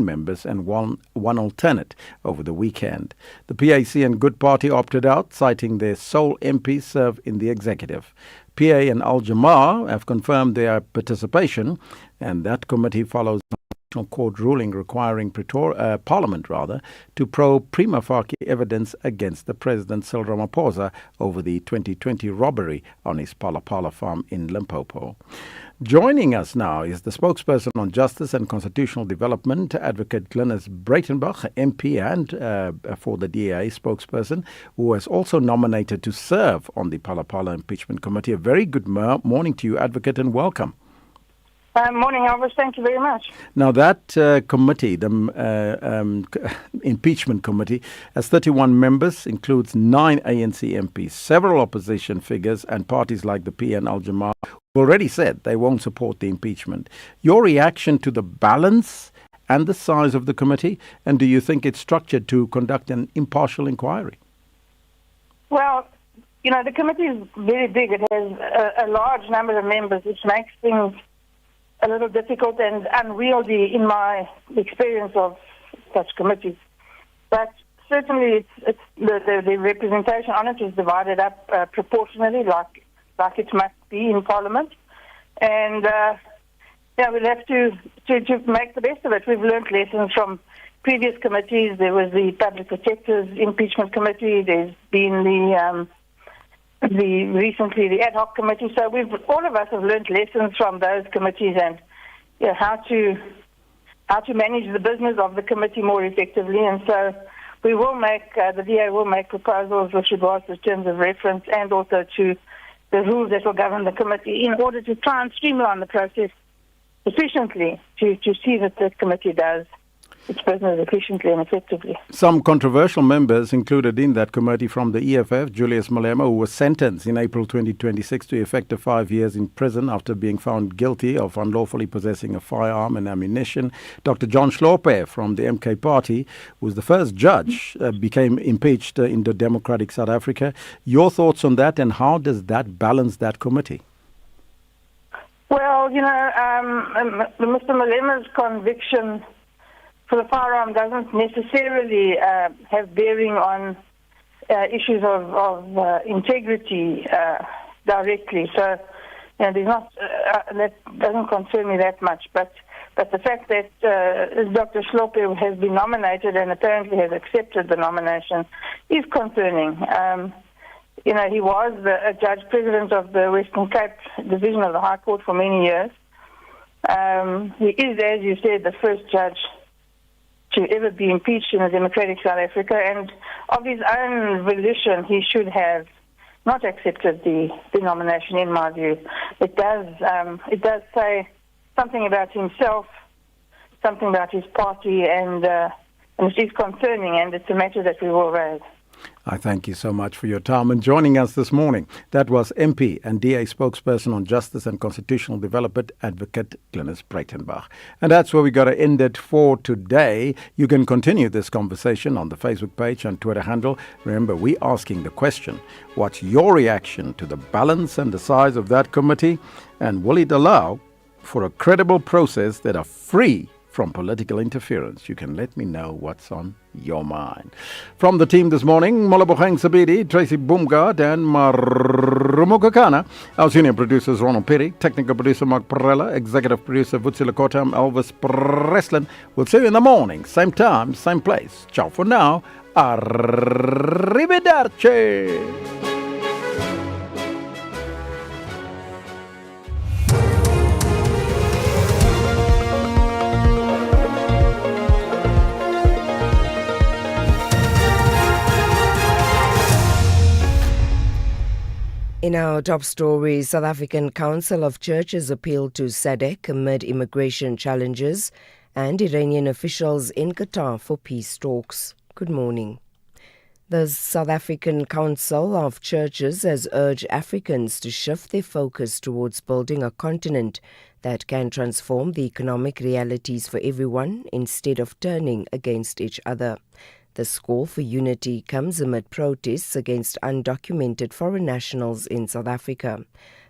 members and one alternate over the weekend. The PAC and Good Party opted out, citing their sole MP serve in the executive. PA and Al Jamar have confirmed their participation, and that committee follows a court ruling requiring Parliament to probe prima facie evidence against the President Cyril Ramaphosa over the 2020 robbery on his Palapala farm in Limpopo. Joining us now is the spokesperson on Justice and Constitutional Development, Advocate Glynis Breitenbach, MP and for the DA spokesperson, who was also nominated to serve on the Palapala Impeachment Committee. A very good morning to you, Advocate, and welcome. Morning, Elvis. Thank you very much. Now, that committee, the impeachment committee, has 31 members, includes 9 ANC MPs, several opposition figures, and parties like the P and Al Jamar already said they won't support the impeachment. Your reaction to the balance and the size of the committee, and do you think it's structured to conduct an impartial inquiry? Well, the committee is very big. It has a large number of members, which makes things a little difficult and unwieldy in my experience of such committees. But certainly the representation on it is divided up proportionally, like it must be in Parliament. And we'll have to make the best of it. We've learned lessons from previous committees. There was the Public Protector's Impeachment Committee. There's been recently the ad hoc committee. So all of us have learned lessons from those committees and how to manage the business of the committee more effectively. And so we will make the DA will make proposals with regards to terms of reference and also to the rules that will govern the committee in order to try and streamline the process efficiently to see that the committee does its business efficiently and effectively. Some controversial members included in that committee from the EFF, Julius Malema, who was sentenced in April 2026 to effective 5 years in prison after being found guilty of unlawfully possessing a firearm and ammunition. Dr. John Shlope from the MK Party, who was the first judge, became impeached in the democratic South Africa. Your thoughts on that, and how does that balance that committee? Well, Mr. Malema's conviction for the firearm doesn't necessarily have bearing on issues of integrity directly. So, there's not that doesn't concern me that much. But the fact that Dr. Shlope has been nominated and apparently has accepted the nomination is concerning. He was a judge president of the Western Cape Division of the High Court for many years. He is, as you said, the first judge to ever be impeached in a democratic South Africa, and of his own volition, he should have not accepted the nomination, in my view. It does say something about himself, something about his party, and it is concerning, and it's a matter that we will raise. I thank you so much for your time and joining us this morning. That was MP and DA spokesperson on Justice and Constitutional Development, Advocate Glynis Breitenbach. And that's where we got to end it for today. You can continue this conversation on the Facebook page and Twitter handle. Remember, we're asking the question, what's your reaction to the balance and the size of that committee? And will it allow for a credible process that are free from political interference? You can let me know what's on your mind. From the team this morning, Molabogeng Sabidi, Tracy Boomgaard and Marumo Kakana. Our senior producer is Ronald Perry, technical producer Mark Perella, executive producer Vutsi Lakota, I'm Elvis Preslin. We'll see you in the morning, same time, same place. Ciao for now. Arrivederci. In our top story, South African Council of Churches appealed to SADC amid immigration challenges, and Iranian officials in Qatar for peace talks. Good morning. The South African Council of Churches has urged Africans to shift their focus towards building a continent that can transform the economic realities for everyone instead of turning against each other. The call for unity comes amid protests against undocumented foreign nationals in South Africa.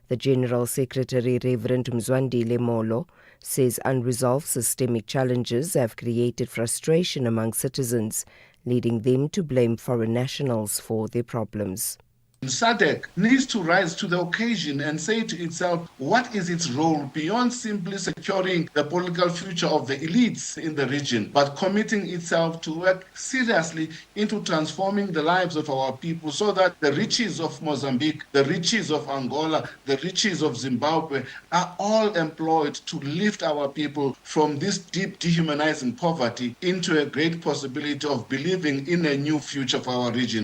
The General Secretary, Reverend Mzwandile Molo, says unresolved systemic challenges have created frustration among citizens, leading them to blame foreign nationals for their problems. SADC needs to rise to the occasion and say to itself, what is its role beyond simply securing the political future of the elites in the region, but committing itself to work seriously into transforming the lives of our people so that the riches of Mozambique, the riches of Angola, the riches of Zimbabwe are all employed to lift our people from this deep dehumanizing poverty into a great possibility of believing in a new future for our region.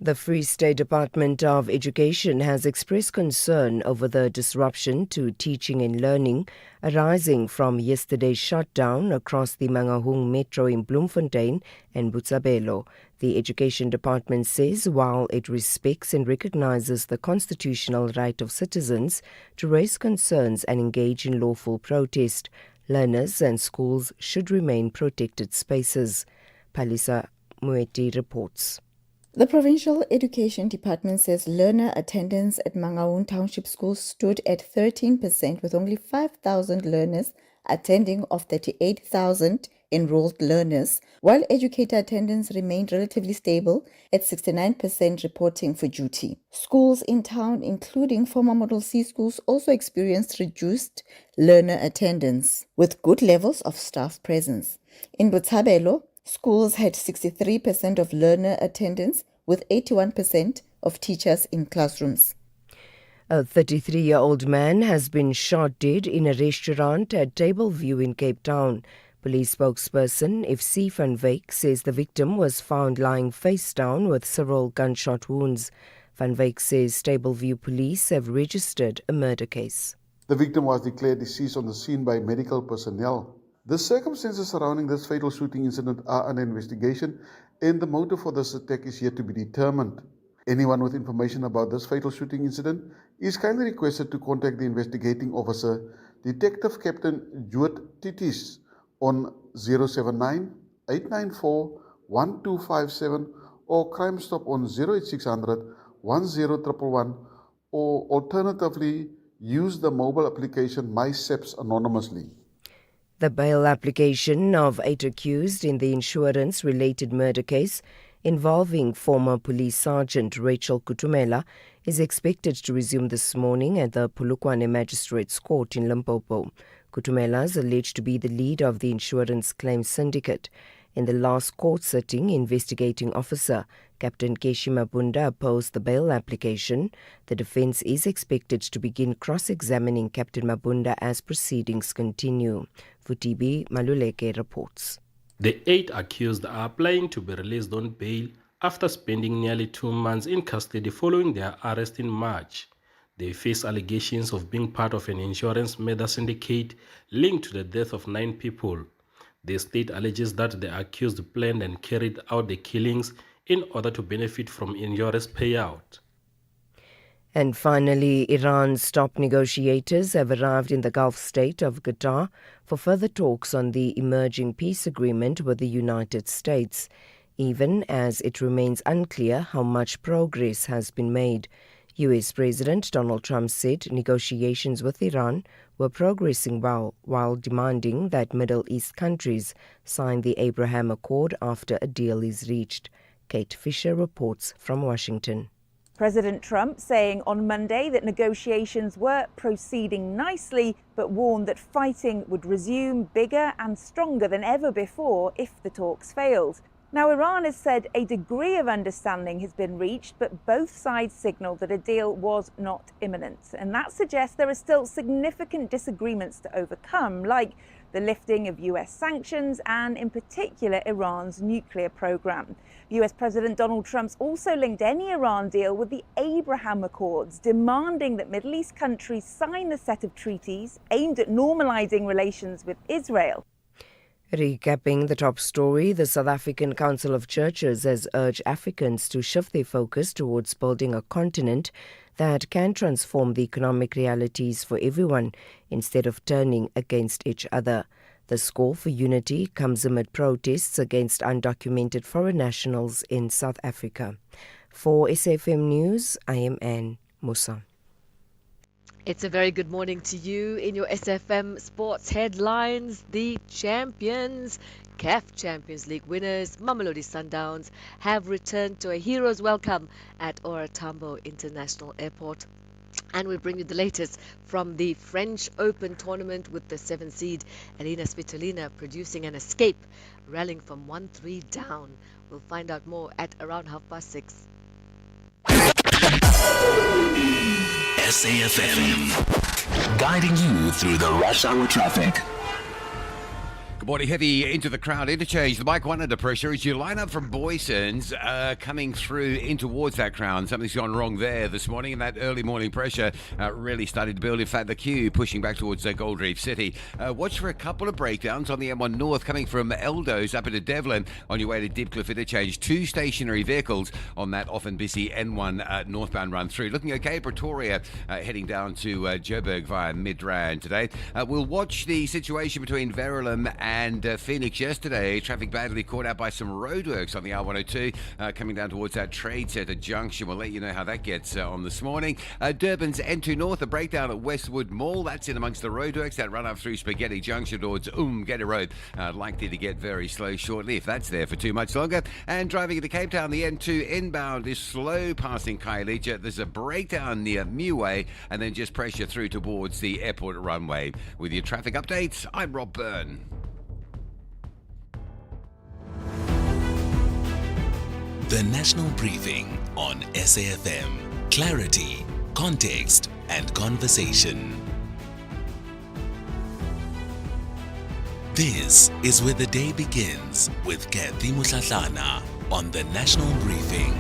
The Free State Department of Education has expressed concern over the disruption to teaching and learning arising from yesterday's shutdown across the Mangaung Metro in Bloemfontein and Botshabelo. The Education Department says while it respects and recognizes the constitutional right of citizens to raise concerns and engage in lawful protest, learners and schools should remain protected spaces. Palisa Mueti reports. The Provincial Education Department says learner attendance at Mangaung Township Schools stood at 13% with only 5,000 learners attending of 38,000 enrolled learners, while educator attendance remained relatively stable at 69% reporting for duty. Schools in town, including former Model C schools, also experienced reduced learner attendance with good levels of staff presence. In Botshabelo, schools had 63% of learner attendance with 81% of teachers in classrooms. A 33-year-old man has been shot dead in a restaurant at Tableview in Cape Town. Police spokesperson SAfmRadio says the victim was found lying face down with several gunshot wounds. Van Wyk says Tableview police have registered a murder case. The victim was declared deceased on the scene by medical personnel. The circumstances surrounding this fatal shooting incident are under investigation, and the motive for this attack is yet to be determined. Anyone with information about this fatal shooting incident is kindly requested to contact the investigating officer, Detective Captain Jude Titis, on 079-894-1257 or Crime Stop on 08600 10111, or alternatively use the mobile application MySEPS anonymously. The bail application of 8 accused in the insurance-related murder case involving former police sergeant Rachel Kutumela is expected to resume this morning at the Polokwane Magistrates Court in Limpopo. Kutumela is alleged to be the leader of the insurance claims syndicate. In the last court sitting, investigating officer Captain Keshi Mabunda opposed the bail application. The defence is expected to begin cross-examining Captain Mabunda as proceedings continue. Vutibi Maluleke reports. The 8 accused are applying to be released on bail after spending nearly 2 months in custody following their arrest in March. They face allegations of being part of an insurance murder syndicate linked to the death of 9 people. The state alleges that the accused planned and carried out the killings in order to benefit from insurance payout. And finally, Iran's top negotiators have arrived in the Gulf state of Qatar for further talks on the emerging peace agreement with the United States, even as it remains unclear how much progress has been made. U.S. President Donald Trump said negotiations with Iran were progressing well, while demanding that Middle East countries sign the Abraham Accord after a deal is reached. Kate Fisher reports from Washington. President Trump saying on Monday that negotiations were proceeding nicely, but warned that fighting would resume bigger and stronger than ever before if the talks failed. Now, Iran has said a degree of understanding has been reached, but both sides signalled that a deal was not imminent. And that suggests there are still significant disagreements to overcome, like the lifting of US sanctions and, in particular, Iran's nuclear program. US President Donald Trump's also linked any Iran deal with the Abraham Accords, demanding that Middle East countries sign a set of treaties aimed at normalizing relations with Israel. Recapping the top story, the South African Council of Churches has urged Africans to shift their focus towards building a continent that can transform the economic realities for everyone instead of turning against each other. The call for unity comes amid protests against undocumented foreign nationals in South Africa. For SAfm News, I am Anne Musa. It's a very good morning to you. In your SFM sports headlines, the champions, CAF Champions League winners, Mamelodi Sundowns, have returned to a hero's welcome at Ora Tambo International Airport. And we bring you the latest from the French Open tournament with the 7th seed, Elina Svitolina, producing an escape, rallying from 1-3 down. We'll find out more at around 6:30. SAfm, guiding you through the rush hour traffic. Good morning. Heavy into the crowd interchange. The Mike 1 under pressure as you line up from Boyson's, coming through in towards that crowd. Something's gone wrong there this morning, and that early morning pressure really started to build. In fact, the queue pushing back towards Gold Reef City. Watch for a couple of breakdowns on the M1 North coming from Eldos up into Devlin on your way to Deepcliff interchange. 2 stationary vehicles on that often busy N1 northbound run through. Looking okay, Pretoria heading down to Joburg via Midrand today. We'll watch the situation between Verulam and Phoenix yesterday. Traffic badly caught out by some roadworks on the R102 coming down towards that Trade Centre junction. We'll let you know how that gets on this morning. Durban's N2 North, a breakdown at Westwood Mall. That's in amongst the roadworks. That run up through Spaghetti Junction towards Umgedi Road. Likely to get very slow shortly if that's there for too much longer. And driving into Cape Town, the N2 inbound is slow passing Khayelitsha. There's a breakdown near Muway and then just pressure through towards the airport runway. With your traffic updates, I'm Rob Byrne. The National Briefing on SAfm. Clarity, context, and conversation. This is where the day begins with Kathy Muhlahlana on the National Briefing.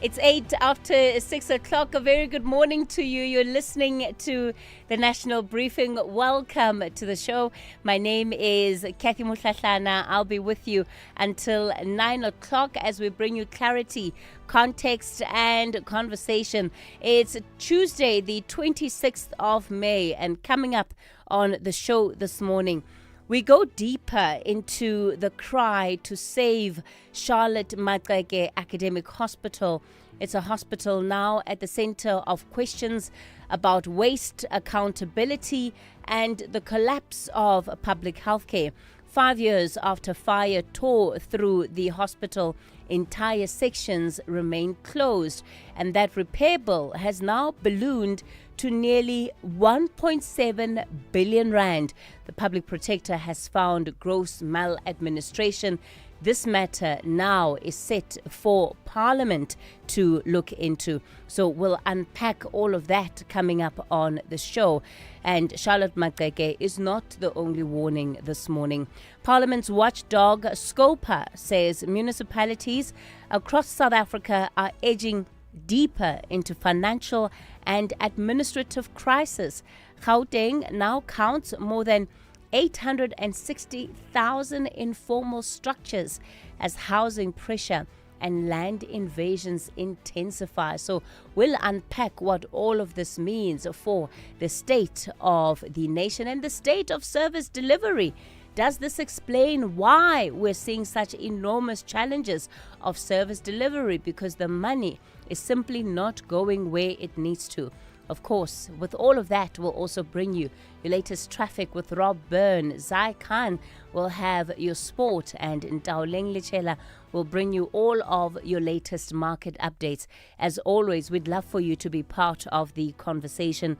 It's 6:08. A very good morning to you. You're listening to the National Briefing. Welcome to the show. My name is Kathy Muhlahlana. I'll be with you until 9 o'clock as we bring you clarity, context, and conversation. It's Tuesday, the 26th of May, and coming up on the show this morning, we go deeper into the cry to save Charlotte Maxeke Academic Hospital. It's a hospital now at the center of questions about waste, accountability, and the collapse of public healthcare. 5 years after fire tore through the hospital, entire sections remain closed, and that repair bill has now ballooned to nearly 1.7 billion rand. The public protector has found gross maladministration. This matter now is set for Parliament to look into. So we'll unpack all of that coming up on the show. And Charlotte Maxeke is not the only warning this morning. Parliament's watchdog, Scopa, says municipalities across South Africa are edging deeper into financial and administrative crisis. Gauteng now counts more than 860,000 informal structures as housing pressure and land invasions intensify. So we'll unpack what all of this means for the state of the nation and the state of service delivery. Does this explain why we're seeing such enormous challenges of service delivery? Because the money is simply not going where it needs to. Of course, with all of that, we'll also bring you your latest traffic with Rob Byrne. Zai Khan will have your sport, and Ntaoleng Lechela will bring you all of your latest market updates. As always, we'd love for you to be part of the conversation.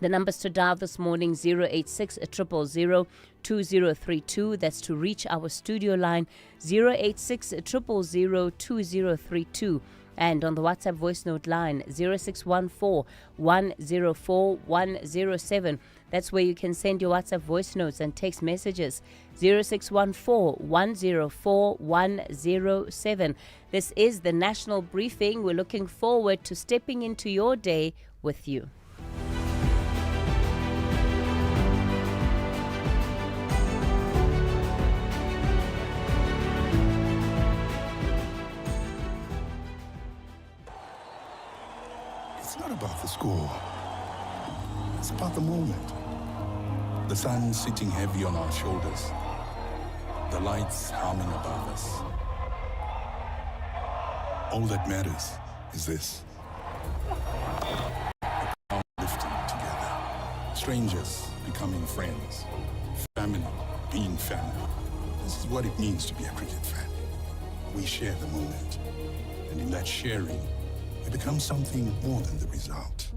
The numbers to dial this morning, 086 000 2032. That's to reach our studio line, 086 000 2032. And on the WhatsApp voice note line, 0614 104 107. That's where you can send your WhatsApp voice notes and text messages, 0614 104 107. This is the National Briefing. We're looking forward to stepping into your day with you. score. It's about the moment. The sun sitting heavy on our shoulders. The lights humming above us. All that matters is this. A crowd lifting together. Strangers becoming friends. Family being family. This is what it means to be a cricket fan. We share the moment. And in that sharing, we become something more than the result.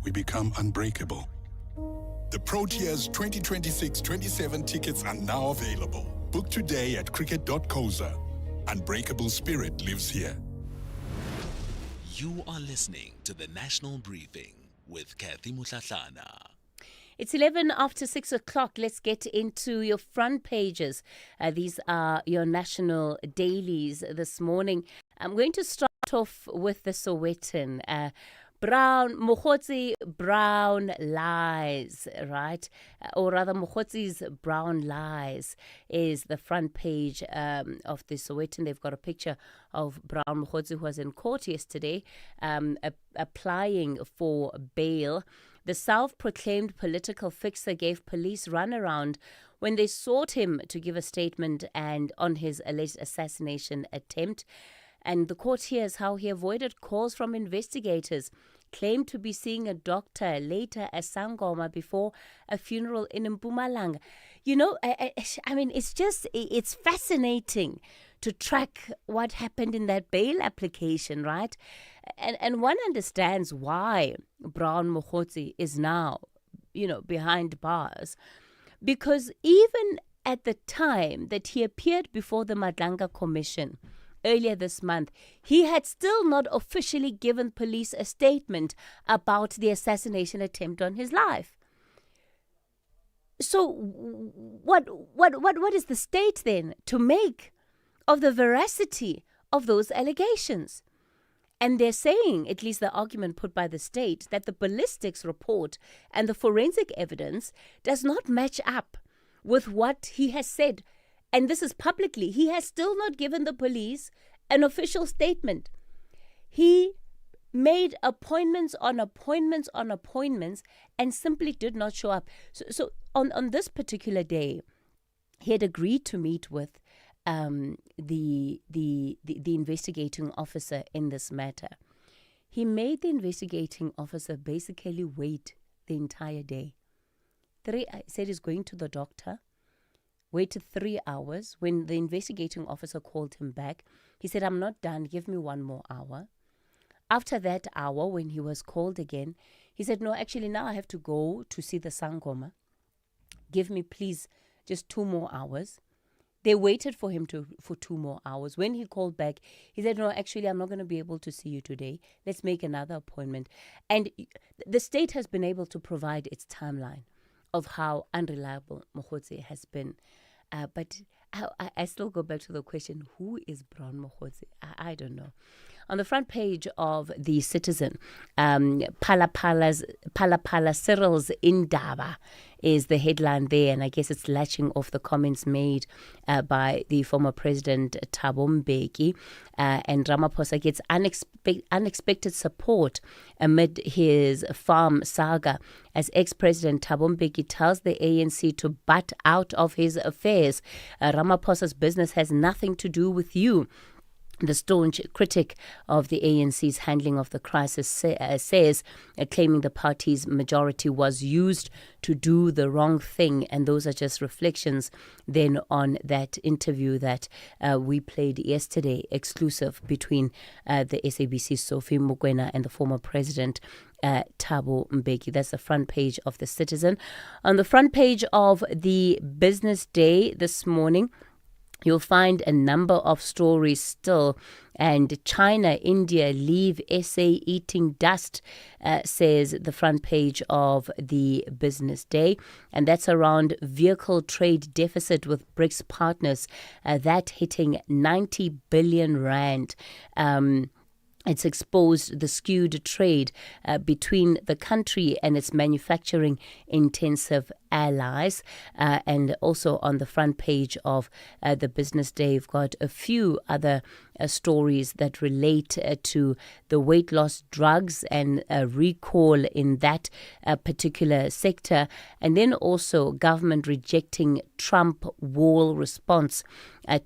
We become unbreakable. The Proteas 2026-27 tickets are now available. Book today at cricket.coza. Unbreakable spirit lives here. You are listening to the National Briefing with Kathy Mutlatlana. It's 11 after 6 o'clock. Let's get into your front pages. These are your national dailies this morning. I'm going to start off with the Sowetan. Mokgotsi Brown Lies, right? Or rather, Mokgotsi's Brown Lies is the front page of the Sowetan. They've got a picture of Brown Mokgotsi, who was in court yesterday, applying for bail. The self-proclaimed political fixer gave police runaround when they sought him to give a statement and on his alleged assassination attempt. And the court hears how he avoided calls from investigators, claimed to be seeing a doctor, later a sangoma before a funeral in Mpumalanga. You know, I mean, it's fascinating to track what happened in that bail application, right? And one understands why Brown Mokgotsi is now, behind bars. Because even at the time that he appeared before the Madlanga Commission earlier this month, he had still not officially given police a statement about the assassination attempt on his life. So what is the state then to make of the veracity of those allegations? And they're saying, at least the argument put by the state, that the ballistics report and the forensic evidence does not match up with what he has said. And this is publicly. He has still not given the police an official statement. He made appointments on appointments on appointments and simply did not show up. So on this particular day, he had agreed to meet with the investigating officer in this matter. He made the investigating officer basically wait the entire day. Said he's going to the doctor. Waited 3 hours. When the investigating officer called him back, he said, "I'm not done. Give me 1 more hour." After that hour, when he was called again, he said, "No, actually now I have to go to see the sangoma. Give me please just 2 more hours." They waited for him for 2 more hours. When he called back, he said, "No, actually, I'm not going to be able to see you today. Let's make another appointment." And the state has been able to provide its timeline of how unreliable Mokgotsi has been. But I still go back to the question, who is Brown Mokgotsi? I don't know. On the front page of The Citizen, Pala Cyril's Indaba is the headline there, and I guess it's latching off the comments made by the former president Thabo Mbeki. And Ramaphosa gets unexpected support amid his farm saga as ex-president Thabo Mbeki tells the ANC to butt out of his affairs. Ramaphosa's business has nothing to do with you. The staunch critic of the ANC's handling of the crisis says, claiming the party's majority was used to do the wrong thing. And those are just reflections then on that interview that we played yesterday, exclusive between the SABC's Sophie Mokoena and the former president, Thabo Mbeki. That's the front page of The Citizen. On the front page of the Business Day this morning, you'll find a number of stories still. And China, India leave SA eating dust, says the front page of the Business Day. And that's around vehicle trade deficit with BRICS partners, that hitting 90 billion rand. It's exposed the skewed trade between the country and its manufacturing-intensive allies. And also on the front page of the Business Day, you've got a few other stories that relate to the weight loss drugs and recall in that particular sector. And then also government rejecting Trump wall response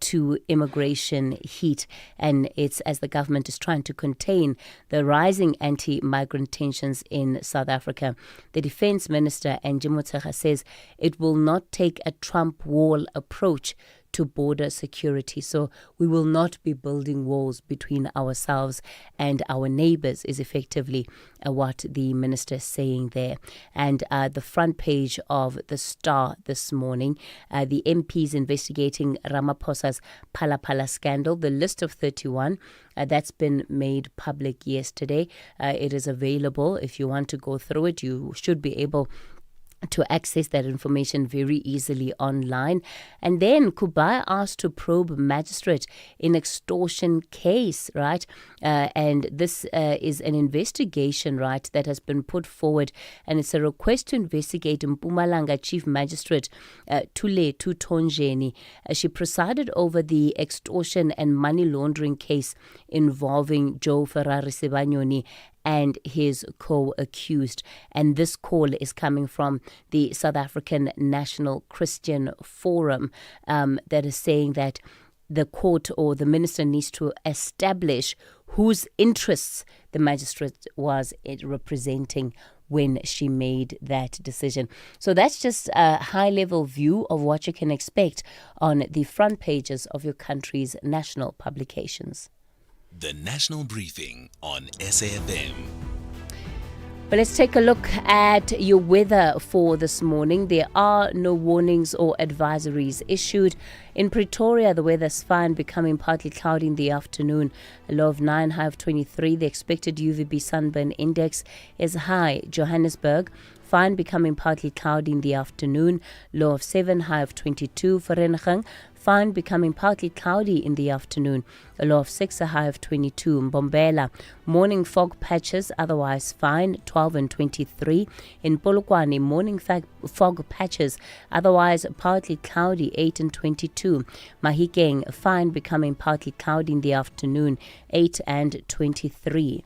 to immigration heat. And it's as the government is trying to contain the rising anti-migrant tensions in South Africa. The Defense Minister, Angie Motshekga, says it will not take a Trump wall approach to border security. So we will not be building walls between ourselves and our neighbors is effectively what the minister is saying there. And the front page of the Star this morning, the MPs investigating Ramaphosa's Phala scandal, the list of 31, that's been made public yesterday. It is available. If you want to go through it, you should be able to access that information very easily online. And then Kubai asked to probe magistrate in extortion case, right? And this is an investigation, right, that has been put forward, and it's a request to investigate Mpumalanga Chief Magistrate Tule Tutonjeni. She presided over the extortion and money laundering case involving Joe Ferrari Sebanyoni and his co-accused. And this call is coming from the South African National Christian Forum that is saying that the court or the minister needs to establish whose interests the magistrate was representing when she made that decision. So that's just a high-level view of what you can expect on the front pages of your country's national publications. The National Briefing on SAfm. But let's take a look at your weather for this morning. There are no warnings or advisories issued. In Pretoria, the weather's fine, becoming partly cloudy in the afternoon. A low of 9, high of 23. The expected UVB sunburn index is high. Johannesburg, fine, becoming partly cloudy in the afternoon. Low of 7, high of 22. Vereeniging, fine, becoming partly cloudy in the afternoon. A low of 6, a high of 22. Mbombela, morning fog patches, otherwise fine, 12 and 23. In Polokwane, morning fog patches, otherwise partly cloudy, 8 and 22. Mahikeng, fine, becoming partly cloudy in the afternoon, 8 and 23.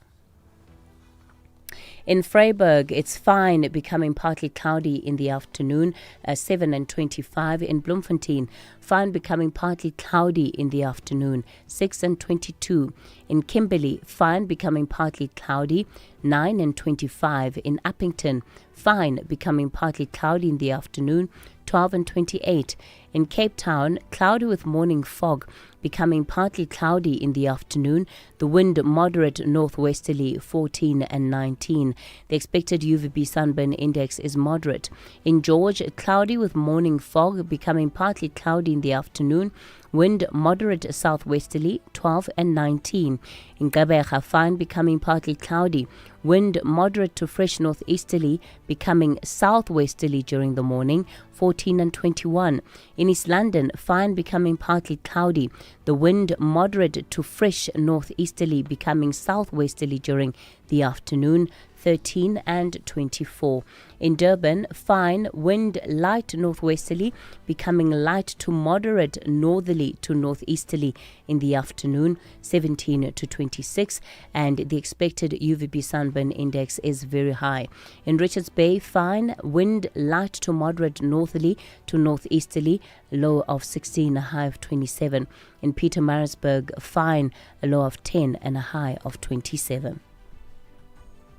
In Vryburg, it's fine, becoming partly cloudy in the afternoon, 7 and 25. In Bloemfontein, fine, becoming partly cloudy in the afternoon, 6 and 22. In Kimberley, fine, becoming partly cloudy, 9 and 25. In Uppington, fine, becoming partly cloudy in the afternoon, 12 and 28. In Cape Town, cloudy with morning fog, becoming partly cloudy in the afternoon. The wind moderate northwesterly, 14 and 19. The expected UVB sunburn index is moderate. In George, cloudy with morning fog, becoming partly cloudy in the afternoon. Wind moderate southwesterly, 12 and 19. In Gqeberha, fine, becoming partly cloudy. Wind moderate to fresh northeasterly, becoming southwesterly during the morning, 14 and 21. In East London, fine, becoming partly cloudy. The wind moderate to fresh northeasterly, becoming southwesterly during the afternoon, 13 and 24. In Durban, fine, wind light northwesterly, becoming light to moderate northerly to northeasterly in the afternoon, 17 to 26. And the expected UVB sunburn index is very high. In Richards Bay, fine, wind light to moderate northerly to northeasterly, low of 16, a high of 27. In Pietermaritzburg, fine, a low of 10 and a high of 27.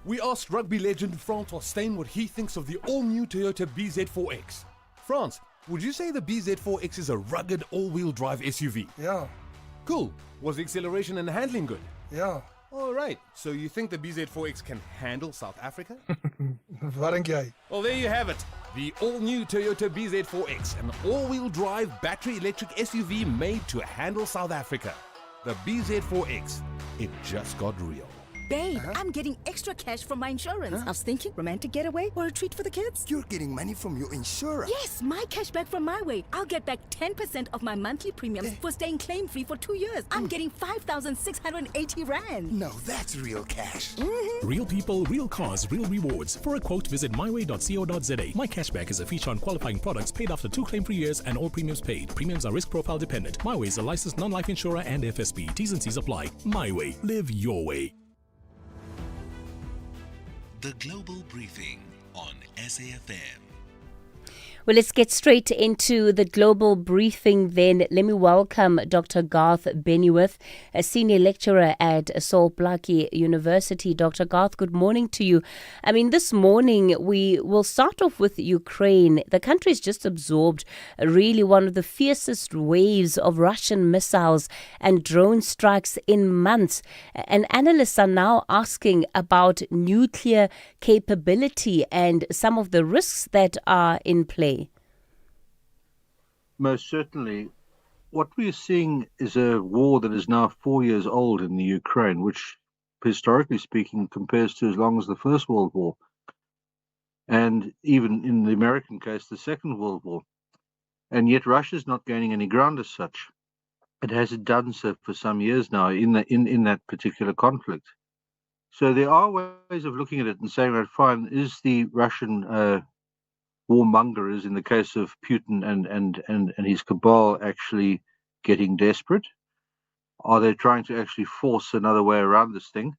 We asked rugby legend Francois Steyn what he thinks of the all-new Toyota BZ4X. France, would you say the BZ4X is a rugged all-wheel drive SUV? Yeah. Cool. Was the acceleration and handling good? Yeah. All right. So you think the BZ4X can handle South Africa? Wat dink jy? Well, there you have it. The all-new Toyota BZ4X, an all-wheel drive battery electric SUV made to handle South Africa. The BZ4X. It just got real. Babe, I'm getting extra cash from my insurance. I was thinking romantic getaway or a treat for the kids. You're getting money from your insurer? Yes, my cash back from my way. I'll get back 10% of my monthly premiums for staying claim-free for 2 years. I'm getting 5,680 Rand. Now that's real cash. Real people, real cars, real rewards. For a quote, visit myway.co.za. My Cashback is a feature on qualifying products paid after 2 claim-free years and all premiums paid. Premiums are risk profile dependent. My Way is a licensed non-life insurer and FSP. T's and C's apply. My Way. Live your way. The Global Briefing on SAfm. Well, let's get straight into the global briefing then. Let me welcome Dr. Garth Benioff, a senior lecturer at Sol Plaatje University. Dr. Garth, good morning to you. I mean, this morning we will start off with Ukraine. The country's just absorbed really one of the fiercest waves of Russian missiles and drone strikes in months. And analysts are now asking about nuclear capability and some of the risks that are in play. Most certainly. What we're seeing is a war that is now 4 years old in the Ukraine, which, historically speaking, compares to as long as the First World War, and even in the American case, the Second World War. And yet Russia's not gaining any ground as such. It hasn't done so for some years now in that particular conflict. So there are ways of looking at it and saying, right, fine, is the Russian warmongers, in the case of Putin and his cabal, actually getting desperate? Are they trying to actually force another way around this thing?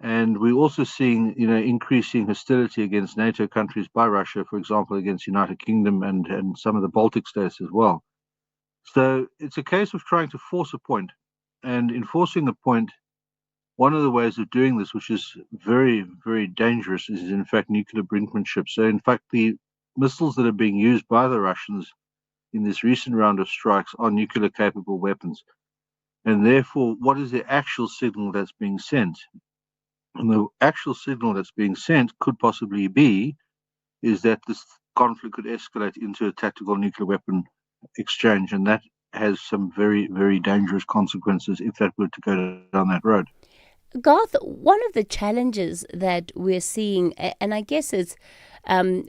And we're also seeing, increasing hostility against NATO countries by Russia, for example, against United Kingdom and some of the Baltic states as well. So it's a case of trying to force a point. And in forcing a point, one of the ways of doing this, which is very, very dangerous, is in fact nuclear brinkmanship. So in fact, the missiles that are being used by the Russians in this recent round of strikes are nuclear capable weapons. And therefore, what is the actual signal that's being sent? And the actual signal that's being sent could possibly be is that this conflict could escalate into a tactical nuclear weapon exchange. And that has some very, very dangerous consequences if that were to go down that road. Garth, one of the challenges that we're seeing, and I guess it's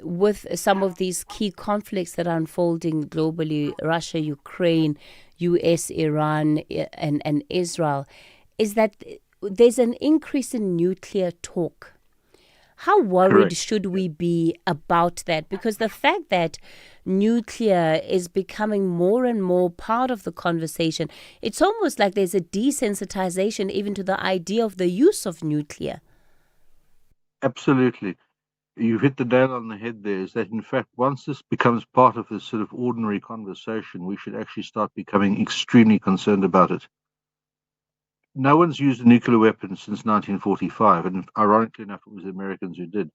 with some of these key conflicts that are unfolding globally, Russia, Ukraine, US, Iran, and Israel, is that there's an increase in nuclear talk. How worried Correct. should we be about that? Because the fact that nuclear is becoming more and more part of the conversation, it's almost like there's a desensitization even to the idea of the use of nuclear. Absolutely. You've hit the nail on the head there, is that in fact, once this becomes part of this sort of ordinary conversation, we should actually start becoming extremely concerned about it. No one's used a nuclear weapon since 1945, and ironically enough, it was the Americans who did.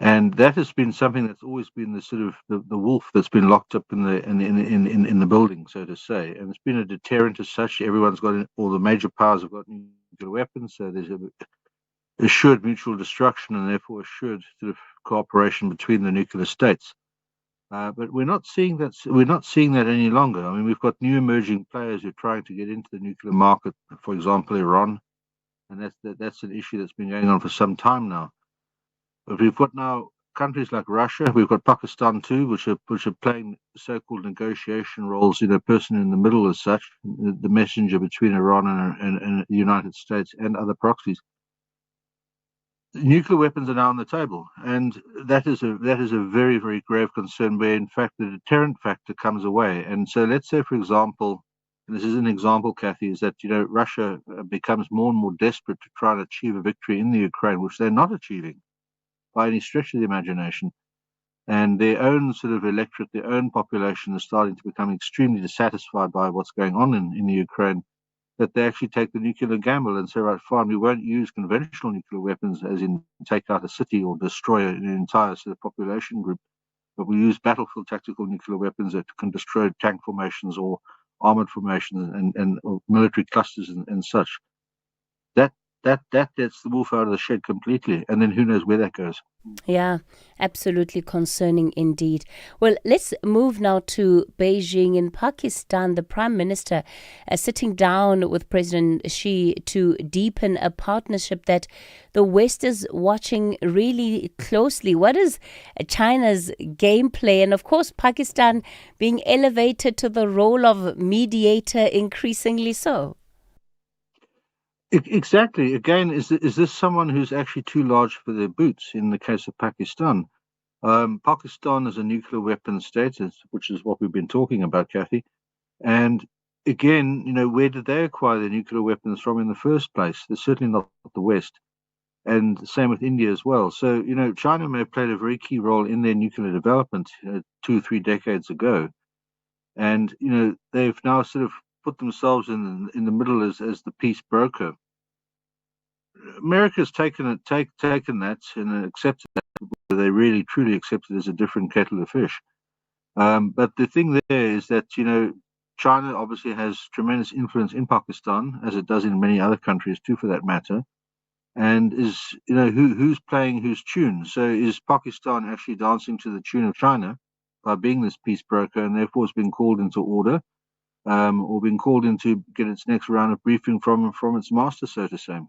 And that has been something that's always been the sort of the wolf that's been locked up in the building, so to say. And it's been a deterrent as such. Everyone's got, all the major powers have got nuclear weapons, so there's a assured mutual destruction and therefore assured sort of cooperation between the nuclear states. But we're not seeing that. We're not seeing that any longer. I mean, we've got new emerging players who are trying to get into the nuclear market. For example, Iran, and that's an issue that's been going on for some time now. But we've got now countries like Russia. We've got Pakistan too, which are playing so-called negotiation roles. Person in the middle as such, the messenger between Iran and the United States and other proxies. Nuclear weapons are now on the table, and that is a very, very grave concern where in fact the deterrent factor comes away. And so let's say, for example, and this is an example, Kathy, is that Russia becomes more and more desperate to try and achieve a victory in the Ukraine, which they're not achieving by any stretch of the imagination. And their own sort of electorate, their own population is starting to become extremely dissatisfied by what's going on in the Ukraine, that they actually take the nuclear gamble and say, right, fine, we won't use conventional nuclear weapons, as in take out a city or destroy an entire sort of population group, but we use battlefield tactical nuclear weapons that can destroy tank formations or armored formations and or military clusters and such. That that lets the wolf out of the shed completely, and then who knows where that goes. Yeah, absolutely concerning indeed. Well, let's move now to Beijing in Pakistan. The Prime Minister sitting down with President Xi to deepen a partnership that the West is watching really closely. What is China's gameplay? And of course, Pakistan being elevated to the role of mediator increasingly so. Exactly. Again, is this someone who's actually too large for their boots in the case of Pakistan? Pakistan is a nuclear weapon state, which is what we've been talking about, Kathy. And again, where did they acquire their nuclear weapons from in the first place? They're certainly not the West. And same with India as well. So, China may have played a very key role in their nuclear development 2 or 3 decades ago. And, they've now sort of put themselves in the middle as the peace broker. America's taken that and accepted that. They really truly accept it as a different kettle of fish. But the thing there is that China obviously has tremendous influence in Pakistan, as it does in many other countries too, for that matter. And is who's playing whose tune? So is Pakistan actually dancing to the tune of China by being this peace broker, and therefore has been called into order, or been called in to get its next round of briefing from its master, so to say.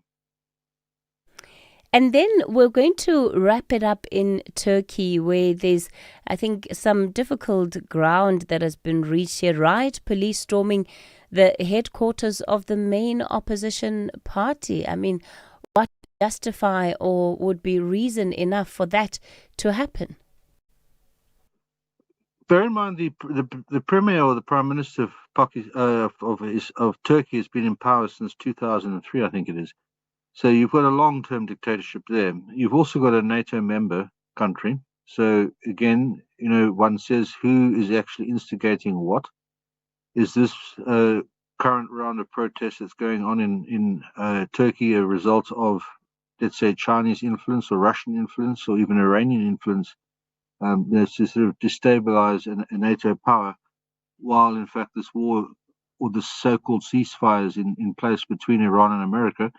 And then we're going to wrap it up in Turkey, where there's, I think, some difficult ground that has been reached here, right? Police storming the headquarters of the main opposition party. I mean, what justify or would be reason enough for that to happen? Bear in mind, the premier or the prime minister of Turkey has been in power since 2003, I think it is. So you've got a long-term dictatorship there. You've also got a NATO member country. So again, one says, who is actually instigating what? Is this current round of protests that's going on in Turkey a result of, let's say, Chinese influence or Russian influence or even Iranian influence? To sort of destabilize a NATO power, while in fact this war or the so-called ceasefires in place between Iran and America,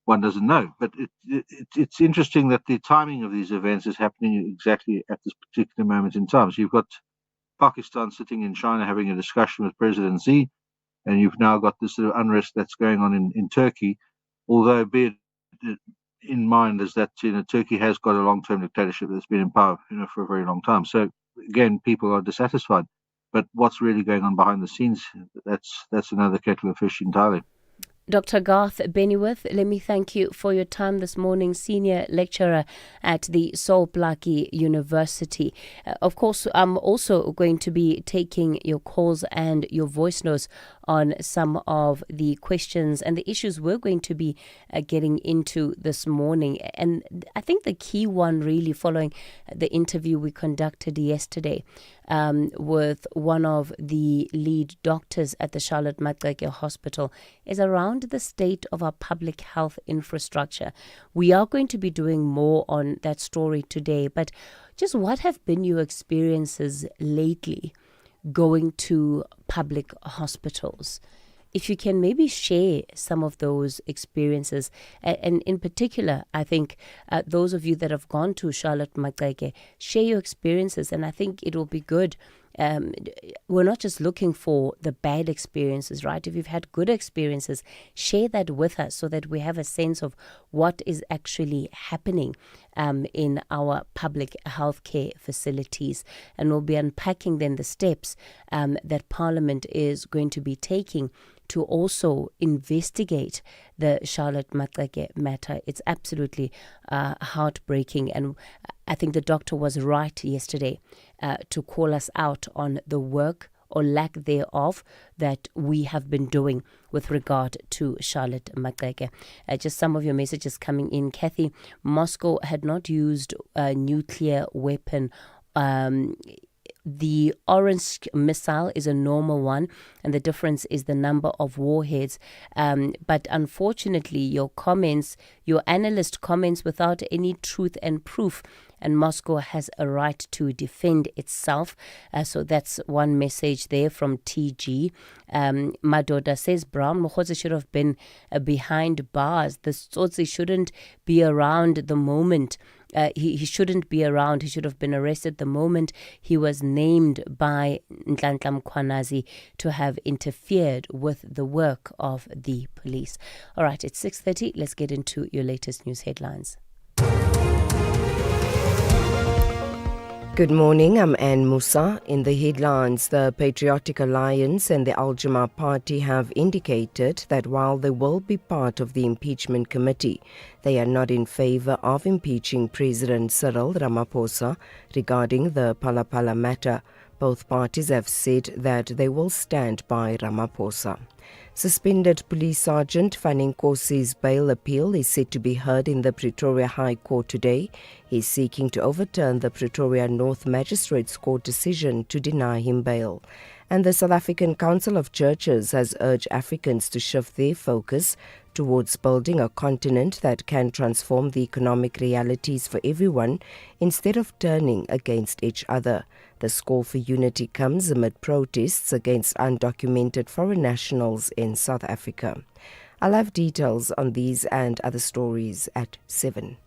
one doesn't know. But it's interesting that the timing of these events is happening exactly at this particular moment in time. So you've got Pakistan sitting in China having a discussion with President Xi, and you've now got this sort of unrest that's going on in Turkey, although be it in mind is that Turkey has got a long-term dictatorship that's been in power for a very long time. So again, people are dissatisfied. But what's really going on behind the scenes, that's another kettle of fish entirely. Dr. Garth Bennyworth, let me thank you for your time this morning, Senior Lecturer at the Sol Plaatje University. Of course, I'm also going to be taking your calls and your voice notes on some of the questions and the issues we're going to be getting into this morning. And I think the key one really following the interview we conducted yesterday with one of the lead doctors at the Charlotte Maxeke Hospital is around the state of our public health infrastructure. We are going to be doing more on that story today, but just what have been your experiences lately going to public hospitals? If you can maybe share some of those experiences, and in particular, I think those of you that have gone to Charlotte Maxeke, share your experiences, and I think it will be good. We're not just looking for the bad experiences, right? If you've had good experiences, share that with us so that we have a sense of what is actually happening in our public healthcare facilities. And we'll be unpacking then the steps that Parliament is going to be taking to also investigate the Charlotte Maxeke matter. It's absolutely heartbreaking. And I think the doctor was right yesterday to call us out on the work or lack thereof that we have been doing with regard to Charlotte Maxeke. Just some of your messages coming in. Kathy, Moscow had not used a nuclear weapon. The Orange missile is a normal one, and the difference is the number of warheads. But unfortunately, your analyst comments without any truth and proof and Moscow has a right to defend itself. So that's one message there from TG. Madoda says Brown Mokhosi should have been behind bars. The Tsotsi shouldn't be around the moment. He shouldn't be around. He should have been arrested the moment he was named by Nhlanhla Mkhwanazi to have interfered with the work of the police. All right, it's 6:30. Let's get into your latest news headlines. Good morning, I'm Anne Musa. In the headlines, the Patriotic Alliance and the Al-Jama Party have indicated that while they will be part of the impeachment committee, they are not in favor of impeaching President Cyril Ramaphosa regarding the Phala matter. Both parties have said that they will stand by Ramaphosa. Suspended Police Sergeant Fanenkosi's bail appeal is set to be heard in the Pretoria High Court today. He is seeking to overturn the Pretoria North Magistrates Court decision to deny him bail. And the South African Council of Churches has urged Africans to shift their focus towards building a continent that can transform the economic realities for everyone instead of turning against each other. The call for unity comes amid protests against undocumented foreign nationals in South Africa. I'll have details on these and other stories at 7.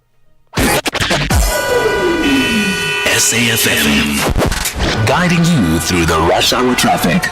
SAfm, guiding you through the rush hour traffic.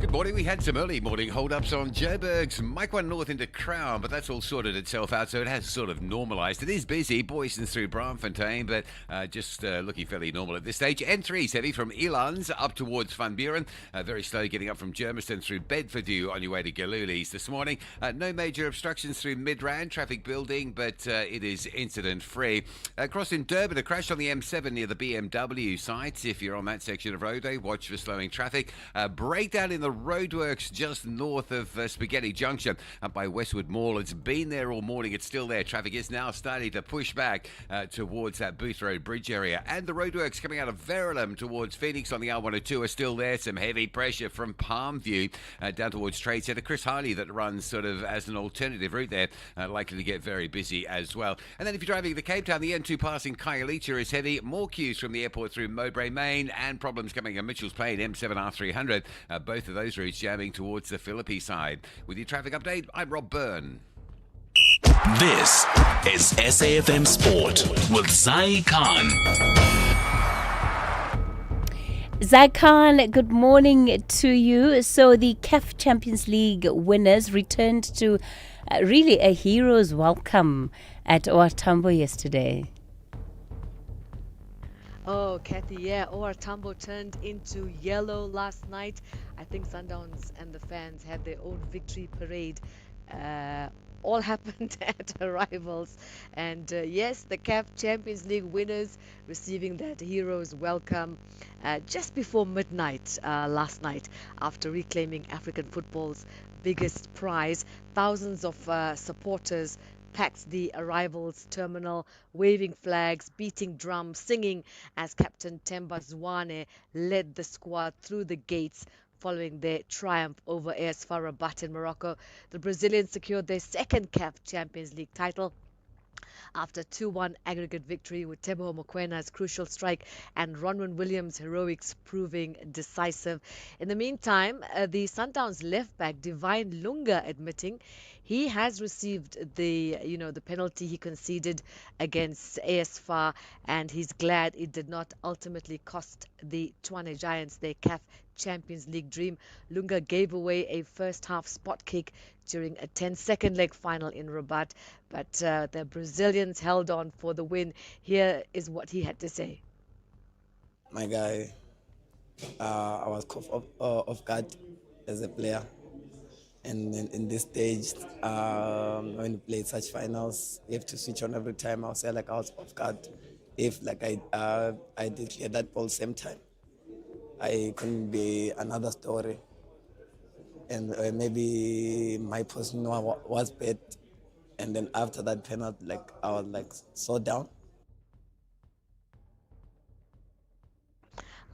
Good morning. We had some early morning hold-ups on Joburg's Mike 1 North into Crown, but that's all sorted itself out, so it has sort of normalised. It is busy, Boyston's through Braamfontein, but just looking fairly normal at this stage. N3's heavy from Elands up towards Van Buren. Very slow getting up from Germiston through Bedfordview on your way to Galuli's this morning. No major obstructions through Midrand, traffic building, but it is incident-free. Across in Durban, a crash on the M7 near the BMW site. If you're on that section of roadway, watch for slowing traffic. Breakdown in the roadworks just north of Spaghetti Junction up by Westwood Mall. It's been there all morning. It's still there. Traffic is now starting to push back towards that Booth Road Bridge area. And the roadworks coming out of Verulam towards Phoenix on the R102 are still there. Some heavy pressure from Palmview down towards Trade Centre. Chris Harley that runs sort of as an alternative route there, likely to get very busy as well. And then if you're driving the Cape Town, the N2 passing Khayelitsha is heavy. More queues from the airport through Mowbray Main and problems coming on Mitchell's Plain, M7 R300. Both of those routes jamming towards the Philippi side. With your traffic update, I'm Rob Byrne. This is SAfm Sport with Zai Khan. Zai Khan, good morning to you. So the CAF Champions League winners returned to really a hero's welcome at OR Tambo yesterday. Oh, Kathy, yeah, OR Tambo turned into yellow last night. I think Sundowns and the fans had their own victory parade. All happened at arrivals. And yes, the CAF Champions League winners receiving that hero's welcome just before midnight last night after reclaiming African football's biggest prize. Thousands of supporters packed the arrivals terminal, waving flags, beating drums, singing as Captain Temba Zwane led the squad through the gates following their triumph over AS FAR Rabat in Morocco. The Brazilians secured their second CAF Champions League title after 2-1 aggregate victory, with Teboho Mokwena's crucial strike and Ronwen Williams' heroics proving decisive. In the meantime, the Sundowns left back Divine Lunga admitting he has received the penalty he conceded against AS FAR, and he's glad it did not ultimately cost the Tshwane Giants their CAF Champions League dream. Lunga gave away a first half spot kick during a 10-second leg final in Rabat, but the Brazilians held on for the win. Here is what he had to say. My guy, I was caught off guard as a player. And in this stage, when you play such finals, you have to switch on every time. I'll say I was off guard. If I did clear that ball same time, I couldn't be another story. And maybe my position was bad. And then after that penalty, I was so down.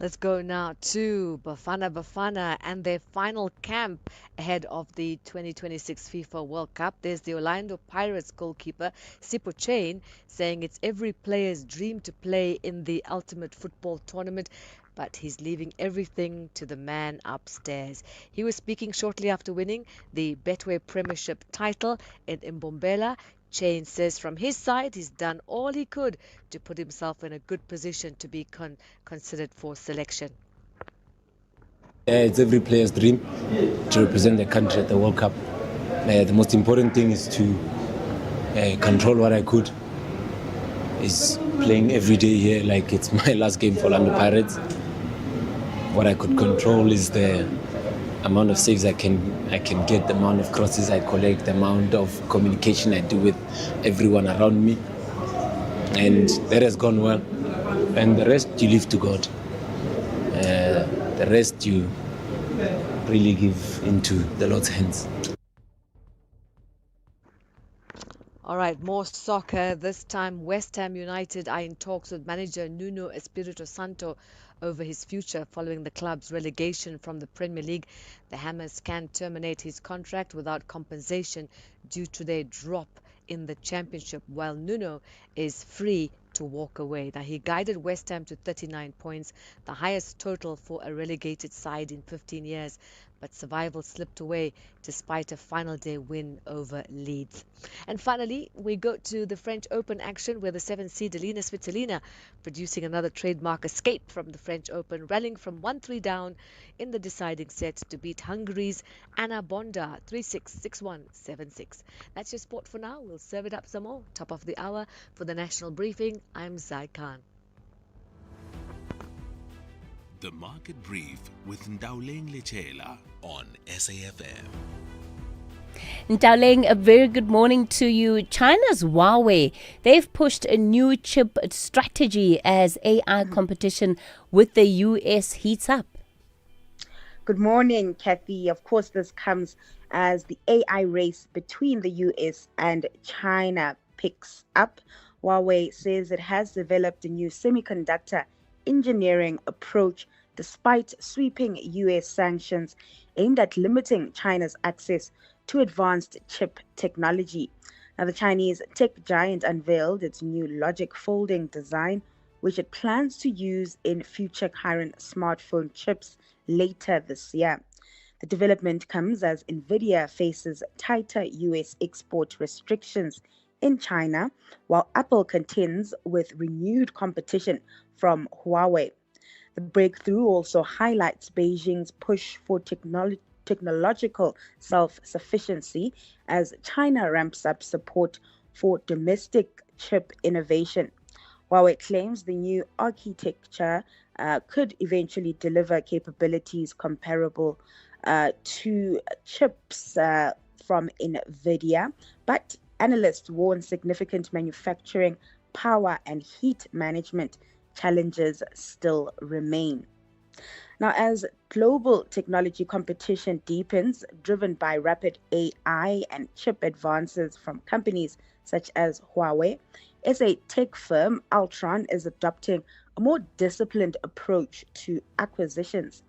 Let's go now to Bafana and their final camp ahead of the 2026 FIFA World Cup. There's the Orlando Pirates goalkeeper, Sipho Chain, saying it's every player's dream to play in the ultimate football tournament, but he's leaving everything to the man upstairs. He was speaking shortly after winning the Betway Premiership title in Mbombela. Chain says from his side, he's done all he could to put himself in a good position to be considered for selection. It's every player's dream to represent the country at the World Cup. The most important thing is to control what I could. Is playing every day here like it's my last game for Orlando Pirates. What I could control is the amount of saves I can get, the amount of crosses I collect, the amount of communication I do with everyone around me. And that has gone well. And the rest you leave to God. The rest you really give into the Lord's hands. All right, more soccer. This time, West Ham United are in talks with manager Nuno Espirito Santo over his future following the club's relegation from the Premier League. The Hammers can terminate his contract without compensation due to their drop in the Championship, while Nuno is free to walk away. Now, he guided West Ham to 39 points, the highest total for a relegated side in 15 years. But survival slipped away despite a final day win over Leeds. And finally, we go to the French Open action where the 7-seed Alina Svitolina producing another trademark escape from the French Open, rallying from 1-3 down in the deciding set to beat Hungary's Anna Bonda 3-6, 6-1, 7-6. That's your sport for now. We'll serve it up some more. Top of the hour for the National Briefing. I'm Zai Khan. The Market Brief with Ndauleng Lechela on SAFM. Ndauleng, a very good morning to you. China's Huawei, they've pushed a new chip strategy as AI competition with the US heats up. Good morning, Kathy. Of course, this comes as the AI race between the US and China picks up. Huawei says it has developed a new semiconductor engineering approach despite sweeping US sanctions aimed at limiting China's access to advanced chip technology. Now, the Chinese tech giant unveiled its new logic folding design, which it plans to use in future current smartphone chips later this year. The development comes as Nvidia faces tighter US export restrictions in China, while Apple contends with renewed competition from Huawei. The breakthrough also highlights Beijing's push for technological self-sufficiency as China ramps up support for domestic chip innovation. Huawei claims the new architecture could eventually deliver capabilities comparable to chips from Nvidia, but analysts warn significant manufacturing, power, and heat management challenges still remain. Now, as global technology competition deepens, driven by rapid AI and chip advances from companies such as Huawei, SA tech firm Altron is adopting a more disciplined approach to acquisitions.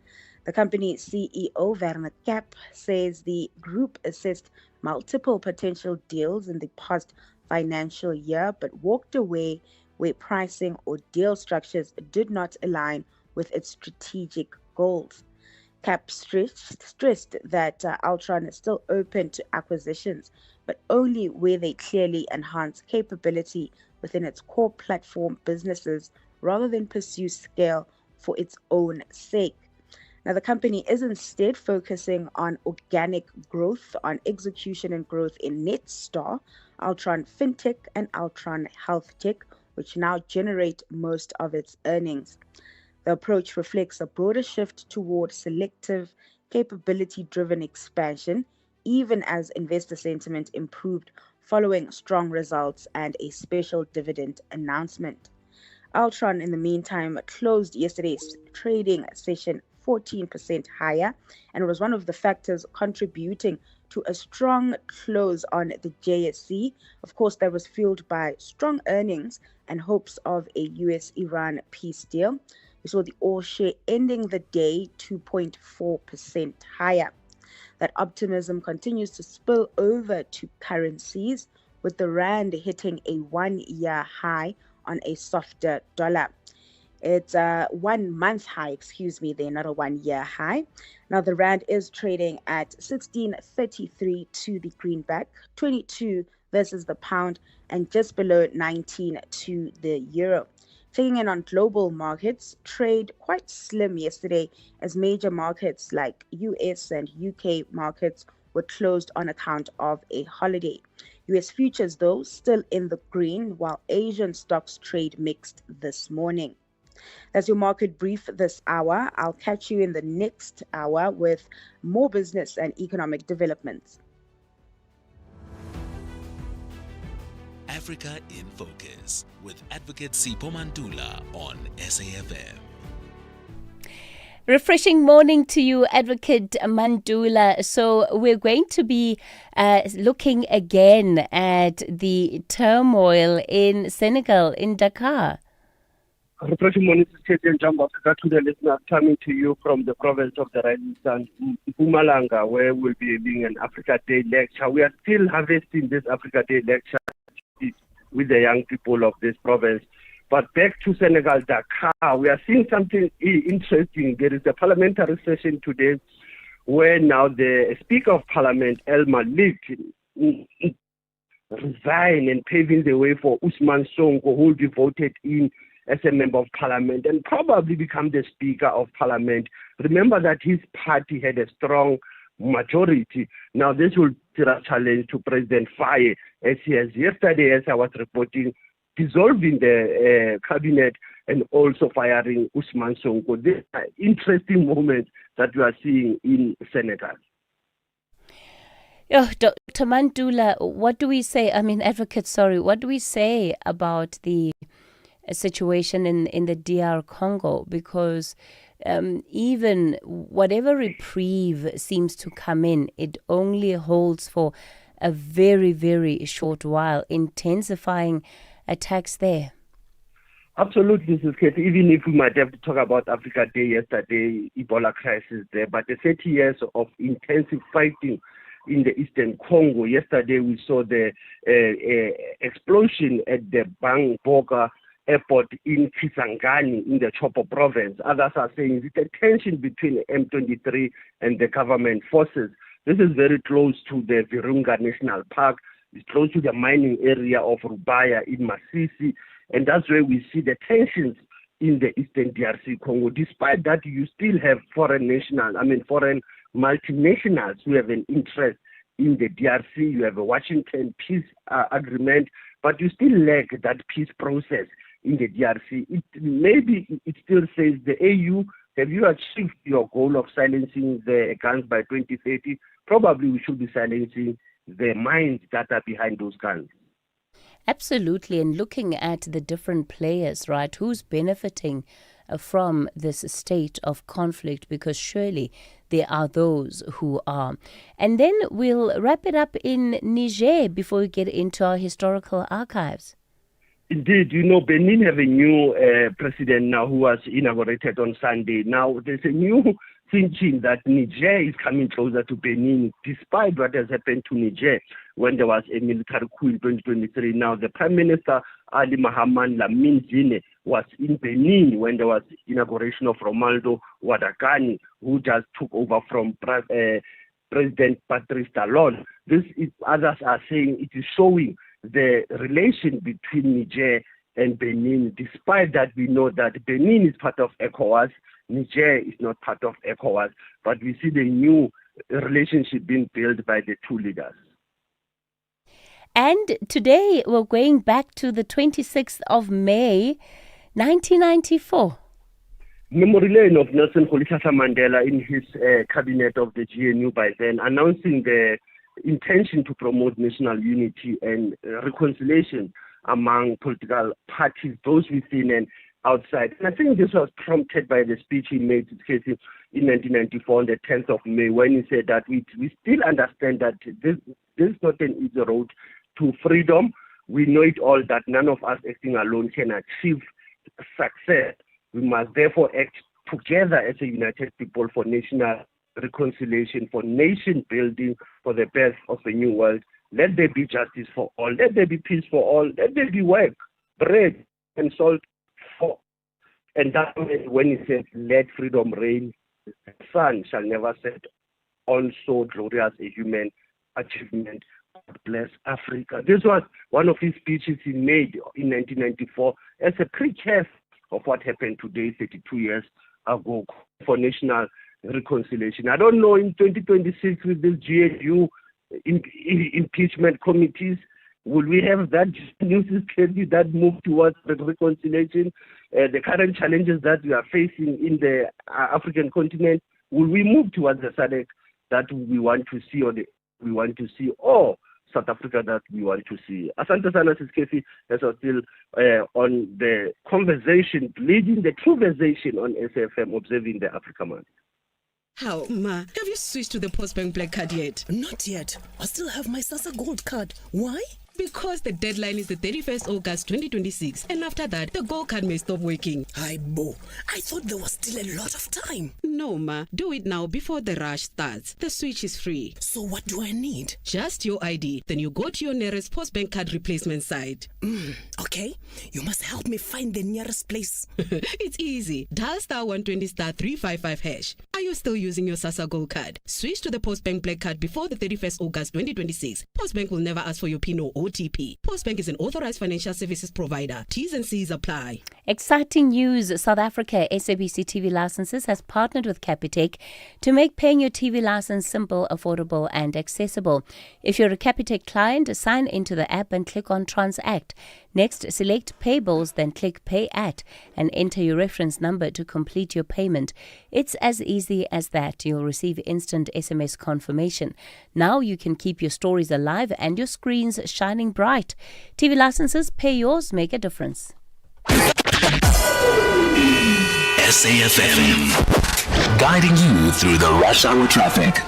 The company's CEO, Werner Kapp, says the group assessed multiple potential deals in the past financial year, but walked away where pricing or deal structures did not align with its strategic goals. Kapp stressed that Altron is still open to acquisitions, but only where they clearly enhance capability within its core platform businesses rather than pursue scale for its own sake. Now, the company is instead focusing on organic growth, on execution and growth in Netstar, Altron FinTech, and Altron Health Tech, which now generate most of its earnings. The approach reflects a broader shift toward selective, capability-driven expansion, even as investor sentiment improved following strong results and a special dividend announcement. Altron, in the meantime, closed yesterday's trading session 14% higher and was one of the factors contributing to a strong close on the JSE. Of course, that was fueled by strong earnings and hopes of a US-Iran peace deal. We saw the All Share ending the day 2.4% higher. That optimism continues to spill over to currencies, with the rand hitting a one-year high on a softer dollar. It's a 1 month high, they're not a 1 year high. Now the rand is trading at 16.33 to the greenback, 22 versus the pound, and just below 19 to the euro. Taking in on global markets, trade quite slim yesterday as major markets like US and UK markets were closed on account of a holiday. US futures, though, still in the green, while Asian stocks trade mixed this morning. That's your market brief this hour. I'll catch you in the next hour with more business and economic developments. Africa in Focus with Advocate Sipho Mantula on SAfm. Refreshing morning to you, Advocate Mandula. So we're going to be looking again at the turmoil in Senegal, in Dakar. Refreshing morning to Africa, to the listeners coming to you from the province of the Rising Sun, Mpumalanga, where we'll be having an Africa Day lecture. We are still harvesting this Africa Day lecture with the young people of this province. But back to Senegal, Dakar, we are seeing something interesting. There is a parliamentary session today where now the Speaker of Parliament, El Malik, resign and paving the way for Ousmane Sonko, who will be voted in as a member of Parliament and probably become the Speaker of Parliament. Remember that his party had a strong majority. Now this will be a challenge to President Faye, as he has yesterday, as I was reporting, dissolving the cabinet and also firing Ousmane Sonko. These are interesting moments that we are seeing in Senegal. Dr. Mandula, what do we say? What do we say about the situation in the DR Congo? Because even whatever reprieve seems to come in, it only holds for a very, very short while, intensifying attacks there. Absolutely, Mrs. Katie. Even if we might have to talk about Africa Day yesterday, Ebola crisis there, but the 30 years of intensive fighting in the Eastern Congo. Yesterday we saw the explosion at the Bangboka airport in Kisangani in the Chopo province. Others are saying it's a tension between M23 and the government forces. This is very close to the Virunga National Park. It's close to the mining area of Rubaya in Masisi. And that's where we see the tensions in the Eastern DRC Congo. Despite that, you still have foreign multinationals who have an interest in the DRC. You have a Washington peace agreement, but you still lack that peace process in the DRC. It still says the AU, have you achieved your goal of silencing the guns by 2030? Probably we should be silencing the minds that are behind those guns. Absolutely, and looking at the different players, right, who's benefiting from this state of conflict, because surely there are those who are. And then we'll wrap it up in Niger before we get into our historical archives. Indeed, Benin have a new president now who was inaugurated on Sunday. Now, there's a new thinking that Niger is coming closer to Benin, despite what has happened to Niger when there was a military coup in 2023. Now, the Prime Minister, Ali Mahaman Lamine Zine, was in Benin when there was inauguration of Romualdo Wadagani, who just took over from President Patrice Talon. Others are saying it is showing the relation between Niger and Benin. Despite that, we know that Benin is part of ECOWAS, Niger is not part of ECOWAS, but we see the new relationship being built by the two leaders. And today we're going back to the 26th of May, 1994. Memory lane of Nelson Rolihlahla Mandela in his cabinet of the GNU by then, announcing the intention to promote national unity and reconciliation among political parties, those within and outside. And I think this was prompted by the speech he made in 1994 on the 10th of May, when he said that we still understand that this is not an easy road to freedom. We know it all that none of us acting alone can achieve success. We must therefore act together as a united people for national reconciliation, for nation building, for the birth of a new world. Let there be justice for all. Let there be peace for all. Let there be work, bread, and salt for. And that when he said, "Let freedom reign," the sun shall never set on so glorious a human achievement. God bless Africa. This was one of his speeches he made in 1994 as a precursor of what happened today, 32 years ago, for national reconciliation. I don't know in 2026 with this GNU impeachment committees, will we have that news clearly that move towards the reconciliation? The current challenges that we are facing in the African continent, will we move towards the SADC that we want to see, or South Africa that we want to see? Asante sana Kefi, as I still on the conversation, leading the conversation on SAFM, observing the Africa Month. How, Ma? Have you switched to the Postbank Black Card yet? Not yet. I still have my SASA Gold Card. Why? Because the deadline is the 31st August 2026, and after that, the Gold Card may stop working. Hi, Bo. I thought there was still a lot of time. No, Ma. Do it now before the rush starts. The switch is free. So what do I need? Just your ID. Then you go to your nearest Postbank Card replacement site. Okay. You must help me find the nearest place. It's easy. Dial *120 *355#. Are you still using your SASA Gold Card? Switch to the Postbank Black Card before the 31st August 2026. Postbank will never ask for your PIN or OTP. Postbank is an authorized financial services provider. T's and C's apply. Exciting news. South Africa SABC TV licenses has partnered with Capitec to make paying your TV license simple, affordable and accessible. If you're a Capitec client, sign into the app and click on Transact. Next, select Pay Bills, then click Pay At and enter your reference number to complete your payment. It's as easy as that. You'll receive instant SMS confirmation. Now you can keep your stories alive and your screens shining bright. TV licenses, pay yours, make a difference. SAFM, guiding you through the rush hour traffic.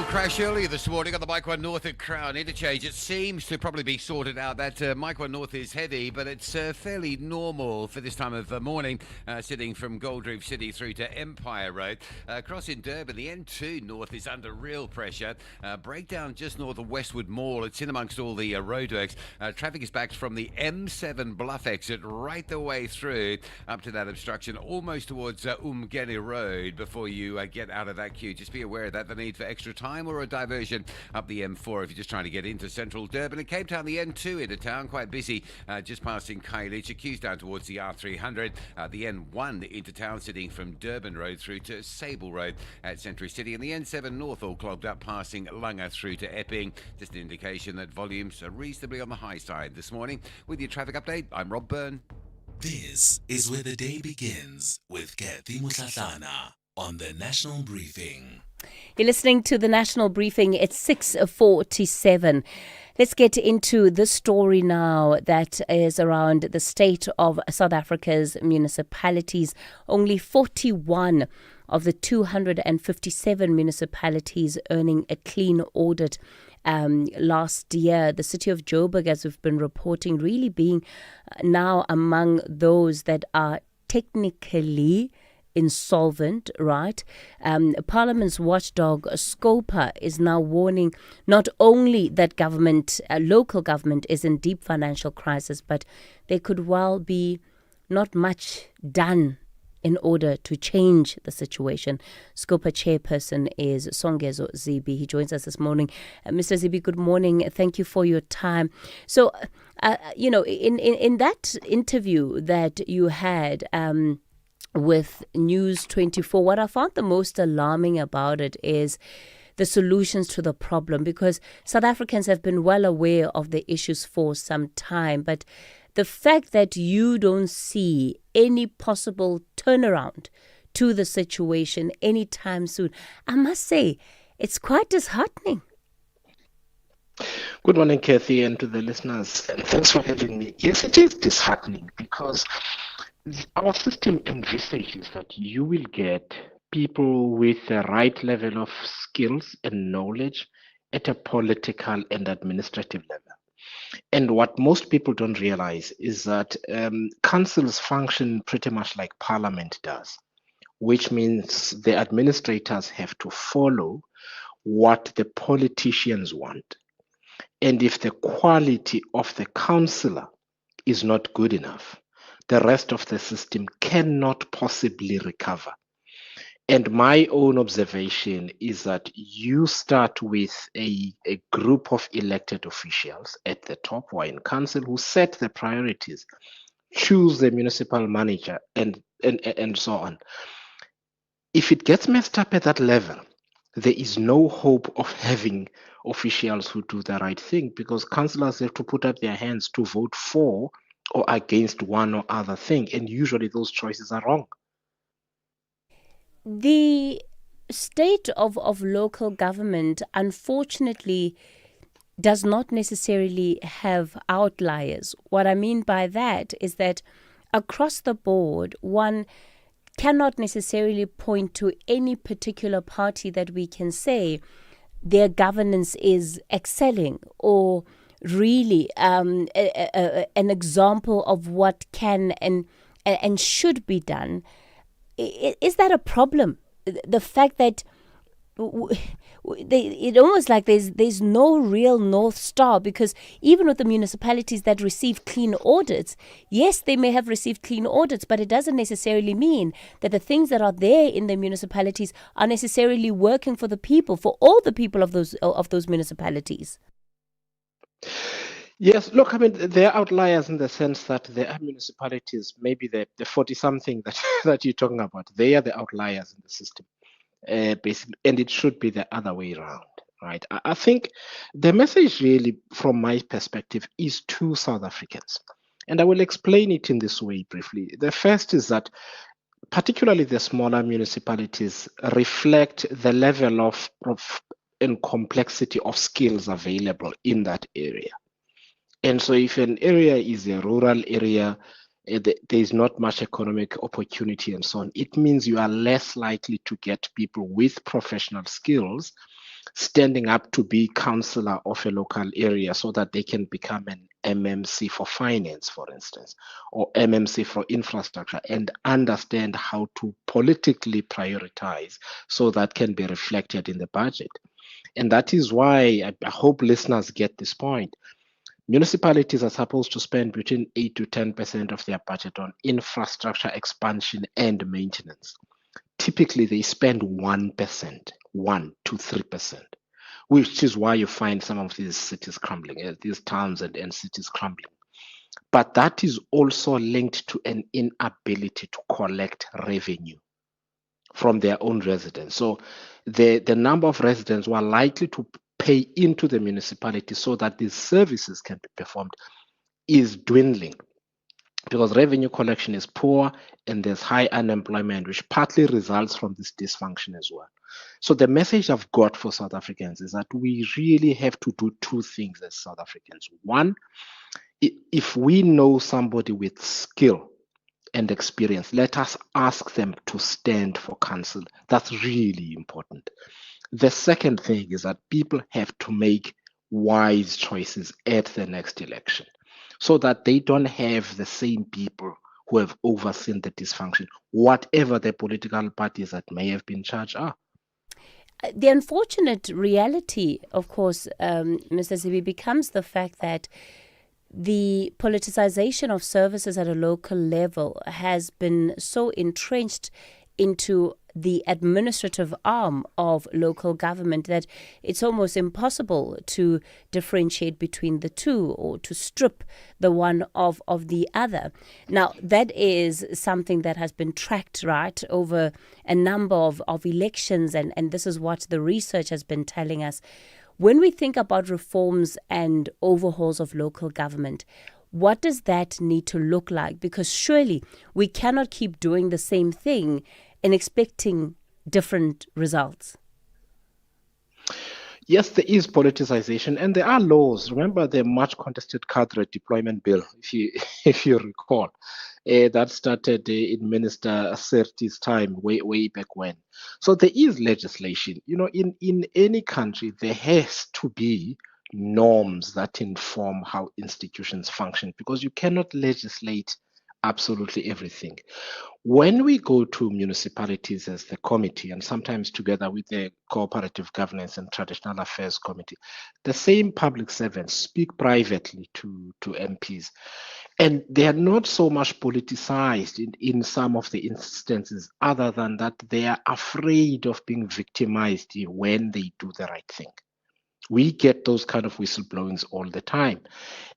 Crash earlier this morning on the Mike 1 North at Crown Interchange. It seems to probably be sorted out. That Mike 1 North is heavy, but it's fairly normal for this time of morning, sitting from Gold Reef City through to Empire Road. Crossing Durban, the N2 North is under real pressure. Breakdown just north of Westwood Mall. It's in amongst all the roadworks. Traffic is backed from the M7 Bluff exit right the way through up to that obstruction, almost towards Umgeni Road before you get out of that queue. Just be aware of that, the need for extra time or a diversion up the M4 if you're just trying to get into central Durban. And Cape Town, the N2 into town, quite busy, just passing Khayelitsha. Queues down towards the R300. The N1 into town, sitting from Durban Road through to Sable Road at Century City. And the N7 North all clogged up, passing Langa through to Epping. Just an indication that volumes are reasonably on the high side this morning. With your traffic update, I'm Rob Byrne. This is where the day begins with Kathy Mutlatlana on the National Briefing. You're listening to the National Briefing. It's 6:47. Let's get into the story now that is around the state of South Africa's municipalities. Only 41 of the 257 municipalities earning a clean audit last year. The city of Joburg, as we've been reporting, really being now among those that are technically insolvent, right? Parliament's watchdog Scopa is now warning not only that local government is in deep financial crisis, but there could well be not much done in order to change the situation. Scopa chairperson is Songezo Zibi. He joins us this morning. Mr. Zibi, good morning. Thank you for your time. So, in that interview that you had, with News 24, what I found the most alarming about it is the solutions to the problem, because South Africans have been well aware of the issues for some time, but the fact that you don't see any possible turnaround to the situation anytime soon, I must say, it's quite disheartening. Good morning, Kathy, and to the listeners, and thanks for having me. Yes, it is disheartening because our system envisages that you will get people with the right level of skills and knowledge at a political and administrative level. And what most people don't realize is that councils function pretty much like parliament does, which means the administrators have to follow what the politicians want. And if the quality of the councillor is not good enough, the rest of the system cannot possibly recover. And my own observation is that you start with a group of elected officials at the top or in council who set the priorities, choose the municipal manager, and so on. If it gets messed up at that level, there is no hope of having officials who do the right thing, because councillors have to put up their hands to vote for or against one or other thing. And usually those choices are wrong. The state of local government, unfortunately, does not necessarily have outliers. What I mean by that is that across the board, one cannot necessarily point to any particular party that we can say their governance is excelling or really an example of what can and should be done. Is that a problem? The fact that it almost like there's no real North Star, because even with the municipalities that receive clean audits, yes, they may have received clean audits, but it doesn't necessarily mean that the things that are there in the municipalities are necessarily working for the people, for all the people of those municipalities. Yes, look, I mean, there are outliers in the sense that there are municipalities, maybe the 40-something that you're talking about, they are the outliers in the system. Basically, and it should be the other way around, right? I think the message really, from my perspective, is to South Africans. And I will explain it in this way briefly. The first is that particularly the smaller municipalities reflect the level of and complexity of skills available in that area. And so if an area is a rural area, there is not much economic opportunity and so on, it means you are less likely to get people with professional skills standing up to be councillor of a local area so that they can become an MMC for finance, for instance, or MMC for infrastructure, and understand how to politically prioritize so that can be reflected in the budget. And that is why I hope listeners get this point. Municipalities are supposed to spend between 8 to 10% of their budget on infrastructure expansion and maintenance. Typically, they spend 1%, 1 to 3%, which is why you find some of these cities crumbling, these towns and cities crumbling. But that is also linked to an inability to collect revenue from their own residents. So the number of residents who are likely to pay into the municipality so that these services can be performed is dwindling, because revenue collection is poor and there's high unemployment, which partly results from this dysfunction as well. So the message I've got for South Africans is that we really have to do two things as South Africans. One, if we know somebody with skill and experience, let us ask them to stand for council. That's really important. The second thing is that people have to make wise choices at the next election so that they don't have the same people who have overseen the dysfunction, whatever the political parties that may have been charged are. The unfortunate reality, of course, Mr. Zibi, becomes the fact that the politicization of services at a local level has been so entrenched into the administrative arm of local government that it's almost impossible to differentiate between the two or to strip the one of the other. Now, that is something that has been tracked, right, over a number of elections, and this is what the research has been telling us. When we think about reforms and overhauls of local government, what does that need to look like? Because surely we cannot keep doing the same thing and expecting different results. Yes, there is politicization and there are laws. Remember the much contested cadre deployment bill, if you recall, that started in Minister Serti's time way back when. So there is legislation. You know, in any country, there has to be norms that inform how institutions function, because you cannot legislate absolutely everything. When we go to municipalities as the committee, and sometimes together with the Cooperative Governance and Traditional Affairs Committee, the same public servants speak privately to MPs. And they are not so much politicized in some of the instances, other than that they are afraid of being victimized when they do the right thing. We get those kind of whistleblowings all the time.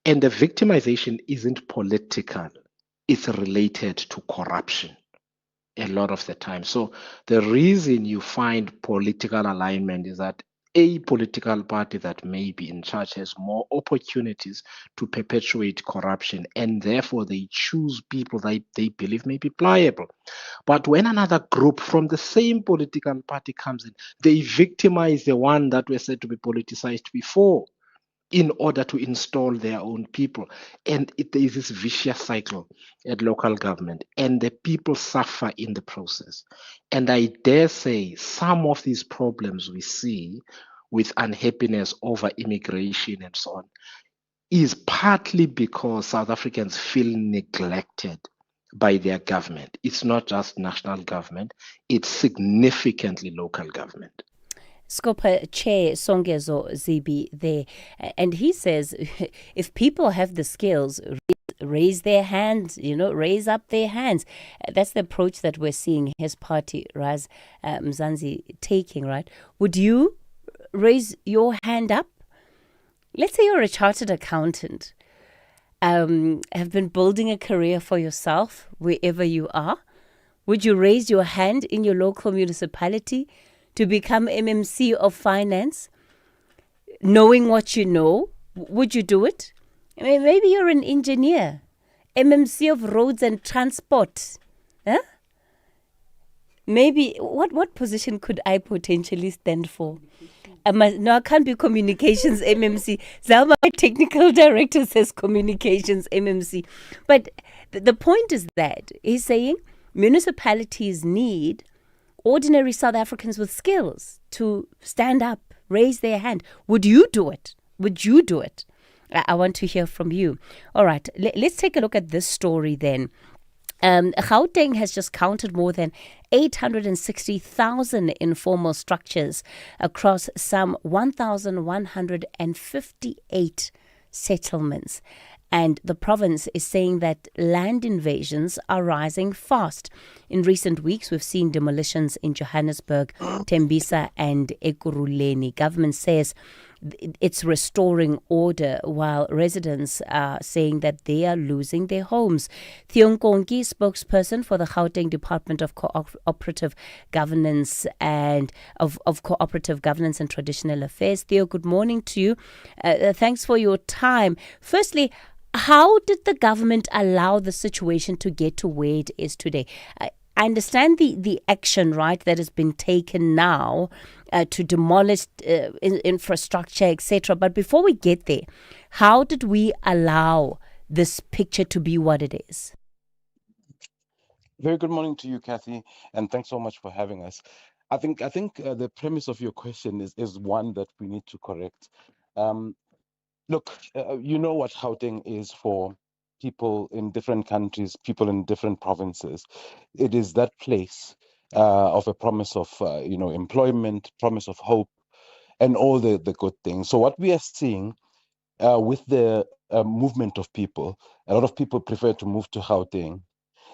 And the victimization isn't political, it's related to corruption a lot of the time. So the reason you find political alignment is that a political party that may be in charge has more opportunities to perpetuate corruption, and therefore they choose people that they believe may be pliable. But when another group from the same political party comes in, they victimize the one that was said to be politicized before in order to install their own people. And there is this vicious cycle at local government, and the people suffer in the process. And I dare say some of these problems we see with unhappiness over immigration and so on is partly because South Africans feel neglected by their government. It's not just national government, it's significantly local government. Scopa Chair Songezo Zibi there, and he says if people have the skills, raise their hands, raise up their hands. That's the approach that we're seeing his party, Raz Mzansi, taking, right? Would you raise your hand up? Let's say you're a chartered accountant, have been building a career for yourself wherever you are. Would you raise your hand in your local municipality to become MMC of finance, knowing what you know? Would you do it? I mean, maybe you're an engineer, MMC of roads and transport. Huh? Maybe, what position could I potentially stand for? No, I can't be communications MMC. Zalma, my technical director, says communications MMC. But the point is that he's saying municipalities need ordinary South Africans with skills to stand up, raise their hand. Would you do it? Would you do it? I want to hear from you. All right, let's take a look at this story then. Gauteng has just counted more than 860,000 informal structures across some 1,158 settlements. And the province is saying that land invasions are rising fast. In recent weeks, we've seen demolitions in Johannesburg, Tembisa and Ekurhuleni. Government says it's restoring order, while residents are saying that they are losing their homes. Theo Nkonki, spokesperson for the Gauteng Department of Cooperative Governance and of Cooperative Governance and Traditional Affairs. Theo, good morning to you. Thanks for your time. Firstly, how did the government allow the situation to get to where it is today? I understand the action, right, that has been taken now to demolish infrastructure, etc. But before we get there, how did we allow this picture to be what it is? Very good morning to you, Kathy, and thanks so much for having us. I think the premise of your question is one that we need to correct. Look, you know what Gauteng is for people in different countries, people in different provinces. It is that place of a promise of employment, promise of hope, and all the good things. So what we are seeing with the movement of people, a lot of people prefer to move to Gauteng,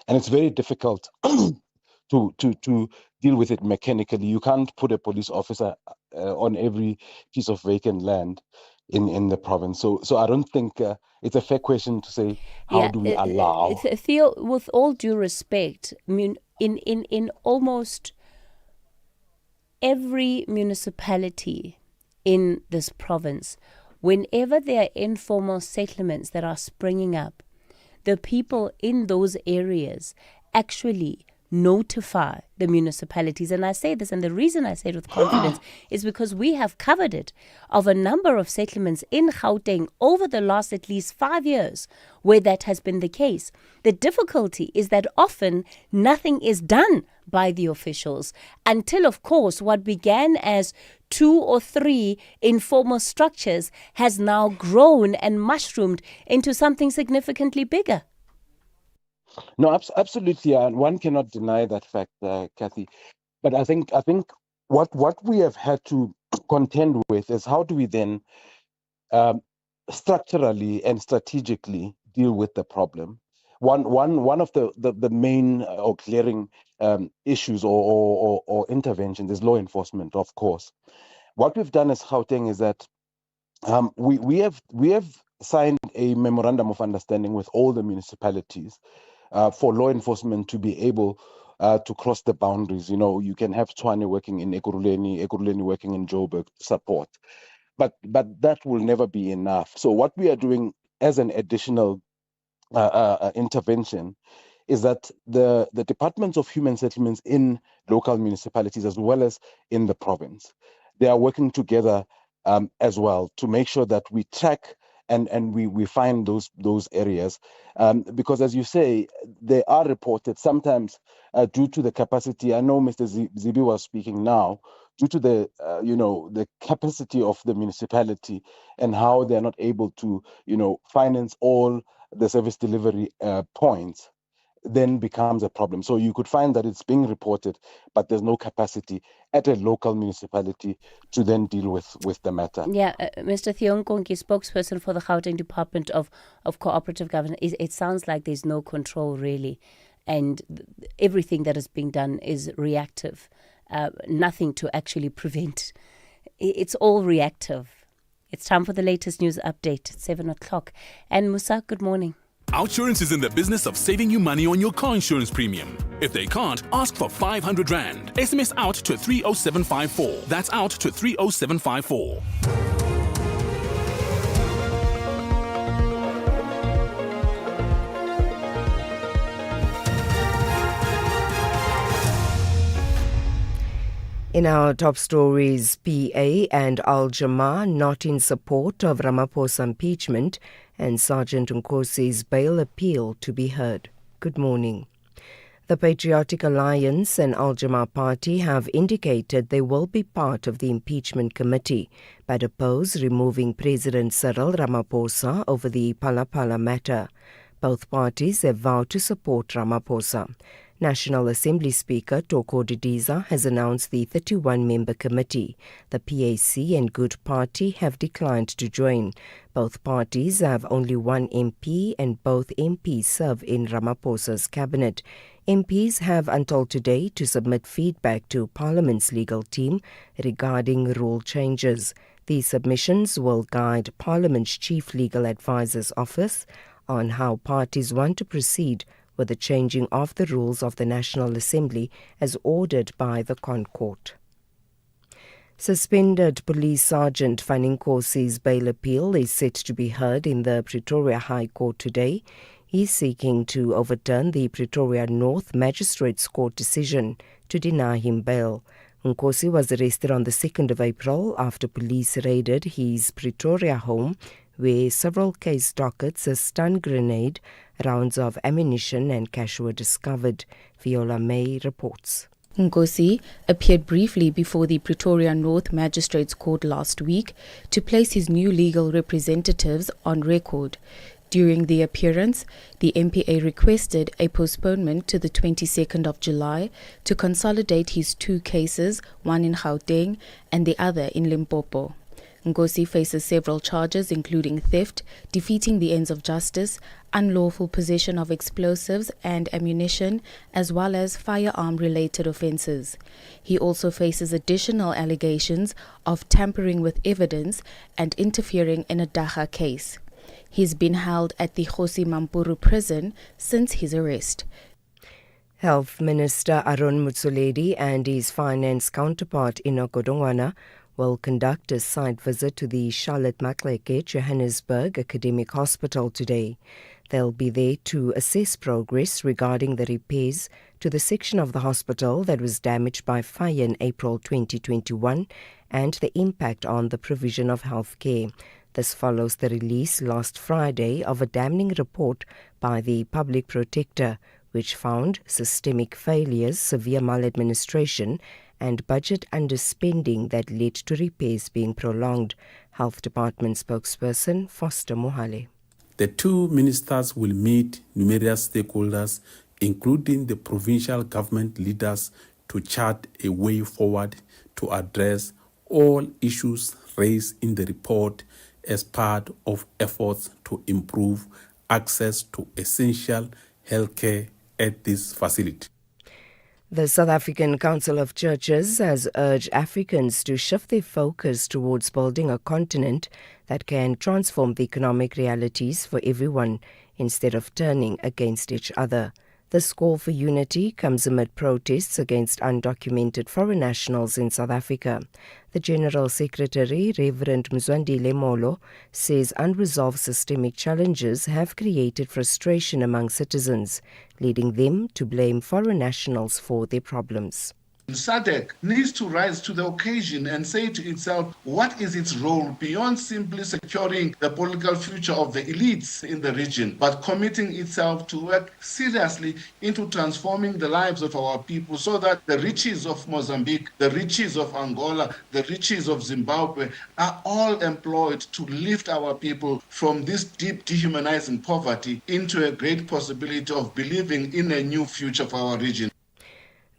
and it's very difficult to deal with it mechanically. You can't put a police officer on every piece of vacant land in the province. So I don't think it's a fair question to say, how do we allow? Theo, with all due respect, I mean, in almost every municipality in this province, whenever there are informal settlements that are springing up, the people in those areas actually notify the municipalities. And I say this, and the reason I say it with confidence is because we have covered it of a number of settlements in Gauteng over the last at least 5 years where that has been the case. The difficulty is that often nothing is done by the officials, until, of course, what began as 2 or 3 informal structures has now grown and mushroomed into something significantly bigger. No, absolutely, and one cannot deny that fact, Kathy. But I think what we have had to contend with is how do we then structurally and strategically deal with the problem. One of the main or glaring issues or interventions is law enforcement, of course. What we've done as Gauteng is that we have signed a memorandum of understanding with all the municipalities for law enforcement to be able to cross the boundaries. You know, you can have Tshwane working in Ekurhuleni working in Joburg to support. But that will never be enough. So what we are doing as an additional intervention is that the departments of human settlements in local municipalities as well as in the province, they are working together as well to make sure that we track and we find those areas, because as you say, they are reported sometimes due to the capacity. I know Mr. Zibi was speaking now, due to the the capacity of the municipality and how they're not able to finance all the service delivery points, then becomes a problem. So you could find that it's being reported, but there's no capacity at a local municipality to then deal with the matter. Yeah, Mr. Thionkonki, spokesperson for the Gauteng Department of Cooperative Governance, it sounds like there's no control really, and everything that is being done is reactive. Nothing to actually prevent. It's all reactive. It's time for the latest news update at 7 o'clock. And Musa, good morning. Outsurance is in the business of saving you money on your car insurance premium. If they can't, ask for 500 Rand. SMS out to 30754. That's out to 30754. In our top stories, PA and Al-Jamaa not in support of Ramaphosa impeachment and Sergeant Nkosi's bail appeal to be heard. Good morning. The Patriotic Alliance and Al-Jamaa Party have indicated they will be part of the impeachment committee, but oppose removing President Cyril Ramaphosa over the Phala matter. Both parties have vowed to support Ramaphosa. National Assembly Speaker Toko Didiza has announced the 31-member committee. The PAC and Good Party have declined to join. Both parties have only one MP and both MPs serve in Ramaphosa's cabinet. MPs have until today to submit feedback to Parliament's legal team regarding rule changes. These submissions will guide Parliament's Chief Legal Advisor's Office on how parties want to proceed with the changing of the rules of the National Assembly as ordered by the Concourt. Suspended Police Sergeant Nkosi's bail appeal is set to be heard in the Pretoria High Court today. He is seeking to overturn the Pretoria North Magistrates Court decision to deny him bail. Nkosi was arrested on the 2nd of April after police raided his Pretoria home, where several case dockets, a stun grenade, rounds of ammunition and cash were discovered. Viola May reports. Nkosi appeared briefly before the Pretoria North Magistrates Court last week to place his new legal representatives on record. During the appearance, the MPA requested a postponement to the 22nd of July to consolidate his 2 cases, one in Gauteng and the other in Limpopo. Nkosi faces several charges including theft, defeating the ends of justice, unlawful possession of explosives and ammunition, as well as firearm-related offences. He also faces additional allegations of tampering with evidence and interfering in a Dagga case. He's been held at the Kgosi Mampuru prison since his arrest. Health Minister Aaron Motsoaledi and his finance counterpart Enoch Godongwana will conduct a site visit to the Charlotte Maxeke Johannesburg Academic Hospital today. They'll be there to assess progress regarding the repairs to the section of the hospital that was damaged by fire in April 2021 and the impact on the provision of health care. This follows the release last Friday of a damning report by the Public Protector, which found systemic failures, severe maladministration, and budget underspending that led to repairs being prolonged. Health Department spokesperson Foster Mohale. The two ministers will meet numerous stakeholders, including the provincial government leaders, to chart a way forward to address all issues raised in the report as part of efforts to improve access to essential healthcare at this facility. The South African Council of Churches has urged Africans to shift their focus towards building a continent that can transform the economic realities for everyone instead of turning against each other. This call for unity comes amid protests against undocumented foreign nationals in South Africa. The General Secretary, Reverend Mzwandile Molo, says unresolved systemic challenges have created frustration among citizens, leading them to blame foreign nationals for their problems. SADC needs to rise to the occasion and say to itself what is its role beyond simply securing the political future of the elites in the region, but committing itself to work seriously into transforming the lives of our people so that the riches of Mozambique, the riches of Angola, the riches of Zimbabwe are all employed to lift our people from this deep dehumanizing poverty into a great possibility of believing in a new future for our region.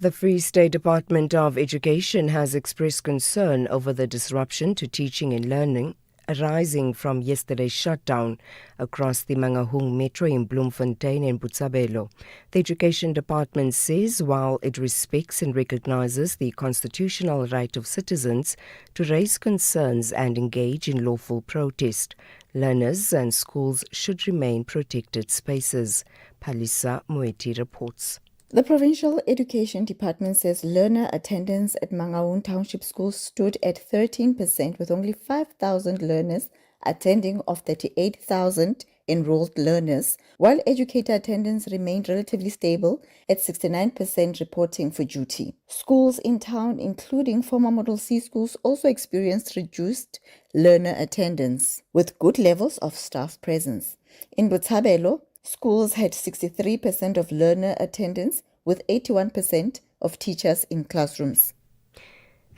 The Free State Department of Education has expressed concern over the disruption to teaching and learning arising from yesterday's shutdown across the Mangaung Metro in Bloemfontein and Botshabelo. The Education Department says while it respects and recognizes the constitutional right of citizens to raise concerns and engage in lawful protest, learners and schools should remain protected spaces. Palisa Moeti reports. The Provincial Education Department says learner attendance at Mangaung Township School stood at 13% with only 5,000 learners attending of 38,000 enrolled learners, while educator attendance remained relatively stable at 69% reporting for duty. Schools in town, including former Model C schools, also experienced reduced learner attendance with good levels of staff presence. In Botshabelo, schools had 63% of learner attendance with 81% of teachers in classrooms.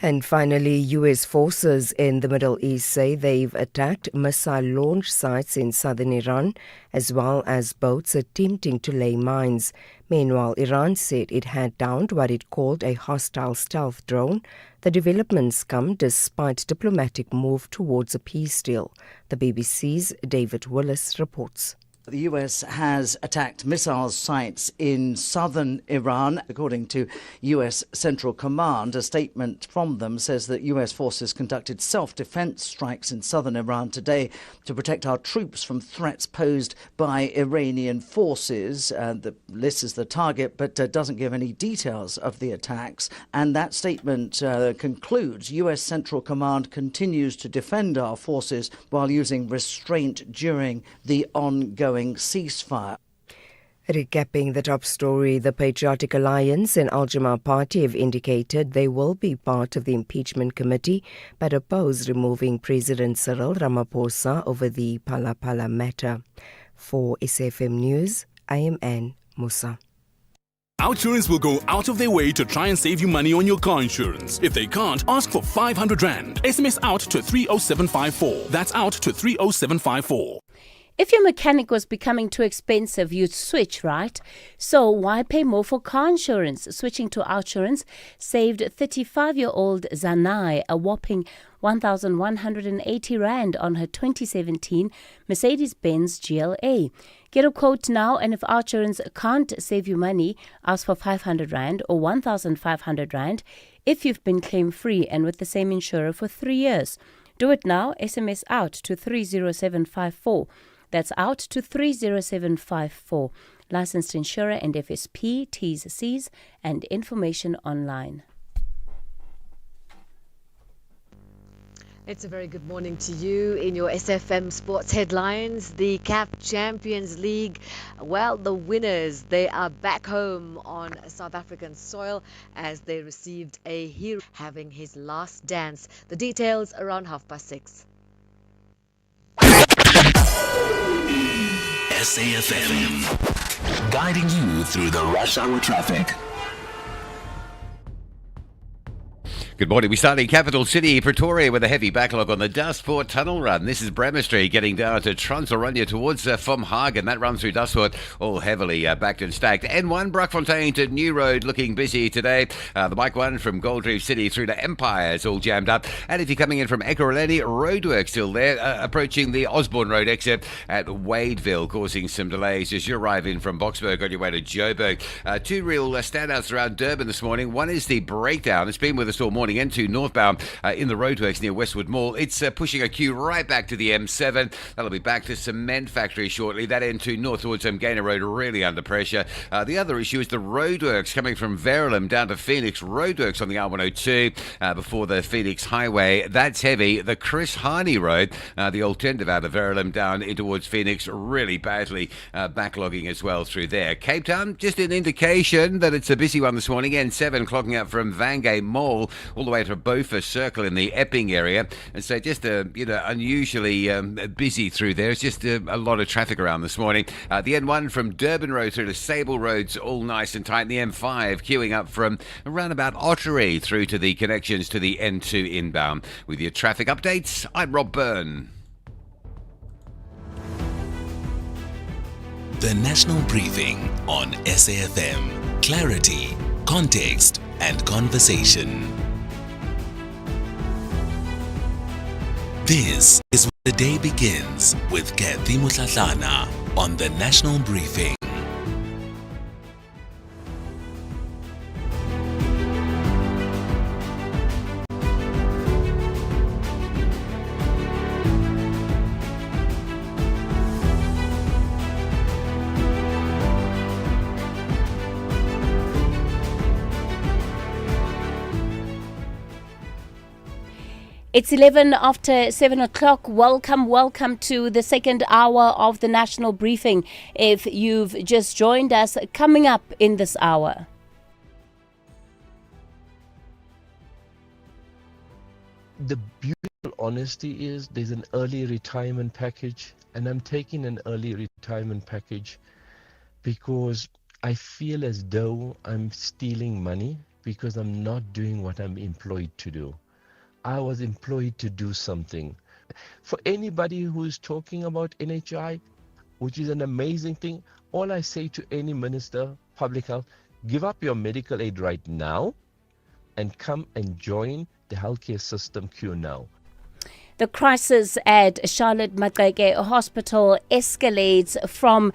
And finally, U.S. forces in the Middle East say they've attacked missile launch sites in southern Iran, as well as boats attempting to lay mines. Meanwhile, Iran said it had downed what it called a hostile stealth drone. The developments come despite diplomatic move towards a peace deal. The BBC's David Willis reports. The US has attacked missile sites in southern Iran. According to US Central Command, a statement from them says that US forces conducted self-defense strikes in southern Iran today to protect our troops from threats posed by Iranian forces. The list is the target, but doesn't give any details of the attacks. And that statement concludes US Central Command continues to defend our forces while using restraint during the ongoing ceasefire. Recapping the top story, the Patriotic Alliance and Al-Jama Party have indicated they will be part of the impeachment committee but oppose removing President Cyril Ramaphosa over the Phala matter. For SAFM News, I am Anne Musa. OUTsurance will go out of their way to try and save you money on your car insurance. If they can't, ask for 500 Rand. SMS out to 30754. That's out to 30754. If your mechanic was becoming too expensive, you'd switch, right? So why pay more for car insurance? Switching to OUTsurance saved 35-year-old Zanai a whopping 1,180 Rand on her 2017 Mercedes-Benz GLA. Get a quote now, and if OUTsurance can't save you money, ask for 500 Rand or 1,500 Rand if you've been claim-free and with the same insurer for 3 years. Do it now. SMS out to 30754. That's out to 30754. Licensed insurer and FSP, T's, C's, and information online. It's a very good morning to you in your SFM Sports headlines. The CAF Champions League, well, the winners, they are back home on South African soil as they received a hero having his last dance. The details around 6:30. SAFM. guiding you through the rush hour traffic. Good morning. We start in capital city Pretoria with a heavy backlog on the Dustport Tunnel Run. This is Bremer Street getting down to Transylvania towards Hagen. That runs through Dustport, all heavily backed and stacked. N1 Brockfontein to New Road looking busy today. The bike one from Gold Reef City through to Empire is all jammed up. And if you're coming in from Ekurhuleni, roadwork still there, approaching the Osborne Road exit at Wadeville, causing some delays as you arrive in from Boksburg on your way to Joburg. Two real standouts around Durban this morning. One is the breakdown. It's been with us all morning. N2 northbound in the roadworks near Westwood Mall. It's pushing a queue right back to the M7. That'll be back to Cement Factory shortly. That N2 north towards Gainer Road really under pressure. The other issue is the roadworks coming from Verulam down to Phoenix. Roadworks on the R102 before the Phoenix Highway. That's heavy. The Chris Harney Road, the alternative out of Verulam down in towards Phoenix, really badly backlogging as well through there. Cape Town, just an indication that it's a busy one this morning. N7 clocking up from Vangay Mall all the way to Beaufort Circle in the Epping area, and so just unusually busy through there. It's just a lot of traffic around this morning. The N1 from Durban Road through to Sable Road's all nice and tight. And the M5 queuing up from around about Ottery through to the connections to the N2 inbound. With your traffic updates, I'm Rob Byrne. The National Briefing on SAFM. Clarity, context, and conversation. This is where the day begins with Kathy Mutlatlana on the National Briefing. It's 11 after 7 o'clock. Welcome to the second hour of the National Briefing. If you've just joined us, coming up in this hour. The beautiful honesty is there's an early retirement package, and I'm taking an early retirement package because I feel as though I'm stealing money because I'm not doing what I'm employed to do. I was employed to do something. For anybody who's talking about NHI, which is an amazing thing, all I say to any minister, public health, give up your medical aid right now and come and join the healthcare system queue now. The crisis at Charlotte Maxeke Hospital escalates from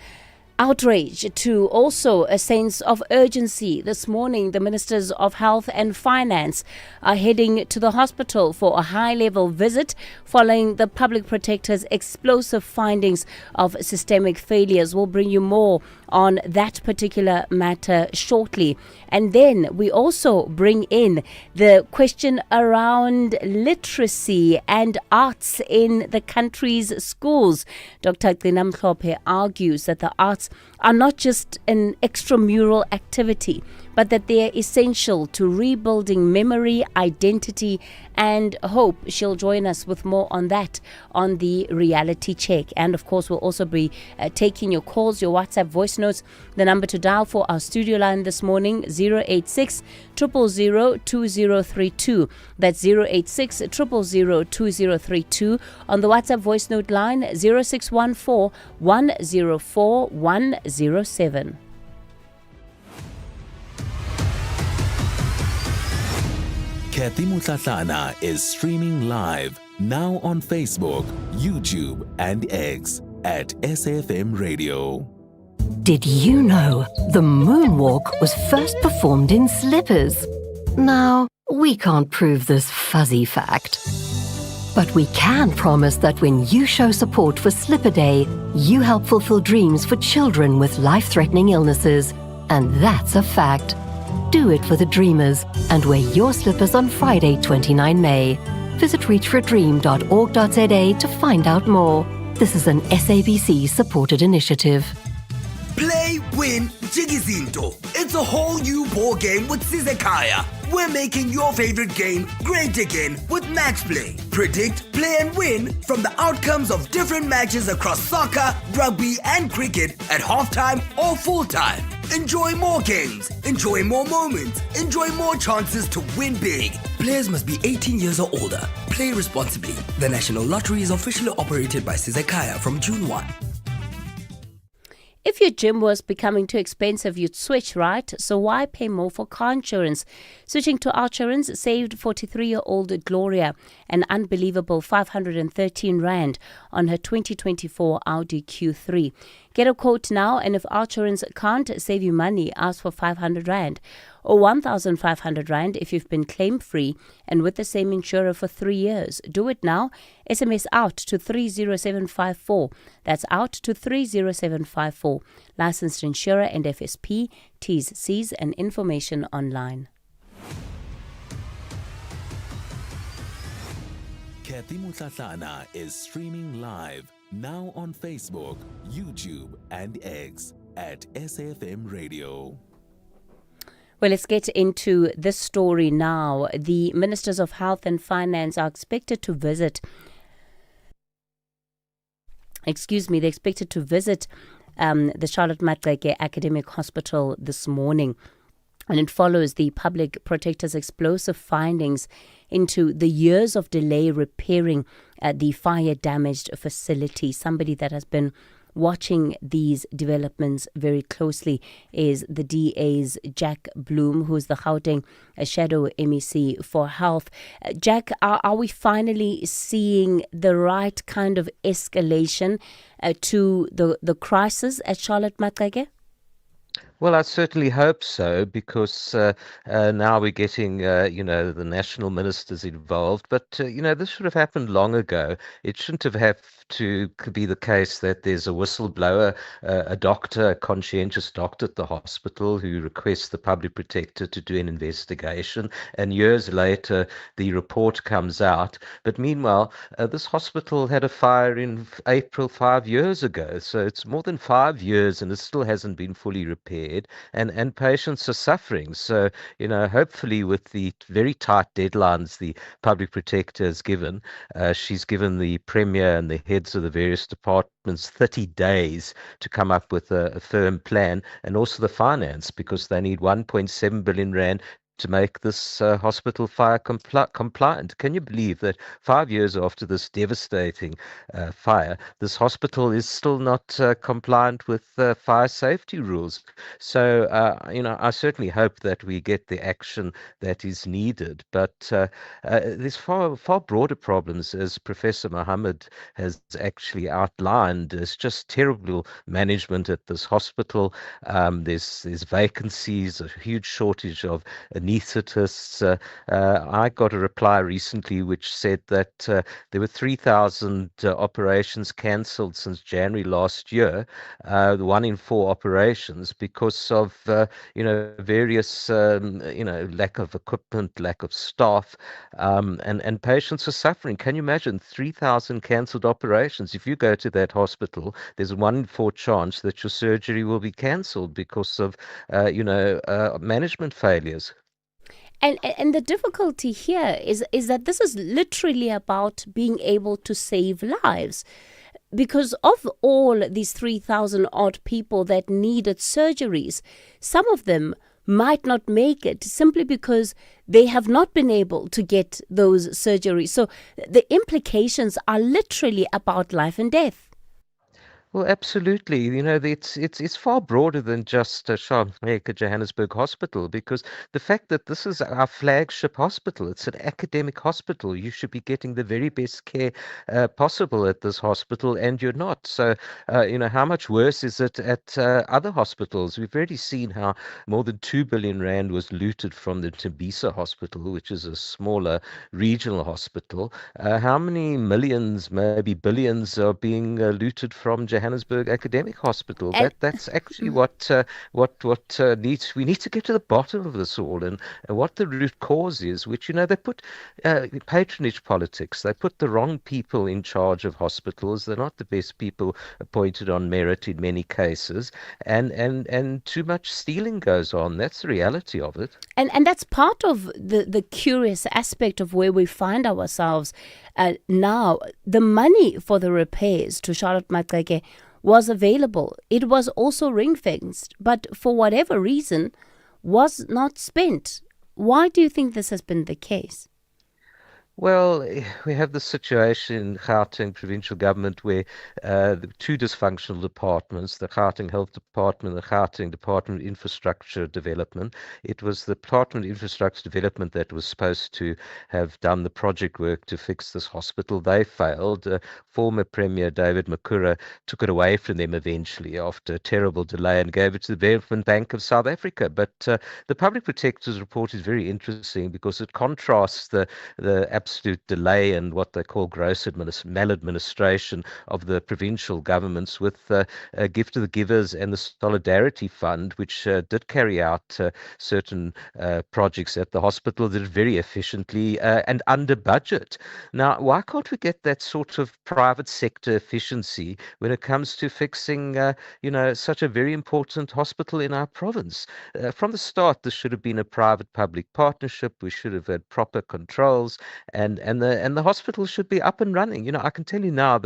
outrage to also a sense of urgency. This morning, the Ministers of Health and Finance are heading to the hospital for a high-level visit following the Public Protector's explosive findings of systemic failures. We'll bring you more on that particular matter shortly. And then we also bring in the question around literacy and arts in the country's schools. Dr. Gcina Mhlophe argues that the arts are not just an extramural activity, but that they are essential to rebuilding memory, identity, and hope. She'll join us with more on that on the reality check. And of course, we'll also be taking your calls, your WhatsApp voice notes. The number to dial for our studio line this morning, 086 000 2032. That's 086 000 2032. On the WhatsApp voice note line, 0614 104 107. Kathy Mutlatlana is streaming live now on Facebook, YouTube, and X at SAFM Radio. Did you know the moonwalk was first performed in slippers? Now, we can't prove this fuzzy fact, but we can promise that when you show support for Slipper Day, you help fulfill dreams for children with life-threatening illnesses. And that's a fact. Do it for the dreamers and wear your slippers on Friday, 29 May. Visit reachforadream.org.za to find out more. This is an SABC-supported initiative. Play win, Jigizinto. It's a whole new ball game with Sizekaya. We're making your favorite game great again with Match Play. Predict, play and win from the outcomes of different matches across soccer, rugby and cricket at halftime or full-time. Enjoy more games, enjoy more moments, enjoy more chances to win big. Players must be 18 years or older. Play responsibly. The National Lottery is officially operated by Sizekaya from June 1. If your gym was becoming too expensive, you'd switch, right? So why pay more for car insurance? Switching to Outsurance saved 43-year-old Gloria an unbelievable 513 Rand on her 2024 Audi Q3. Get a quote now, and if Outsurance can't save you money, ask for 500 Rand or 1,500 Rand if you've been claim-free and with the same insurer for 3 years. Do it now. SMS out to 30754. That's out to 30754. Licensed insurer and FSP. T's, C's and information online. Kathy Mutlatlana is streaming live now on Facebook, YouTube and X at SAfmRadio. Well, let's get into this story now. The Ministers of Health and Finance are expected to visit they're expected to visit the Charlotte Maxeke Academic Hospital this morning. And it follows the Public Protector's explosive findings into the years of delay repairing the fire-damaged facility. Somebody that has been watching these developments very closely is the DA's Jack Bloom, who's the Gauteng Shadow MEC for Health. Jack, are we finally seeing the right kind of escalation to the crisis at Charlotte Maxeke? Well, I certainly hope so, because now we're getting, the national ministers involved. But, this should have happened long ago. It shouldn't have to be the case that there's a whistleblower, a doctor, a conscientious doctor at the hospital who requests the public protector to do an investigation. And years later, the report comes out. But meanwhile, this hospital had a fire in April 5 years ago. So it's more than 5 years and it still hasn't been fully repaired. And patients are suffering. So, hopefully with the very tight deadlines the public protector has given, she's given the premier and the heads of the various departments 30 days to come up with a firm plan, and also the finance, because they need 1.7 billion Rand to make this hospital fire compliant. Can you believe that 5 years after this devastating fire, this hospital is still not compliant with fire safety rules? So, I certainly hope that we get the action that is needed. But there's far broader problems, as Professor Mohammed has actually outlined. There's just terrible management at this hospital. There's vacancies, a huge shortage of anaesthetists. I got a reply recently which said that there were 3,000 operations cancelled since January last year, 1 in 4 operations, because of various lack of equipment, lack of staff, and patients are suffering. Can you imagine 3,000 cancelled operations? If you go to that hospital, there's a 1 in 4 chance that your surgery will be cancelled because of management failures. And the difficulty here is that this is literally about being able to save lives. Because of all these 3,000 odd people that needed surgeries, some of them might not make it simply because they have not been able to get those surgeries. So the implications are literally about life and death. Well, absolutely. It's far broader than just SAfmRadio Johannesburg Hospital, because the fact that this is our flagship hospital, it's an academic hospital. You should be getting the very best care possible at this hospital, and you're not. So, how much worse is it at other hospitals? We've already seen how more than 2 billion Rand was looted from the Tembisa Hospital, which is a smaller regional hospital. How many millions, maybe billions, are being looted from Johannesburg Johannesburg Academic Hospital. That's actually what needs. We need to get to the bottom of this all and what the root cause is. Which they put patronage politics. They put the wrong people in charge of hospitals. They're not the best people appointed on merit in many cases, and too much stealing goes on. That's the reality of it. And that's part of the curious aspect of where we find ourselves now. The money for the repairs to Charlotte Maxeke was available. It was also ring-fenced, but for whatever reason was not spent. Why do you think this has been the case? Well, we have the situation in Gauteng provincial government where the two dysfunctional departments, the Gauteng Health Department and the Gauteng Department of Infrastructure Development. It was the Department of Infrastructure Development that was supposed to have done the project work to fix this hospital. They failed. Former Premier David Makura took it away from them eventually after a terrible delay and gave it to the Development Bank of South Africa. But the Public Protector's report is very interesting because it contrasts the absolute delay and what they call gross maladministration of the provincial governments with a gift to the givers and the Solidarity Fund, which did carry out certain projects at the hospital, did it very efficiently and under budget. Now, why can't we get that sort of private sector efficiency when it comes to fixing, such a very important hospital in our province? From the start, this should have been a private-public partnership. We should have had proper controls. And the hospital should be up and running. I can tell you now,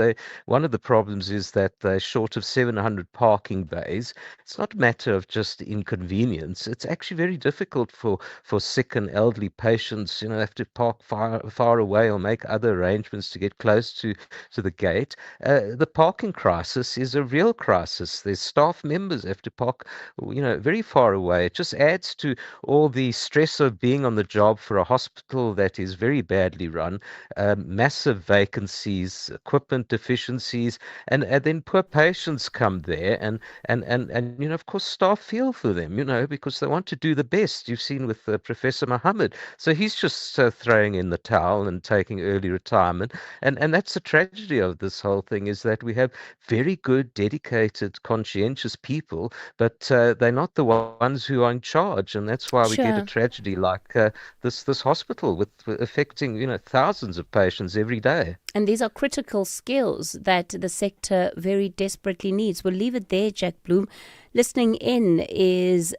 one of the problems is that they're short of 700 parking bays. It's not a matter of just inconvenience. It's actually very difficult for sick and elderly patients. They have to park far away or make other arrangements to get close to the gate. The parking crisis is a real crisis. There's staff members have to park, very far away. It just adds to all the stress of being on the job for a hospital that is very badly run, massive vacancies, equipment deficiencies, and then poor patients come there, and of course staff feel for them, because they want to do the best. You've seen with Professor Mohammed, so he's just throwing in the towel and taking early retirement, and that's the tragedy of this whole thing, is that we have very good, dedicated, conscientious people, but they're not the ones who are in charge, and that's why we get a tragedy like this hospital with affecting thousands of patients every day. And these are critical skills that the sector very desperately needs. We'll leave it there, Jack Bloom. Listening in is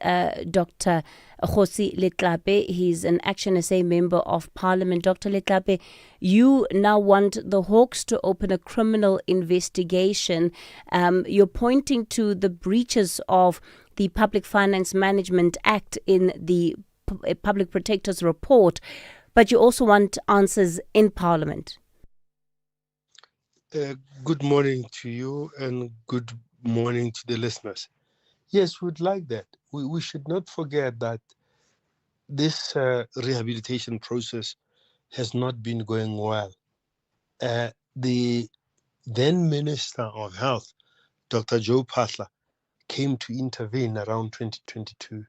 Dr. Kgosi Letlape. He's an Action SA Member of Parliament. Dr. Letlape, you now want the Hawks to open a criminal investigation. You're pointing to the breaches of the Public Finance Management Act in the Public Protector's report, but you also want answers in Parliament. Good morning to you and good morning to the listeners. Yes, we'd like that. We should not forget that this rehabilitation process has not been going well. The then Minister of Health, Dr. Joe Phaahla, came to intervene around 2022.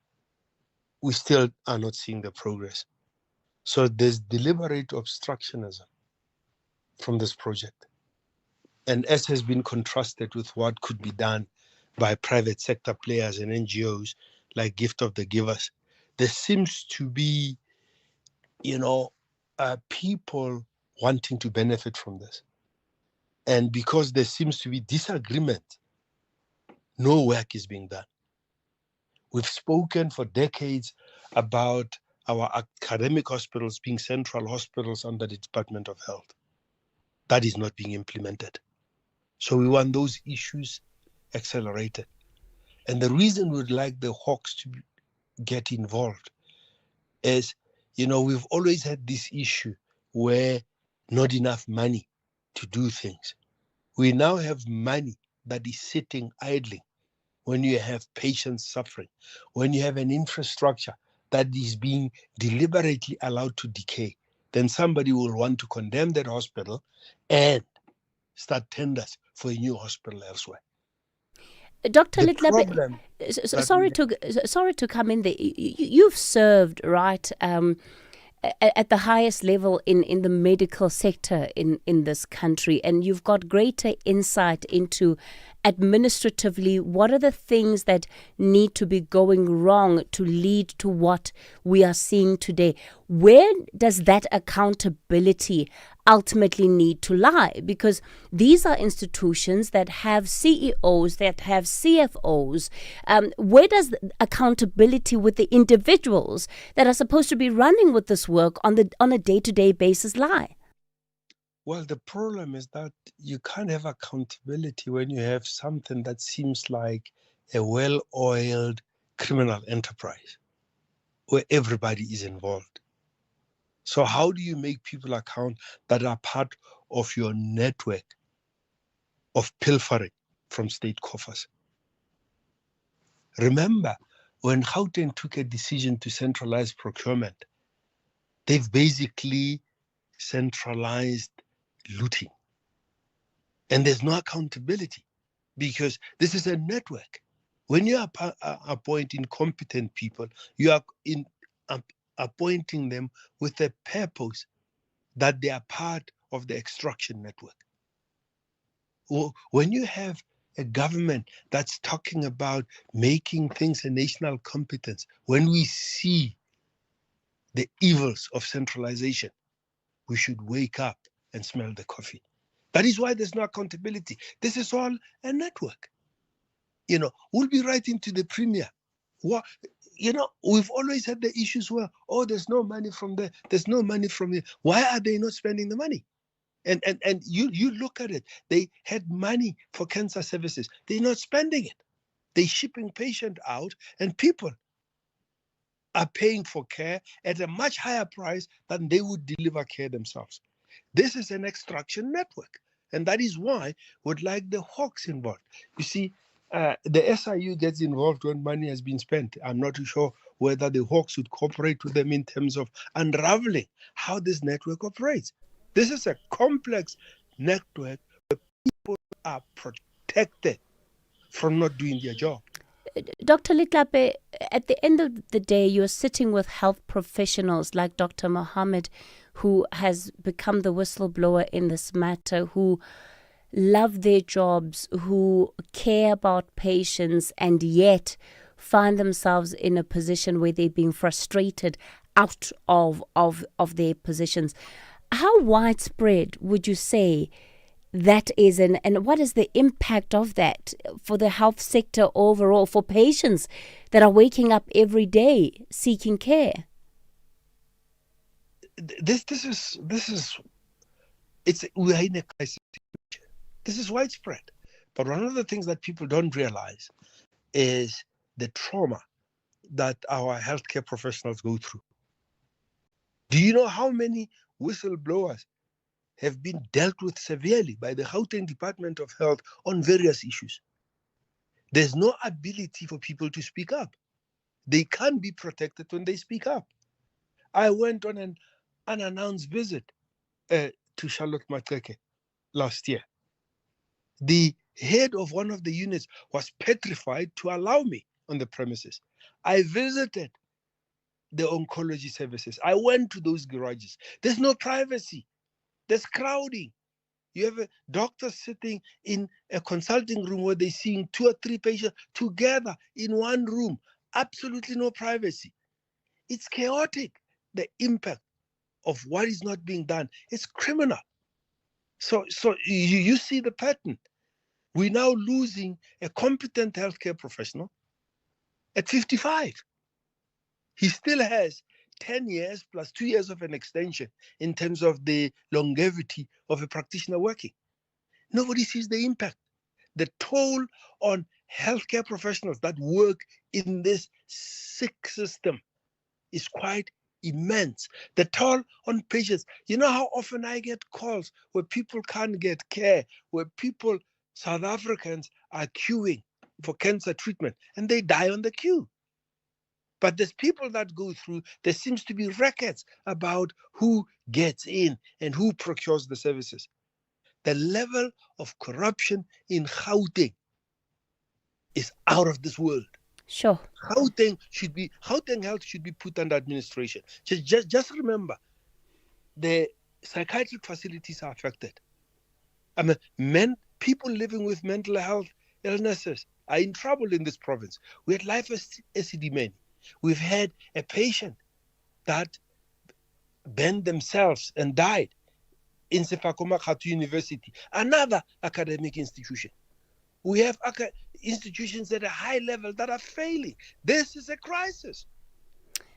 We still are not seeing the progress. So there's deliberate obstructionism from this project. And as has been contrasted with what could be done by private sector players and NGOs like Gift of the Givers, there seems to be, people wanting to benefit from this. And because there seems to be disagreement, no work is being done. We've spoken for decades about our academic hospitals being central hospitals under the Department of Health. That is not being implemented. So we want those issues accelerated. And the reason we'd like the Hawks to get involved is, we've always had this issue where not enough money to do things. We now have money that is sitting idling when you have patients suffering, when you have an infrastructure that is being deliberately allowed to decay, then somebody will want to condemn that hospital and start tenders for a new hospital elsewhere. Dr. Letlape, sorry to come in there. You've served, right, at the highest level in the medical sector in this country, and you've got greater insight into administratively, what are the things that need to be going wrong to lead to what we are seeing today? Where does that accountability ultimately need to lie? Because these are institutions that have CEOs, that have CFOs. Where does accountability with the individuals that are supposed to be running with this work on a day-to-day basis lie? Well, the problem is that you can't have accountability when you have something that seems like a well-oiled criminal enterprise where everybody is involved. So how do you make people account that are part of your network of pilfering from state coffers? Remember, when Gauteng took a decision to centralize procurement, they've basically centralized looting. And there's no accountability because this is a network. When you are appointing competent people, you are appointing them with a purpose that they are part of the extraction network. When you have a government that's talking about making things a national competence, when we see the evils of centralization, we should wake up and smell the coffee. That is why there's no accountability. This is all a network. We'll be writing to the premier. What, we've always had the issues where, there's no money from there, there's no money from here. Why are they not spending the money? And you look at it, they had money for cancer services. They're not spending it. They're shipping patients out, and people are paying for care at a much higher price than they would deliver care themselves. This is an extraction network, and that is why we'd like the hawks involved. You see, the SIU gets involved when money has been spent. I'm not too sure whether the hawks would cooperate with them in terms of unraveling how this network operates. This is a complex network where people are protected from not doing their job. Dr. Liklape, at the end of the day, you're sitting with health professionals like Dr. Mohammed, who has become the whistleblower in this matter, who love their jobs, who care about patients, and yet find themselves in a position where they're being frustrated out of their positions. How widespread would you say that is, and what is the impact of that for the health sector overall, for patients that are waking up every day seeking care? We are in a crisis situation. This is widespread. But one of the things that people don't realize is the trauma that our healthcare professionals go through. Do you know how many whistleblowers have been dealt with severely by the Gauteng Department of Health on various issues? There's no ability for people to speak up. They can't be protected when they speak up. I went on an unannounced visit to Charlotte Maxeke last year. The head of one of the units was petrified to allow me on the premises. I visited the oncology services. I went to those garages. There's no privacy. There's crowding. You have a doctor sitting in a consulting room where they're seeing 2 or 3 patients together in one room. Absolutely no privacy. It's chaotic. The impact of what is not being done is criminal. So you see the pattern. We're now losing a competent healthcare professional at 55. He still has 10 years plus 2 years of an extension in terms of the longevity of a practitioner working. Nobody sees the impact. The toll on healthcare professionals that work in this sick system is quite immense. The toll on patients. You know how often I get calls where people can't get care, where South Africans are queuing for cancer treatment and they die on the queue. But there's people that go through, there seems to be records about who gets in and who procures the services. The level of corruption in Gauteng is out of this world. Sure. Gauteng Health should be put under administration. Just remember, the psychiatric facilities are affected. I mean, people living with mental health illnesses are in trouble in this province. We had life acidemia. We've had a patient that burned themselves and died in Sefakoma Khatu University, another academic institution. We have institutions at a high level that are failing. This is a crisis.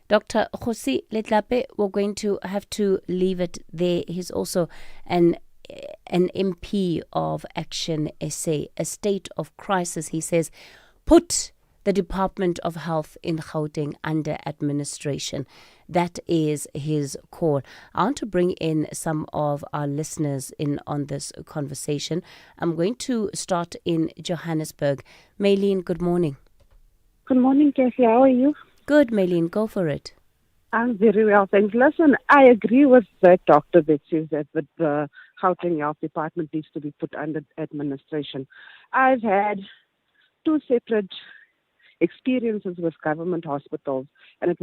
Dr. Jose Letlape, we're going to have to leave it there. He's also an MP of Action SA, a state of crisis. He says, put the Department of Health in Gauteng under administration. That is his call. I want to bring in some of our listeners in on this conversation. I'm going to start in Johannesburg. Maylene, good morning. Good morning, Cassie. How are you? Good, Maylene. Go for it. I'm very well, thanks. Listen, I agree with that doctor that says that the Gauteng Health Department needs to be put under administration. I've had two separate experiences with government hospitals, and it's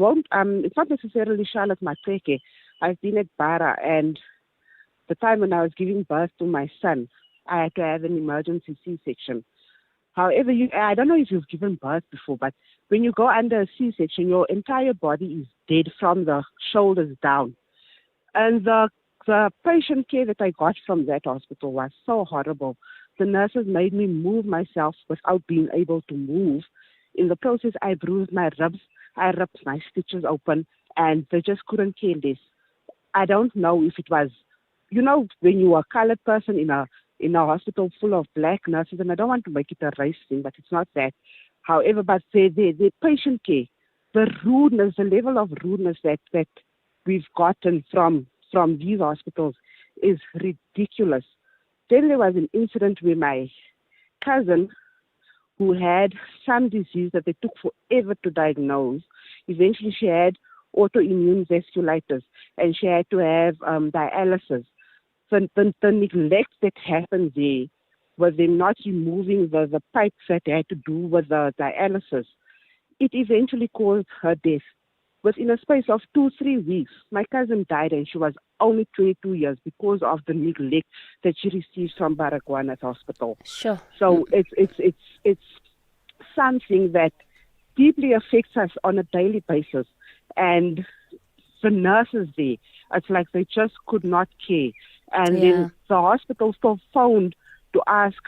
not necessarily Charlotte Maxeke. I've been at Bara, and the time when I was giving birth to my son, I had to have an emergency C-section. However, I don't know if you've given birth before, but when you go under a C-section, your entire body is dead from the shoulders down. And the patient care that I got from that hospital was so horrible. The nurses made me move myself without being able to move. In the process, I bruised my ribs, I ripped my stitches open, and they just couldn't care less. I don't know if it was, when you are a colored person in a hospital full of black nurses, and I don't want to make it a race thing, but it's not that. However, but the patient care, the rudeness, the level of rudeness that we've gotten from these hospitals is ridiculous. Then there was an incident where my cousin, who had some disease that they took forever to diagnose, eventually she had autoimmune vasculitis, and she had to have dialysis. The neglect that happened there was them not removing the pipes that they had to do with the dialysis. It eventually caused her death. Within a space of 2-3 weeks, my cousin died, and she was only 22 years because of the neglect that she received from Baragwanath Hospital. Sure. So it's something that deeply affects us on a daily basis. And the nurses there, it's like they just could not care. And then the hospital still phoned to ask,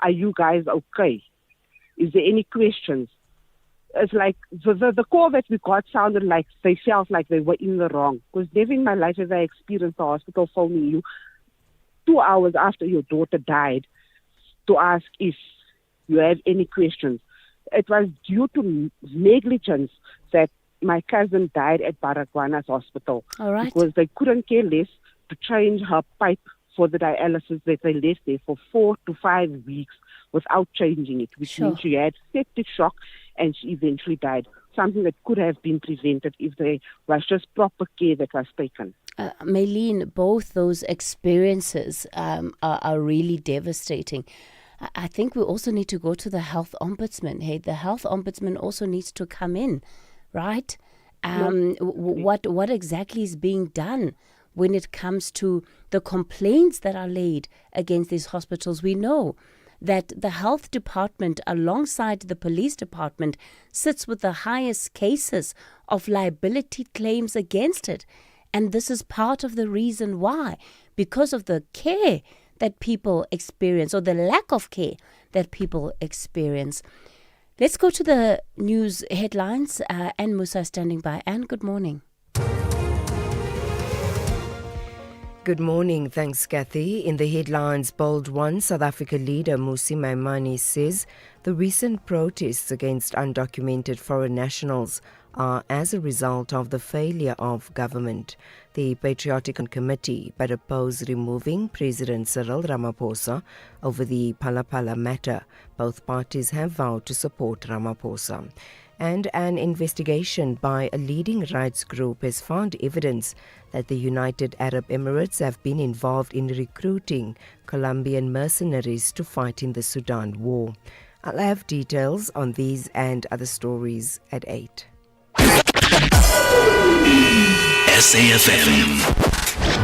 are you guys okay? Is there any questions? It's like the call that we got sounded like they felt like they were in the wrong. Because never in my life have I experienced the hospital phoning you 2 hours after your daughter died to ask if you have any questions. It was due to negligence that my cousin died at Baragwanath Hospital. All right. Because they couldn't care less to change her pipe for the dialysis that they left there for 4 to 5 weeks without changing it, which means she had septic shock and she eventually died. Something that could have been prevented if there was just proper care that was taken. Maylene, both those experiences are really devastating. I think we also need to go to the health ombudsman. Hey, the health ombudsman also needs to come in, right? What exactly is being done when it comes to the complaints that are laid against these hospitals? We know that the health department, alongside the police department, sits with the highest cases of liability claims against it. And this is part of the reason why, because of the care that people experience, or the lack of care that people experience. Let's go to the news headlines. Anne Musa standing by. Anne, good morning. Good morning. Thanks, Kathy. In the headlines, Bold One, South Africa leader Musi Maimane says the recent protests against undocumented foreign nationals are as a result of the failure of government. The Patriotic Committee but oppose removing President Cyril Ramaphosa over the Phala matter. Both parties have vowed to support Ramaphosa. And an investigation by a leading rights group has found evidence that the United Arab Emirates have been involved in recruiting Colombian mercenaries to fight in the Sudan war. I'll have details on these and other stories at 8. SAfm,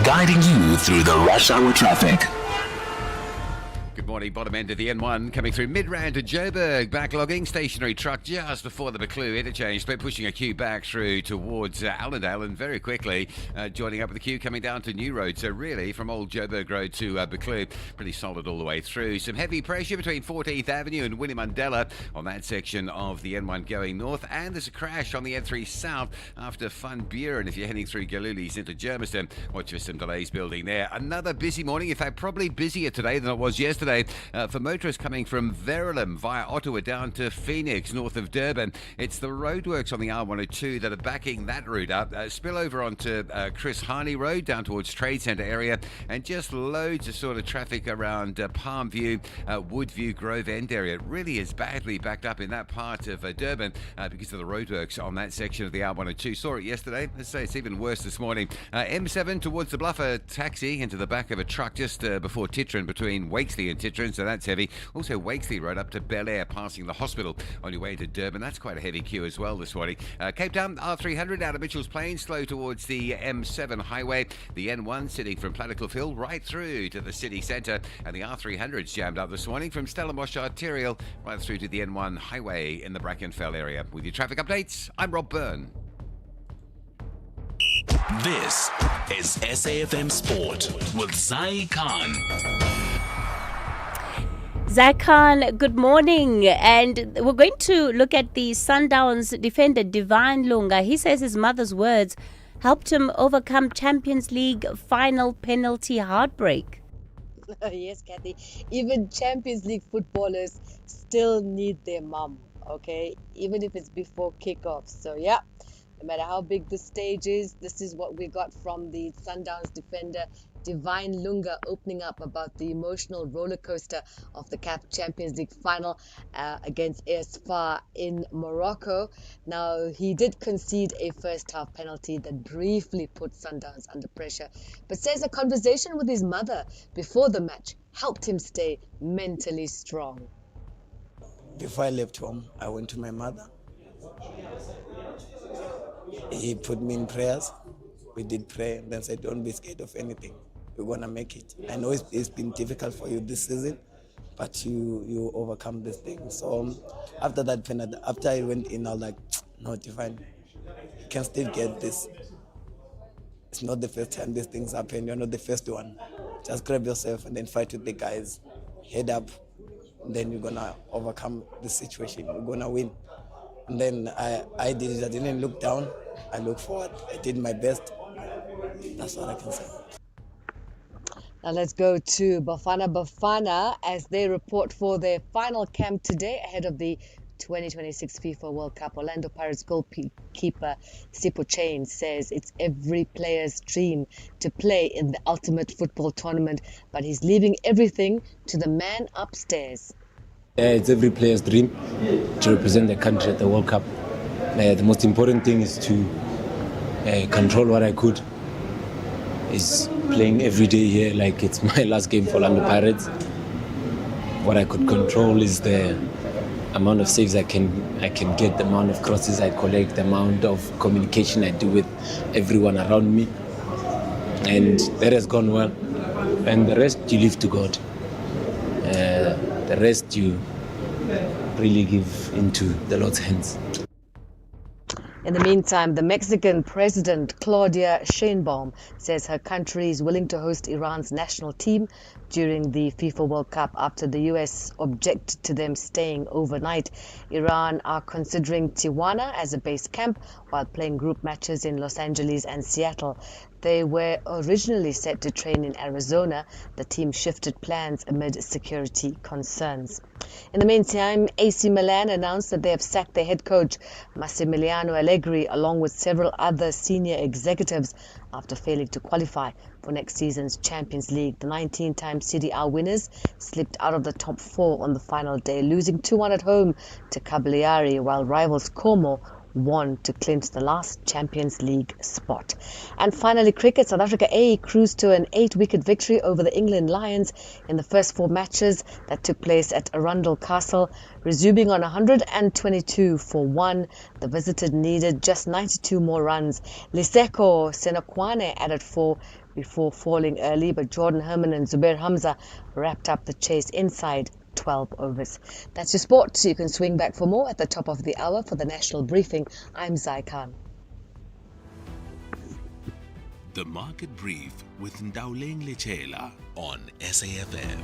guiding you through the rush hour traffic. Good Good morning, bottom end of the N1 coming through Midrand to Joburg. Backlogging, stationary truck just before the Buccleuch interchange, but pushing a queue back through towards Allendale and very quickly joining up with the queue coming down to New Road. So really from Old Joburg Road to Buccleuch, pretty solid all the way through. Some heavy pressure between 14th Avenue and Winnie Mandela on that section of the N1 going north. And there's a crash on the N3 South after Van Buren. If you're heading through Galulis into Germiston, watch for some delays building there. Another busy morning, in fact probably busier today than it was yesterday for motorists coming from Verulam via Ottawa down to Phoenix north of Durban. It's the roadworks on the R102 that are backing that route up. Spill over onto Chris Harney Road down towards Trade Centre area, and just loads of sort of traffic around Palmview, Woodview, Grove End area. It really is badly backed up in that part of Durban because of the roadworks on that section of the R102. Saw it yesterday. Let's say it's even worse this morning. M7 towards the Bluffer, taxi into the back of a truck just before Titran, between Wakesley and Titran, so that's heavy. Also Wakesley Road up to Bel Air, passing the hospital on your way to Durban. That's quite a heavy queue as well this morning. Cape Town R300 out of Mitchell's Plain, slow towards the M7 highway. The N1 sitting from Platycliffe Hill right through to the city centre, and the R300's jammed up this morning from Stellenbosch Arterial right through to the N1 highway in the Brackenfell area. With your traffic updates, I'm Rob Byrne. This is SAFM Sport with Zai Khan. Zakan, good morning. And we're going to look at the Sundowns defender, Divine Lunga. He says his mother's words helped him overcome Champions League final penalty heartbreak. Yes, Kathy. Even Champions League footballers still need their mum, okay? Even if it's before kickoff. So, yeah, no matter how big the stage is, this is what we got from the Sundowns defender, Divine Lunga, opening up about the emotional roller coaster of the CAF Champions League final against AS FAR in Morocco. Now, he did concede a first half penalty that briefly put Sundowns under pressure, but says a conversation with his mother before the match helped him stay mentally strong. Before I left home, I went to my mother. He put me in prayers. We did pray and then said, don't be scared of anything. We're going to make it. I know it's been difficult for you this season, but you overcome this thing. So after that penalty, after I went in, I was like, no, Divine, you can still get this. It's not the first time these things happen. You're not the first one. Just grab yourself and then fight with the guys. Head up. And then you're going to overcome the situation. You're going to win. And then I did it. I didn't look down. I looked forward. I did my best. That's what I can say. Now let's go to Bafana as they report for their final camp today ahead of the 2026 FIFA World Cup. Orlando Pirates goalkeeper Sipho Chain says it's every player's dream to play in the ultimate football tournament, but he's leaving everything to the man upstairs. It's every player's dream to represent the country at the World Cup. The most important thing is to control what I could. Is playing every day here like it's my last game for Orlando Pirates. What I could control is the amount of saves I can get, the amount of crosses I collect, the amount of communication I do with everyone around me. And that has gone well. And the rest you leave to God. The rest you really give into the Lord's hands. In the meantime, the Mexican President Claudia Sheinbaum says her country is willing to host Iran's national team during the FIFA World Cup after the US objected to them staying overnight. Iran are considering Tijuana as a base camp while playing group matches in Los Angeles and Seattle. They were originally set to train in Arizona. The team shifted plans amid security concerns. In the meantime, AC Milan announced that they have sacked their head coach Massimiliano Allegri along with several other senior executives after failing to qualify for next season's Champions League. The 19-time Serie A winners slipped out of the top four on the final day, losing 2-1 at home to Cagliari, while rivals Como won to clinch the last Champions League spot. And finally, cricket. South Africa A cruised to an 8-wicket victory over the England Lions in the first 4 matches that took place at Arundel Castle. Resuming on 122 for 1, the visitors needed just 92 more runs. Liseko Senokwane added 4. before falling early, but Jordan Herman and Zubair Hamza wrapped up the chase inside 12 overs. That's your sport. You can swing back for more at the top of the hour. For the national briefing, I'm Zai Khan. The Market Brief with Ndauleng Lechela on SAFM.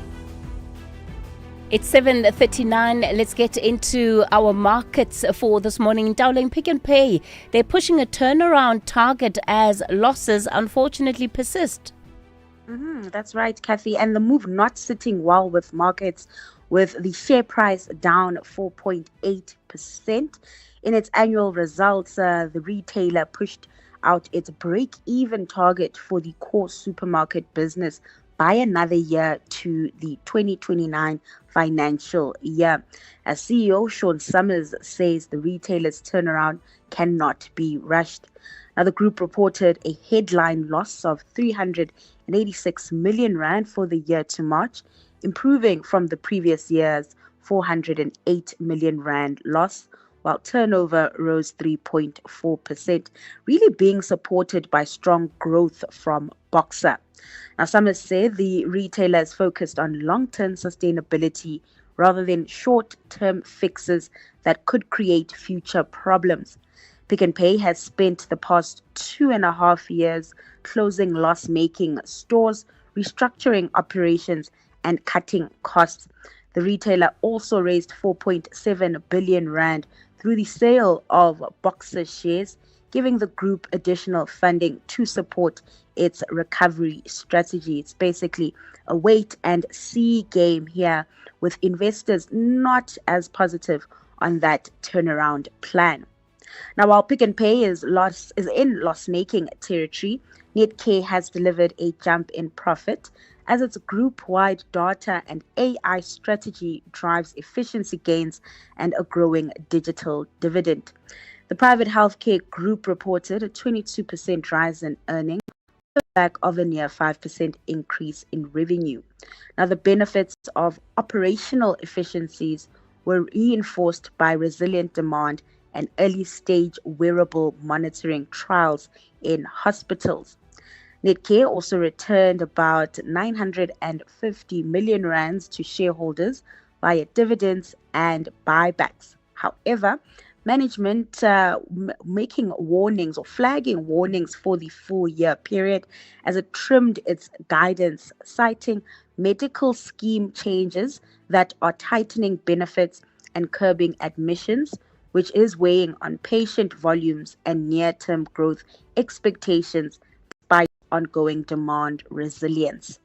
It's 7:39. Let's get into our markets for this morning. Dowling Pick and Pay, they're pushing a turnaround target as losses unfortunately persist. That's right, Kathy. And the move not sitting well with markets, with the share price down 4.8%. In its annual results, the retailer pushed out its break-even target for the core supermarket business by another year to the 2029 financial year. As CEO Sean Summers says, the retailer's turnaround cannot be rushed. Now, the group reported a headline loss of 386 million rand for the year to March, improving from the previous year's 408 million rand loss, while turnover rose 3.4%, really being supported by strong growth from Boxer. Now, Summers said the retailer is focused on long-term sustainability rather than short-term fixes that could create future problems. Pick n Pay has spent the past 2.5 years closing loss-making stores, restructuring operations, and cutting costs. The retailer also raised 4.7 billion rand through the sale of Boxer shares, giving the group additional funding to support its recovery strategy. It's basically a wait-and-see game here, with investors not as positive on that turnaround plan. Now, while Pick n Pay is in loss-making territory, Netcare has delivered a jump in profit as its group-wide data and AI strategy drives efficiency gains and a growing digital dividend. The private healthcare group reported a 22% rise in earnings, on the back of a near 5% increase in revenue. Now, the benefits of operational efficiencies were reinforced by resilient demand and early-stage wearable monitoring trials in hospitals. Netcare also returned about 950 million rands to shareholders via dividends and buybacks. However, management making warnings or flagging warnings for the full-year period as it trimmed its guidance, citing medical scheme changes that are tightening benefits and curbing admissions, which is weighing on patient volumes and near-term growth expectations despite ongoing demand resilience.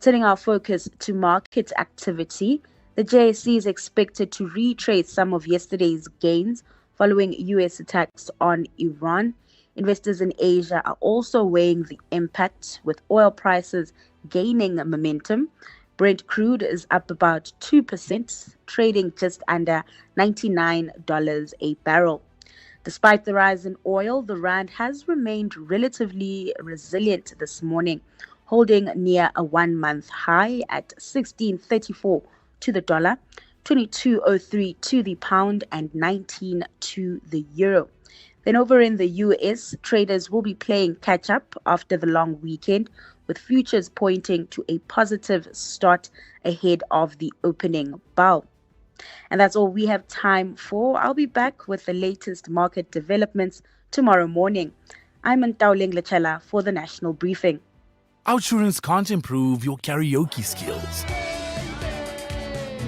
Turning our focus to market activity, the JSE is expected to retrace some of yesterday's gains following U.S. attacks on Iran. Investors in Asia are also weighing the impact, with oil prices gaining momentum. Brent crude is up about 2%, trading just under $99 a barrel. Despite the rise in oil, the rand has remained relatively resilient this morning, holding near a one-month high at 16.34 to the dollar, 22.03 to the pound, and 19 to the euro. Then over in the US, traders will be playing catch-up after the long weekend, with futures pointing to a positive start ahead of the opening bell. And that's all we have time for. I'll be back with the latest market developments tomorrow morning. I'm Ndauleng Lechela for the National Briefing. Outsurance can't improve your karaoke skills,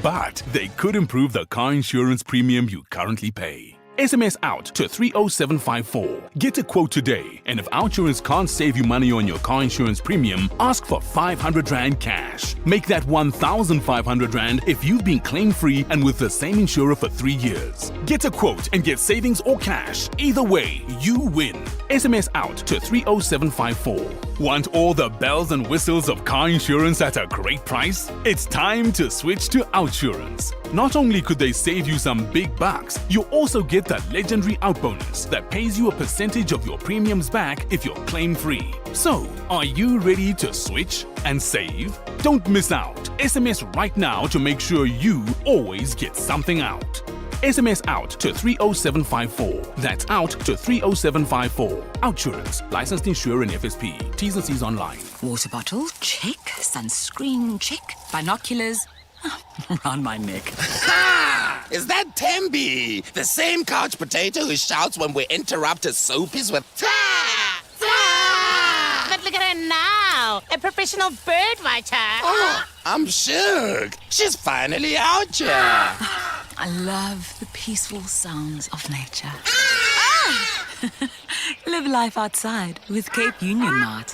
but they could improve the car insurance premium you currently pay. SMS out to 30754. Get a quote today, and if Outsurance can't save you money on your car insurance premium, ask for 500 Rand cash. Make that 1,500 Rand if you've been claim-free and with the same insurer for 3 years. Get a quote and get savings or cash. Either way, you win. SMS out to 30754. Want all the bells and whistles of car insurance at a great price? It's time to switch to Outsurance. Not only could they save you some big bucks, you also get that legendary out bonus that pays you a percentage of your premiums back if you're claim-free. So, are you ready to switch and save? Don't miss out. SMS right now to make sure you always get something out. SMS out to 30754. That's out to 30754. Outsurance, licensed insurer in FSP. T's and C's online. Water bottle, check. Sunscreen, check. Binoculars, around my neck. Ha! Is that Tembi? The same couch potato who shouts when we interrupt his soapies with ta! Ta! But look at her now, a professional bird watcher. Oh, I'm shook. She's finally out here. I love the peaceful sounds of nature. Live life outside with Cape Union Mart.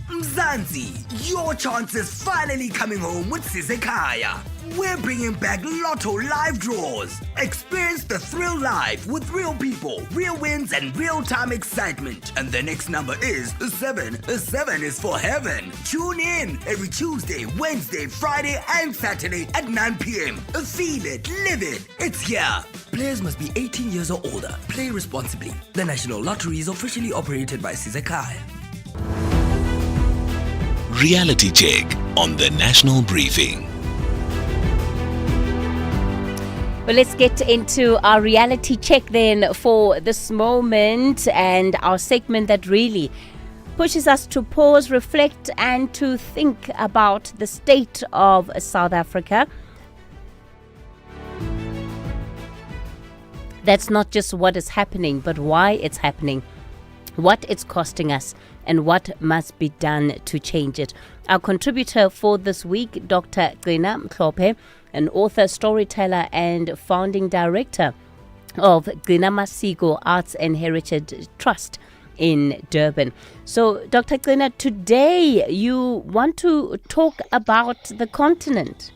Mzansi, your chance is finally coming home with SAfmRadio. We're bringing back Lotto live draws. Experience the thrill live with real people, real wins, and real-time excitement. And the next number is 7. 7 is for heaven. Tune in every Tuesday, Wednesday, Friday, and Saturday at 9 p.m. Feel it, live it. It's here. Players must be 18 years or older. Play responsibly. The National Lottery is officially operated by SAfmRadio. Reality Check on the National Briefing. Well, let's get into our reality check then for this moment, and our segment that really pushes us to pause, reflect, and to think about the state of South Africa. That's not just what is happening, but why it's happening, what it's costing us, and what must be done to change it. Our contributor for this week, Dr. Gina Mhlophe, an author, storyteller, and founding director of Gina Masiko Arts and Heritage Trust in Durban. So, Dr. Gina, today you want to talk about the continent.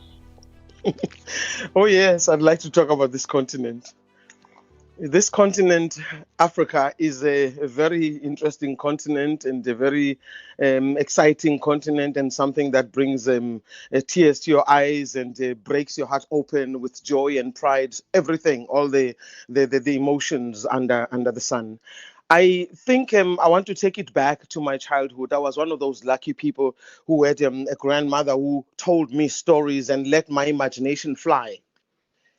Oh yes, I'd like to talk about this continent. This continent, Africa, is a very interesting continent and a very exciting continent, and something that brings tears to your eyes and breaks your heart open with joy and pride, everything, all the emotions under the sun. I think I want to take it back to my childhood. I was one of those lucky people who had a grandmother who told me stories and let my imagination fly.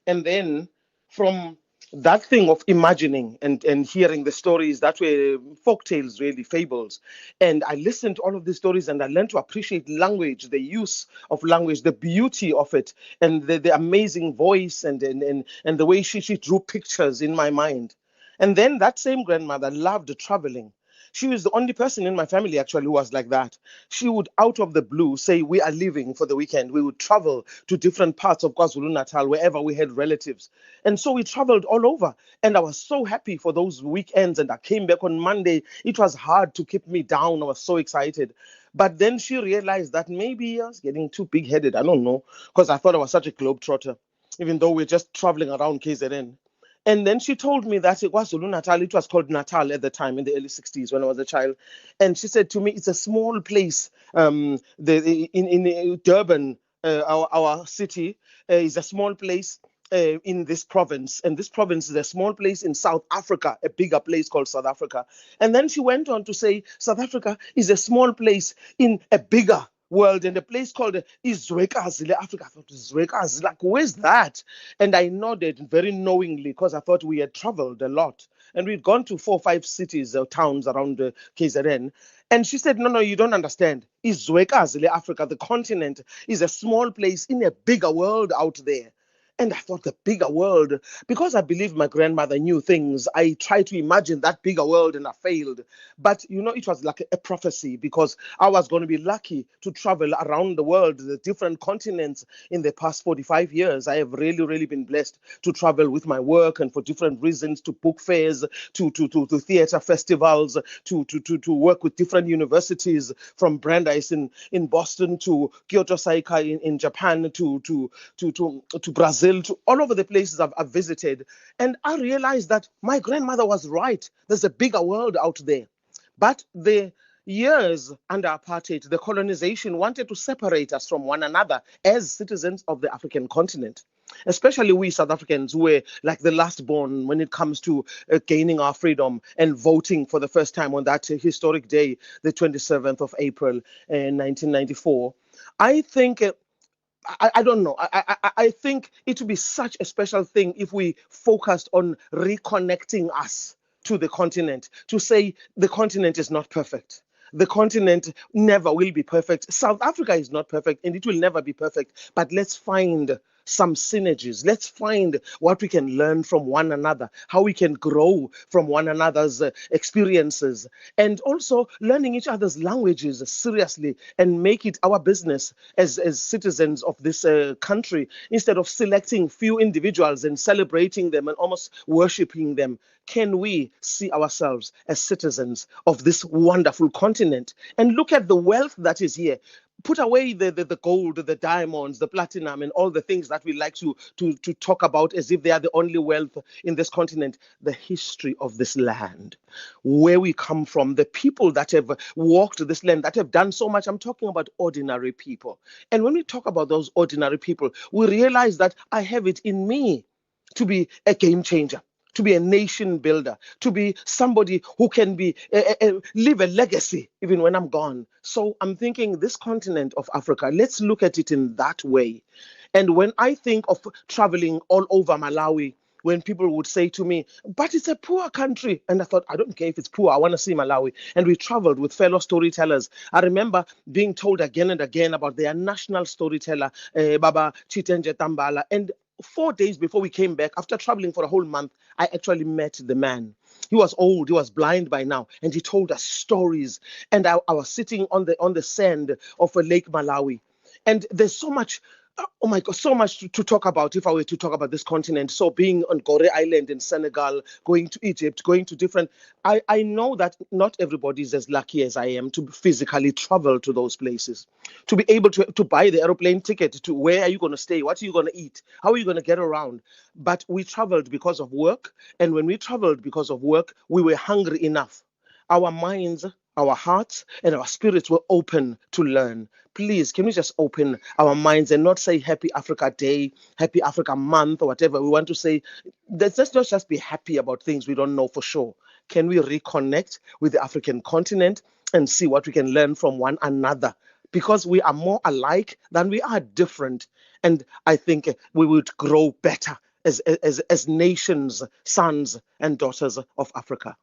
And then from that thing of imagining and hearing the stories, that were folk tales, really, fables. And I listened to all of these stories and I learned to appreciate language, the use of language, the beauty of it, and the amazing voice and the way she drew pictures in my mind. And then that same grandmother loved traveling. She was the only person in my family actually who was like that. She would, out of the blue, say, we are leaving for the weekend. We would travel to different parts of KwaZulu-Natal, wherever we had relatives. And so we traveled all over. And I was so happy for those weekends. And I came back on Monday. It was hard to keep me down. I was so excited. But then she realized that maybe I was getting too big-headed. I don't know, because I thought I was such a globetrotter, even though we're just traveling around KZN. And then she told me that it was KwaZulu-Natal. It was called Natal at the time in the early 60s when I was a child. And she said to me, it's a small place. In Durban, our city, is a small place in this province. And this province is a small place in South Africa, a bigger place called South Africa. And then she went on to say, South Africa is a small place in a bigger world, and a place called Izwekazi Africa. I thought, Izwekazi, like, where's that? And I nodded very knowingly because I thought we had traveled a lot. And we'd gone to 4 or 5 cities or towns around KZN. And she said, no, you don't understand. Izwekazi Africa, the continent, is a small place in a bigger world out there. And I thought, the bigger world, because I believe my grandmother knew things, I tried to imagine that bigger world and I failed. But, it was like a prophecy, because I was going to be lucky to travel around the world, the different continents in the past 45 years. I have really, really been blessed to travel with my work and for different reasons, to book fairs, to theater festivals, to work with different universities, from Brandeis in Boston to Kyoto Saikai in Japan to Brazil, to all over the places I've visited. And I realized that my grandmother was right. There's a bigger world out there. But the years under apartheid, the colonization wanted to separate us from one another as citizens of the African continent. Especially we South Africans, who were like the last born when it comes to gaining our freedom and voting for the first time on that historic day, the 27th of April, 1994. I think I don't know. I think it would be such a special thing if we focused on reconnecting us to the continent, to say the continent is not perfect. The continent never will be perfect. South Africa is not perfect and it will never be perfect. But let's find some synergies. Let's find what we can learn from one another, how we can grow from one another's experiences, and also learning each other's languages seriously and make it our business as citizens of this country, instead of selecting few individuals and celebrating them and almost worshiping them. Can we see ourselves as citizens of this wonderful continent and look at the wealth that is here? Put away the gold, the diamonds, the platinum, and all the things that we like to talk about as if they are the only wealth in this continent. The history of this land, where we come from, the people that have walked this land, that have done so much. I'm talking about ordinary people. And when we talk about those ordinary people, we realize that I have it in me to be a game changer, to be a nation builder, to be somebody who can be leave a legacy even when I'm gone. So I'm thinking this continent of Africa, let's look at it in that way. And when I think of traveling all over Malawi, when people would say to me, but it's a poor country. And I thought, I don't care if it's poor, I want to see Malawi. And we traveled with fellow storytellers. I remember being told again and again about their national storyteller, Baba Chitenje Tambala. And 4 days before we came back, after traveling for a whole month, I actually met the man. He was old, he was blind by now, and he told us stories. And I was sitting on the sand of Lake Malawi. And there's so much, oh my God, so much to talk about if I were to talk about this continent. So being on Gore Island in Senegal, going to Egypt, going to different... I know that not everybody is as lucky as I am to physically travel to those places, to be able to buy the aeroplane ticket, to where are you going to stay, what are you going to eat, how are you going to get around. But we traveled because of work. And when we traveled because of work, we were hungry enough. Our minds, our hearts, and our spirits were open to learn. Please, can we just open our minds and not say Happy Africa Day, Happy Africa Month, or whatever we want to say? Let's not just be happy about things we don't know for sure. Can we reconnect with the African continent and see what we can learn from one another? Because we are more alike than we are different. And I think we would grow better as nations, sons and daughters of Africa.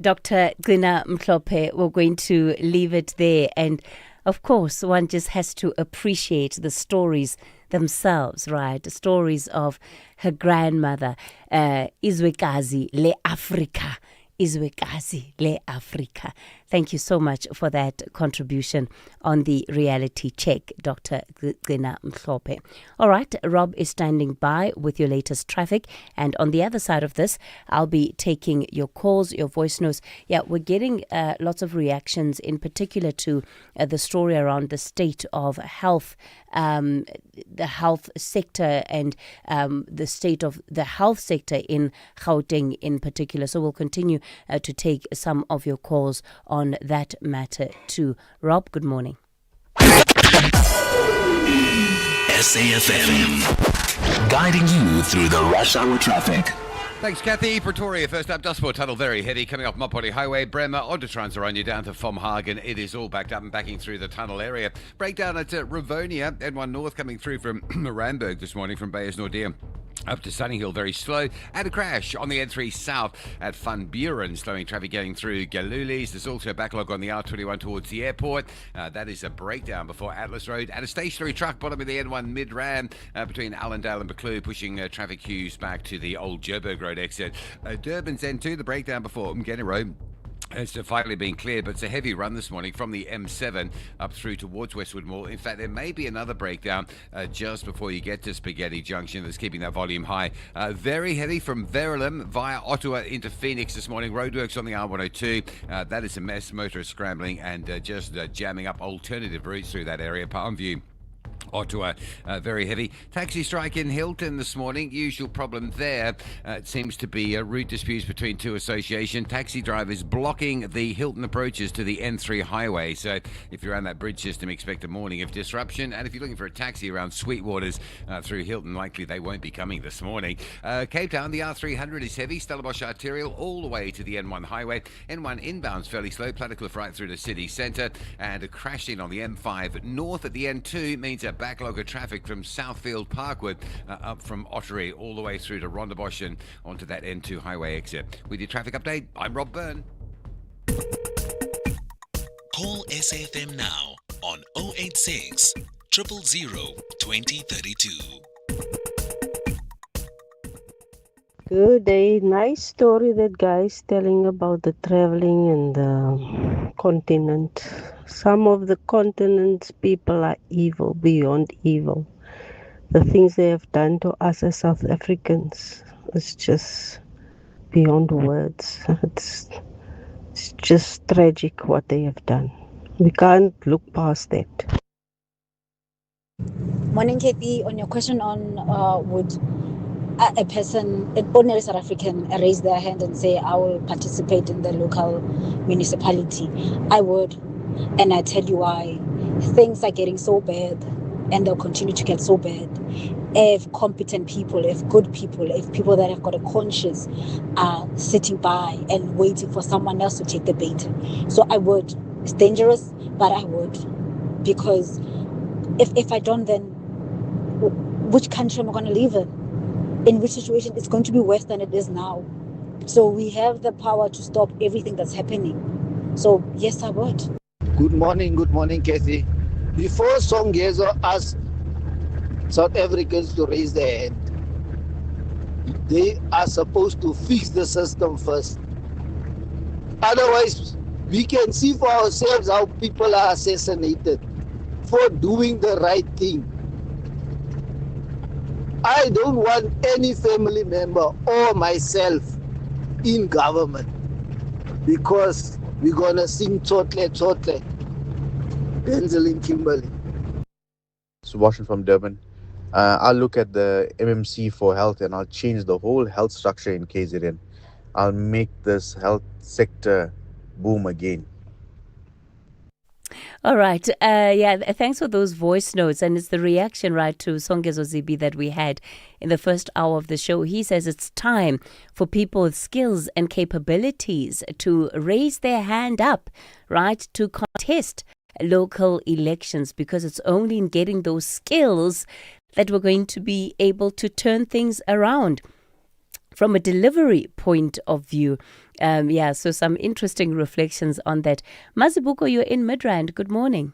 Dr. Gina Mhlope, we're going to leave it there. And of course, one just has to appreciate the stories themselves, right? The stories of her grandmother, Izwekazi Le Africa. Izwekazi Le Africa. Thank you so much for that contribution on the reality check, Dr. Gina Mhlope. All right, Rob is standing by with your latest traffic. And on the other side of this, I'll be taking your calls, your voice notes. Yeah, we're getting lots of reactions, in particular to the story around the state of health, the health sector and the state of the health sector in Gauteng in particular. So we'll continue to take some of your calls on that matter too. Rob, good morning. SAfm, guiding you through the rush hour traffic. Thanks, Kathy. Pretoria, first up, Dustport Tunnel, very heavy, coming off Mopoli Highway. Bremer, Ondertrans are on you down to Fomhagen. It is all backed up and backing through the tunnel area. Breakdown at Rivonia, N1 North coming through from Randburg this morning from Beyers Nordier. Up to Sunnyhill, very slow. And a crash on the N3 South at Van Buren, slowing traffic getting through Galulis. There's also a backlog on the R21 towards the airport. That is a breakdown before Atlas Road. And a stationary truck bottom of the N1 mid-ram between Allendale and Buccleuch, pushing traffic queues back to the old Joburg Road exit. Durban's N2, the breakdown before Mgeni Road. It's finally been cleared, but it's a heavy run this morning from the M7 up through towards Westwood Mall. In fact, there may be another breakdown just before you get to Spaghetti Junction that's keeping that volume high. Very heavy from Verulam via Ottawa into Phoenix this morning. Roadworks on the R102. That is a mess. Motorists scrambling and just jamming up alternative routes through that area. Palmview, Ottawa, very heavy. Taxi strike in Hilton this morning. Usual problem there. It seems to be route disputes between two associations. Taxi drivers blocking the Hilton approaches to the N3 highway. So if you're on that bridge system, expect a morning of disruption. And if you're looking for a taxi around Sweetwaters through Hilton, likely they won't be coming this morning. Cape Town, the R300 is heavy. Stellenbosch Arterial all the way to the N1 highway. N1 inbound's fairly slow. Plattercliff right through the city centre. And a crash in on the M5 north at the N2 means a backlog of traffic from Southfield Parkwood up from Ottery all the way through to Rondebosch and onto that N2 highway exit. With your traffic update, I'm Rob Byrne. Call SAFM now on 086 000 2032. Good day. Nice story that guy's telling about the traveling and the continent. Some of the continent's people are evil, beyond evil. The things they have done to us as South Africans is just beyond words. It's just tragic what they have done. We can't look past that. Morning, Kathy. On your question on would a person, an ordinary South African, raise their hand and say, I will participate in the local municipality, I would. And I tell you why. Things are getting so bad, and they'll continue to get so bad. If competent people, if good people, if people that have got a conscience are sitting by and waiting for someone else to take the bait. So I would. It's dangerous, but I would. Because if I don't, then which country am I going to live in which situation? It's going to be worse than it is now. So we have the power to stop everything that's happening. So yes, I would. Good morning, Kathy. Before Songezo asked South Africans to raise their hand, they are supposed to fix the system first. Otherwise, we can see for ourselves how people are assassinated for doing the right thing. I don't want any family member or myself in government because we're going to sing Totle, Denzel and Kimberly. Subhashan from Durban. I'll look at the MMC for health and I'll change the whole health structure in KZN. I'll make this health sector boom again. All right. Thanks for those voice notes. And it's the reaction, right, to Songezo Zibi that we had in the first hour of the show. He says it's time for people with skills and capabilities to raise their hand up, right, to contest local elections, because it's only in getting those skills that we're going to be able to turn things around from a delivery point of view. So some interesting reflections on that. Mazibuko, you're in Midrand. Good morning.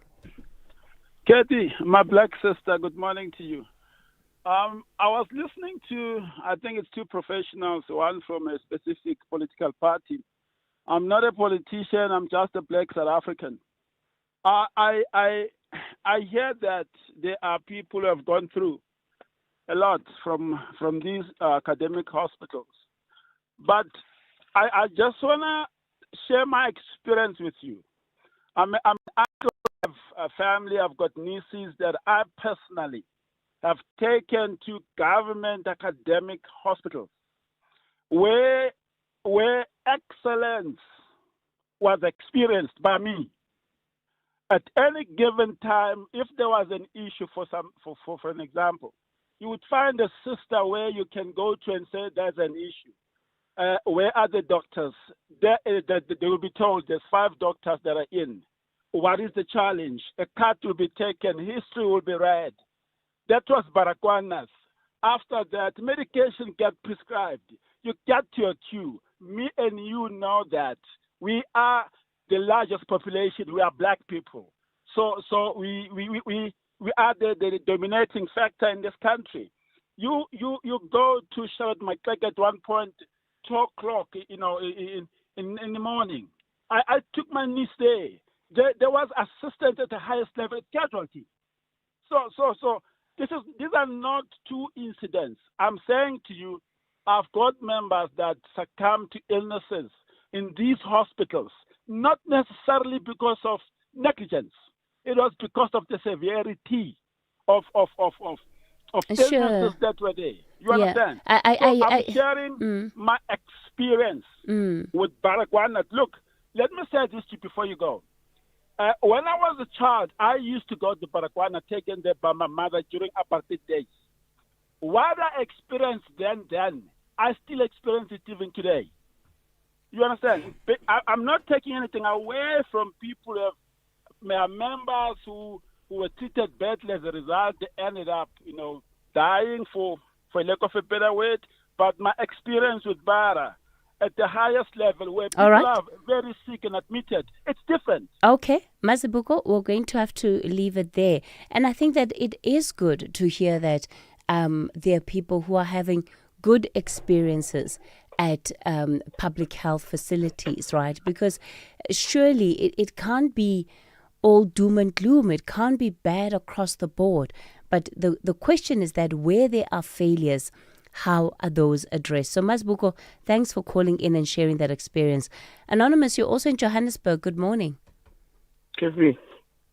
Kathy, my black sister, good morning to you. I was listening to, I think it's two professionals, one from a specific political party. I'm not a politician, I'm just a black South African. I hear that there are people who have gone through a lot from these academic hospitals. But I just want to share my experience with you. I have a family, I've got nieces that I personally have taken to government academic hospitals where excellence was experienced by me. At any given time, if there was an issue for an example, you would find a sister where you can go to and say there's an issue. Where are the doctors? They will be told there's 5 doctors that are in. What is the challenge? A cut will be taken. History will be read. That was Baragwanath. After that, medication get prescribed. You get your queue. Me and you know that we are the largest population. We are black people. So we are the dominating factor in this country. You go to Charlotte McClegg at one point, 2 o'clock, in the morning. I took my niece there. There was assistance at the highest level, casualty. So these are not two incidents. I'm saying to you, I've got members that succumb to illnesses in these hospitals, not necessarily because of negligence. It was because of the severity of illnesses that were there. You understand? I'm sharing my experience with Baragwanath. Look, let me say this to you before you go. When I was a child, I used to go to Baragwanath, taken there by my mother during apartheid days. What I experienced then, I still experience it even today. You understand? I'm not taking anything away from people who are members who who were treated badly as a result. They ended up, dying for lack of a better word. But my experience with Bara at the highest level, where people are very sick and admitted, it's different. Okay, Mazibuko, we're going to have to leave it there. And I think that it is good to hear that there are people who are having good experiences at public health facilities, right? Because surely it can't be all doom and gloom. It can't be bad across the board. But the question is that where there are failures, how are those addressed? So Mazibuko, thanks for calling in and sharing that experience. Anonymous, you're also in Johannesburg. Good morning. Kathy.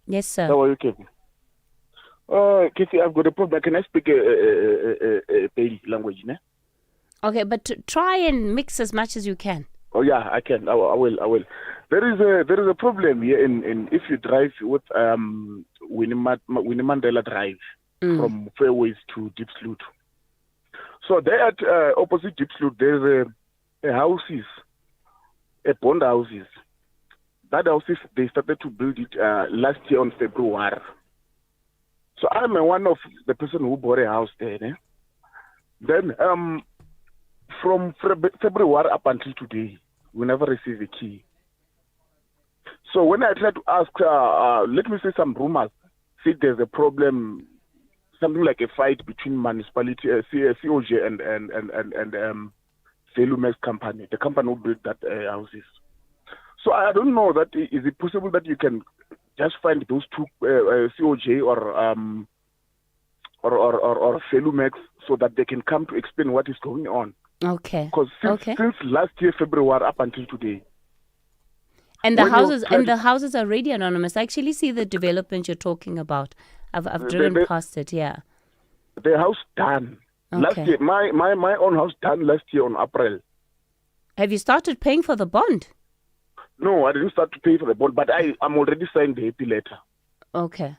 Yes, sir. How are you, Kathy? Kathy, I've got a problem. Can I speak a Pedi language, ne? Okay, but try and mix as much as you can. Oh yeah, I can. I will. There is a problem here in if you drive with Winnie Mandela Drive from Fairways to Deep Sloot. So there at opposite Deep Sloot, there's a houses, a bond houses. That houses they started to build it last year on February. So I'm one of the person who bought a house there. Ne? Then from February up until today, we never received a key. So when I tried to ask, let me say some rumors, see there's a problem, something like a fight between municipality, COJ and Velumex company, the company who built that houses. So I don't know that is it possible that you can just find those two COJ or Velumex so that they can come to explain what is going on. Okay. Because since last year February up until today. And the houses are already anonymous. I actually see the development you're talking about. I've driven past it. Yeah. The house done last year. My own house done last year on April. Have you started paying for the bond? No, I didn't start to pay for the bond, but I'm already signed the happy letter. Okay.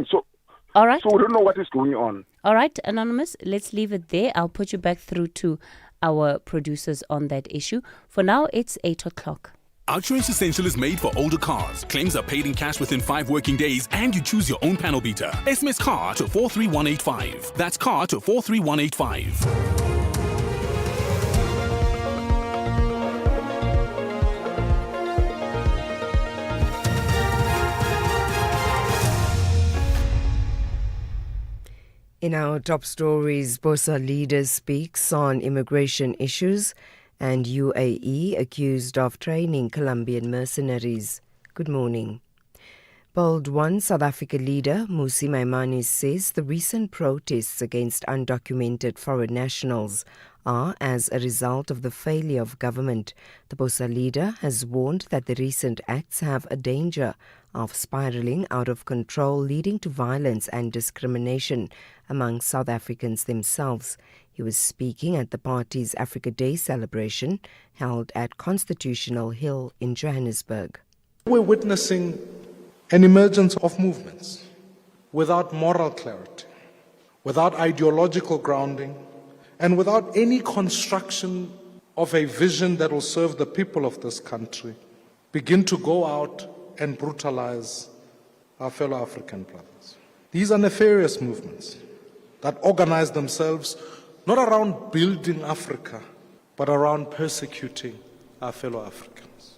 So, all right. So we don't know what is going on. All right, Anonymous, let's leave it there. I'll put you back through to our producers on that issue. For now, it's 8 o'clock. Outsurance Essential is made for older cars. Claims are paid in cash within 5 working days, and you choose your own panel beater. SMS CAR to 43185. That's CAR to 43185. In our top stories, Bosa leader speaks on immigration issues and UAE accused of training Colombian mercenaries. Good morning. Bold One South Africa leader Musi Maimane says the recent protests against undocumented foreign nationals are as a result of the failure of government. The Bosa leader has warned that the recent acts have a danger of spiraling out of control, leading to violence and discrimination among South Africans themselves. He was speaking at the party's Africa Day celebration held at Constitutional Hill in Johannesburg. We're witnessing an emergence of movements without moral clarity, without ideological grounding, and without any construction of a vision that will serve the people of this country, begin to go out and brutalize our fellow African brothers. These are nefarious movements that organize themselves not around building Africa, but around persecuting our fellow Africans.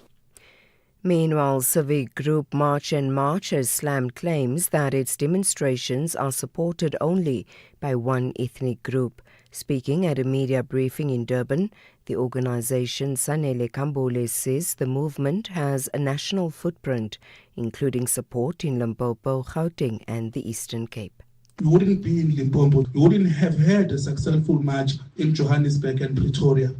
Meanwhile, civic group March and March has slammed claims that its demonstrations are supported only by one ethnic group. Speaking at a media briefing in Durban, the organization Sanele Kambole says the movement has a national footprint, including support in Limpopo, Gauteng and the Eastern Cape. We wouldn't be in Limpopo, we wouldn't have had a successful march in Johannesburg and Pretoria.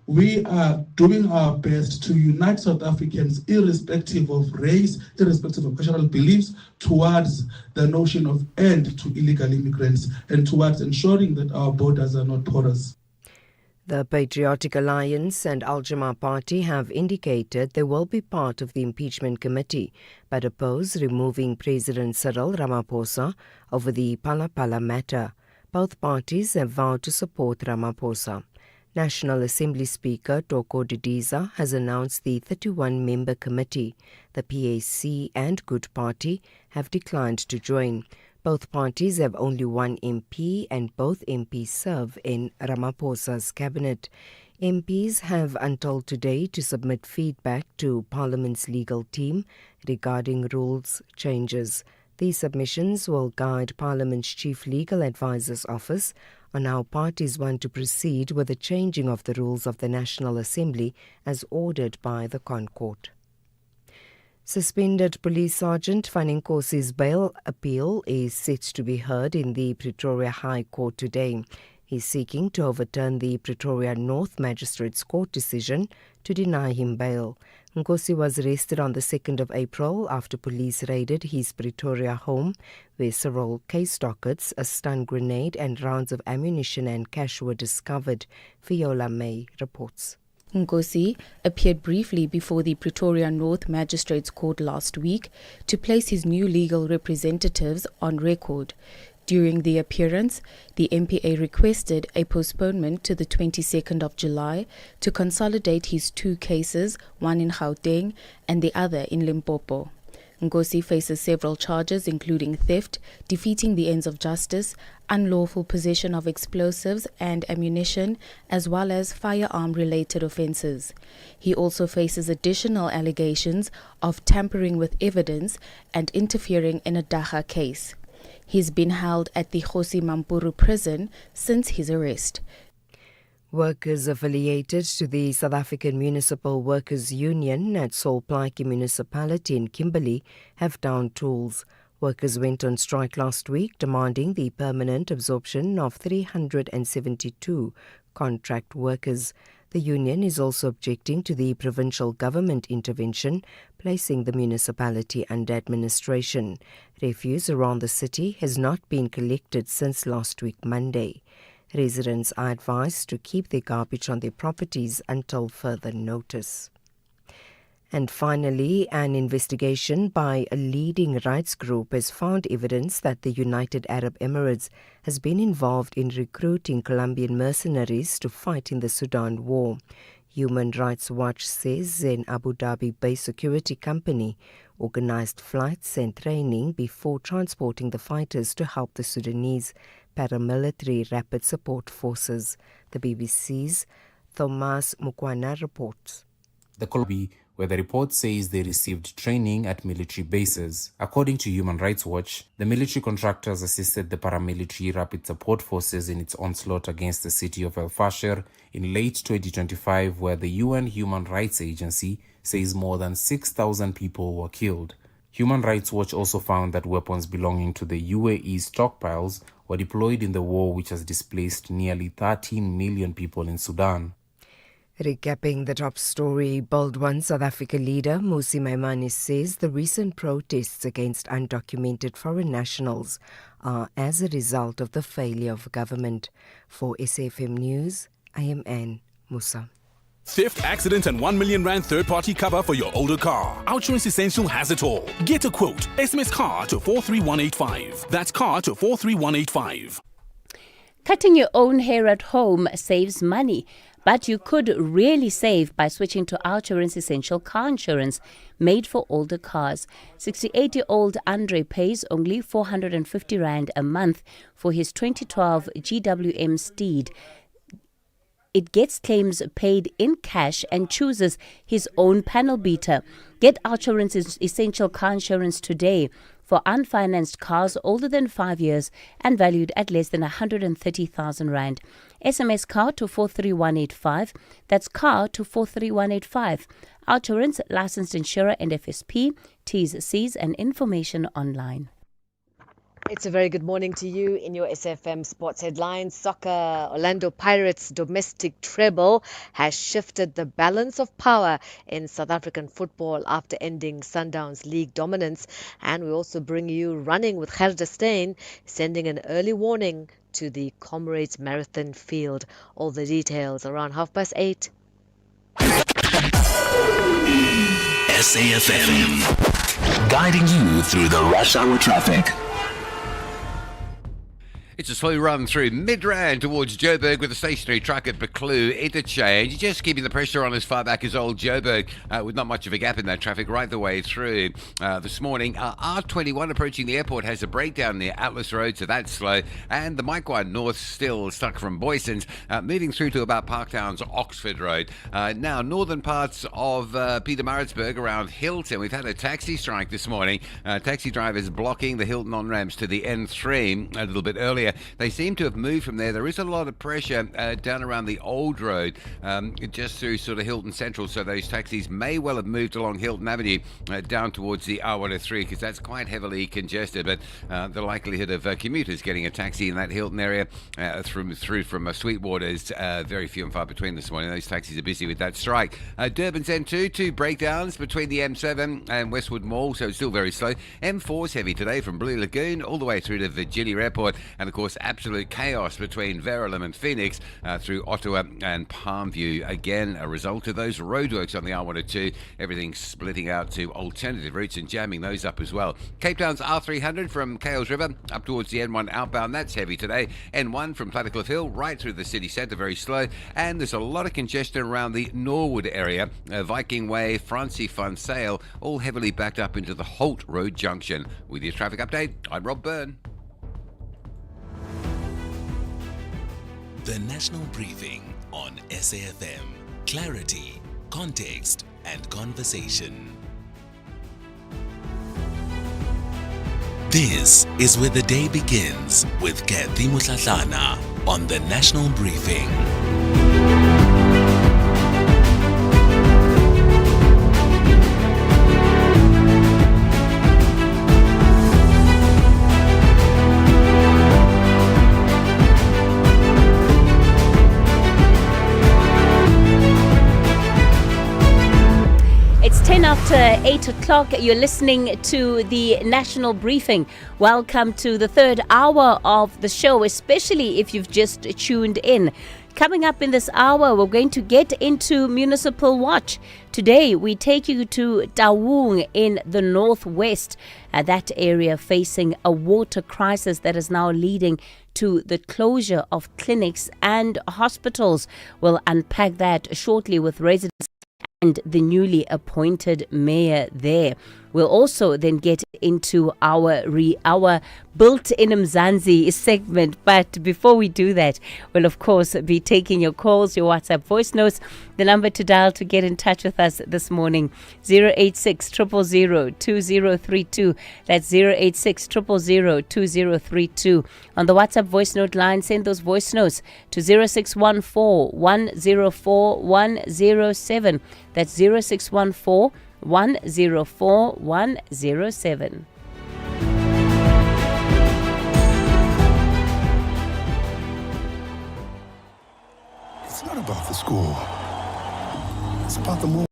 We are doing our best to unite South Africans, irrespective of race, irrespective of cultural beliefs, towards the notion of end to illegal immigrants and towards ensuring that our borders are not porous. The Patriotic Alliance and Al-Jama Party have indicated they will be part of the impeachment committee, but oppose removing President Cyril Ramaphosa over the Phala Phala matter. Both parties have vowed to support Ramaphosa. National Assembly Speaker Toko Didiza has announced the 31-member committee. The PAC and Good Party have declined to join. Both parties have only one MP and both MPs serve in Ramaphosa's cabinet. MPs have until today to submit feedback to Parliament's legal team regarding rules changes. These submissions will guide Parliament's Chief Legal Advisor's Office on how parties want to proceed with the changing of the rules of the National Assembly as ordered by the Concourt. Suspended Police Sergeant Faninkosi's bail appeal is set to be heard in the Pretoria High Court today. He's seeking to overturn the Pretoria North Magistrates Court decision to deny him bail. Nkosi was arrested on the 2nd of April after police raided his Pretoria home, where several case dockets, a stun grenade and rounds of ammunition and cash were discovered. Viola May reports. Nkosi appeared briefly before the Pretoria North Magistrates Court last week to place his new legal representatives on record. During the appearance, the MPA requested a postponement to the 22nd of July to consolidate his two cases, one in Gauteng and the other in Limpopo. Nkosi faces several charges including theft, defeating the ends of justice, unlawful possession of explosives and ammunition, as well as firearm-related offences. He also faces additional allegations of tampering with evidence and interfering in a Dagga case. He's been held at the Kgosi Mampuru prison since his arrest. Workers affiliated to the South African Municipal Workers Union at Solplaatje Municipality in Kimberley have downed tools. Workers went on strike last week demanding the permanent absorption of 372 contract workers. The union is also objecting to the provincial government intervention, placing the municipality under administration. Refuse around the city has not been collected since last week Monday. Residents are advised to keep their garbage on their properties until further notice. And finally, an investigation by a leading rights group has found evidence that the United Arab Emirates has been involved in recruiting Colombian mercenaries to fight in the Sudan war. Human Rights Watch says an Abu Dhabi-based security company organized flights and training before transporting the fighters to help the Sudanese paramilitary rapid support forces. The BBC's Thomas Mukwana reports. The Colombian where the report says they received training at military bases. According to Human Rights Watch, the military contractors assisted the paramilitary rapid support forces in its onslaught against the city of El Fasher in late 2025, where the UN Human Rights Agency says more than 6,000 people were killed. Human Rights Watch also found that weapons belonging to the UAE stockpiles were deployed in the war, which has displaced nearly 13 million people in Sudan. Recapping the top story, bold one South Africa leader Mmusi Maimane says the recent protests against undocumented foreign nationals are as a result of the failure of government. For SAFM News, I am Anne Musa. Theft, accident and 1 million rand third-party cover for your older car. Outsurance Essential has it all. Get a quote. SMS CAR to 43185. That's CAR to 43185. Cutting your own hair at home saves money, but you could really save by switching to Outsurance Essential Car Insurance, made for older cars. 68-year-old Andre pays only 450 Rand a month for his 2012 GWM Steed. It gets claims paid in cash and chooses his own panel beater. Get Outsurance Essential Car Insurance today for unfinanced cars older than 5 years and valued at less than 130,000 Rand. SMS CAR to 43185. That's CAR to 43185. Outsurance, licensed insurer and FSP. T's, C's and information online. It's a very good morning to you in your SAfm Sports Headlines. Soccer, Orlando Pirates' domestic treble has shifted the balance of power in South African football after ending Sundowns' league dominance. And we also bring you Running with Gerda Steyn, sending an early warning to the Comrades Marathon field. All the details around 8:30. SAfm, guiding you through the rush hour traffic. It's a slow run through Midrand towards Joburg with a stationary truck at Buccleuch interchange. Just keeping the pressure on as far back as Old Joburg with not much of a gap in that traffic right the way through this morning. R21 approaching the airport has a breakdown near Atlas Road, so that's slow. And the Mike 1 North still stuck from Boysons, moving through to about Parktown's Oxford Road. Now, northern parts of Pietermaritzburg around Hilton. We've had a taxi strike this morning. Taxi drivers blocking the Hilton on-ramps to the N3 a little bit earlier. They seem to have moved from there. There is a lot of pressure down around the old road, just through sort of Hilton Central, so those taxis may well have moved along Hilton Avenue down towards the R103, because that's quite heavily congested. But the likelihood of commuters getting a taxi in that Hilton area through from Sweetwater is very few and far between this morning. Those taxis are busy with that strike. Durban's N2, 2 breakdowns between the M7 and Westwood Mall, so it's still very slow. M4's heavy today from Blue Lagoon all the way through to Virginia Airport, and of course absolute chaos between Verulam and Phoenix through Ottawa and Palmview. Again, a result of those roadworks on the R102, everything splitting out to alternative routes and jamming those up as well. Cape Town's R300 from Cales River up towards the N1 outbound, that's heavy today. N1 from Plattekloof Hill right through the city centre, very slow, and there's a lot of congestion around the Norwood area. Viking Way, Francie Fun Sale, all heavily backed up into the Holt Road junction. With your traffic update, I'm Rob Byrne. The National Briefing on SAFM. Clarity, context, and conversation. This is where the day begins with Kathy Mutlatlana on the National Briefing. It's 10 after 8 o'clock. You're listening to the National Briefing. Welcome to the third hour of the show, especially if you've just tuned in. Coming up in this hour, we're going to get into Municipal Watch. Today, we take you to Taung in the northwest, that area facing a water crisis that is now leading to the closure of clinics and hospitals. We'll unpack that shortly with residents and the newly appointed mayor there. We'll also then get into our Built-in Mzansi segment. But before we do that, we'll of course be taking your calls, your WhatsApp voice notes. The number to dial to get in touch with us this morning, 086 000 2032. That's 086 000 2032. On the WhatsApp voice note line, send those voice notes to 0614 104 107. That's 0614 104 107. It's not about the score. It's about the moment.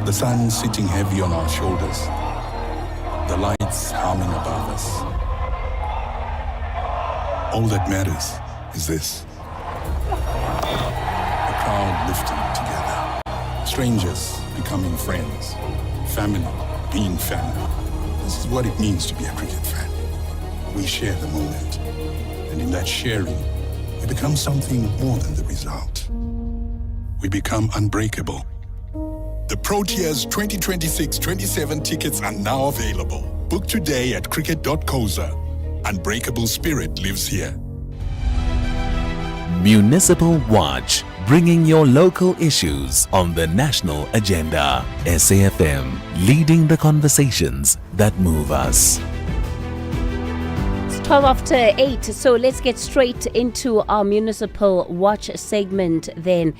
The sun sitting heavy on our shoulders. The lights humming above us. All that matters is this. A crowd lifting together. Strangers becoming friends. Family being family. This is what it means to be a cricket fan. We share the moment. And in that sharing, we become something more than the result. We become unbreakable. The Proteas 2026-27 tickets are now available. Book today at cricket.coza. Unbreakable spirit lives here. Municipal Watch, bringing your local issues on the national agenda. SAFM, leading the conversations that move us. 12 after 8, so let's get straight into our Municipal Watch segment then.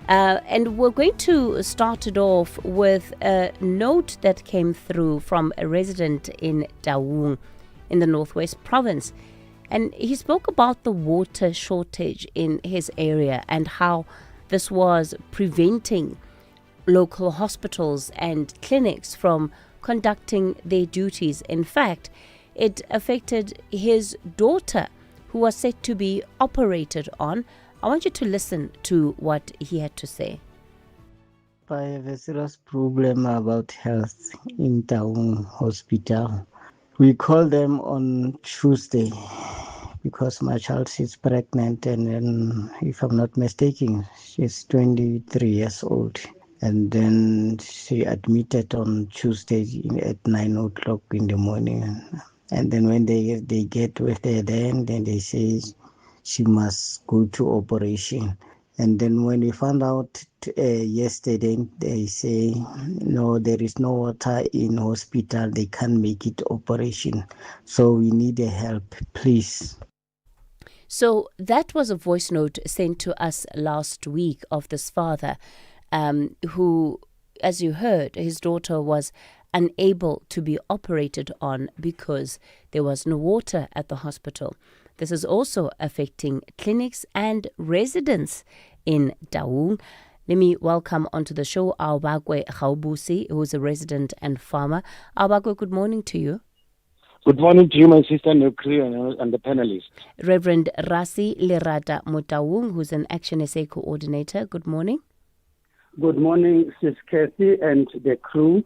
And we're going to start it off with a note that came through from a resident in Taung in the Northwest Province. And he spoke about the water shortage in his area and how this was preventing local hospitals and clinics from conducting their duties. In fact, it affected his daughter, who was set to be operated on. I want you to listen to what he had to say. I have a serious problem about health in Taung Hospital. We called them on Tuesday because my child is pregnant, and then, if I'm not mistaken, she's 23 years old. And then she admitted on Tuesday at 9 o'clock in the morning. And then when they get with her, then they say she must go to operation. And then when we found out yesterday, they say, no, there is no water in hospital. They can't make it operation. So we need help, please. So that was a voice note sent to us last week of this father who, as you heard, his daughter was unable to be operated on because there was no water at the hospital. This is also affecting clinics and residents in Taung. Let me welcome onto the show Aubagwe Khaubusi, who is a resident and farmer. Aubagwe, good morning to you. Good morning to you, my sister Nukri, and the panelists. Reverend Rasi Lerata Mutaung, who's an Action SA coordinator. Good morning. Good morning, Sis Kathy and the crew.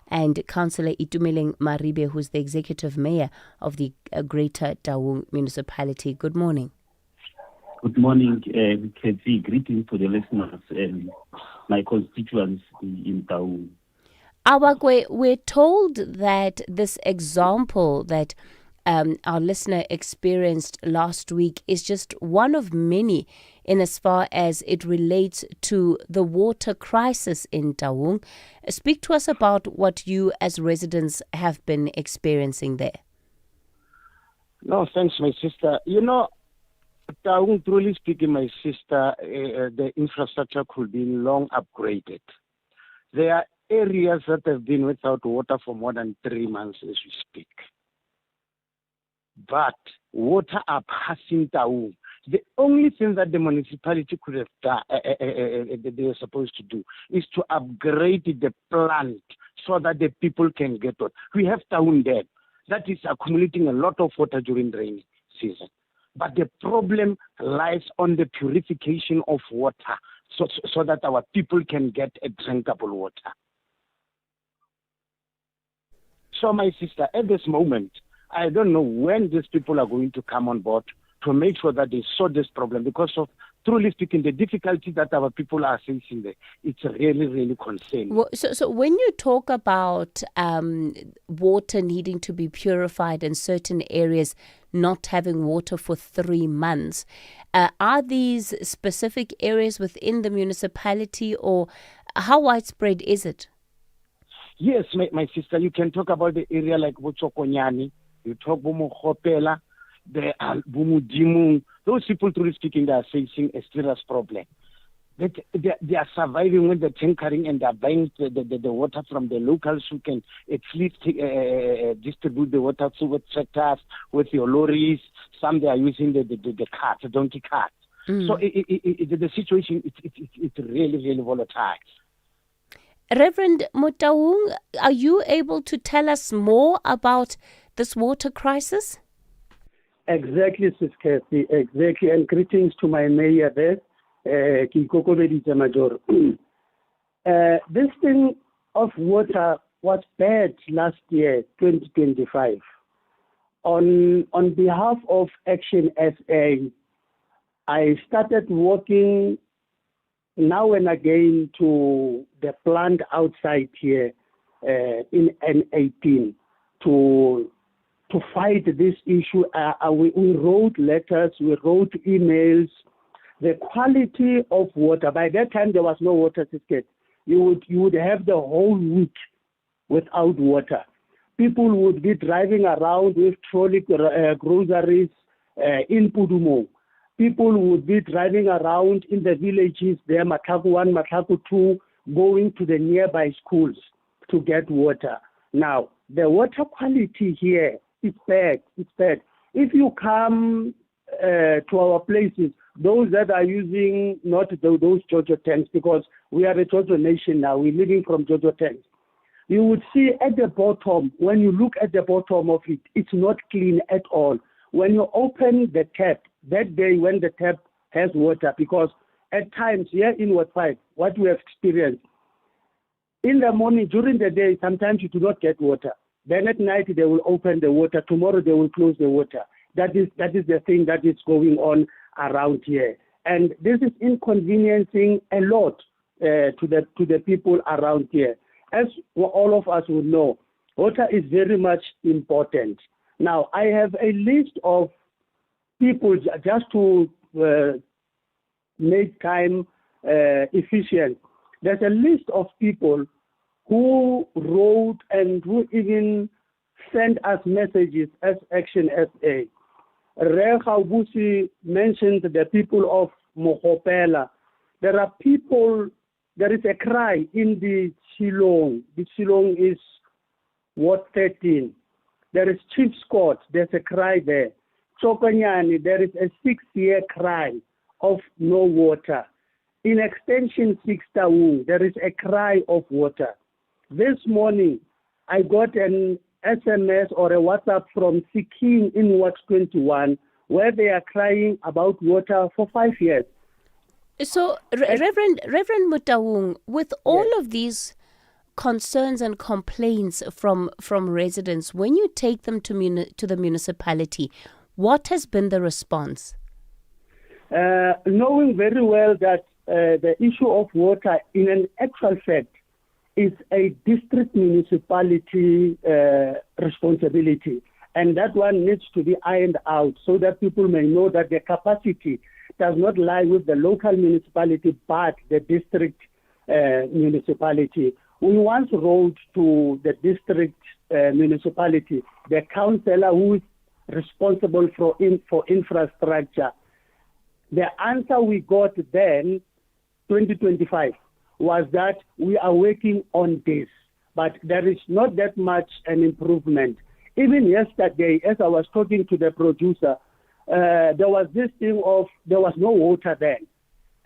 And Councillor Itumeleng Maribe, who's the executive mayor of the Greater Taung municipality. Good morning. Good morning, Kathy. Greetings to the listeners and my constituents in Taung. Awagwe, we're told that this example that our listener experienced last week is just one of many in as far as it relates to the water crisis in Taung. Speak to us about what you as residents have been experiencing there. No, thanks, my sister. You know, Taung, truly speaking, my sister, the infrastructure could be long upgraded. There are areas that have been without water for more than 3 months as we speak. But water are passing Taung. The only thing that the municipality could have done, they were supposed to do, is to upgrade the plant so that the people can get water. We have Taung Dam that is accumulating a lot of water during the rainy season. But the problem lies on the purification of water so that our people can get a drinkable water. So, my sister, at this moment, I don't know when these people are going to come on board to make sure that they solve this problem, because of, truly speaking, the difficulty that our people are facing there, it's really, really concerning. Well, so when you talk about water needing to be purified in certain areas, not having water for 3 months, are these specific areas within the municipality, or how widespread is it? Yes, my sister, you can talk about the area like Bochokonyani, you talk Bomokhopela, the Bumudimu. Those people, truly speaking, they are facing a serious problem. They are surviving with the tankering, and they are buying the water from the locals who can at least distribute the water to with tractors, with your lorries. Some they are using the cart, the donkey cart. So the situation, it's really, really volatile. Reverend Mutaung, are you able to tell us more about this water crisis? Exactly, Sis Kathy, exactly. And greetings to my mayor there, Kikoko Bedita Major. This thing of water was bad last year, 2025. On behalf of Action SA, I started working now and again to the plant outside here in N18 to fight this issue. We wrote letters, we wrote emails. The quality of water, by that time there was no water certificate. You would have the whole week without water. People would be driving around with trolley groceries in Pudumo. People would be driving around in the villages there, Mataku 1, Mataku 2, going to the nearby schools to get water. Now, the water quality here is bad. It's bad. If you come to our places, those that are using not those Jojo tanks, because we are a Jojo nation now, we're living from Jojo tanks. You would see at the bottom, when you look at the bottom of it, it's not clean at all. When you open the tap, that day when the tap has water, because at times here in Ward 5, what we have experienced, in the morning, during the day, sometimes you do not get water. Then at night, they will open the water. Tomorrow, they will close the water. That is the thing that is going on around here. And this is inconveniencing a lot to the people around here. As all of us will know, water is very much important. Now, I have a list of people just to make time efficient. There's a list of people who wrote and who even sent us messages as Action SA. Reha Busi mentioned the people of Mohopela. There is a cry in the Shillong. The Shillong is Ward 13. There is Chief's Court, there's a cry there. Chokonyani, there is a 6-year cry of no water. In Extension 6 Taung, there is a cry of water. This morning, I got an SMS or a WhatsApp from Sikkim in Ward 21, where they are crying about water for 5 years. So, Reverend Mutaung, with all of these concerns and complaints from residents, when you take them to the municipality, what has been the response? Knowing very well that the issue of water, in an actual fact, is a district municipality responsibility. And that one needs to be ironed out so that people may know that the capacity does not lie with the local municipality, but the district municipality. We once wrote to the district municipality, the councillor who is responsible for infrastructure. The answer we got then, 2025, was that we are working on this, but there is not that much an improvement. Even yesterday, as I was talking to the producer, there was this thing of there was no water then.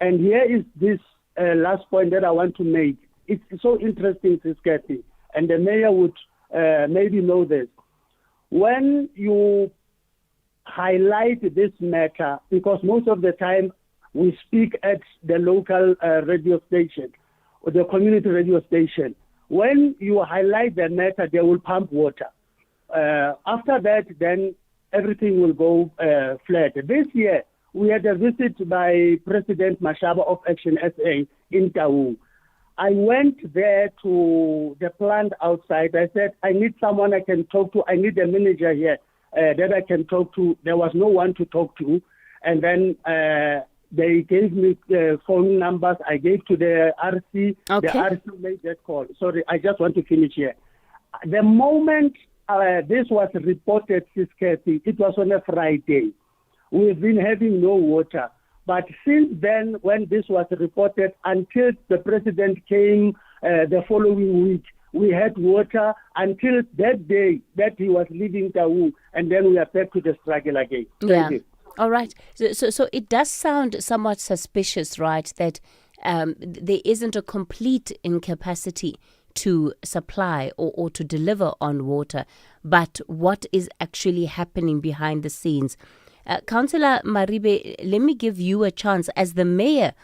And here is this last point that I want to make. It's so interesting, Sis Kathy, and the mayor would maybe know this. When you highlight this matter, because most of the time we speak at the local radio station or the community radio station, when you highlight the matter, they will pump water. After that, then everything will go flat. This year, we had a visit by President Mashaba of Action SA in Taung. I went there to the plant outside. I said, I need someone I can talk to. I need a manager here that I can talk to. There was no one to talk to. And then they gave me phone numbers. I gave to the RC. Okay. The RC made that call. Sorry, I just want to finish here. The moment this was reported, Sis Kathy, it was on a Friday. We've been having no water. But since then, when this was reported, until the president came the following week, we had water until that day that he was leaving Taung, and then we are back to the struggle again. Thank you. All right. So it does sound somewhat suspicious, right, that there isn't a complete incapacity to supply or to deliver on water, but what is actually happening behind the scenes. Councillor Maribe, let me give you a chance as the mayor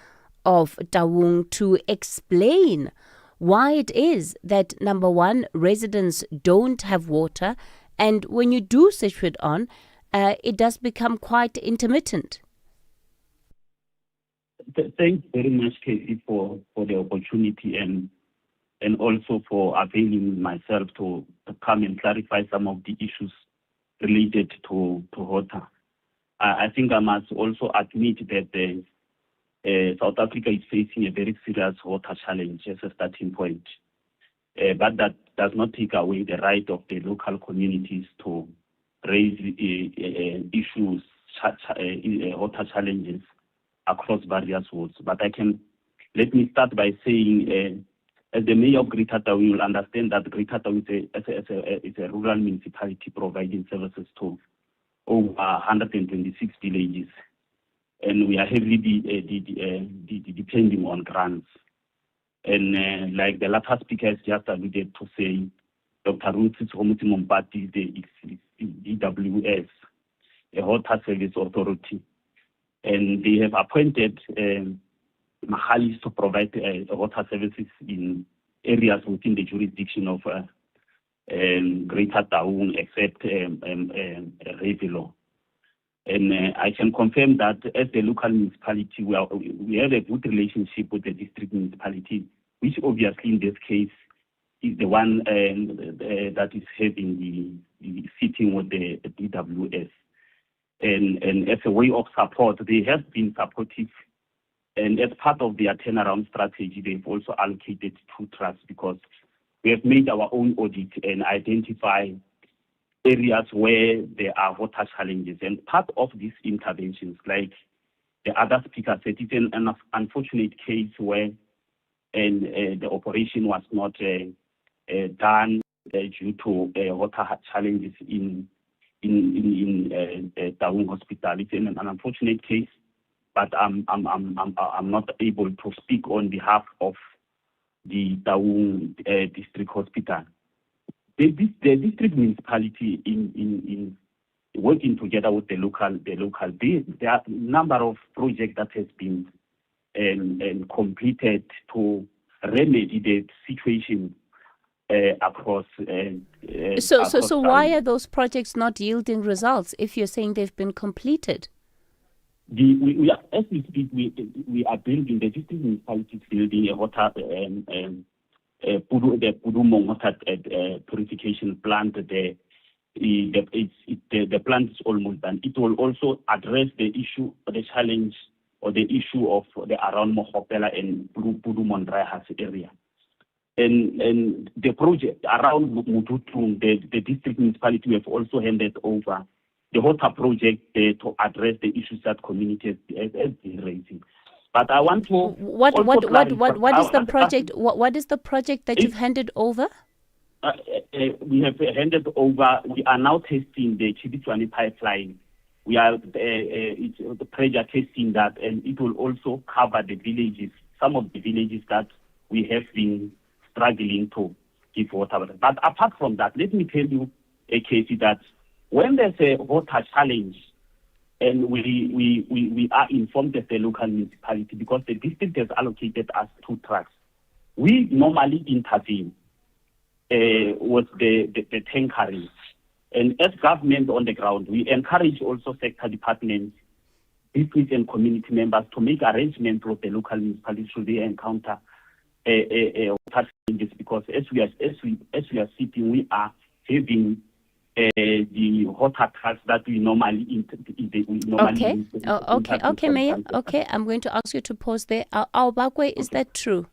of Taung to explain why it is that, number one, residents don't have water, and when you do switch it on, it does become quite intermittent. Thanks very much, Casey, for the opportunity and also for availing myself to come and clarify some of the issues related to water. I think I must also admit that South Africa is facing a very serious water challenge as a starting point. But that does not take away the right of the local communities to raise issues, water challenges across various wards. But let me start by saying, as the mayor of Greater Taung, you will understand that Greater Taung is a rural municipality providing services to over 126 villages, and we are heavily depending on grants. And like the last speaker has just alluded to say, Dr. Ruth Mompati is the DWS, a water service authority, and they have appointed Mahalis to provide water services in areas within the jurisdiction of Greater Taung, except Revelo. And I can confirm that as the local municipality, we have a good relationship with the district municipality, which obviously in this case is the one that is having the sitting with the DWS. And as a way of support, they have been supportive. And as part of their turnaround strategy, they've also allocated 2 trucks because we have made our own audit and identify areas where there are water challenges. And part of these interventions, like the other speaker said, it's an unfortunate case where the operation was not done due to water challenges in Taung Hospital. It's an unfortunate case, but I'm not able to speak on behalf of the Taung District Hospital. The district municipality in working together with the local, there are a number of projects that has been completed to remedy the situation across. So why are those projects not yielding results if you're saying they've been completed? As we speak, we are building, the district municipality is building a water, the Pudumong water purification plant. The plant is almost done. It will also address the issue, the challenge, or the issue of the around Mohopela and Pudumong dry house area. And the project around Mututu, the district municipality have also handed over the water project to address the issues that communities have been raising. But I want to what is the project? What is the project that you've handed over? We have handed over. We are now testing the Chibitswani pipeline. We are it's the pressure testing that, and it will also cover the villages, some of the villages that we have been struggling to give water. But apart from that, let me tell you, Casey, that when there's a water challenge, and we are informed as the local municipality because the district has allocated us 2 trucks. We normally intervene with the tankering. And as government on the ground, we encourage also sector departments, district and community members to make arrangements with the local municipalities should they encounter water challenges, because as we are sitting, we are having the water trucks that we normally use. Okay, Mayor. Okay, I'm going to ask you to pause there. Albakwe, is that true?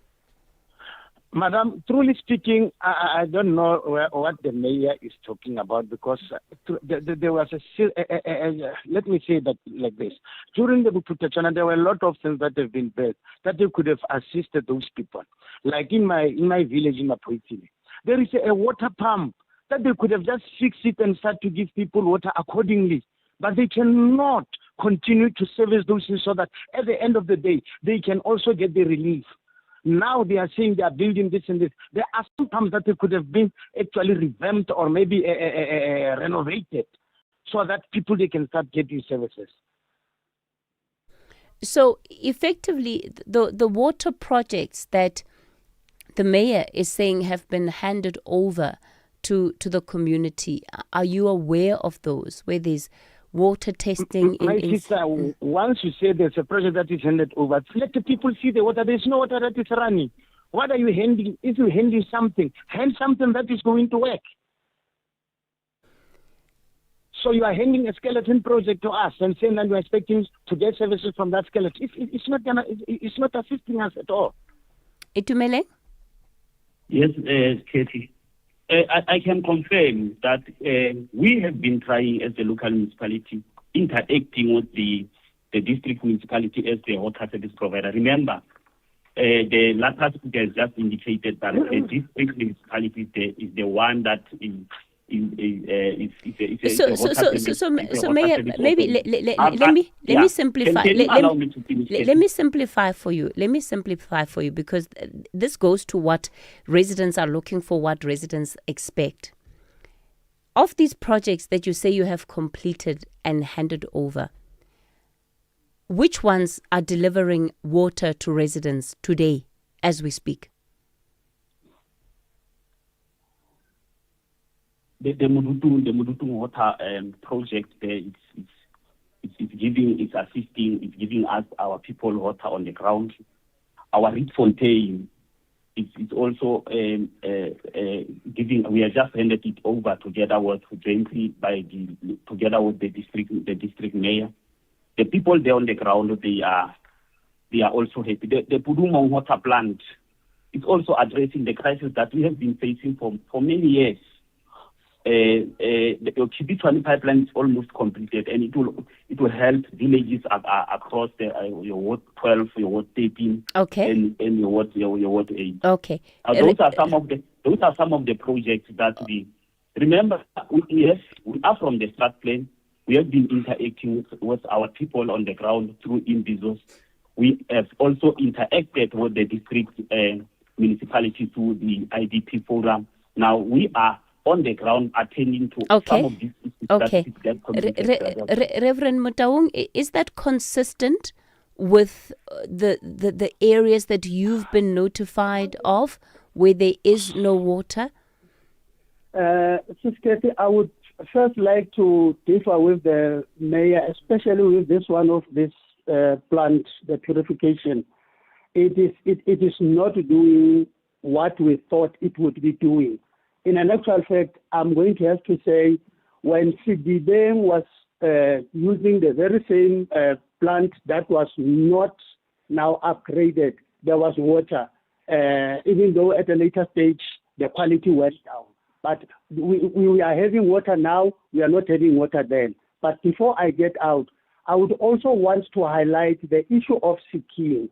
Madam, truly speaking, I don't know what the mayor is talking about, because there was let me say that like this. During the Buputachana, there were a lot of things that have been built that they could have assisted those people. Like in my village, in Mapoitile, there is a water pump that they could have just fixed it and start to give people water accordingly. But they cannot continue to service those things so that at the end of the day, they can also get the relief. Now they are saying they are building this and this. There are some pumps that they could have been actually revamped or maybe renovated so that people, they can start getting services. So effectively, the water projects that the mayor is saying have been handed over to the community, are you aware of those where there's water testing? My sister, once you say there's a project that is handed over, let the people see the water. There's no water that is running. What are you handing? If you're handing something, hand something that is going to work. So you are handing a skeleton project to us and saying that we're expecting to get services from that skeleton. It's not assisting us at all. Itumele? Yes, Katie. I can confirm that we have been trying as the local municipality, interacting with the district municipality as the water service provider. Remember, the latter speaker has just indicated that the district municipality is the one that is So maybe let me simplify. Let me simplify for you. Let me simplify for you, because this goes to what residents are looking for, what residents expect. Of these projects that you say you have completed and handed over, which ones are delivering water to residents today as we speak? The Mudutu water project there, it's assisting, it's giving us our people water on the ground. Our Reed Fontaine, it's also giving. We have just handed it over together with together with the district mayor. The people there on the ground, they are also happy. The Pudumong water plant is also addressing the crisis that we have been facing for many years. The Kibitwani pipeline is almost completed, and it will help villages across your Ward 12, your Ward 13, and your Ward 8. Okay. Those are some of the projects that we remember. We are from the start plan. We have been interacting with our people on the ground through Imbizos. We have also interacted with the district municipality through the IDP forum. Now we are on the ground attending to some of these issues. Reverend Mutaung, is that consistent with the areas that you've been notified of where there is no water? Sisketi, I would first like to differ with the mayor, especially with this one of this plant, the purification. It is not doing what we thought it would be doing. In an actual fact, I'm going to have to say, when Sidibeng was using the very same plant that was not now upgraded, there was water, even though at a later stage the quality went down. But we are having water now, we are not having water then. But before I get out, I would also want to highlight the issue of Sikkim.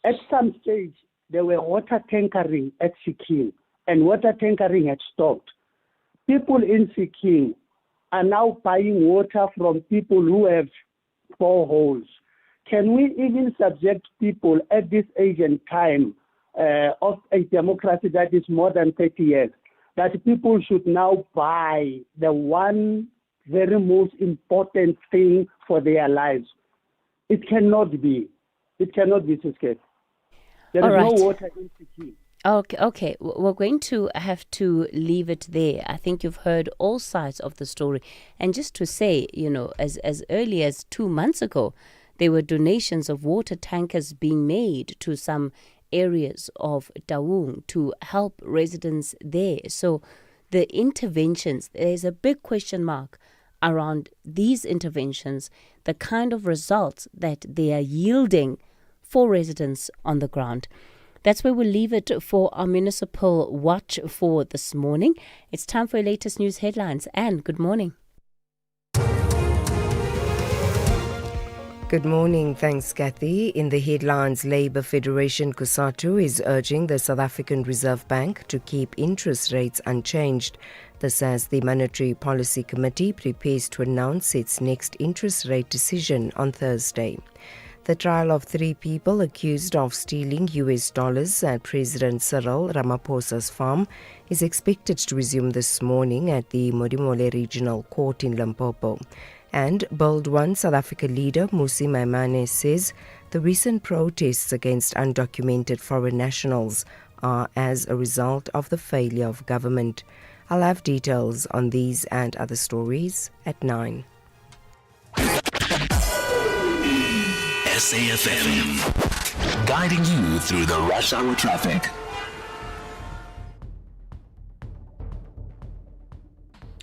At some stage, there were water tankering at Sikkim, and water tankering had stopped. People in Sikkim are now buying water from people who have boreholes. Can we even subject people at this age and time of a democracy that is more than 30 years, that people should now buy the one very most important thing for their lives? It cannot be. It cannot be, Sisketi. There is no water in Sikkim. Okay. We're going to have to leave it there. I think you've heard all sides of the story. And just to say, as early as 2 months ago, there were donations of water tankers being made to some areas of Taung to help residents there. So the interventions, there's a big question mark around these interventions, the kind of results that they are yielding for residents on the ground. That's where we'll leave it for our municipal watch for this morning. It's time for your latest news headlines. Anne, good morning. Good morning. Thanks, Kathy. In the headlines, Labour Federation COSATU is urging the South African Reserve Bank to keep interest rates unchanged. This as the Monetary Policy Committee prepares to announce its next interest rate decision on Thursday. The trial of 3 people accused of stealing US dollars at President Cyril Ramaphosa's farm is expected to resume this morning at the Modimolle Regional Court in Limpopo. And Bold One South Africa leader Musi Maimane says the recent protests against undocumented foreign nationals are as a result of the failure of government. I'll have details on these and other stories at 9. SAfm, guiding you through the rush hour traffic.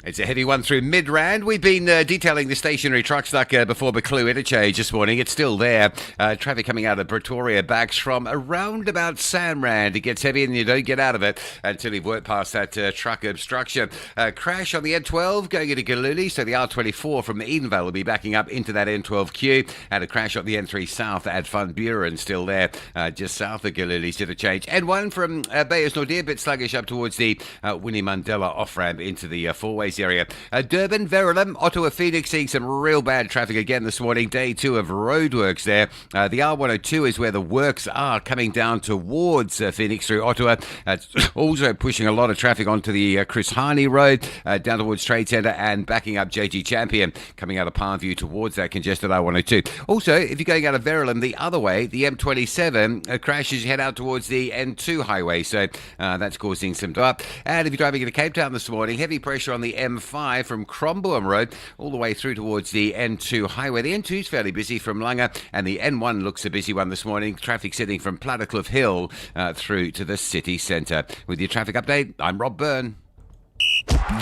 It's a heavy one through Midrand. We've been detailing the stationary truck stuck before Beclue interchange this morning. It's still there. Traffic coming out of Pretoria backs from around about SAmRadio. It gets heavy and you don't get out of it until you've worked past that truck obstruction. Crash on the N12 going into Galuli, so the R24 from Edenvale will be backing up into that N12 queue. And a crash on the N3 South at Van Buren, still there just south of Galuli's interchange. And one from Beyers Naudé, a bit sluggish up towards the Winnie Mandela off-ramp into the four-way area. Durban, Verulam, Ottawa, Phoenix seeing some real bad traffic again this morning. Day 2 of roadworks there. The R102 is where the works are coming down towards Phoenix through Ottawa. It's also pushing a lot of traffic onto the Chris Harney Road down towards Trade Centre and backing up JG Champion coming out of Palmview towards that congested R102. Also, if you're going out of Verulam the other way, the M27 crashes head out towards the N2 highway. So that's causing some up. And if you're driving into Cape Town this morning, heavy pressure on the M5 from Crombourne Road all the way through towards the N2 highway. The N2 is fairly busy from Langa, and the N1 looks a busy one this morning. Traffic sitting from Plattercliff Hill through to the city centre. With your traffic update, I'm Rob Byrne.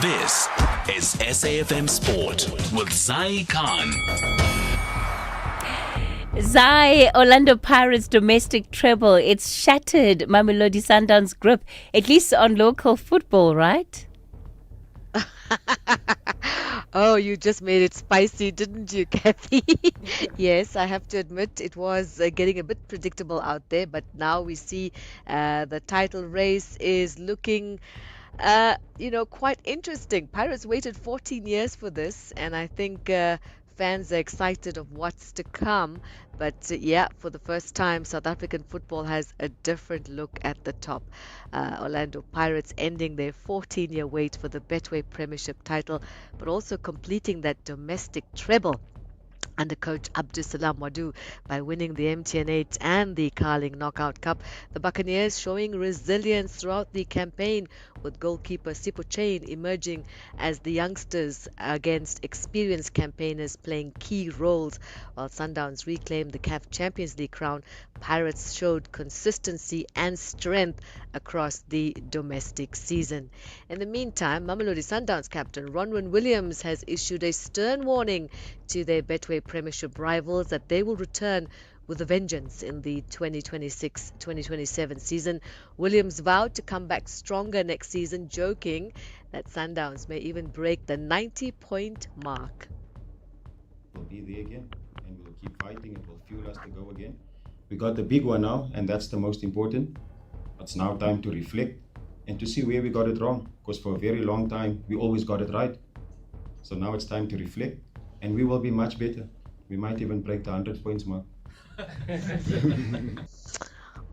This is SAFM Sport with Zai Khan. Zai, Orlando Pirates domestic treble. It's shattered Mamelodi Sundowns' grip, at least on local football, right? Oh, you just made it spicy, didn't you, Kathy? Yes, I have to admit it was getting a bit predictable out there, but now we see the title race is looking quite interesting. Pirates waited 14 years for this, and I think fans are excited of what's to come. But yeah, for the first time, South African football has a different look at the top. Orlando Pirates ending their 14-year wait for the Betway Premiership title, but also completing that domestic treble under coach Abdusalam Wadu by winning the MTN 8 and the Carling Knockout Cup. The Buccaneers showing resilience throughout the campaign, with goalkeeper Sipho Chain emerging as the youngsters against experienced campaigners playing key roles. While Sundowns reclaimed the CAF Champions League crown, Pirates showed consistency and strength across the domestic season. In the meantime, Mamelodi Sundowns captain Ronwen Williams has issued a stern warning to their Betway Premiership rivals that they will return with a vengeance in the 2026-2027 season. Williams vowed to come back stronger next season, joking that Sundowns may even break the 90-point mark. We'll be there again, and we'll keep fighting. It will fuel us to go again. We got the big one now, and that's the most important. It's now time to reflect and to see where we got it wrong, because for a very long time we always got it right. So now it's time to reflect, and we will be much better. We might even break the 100 points mark.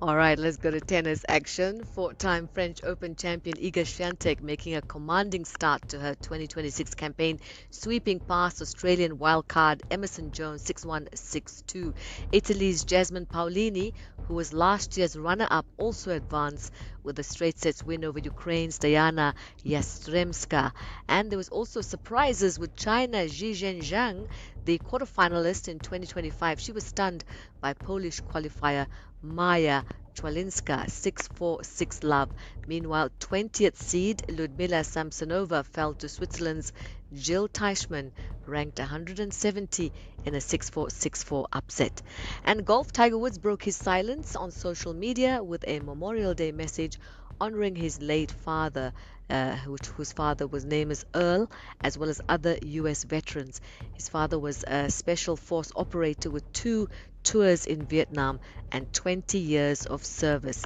All right, let's go to tennis action. Four-time French Open champion Iga Swiatek making a commanding start to her 2026 campaign, sweeping past Australian wildcard Emerson Jones 6-1, 6-2. Italy's Jasmine Paolini, who was last year's runner-up, also advanced with a straight sets win over Ukraine's Diana Yastremska. And there was also surprises with China's Zhi Zhenzhang, the quarterfinalist in 2025. She was stunned by Polish qualifier Maya Chwalinska 6-4, 6-love. Meanwhile, 20th seed Ludmila Samsonova fell to Switzerland's Jill Teichmann, ranked 170 in a 6-4, 6-4 upset. And golf, Tiger Woods broke his silence on social media with a Memorial Day message honoring his late father, whose father was named as Earl, as well as other U.S. veterans. His father was a special force operator with 2 tours in Vietnam and 20 years of service.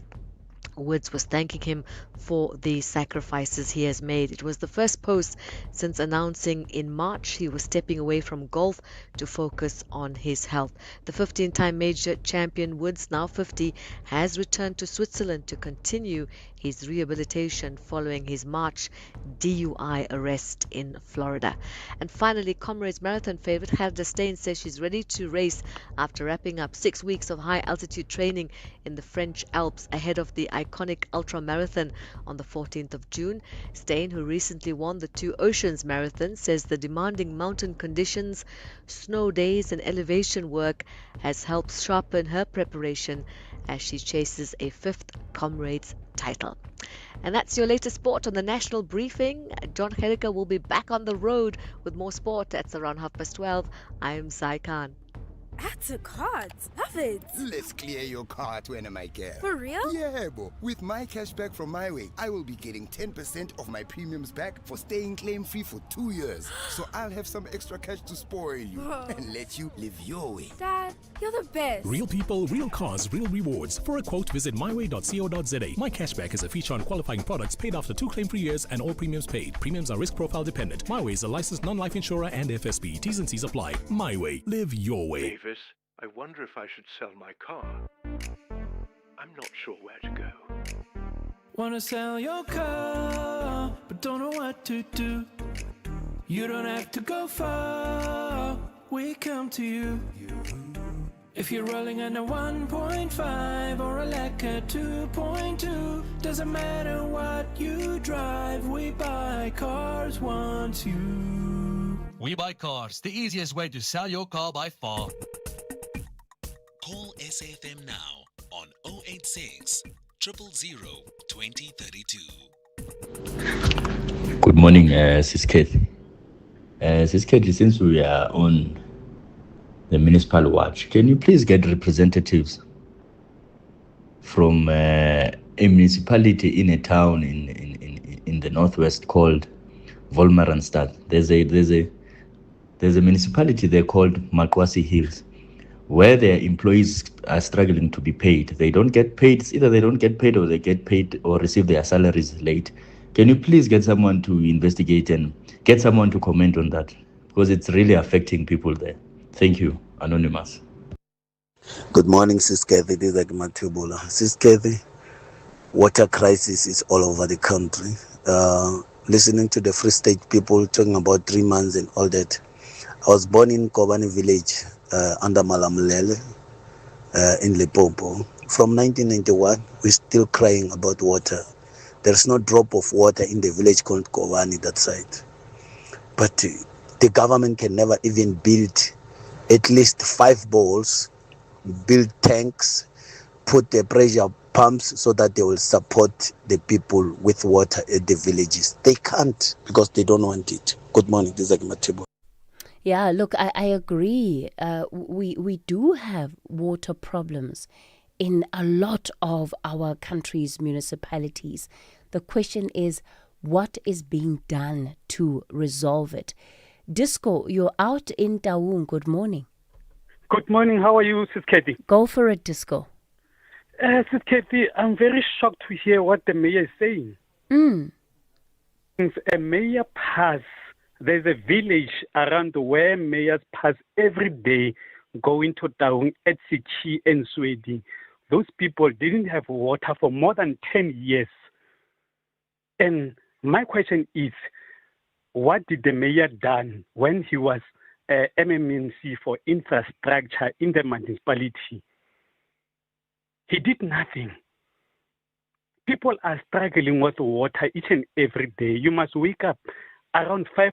Woods was thanking him for the sacrifices he has made. It was the first post since announcing in March he was stepping away from golf to focus on his health. The 15-time major champion Woods, now 50, has returned to Switzerland to continue his rehabilitation following his March DUI arrest in Florida. And finally, Comrades Marathon favorite Gerda Steyn says she's ready to race after wrapping up 6 weeks of high-altitude training in the French Alps ahead of the iconic ultra marathon on the 14th of June. Steyn, who recently won the Two Oceans Marathon, says the demanding mountain conditions, snow days and elevation work has helped sharpen her preparation as she chases a 5th Comrades title. And that's your latest sport on the National Briefing. John Gericke will be back on the road with more sport. That's around 12:30. I'm Zai Khan. Add to cart. Love it. Let's clear your cart when I get. For real? Yeah, bo. With my cashback from My Way, I will be getting 10% of my premiums back for staying claim-free for 2 years. So I'll have some extra cash to spoil you and let you live your way. Dad, you're the best. Real people, real cars, real rewards. For a quote, visit myway.co.za. My cashback is a feature on qualifying products paid after 2 claim-free years and all premiums paid. Premiums are risk profile dependent. My Way is a licensed non-life insurer and FSP. T's and C's apply. My Way. Live your way. I wonder if I should sell my car. I'm not sure where to go. Wanna sell your car, but don't know what to do. You don't have to go far, we come to you. If you're rolling on a 1.5 or a Lekker 2.2, doesn't matter what you drive, we buy cars once you. We Buy Cars, the easiest way to sell your car by far. Call SAFM now on 086 000 2032. Good morning, Sis Kathy. Sis Kathy, since we are on the municipal watch, can you please get representatives from a municipality in a town in the northwest called Wolmaranstad? There's a municipality there called Makwasi Hills, where their employees are struggling to be paid. They don't get paid. It's either they don't get paid or they get paid or receive their salaries late. Can you please get someone to investigate and get someone to comment on that? Because it's really affecting people there. Thank you, Anonymous. Good morning, Sis Kathy. This is Matubula. Sis Kathy, water crisis is all over the country. Listening to the Free State people talking about 3 months and all that. I was born in Kobani village under Malamulele in Limpopo. From 1991, we're still crying about water. There's no drop of water in the village called Kobani, that side. But the government can never even build at least 5 bowls, build tanks, put the pressure pumps so that they will support the people with water at the villages. They can't because they don't want it. Good morning, this is Matebo. Yeah, look, I agree. We do have water problems in a lot of our country's municipalities. The question is, what is being done to resolve it? Disco, you're out in Taung. Good morning. Good morning. How are you, Sis Katie? Go for it, Disco. Sis Katie, I'm very shocked to hear what the mayor is saying. Since a mayor pass, there's a village around where mayors pass every day going to Taung, Etsichi, and Swedi. Those people didn't have water for more than 10 years. And my question is, what did the mayor done when he was MMNC for infrastructure in the municipality? He did nothing. People are struggling with water each and every day. You must wake up around 5.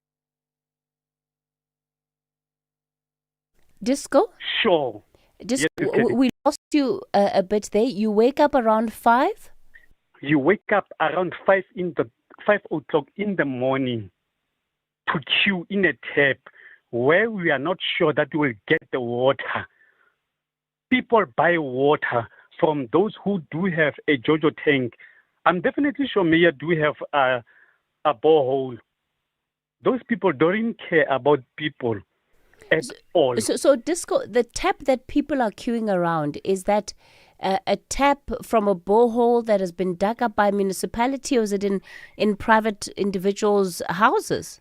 Disco? Sure. Disco, Yes, we lost you a bit there. You wake up around 5? You wake up around 5 o'clock in the morning to queue in a tap where we are not sure that we will get the water. People buy water from those who do have a JoJo tank. I'm definitely sure Mayor do have a borehole. Those people don't care about people at all. So Disco, the tap that people are queuing around, is that a tap from a borehole that has been dug up by municipality, or is it in private individuals' houses?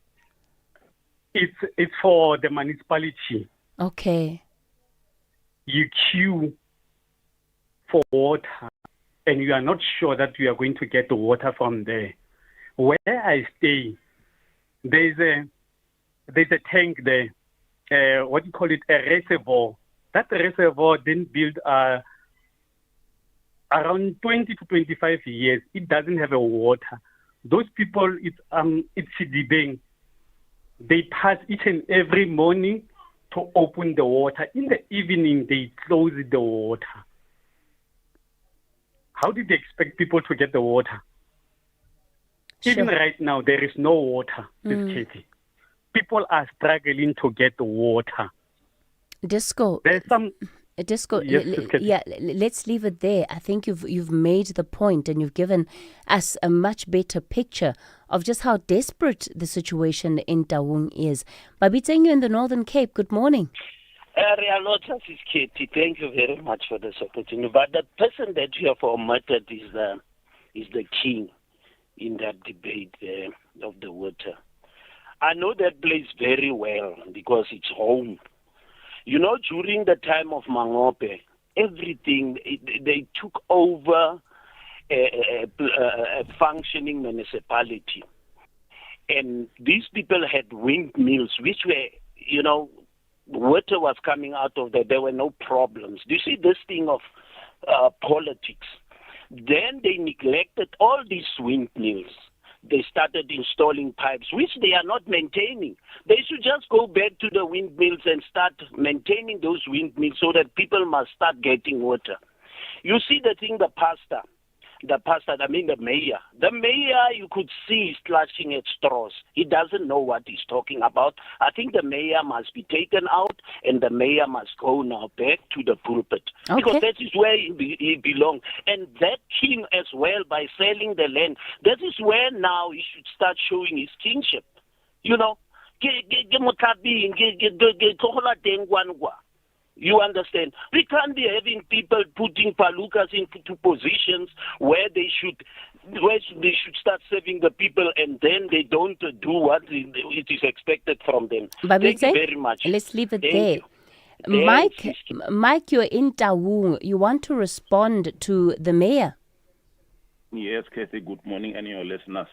It's for the municipality. Okay. You queue for water, and you are not sure that you are going to get the water from there. Where I stay, there's a tank there. What do you call it? A reservoir. That reservoir didn't build around 20 to 25 years. It doesn't have a water. Those people, it's Sidibeng. They pass each and every morning to open the water. In the evening, they close the water. How did they expect people to get the water? Sure. Even right now, there is no water, Katie. People are struggling to get the water. Disco. There's some... Disco, Yes, let's leave it there. I think you've made the point, and you've given us a much better picture of just how desperate the situation in Taung is. Babitseng, you in the Northern Cape, good morning. Thank you very much for this opportunity. But the person that you have omitted is the king in that debate of the water. I know that place very well because it's home. You know, during the time of Mangope, everything, they took over a functioning municipality. And these people had windmills, which were, water was coming out of there. There were no problems. Do you see this thing of politics? Then they neglected all these windmills. They started installing pipes, which they are not maintaining. They should just go back to the windmills and start maintaining those windmills so that people must start getting water. You see the thing, the mayor. The mayor, you could see he's clutching at straws. He doesn't know what he's talking about. I think the mayor must be taken out and the mayor must go now back to the pulpit. Okay. Because that is where he belongs. And that king as well, by selling the land, that is where now he should start showing his kingship. You know, you understand? We can't be having people putting palukas into positions where they should start serving the people, and then they don't do what it is expected from them. Thank you very much. Let's leave it Thank there. you. Mike, you're in Taung. You want to respond to the mayor? Yes, Kathy, good morning, and your listeners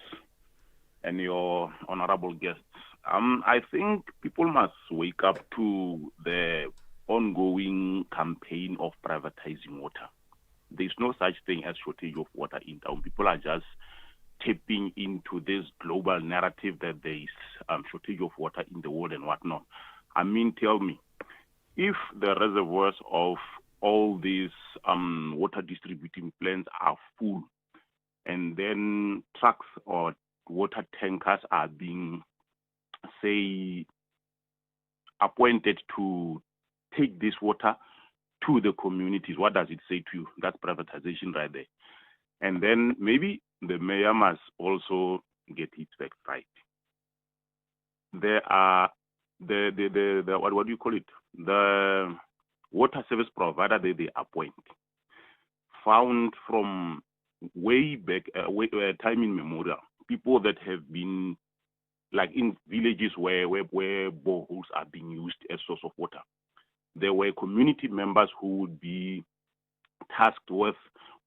and your honorable guests. I think people must wake up to the ongoing campaign of privatizing water. There's no such thing as shortage of water in town. People are just tapping into this global narrative that there is shortage of water in the world and whatnot. I mean, tell me, if the reservoirs of all these water distributing plants are full, and then trucks or water tankers are being, say, appointed to take this water to the communities, what does it say to you? That's privatization right there. And then maybe the mayor must also get its facts right. There are the what do you call it? The water service provider that they appoint, found from way back, time immemorial, people that have been like in villages where boreholes are being used as source of water. There were community members who would be tasked with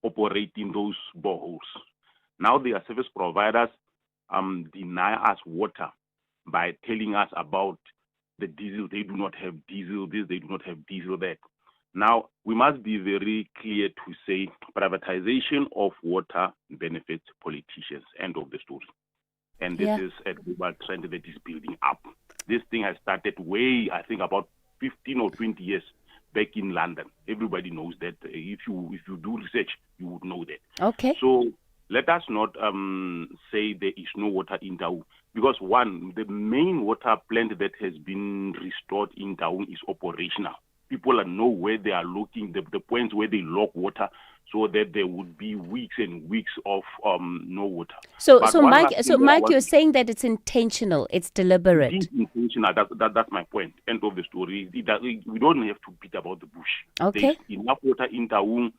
operating those boreholes. Now their service providers deny us water by telling us about the diesel. They do not have diesel this, they do not have diesel that. Now, we must be very clear to say privatization of water benefits politicians. End of the story. And this is a global trend that is building up. This thing has started way, I think, about 15 or 20 years back in London. Everybody knows that. If you do research, you would know that. Okay. So let us not say there is no water in Taung, because one, the main water plant that has been restored in Taung is operational. People know where they are looking, the points where they lock water, so that there would be weeks and weeks of no water. So Mike, you're saying that it's intentional, it's deliberate. It's intentional. That's my point. End of the story. We don't have to beat about the bush. Okay. There's enough water in Taung.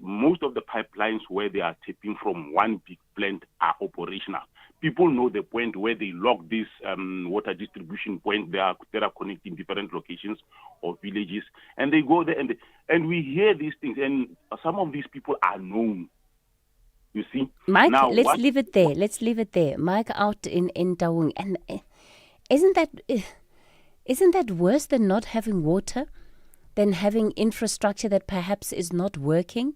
Most of the pipelines where they are tapping from one big plant are operational. People know the point where they lock this water distribution point. They are connecting different locations or villages, and they go there and we hear these things, and some of these people are known. You see, Mike, now, let's leave it there. Let's leave it there. Mike out in Taung, and isn't that worse than not having water, than having infrastructure that perhaps is not working?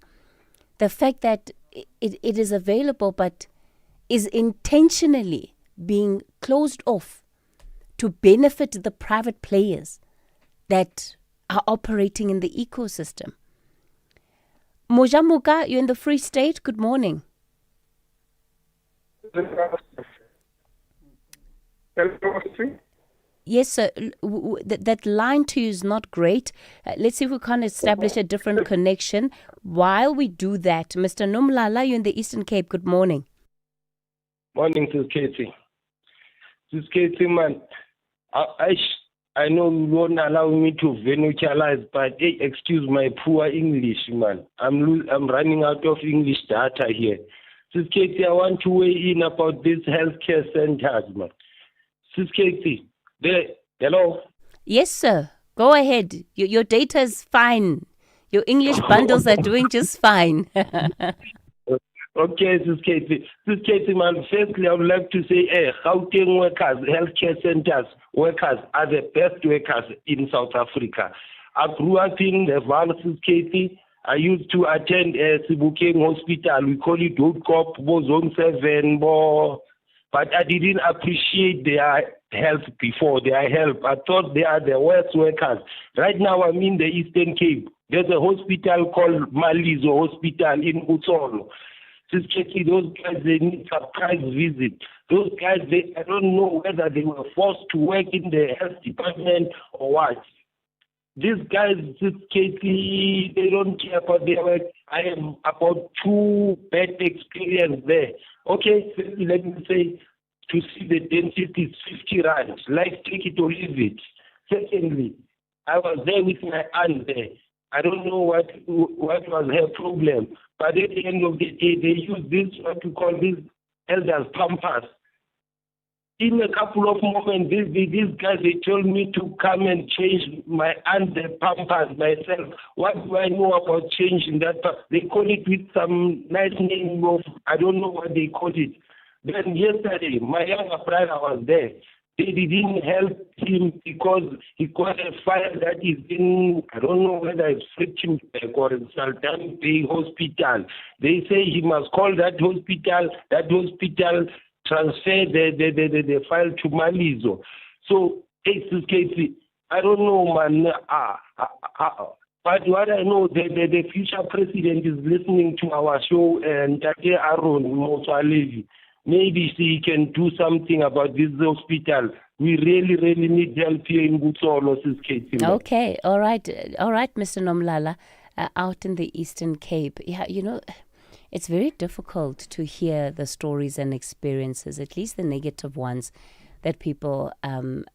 The fact that it is available but is intentionally being closed off to benefit the private players that are operating in the ecosystem. Mojamuka, you're in the Free State. Good morning. Yes, sir. That line to you is not great. Let's see if we can establish a different connection. While we do that, Mr. Nomlala, you're in the Eastern Cape. Good morning. Morning, Sis Katie. Sis Katie, man, I know you won't allow me to venutialize, but hey, excuse my poor English, man. I'm running out of English data here. Sis Katie, I want to weigh in about these healthcare centers, man. Sis Katie, hello? Yes, sir. Go ahead. Your data is fine. Your English bundles are doing just fine. Okay, Sis Katie. Sis Katie, man, firstly, I would like to say, Gauteng workers, healthcare centers workers are the best workers in South Africa. I grew up in the Val, Sis Katie. I used to attend Sebokeng Hospital. We call it Dodkop, Zone 7, but I didn't appreciate their help before, their help. I thought they are the worst workers. Right now, I'm in the Eastern Cape. There's a hospital called Malizo Hospital in Utsolo. Those guys, they need surprise visit. Those guys, I don't know whether they were forced to work in the health department or what. These guys, they don't care about their work. I am about 2 bad experience there. Okay, let me say, to see the dentist is 50 rands. Like, take it or leave it. Secondly, I was there with my aunt there. I don't know what was her problem. But at the end of the day, they use this, what you call this, elders pampers. In a couple of moments, these guys, they told me to come and change my aunt the pampers myself. What do I know about changing that? They call it with some nice name of, I don't know what they call it. Then yesterday, my younger brother was there. They didn't help him because he got a file that is in, I don't know whether it's Fritzenberg or in Sultan Bay Hospital. They say he must call that hospital transfer the file to Malizo. So, Casey, I don't know, man. But what I know, the future president is listening to our show, and Tate Aaron Moswalevi. Maybe she can do something about this hospital. We really, really need help here in Butsolo, Casey. Okay, all right, Mr. Nomlala, out in the Eastern Cape. Yeah, it's very difficult to hear the stories and experiences, at least the negative ones, that people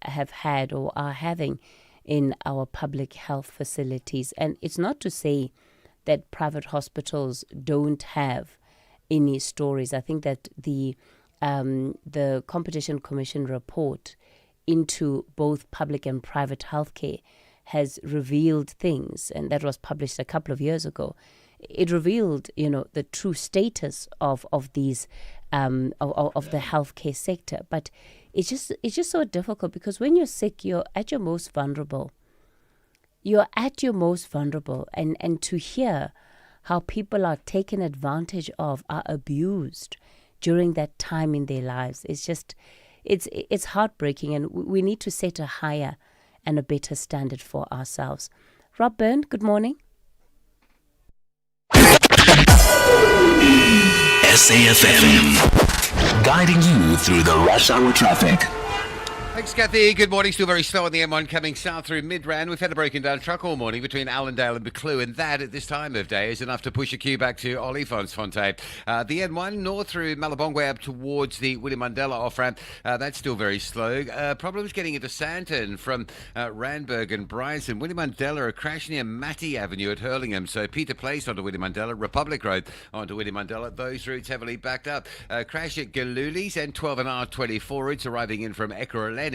have had or are having in our public health facilities. And it's not to say that private hospitals don't have any stories. I think that the Competition Commission report into both public and private healthcare has revealed things, and that was published a couple of years ago. It revealed, the true status of these of the healthcare sector. But it's just so difficult, because when you're sick, you're at your most vulnerable. And to hear how people are taken advantage of, are abused during that time in their lives, it's heartbreaking, and we need to set a higher and a better standard for ourselves. Rob Byrne, good morning. SAfm, guiding you through the rush hour traffic. Thanks, Kathy. Good morning. Still very slow on the M1 coming south through Midrand. We've had a broken down truck all morning between Allendale and Buccleuch, and that at this time of day is enough to push a queue back to Olifantsfontein. The M1 north through Malabongwe up towards the William Mandela off-ramp. That's still very slow. Problems getting into Sandton from Randburg and Bryanston. William Mandela, a crash near Matty Avenue at Hurlingham. So Peter Place onto William Mandela, Republic Road onto William Mandela. Those routes heavily backed up. Crash at Galuli's and 12 and R24 routes arriving in from Ekurhuleni.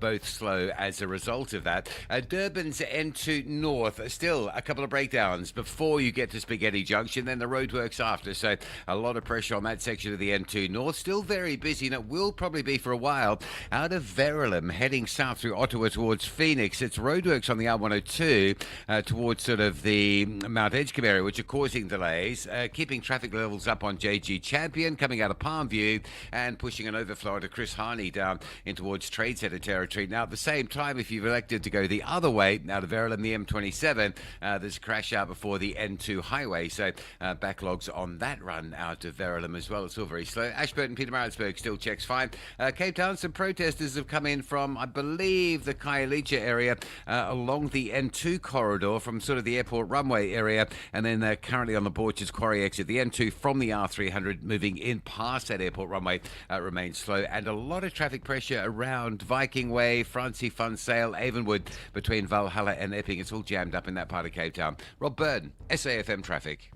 Both slow as a result of that. Durban's N2 North, still a couple of breakdowns before you get to Spaghetti Junction, then the roadworks after. So a lot of pressure on that section of the N2 North. Still very busy, and it will probably be for a while. Out of Verulam, heading south through Ottawa towards Phoenix, it's roadworks on the R102 towards sort of the Mount Edgecombe area, which are causing delays, keeping traffic levels up on JG Champion, coming out of Palmview, and pushing an overflow to Chris Harney down in towards Trade Centre territory. Now, at the same time, if you've elected to go the other way, out of Verulam, the M27, there's a crash out before the N2 highway. So backlogs on that run out of Verulam as well. It's still very slow. Ashburton, Pietermaritzburg still checks fine. Cape Town, some protesters have come in from, I believe, the Khayelitsha area along the N2 corridor from sort of the airport runway area, and then they're currently on the Borchers Quarry exit. The N2 from the R300 moving in past that airport runway remains slow, and a lot of traffic pressure around Viking Way, Francie Fun Sale, Avonwood, between Valhalla and Epping. It's all jammed up in that part of Cape Town. Rob Byrne, SAfm Traffic.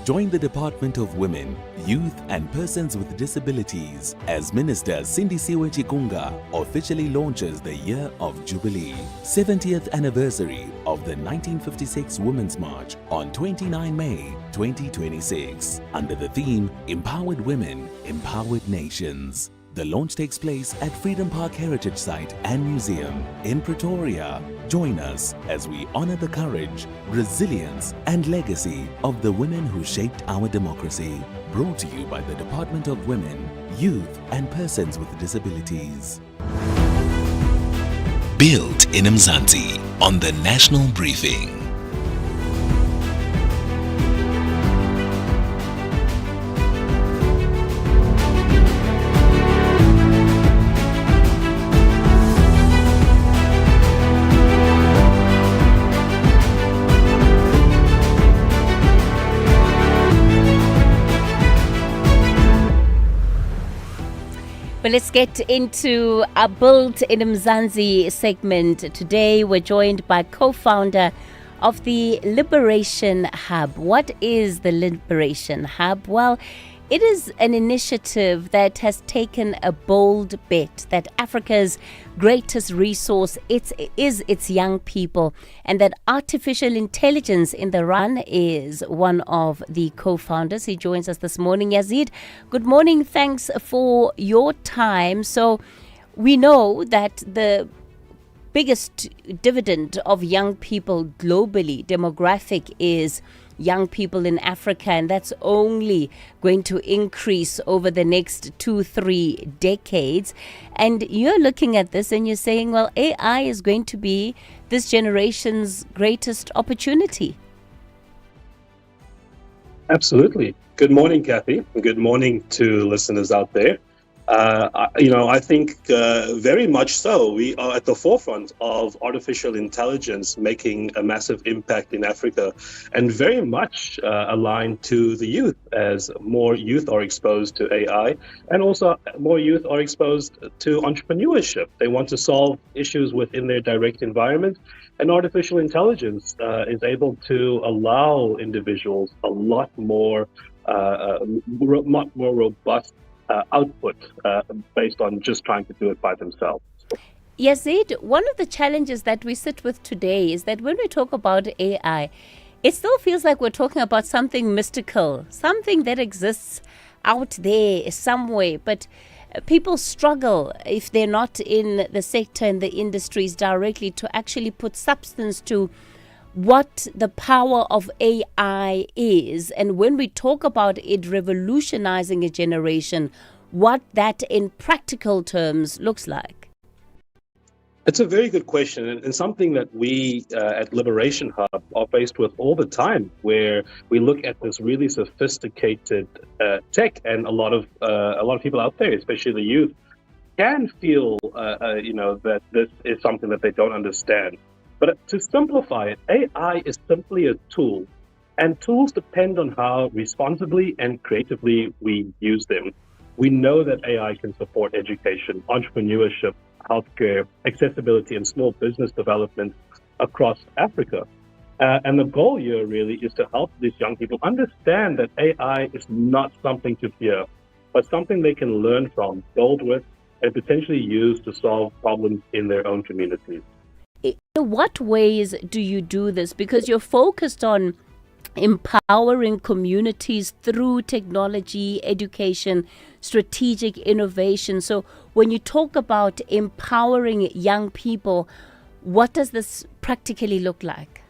Join the Department of Women, Youth and Persons with Disabilities as Minister Sindisiwe Chikunga officially launches the Year of Jubilee, 70th anniversary of the 1956 Women's March on 29 May 2026 under the theme Empowered Women, Empowered Nations. The launch takes place at Freedom Park Heritage Site and Museum in Pretoria. Join us as we honor the courage, resilience, and legacy of the women who shaped our democracy. Brought to you by the Department of Women, Youth, and Persons with Disabilities. Built in Mzansi on the National Briefing. But let's get into our Built in Mzansi segment. Today we're joined by co-founder of the Liberation Hub. What is the Liberation Hub? Well, it is an initiative that has taken a bold bet that Africa's greatest resource is its young people, and that artificial intelligence in the run is one of the co-founders. He joins us this morning. Yazid, good morning. Thanks for your time. So we know that the biggest dividend of young people globally, demographic, is young people in Africa, and that's only going to increase over the next 2-3 decades. And you're looking at this and you're saying, well, AI is going to be this generation's greatest opportunity. Absolutely. Good morning, Kathy. Good morning to listeners out there. I think very much so. We are at the forefront of artificial intelligence making a massive impact in Africa, and very much aligned to the youth, as more youth are exposed to AI, and also more youth are exposed to entrepreneurship. They want to solve issues within their direct environment, and artificial intelligence is able to allow individuals a lot more robust output based on just trying to do it by themselves. Yazid, one of the challenges that we sit with today is that when we talk about AI, it still feels like we're talking about something mystical, something that exists out there somewhere, but people struggle if they're not in the sector and the industries directly to actually put substance to what the power of AI is, and when we talk about it revolutionizing a generation, what that in practical terms looks like. It's a very good question, and something that we at Liberation Hub are faced with all the time, where we look at this really sophisticated tech, and a lot of people out there, especially the youth, can feel that this is something that they don't understand. But to simplify it, AI is simply a tool, and tools depend on how responsibly and creatively we use them. We know that AI can support education, entrepreneurship, healthcare, accessibility, and small business development across Africa. And the goal here really is to help these young people understand that AI is not something to fear, but something they can learn from, build with, and potentially use to solve problems in their own communities. In what ways do you do this? Because you're focused on empowering communities through technology, education, strategic innovation. So when you talk about empowering young people, what does this practically look like?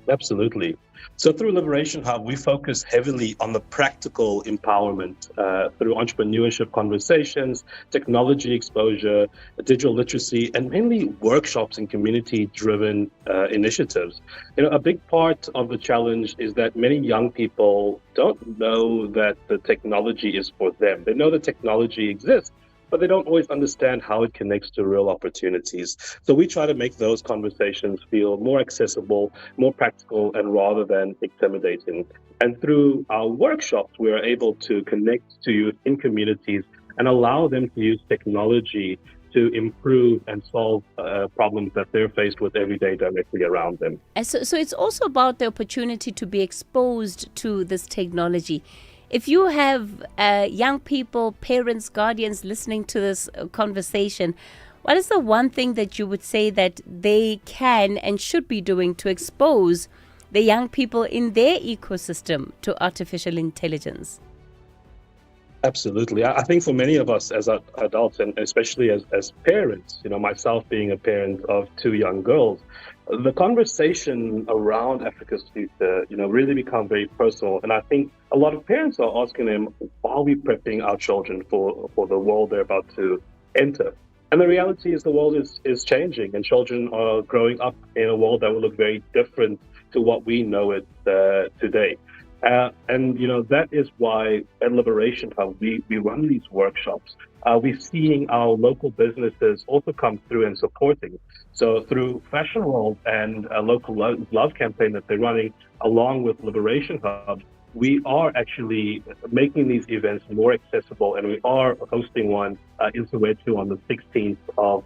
Absolutely. So through Liberation Hub, we focus heavily on the practical empowerment through entrepreneurship conversations, technology exposure, digital literacy, and mainly workshops and community-driven initiatives. A big part of the challenge is that many young people don't know that the technology is for them. They know the technology exists, but they don't always understand how it connects to real opportunities. So we try to make those conversations feel more accessible, more practical, and rather than intimidating. And through our workshops, we are able to connect to youth in communities and allow them to use technology to improve and solve problems that they're faced with every day directly around them. And so it's also about the opportunity to be exposed to this technology. If you have young people, parents, guardians listening to this conversation, what is the one thing that you would say that they can and should be doing to expose the young people in their ecosystem to artificial intelligence? Absolutely. I think for many of us as adults, and especially as parents, myself being a parent of two young girls, the conversation around Africa's future, really become very personal. And I think a lot of parents are asking them, are we prepping our children for the world they're about to enter? And the reality is the world is changing, and children are growing up in a world that will look very different to what we know it today. And that is why at Liberation Hub, we run these workshops. We're seeing our local businesses also come through and supporting. So through Fashion World and a local love campaign that they're running along with Liberation Hub, we are actually making these events more accessible, and we are hosting one in Soweto on the 16th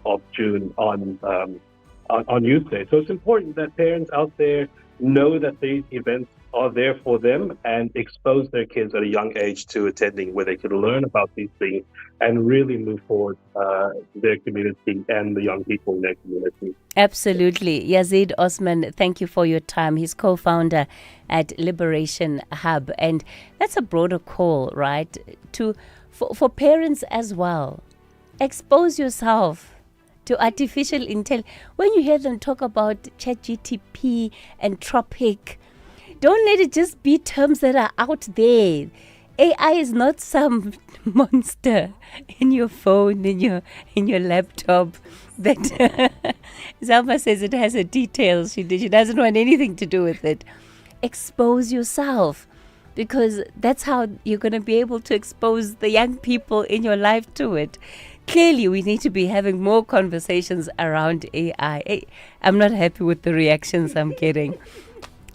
of June on Youth Day. So it's important that parents out there know that these events are there for them and expose their kids at a young age to attending, where they can learn about these things and really move forward their community and the young people in their community. Absolutely. Yazid Osman, thank you for your time. He's co-founder at Liberation Hub. And that's a broader call, right, for parents as well. Expose yourself to artificial intelligence. When you hear them talk about ChatGPT and Tropic, don't let it just be terms that are out there. AI is not some monster in your phone, in your laptop. That Zalma says it has her details. She doesn't want anything to do with it. Expose yourself, because that's how you're going to be able to expose the young people in your life to it. Clearly, we need to be having more conversations around AI. I'm not happy with the reactions I'm getting.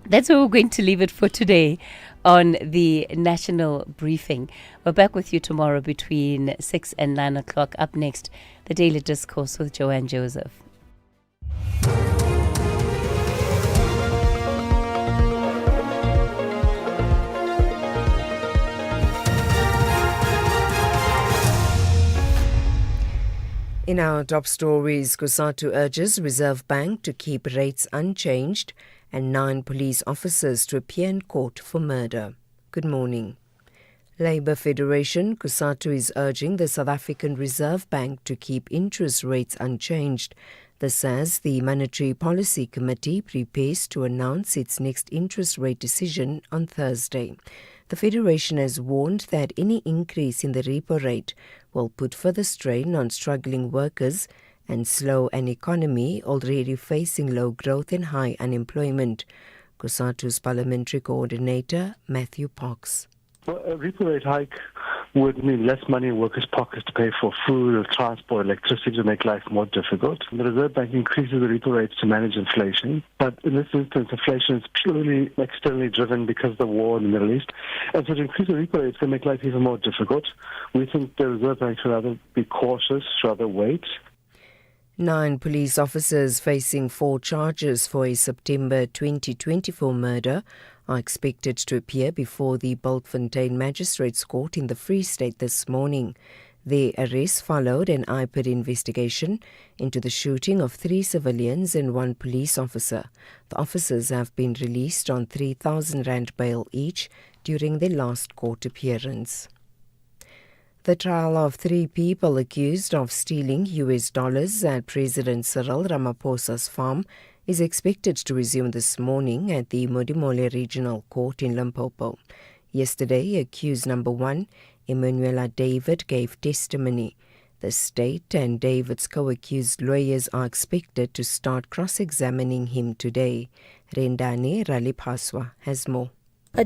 That's where we're going to leave it for today on the National Briefing. We're back with you tomorrow between 6 and 9 o'clock. Up next, the Daily Discourse with Joanne Joseph. In our top stories, Kusatu urges Reserve Bank to keep rates unchanged and 9 police officers to appear in court for murder. Good morning. Labour Federation Kusatu is urging the South African Reserve Bank to keep interest rates unchanged. This as the Monetary Policy Committee prepares to announce its next interest rate decision on Thursday. The Federation has warned that any increase in the repo rate will put further strain on struggling workers and slow an economy already facing low growth and high unemployment. Kusatu's parliamentary coordinator, Matthew Parks. Well, a repo rate hike would mean less money in workers' pockets to pay for food or transport, electricity, to make life more difficult. The Reserve Bank increases the repo rates to manage inflation, but in this instance, inflation is purely externally driven because of the war in the Middle East. And so to increase the repo rates can make life even more difficult. We think the Reserve Bank should rather be cautious, rather wait. 9 police officers facing 4 charges for a September 2024 murder are expected to appear before the Bultfontein Magistrates Court in the Free State this morning. Their arrest followed an IPID investigation into the shooting of 3 civilians and 1 police officer. The officers have been released on 3,000 rand bail each during their last court appearance. The trial of 3 people accused of stealing US dollars at President Cyril Ramaphosa's farm is expected to resume this morning at the Modimolle Regional Court in Limpopo. Yesterday, accused number 1, Emanuela David, gave testimony. The state and David's co-accused lawyers are expected to start cross-examining him today. Rendane Ralipaswa has more.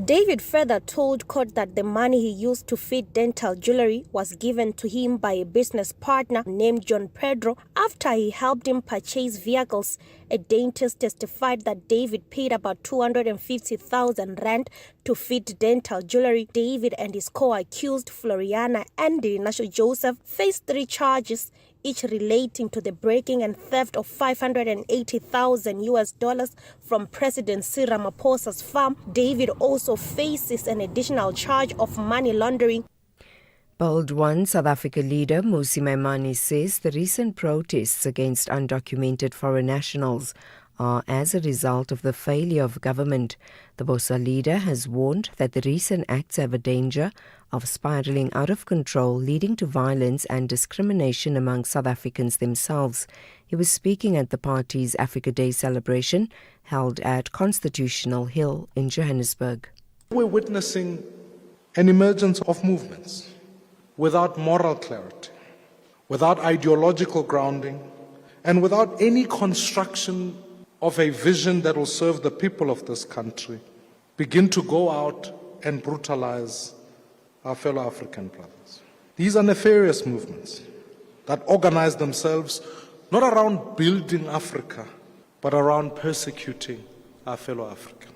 David further told court that the money he used to fit dental jewelry was given to him by a business partner named John Pedro after he helped him purchase vehicles. A dentist testified that David paid about 250,000 rand to fit dental jewelry. David and his co-accused Floriana and Dinasho Joseph faced 3 charges, each relating to the breaking and theft of $580,000 from President Cyril Ramaphosa's farm. David also faces an additional charge of money laundering. Bold One South Africa leader Mmusi Maimane says the recent protests against undocumented foreign nationals are as a result of the failure of government. The Bosa leader has warned that the recent acts have a danger of spiralling out of control, leading to violence and discrimination among South Africans themselves. He was speaking at the party's Africa Day celebration held at Constitutional Hill in Johannesburg. We're witnessing an emergence of movements without moral clarity, without ideological grounding, and without any construction of a vision that will serve the people of this country, begin to go out and brutalize our fellow African brothers. These are nefarious movements that organize themselves not around building Africa, but around persecuting our fellow Africans.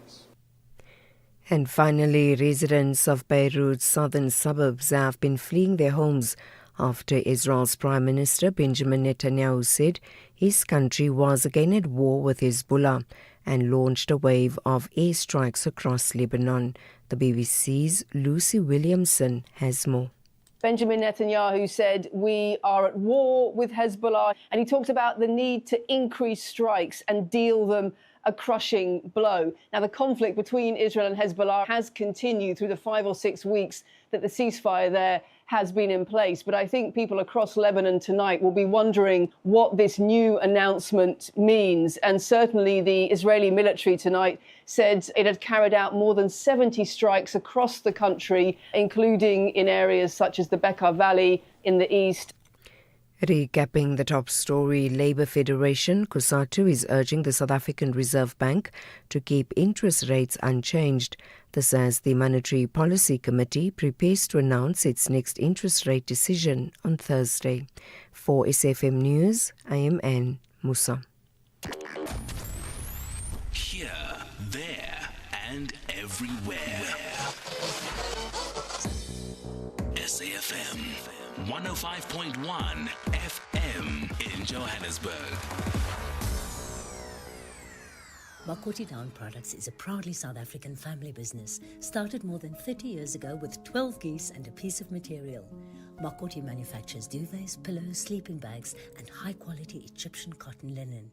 And finally, residents of Beirut's southern suburbs have been fleeing their homes after Israel's Prime Minister Benjamin Netanyahu said his country was again at war with Hezbollah and launched a wave of airstrikes across Lebanon. The BBC's Lucy Williamson has more. Benjamin Netanyahu said we are at war with Hezbollah, and he talked about the need to increase strikes and deal them a crushing blow. Now, the conflict between Israel and Hezbollah has continued through the 5 or 6 weeks that the ceasefire there has been in place. But I think people across Lebanon tonight will be wondering what this new announcement means. And certainly the Israeli military tonight said it had carried out more than 70 strikes across the country, including in areas such as the Bekaa Valley in the east. Recapping the top story, Labour Federation, COSATU, is urging the South African Reserve Bank to keep interest rates unchanged. This as the Monetary Policy Committee prepares to announce its next interest rate decision on Thursday. For SAFM News, I am Anne Musa. Here, there, and everywhere. SAFM 105.1 FM in Johannesburg. Makoti Down Products is a proudly South African family business, started more than 30 years ago with 12 geese and a piece of material. Makoti manufactures duvets, pillows, sleeping bags, and high-quality Egyptian cotton linen.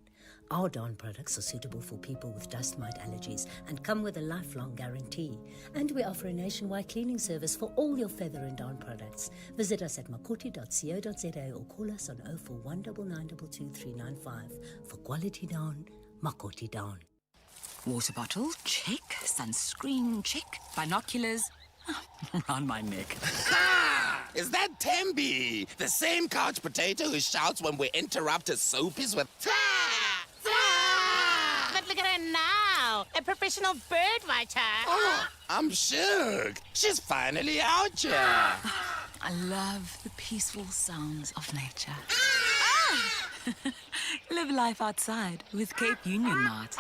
Our down products are suitable for people with dust mite allergies and come with a lifelong guarantee. And we offer a nationwide cleaning service for all your feather and down products. Visit us at makoti.co.za or call us on 041 9922 395. For quality down, Makoti Down. Water bottle, check. Sunscreen, check. Binoculars, around my neck. Is that Tembi? The same couch potato who shouts when we interrupt his soapies with But look at her now, a professional bird watcher. Oh, I'm shook. She's finally out here. I love the peaceful sounds of nature. Live life outside with Cape Union Mart.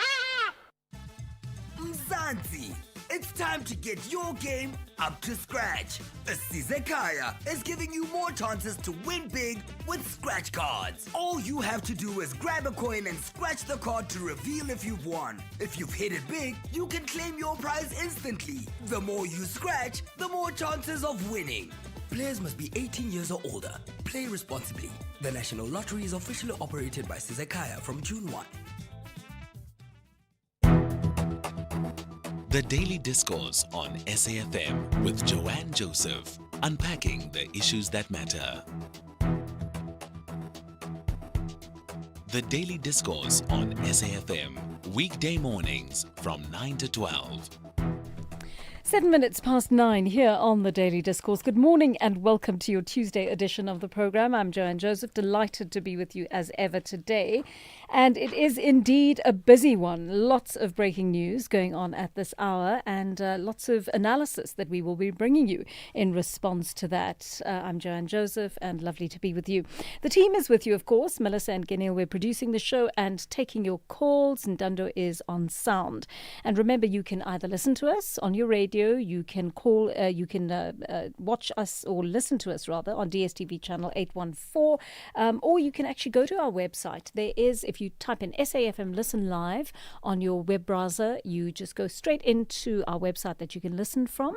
Mzansi, it's time to get your game up to scratch. SAfmRadio is giving you more chances to win big with scratch cards. All you have to do is grab a coin and scratch the card to reveal if you've won. If you've hit it big, you can claim your prize instantly. The more you scratch, the more chances of winning. Players must be 18 years or older. Play responsibly. The National Lottery is officially operated by SAfmRadio from June 1. The Daily Discourse on SAFM with Joanne Joseph, unpacking the issues that matter. The Daily Discourse on SAFM, weekday mornings from 9 to 12. 7 minutes past 9 here on the Daily Discourse. Good morning and welcome to your Tuesday edition of the programme. I'm Joanne Joseph, delighted to be with you as ever today. And it is indeed a busy one. Lots of breaking news going on at this hour and lots of analysis that we will be bringing you in response to that. I'm Joanne Joseph and lovely to be with you. The team is with you, of course. Melissa and Genil, we're producing the show and taking your calls. And Dundo is on sound. And remember, you can either listen to us on your radio Radio. You can call, you can watch us or listen to us rather on DSTV channel 814, or you can actually go to our website. There is, if you type in SAFM Listen Live on your web browser, you just go straight into our website that you can listen from,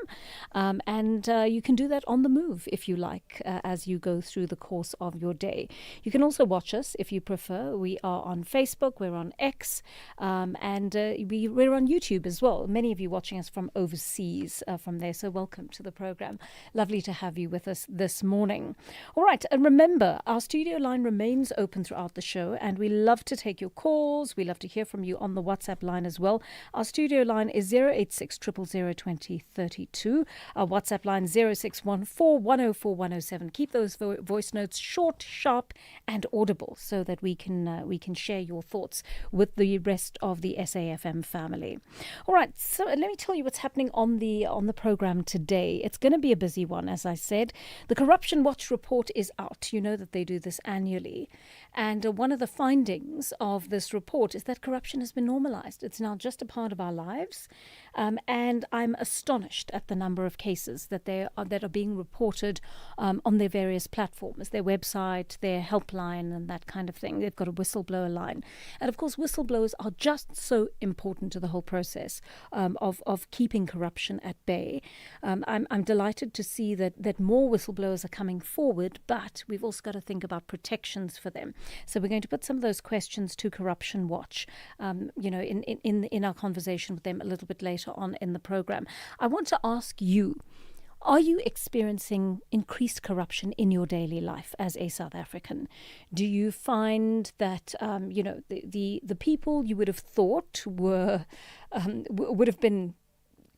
and you can do that on the move if you like, as you go through the course of your day. You can also watch us if you prefer. We are on Facebook, we're on X, and we're on YouTube as well. Many of you watching us from overseas from there, so welcome to the program. Lovely to have you with us this morning. All right, and remember, our studio line remains open throughout the show, and we love to take your calls. We love to hear from you on the WhatsApp line as well. Our studio line is 086 000 2032. Our WhatsApp line 0614 104 107. Keep those voice notes short, sharp, and audible so that we can share your thoughts with the rest of the SAFM family. All right, so let me tell you what's happening on the program today. It's going to be a busy one, as I said. The Corruption Watch report is out. You know that they do this annually. And one of the findings of this report is that corruption has been normalized. It's now just a part of our lives. And I'm astonished at the number of cases that are being reported on their various platforms, their website, their helpline, and that kind of thing. They've got a whistleblower line. And of course, whistleblowers are just so important to the whole process of keeping corruption at bay. I'm delighted to see that more whistleblowers are coming forward, but we've also got to think about protections for them. So we're going to put some of those questions to Corruption Watch, in our conversation with them a little bit later on in the program. I want to ask you, are you experiencing increased corruption in your daily life as a South African? Do you find that, the people you would have thought would have been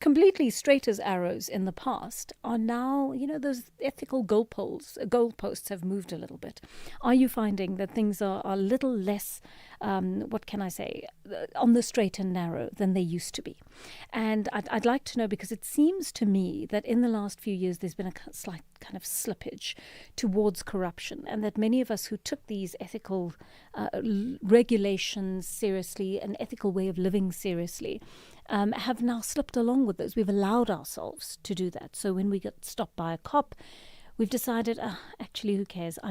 completely straight as arrows in the past are now, those ethical goalposts have moved a little bit. Are you finding that things are a little less, on the straight and narrow than they used to be? And I'd like to know, because it seems to me that in the last few years there's been a slight kind of slippage towards corruption, and that many of us who took these ethical regulations seriously, an ethical way of living seriously, have now slipped along with those. We've allowed ourselves to do that. So when we get stopped by a cop, we've decided, actually, who cares? I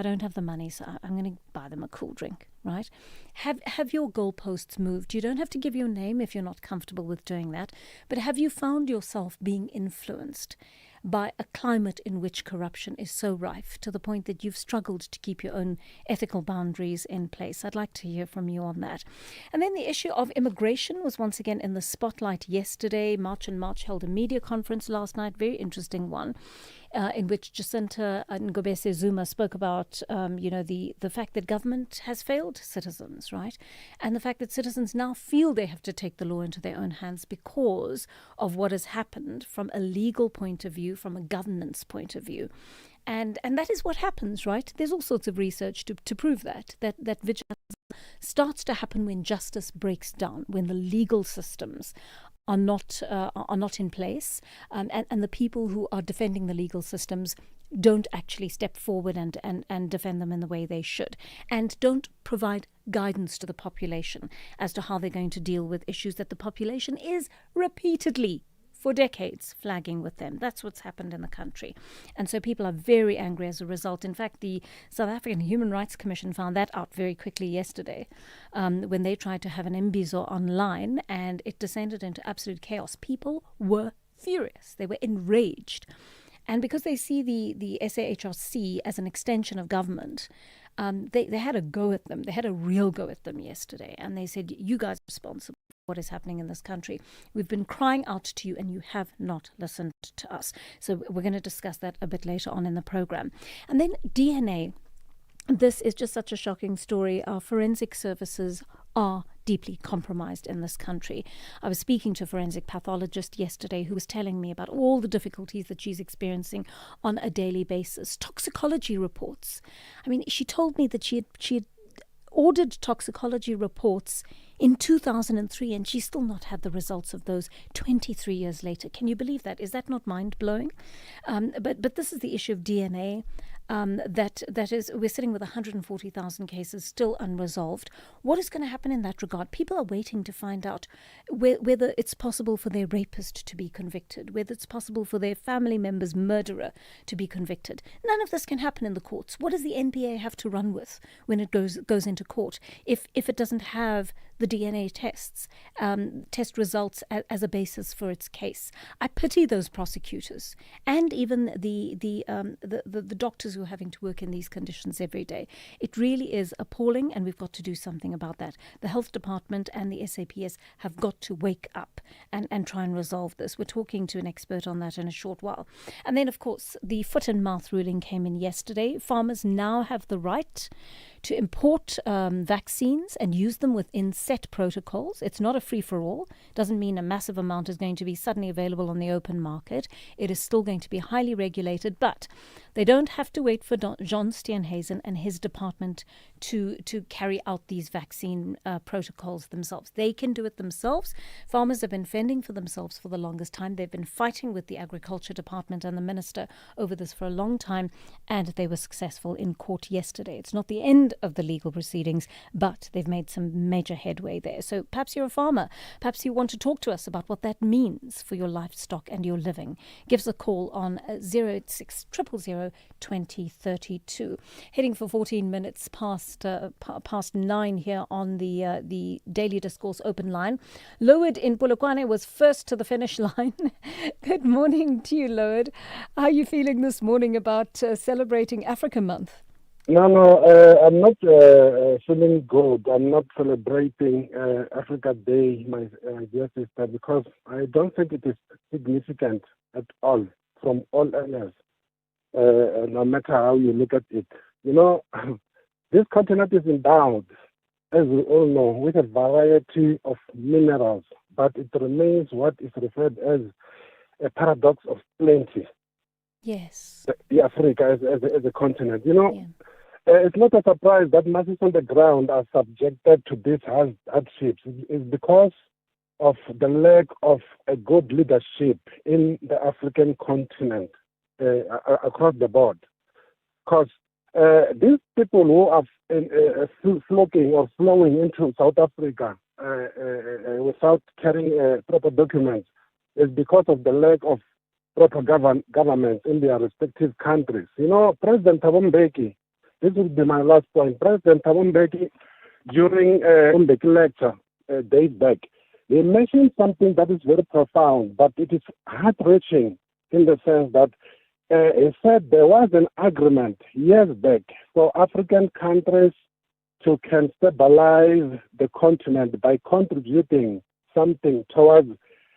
don't have the money, so I'm going to buy them a cool drink, right? Have your goalposts moved? You don't have to give your name if you're not comfortable with doing that, but have you found yourself being influenced by a climate in which corruption is so rife to the point that you've struggled to keep your own ethical boundaries in place? I'd like to hear from you on that. And then the issue of immigration was once again in the spotlight yesterday. March and March held a media conference last night, very interesting one, in which Jacinta Ngobese Zuma spoke about, the fact that government has failed citizens, right? And the fact that citizens now feel they have to take the law into their own hands because of what has happened from a legal point of view, from a governance point of view. And that is what happens, right? There's all sorts of research to prove that vigilance starts to happen when justice breaks down, when the legal systems are not in place, and the people who are defending the legal systems don't actually step forward and defend them in the way they should, and don't provide guidance to the population as to how they're going to deal with issues that the population is repeatedly, for decades, flagging with them. That's what's happened in the country. And so people are very angry as a result. In fact, the South African Human Rights Commission found that out very quickly yesterday when they tried to have an imbizo online, and it descended into absolute chaos. People were furious. They were enraged. And because they see the SAHRC as an extension of government, they had a go at them. They had a real go at them yesterday. And they said, you guys are responsible for what is happening in this country. We've been crying out to you and you have not listened to us. So we're going to discuss that a bit later on in the program. And then DNA. This is just such a shocking story. Our forensic services are deeply compromised in this country. I was speaking to a forensic pathologist yesterday who was telling me about all the difficulties that she's experiencing on a daily basis. Toxicology reports. I mean, she told me that she had ordered toxicology reports in 2003 and she's still not had the results of those 23 years later. Can you believe that? Is that not mind-blowing? But this is the issue of DNA. that is, we're sitting with 140,000 cases still unresolved. What is going to happen in that regard? People are waiting to find out whether it's possible for their rapist to be convicted, whether it's possible for their family member's murderer to be convicted. None of this can happen in the courts. What does the NPA have to run with when it goes into court if it doesn't have the DNA test results as a basis for its case? I pity those prosecutors and even the doctors who are having to work in these conditions every day. It really is appalling, and we've got to do something about that. The health department and the SAPS have got to wake up and try and resolve this. We're talking to an expert on that in a short while. And then, of course, the foot and mouth ruling came in yesterday. Farmers now have the right to import vaccines and use them within set protocols. It's not a free-for-all. Doesn't mean a massive amount is going to be suddenly available on the open market. It is still going to be highly regulated, but they don't have to wait for John Steenhuisen and his department to carry out these vaccine protocols themselves. They can do it themselves. Farmers have been fending for themselves for the longest time. They've been fighting with the Agriculture Department and the Minister over this for a long time, and they were successful in court yesterday. It's not the end of the legal proceedings, but they've made some major headway there. So perhaps you're a farmer. Perhaps you want to talk to us about what that means for your livestock and your living. Give us a call on 086 000 2032. Heading for 14 minutes past 9 here on the Daily Discourse open line. Lowered in Polokwane was first to the finish line. Good morning to you, Lowered. How are you feeling this morning about celebrating Africa Month? No, I'm not feeling good. I'm not celebrating Africa Day, my dear sister, because I don't think it is significant at all from all areas, no matter how you look at it. You know, this continent is endowed, as we all know, with a variety of minerals, but it remains what is referred as a paradox of plenty. Yes. The Africa as a continent. You know, it's not a surprise that masses on the ground are subjected to these hardships. It's because of the lack of a good leadership in the African continent across the board. Because these people who are flocking or flowing into South Africa without carrying proper documents is because of the lack of proper governments in their respective countries. You know, President Thabo Mbeki, this will be my last point. President Thabo Mbeki, during Mbeki lecture days back, he mentioned something that is very profound, but it is heart-wrenching in the sense that he said there was an agreement years back for African countries to can stabilize the continent by contributing something towards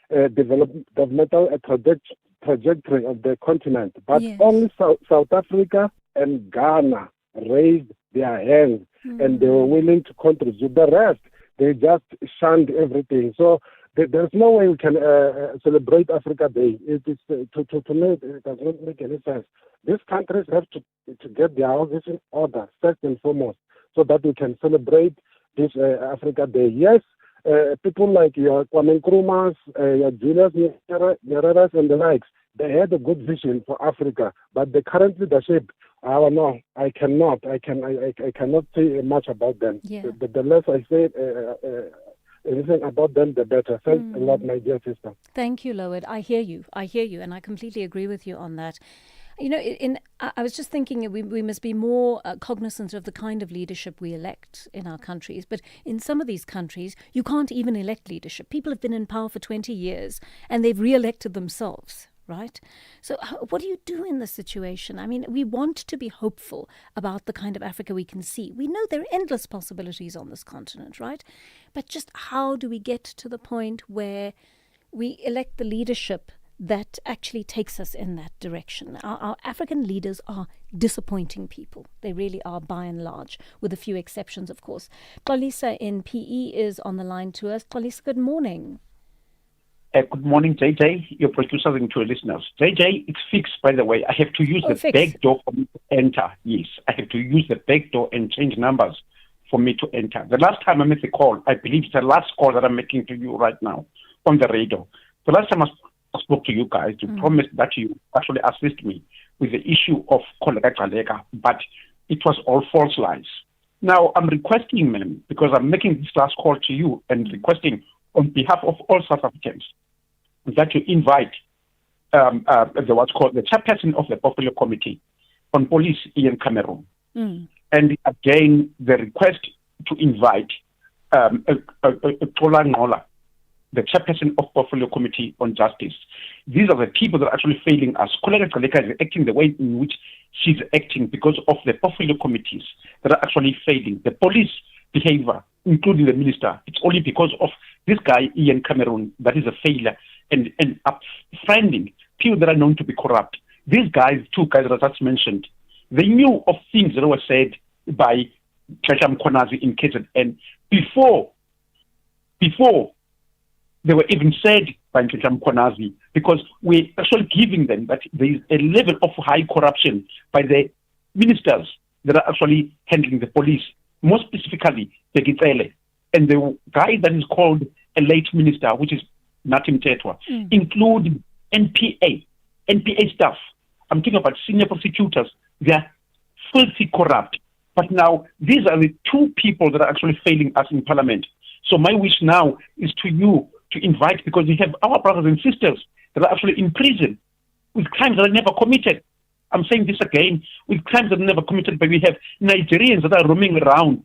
developmental trajectory of the continent. But only South Africa and Ghana raised their hands and they were willing to contribute. The rest, they just shunned everything. So there's no way we can celebrate Africa Day. It is to me, it does not make any sense. These countries have to get their houses in order, first and foremost, so that we can celebrate this Africa Day. Yes, people like your Kwame Nkrumahs, your Julius Nyerere and the likes, they had a good vision for Africa, but the current leadership, I don't know. I cannot say much about them. Yeah. The less I say anything about them, the better. Thanks a lot, my dear sister. Thank you, Lowered. I hear you, and I completely agree with you on that. You know, I was just thinking we must be more cognizant of the kind of leadership we elect in our countries. But in some of these countries, you can't even elect leadership. People have been in power for 20 years, and they've re-elected themselves. Right? So what do you do in this situation? I mean, we want to be hopeful about the kind of Africa we can see. We know there are endless possibilities on this continent, right? But just how do we get to the point where we elect the leadership that actually takes us in that direction? Our African leaders are disappointing people. They really are, by and large, with a few exceptions, of course. Xolisa in PE is on the line to us. Xolisa, good morning. Good morning, JJ, your producers and to your listeners. JJ, it's fixed, by the way. I have to use the back door for me to enter. Yes, I have to use the back door and change numbers for me to enter. The last time I made the call, I believe it's the last call that I'm making to you right now on the radio. The last time I spoke to you guys, you promised that you actually assist me with the issue of Koleka Galeka, but it was all false lies. Now, I'm requesting, ma'am, because I'm making this last call to you and requesting on behalf of all South Africans that you invite the chairperson of the Portfolio Committee on Police, Ian Cameron. And again, the request to invite Tola Ngola, the chairperson of Portfolio Committee on Justice. These are the people that are actually failing us. Koleka Galeka is acting the way in which she's acting because of the portfolio committees that are actually failing. The police behavior, including the minister, it's only because of this guy, Ian Cameron, that is a failure and upfriending people that are known to be corrupt. These guys, two guys that I just mentioned, they knew of things that were said by Chacham Konazi in KZN before they were even said by Chacham Konazi, because we're actually giving them that there is a level of high corruption by the ministers that are actually handling the police, more specifically the Gitsele, and the guy that is called a late minister, which is Natim Tetwa, including NPA staff. I'm talking about senior prosecutors. They are filthy corrupt. But now, these are the two people that are actually failing us in Parliament. So my wish now is to you to invite, because we have our brothers and sisters that are actually in prison with crimes that are never committed. I'm saying this again, with crimes that are never committed, but we have Nigerians that are roaming around,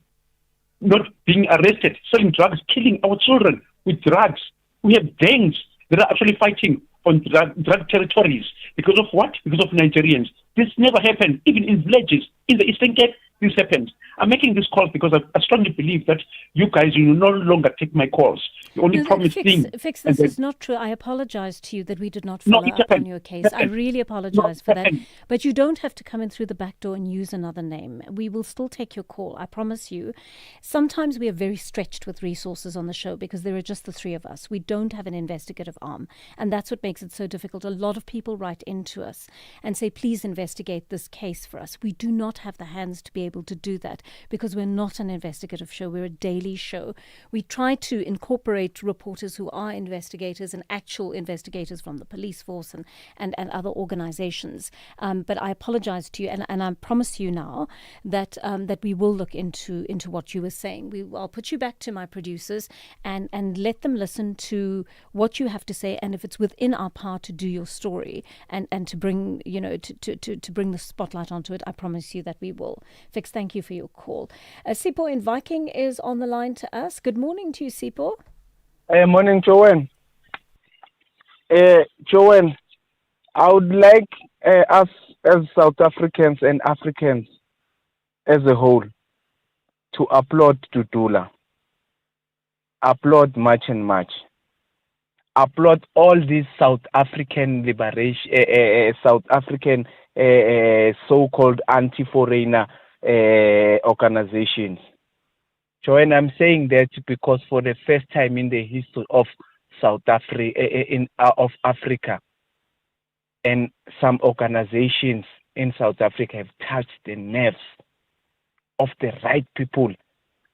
not being arrested, selling drugs, killing our children with drugs. We have gangs that are actually fighting on drug territories. Because of what? Because of Nigerians. This never happened, even in villages. In the Eastern Cape, this happens. I'm making this call because I strongly believe that you guys will no longer take my calls. You only promise things. Fix, this is not true. I apologize to you that we did not follow up on your case. I really apologize for that. But you don't have to come in through the back door and use another name. We will still take your call, I promise you. Sometimes we are very stretched with resources on the show because there are just the three of us. We don't have an investigative arm. And that's what makes it so difficult. A lot of people write into us and say, please investigate this case for us. We do not have the hands to be able to do that because we're not an investigative show. We're a daily show. We try to incorporate reporters who are investigators and actual investigators from the police force and other organizations. But I apologize to you, and I promise you now that we will look into what you were saying. I'll put you back to my producers and let them listen to what you have to say, and if it's within our power to do your story and to bring to bring the spotlight onto it, I promise you that we will. Fix, thank you for your call. Sipho in Viking is on the line to us. Good morning to you, Sipho. Morning, Joanne. Joanne, I would like us as South Africans and Africans as a whole to applaud Dudula. Applaud much and much. Applaud all these South African liberation, South African so-called anti-foreigner organizations. Joanne, I'm saying that because for the first time in the history of South Africa, of Africa, and some organizations in South Africa have touched the nerves of the right people,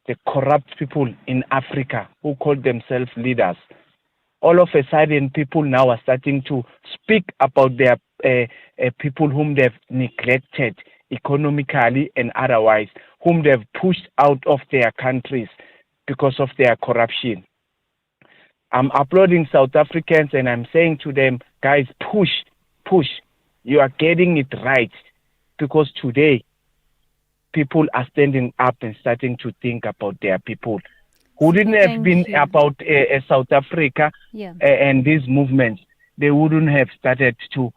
the corrupt people in Africa who call themselves leaders. All of a sudden, people now are starting to speak about their people whom they've neglected economically and otherwise, whom they've pushed out of their countries because of their corruption. I'm applauding South Africans and I'm saying to them, guys, push. You are getting it right, because today people are standing up and starting to think about their people. Wouldn't have been about South Africa and these movements, they wouldn't have started to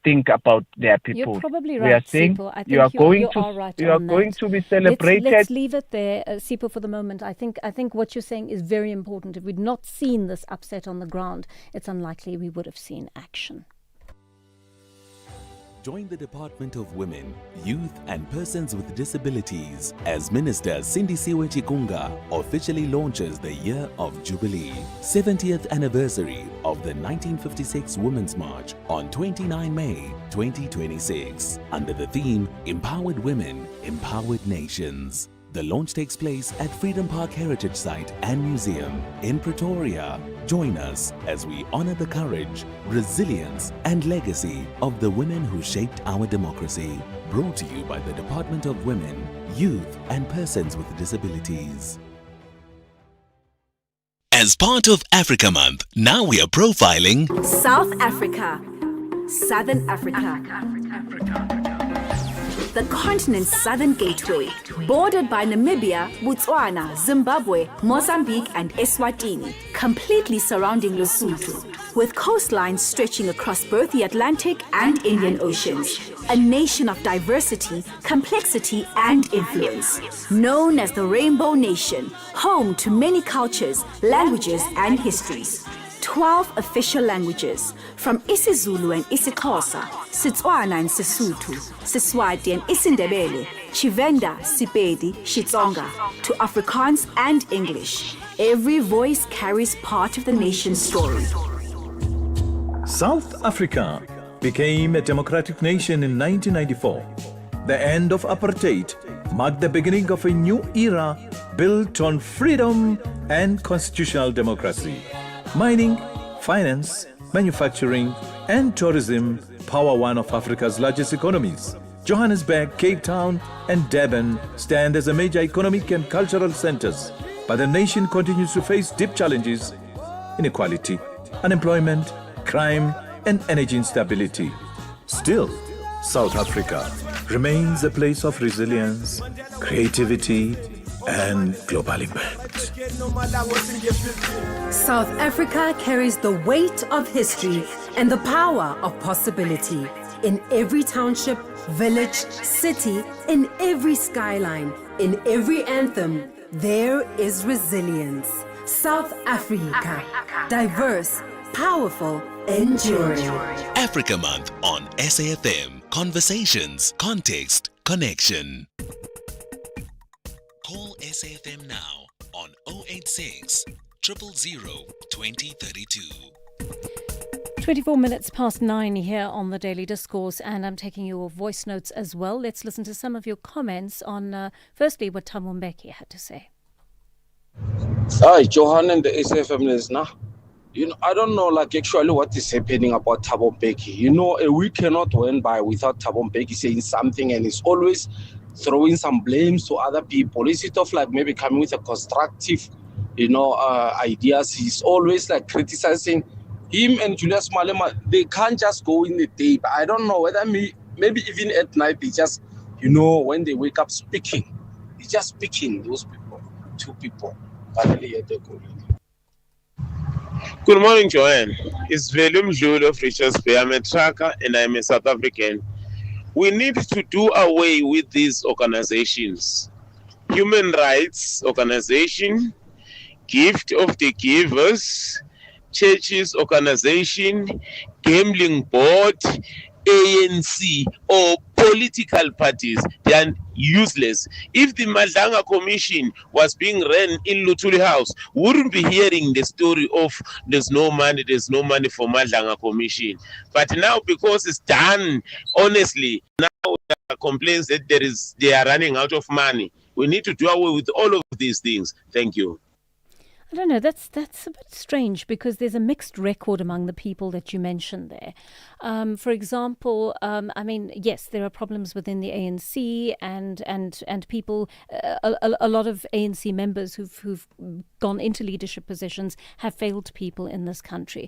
think about their people. You're probably right, we are saying Sipho. I think you are going to be celebrated. Let's leave it there, Sipho, for the moment. I think what you're saying is very important. If we'd not seen this upset on the ground, it's unlikely we would have seen action. Join the Department of Women, Youth and Persons with Disabilities as Minister Sindisiwe Chikunga officially launches the Year of Jubilee, 70th anniversary of the 1956 Women's March on 29 May 2026, under the theme Empowered Women, Empowered Nations. The launch takes place at Freedom Park Heritage Site and Museum in Pretoria. Join us as we honor the courage, resilience, and legacy of the women who shaped our democracy. Brought to you by the Department of Women, Youth, and Persons with Disabilities. As part of Africa Month, now we are profiling South Africa, Southern Africa. The continent's southern gateway, bordered by Namibia, Botswana, Zimbabwe, Mozambique, and Eswatini, completely surrounding Lesotho, with coastlines stretching across both the Atlantic and Indian Oceans. A nation of diversity, complexity, and influence. Known as the Rainbow Nation, home to many cultures, languages, and histories. 12 official languages, from isiZulu and isiXhosa, Setswana and Sesotho, Seswati and isiNdebele, Tshivenda, Sepedi, Xitsonga, to Afrikaans and English. Every voice carries part of the nation's story. South Africa became a democratic nation in 1994. The end of apartheid marked the beginning of a new era built on freedom and constitutional democracy. Mining, finance, manufacturing, and tourism power one of Africa's largest economies. Johannesburg, Cape Town, and Durban stand as a major economic and cultural centers, but the nation continues to face deep challenges: inequality, unemployment, crime, and energy instability. Still, South Africa remains a place of resilience, creativity, and global impact. South Africa carries the weight of history and the power of possibility. In every township, village, city, in every skyline, in every anthem, there is resilience. South Africa, diverse, powerful, enduring. Africa Month on SAFM. Conversations, context, connection. Call SAFM now on 086 000 2032. 24 minutes past 9 here on the Daily Discourse, and I'm taking your voice notes as well. Let's listen to some of your comments on, firstly, what Thabo Mbeki had to say. Hi, Johan and the SAFM listener. I don't know, actually what is happening about Thabo Mbeki. A week cannot went by without Thabo Mbeki saying something, and he's always throwing some blames to other people. Instead of maybe coming with a constructive, ideas, he's always criticizing him and Julius Malema. They can't just go in the day. But I don't know whether maybe even at night they just, when they wake up speaking, he's just speaking, those people, two people. Good morning, Joanne. It's Velum Jule of Richards Bay. I'm a tracker and I'm a South African. We need to do away with these organizations. Human rights organization, gift of the givers, churches organization, gambling board, ANC, or political parties. They are useless. If the Madlanga Commission was being run in Luthuli House, we wouldn't be hearing the story of there's no money for Madlanga Commission. But now, because it's done honestly, now there are complaints that they are running out of money. We need to do away with all of these things. Thank you. I don't know, that's a bit strange, because there's a mixed record among the people that you mentioned there. For example, yes, there are problems within the ANC and people, a lot of ANC members who've gone into leadership positions have failed people in this country.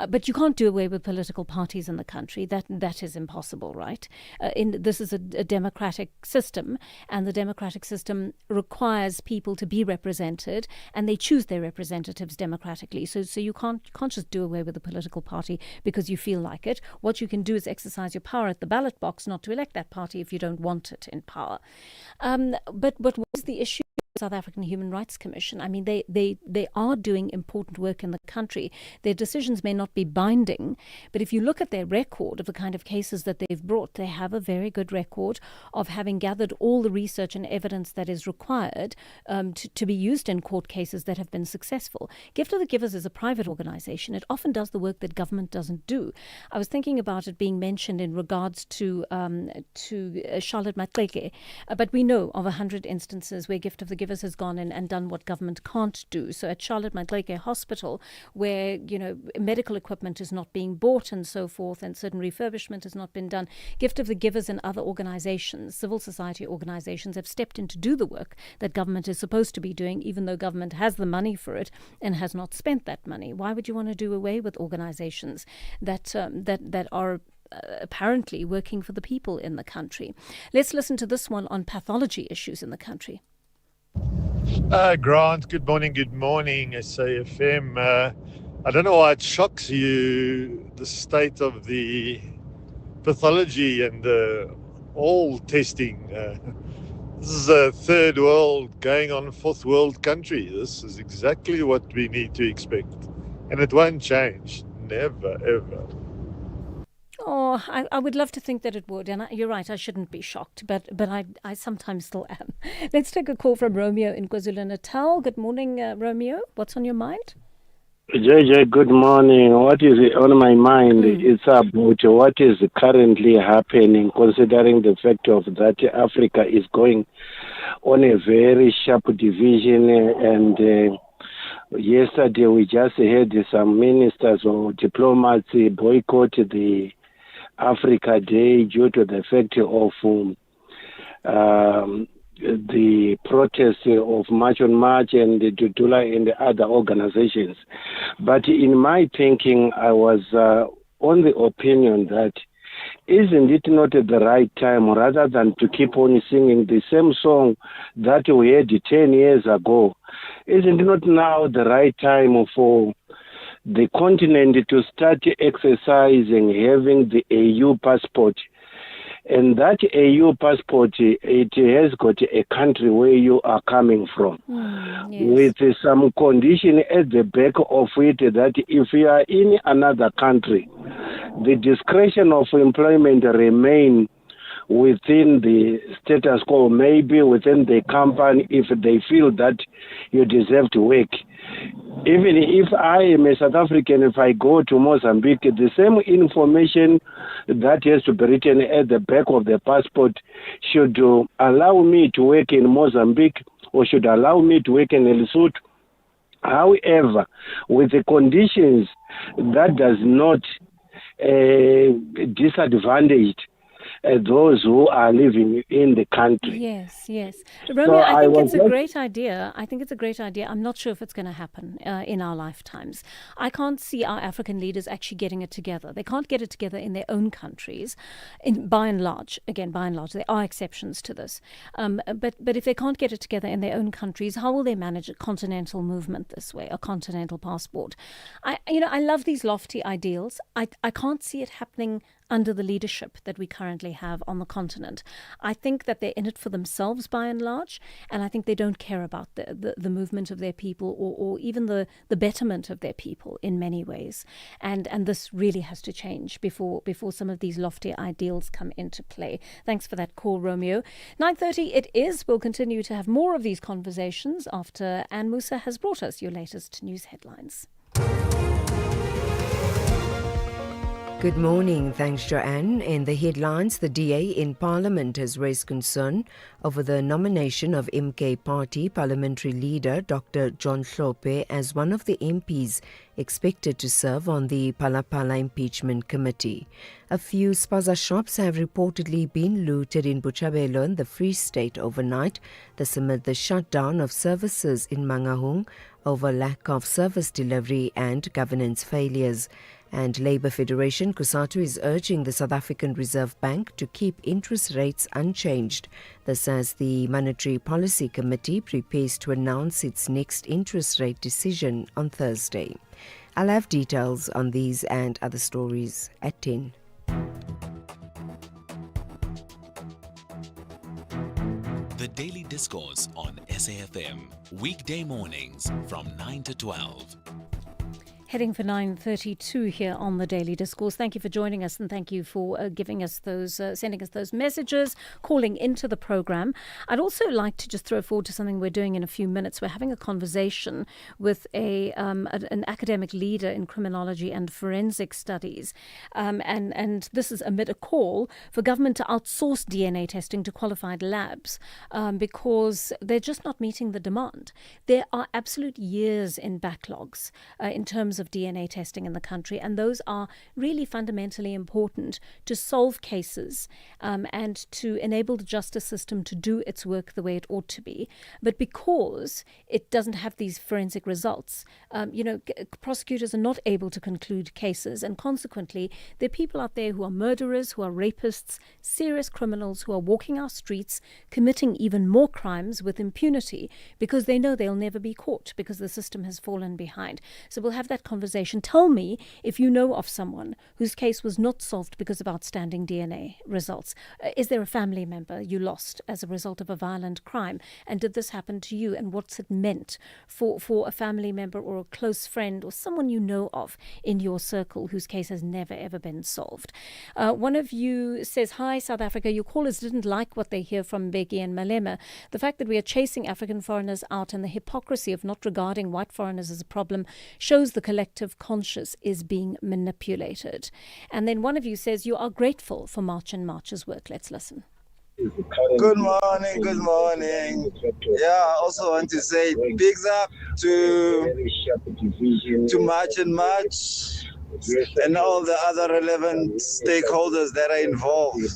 But you can't do away with political parties in the country. That is impossible, right? This is a democratic system, and the democratic system requires people to be represented, and they choose their representatives democratically. So you can't just do away with the political party because you feel like it. What you can do is exercise your power at the ballot box not to elect that party if you don't want it in power. But what was the issue South African Human Rights Commission. I mean, they are doing important work in the country. Their decisions may not be binding, but if you look at their record of the kind of cases that they've brought, they have a very good record of having gathered all the research and evidence that is required to be used in court cases that have been successful. Gift of the Givers is a private organization. It often does the work that government doesn't do. I was thinking about it being mentioned in regards to Charlotte Maxeke, but we know of 100 instances where Gift of the Givers has gone in and done what government can't do. So at Charlotte Maxeke Hospital, where medical equipment is not being bought and so forth, and certain refurbishment has not been done, Gift of the Givers and other organizations, civil society organizations, have stepped in to do the work that government is supposed to be doing, even though government has the money for it and has not spent that money. Why would you want to do away with organizations that are apparently working for the people in the country? Let's listen to this one on pathology issues in the country. Grant, good morning, SAFM. I don't know why it shocks you, the state of the pathology and all testing. This is a third world going on fourth world country. This is exactly what we need to expect. And it won't change. Never, ever. Oh, I would love to think that it would, and you're right, I shouldn't be shocked, but I sometimes still am. Let's take a call from Romeo in KwaZulu-Natal. Good morning, Romeo. What's on your mind? JJ, good morning. What is on my mind? It's about what is currently happening, considering the fact of that Africa is going on a very sharp division, and yesterday we just had some ministers or diplomats boycott the Africa Day due to the fact of the protest of March on March and the Dudula and the other organizations. But in my thinking, I was on the opinion that isn't it not at the right time, rather than to keep on singing the same song that we had 10 years ago, isn't it not now the right time for the continent to start exercising having the AU passport? And that AU passport, it has got a country where you are coming from, with some condition at the back of it that if you are in another country, the discretion of employment remain within the status quo, maybe within the company, if they feel that you deserve to work. Even if I am a South African, if I go to Mozambique, the same information that has to be written at the back of the passport should allow me to work in Mozambique or should allow me to work in Lesotho. However, with the conditions that does not disadvantage those who are living in the country. Yes. Romeo, I think it's a great idea. I'm not sure if it's going to happen in our lifetimes. I can't see our African leaders actually getting it together. They can't get it together in their own countries, by and large. Again, by and large, there are exceptions to this. But if they can't get it together in their own countries, how will they manage a continental movement this way, a continental passport? I love these lofty ideals. I can't see it happening under the leadership that we currently have on the continent. I think that they're in it for themselves by and large, and I think they don't care about the movement of their people or even the betterment of their people in many ways. And this really has to change before some of these lofty ideals come into play. Thanks for that call, Romeo. 9:30 it is. We'll continue to have more of these conversations after Anne Musa has brought us your latest news headlines. Good morning. Thanks, Joanne. In the headlines, the DA in Parliament has raised concern over the nomination of MK Party Parliamentary Leader Dr. John Hlophe as one of the MPs expected to serve on the Palapala Impeachment Committee. A few spaza shops have reportedly been looted in Botshabelo in the Free State overnight, this amid the shutdown of services in Mangaung over lack of service delivery and governance failures. And Labour Federation COSATU is urging the South African Reserve Bank to keep interest rates unchanged. This as the Monetary Policy Committee prepares to announce its next interest rate decision on Thursday. I'll have details on these and other stories at 10. The Daily Discourse on SAFM. Weekday mornings from 9 to 12. Heading for 9:32 here on the Daily Discourse. Thank you for joining us, and thank you for giving us those, sending us those messages, calling into the program. I'd also like to just throw forward to something we're doing in a few minutes. We're having a conversation with an academic leader in criminology and forensic studies, and this is amid a call for government to outsource DNA testing to qualified labs because they're just not meeting the demand. There are absolute years in backlogs in terms of DNA testing in the country, and those are really fundamentally important to solve cases and to enable the justice system to do its work the way it ought to be. But because it doesn't have these forensic results, prosecutors are not able to conclude cases, and consequently there are people out there who are murderers, who are rapists, serious criminals who are walking our streets, committing even more crimes with impunity because they know they'll never be caught because the system has fallen behind. So we'll have that conversation. Tell me if you know of someone whose case was not solved because of outstanding DNA results. Is there a family member you lost as a result of a violent crime? And did this happen to you? And what's it meant for a family member or a close friend or someone you know of in your circle whose case has never ever been solved? One of you says, "Hi, South Africa. Your callers didn't like what they hear from Beki and Malema. The fact that we are chasing African foreigners out and the hypocrisy of not regarding white foreigners as a problem shows the collective conscious is being manipulated." And then one of you says you are grateful for March and March's work. Let's listen. Good morning, good morning. Yeah, I also want to say bigs up to March and March and all the other relevant stakeholders that are involved.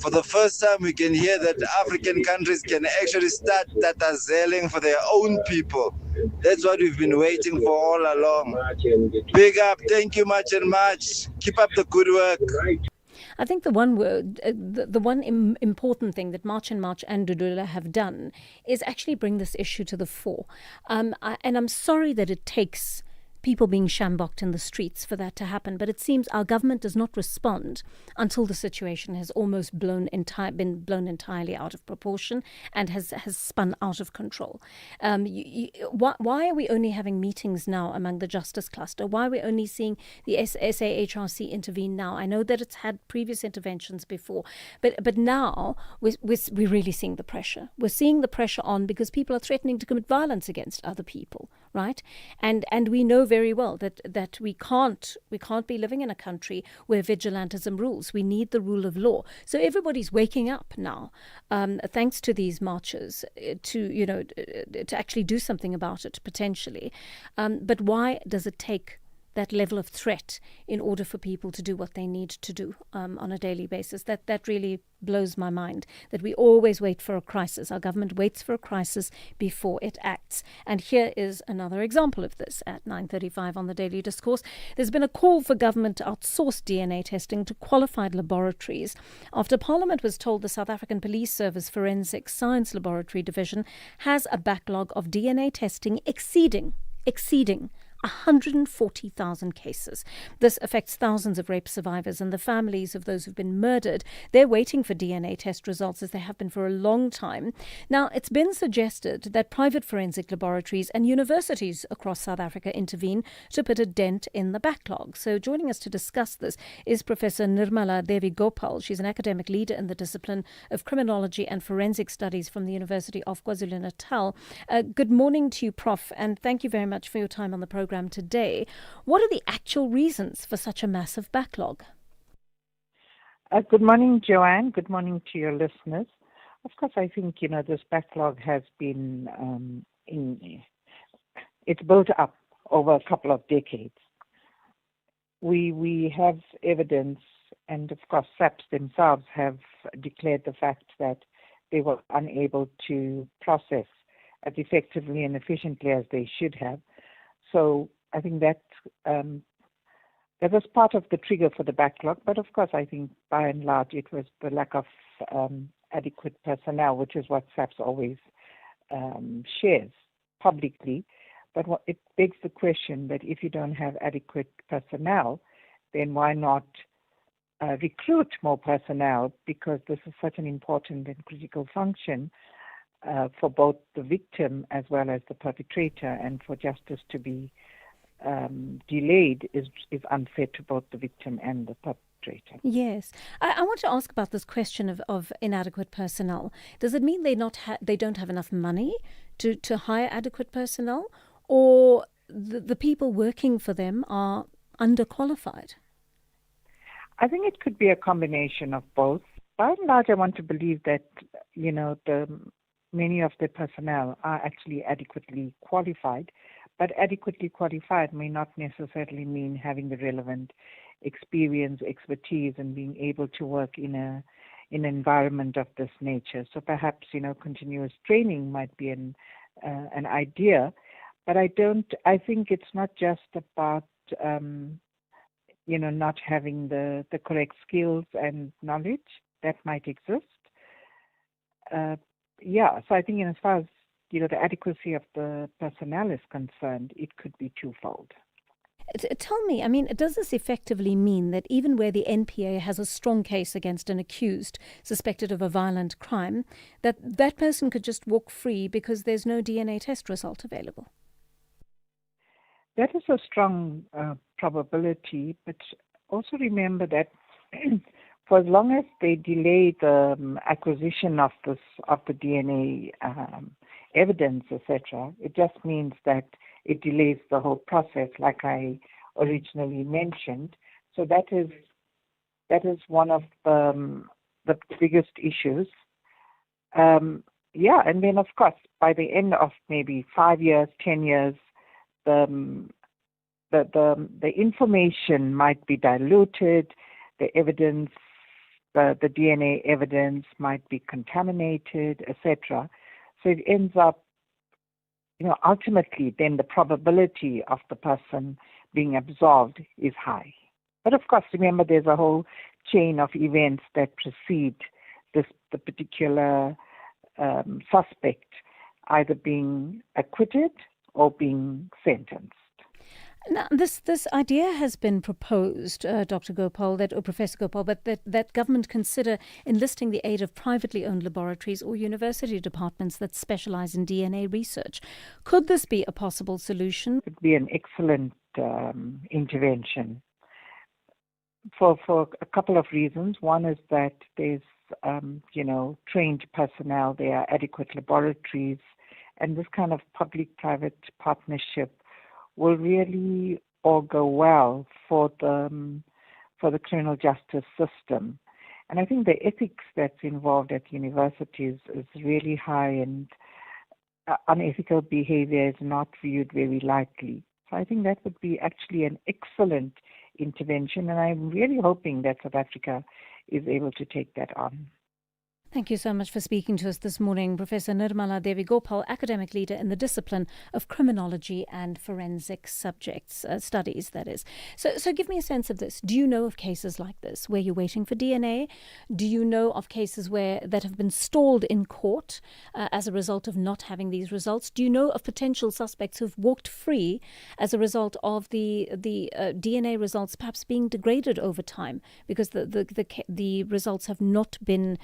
For the first time, we can hear that African countries can actually start tatazelling for their own people. That's what we've been waiting for all along. Big up, thank you much and much. Keep up the good work. I think the one important thing that March and March and Dudula have done is actually bring this issue to the fore. And I'm sorry that it takes people being shambocked in the streets for that to happen, but it seems our government does not respond until the situation has almost been blown entirely out of proportion and has spun out of control. Why are we only having meetings now among the justice cluster? Why are we only seeing the SAHRC intervene now? I know that it's had previous interventions before, but now we're really seeing the pressure. We're seeing the pressure on because people are threatening to commit violence against other people, right? And we know very well that we can't be living in a country where vigilantism rules. We need the rule of law. So everybody's waking up now, thanks to these marches, to actually do something about it potentially. But why does it take that level of threat in order for people to do what they need to do on a daily basis? That really blows my mind, that we always wait for a crisis. Our government waits for a crisis before it acts. And here is another example of this at 9:35 on the Daily Discourse. There's been a call for government to outsource DNA testing to qualified laboratories after Parliament was told the South African Police Service Forensic Science Laboratory Division has a backlog of DNA testing exceeding 140,000 cases. This affects thousands of rape survivors and the families of those who've been murdered. They're waiting for DNA test results, as they have been for a long time. Now, it's been suggested that private forensic laboratories and universities across South Africa intervene to put a dent in the backlog. So joining us to discuss this is Professor Nirmala Devi Gopal. She's an academic leader in the discipline of criminology and forensic studies from the University of KwaZulu-Natal. Good morning to you, Prof, and thank you very much for your time on the program today. What are the actual reasons for such a massive backlog? Good morning, Joanne. Good morning to your listeners. Of course, I think, this backlog has been, it's built up over a couple of decades. We have evidence, and of course, SAPS themselves have declared the fact that they were unable to process as effectively and efficiently as they should have. So I think that was part of the trigger for the backlog. But of course, I think by and large it was the lack of adequate personnel, which is what SAPS always shares publicly. But it begs the question that if you don't have adequate personnel, then why not recruit more personnel? Because this is such an important and critical function. for both the victim as well as the perpetrator, and for justice to be delayed is unfair to both the victim and the perpetrator. Yes. I want to ask about this question of inadequate personnel. Does it mean they don't have enough money to hire adequate personnel, or the people working for them are underqualified? I think it could be a combination of both. By and large, I want to believe that, many of the personnel are actually adequately qualified, but adequately qualified may not necessarily mean having the relevant experience, expertise, and being able to work in an environment of this nature. So perhaps, continuous training might be an idea, but I think it's not just about, not having the correct skills and knowledge that might exist. So I think as far as, the adequacy of the personnel is concerned, it could be twofold. Tell me, does this effectively mean that even where the NPA has a strong case against an accused suspected of a violent crime, that person could just walk free because there's no DNA test result available? That is a strong probability, but also remember that for as long as they delay the acquisition of the DNA evidence, etc., it just means that it delays the whole process, like I originally mentioned. So that is one of the biggest issues. And then of course, by the end of maybe 5 years, 10 years, the information might be diluted, the evidence, the DNA evidence might be contaminated, etc. So it ends up, ultimately then the probability of the person being absolved is high. But of course, remember there's a whole chain of events that precede the particular suspect either being acquitted or being sentenced. Now, this idea has been proposed, Dr. Gopal, or Professor Gopal, but that government consider enlisting the aid of privately owned laboratories or university departments that specialize in DNA research. Could this be a possible solution? It would be an excellent intervention for a couple of reasons. One is that there's, trained personnel, there are adequate laboratories, and this kind of public-private partnership will really all go well for the criminal justice system. And I think the ethics that's involved at universities is really high, and unethical behavior is not viewed very lightly. So I think that would be actually an excellent intervention, and I'm really hoping that South Africa is able to take that on. Thank you so much for speaking to us this morning, Professor Nirmala Devi Gopal, academic leader in the discipline of criminology and forensic studies, that is. So give me a sense of this. Do you know of cases like this where you're waiting for DNA? Do you know of cases that have been stalled in court as a result of not having these results? Do you know of potential suspects who've walked free as a result of the DNA results perhaps being degraded over time because the results have not been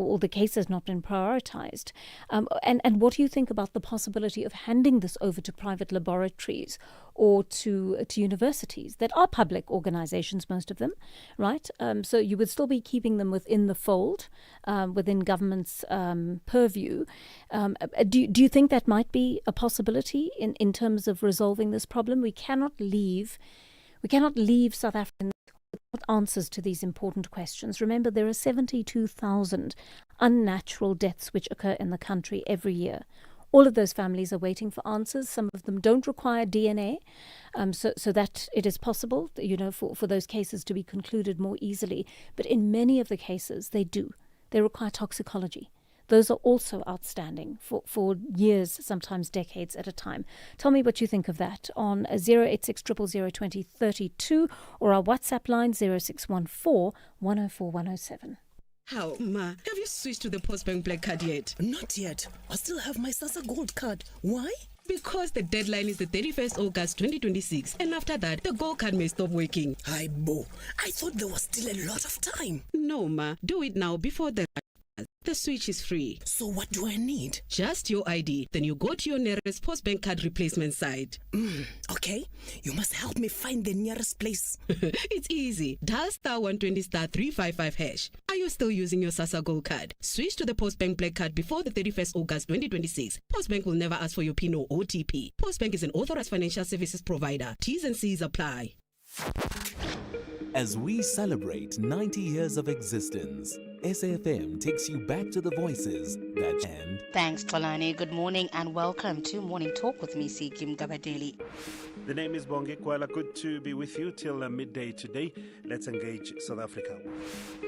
or the case has not been prioritized? And what do you think about the possibility of handing this over to private laboratories or to universities that are public organizations, most of them, right? So you would still be keeping them within the fold, within government's purview. Do you think that might be a possibility in terms of resolving this problem? We cannot leave South Africans without answers to these important questions. Remember, there are 72,000 unnatural deaths which occur in the country every year. All of those families are waiting for answers. Some of them don't require DNA, so that it is possible, for those cases to be concluded more easily. But in many of the cases, they do. They require toxicology. Those are also outstanding for years, sometimes decades at a time. Tell me what you think of that on 086 000 2032 or our WhatsApp line 0614 104 107. How, Ma? Have you switched to the Postbank Black Card yet? Not yet. I still have my SASSA Gold Card. Why? Because the deadline is the 31st August 2026, and after that, the Gold Card may stop working. Hi, Bo. I thought there was still a lot of time. No, Ma. Do it now before the cars. The switch is free. So what do I need? Just your ID. Then you go to your nearest Postbank card replacement site. Okay. You must help me find the nearest place. It's easy. Dial *120 *355 hash. Are you still using your SASSA Gold card? Switch to the Postbank Black card before the 31st August 2026. Postbank will never ask for your PIN or OTP. Postbank is an authorized financial services provider. T's and C's apply. As we celebrate 90 years of existence, SAfm takes you back to the voices that end. Thanks, Tolani. Good morning and welcome to Morning Talk with me, Kim Gabadeli. The name is Bonge Kwala. Good to be with you till midday today. Let's engage South Africa.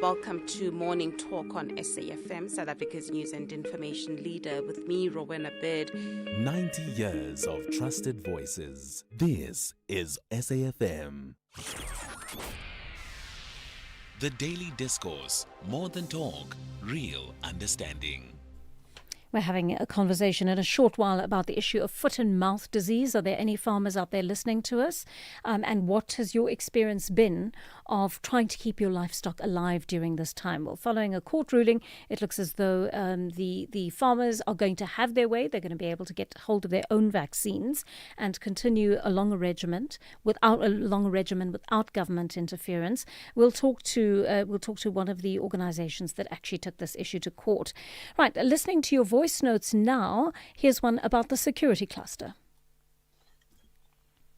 Welcome to Morning Talk on SAfm, South Africa's news and information leader, with me, Rowena Bird. 90 years of trusted voices. This is SAfm. The Daily Discourse. More than talk, real understanding. We're having a conversation in a short while about the issue of foot and mouth disease. Are there any farmers out there listening to us? And what has your experience been of trying to keep your livestock alive during this time? Well, following a court ruling, it looks as though the farmers are going to have their way. They're going to be able to get hold of their own vaccines and continue along a regimen without government interference. We'll talk to one of the organisations that actually took this issue to court. Right, listening to your voice notes now. Here's one about the security cluster.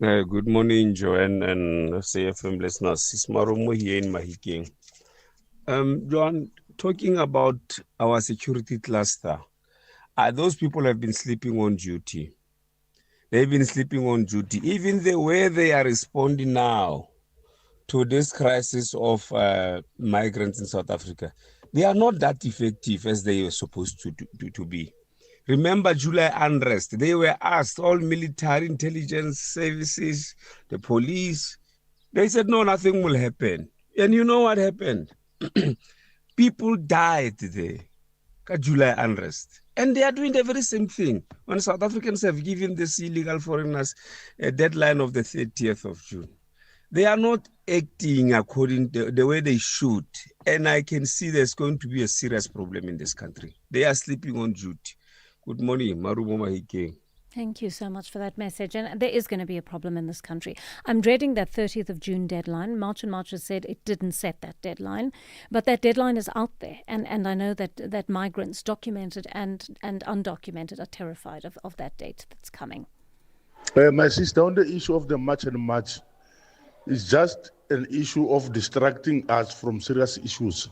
Good morning, Joanne and SAfm listeners. It's Marumo here in Mahikeng. Joanne, talking about our security cluster, those people have been sleeping on duty. They've been sleeping on duty. Even the way they are responding now to this crisis of migrants in South Africa, they are not that effective as they were supposed to be. Remember July unrest, they were asked, all military intelligence services, the police, they said, no, nothing will happen. And you know what happened? People died there, July unrest. And they are doing the very same thing. When South Africans have given these illegal foreigners a deadline of the 30th of June, they are not acting according to the way they should. And I can see there's going to be a serious problem in this country. They are sleeping on duty. Good morning, Marumo Mahike. Thank you so much for that message. And there is going to be a problem in this country. I'm dreading that 30th of June deadline. March and March has said it didn't set that deadline, but that deadline is out there. And I know that migrants, documented and undocumented, are terrified of that date that's coming. My sister, on the issue of the March and March, it's just an issue of distracting us from serious issues.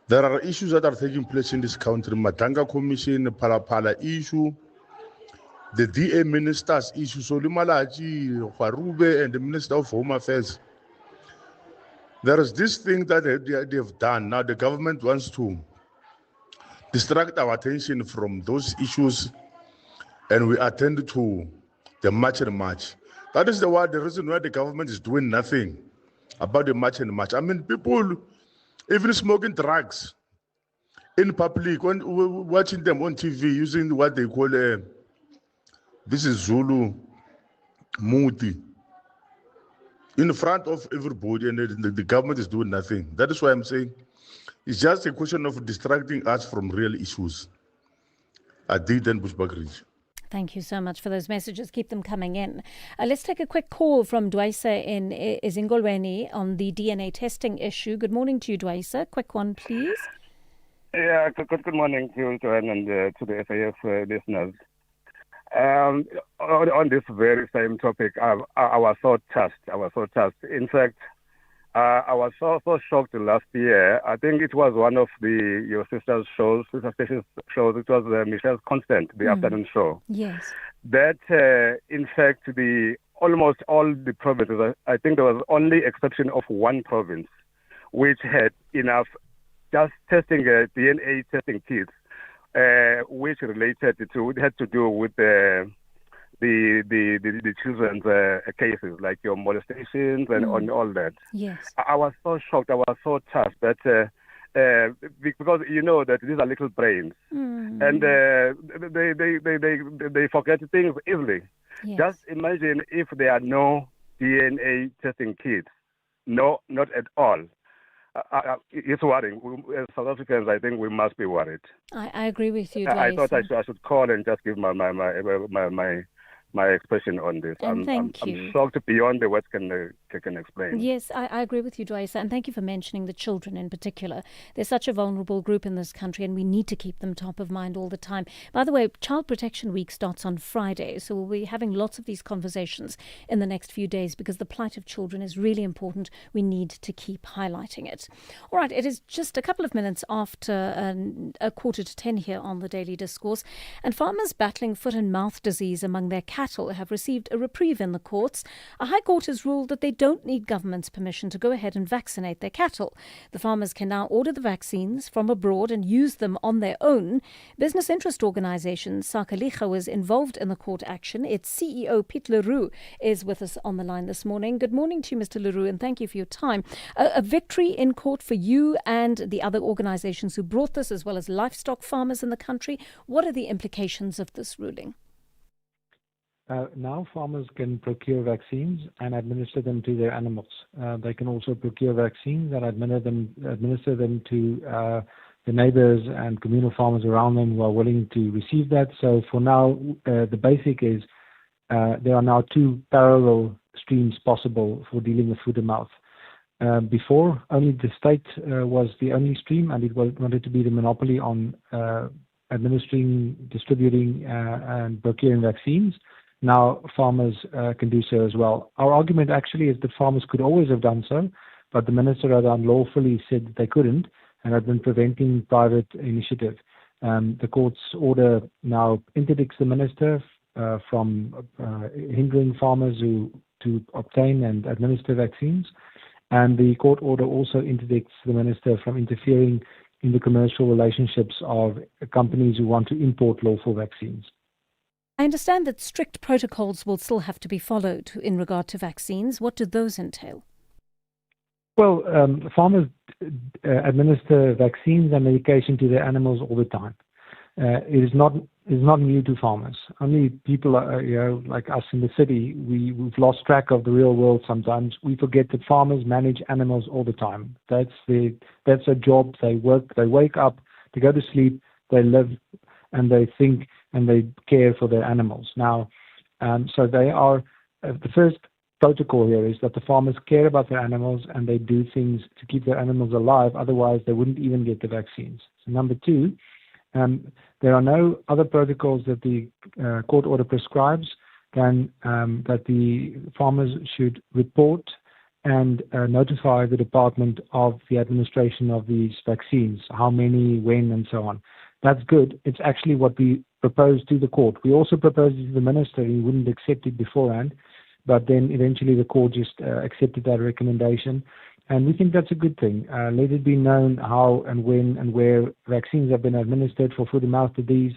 There are issues that are taking place in this country. Matanga Commission, Pala issue, the DA minister's issue, Solimalaji, Warube, and the Minister of Home Affairs. There is this thing that they've done. Now the government wants to distract our attention from those issues, and we attend to the March and March. That is the reason why the government is doing nothing about the March and March. I mean, people even smoking drugs in public, when watching them on TV, using what they call this is Zulu Muti, in front of everybody, and the government is doing nothing. That is why I'm saying it's just a question of distracting us from real issues. Adit and Bushbuckridge. Thank you so much for those messages. Keep them coming in. Let's take a quick call from Dwaisa in Izingolweni on the DNA testing issue. Good morning to you, Dwaisa. Quick one, please. Yeah, good morning to you, Joanne, and to the SAF listeners. On this very same topic, I was so touched. In fact, I was so shocked last year. I think it was one of your sister station's shows. It was Michelle's Constant, the afternoon show. Yes. That, in fact, almost all the provinces, I think there was only exception of one province, which had enough just testing DNA testing kits, which had to do with the children's cases, like your molestations and on all that. Yes. I was so shocked. I was so touched that because you know that these are little brains, and they forget things easily. Yes. Just imagine if there are no DNA testing kits, not at all. it's worrying. As South Africans, I think we must be worried. I agree with you, I thought I should call and just give my expression on this. And I'm shocked beyond the words can explain. Yes, I agree with you, Dwaisa, and thank you for mentioning the children in particular. They're such a vulnerable group in this country, and we need to keep them top of mind all the time. By the way, Child Protection Week starts on Friday, so we'll be having lots of these conversations in the next few days because the plight of children is really important. We need to keep highlighting it. All right, it is just a couple of minutes after 9:45 here on the Daily Discourse, and farmers battling foot and mouth disease among their cattle have received a reprieve in the courts. A High Court has ruled that they don't need government's permission to go ahead and vaccinate their cattle. The farmers can now order the vaccines from abroad and use them on their own. Business interest organisation Sakaliga was involved in the court action. Its CEO, Piet Leroux, is with us on the line this morning. Good morning to you, Mr. Leroux, and thank you for your time. A victory in court for you and the other organisations who brought this, as well as livestock farmers in the country. What are the implications of this ruling? Now farmers can procure vaccines and administer them to their animals. They can also procure vaccines and administer them to the neighbors and communal farmers around them who are willing to receive that. So for now, the basic is there are now two parallel streams possible for dealing with foot and mouth. Before, only the state was the only stream, and it wanted to be the monopoly on administering, distributing, and procuring vaccines. Now farmers can do so as well. Our argument actually is that farmers could always have done so, but the minister had unlawfully said that they couldn't and had been preventing private initiative. The court's order now interdicts the minister from hindering farmers to obtain and administer vaccines, and the court order also interdicts the minister from interfering in the commercial relationships of companies who want to import lawful vaccines. I understand that strict protocols will still have to be followed in regard to vaccines. What do those entail? Well, farmers administer vaccines and medication to their animals all the time. It is not new to farmers. Only people, like us in the city, we've lost track of the real world sometimes. We forget that farmers manage animals all the time. That's a job. They work, they wake up, they go to sleep, they live, and they think and they care for their animals. Now, so they are, the first protocol here is that the farmers care about their animals and they do things to keep their animals alive, otherwise they wouldn't even get the vaccines. So number two, there are no other protocols that the court order prescribes than that the farmers should report and notify the department of the administration of these vaccines, how many, when, and so on. That's good. It's actually what we proposed to the court. We also proposed it to the minister. He wouldn't accept it beforehand, but then eventually the court just accepted that recommendation. And we think that's a good thing. Let it be known how and when and where vaccines have been administered for foot and mouth disease,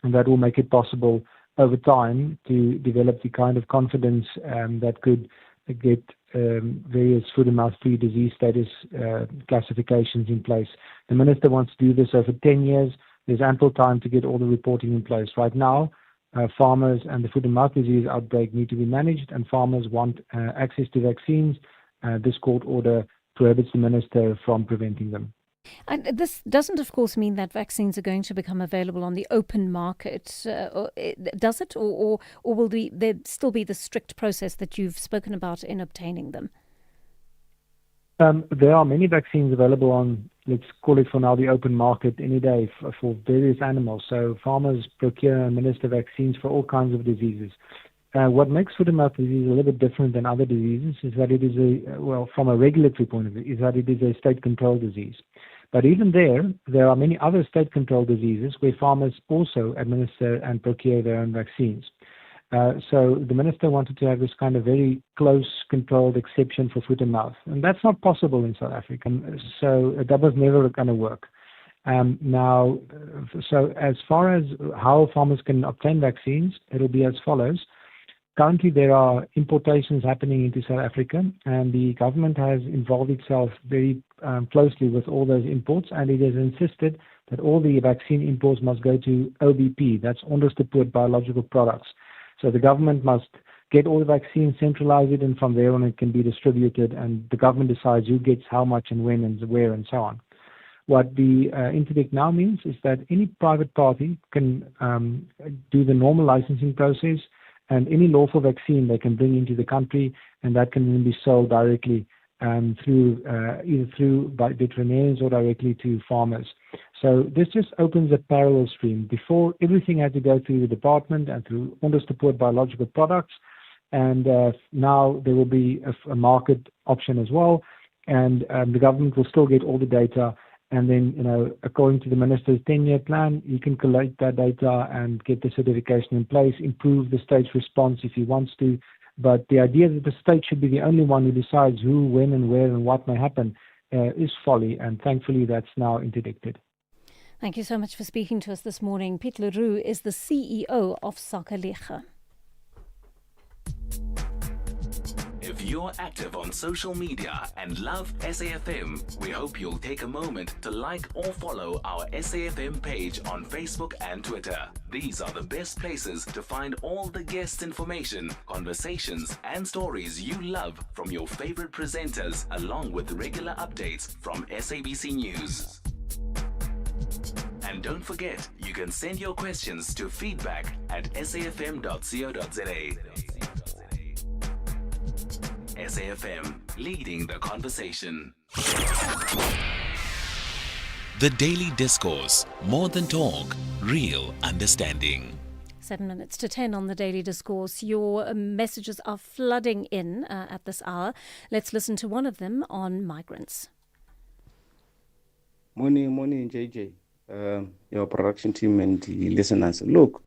and that will make it possible over time to develop the kind of confidence that could get various foot and mouth free disease status classifications in place. The minister wants to do this over 10 years. There's ample time to get all the reporting in place. Right now, farmers and the foot and mouth disease outbreak need to be managed, and farmers want access to vaccines. This court order prohibits the minister from preventing them. And this doesn't, of course, mean that vaccines are going to become available on the open market, does it? Or will there still be the strict process that you've spoken about in obtaining them? There are many vaccines available on, let's call it for now, the open market any day for various animals. So farmers procure and administer vaccines for all kinds of diseases. What makes foot and mouth disease a little bit different than other diseases is that it is from a regulatory point of view, is that it is a state-controlled disease. But even there are many other state-controlled diseases where farmers also administer and procure their own vaccines. So the minister wanted to have this kind of very close, controlled exception for foot and mouth. And that's not possible in South Africa. So that was never going to work. Now, so as far as how farmers can obtain vaccines, it'll be as follows. Currently, there are importations happening into South Africa, and the government has involved itself very closely with all those imports, and it has insisted that all the vaccine imports must go to OBP, that's Onderstepoort Biological Products. So the government must get all the vaccines, centralize it, and from there on it can be distributed, and the government decides who gets how much and when and where and so on. What the interdict now means is that any private party can do the normal licensing process, and any lawful vaccine they can bring into the country, and that can then be sold directly through either through by veterinarians or directly to farmers. So this just opens a parallel stream. Before, everything had to go through the department and through Onderstepoort Biological Products, and now there will be a market option as well, and the government will still get all the data. And then, according to the minister's 10-year plan, he can collect that data and get the certification in place, improve the state's response if he wants to. But the idea that the state should be the only one who decides who, when, and where, and what may happen is folly. And thankfully, that's now interdicted. Thank you so much for speaking to us this morning. Piet Leroux is the CEO of Sakalege. If you're active on social media and love SAFM, we hope you'll take a moment to like or follow our SAFM page on Facebook and Twitter. These are the best places to find all the guest information, conversations, and stories you love from your favorite presenters, along with regular updates from SABC News. And don't forget, you can send your questions to feedback@safm.co.za. SAFM, leading the conversation. The Daily Discourse, more than talk, real understanding. 7 minutes to 10 on the Daily Discourse. Your messages are flooding in at this hour. Let's listen to one of them on migrants. Morning, JJ, your production team and the listeners. Look,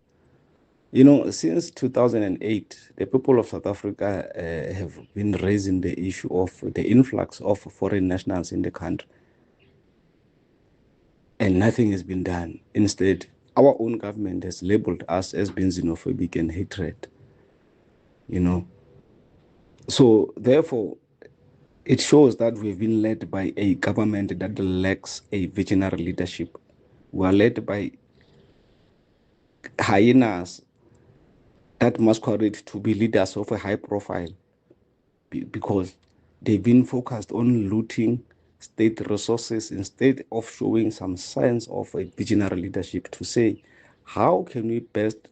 since 2008, the people of South Africa have been raising the issue of the influx of foreign nationals in the country. And nothing has been done. Instead, our own government has labeled us as being xenophobic and hatred. So, therefore, it shows that we've been led by a government that lacks a visionary leadership. We are led by hyenas that masquerade to be leaders of a high profile because they've been focused on looting state resources instead of showing some signs of a visionary leadership to say, how can we best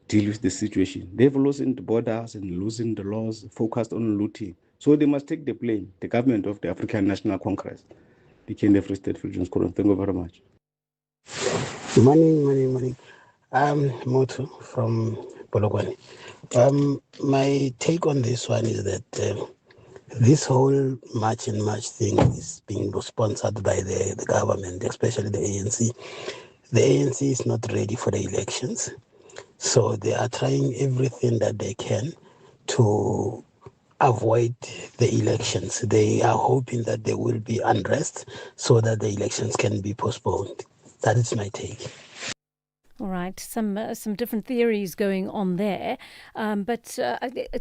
deal with the situation? They've loosened the borders and loosened the laws, focused on looting. So they must take the blame, the government of the African National Congress, the Kenya Free State Freedoms Forum. Thank you very much. Morning. I'm Motu from Polokwane. My take on this one is that this whole March and March thing is being sponsored by the government, especially the ANC. The ANC is not ready for the elections, so they are trying everything that they can to avoid the elections. They are hoping that there will be unrest so that the elections can be postponed. That is my take. All right, some different theories going on there, but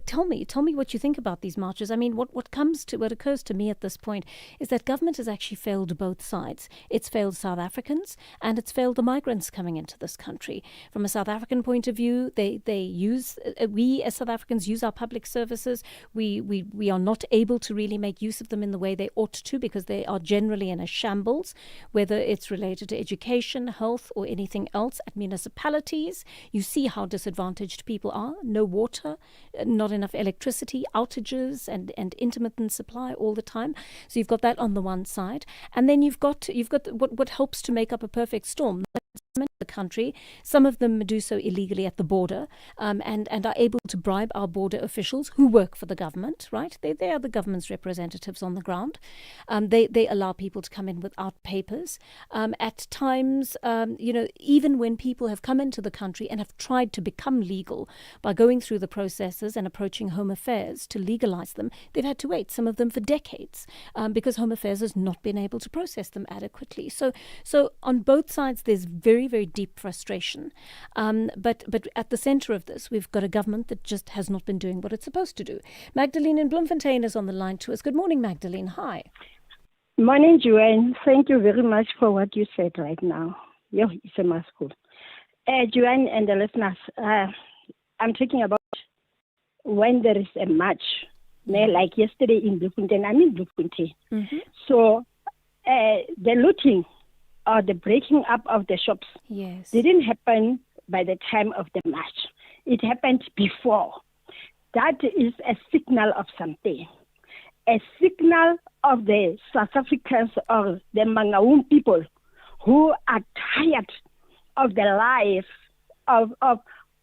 tell me what you think about these marches. I mean, what occurs to me at this point is that government has actually failed both sides. It's failed South Africans and it's failed the migrants coming into this country. From a South African point of view, we as South Africans use our public services. We are not able to really make use of them in the way they ought to because they are generally in a shambles, whether it's related to education, health, or anything else. At municipalities, you see how disadvantaged people are. No water, not enough electricity, outages and intermittent supply all the time. So you've got that on the one side. And then you've got what helps to make up a perfect storm. The country, some of them do so illegally at the border, and are able to bribe our border officials who work for the government, right? They are the government's representatives on the ground. They allow people to come in without papers. At times, even when people have come into the country and have tried to become legal by going through the processes and approaching Home Affairs to legalize them, they've had to wait, some of them for decades, because Home Affairs has not been able to process them adequately. So on both sides, there's very, very deep frustration. But at the center of this, we've got a government that just has not been doing what it's supposed to do. Magdalene in Bloemfontein is on the line to us. Good morning, Magdalene. Hi. Morning, Joanne. Thank you very much for what you said right now. Yeah, it's a mouthful. Joanne and the listeners, I'm talking about when there is a march, like yesterday in Bloemfontein. I'm in Bloemfontein. Mm-hmm. So the looting or the breaking up of the shops didn't happen by the time of the march. It happened before. That is a signal of something. A signal of the South Africans or the Mangaung people who are tired of the lies of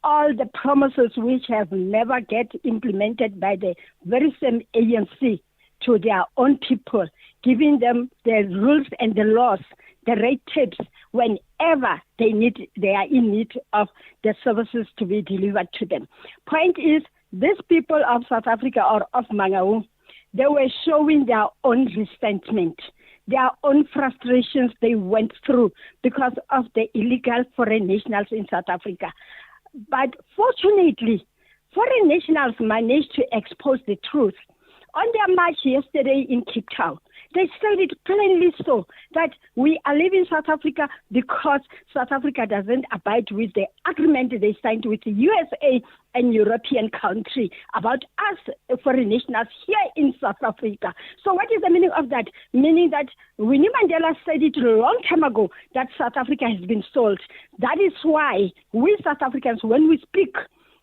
all the promises which have never get implemented by the very same ANC to their own people, giving them the rules and the laws, the red tapes, whenever they are in need of the services to be delivered to them. Point is, these people of South Africa or of Mangaung, they were showing their own resentment, their own frustrations they went through because of the illegal foreign nationals in South Africa. But fortunately, foreign nationals managed to expose the truth. On their march yesterday in Cape Town, they said it plainly so, that we are leaving South Africa because South Africa doesn't abide with the agreement they signed with the USA and European country about us foreign nationals here in South Africa. So what is the meaning of that? Meaning that Winnie Mandela said it a long time ago that South Africa has been sold. That is why we South Africans, when we speak,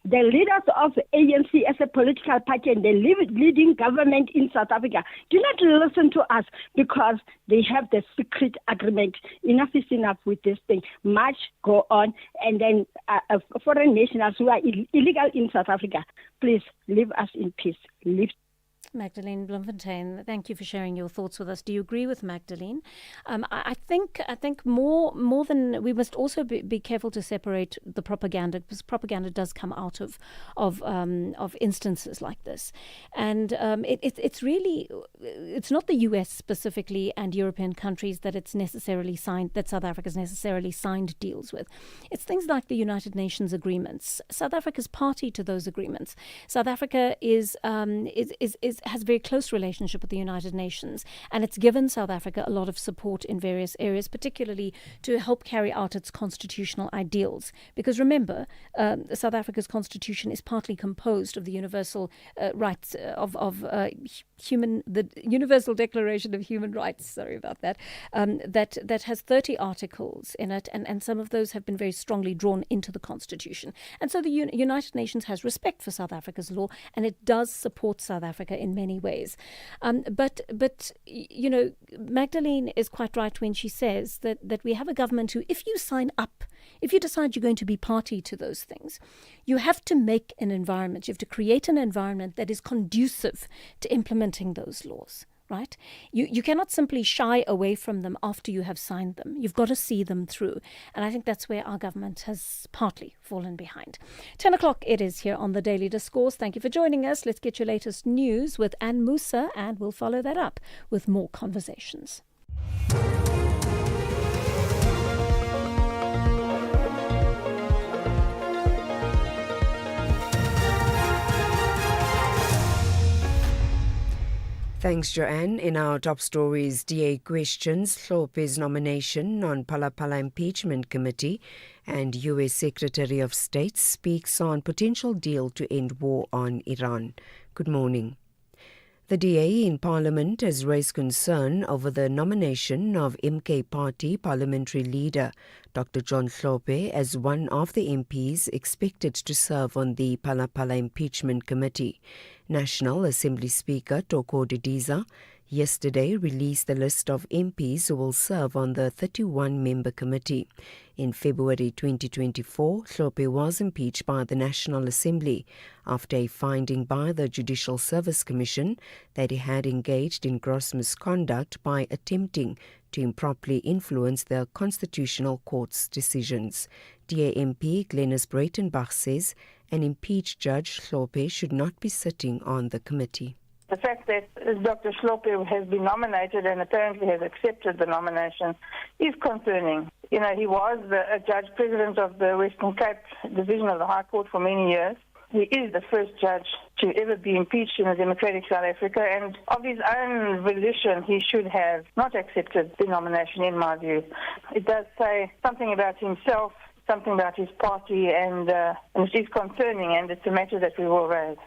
the leaders of the ANC as a political party and the leading government in South Africa do not listen to us because they have the secret agreement. Enough is enough with this thing. March, go on, and then foreign nationals who are illegal in South Africa, please leave us in peace. Leave. Magdalene Bloemfontein, thank you for sharing your thoughts with us. Do you agree with Magdalene? I think more than we must also be careful to separate the propaganda, because propaganda does come out of instances like this, and it's not the US specifically and European countries that South Africa's necessarily signed deals with. It's things like the United Nations agreements. South Africa's party to those agreements. South Africa has a very close relationship with the United Nations, and it's given South Africa a lot of support in various areas, particularly to help carry out its constitutional ideals. Because remember, South Africa's constitution is partly composed of the universal rights the Universal Declaration of Human Rights. Sorry about that. That has 30 articles in it, and some of those have been very strongly drawn into the constitution. And so the United Nations has respect for South Africa's law, and it does support South Africa in many ways. But Magdalene is quite right when she says that we have a government who, if you sign up, if you decide you're going to be party to those things, you have to make an environment, you have to create an environment that is conducive to implementing those laws. Right? You cannot simply shy away from them after you have signed them. You've got to see them through. And I think that's where our government has partly fallen behind. 10 o'clock it is here on the Daily Discourse. Thank you for joining us. Let's get your latest news with Anne Musa, and we'll follow that up with more conversations. Thanks, Joanne. In our top stories, DA questions Hlophe's nomination on Phala Impeachment Committee, and US Secretary of State speaks on potential deal to end war on Iran. Good morning. The DA in Parliament has raised concern over the nomination of MK Party Parliamentary Leader Dr. John Hlophe as one of the MPs expected to serve on the Phala Impeachment Committee. National Assembly Speaker Toko Didiza yesterday released the list of MPs who will serve on the 31-member committee. In February 2024, Hlophe was impeached by the National Assembly after a finding by the Judicial Service Commission that he had engaged in gross misconduct by attempting to improperly influence the Constitutional Court's decisions. DA MP Glenys Breitenbach says an impeached Judge Hlophe should not be sitting on the committee. The fact that Dr. Hlophe has been nominated and apparently has accepted the nomination is concerning. You know, he was a judge president of the Western Cape Division of the High Court for many years. He is the first judge to ever be impeached in a democratic South Africa, and of his own volition, he should have not accepted the nomination, in my view. It does say something about himself, something about his party, and it is concerning, and it's a matter that we will raise.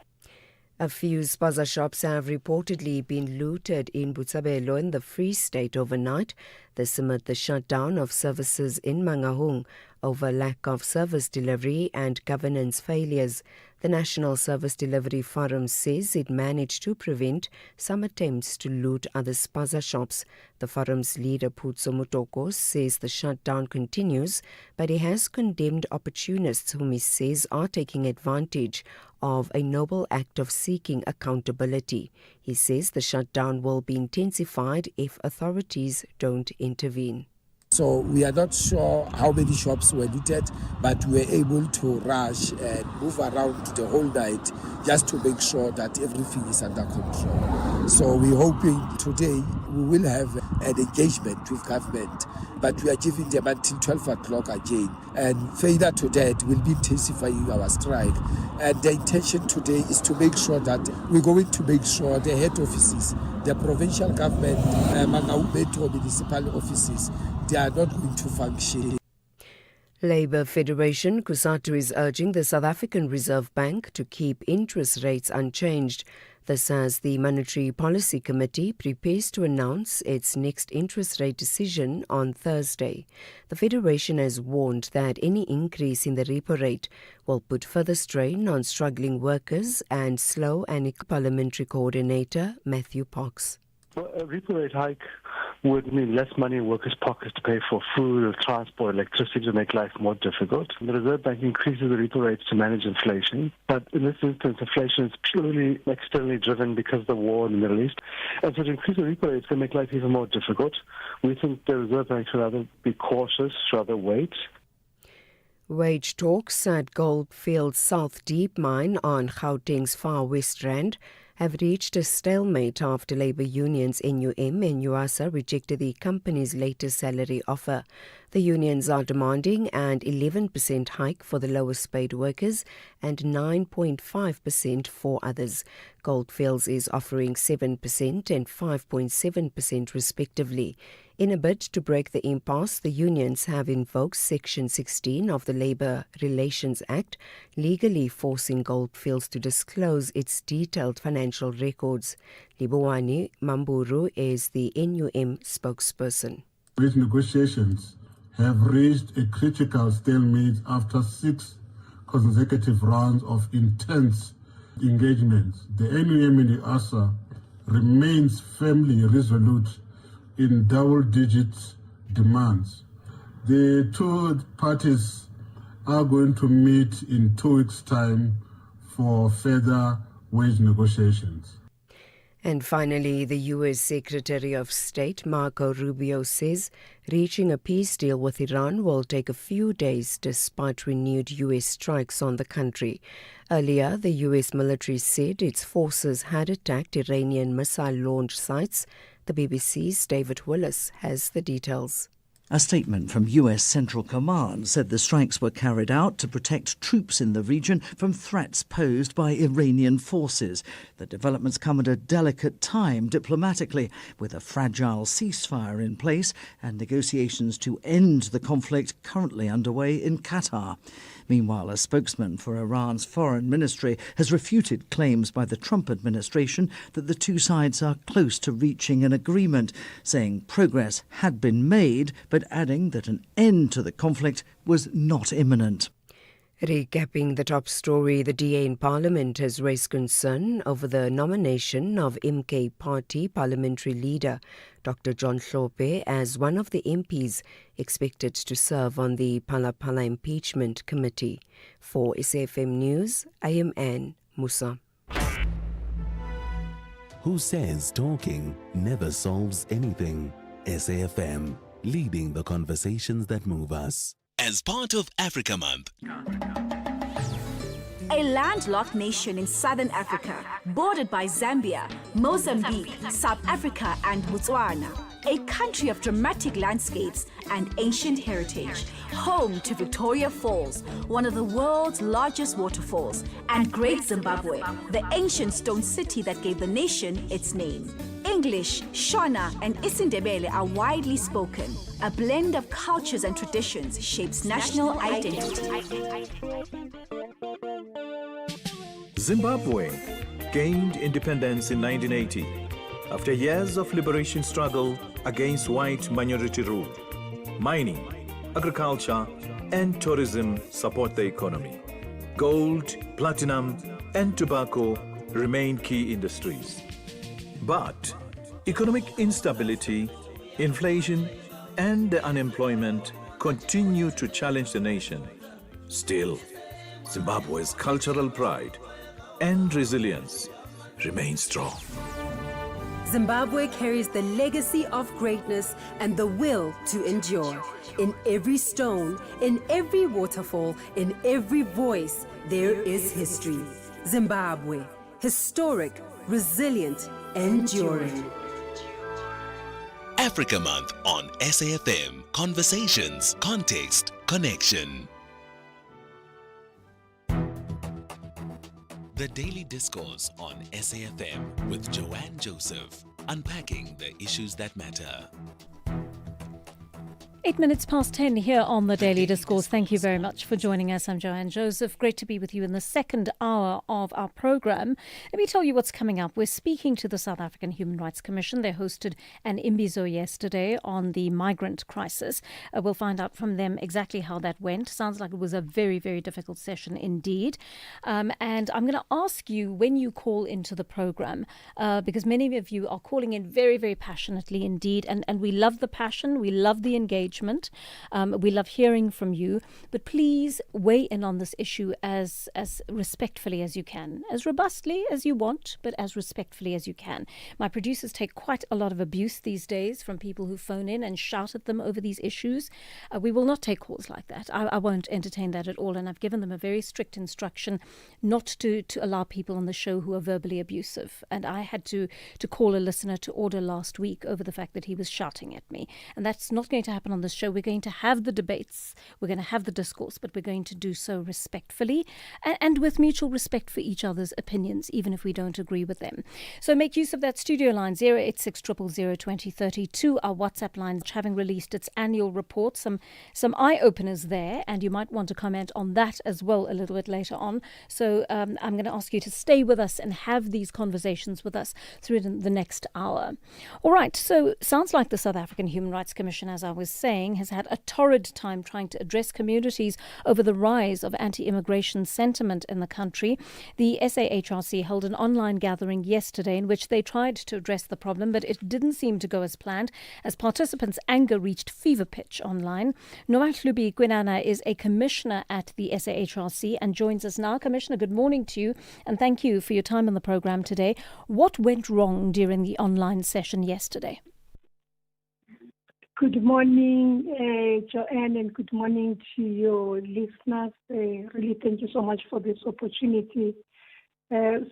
A few spaza shops have reportedly been looted in Botshabelo in the Free State overnight. This amid the shutdown of services in Mangaung over lack of service delivery and governance failures. The National Service Delivery Forum says it managed to prevent some attempts to loot other spaza shops. The forum's leader, Putso Mutoko, says the shutdown continues, but he has condemned opportunists whom he says are taking advantage of a noble act of seeking accountability. He says the shutdown will be intensified if authorities don't intervene. So we are not sure how many shops were looted, but we were able to rush and move around the whole night just to make sure that everything is under control. So we're hoping today we will have an engagement with government, but we are giving them until 12 o'clock again. And further to that, we'll be intensifying our strike. And the intention today is to make sure that we're going to make sure the head offices, the provincial government, Mangaung Metro municipal offices, they are not going to function. Labour Federation Kusatu is urging the South African Reserve Bank to keep interest rates unchanged. This as the Monetary Policy Committee prepares to announce its next interest rate decision on Thursday. The Federation has warned that any increase in the repo rate will put further strain on struggling workers and slow and parliamentary coordinator Matthew Pox. Well, a repo rate hike would mean less money in workers' pockets to pay for food, transport, electricity to make life more difficult. The Reserve Bank increases the repo rates to manage inflation. But in this instance, inflation is purely externally driven because of the war in the Middle East. And so to increase the repo rates can make life even more difficult. We think the Reserve Bank should rather be cautious, rather wait. Wage talks at Goldfields South Deep Mine on Gauteng's Far West Rand have reached a stalemate after labour unions NUM and UASA rejected the company's latest salary offer. The unions are demanding an 11% hike for the lowest paid workers and 9.5% for others. Goldfields is offering 7% and 5.7% respectively. In a bid to break the impasse, the unions have invoked Section 16 of the Labour Relations Act, legally forcing Goldfields to disclose its detailed financial records. Libuwani Mamburu is the NUM spokesperson. Wage negotiations have reached a critical stalemate after 6 consecutive rounds of intense engagements. The NUM and the ASA remains firmly resolute in double-digit demands. The two parties are going to meet in 2 weeks' time for further wage negotiations. And finally, the U.S. Secretary of State Marco Rubio says reaching a peace deal with Iran will take a few days despite renewed U.S. strikes on the country. Earlier, the U.S. military said its forces had attacked Iranian missile launch sites. The BBC's David Willis has the details. A statement from U.S. Central Command said the strikes were carried out to protect troops in the region from threats posed by Iranian forces. The developments come at a delicate time diplomatically, with a fragile ceasefire in place and negotiations to end the conflict currently underway in Qatar. Meanwhile, a spokesman for Iran's foreign ministry has refuted claims by the Trump administration that the two sides are close to reaching an agreement, saying progress had been made, but adding that an end to the conflict was not imminent. Recapping the top story, the DA in Parliament has raised concern over the nomination of MK Party parliamentary leader Dr. John Hlophe as one of the MPs expected to serve on the Phala Impeachment Committee. For SAFM News, I am Anne Musa. Who says talking never solves anything? SAFM, leading the conversations that move us. As part of Africa Month. A landlocked nation in southern Africa, bordered by Zambia, Mozambique, South Africa and Botswana. A country of dramatic landscapes and ancient heritage, home to Victoria Falls, one of the world's largest waterfalls, and Great Zimbabwe, the ancient stone city that gave the nation its name. English, Shona, and Isindebele are widely spoken. A blend of cultures and traditions shapes national identity. Zimbabwe, gained independence in 1980 after years of liberation struggle against white minority rule. Mining, agriculture, and tourism support the economy. Gold, platinum, and tobacco remain key industries. But economic instability, inflation, and the unemployment continue to challenge the nation. Still, Zimbabwe's cultural pride and resilience remain strong. Zimbabwe carries the legacy of greatness and the will to endure. In every stone, in every waterfall, in every voice, there is history. Zimbabwe, historic, resilient, enduring. Africa Month on SAFM. Conversations, context, connection. The Daily Discourse on SAFM with Joanne Joseph, unpacking the issues that matter. 8 minutes past 10 here on the Daily Discourse. Thank you very much for joining us. I'm Joanne Joseph. Great to be with you in the second hour of our program. Let me tell you what's coming up. We're speaking to the South African Human Rights Commission. They hosted an imbizo yesterday on the migrant crisis. We'll find out from them exactly how that went. Sounds like it was a very, very difficult session indeed. And I'm going to ask you when you call into the program, because many of you are calling in very, very passionately indeed. And we love the passion. We love the engagement. We love hearing from you, but please weigh in on this issue as respectfully as you can, as robustly as you want, but as respectfully as you can. My producers take quite a lot of abuse these days from people who phone in and shout at them over these issues. We will not take calls like that. I won't entertain that at all, and I've given them a very strict instruction not to allow people on the show who are verbally abusive. And I had to call a listener to order last week over the fact that he was shouting at me, and that's not going to happen on this show. We're going to have the debates, we're going to have the discourse, but we're going to do so respectfully and with mutual respect for each other's opinions, even if we don't agree with them. So make use of that studio line 086 000 2032, our WhatsApp line, having released its annual report. Some eye-openers there, and you might want to comment on that as well a little bit later on. So I'm going to ask you to stay with us and have these conversations with us through the next hour. All right, so sounds like the South African Human Rights Commission, as I was saying, has had a torrid time trying to address communities over the rise of anti-immigration sentiment in the country. The SAHRC held an online gathering yesterday in which they tried to address the problem, but it didn't seem to go as planned, as participants' anger reached fever pitch online. Noahlubi Gwinana is a commissioner at the SAHRC and joins us now. Commissioner, good morning to you, and thank you for your time on the program today. What went wrong during the online session yesterday? Good morning, Joanne, and good morning to your listeners. Really, thank you so much for this opportunity.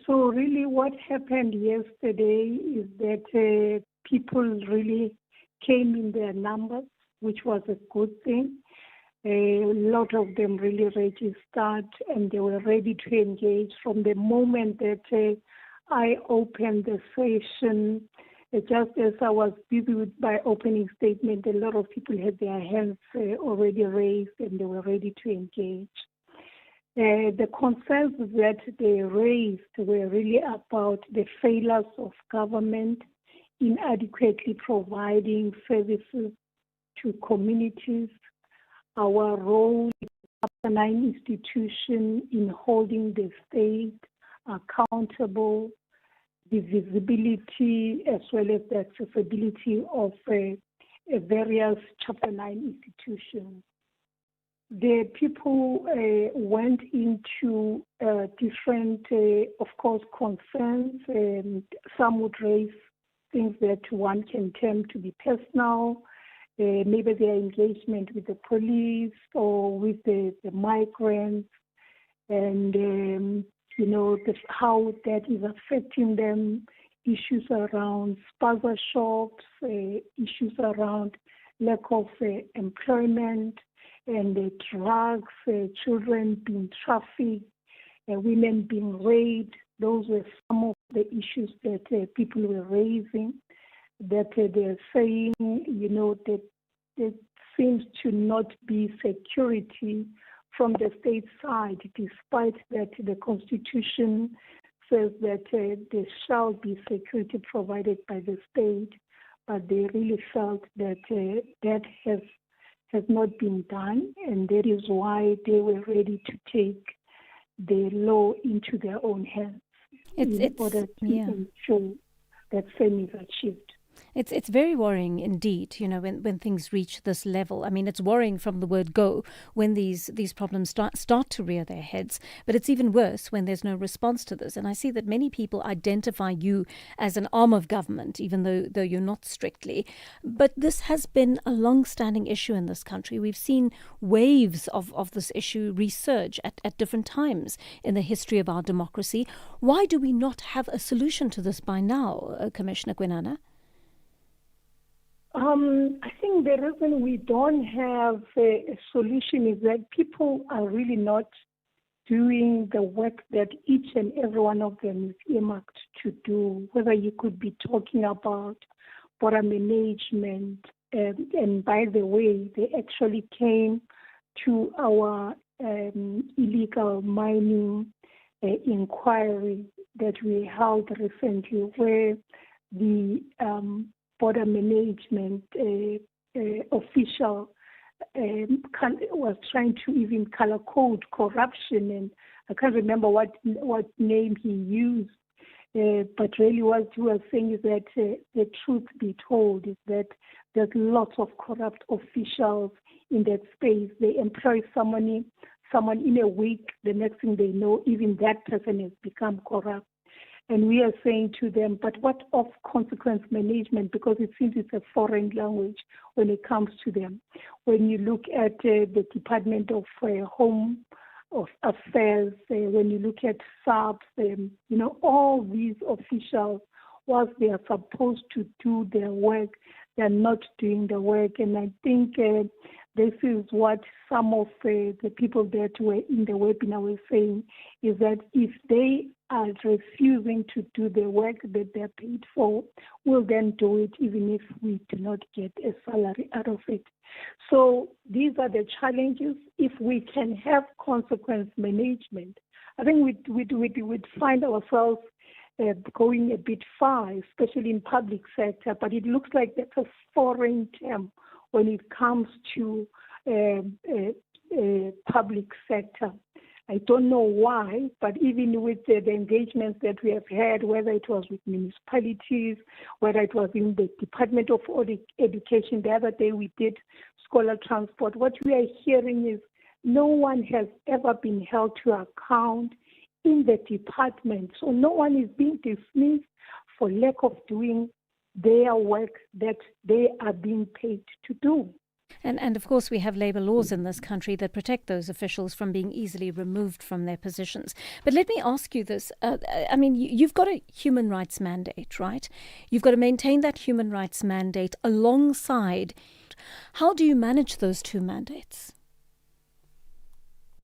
So really what happened yesterday is that people really came in their numbers, which was a good thing. A lot of them really registered and they were ready to engage from the moment that I opened the session. Just as I was busy with my opening statement, a lot of people had their hands already raised and they were ready to engage. The concerns that they raised were really about the failures of government in adequately providing services to communities, our role as a Chapter 9 institution in holding the state accountable, the visibility as well as the accessibility of various Chapter 9 institutions. The people went into different, of course, concerns. Some would raise things that one can term to be personal, maybe their engagement with the police or with the migrants, and how that is affecting them, issues around spaza shops, issues around lack of employment and drugs, children being trafficked, women being raped. Those were some of the issues that people were raising, that they're saying, that there seems to not be security from the state side, despite that the Constitution says that there shall be security provided by the state, but they really felt that that has not been done, and that is why they were ready to take the law into their own hands in order to ensure that same is achieved. It's very worrying indeed, when things reach this level. I mean, it's worrying from the word go when these problems start to rear their heads, but it's even worse when there's no response to this. And I see that many people identify you as an arm of government, even though you're not strictly. But this has been a long-standing issue in this country. We've seen waves of this issue resurge at different times in the history of our democracy. Why do we not have a solution to this by now, Commissioner Gwinana? I think the reason we don't have a solution is that people are really not doing the work that each and every one of them is earmarked to do, whether you could be talking about border management. And by the way, they actually came to our illegal mining inquiry that we held recently, where the border management official was trying to even color code corruption, and I can't remember what name he used, but really what he was saying is that the truth be told is that there's lots of corrupt officials in that space. They employ someone in a week, the next thing they know, even that person has become corrupt. And we are saying to them, but what of consequence management? Because it seems it's a foreign language when it comes to them. When you look at the Department of Home Affairs, when you look at SAPS, all these officials, whilst they are supposed to do their work, they're not doing the work. And I think this is what some of the people that were in the webinar were saying, is that if they are refusing to do the work that they're paid for, we'll then do it even if we do not get a salary out of it. So these are the challenges. If we can have consequence management, I think we'd find ourselves going a bit far, especially in public sector, but it looks like that's a foreign term when it comes to public sector. I don't know why, but even with the engagements that we have had, whether it was with municipalities, whether it was in the Department of Education, the other day we did scholar transport, what we are hearing is no one has ever been held to account in the department. So no one is being dismissed for lack of doing their work that they are being paid to do. And of course, we have labour laws in this country that protect those officials from being easily removed from their positions. But let me ask you this. You've got a human rights mandate, right? You've got to maintain that human rights mandate alongside. How do you manage those two mandates?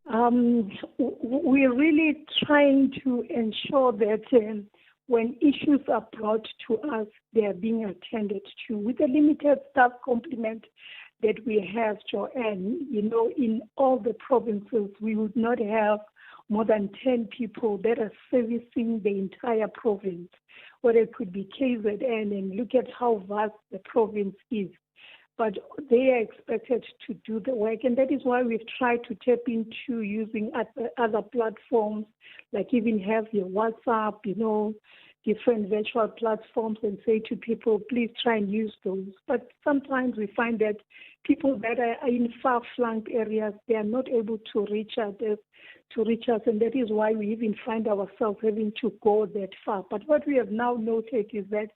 We're really trying to ensure that when issues are brought to us, they are being attended to. With the limited staff complement that we have, Joanne, in all the provinces, we would not have more than 10 people that are servicing the entire province, or it could be KZN, and look at how vast the province is. But they are expected to do the work, and that is why we've tried to tap into using other platforms, like even have your WhatsApp, different virtual platforms, and say to people, please try and use those. But sometimes we find that people that are in far-flung areas, they are not able to reach us, and that is why we even find ourselves having to go that far. But what we have now noted is that,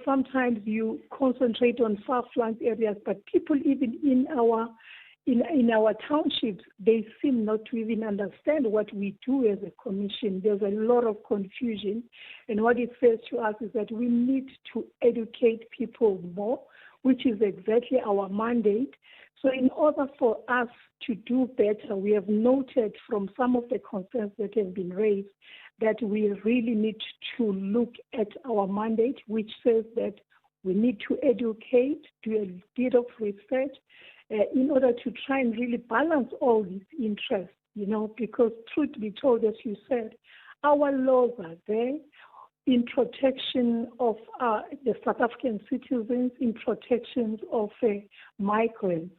sometimes you concentrate on far-flung areas, but people even in our townships, they seem not to even understand what we do as a commission. There's a lot of confusion. And what it says to us is that we need to educate people more, which is exactly our mandate. So in order for us to do better, we have noted from some of the concerns that have been raised that we really need to look at our mandate, which says that we need to educate, do a bit of research, in order to try and really balance all these interests, because truth be told, as you said, our laws are there in protection of the South African citizens, in protection of migrants.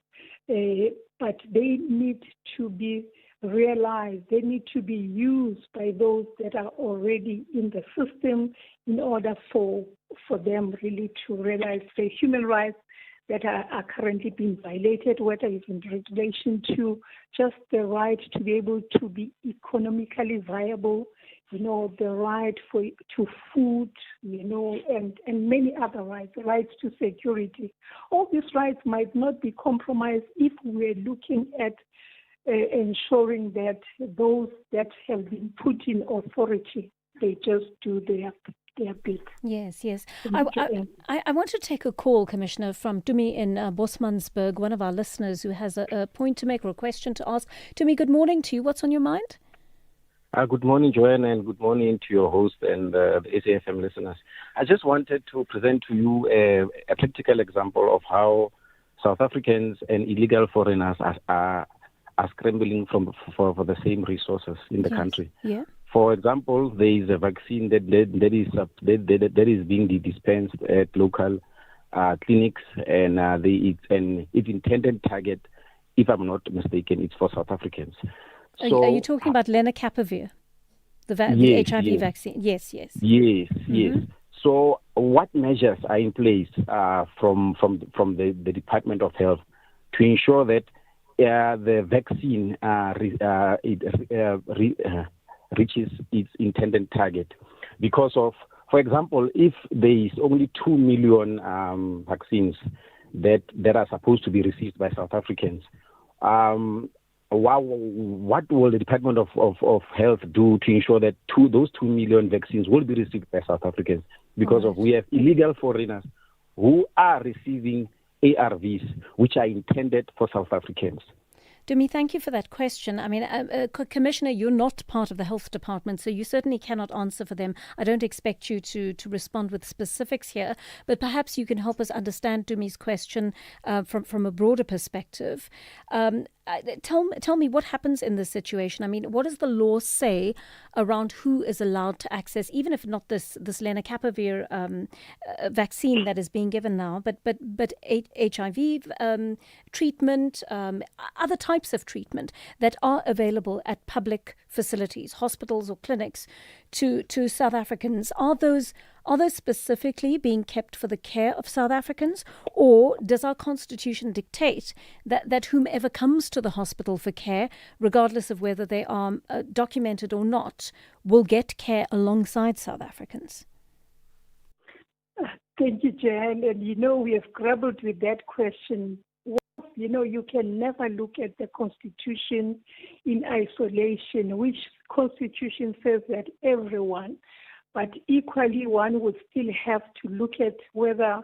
But they need to be realized, they need to be used by those that are already in the system in order for them really to realize the human rights that are currently being violated, whether it's in relation to just the right to be able to be economically viable, the right to food, and many other rights to security. All these rights might not be compromised if we're looking at ensuring that those that have been put in authority, they just do their bit. Yes. I want to take a call, Commissioner, from Tumi in Bosmansberg, one of our listeners who has a point to make or a question to ask. Tumi, good morning to you. What's on your mind? Good morning, Joanne, and good morning to your host and the SAFM listeners. I just wanted to present to you a practical example of how South Africans and illegal foreigners are scrambling for the same resources in the country. Yeah. For example, there is a vaccine that is being dispensed at local clinics, and its intended target, if I'm not mistaken, it's for South Africans. Are you talking about lenacapavir, the HIV vaccine? Yes. Yes. So, what measures are in place from the Department of Health to ensure that the vaccine reaches its intended target? Because of, for example, if there is only 2 million vaccines that are supposed to be received by South Africans, what will the Department of Health do to ensure that those 2 million vaccines will be received by South Africans? Because we have illegal foreigners who are receiving ARVs, which are intended for South Africans. Dumi, thank you for that question. I mean, Commissioner, you're not part of the health department, so you certainly cannot answer for them. I don't expect you to respond with specifics here, but perhaps you can help us understand Dumi's question from a broader perspective. Tell me what happens in this situation. I mean, what does the law say around who is allowed to access, even if not this lenacapavir vaccine that is being given now, but HIV treatment, other types of treatment that are available at public facilities, hospitals or clinics to South Africans? Are those specifically being kept for the care of South Africans, or does our constitution dictate that whomever comes to the hospital for care, regardless of whether they are documented or not, will get care alongside South Africans? Thank you, Jan. And we have grappled with that question. You can never look at the Constitution in isolation, which Constitution says that everyone, but equally one would still have to look at whether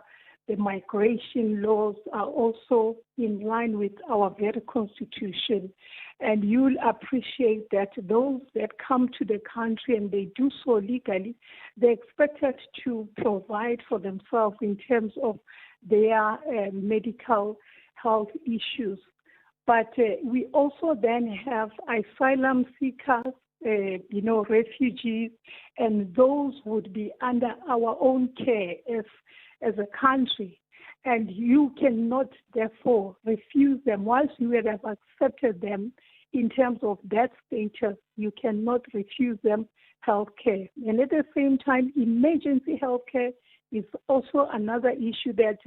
the migration laws are also in line with our very Constitution. And you'll appreciate that those that come to the country and they do so legally, they're expected to provide for themselves in terms of their medical health issues. But we also then have asylum seekers, refugees, and those would be under our own care as a country. And you cannot, therefore, refuse them. Once you have accepted them in terms of that status, you cannot refuse them health care. And at the same time, emergency health care is also another issue that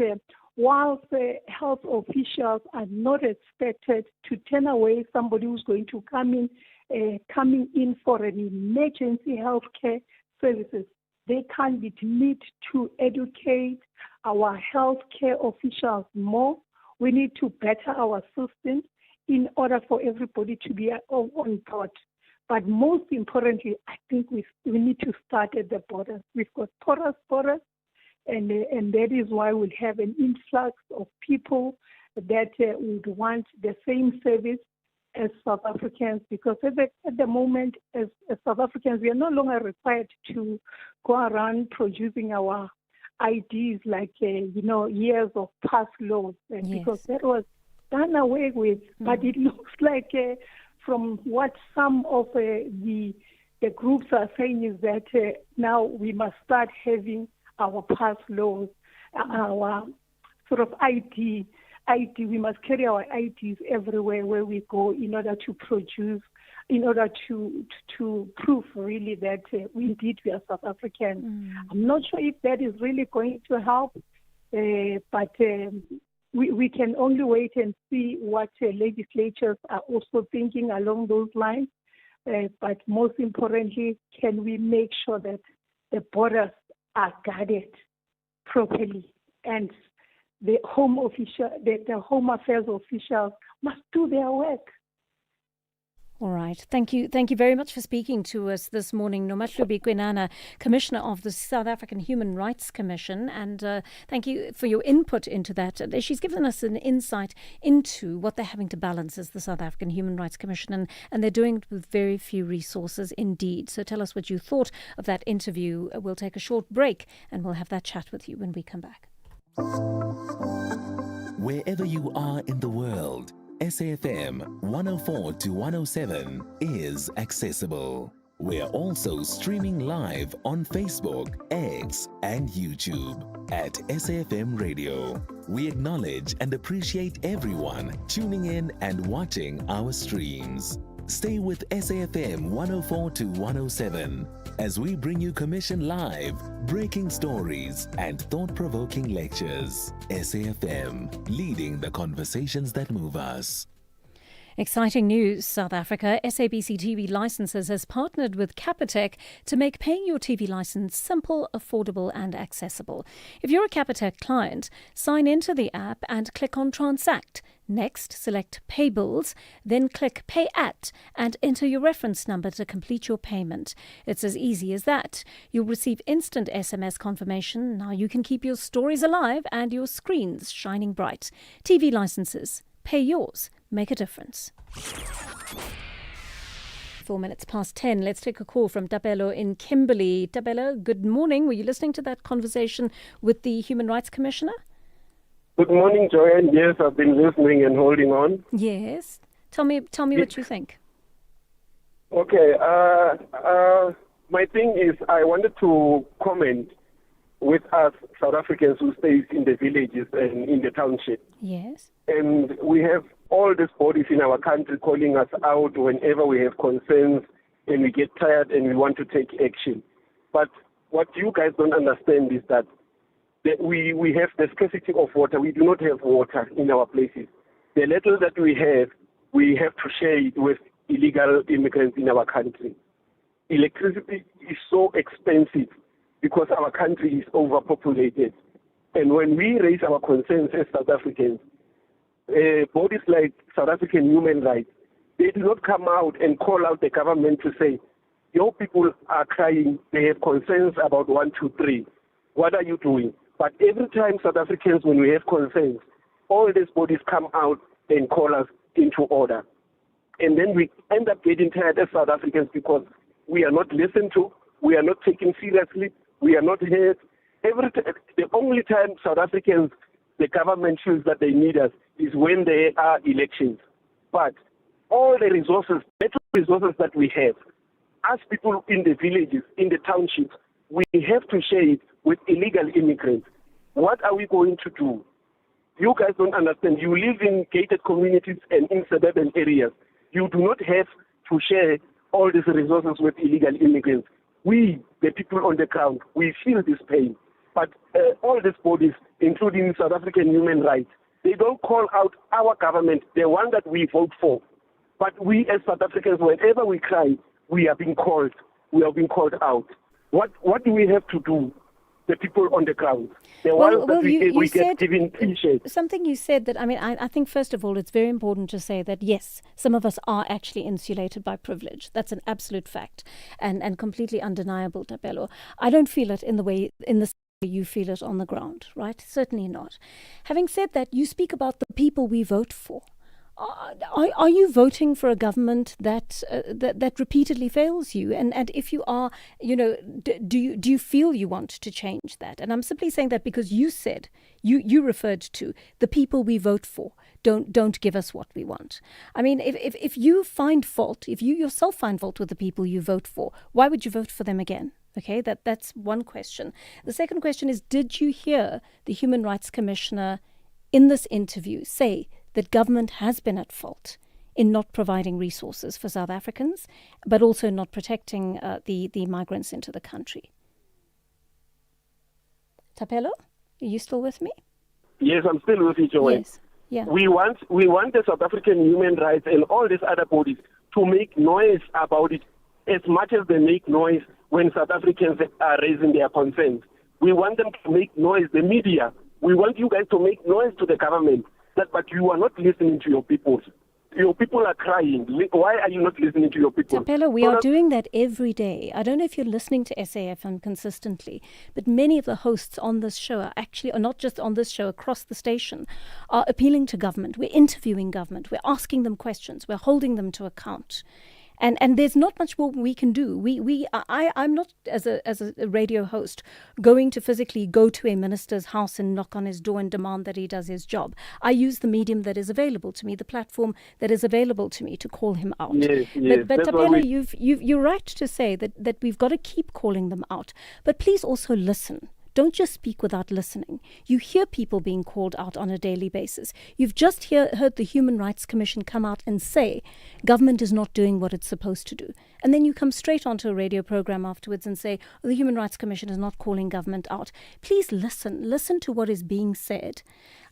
whilst health officials are not expected to turn away somebody who's going to coming in for an emergency health care services, they can need to educate our healthcare officials more. We need to better our systems in order for everybody to be on board. But most importantly, I think we need to start at the borders. We've got porous borders, and that is why we'll have an influx of people that would want the same service as South Africans, because at the moment, as South Africans, we are no longer required to go around producing our IDs like, years of past laws, because that was done away with. But it looks like from what some of the the groups are saying is that now we must start having our pass laws, our sort of ID. We must carry our IDs everywhere where we go in order to produce, in order to prove really that indeed we are South African. I'm not sure if that is really going to help, but we can only wait and see what legislatures are also thinking along those lines. But most importantly, can we make sure that the borders are guarded properly, and the Home Affairs officials must do their work. All right. Thank you very much for speaking to us this morning. Nomatlubi Kwinana, Commissioner of the South African Human Rights Commission, and thank you for your input into that. She's given us an insight into what they're having to balance as the South African Human Rights Commission, and they're doing it with very few resources indeed. So tell us what you thought of that interview. We'll take a short break and we'll have that chat with you when we come back. Wherever you are in the world, SAfm 104 to 107 is accessible. We're also streaming live on Facebook, X, and YouTube at SAfmRadio. We acknowledge and appreciate everyone tuning in and watching our streams. Stay with SAfm 104 to 107 as we bring you Commission Live, breaking stories, and thought-provoking lectures. SAfm, leading the conversations that move us. Exciting news, South Africa. SABC TV Licenses has partnered with Capitec to make paying your TV license simple, affordable and accessible. If you're a Capitec client, sign into the app and click on Transact. Next, select Pay Bills, then click Pay At and enter your reference number to complete your payment. It's as easy as that. You'll receive instant SMS confirmation. Now you can keep your stories alive and your screens shining bright. TV licenses. Pay yours. Make a difference. 4 minutes past 10. Let's take a call from Tabelo in Kimberley. Tabelo, good morning. Were you listening to that conversation with the Human Rights Commissioner? Good morning, Joanne. Yes, I've been listening and holding on. Yes. Tell me what you think. Okay. My thing is, I wanted to comment with us South Africans who stay in the villages and in the township. Yes. And we have all these bodies in our country calling us out whenever we have concerns and we get tired and we want to take action. But what you guys don't understand is that we have the scarcity of water. We do not have water in our places. The little that we have to share it with illegal immigrants in our country. Electricity is so expensive because our country is overpopulated. And when we raise our concerns as South Africans, bodies like South African Human Rights, they do not come out and call out the government to say, your people are crying, they have concerns about 1, 2, 3. What are you doing? But every time South Africans, when we have concerns, all these bodies come out and call us into order. And then we end up getting tired as South Africans because we are not listened to, we are not taken seriously, we are not heard. The only time South Africans, the government feels that they need us is when there are elections. But all the resources, natural resources that we have, as people in the villages, in the townships, we have to share it with illegal immigrants. What are we going to do? You guys don't understand. You live in gated communities and in suburban areas. You do not have to share all these resources with illegal immigrants. We, the people on the ground, we feel this pain. But all these bodies, including South African Human Rights, they don't call out our government, the one that we vote for. But we as South Africans, whenever we cry, we are being called. We are being called out. What do we have to do? The people on the ground, the ones that we get given t-shirts. Something you said that, I think first of all, it's very important to say that yes, some of us are actually insulated by privilege. That's an absolute fact and completely undeniable, Tabelo. I don't feel it in the way you feel it on the ground, right? Certainly not. Having said that, you speak about the people we vote for. Are you voting for a government that repeatedly fails you? And if you are, do you feel you want to change that? And I'm simply saying that because you said you referred to the people we vote for. don't give us what we want. I mean, if you find fault, if you yourself find fault with the people you vote for, why would you vote for them again? Okay, that's one question. The second question is, did you hear the Human Rights Commissioner in this interview say that government has been at fault in not providing resources for South Africans, but also not protecting the migrants into the country? Tapelo, are you still with me? Yes, I'm still with you, Joanne. Yes. Yeah. We want the South African human rights and all these other bodies to make noise about it as much as they make noise when South Africans are raising their concerns. We want them to make noise, the media. We want you guys to make noise to the government. But you are not listening to your people. Your people are crying. Why are you not listening to your people? Tapelo, we are doing that every day. I don't know if you're listening to SAFM consistently, but many of the hosts on this show are not just on this show, across the station, are appealing to government. We're interviewing government. We're asking them questions. We're holding them to account. And there's not much more we can do. I'm not, as a radio host, going to physically go to a minister's house and knock on his door and demand that he does his job. I use the medium that is available to me, the platform that is available to me, to call him out. Yes, but Tapelo, you're right to say that we've got to keep calling them out. But please also listen. Don't just speak without listening. You hear people being called out on a daily basis. You've just heard the Human Rights Commission come out and say government is not doing what it's supposed to do. And then you come straight onto a radio program afterwards and say, the Human Rights Commission is not calling government out. Please listen to what is being said.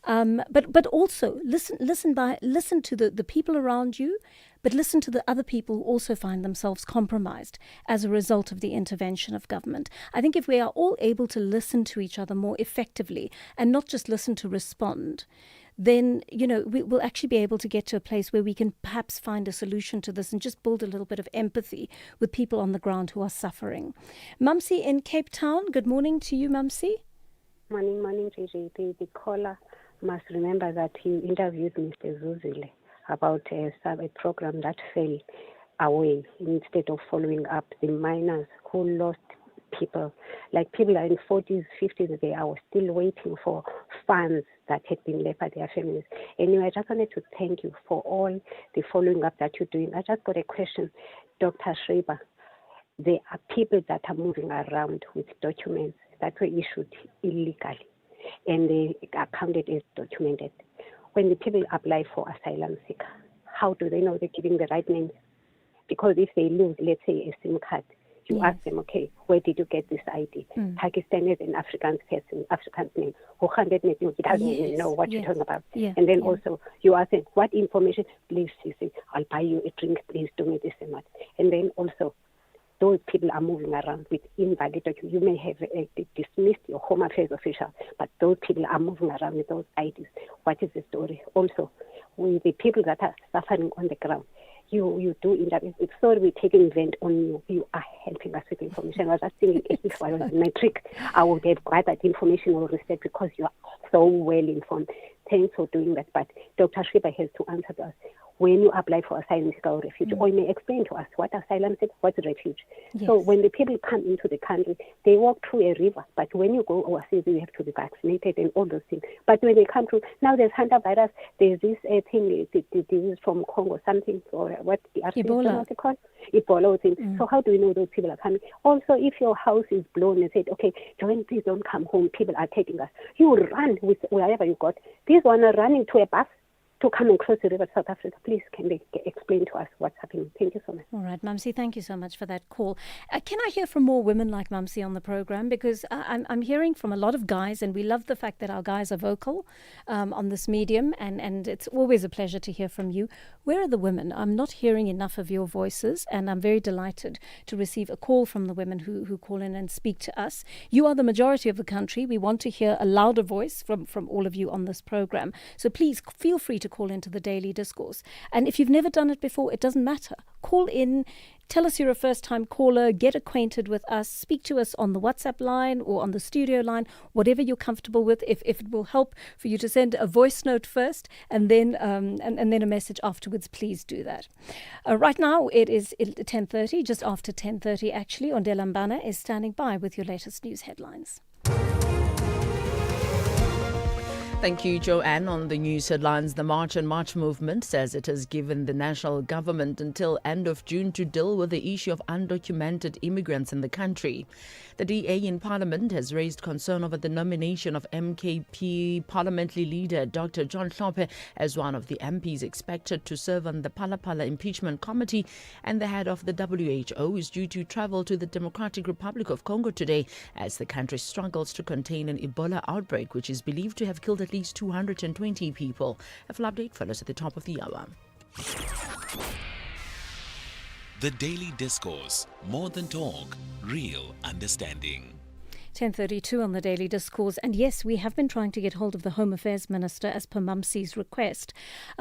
But also listen to the people around you, but listen to the other people who also find themselves compromised as a result of the intervention of government. I think if we are all able to listen to each other more effectively and not just listen to respond, then, we'll actually be able to get to a place where we can perhaps find a solution to this and just build a little bit of empathy with people on the ground who are suffering. Mamsi in Cape Town, good morning to you, Mamsi. Morning, JJ. The caller must remember that he interviewed Mr. Zuzile about a program that fell away instead of following up the miners who lost people. Like people are in 40s, 50s, they are still waiting for funds that had been left by their families. Anyway, I just wanted to thank you for all the following up that you're doing. I just got a question, Dr. Schreiber. There are people that are moving around with documents that were issued illegally, and they are counted as documented. When the people apply for asylum seeker, how do they know they're giving the right names? Because if they lose, let's say, a SIM card, you ask them, okay, where did you get this ID? Pakistan is an African person, African's name. He doesn't even know what you're talking about. And then also you ask them, what information? Please, you say, I'll buy you a drink, please do me this and that. And then also, those people are moving around with invalid documents. You may have dismissed your Home Affairs official, but those people are moving around with those IDs. What is the story? Also, with the people that are suffering on the ground, you do interview. It's sorry we're taking event on you. You are helping us with information. I was just thinking, if I was a metric, I would have gathered information or research because you are so well informed. Thanks for doing that. But Dr. Schreiber has to answer to us. When you apply for asylum seeker or refuge, or you may explain to us what asylum seeker, what's refuge. So when the people come into the country, they walk through a river, but when you go overseas, you have to be vaccinated and all those things. But when they come through, now there's hantavirus, there's this thing, the disease from Congo, something, or what the Ebola. What's it called? Ebola thing. So how do we know those people are coming? Also, if your house is blown and said, okay, Joanne, please don't come home, people are taking us, you will run with whatever you got. These one are running to a bus to come and cross the river to South Africa. Please, can they explain to us what's happening? Thank you so much. All right, Mamsi, thank you so much for that call. Can I hear from more women like Mamsi on the program? Because I'm hearing from a lot of guys, and we love the fact that our guys are vocal on this medium, and it's always a pleasure to hear from you. Where are the women? I'm not hearing enough of your voices, and I'm very delighted to receive a call from the women who call in and speak to us. You are the majority of the country. We want to hear a louder voice from all of you on this program. So please feel free to call into the Daily Discourse. And if you've never done it before, it doesn't matter. Call in, tell us you're a first-time caller, get acquainted with us, speak to us on the WhatsApp line or on the studio line, whatever you're comfortable with. If it will help for you to send a voice note first and then a message afterwards, please do that. Right now it is 10:30, just after 10:30 actually. Ondela Mbana is standing by with your latest news headlines. Thank you, Joanne. On the news headlines, the March and March movement says it has given the national government until end of June to deal with the issue of undocumented immigrants in the country. The DA in Parliament has raised concern over the nomination of MKP parliamentary leader Dr. John Hlophe as one of the MPs expected to serve on the Phala Impeachment Committee, and the head of the WHO is due to travel to the Democratic Republic of Congo today as the country struggles to contain an Ebola outbreak, which is believed to have killed at least 220 people. A full update follows at the top of the hour. The Daily Discourse. More than talk, real understanding. 10:32 on the Daily Discourse. And yes, we have been trying to get hold of the Home Affairs Minister as per Mamsi's request.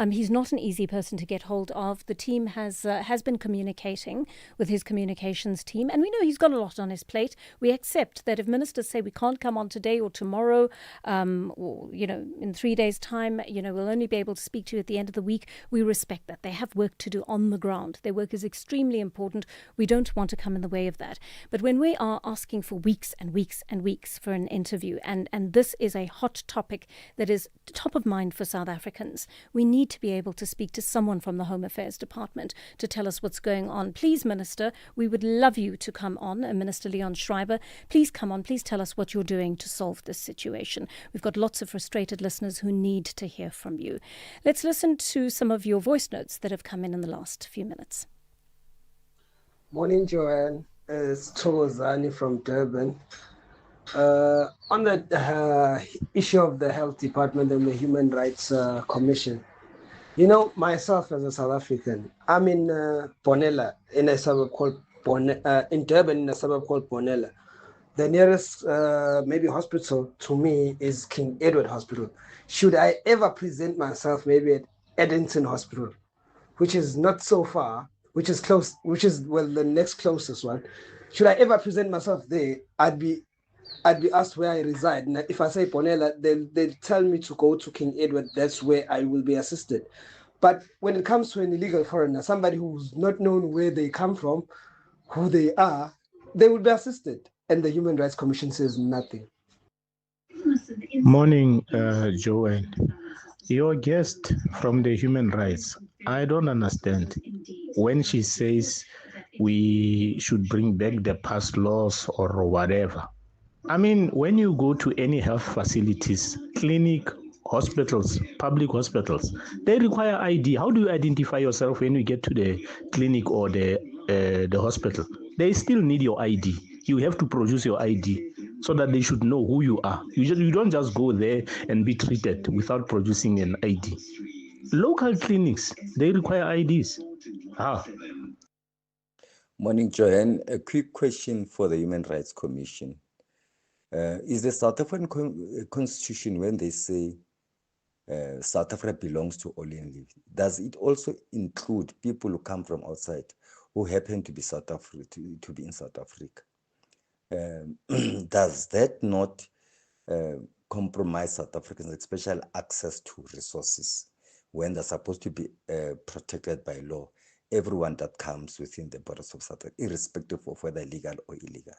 He's not an easy person to get hold of. The team has been communicating with his communications team, and we know he's got a lot on his plate. We accept that if ministers say we can't come on today or tomorrow, or in 3 days' time, we'll only be able to speak to you at the end of the week. We respect that. They have work to do on the ground. Their work is extremely important. We don't want to come in the way of that. But when we are asking for weeks and weeks and weeks for an interview, and this is a hot topic that is top of mind for South Africans, we need to be able to speak to someone from the Home Affairs Department to tell us what's going on. Please, Minister, we would love you to come on. Minister Leon Schreiber, please come on. Please tell us what you're doing to solve this situation. We've got lots of frustrated listeners who need to hear from you. Let's listen to some of your voice notes that have come in the last few minutes. Morning, Joanne. It's Thokozani from Durban. On the issue of the Health Department and the Human Rights Commission, myself as a South African, I'm in Bonella, in a suburb called in Durban, in a suburb called Bonella. The nearest maybe hospital to me is King Edward Hospital. Should I ever present myself maybe at Eddington Hospital, which is not so far, which is close, the next closest one. Should I ever present myself there, I'd be asked where I reside. And if I say Bonella, they'll tell me to go to King Edward. That's where I will be assisted. But when it comes to an illegal foreigner, somebody who's not known where they come from, who they are, they will be assisted. And the Human Rights Commission says nothing. Morning, Joanne. Your guest from the Human Rights, I don't understand. When she says we should bring back the past laws or whatever, I mean, when you go to any health facilities, clinic, hospitals, public hospitals, they require ID. How do you identify yourself when you get to the clinic or the hospital? They still need your ID. You have to produce your ID so that they should know who you are. You don't just go there and be treated without producing an ID. Local clinics, they require IDs. Morning, Joanne. A quick question for the Human Rights Commission. Is the South African Constitution, when they say South Africa belongs to all only, does it also include people who come from outside who happen to be South Africa, to be in South Africa? Does that not compromise South Africans' special access to resources when they're supposed to be protected by law? Everyone that comes within the borders of South Africa, irrespective of whether legal or illegal.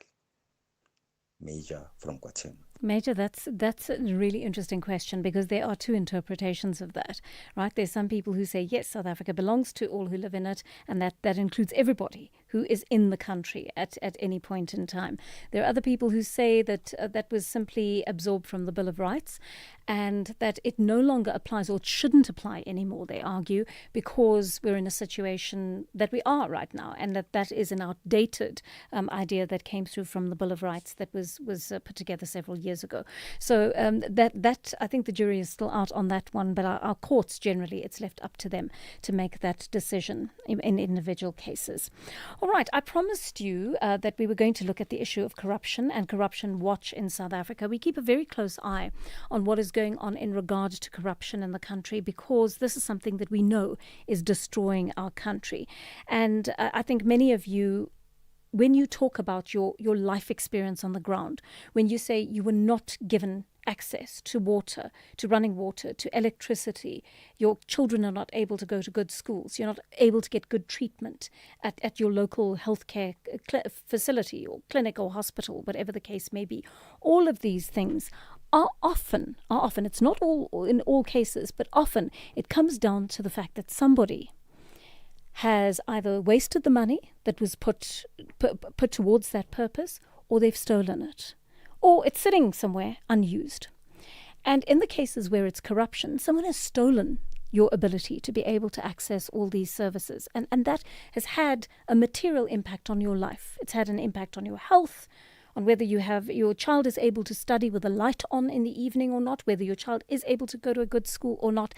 Major from Kwatem. Major, that's a really interesting question, because there are two interpretations of that, right? There's some people who say, yes, South Africa belongs to all who live in it, and that includes everybody who is in the country at any point in time. There are other people who say that that was simply absorbed from the Bill of Rights, and that it no longer applies, or it shouldn't apply anymore, they argue, because we're in a situation that we are right now, and that is an outdated idea that came through from the Bill of Rights that was put together several years ago. So that I think the jury is still out on that one, but our courts generally, it's left up to them to make that decision in individual cases. All right, I promised you that we were going to look at the issue of corruption and Corruption Watch in South Africa. We keep a very close eye on what is going on in regard to corruption in the country, because this is something that we know is destroying our country. And I think many of you, when you talk about your life experience on the ground, when you say you were not given access to water, to running water, to electricity, your children are not able to go to good schools, you're not able to get good treatment at your local healthcare facility or clinic or hospital, whatever the case may be. All of these things are often, it's not all in all cases, but often it comes down to the fact that somebody has either wasted the money that was put towards that purpose, or they've stolen it, or it's sitting somewhere unused. And in the cases where it's corruption, someone has stolen your ability to be able to access all these services. And that has had a material impact on your life. It's had an impact on your health, on whether your child is able to study with a light on in the evening or not, whether your child is able to go to a good school or not.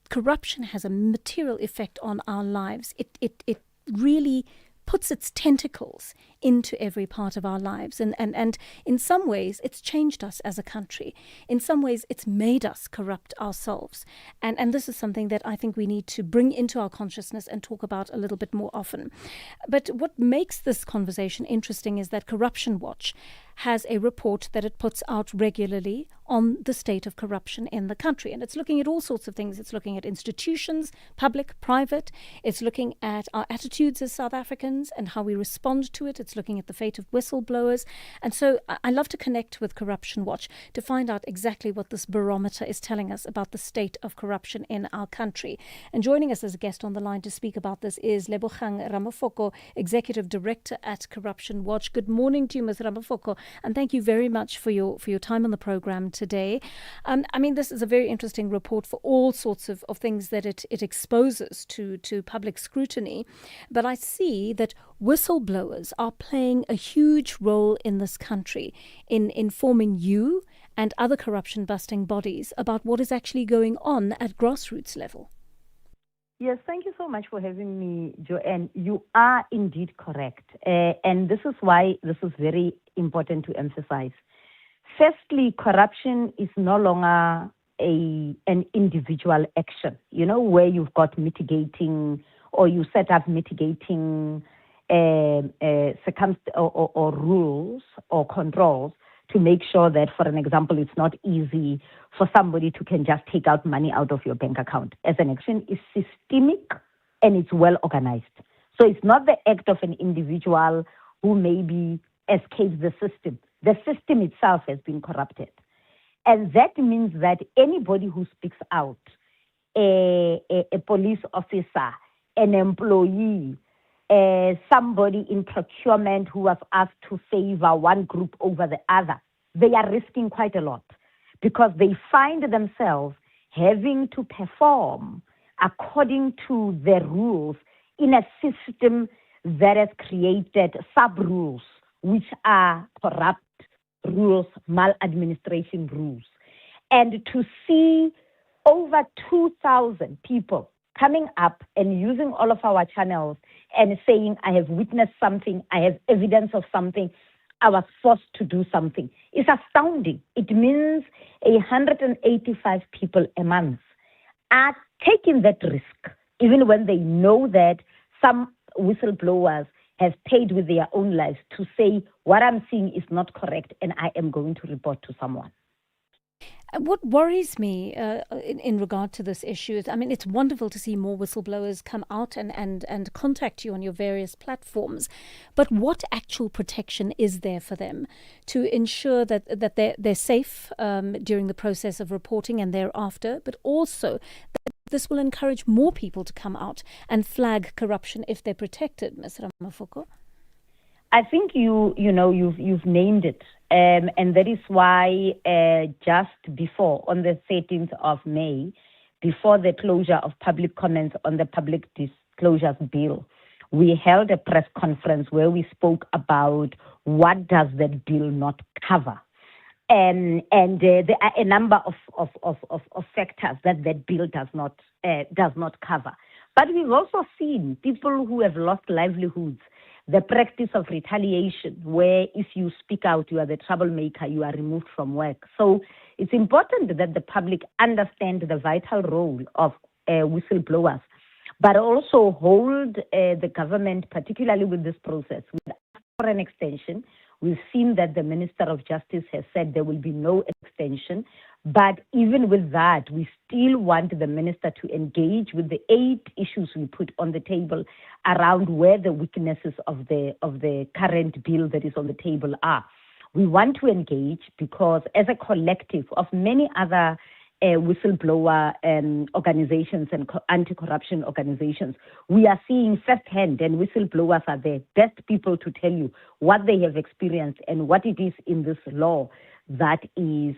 Corruption has a material effect on our lives. It really puts its tentacles into every part of our lives. And in some ways, it's changed us as a country. In some ways, it's made us corrupt ourselves. And this is something that I think we need to bring into our consciousness and talk about a little bit more often. But what makes this conversation interesting is that Corruption Watch has a report that it puts out regularly on the state of corruption in the country. And it's looking at all sorts of things. It's looking at institutions, public, private. It's looking at our attitudes as South Africans and how we respond to it. It's looking at the fate of whistleblowers. And so I love to connect with Corruption Watch to find out exactly what this barometer is telling us about the state of corruption in our country. And joining us as a guest on the line to speak about this is Lebogang Ramafoko, Executive Director at Corruption Watch. Good morning to you, Ms. Ramafoko, and thank you very much for your time on the program today. I mean, this is a very interesting report for all sorts of things that it exposes to public scrutiny. But I see that whistleblowers are playing a huge role in this country in informing you and other corruption-busting bodies about what is actually going on at grassroots level. Yes, thank you so much for having me, Joanne. You are indeed correct. And this is why this is very important to emphasize. Firstly, corruption is no longer an individual action, where you've got mitigating or you set up mitigating or rules or controls to make sure that, for an example, it's not easy for somebody to can just take out money out of your bank account. As an action is systemic and it's well organized. So it's not the act of an individual who maybe escapes the system. The system itself has been corrupted. And that means that anybody who speaks out, a police officer, an employee, somebody in procurement who was asked to favor one group over the other, they are risking quite a lot because they find themselves having to perform according to the rules in a system that has created sub-rules, which are corrupt rules, maladministration rules. And to see over 2,000 people coming up and using all of our channels and saying, I have witnessed something, I have evidence of something, I was forced to do something, is astounding. It means 185 people a month are taking that risk, even when they know that some whistleblowers have paid with their own lives to say, what I'm seeing is not correct and I am going to report to someone. What worries me in regard to this issue is, I mean, it's wonderful to see more whistleblowers come out and contact you on your various platforms. But what actual protection is there for them to ensure that they're safe during the process of reporting and thereafter, but also that this will encourage more people to come out and flag corruption if they're protected, Ms. Ramafoko? I think you've named it. And that is why just before, on the 13th of May, before the closure of public comments on the Public Disclosures Bill, we held a press conference where we spoke about what does that bill not cover. And there are a number of factors that bill does not cover. But we've also seen people who have lost livelihoods, the practice of retaliation, where if you speak out, you are the troublemaker, you are removed from work. So it's important that the public understand the vital role of whistleblowers, but also hold the government, particularly with this process, for an extension. We've seen that the Minister of Justice has said there will be no extension. But even with that, we still want the minister to engage with the 8 issues we put on the table around where the weaknesses of the current bill that is on the table are. We want to engage because as a collective of many other whistleblower organizations and anti-corruption organizations, we are seeing firsthand, and whistleblowers are the best people to tell you what they have experienced and what it is in this law that is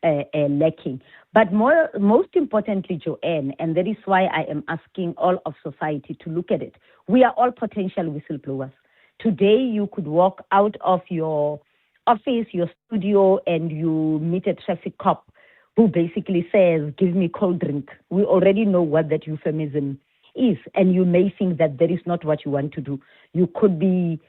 lacking. But most importantly, Joanne, and that is why I am asking all of society to look at it, we are all potential whistleblowers. Today, you could walk out of your office, your studio, and you meet a traffic cop who basically says, give me cold drink. We already know what that euphemism is, and you may think that that is not what you want to do. You could be,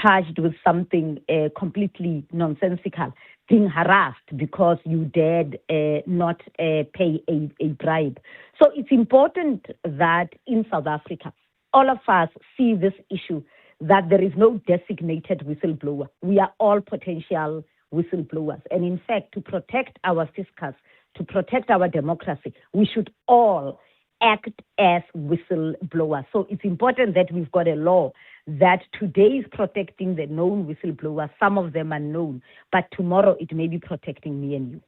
charged with something completely nonsensical, being harassed because you dared not pay a bribe. So it's important that in South Africa, all of us see this issue, that there is no designated whistleblower. We are all potential whistleblowers. And in fact, to protect our fiscus, to protect our democracy, we should all act as whistleblowers. So it's important that we've got a law that today is protecting the known whistleblowers. Some of them are known, but tomorrow it may be protecting me and you.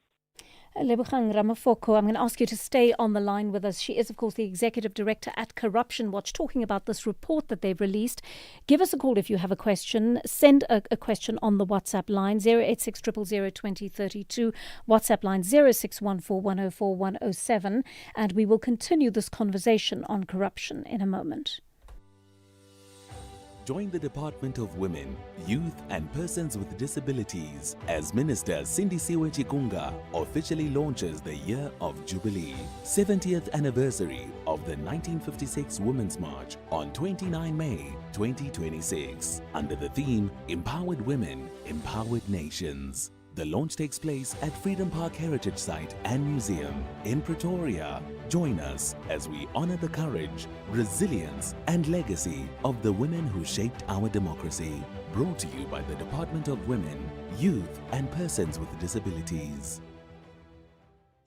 Lebogang Ramafoko, I'm going to ask you to stay on the line with us. She is, of course, the Executive Director at Corruption Watch, talking about this report that they've released. Give us a call if you have a question. Send a question on the WhatsApp line, 086 000 2032, WhatsApp line 0614 104 107, and we will continue this conversation on corruption in a moment. Join the Department of Women, Youth and Persons with Disabilities as Minister Sindisiwe Chikunga officially launches the Year of Jubilee, 70th anniversary of the 1956 Women's March on 29 May 2026, under the theme Empowered Women, Empowered Nations. The launch takes place at Freedom Park Heritage Site and Museum in Pretoria. Join us as we honor the courage, resilience, and legacy of the women who shaped our democracy. Brought to you by the Department of Women, Youth, and Persons with Disabilities.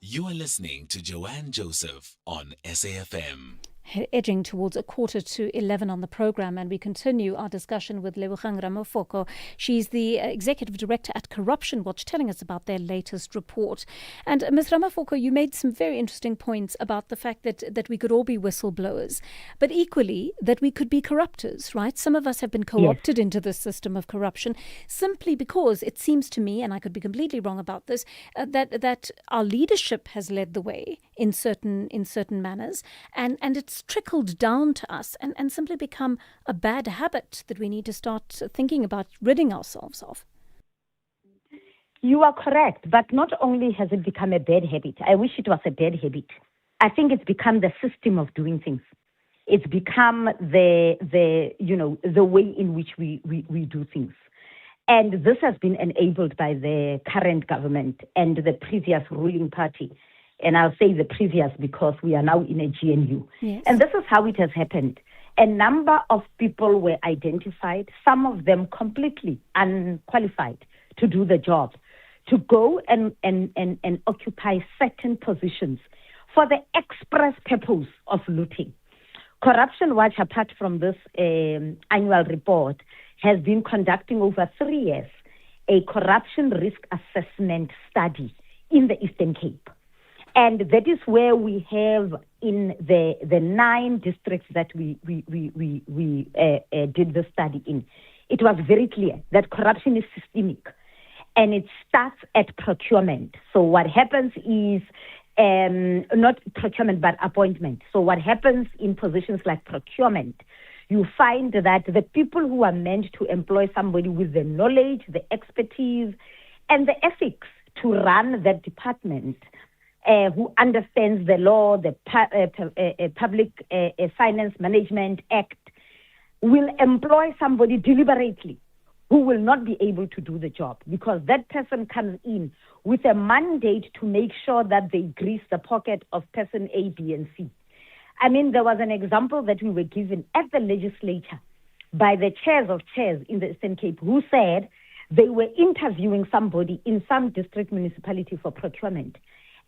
You are listening to Joanne Joseph on SAFM. Edging towards 11:15 on the program, and we continue our discussion with Lebogang Ramafoko. She's the Executive Director at Corruption Watch, telling us about their latest report. And Ms. Ramafoko, you made some very interesting points about the fact that we could all be whistleblowers, but equally that we could be corruptors, right? Some of us have been co-opted into this system of corruption simply because it seems to me, and I could be completely wrong about this, that our leadership has led the way in certain manners, and it's trickled down to us and simply become a bad habit that we need to start thinking about ridding ourselves of. You are correct, but not only has it become a bad habit, I wish it was a bad habit. I think it's become the system of doing things. It's become the way in which we do things. And this has been enabled by the current government and the previous ruling party. And I'll say the previous because we are now in a GNU. Yes. And this is how it has happened. A number of people were identified, some of them completely unqualified to do the job, to go and occupy certain positions for the express purpose of looting. Corruption Watch, apart from this annual report, has been conducting over 3 years a corruption risk assessment study in the Eastern Cape. And that is where we have in the 9 districts that we did the study in. It was very clear that corruption is systemic, and it starts at procurement. So what happens is not procurement but appointment. So what happens in positions like procurement, you find that the people who are meant to employ somebody with the knowledge, the expertise, and the ethics to run that department, who understands the law, the Public Finance Management Act, will employ somebody deliberately who will not be able to do the job, because that person comes in with a mandate to make sure that they grease the pocket of person A, B, and C. I mean, there was an example that we were given at the legislature by the chairs of chairs in the Eastern Cape who said they were interviewing somebody in some district municipality for procurement.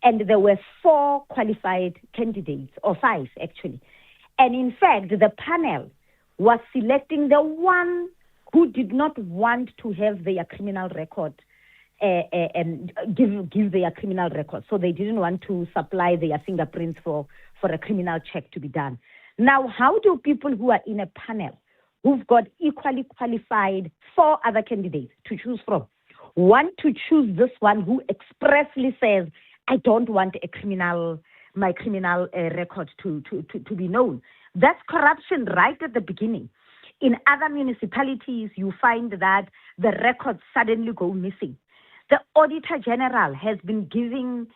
And there were 4 qualified candidates, or 5 actually. And in fact, the panel was selecting the one who did not want to have their criminal record and give their criminal record. So they didn't want to supply their fingerprints for a criminal check to be done. Now, how do people who are in a panel who've got equally qualified 4 other candidates to choose from want to choose this one who expressly says, I don't want my criminal record to be known? That's corruption right at the beginning. In other municipalities, you find that the records suddenly go missing. The Auditor General has been giving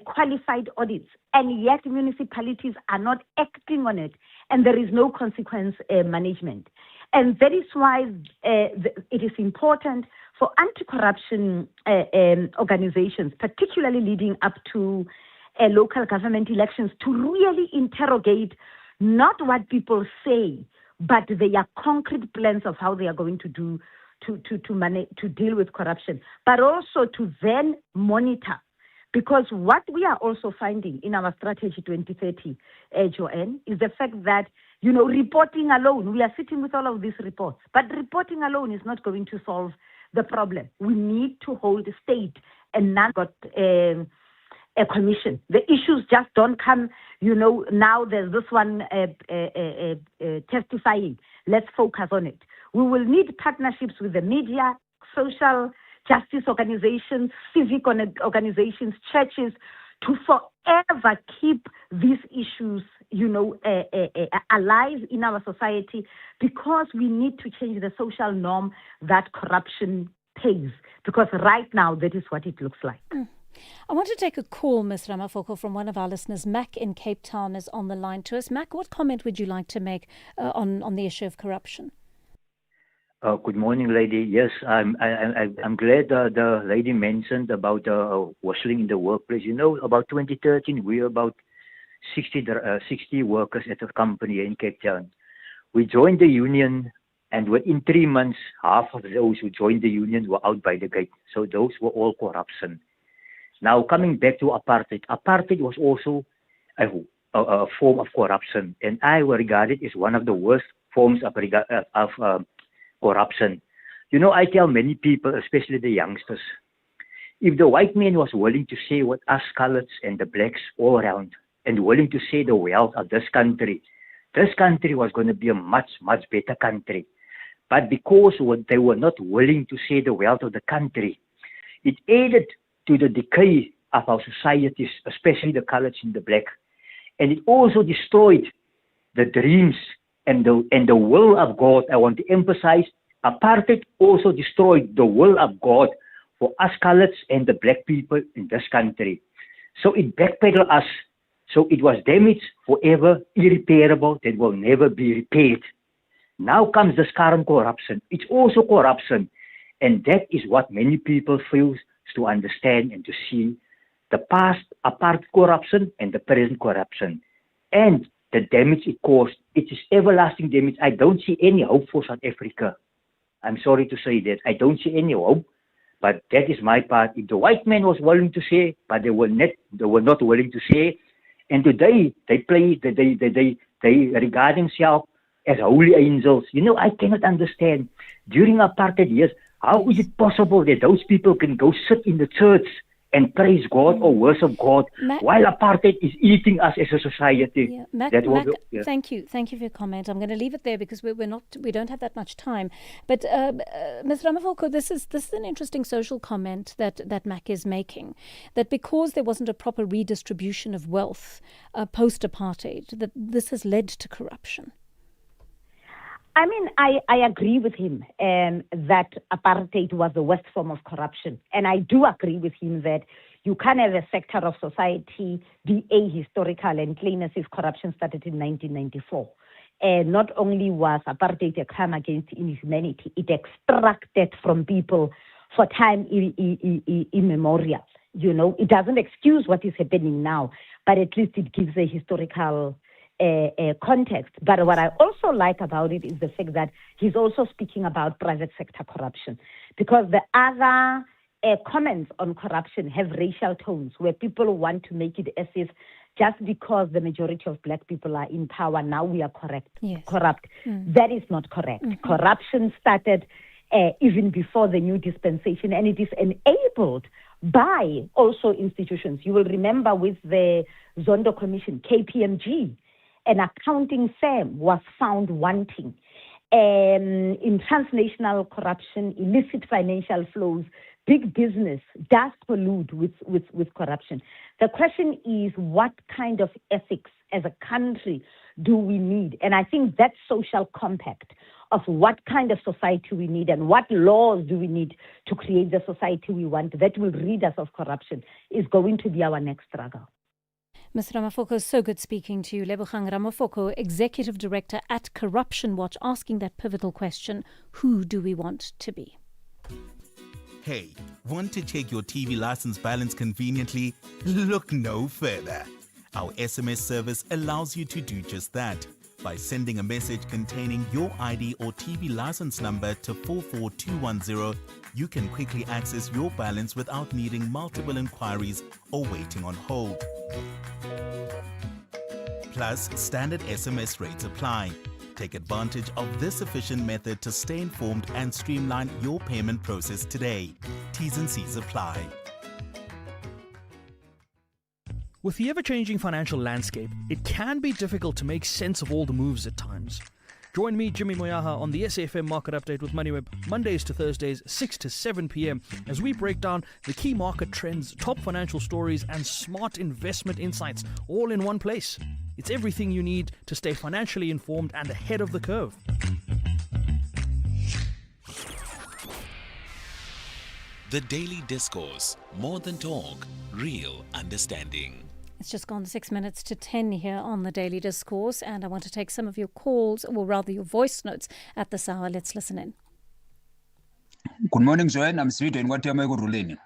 qualified audits, and yet municipalities are not acting on it, and there is no consequence management. And that is why it is important for anti-corruption organizations, particularly leading up to local government elections, to really interrogate not what people say, but their concrete plans of how they are going to do to deal with corruption, but also to then monitor. Because what we are also finding in our strategy 2030, Joanne, is the fact that, reporting alone, we are sitting with all of these reports, but reporting alone is not going to solve the problem. We need to hold the state and not got a commission. The issues just don't come, now there's this one testifying. Let's focus on it. We will need partnerships with the media, social justice organizations, civic organizations, churches, to forever keep these issues, alive in our society, because we need to change the social norm that corruption pays. Because right now, that is what it looks like. I want to take a call, Ms. Ramafoko, from one of our listeners. Mac in Cape Town is on the line to us. Mac, what comment would you like to make on the issue of corruption? Good morning, lady. Yes, I'm glad the lady mentioned about whistling in the workplace. About 2013, we were about 60 workers at a company in Cape Town. We joined the union, and within 3 months, half of those who joined the union were out by the gate. So those were all corruption. Now, coming back to apartheid. Apartheid was also a form of corruption, and I regard it as one of the worst forms of corruption. I tell many people, especially the youngsters, if the white man was willing to share with us coloreds and the blacks all around, and willing to share the wealth of this country was going to be a much, much better country. But because they were not willing to share the wealth of the country, it aided to the decay of our societies, especially the coloreds and the black. And it also destroyed the dreams and the will of God. I want to emphasize, apartheid also destroyed the will of God for us coloreds and the black people in this country. So it backpedaled us. So it was damaged forever, irreparable, that will never be repaired. Now comes this current corruption. It's also corruption. And that is what many people fail to understand and to see. The past apartheid corruption and the present corruption. And the damage it caused, it is everlasting damage. I don't see any hope for South Africa. I'm sorry to say that. I don't see any hope, but that is my part. If the white man was willing to say, but they were not willing to say, and today they regard themselves as holy angels. I cannot understand. During apartheid years, how is it possible that those people can go sit in the church and praise God or worship God while apartheid is eating us as a society? Yeah. Mac, thank you for your comment. I'm going to leave it there because we don't have that much time. But Ms. Ramafoko, this is an interesting social comment that Mac is making, that because there wasn't a proper redistribution of wealth post-apartheid, that this has led to corruption. I mean, I agree with him that apartheid was the worst form of corruption. And I do agree with him that you can't have a sector of society be ahistorical and claim as if corruption started in 1994. And not only was apartheid a crime against inhumanity, it extracted from people for time immemorial. It doesn't excuse what is happening now, but at least it gives a historical context. But what I also like about it is the fact that he's also speaking about private sector corruption, because the other comments on corruption have racial tones where people want to make it as if just because the majority of black people are in power, now we are corrupt. Mm. That is not correct. Mhm. Corruption started even before the new dispensation, and it is enabled by also institutions. You will remember with the Zondo Commission, KPMG, an accounting firm was found wanting in transnational corruption, illicit financial flows. Big business does pollute with corruption. The question is, what kind of ethics as a country do we need? And I think that social compact of what kind of society we need and what laws do we need to create the society we want that will rid us of corruption is going to be our next struggle. Ms. Ramafoko, so good speaking to you. Lebogang Ramafoko, Executive Director at Corruption Watch, asking that pivotal question, who do we want to be? Hey, want to check your TV license balance conveniently? Look no further. Our SMS service allows you to do just that. By sending a message containing your ID or TV license number to 44210, you can quickly access your balance without needing multiple inquiries or waiting on hold. Plus, standard SMS rates apply. Take advantage of this efficient method to stay informed and streamline your payment process today. T's and C's apply. With the ever-changing financial landscape, it can be difficult to make sense of all the moves at times. Join me, Jimmy Moyaha, on the SAFM Market Update with MoneyWeb, Mondays to Thursdays, 6 to 7 p.m, as we break down the key market trends, top financial stories, and smart investment insights, all in one place. It's everything you need to stay financially informed and ahead of the curve. The Daily Discourse. More than talk, real understanding. It's just gone 6 minutes to 10 here on the Daily Discourse, and I want to take some of your calls, or rather your voice notes at this hour. Let's listen in. Good morning, Joanne. I'm Sweden. What am I going?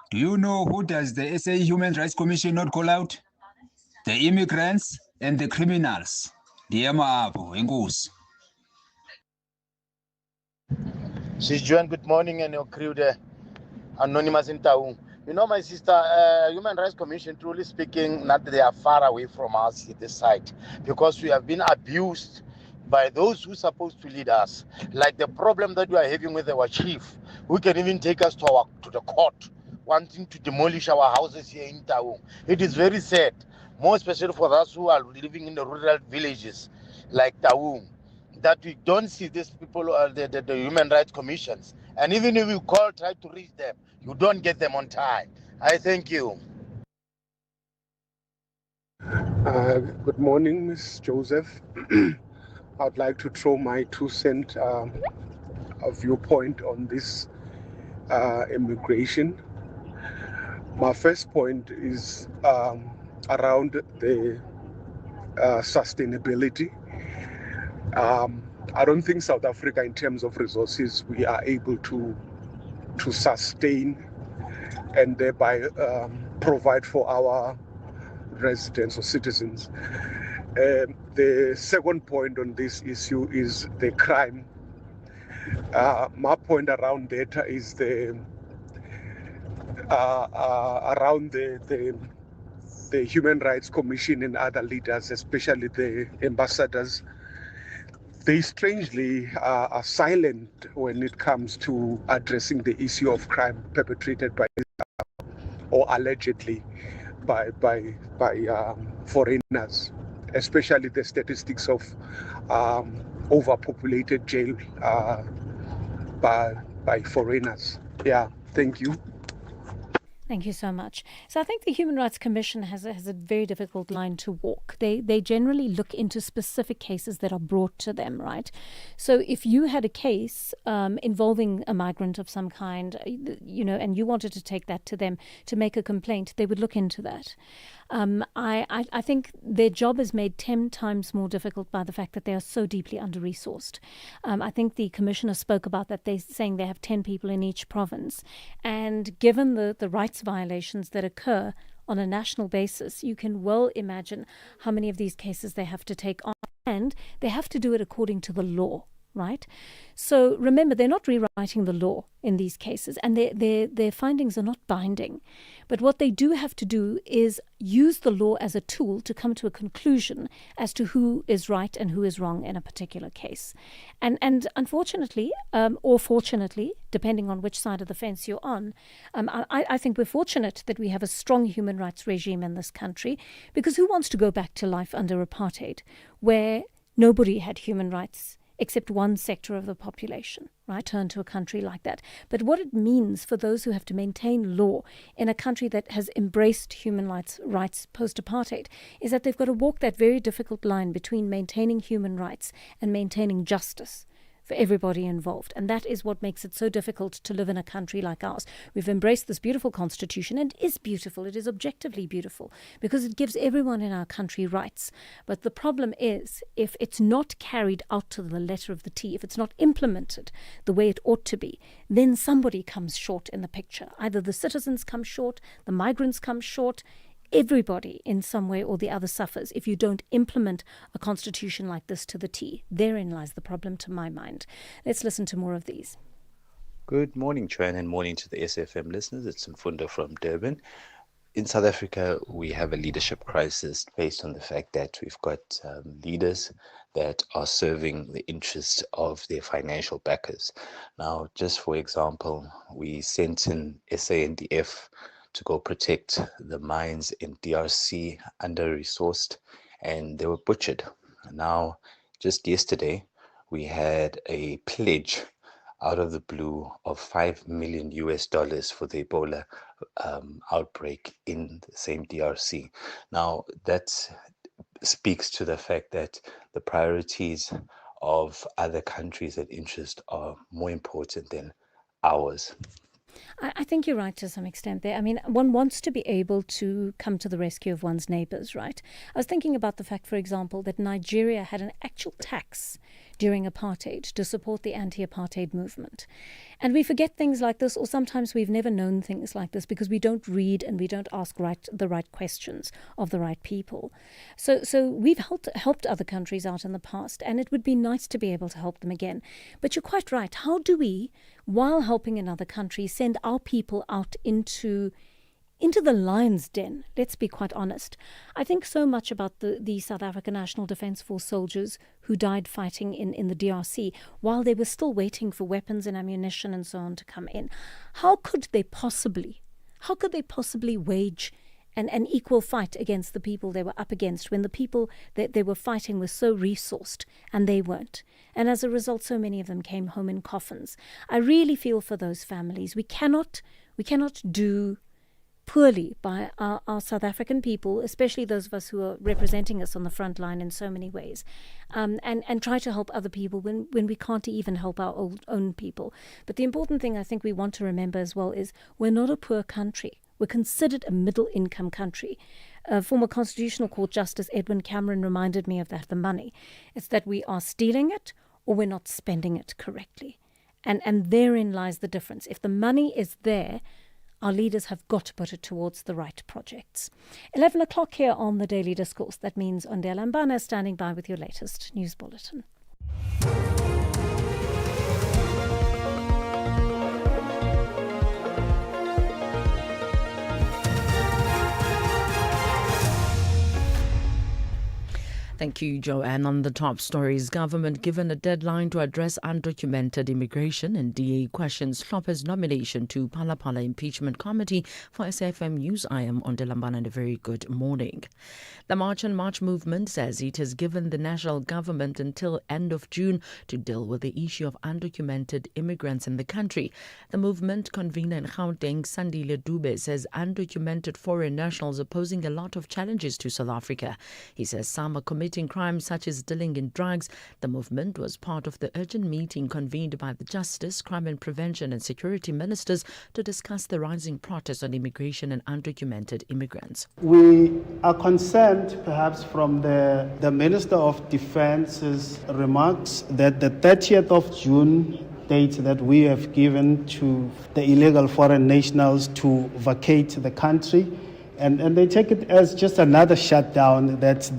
Do you know who does the SA Human Rights Commission not call out? The immigrants and the criminals. She's Joanne, good morning, and your crew there, Anonymous in Taung. You know, my sister, Human Rights Commission, truly speaking, not that they are far away from us at this site, because we have been abused by those who are supposed to lead us. Like the problem that we are having with our chief, who can even take us to the court, wanting to demolish our houses here in Taung. It is very sad, more especially for us who are living in the rural villages like Taung, that we don't see these people, the human rights commissions. And even if you try to reach them, you don't get them on time. I thank you. Good morning, Ms. Joseph. I'd like to throw my 2 cents viewpoint on this immigration. My first point is around the sustainability. I don't think South Africa, in terms of resources, we are able to sustain and thereby provide for our residents or citizens. The second point on this issue is the crime. My point around that is around the Human Rights Commission and other leaders, especially the ambassadors. They strangely are silent when it comes to addressing the issue of crime perpetrated by or allegedly by foreigners, especially the statistics of overpopulated jail by foreigners. Yeah, thank you. Thank you so much. So I think the Human Rights Commission has a very difficult line to walk. They generally look into specific cases that are brought to them, right? So if you had a case involving a migrant of some kind, and you wanted to take that to them to make a complaint, they would look into that. I think their job is made 10 times more difficult by the fact that they are so deeply under-resourced. I think the Commissioner spoke about that. They're saying they have 10 people in each province. And given the rights violations that occur on a national basis, you can well imagine how many of these cases they have to take on. And they have to do it according to the law. right? So remember, they're not rewriting the law in these cases, and their findings are not binding. But what they do have to do is use the law as a tool to come to a conclusion as to who is right and who is wrong in a particular case. And unfortunately, or fortunately, depending on which side of the fence you're on, I think we're fortunate that we have a strong human rights regime in this country, because who wants to go back to life under apartheid, where nobody had human rights except one sector of the population, right? Turn to a country like that. But what it means for those who have to maintain law in a country that has embraced human rights post-apartheid is that they've got to walk that very difficult line between maintaining human rights and maintaining justice for everybody involved. And that is what makes it so difficult to live in a country like ours. We've embraced this beautiful constitution, and it is beautiful. It is objectively beautiful because it gives everyone in our country rights. But the problem is, if it's not carried out to the letter of the T, if it's not implemented the way it ought to be, then somebody comes short in the picture. Either the citizens come short, the migrants come short. Everybody in some way or the other suffers if you don't implement a constitution like this to the T. Therein lies the problem, to my mind. Let's listen to more of these. Good morning, Joanne, and morning to the SAfm listeners. It's Mfundo from Durban. In South Africa, we have a leadership crisis based on the fact that we've got leaders that are serving the interests of their financial backers. Now, just for example, we sent in SANDF to go protect the mines in DRC, under-resourced, and they were butchered. Now, just yesterday, we had a pledge out of the blue of $5 million for the Ebola outbreak in the same DRC. Now, that speaks to the fact that the priorities of other countries of interest are more important than ours. I think you're right to some extent there. I mean, one wants to be able to come to the rescue of one's neighbors, right? I was thinking about the fact, for example, that Nigeria had an actual tax during apartheid to support the anti-apartheid movement. And we forget things like this, or sometimes we've never known things like this because we don't read and we don't ask the right questions of the right people. So we've helped other countries out in the past, and it would be nice to be able to help them again. But you're quite right. How do we, while helping another country, send our people out into the lion's den? Let's be quite honest. I think so much about the South African National Defence Force soldiers who died fighting in the DRC while they were still waiting for weapons and ammunition and so on to come in. How could they possibly wage an equal fight against the people they were up against when the people that they were fighting were so resourced and they weren't? And as a result, so many of them came home in coffins. I really feel for those families. We cannot do poorly by our South African people, especially those of us who are representing us on the front line in so many ways, and try to help other people when we can't even help our own people. But the important thing I think we want to remember as well is we're not a poor country. We're considered a middle-income country. Former Constitutional Court Justice Edwin Cameron reminded me of that, the money. It's that we are stealing it or we're not spending it correctly. And therein lies the difference. If the money is there, our leaders have got to put it towards the right projects. 11 o'clock here on the Daily Discourse. That means Ondela Mbana standing by with your latest news bulletin. Thank you, Joanne. On the top stories, government given a deadline to address undocumented immigration, and DA questions Hlophe's nomination to Phala Impeachment Committee. For SAfm News, I am Ondela Mbana, and a very good morning. The March and March movement says it has given the national government until end of June to deal with the issue of undocumented immigrants in the country. The movement convener in Gauteng, Sandile Dube, says undocumented foreign nationals are posing a lot of challenges to South Africa. He says some are committing crimes such as dealing in drugs. The movement was part of the urgent meeting convened by the Justice, Crime and Prevention and Security Ministers to discuss the rising protests on immigration and undocumented immigrants. We are concerned, perhaps from the Minister of Defence's remarks, that the 30th of June date that we have given to the illegal foreign nationals to vacate the country And they take it as just another shutdown that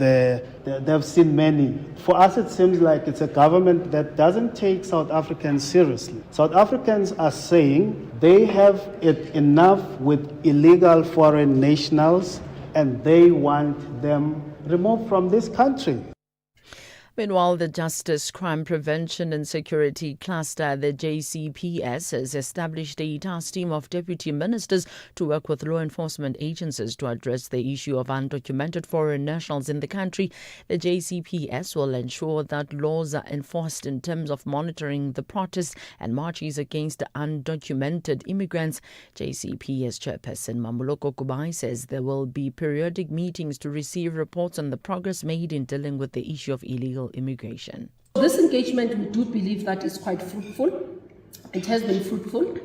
they've seen many. For us, it seems like it's a government that doesn't take South Africans seriously. South Africans are saying they have it enough with illegal foreign nationals and they want them removed from this country. Meanwhile, the Justice, Crime Prevention and Security Cluster, the JCPS, has established a task team of deputy ministers to work with law enforcement agencies to address the issue of undocumented foreign nationals in the country. The JCPS will ensure that laws are enforced in terms of monitoring the protests and marches against undocumented immigrants. JCPS Chairperson Mamuloko Kubai says there will be periodic meetings to receive reports on the progress made in dealing with the issue of illegal immigration. This engagement, we do believe that is quite fruitful. It has been fruitful.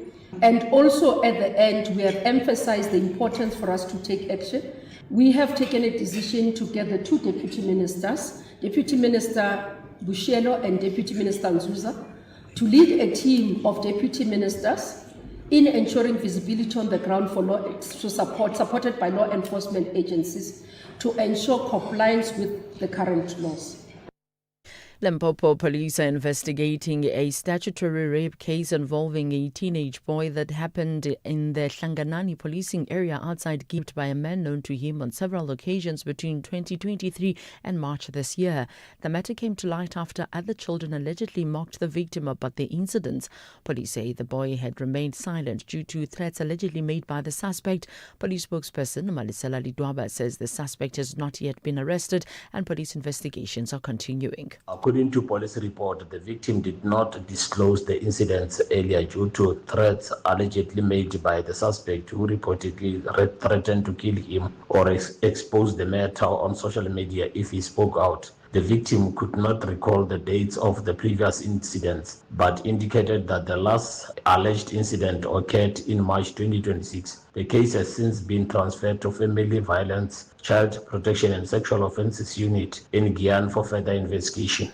And also at the end, we have emphasized the importance for us to take action. We have taken a decision to get the two deputy ministers, Deputy Minister Bushelo and Deputy Minister Nzuza, to lead a team of deputy ministers in ensuring visibility on the ground for law to supported by law enforcement agencies to ensure compliance with the current laws. Limpopo police are investigating a statutory rape case involving a teenage boy that happened in the Hlanganani policing area outside Gift by a man known to him on several occasions between 2023 and March this year. The matter came to light after other children allegedly mocked the victim about the incidents. Police say the boy had remained silent due to threats allegedly made by the suspect. Police spokesperson Malisela Lidwaba says the suspect has not yet been arrested and police investigations are continuing. According to police report, the victim did not disclose the incidents earlier due to threats allegedly made by the suspect, who reportedly threatened to kill him or expose the matter on social media if he spoke out. The victim could not recall the dates of the previous incidents, but indicated that the last alleged incident occurred in March 2026. The case has since been transferred to Family Violence, Child Protection and Sexual Offences Unit in Guyana for further investigation.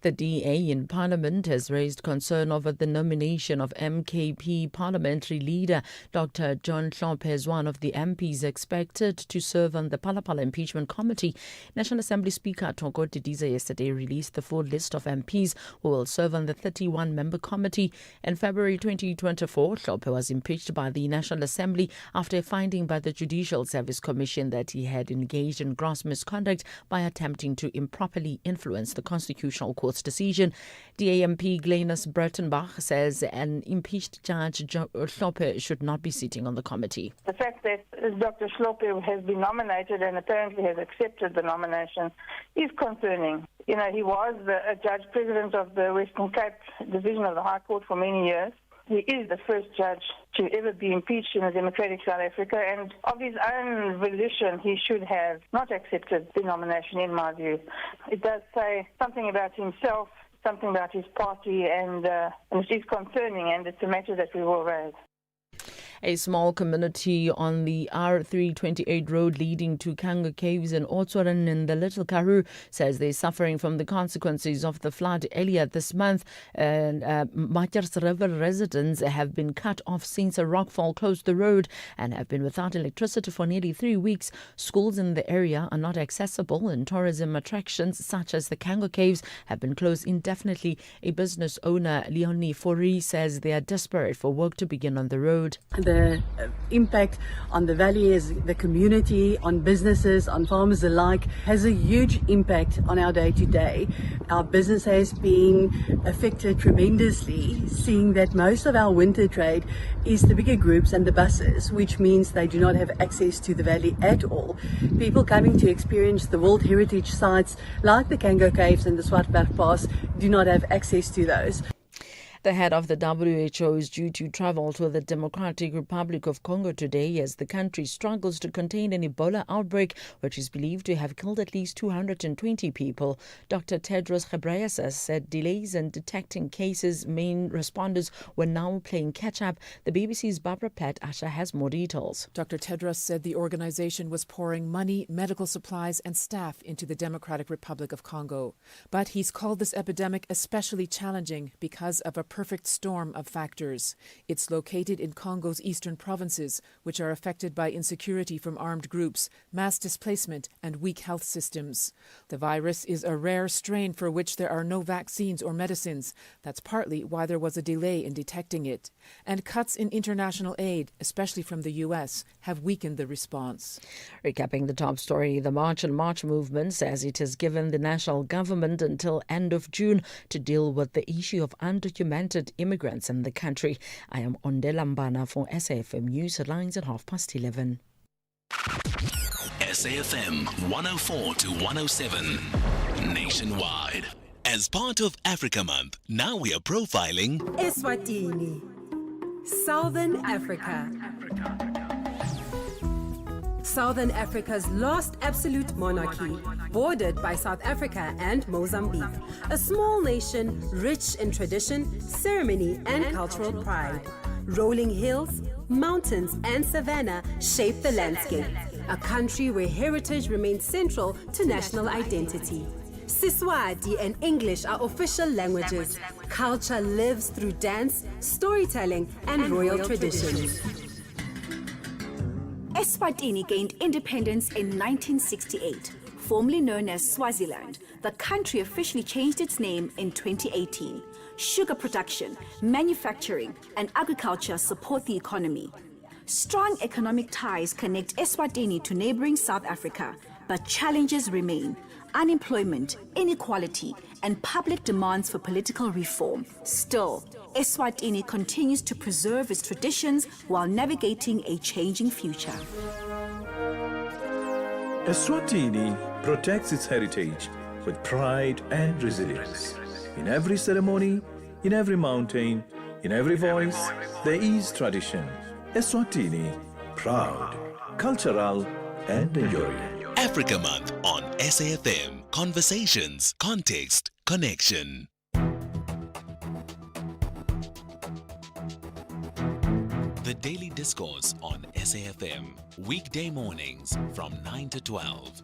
The DA in Parliament has raised concern over the nomination of MKP parliamentary leader Dr. John Hlophe as one of the MPs expected to serve on the Phala Impeachment Committee. National Assembly Speaker Thoko Didiza yesterday released the full list of MPs who will serve on the 31-member committee. In February 2024, Hlophe was impeached by the National Assembly after a finding by the Judicial Service Commission that he had engaged in gross misconduct by attempting to improperly influence the Constitutional Court's decision. DAMP Glenys Breitenbach says an impeached judge Hlophe should not be sitting on the committee. The fact that Dr. Hlophe has been nominated and apparently has accepted the nomination is concerning. You know, he was a judge president of the Western Cape Division of the High Court for many years. He is the first judge to ever be impeached in a democratic South Africa, and of his own volition, he should have not accepted the nomination, in my view. It does say something about himself, something about his party, and it is concerning, and it's a matter that we will raise. A small community on the R328 road leading to Kango Caves in Otswaran in the Little Karoo says they're suffering from the consequences of the flood earlier this month. And Matjars River residents have been cut off since a rockfall closed the road and have been without electricity for nearly 3 weeks. Schools in the area are not accessible, and tourism attractions such as the Kango Caves have been closed indefinitely. A business owner, Leonie Fourie, says they are desperate for work to begin on the road. The impact on the valley, is the community, on businesses, on farmers alike, has a huge impact on our day-to-day. Our business has been affected tremendously, seeing that most of our winter trade is the bigger groups and the buses, which means they do not have access to the valley at all. People coming to experience the World Heritage sites like the Kango Caves and the Swartberg Pass do not have access to those. The head of the WHO is due to travel to the Democratic Republic of Congo today as the country struggles to contain an Ebola outbreak, which is believed to have killed at least 220 people. Dr. Tedros Ghebreyesus said delays in detecting cases mean responders were now playing catch-up. The BBC's Barbara Platt-Asher has more details. Dr. Tedros said the organization was pouring money, medical supplies and staff into the Democratic Republic of Congo. But he's called this epidemic especially challenging because of a perfect storm of factors. It's located in Congo's eastern provinces, which are affected by insecurity from armed groups, mass displacement, and weak health systems. The virus is a rare strain for which there are no vaccines or medicines. That's partly why there was a delay in detecting it. And cuts in international aid, especially from the U.S., have weakened the response. Recapping the top story, the March and March movement says it has given the national government until end of June to deal with the issue of undocumented immigrants in the country. I am Ondela Mbana for SAfm News Headlines at 11:30. SAfm 104 to 107 nationwide. As part of Africa Month, now we are profiling Eswatini, Southern Africa. Southern Africa's last absolute monarchy, bordered by South Africa and Mozambique. A small nation rich in tradition, ceremony, and cultural pride. Rolling hills, mountains, and savanna shape the landscape. A country where heritage remains central to national identity. Siswati and English are official languages. Culture lives through dance, storytelling, and royal traditions. Eswatini gained independence in 1968. Formerly known as Swaziland, the country officially changed its name in 2018. Sugar production, manufacturing, and agriculture support the economy. Strong economic ties connect Eswatini to neighboring South Africa, but challenges remain. Unemployment, inequality, and public demands for political reform. Still, Eswatini continues to preserve its traditions while navigating a changing future. Eswatini protects its heritage with pride and resilience. In every ceremony, in every mountain, in every voice, there is tradition. Eswatini, proud, cultural, and enduring. Africa Month on SAfm. Conversations, context, connection. The Daily Discourse on SAfm. Weekday mornings from 9 to 12.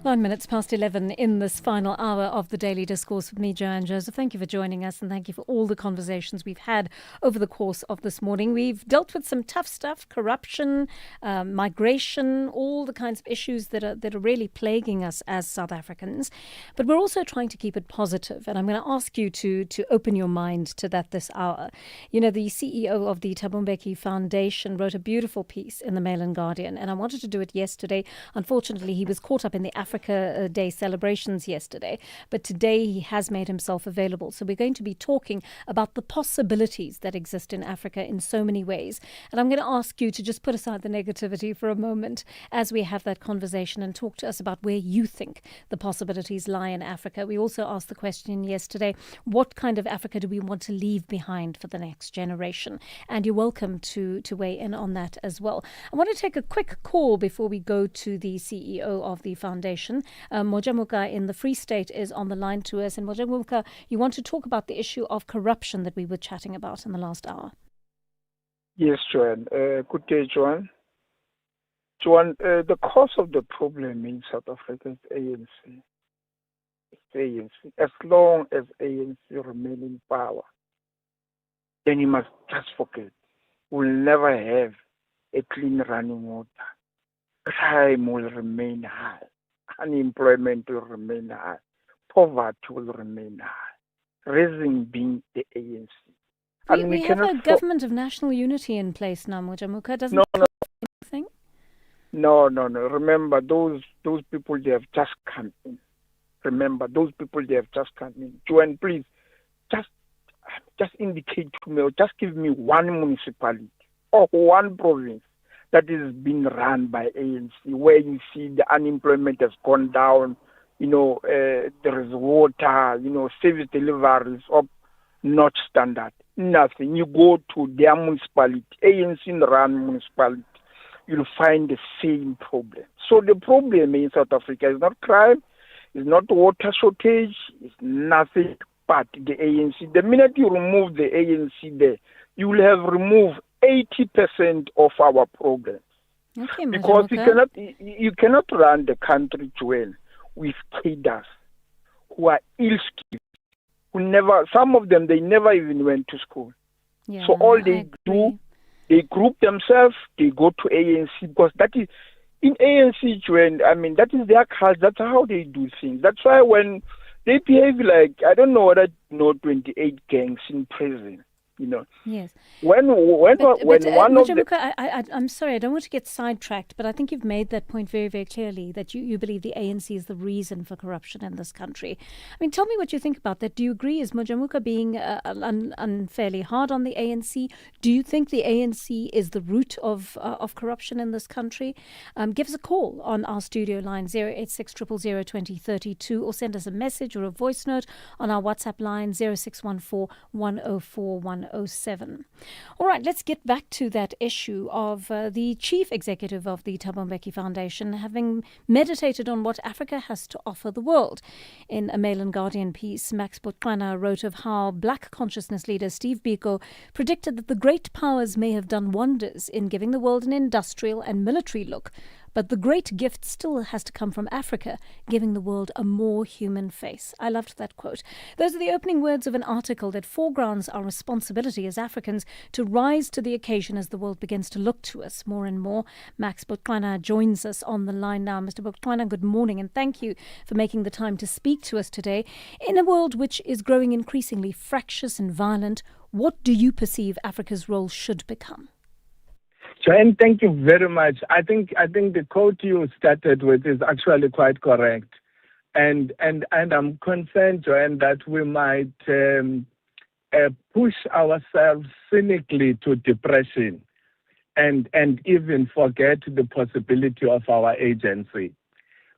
9 minutes past 11 in this final hour of the Daily Discourse with me, Joanne Joseph. Thank you for joining us and thank you for all the conversations we've had over the course of this morning. We've dealt with some tough stuff, corruption, migration, all the kinds of issues that are really plaguing us as South Africans. But we're also trying to keep it positive, and I'm going to ask you to open your mind to that this hour. You know, the CEO of the Thabo Mbeki Foundation wrote a beautiful piece in the Mail and Guardian, and I wanted to do it yesterday. Unfortunately, he was caught up in the Africa Day celebrations yesterday, but today he has made himself available. So we're going to be talking about the possibilities that exist in Africa in so many ways. And I'm going to ask you to just put aside the negativity for a moment as we have that conversation and talk to us about where you think the possibilities lie in Africa. We also asked the question yesterday, what kind of Africa do we want to leave behind for the next generation? And you're welcome to weigh in on that as well. I want to take a quick call before we go to the CEO of the foundation. Mojamuka in the Free State is on the line to us. And Mojamuka, you want to talk about the issue of corruption that we were chatting about in the last hour. Yes, Joanne. Good day, Joanne. Joanne, the cause of the problem in South Africa is ANC. It's ANC. As long as ANC remain in power, then you must just forget. We'll never have a clean running water. Crime will remain high. Unemployment will remain high. Poverty will remain high. Reason being the ANC. We have a government of national unity in place now, Mojamuka. Doesn't anything? No. Remember, those people, they have just come in. Remember, those people, they have just come in. Joanne, please, just indicate to me, or just give me one municipality or one province that is being run by ANC, where you see the unemployment has gone down, there is water, service deliveries of not standard. Nothing. You go to their municipality, ANC-run municipality, you'll find the same problem. So the problem in South Africa is not crime, it's not water shortage, it's nothing but the ANC. The minute you remove the ANC there, you will have removed 80% of our problems. Okay, because you cannot run the country, Joel, with cadres who are ill-skilled, some of them, they never even went to school. Yeah, so all they do, they group themselves, they go to ANC, because that is, in ANC, that is their culture, that's how they do things. That's why when they behave like, I don't know whether 28 gangs in prison. Yes. When one of the... I'm sorry, I don't want to get sidetracked, but I think you've made that point very, very clearly, that you believe the ANC is the reason for corruption in this country. I mean, tell me what you think about that. Do you agree? Is Mojamuka being unfairly hard on the ANC? Do you think the ANC is the root of corruption in this country? Give us a call on our studio line 086 000 2032, or send us a message or a voice note on our WhatsApp line 0614 104 107. All right, let's get back to that issue of the chief executive of the Thabo Mbeki Foundation having meditated on what Africa has to offer the world. In a Mail and Guardian piece, Max Botswana wrote of how black consciousness leader Steve Biko predicted that the great powers may have done wonders in giving the world an industrial and military look, but the great gift still has to come from Africa, giving the world a more human face. I loved that quote. Those are the opening words of an article that foregrounds our responsibility as Africans to rise to the occasion as the world begins to look to us more and more. Max Botswana joins us on the line now. Mr. Botswana, good morning, and thank you for making the time to speak to us today. In a world which is growing increasingly fractious and violent, what do you perceive Africa's role should become? Joanne, thank you very much. I think the quote you started with is actually quite correct, and I'm concerned, Joanne, that we might push ourselves cynically to depression, and even forget the possibility of our agency.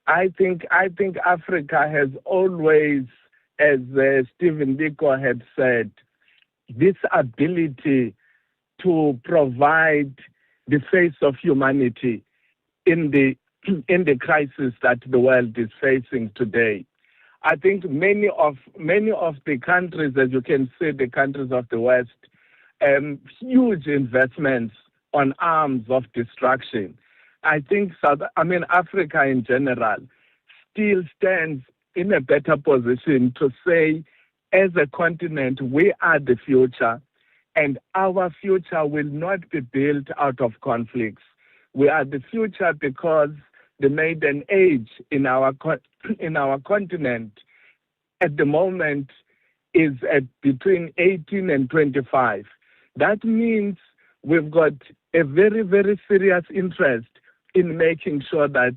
I think Africa has always, as Stephen Biko had said, this ability to provide the face of humanity in the crisis that the world is facing today. I think many of the countries, as you can see, the countries of the West, huge investments on arms of destruction. I think Africa in general still stands in a better position to say, as a continent, we are the future. And our future will not be built out of conflicts. We are the future because the maiden age in our continent at the moment is at between 18 and 25. That means we've got a very, very serious interest in making sure that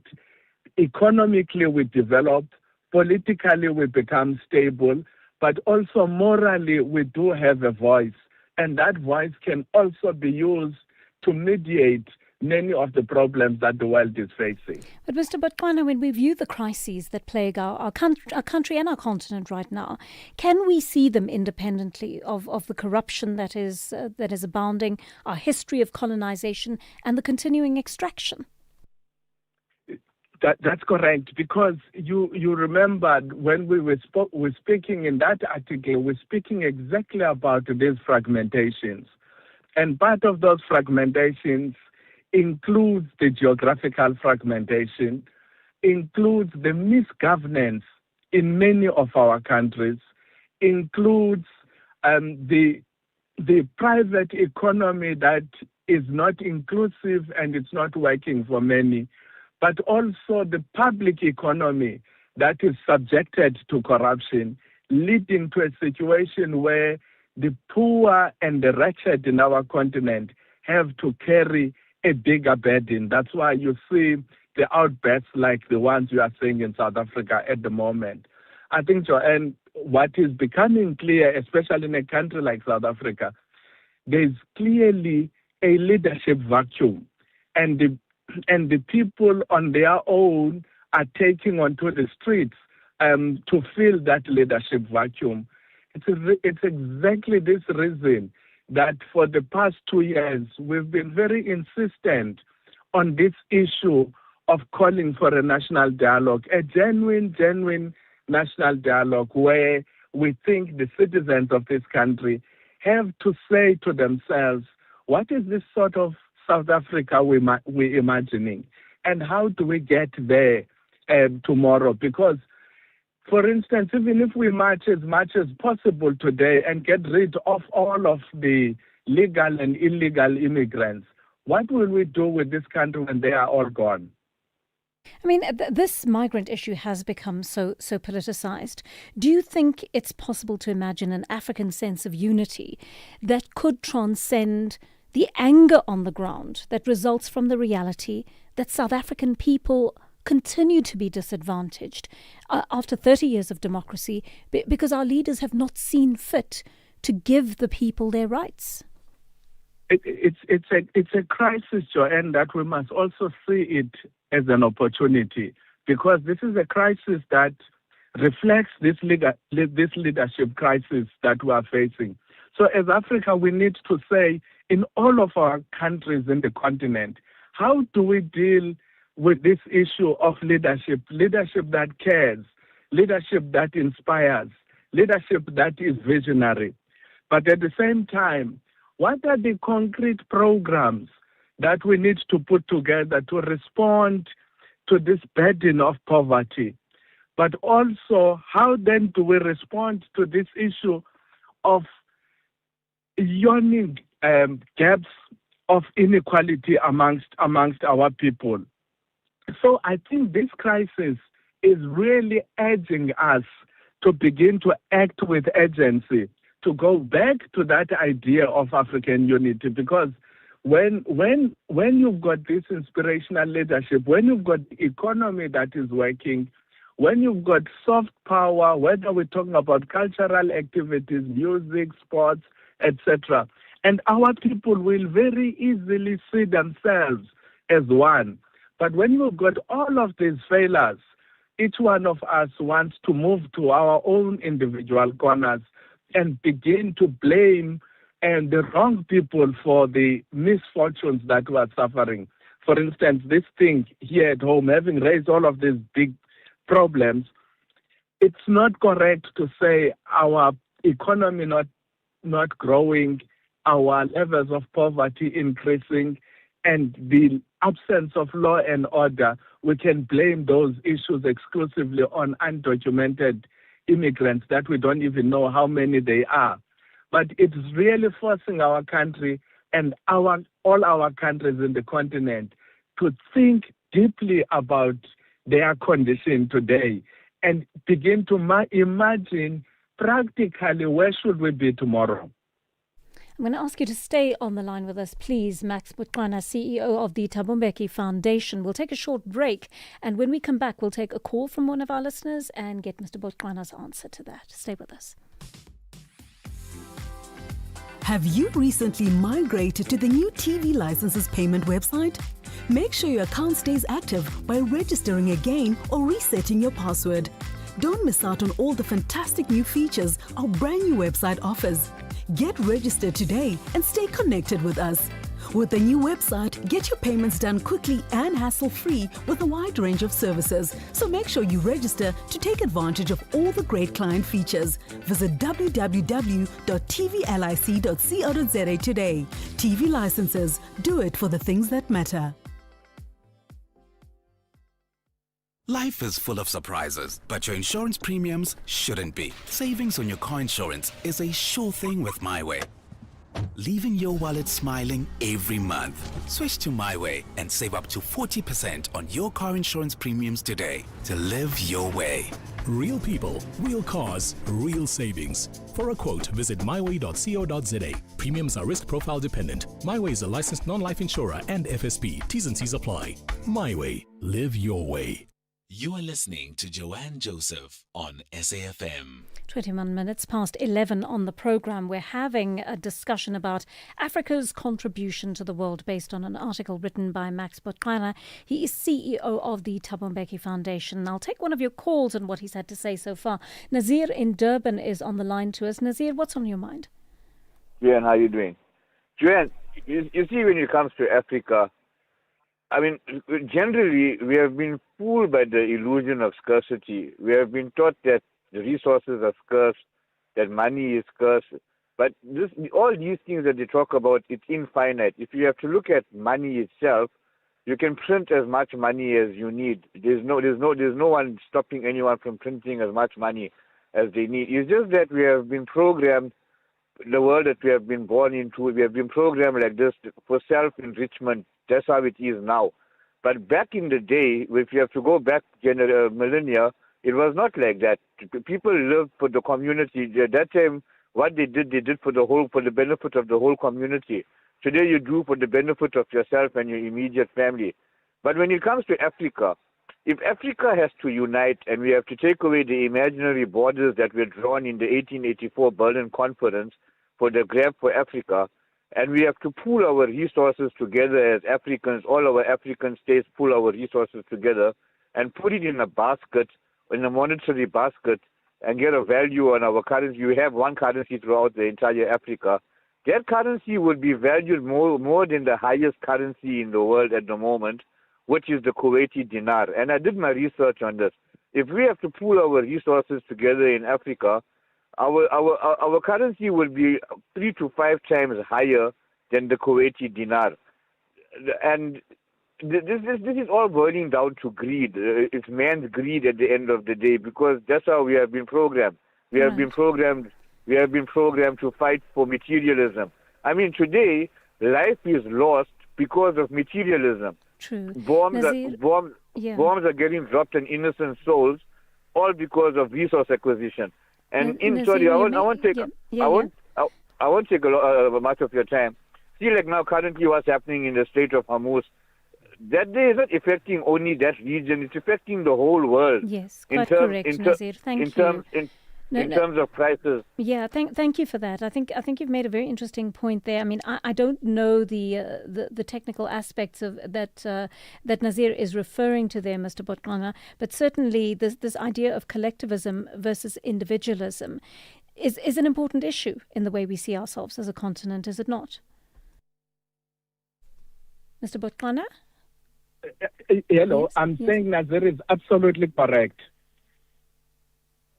economically we develop, politically we become stable, but also morally we do have a voice. And that voice can also be used to mediate many of the problems that the world is facing. But Mr. Botswana, when we view the crises that plague our country and our continent right now, can we see them independently of the corruption that is abounding, our history of colonization, and the continuing extraction? That's correct, because you remember when we were speaking in that article, we're speaking exactly about these fragmentations. And part of those fragmentations includes the geographical fragmentation, includes the misgovernance in many of our countries, includes the private economy that is not inclusive and it's not working for many, but also the public economy that is subjected to corruption, leading to a situation where the poor and the wretched in our continent have to carry a bigger burden. That's why you see the outbursts like the ones you are seeing in South Africa at the moment. I think, Joanne, what is becoming clear, especially in a country like South Africa, there's clearly a leadership vacuum, and the people on their own are taking onto the streets to fill that leadership vacuum. It's exactly this reason that for the past 2 years, we've been very insistent on this issue of calling for a national dialogue, a genuine national dialogue where we think the citizens of this country have to say to themselves, what is this sort of South Africa we're imagining, and how do we get there tomorrow? Because For instance, even if we march as much as possible today and get rid of all of the legal and illegal immigrants, what will we do with this country when they are all gone? I mean, this migrant issue has become so politicized. Do you think it's possible to imagine an African sense of unity that could transcend the anger on the ground that results from the reality that South African people continue to be disadvantaged after 30 years of democracy because our leaders have not seen fit to give the people their rights? It's a crisis, Joanne, that we must also see it as an opportunity, because this is a crisis that reflects this leadership crisis that we are facing. So as Africa, we need to say, in all of our countries in the continent, how do we deal with this issue of leadership that cares, leadership that inspires, leadership that is visionary? But at the same time, what are the concrete programs that we need to put together to respond to this burden of poverty? But also, how then do we respond to this issue of yawning gaps of inequality amongst our people? So I think this crisis is really urging us to begin to act with urgency, to go back to that idea of African unity, because when you've got this inspirational leadership, when you've got the economy that is working, when you've got soft power, whether we're talking about cultural activities, music, sports, etc., and our people will very easily see themselves as one. But when you've got all of these failures, each one of us wants to move to our own individual corners and begin to blame the wrong people for the misfortunes that we are suffering. For instance, this thing here at home, having raised all of these big problems, it's not correct to say our economy not growing, our levels of poverty increasing, and the absence of law and order. We can blame those issues exclusively on undocumented immigrants that we don't even know how many they are. But it's really forcing our country and all our countries in the continent to think deeply about their condition today and begin to imagine practically where should we be tomorrow. I'm going to ask you to stay on the line with us, please. Max Botswana, CEO of the Thabo Mbeki Foundation. We'll take a short break, and when we come back, we'll take a call from one of our listeners and get Mr. Botswana's answer to that. Stay with us. Have you recently migrated to the new TV licenses payment website? Make sure your account stays active by registering again or resetting your password. Don't miss out on all the fantastic new features our brand new website offers. Get registered today and stay connected with us. With the new website, get your payments done quickly and hassle-free with a wide range of services. So make sure you register to take advantage of all the great client features. Visit www.tvlic.co.za today. TV licenses. Do it for the things that matter. Life is full of surprises, but your insurance premiums shouldn't be. Savings on your car insurance is a sure thing with MyWay. Leaving your wallet smiling every month. Switch to MyWay and save up to 40% on your car insurance premiums today to live your way. Real people, real cars, real savings. For a quote, visit myway.co.za. Premiums are risk profile dependent. MyWay is a licensed non-life insurer and FSP. T's and C's apply. MyWay. Live your way. You are listening to Joanne Joseph on SAfm. 21 minutes past 11 on the program. We're having a discussion about Africa's contribution to the world based on an article written by Max Botswana. He is CEO of the Thabo Mbeki Foundation. I'll take one of your calls and what he's had to say so far. Nazir in Durban is on the line to us. Nazir, what's on your mind? Joanne, how are you doing? Joanne, you see, when it comes to Africa, I mean, generally, we have been fooled by the illusion of scarcity. We have been taught that the resources are scarce, that money is scarce. But all these things that they talk about, it's infinite. If you have to look at money itself, You can print as much money as you need. There's no one stopping anyone from printing as much money as they need. It's just that we have been programmed, the world that we have been born into, we have been programmed like this for self-enrichment. That's how it is now. But back in the day, if you have to go back millennia, it was not like that. People lived for the community. At that time, what they did for the benefit of the whole community. Today you do for the benefit of yourself and your immediate family. But when it comes to Africa, if Africa has to unite and we have to take away the imaginary borders that were drawn in the 1884 Berlin Conference for the grab for Africa, and we have to pool our resources together as Africans, all our African states pool our resources together and put it in a basket, in a monetary basket, and get a value on our currency. You have one currency throughout the entire Africa. That currency would be valued more than the highest currency in the world at the moment, which is the Kuwaiti dinar. And I did my research on this. If we have to pool our resources together in Africa, our currency will be 3 to 5 times higher than the Kuwaiti dinar. And this is all boiling down to greed. It's man's greed at the end of the day, because that's how we have been programmed. We have been programmed to fight for materialism. I mean, today life is lost because of materialism. True. Bombs are getting dropped on innocent souls, all because of resource acquisition. And I won't take a lot much of your time. See, like now, currently, what's happening in the Strait of Hormuz. That day is not affecting only that region; it's affecting the whole world. Yes, quite correct, Nazir. Thank you. In terms of prices. Yeah, thank you for that. I think you've made a very interesting point there. I mean, I don't know the technical aspects of that Nazir is referring to there, Mr. Botkana, but certainly this idea of collectivism versus individualism is an important issue in the way we see ourselves as a continent, is it not? Mr. Botkana? Hello, Yes, I'm yes. saying Nazir is absolutely correct.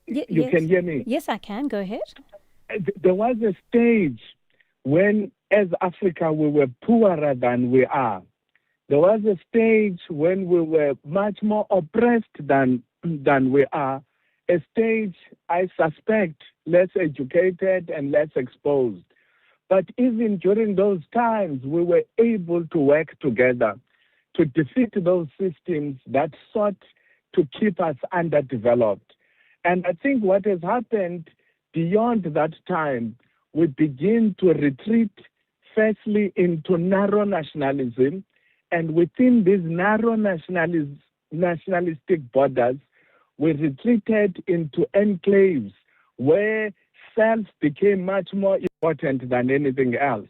You can hear me? Yes, I can. Go ahead. There was a stage when, as Africa, we were poorer than we are. There was a stage when we were much more oppressed than we are. A stage, I suspect, less educated and less exposed. But even during those times, we were able to work together to defeat those systems that sought to keep us underdeveloped. And I think what has happened beyond that time, we begin to retreat firstly into narrow nationalism, and within these narrow nationalistic borders, we retreated into enclaves where self became much more important than anything else.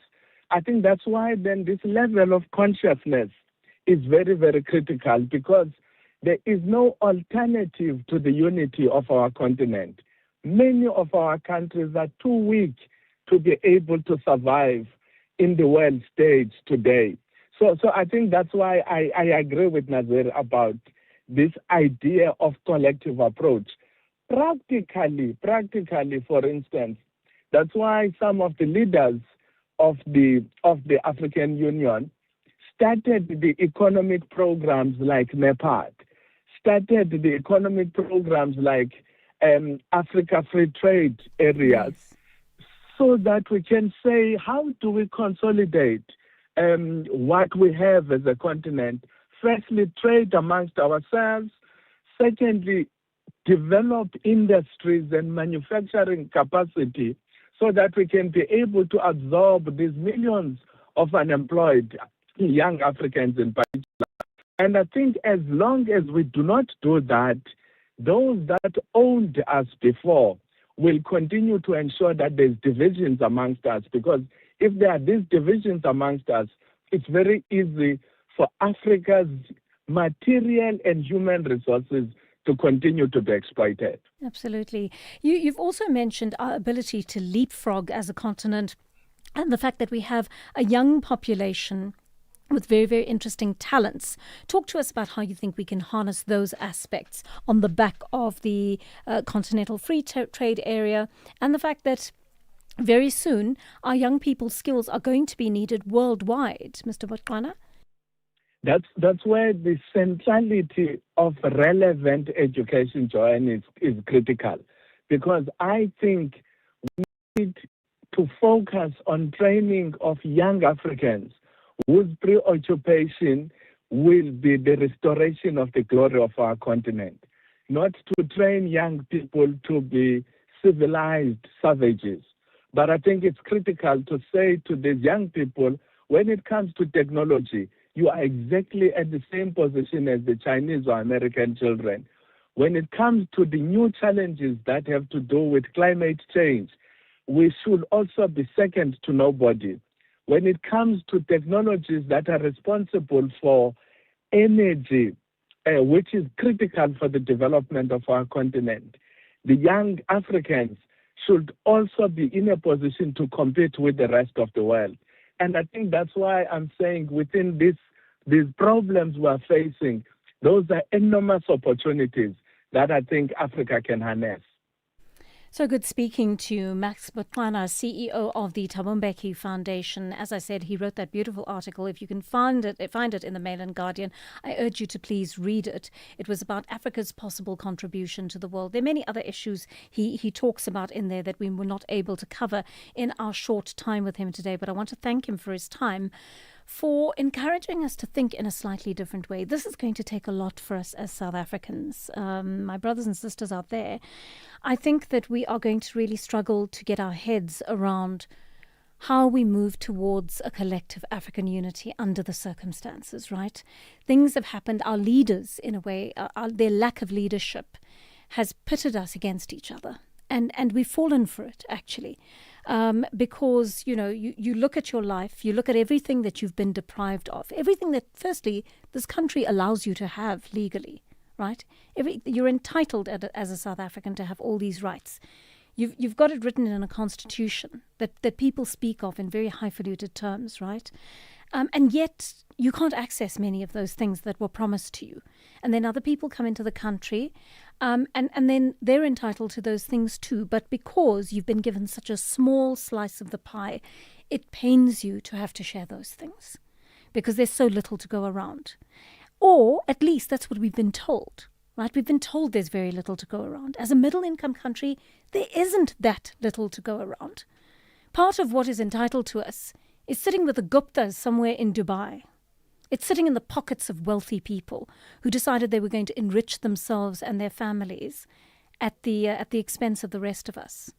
I think that's why then this level of consciousness is very, very critical, because there is no alternative to the unity of our continent. Many of our countries are too weak to be able to survive in the world stage today. So I think that's why I agree with Nazir about this idea of collective approach. Practically, for instance, that's why some of the leaders of the African Union started the economic programs like NEPAD, started the economic programs like Africa Free Trade areas, so that we can say, how do we consolidate what we have as a continent? Firstly, trade amongst ourselves. Secondly, develop industries and manufacturing capacity so that we can be able to absorb these millions of unemployed young Africans in particular. And I think as long as we do not do that, those that owned us before will continue to ensure that there's divisions amongst us, because if there are these divisions amongst us, it's very easy for Africa's material and human resources to continue to be exploited. Absolutely. You've also mentioned our ability to leapfrog as a continent, and the fact that we have a young population with very, very interesting talents. Talk to us about how you think we can harness those aspects on the back of the continental free trade area, and the fact that very soon our young people's skills are going to be needed worldwide. Mr. Botkana? That's where the centrality of relevant education, Joanne, is critical. Because I think we need to focus on training of young Africans whose preoccupation will be the restoration of the glory of our continent, not to train young people to be civilized savages. But I think it's critical to say to these young people, when it comes to technology, you are exactly at the same position as the Chinese or American children. When it comes to the new challenges that have to do with climate change, we should also be second to nobody. When it comes to technologies that are responsible for energy, which is critical for the development of our continent, the young Africans should also be in a position to compete with the rest of the world. And I think that's why I'm saying within these problems we're facing, those are enormous opportunities that I think Africa can harness. So good speaking to Max Botswana, CEO of the Thabo Mbeki Foundation. As I said, he wrote that beautiful article. If you can find it in the Mail and Guardian, I urge you to please read it. It was about Africa's possible contribution to the world. There are many other issues he talks about in there that we were not able to cover in our short time with him today. But I want to thank him for his time, for encouraging us to think in a slightly different way. This is going to take a lot for us as South Africans. My brothers and sisters out there, I think that we are going to really struggle to get our heads around how we move towards a collective African unity under the circumstances, right? Things have happened. Our leaders, in a way, their lack of leadership has pitted us against each other. And we've fallen for it, actually. Because, you look at your life, you look at everything that you've been deprived of, everything that, firstly, this country allows you to have legally, right? You're entitled as a South African to have all these rights. You've got it written in a constitution that people speak of in very highfalutin terms, right? And yet you can't access many of those things that were promised to you. And then other people come into the country and then they're entitled to those things too. But because you've been given such a small slice of the pie, it pains you to have to share those things because there's so little to go around. Or at least that's what we've been told, right? We've been told there's very little to go around. As a middle-income country, there isn't that little to go around. Part of what is entitled to us is sitting with the Guptas somewhere in Dubai. It's sitting in the pockets of wealthy people who decided they were going to enrich themselves and their families at the expense of the rest of us.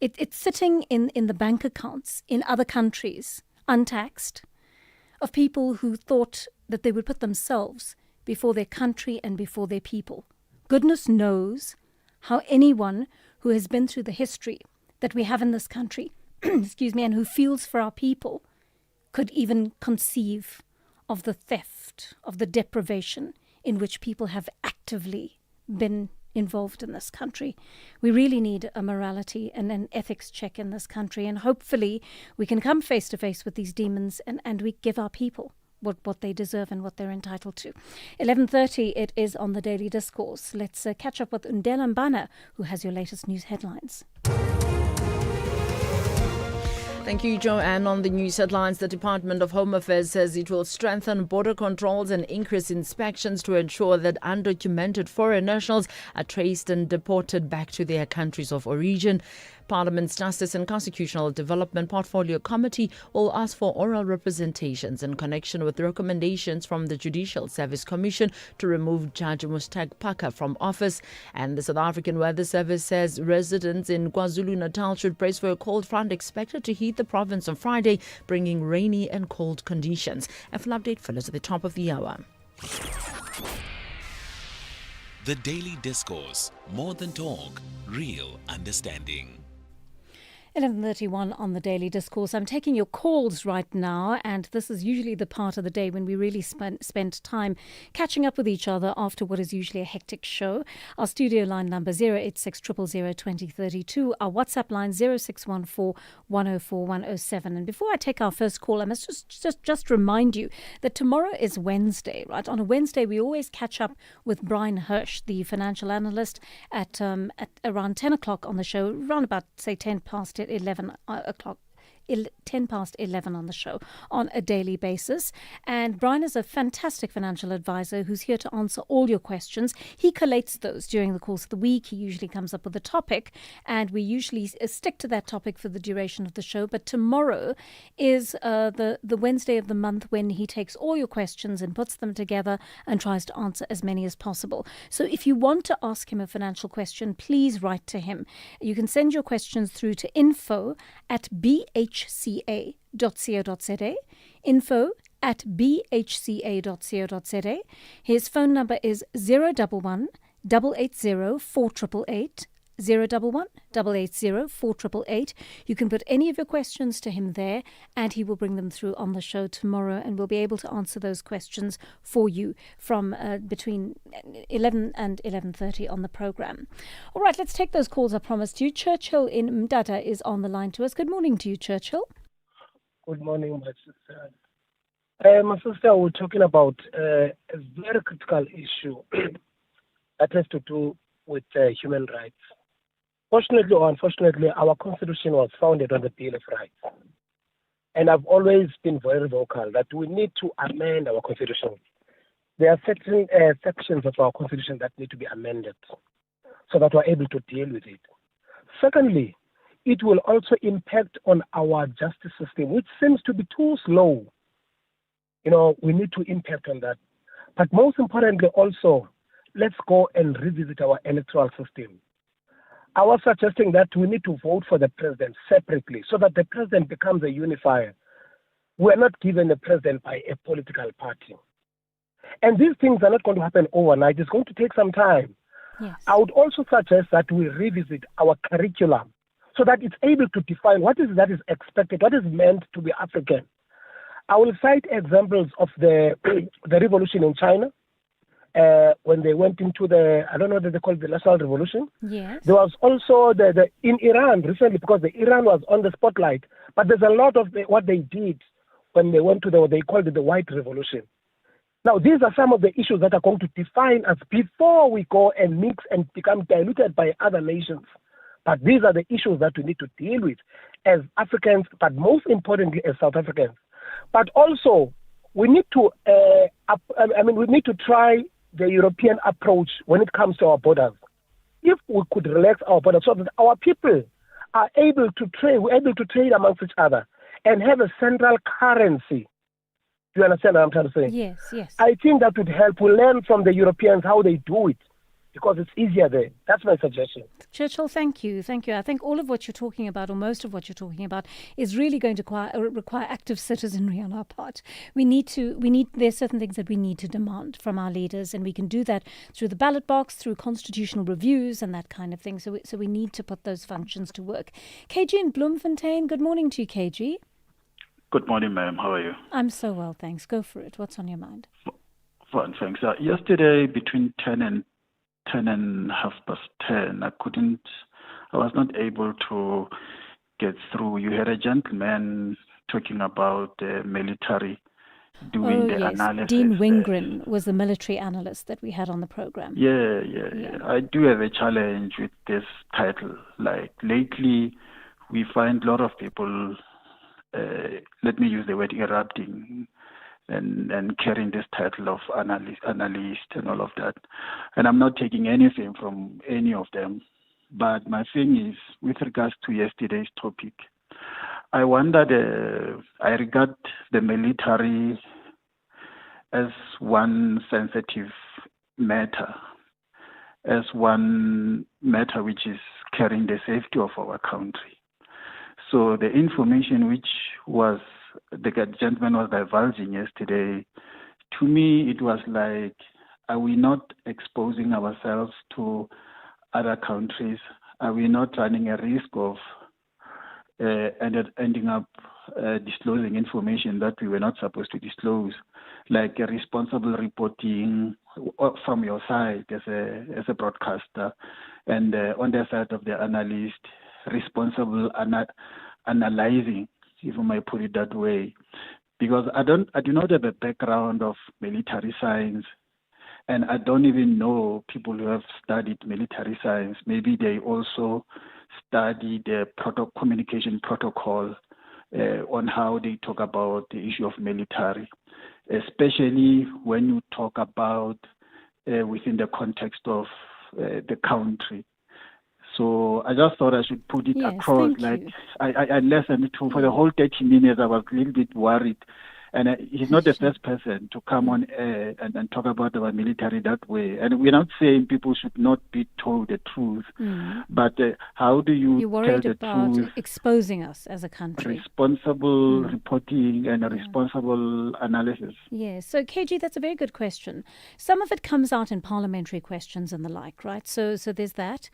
It's sitting in the bank accounts in other countries, untaxed, of people who thought that they would put themselves before their country and before their people. Goodness knows how anyone who has been through the history that we have in this country, excuse me, and who feels for our people, could even conceive of the theft, of the deprivation in which people have actively been involved in this country. We really need a morality and an ethics check in this country, and hopefully we can come face to face with these demons and we give our people what they deserve and what they're entitled to. 11:30, it is on the Daily Discourse. Let's catch up with Ndela Mbana, who has your latest news headlines. Thank you, Joanne. On the news headlines, the Department of Home Affairs says it will strengthen border controls and increase inspections to ensure that undocumented foreign nationals are traced and deported back to their countries of origin. Parliament's Justice and Constitutional Development Portfolio Committee will ask for oral representations in connection with recommendations from the Judicial Service Commission to remove Judge Mushtaq Paka from office. And the South African Weather Service says residents in KwaZulu-Natal should brace for a cold front expected to heat the province on Friday, bringing rainy and cold conditions. A full update follows at the top of the hour. The Daily Discourse. More than talk, real understanding. 11:31 on the Daily Discourse. I'm taking your calls right now, and this is usually the part of the day when we really spend time catching up with each other after what is usually a hectic show. Our studio line number 086 000 2032, our WhatsApp line 0614 104 107. And before I take our first call, I must just remind you that tomorrow is Wednesday, right? On a Wednesday, we always catch up with Brian Hirsch, the financial analyst, at around 10 o'clock on the show, around about, say, 10 past 11 o'clock 10 past 11 on the show on a daily basis. And Brian is a fantastic financial advisor who's here to answer all your questions. He collates those during the course of the week. He usually comes up with a topic, and we usually stick to that topic for the duration of the show. But tomorrow is the Wednesday of the month when he takes all your questions and puts them together and tries to answer as many as possible. So if you want to ask him a financial question, please write to him. You can send your questions through to info@bhca.co.za, info@bhca.co.za. His phone number is 011 880 4888, 011 880 4888. You can put any of your questions to him there, and he will bring them through on the show tomorrow, and we'll be able to answer those questions for you from between 11 and 11:30 on the program. All right, let's take those calls I promised you. Churchill in Mdada is on the line to us. Good morning to you, Churchill. Good morning, my sister. My sister, we're talking about a very critical issue that has to do with human rights. Fortunately or unfortunately, our constitution was founded on the Bill of Rights. And I've always been very vocal that we need to amend our constitution. There are certain sections of our constitution that need to be amended so that we're able to deal with it. Secondly, it will also impact on our justice system, which seems to be too slow. We need to impact on that. But most importantly also, let's go and revisit our electoral system. I was suggesting that we need to vote for the president separately so that the president becomes a unifier. We are not given a president by a political party. And these things are not going to happen overnight. It's going to take some time. Yes. I would also suggest that we revisit our curriculum so that it's able to define what is that is expected, what is meant to be African. I will cite examples of the revolution in China. When they went into I don't know what they call it, the National Revolution. Yes. There was also in Iran recently, because Iran was on the spotlight, but there's a lot of what they did when they went to they called it the White Revolution. Now, these are some of the issues that are going to define us before we go and mix and become diluted by other nations. But these are the issues that we need to deal with as Africans, but most importantly as South Africans. But also, we need to, we need to try the European approach when it comes to our borders. If we could relax our borders so that our people are able to trade, we're able to trade amongst each other and have a central currency. Do you understand what I'm trying to say? Yes, yes. I think that would help. We learn from the Europeans how they do it because it's easier there. That's my suggestion. Churchill, thank you. Thank you. I think all of what you're talking about, or most of what you're talking about, is really going to require active citizenry on our part. There's certain things that we need to demand from our leaders, and we can do that through the ballot box, through constitutional reviews and that kind of thing. So we need to put those functions to work. KG in Bloemfontein, good morning to you, KG. Good morning, ma'am. How are you? I'm so well, thanks. Go for it. What's on your mind? Fine, thanks. Yesterday, between 10 and 10:30, I was not able to get through. You had a gentleman talking about the military doing the analysis. Dean Wingren was the military analyst that we had on the program. Yeah. I do have a challenge with this title. Like lately, we find a lot of people, let me use the word erupting, and carrying this title of analyst and all of that. And I'm not taking anything from any of them. But my thing is, with regards to yesterday's topic, I regard the military as one sensitive matter, as one matter which is carrying the safety of our country. So the information which the gentleman was divulging yesterday, to me it was like, are we not exposing ourselves to other countries? Are we not running a risk of ending up disclosing information that we were not supposed to disclose, like a responsible reporting from your side as a broadcaster, and on the side of the analyst, responsible analyzing, if I might put it that way, because I do not have a background of military science, and I don't even know people who have studied military science. Maybe they also study the communication protocol on how they talk about the issue of military, especially when you talk about within the context of the country. So I just thought I should put it across. Like I listened to for the whole 30 minutes. I was a little bit worried. And he's not the first person to come on air and talk about our military that way. And we're not saying people should not be told the truth. But how do you You're worried tell the about truth? exposing us as a country. Responsible reporting and a responsible analysis. Yes. So, KG, that's a very good question. Some of it comes out in parliamentary questions and the like, right? So there's that.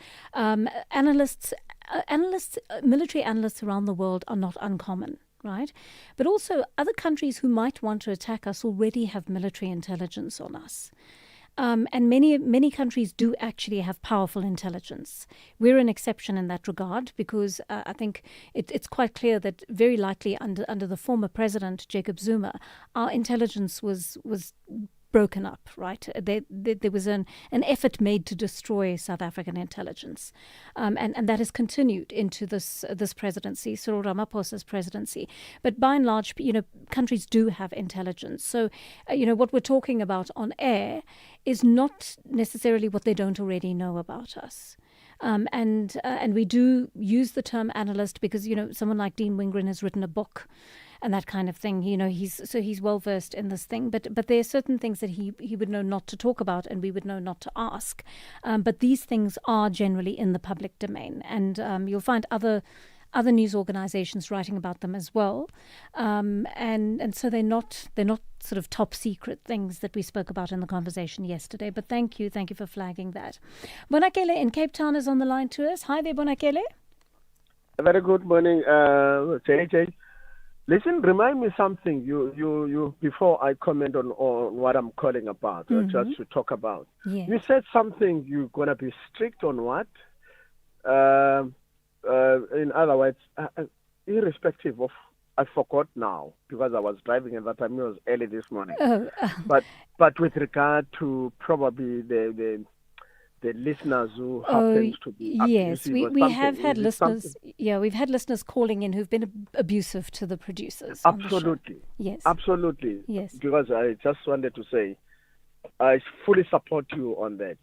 Military analysts around the world are not uncommon. Right? But also other countries who might want to attack us already have military intelligence on us. And many countries do actually have powerful intelligence. We're an exception in that regard because I think it's quite clear that very likely under the former president, Jacob Zuma, our intelligence was broken up, right? There was an effort made to destroy South African intelligence. And that has continued into this presidency, Cyril Ramaphosa's presidency. But by and large, countries do have intelligence. So, what we're talking about on air is not necessarily what they don't already know about us. And we do use the term analyst because, someone like Dean Wingren has written a book and that kind of thing. He's well versed in this thing. But there are certain things that he would know not to talk about and we would know not to ask. But these things are generally in the public domain. And you'll find other news organizations writing about them as well. And so they're not sort of top secret things that we spoke about in the conversation yesterday. But thank you for flagging that. Bonakele in Cape Town is on the line to us. Hi there, Bonakele. A very good morning, JJ. Listen, remind me something. You before I comment on what I'm calling about, just to talk about. Yes. You said something. You're gonna be strict on what? In other words, irrespective of, I forgot now because I was driving at that time. It was early this morning. But with regard to probably the listeners who happens to be yes, we have had listeners. Something? Yeah, we've had listeners calling in who've been abusive to the producers. Absolutely. Yes. Absolutely. Yes. Because I just wanted to say, I fully support you on that.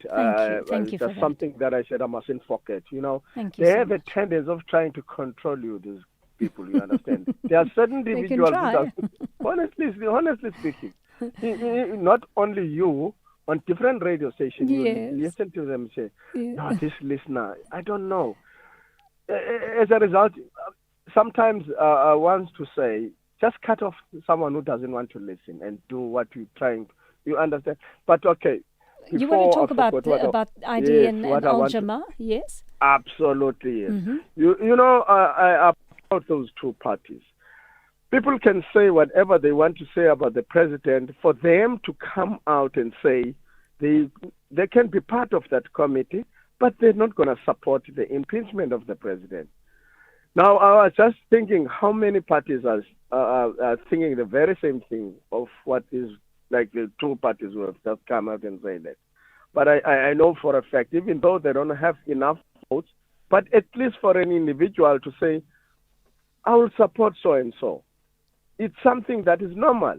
Thank you for that's that. something that I said I mustn't forget. Thank you they so have much. a tendency of trying to control you. These people, you understand? There are certain They can individuals. try. Honestly speaking, not only you. On different radio stations, Yes. you listen to them say, Yeah. no, this listener, I don't know. As a result, sometimes I want to say, just cut off someone who doesn't want to listen and do what you're trying. You understand? But okay. You want to talk about ID yes, and what I Al want to- Jama? Yes. Absolutely, yes. Mhm. I applaud those two parties. People can say whatever they want to say about the president. For them to come out and say they can be part of that committee, but they're not going to support the impeachment of the president. Now, I was just thinking how many parties are thinking the very same thing of what is like the two parties who have just come out and say that. But I know for a fact, even though they don't have enough votes, but at least for an individual to say, I will support so-and-so. It's something that is normal.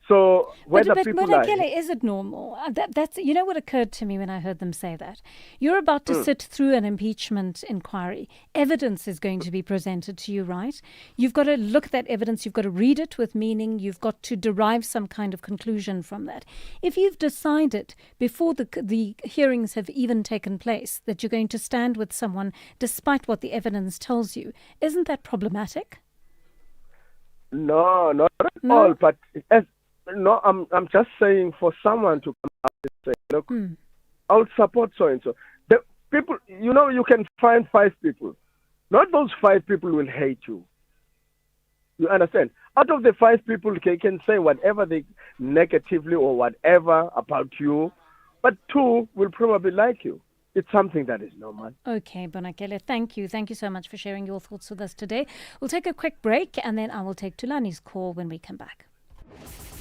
So whether but people are... Kelly, is it normal? That's what occurred to me when I heard them say that. You're about to sit through an impeachment inquiry. Evidence is going to be presented to you, right? You've got to look at that evidence. You've got to read it with meaning. You've got to derive some kind of conclusion from that. If you've decided before the hearings have even taken place that you're going to stand with someone despite what the evidence tells you, isn't that problematic? No, not at all. But I'm just saying for someone to come out and say, look, I'll support so and so. The people, you can find 5 people. Not those 5 people will hate you. You understand? Out of the 5 people, they can say whatever they negatively or whatever about you, but 2 will probably like you. It's something that is normal. Okay, Bonakele, thank you. Thank you so much for sharing your thoughts with us today. We'll take a quick break and then I will take Tulani's call when we come back.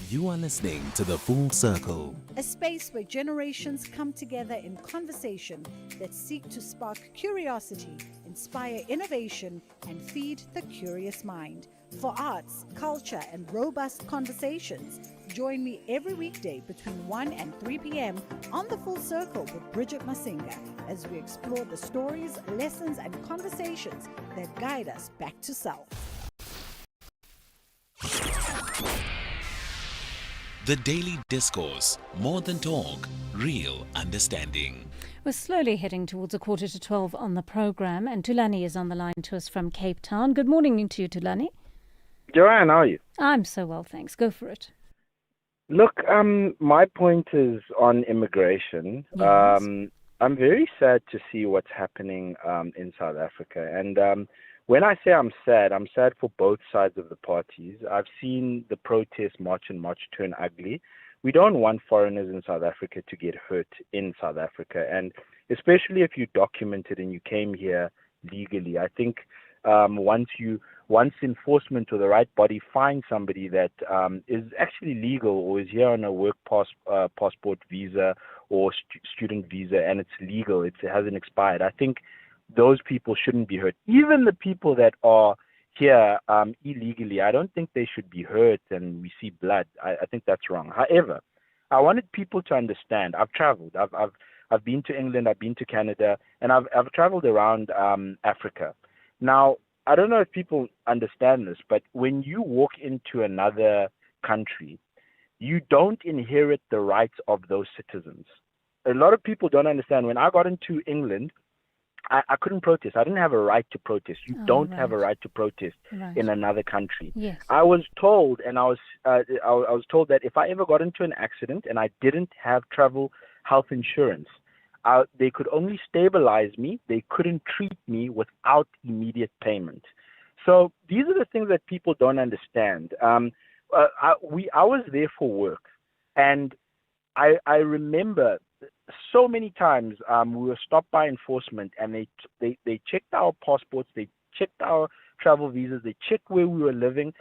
You are listening to The Full Circle, a space where generations come together in conversation that seek to spark curiosity, inspire innovation, and feed the curious mind. For arts, culture, and robust conversations, join me every weekday between 1 and 3 p.m. on The Full Circle with Bridget Masinga as we explore the stories, lessons, and conversations that guide us back to self. The Daily Discourse. More than talk, real understanding. We're slowly heading towards 11:45 on the program, and Tulani is on the line to us from Cape Town. Good morning to you, Tulani. Joanne, how are you? I'm so well, thanks. Go for it. Look, my point is on immigration. Yes. I'm very sad to see what's happening in South Africa. And when I say I'm sad for both sides of the parties. I've seen the protest march and march turn ugly. We don't want foreigners in South Africa to get hurt in South Africa. And especially if you documented and you came here legally, I think once enforcement or the right body finds somebody that is actually legal or is here on a work passport visa or student visa and it's legal, it hasn't expired, I think those people shouldn't be hurt. Even the people that are here illegally, I don't think they should be hurt and we see blood. I think that's wrong. However, I wanted people to understand. I've traveled. I've been to England, I've been to Canada, and I've traveled around Africa. Now, I don't know if people understand this, but when you walk into another country, you don't inherit the rights of those citizens. A lot of people don't understand. When I got into England, I couldn't protest. I didn't have a right to protest. You don't have a right to protest in another country. Yes. I was told, and I was told that if I ever got into an accident and I didn't have travel health insurance, they could only stabilize me. They couldn't treat me without immediate payment. So these are the things that people don't understand. I was there for work, and I remember so many times we were stopped by enforcement, and they checked our passports, they checked our travel visas, they checked where we were living,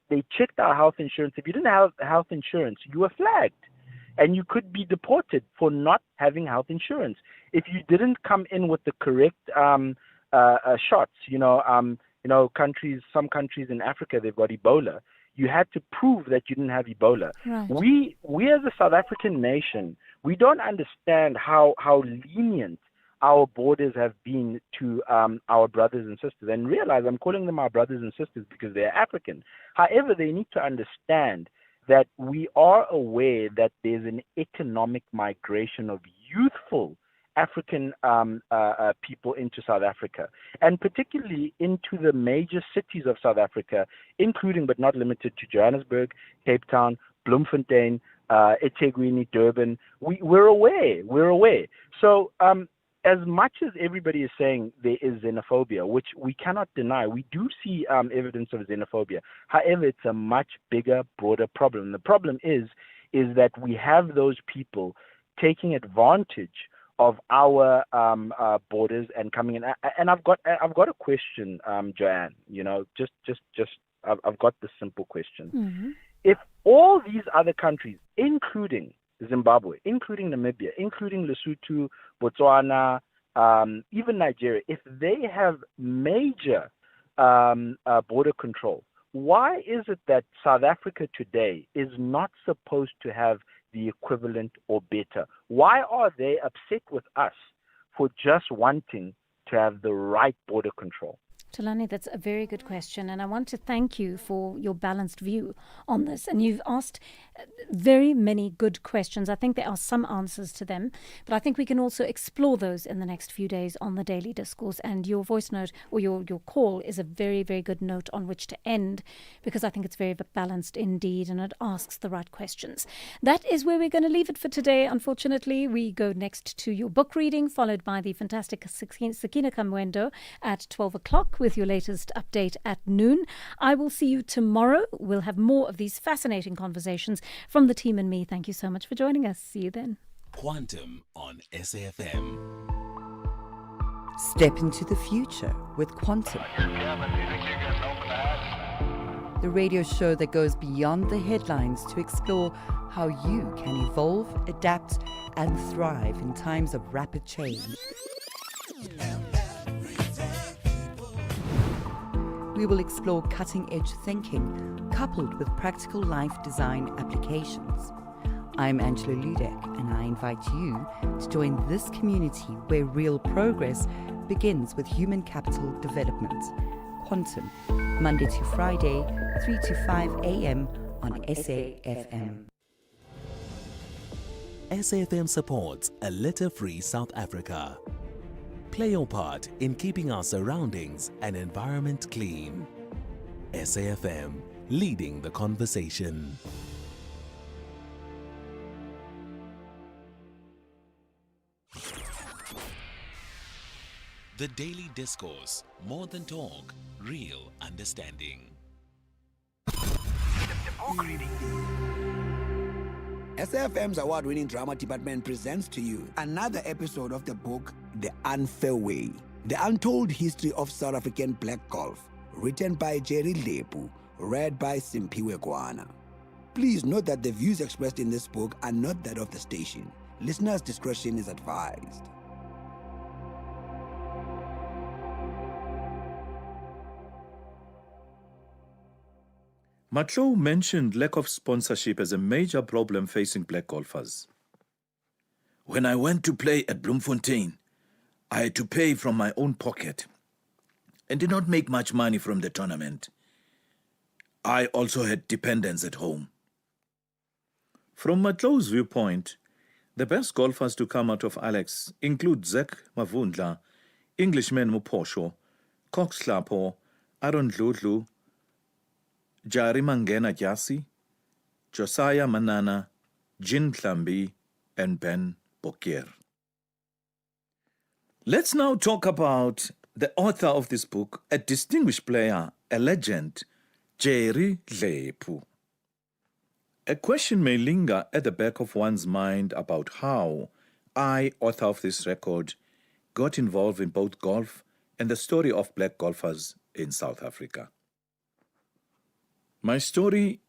they checked our health insurance. If you didn't have health insurance, you were flagged. And you could be deported for not having health insurance. If you didn't come in with the correct shots, some countries in Africa, they've got Ebola. You had to prove that you didn't have Ebola. Right. We as a South African nation, we don't understand how lenient our borders have been to our brothers and sisters. And realize I'm calling them our brothers and sisters because they're African. However, they need to understand that we are aware that there's an economic migration of youthful African people into South Africa, and particularly into the major cities of South Africa, including but not limited to Johannesburg, Cape Town, Bloemfontein, eThekwini, Durban. We're aware. So as much as everybody is saying there is xenophobia, which we cannot deny, we do see evidence of xenophobia. However, it's a much bigger, broader problem. The problem is that we have those people taking advantage of our borders and coming in. And I've got a question, Joanne. I've got this simple question. Mm-hmm. If all these other countries, including Zimbabwe, including Namibia, including Lesotho, Botswana, even Nigeria, if they have major border control, why is it that South Africa today is not supposed to have the equivalent or better? Why are they upset with us for just wanting to have the right border control? Tulani, that's a very good question, and I want to thank you for your balanced view on this. And you've asked very many good questions. I think there are some answers to them, but I think we can also explore those in the next few days on the Daily Discourse. And your voice note or your call is a very, very good note on which to end, because I think it's very balanced indeed, and it asks the right questions. That is where we're going to leave it for today. Unfortunately, we go next to your book reading, followed by the fantastic Sakina Kamwendo at 12 o'clock. With your latest update at noon. I will see you tomorrow. We'll have more of these fascinating conversations from the team and me. Thank you so much for joining us. See you then. Quantum on SAFM. Step into the future with Quantum. The radio show that goes beyond the headlines to explore how you can evolve, adapt, and thrive in times of rapid change. we will explore cutting-edge thinking coupled with practical life design applications. I'm Angela Ludek, and I invite you to join this community where real progress begins with human capital development. Quantum, Monday to Friday, 3 to 5 a.m. on SAfm. SAfm supports a litter-free South Africa. Play your part in keeping our surroundings and environment clean. SAfm, leading the conversation. The Daily Discourse, more than talk, real understanding. SAfm's award-winning drama department presents to you another episode of the book, The Unfair Way, The Untold History of South African Black Golf, written by Jerry Lepu, read by Simpiwe Kwana. Please note that the views expressed in this book are not that of the station. Listeners' discretion is advised. Matlow mentioned lack of sponsorship as a major problem facing black golfers. When I went to play at Bloemfontein, I had to pay from my own pocket and did not make much money from the tournament. I also had dependents at home. From Matlow's viewpoint, the best golfers to come out of Alex include Zach Mavundla, Englishman Muposho, Cox Slapo, Aaron Dludlu, Jari Mangena Gyasi, Josiah Manana, Jin Tlambi, and Ben Bokir. Let's now talk about the author of this book, a distinguished player, a legend, Jerry Lepu. A question may linger at the back of one's mind about how I, author of this record, got involved in both golf and the story of black golfers in South Africa. My story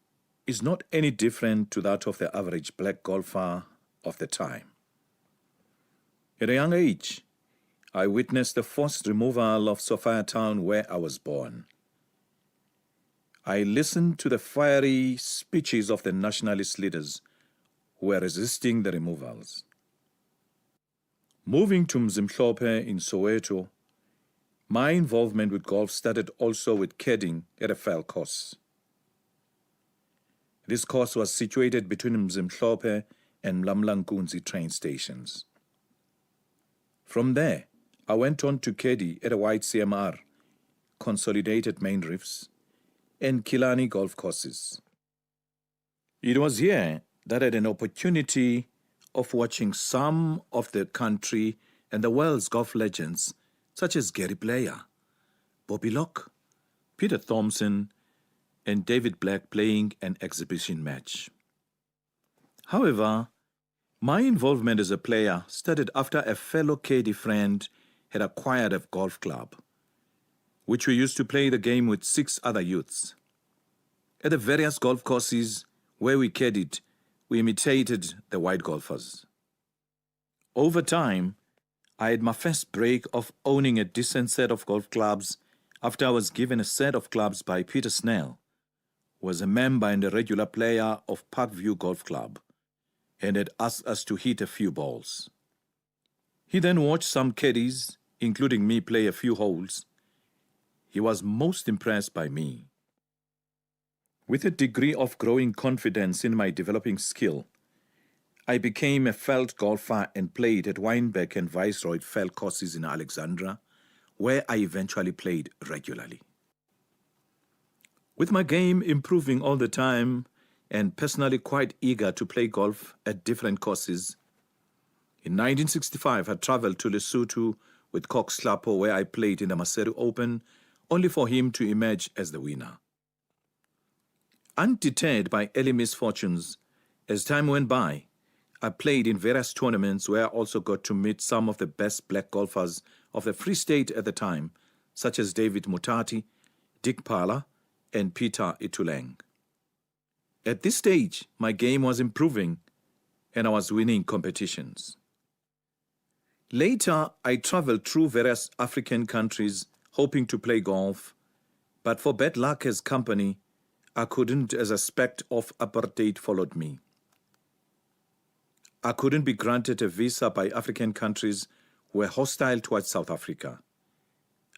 is not any different to that of the average black golfer of the time. At a young age, I witnessed the forced removal of Sophiatown where I was born. I listened to the fiery speeches of the nationalist leaders who were resisting the removals. Moving to Mzimhlophe in Soweto, my involvement with golf started also with caddying at a fell course. This course was situated between Mzimhlophe and Mlamlankunzi train stations. From there, I went on to caddy at a white CMR, Consolidated Main Reefs, and Kilani golf courses. It was here that I had an opportunity of watching some of the country and the world's golf legends such as Gary Player, Bobby Locke, Peter Thompson, and David Black playing an exhibition match. However, my involvement as a player started after a fellow caddy friend had acquired a golf club, which we used to play the game with 6 other youths. At the various golf courses where we caddied, we imitated the white golfers. Over time, I had my first break of owning a decent set of golf clubs after I was given a set of clubs by Peter Snell, who was a member and a regular player of Parkview Golf Club, and had asked us to hit a few balls. He then watched some caddies, including me, play a few holes. He was most impressed by me. With a degree of growing confidence in my developing skill, I became a felt golfer and played at Wynberg and Viceroy felt courses in Alexandra, where I eventually played regularly. With my game improving all the time and personally quite eager to play golf at different courses, in 1965 I traveled to Lesotho with Cox Slapo, where I played in the Maseru Open, only for him to emerge as the winner. Undeterred by early misfortunes, as time went by, I played in various tournaments where I also got to meet some of the best black golfers of the Free State at the time, such as David Mutati, Dick Parler, and Peter Ituleng. At this stage, my game was improving and I was winning competitions. Later, I traveled through various African countries hoping to play golf, But for bad luck as company, I couldn't, as a spect of apartheid followed me. I couldn't be granted a visa by African countries who were hostile towards South Africa.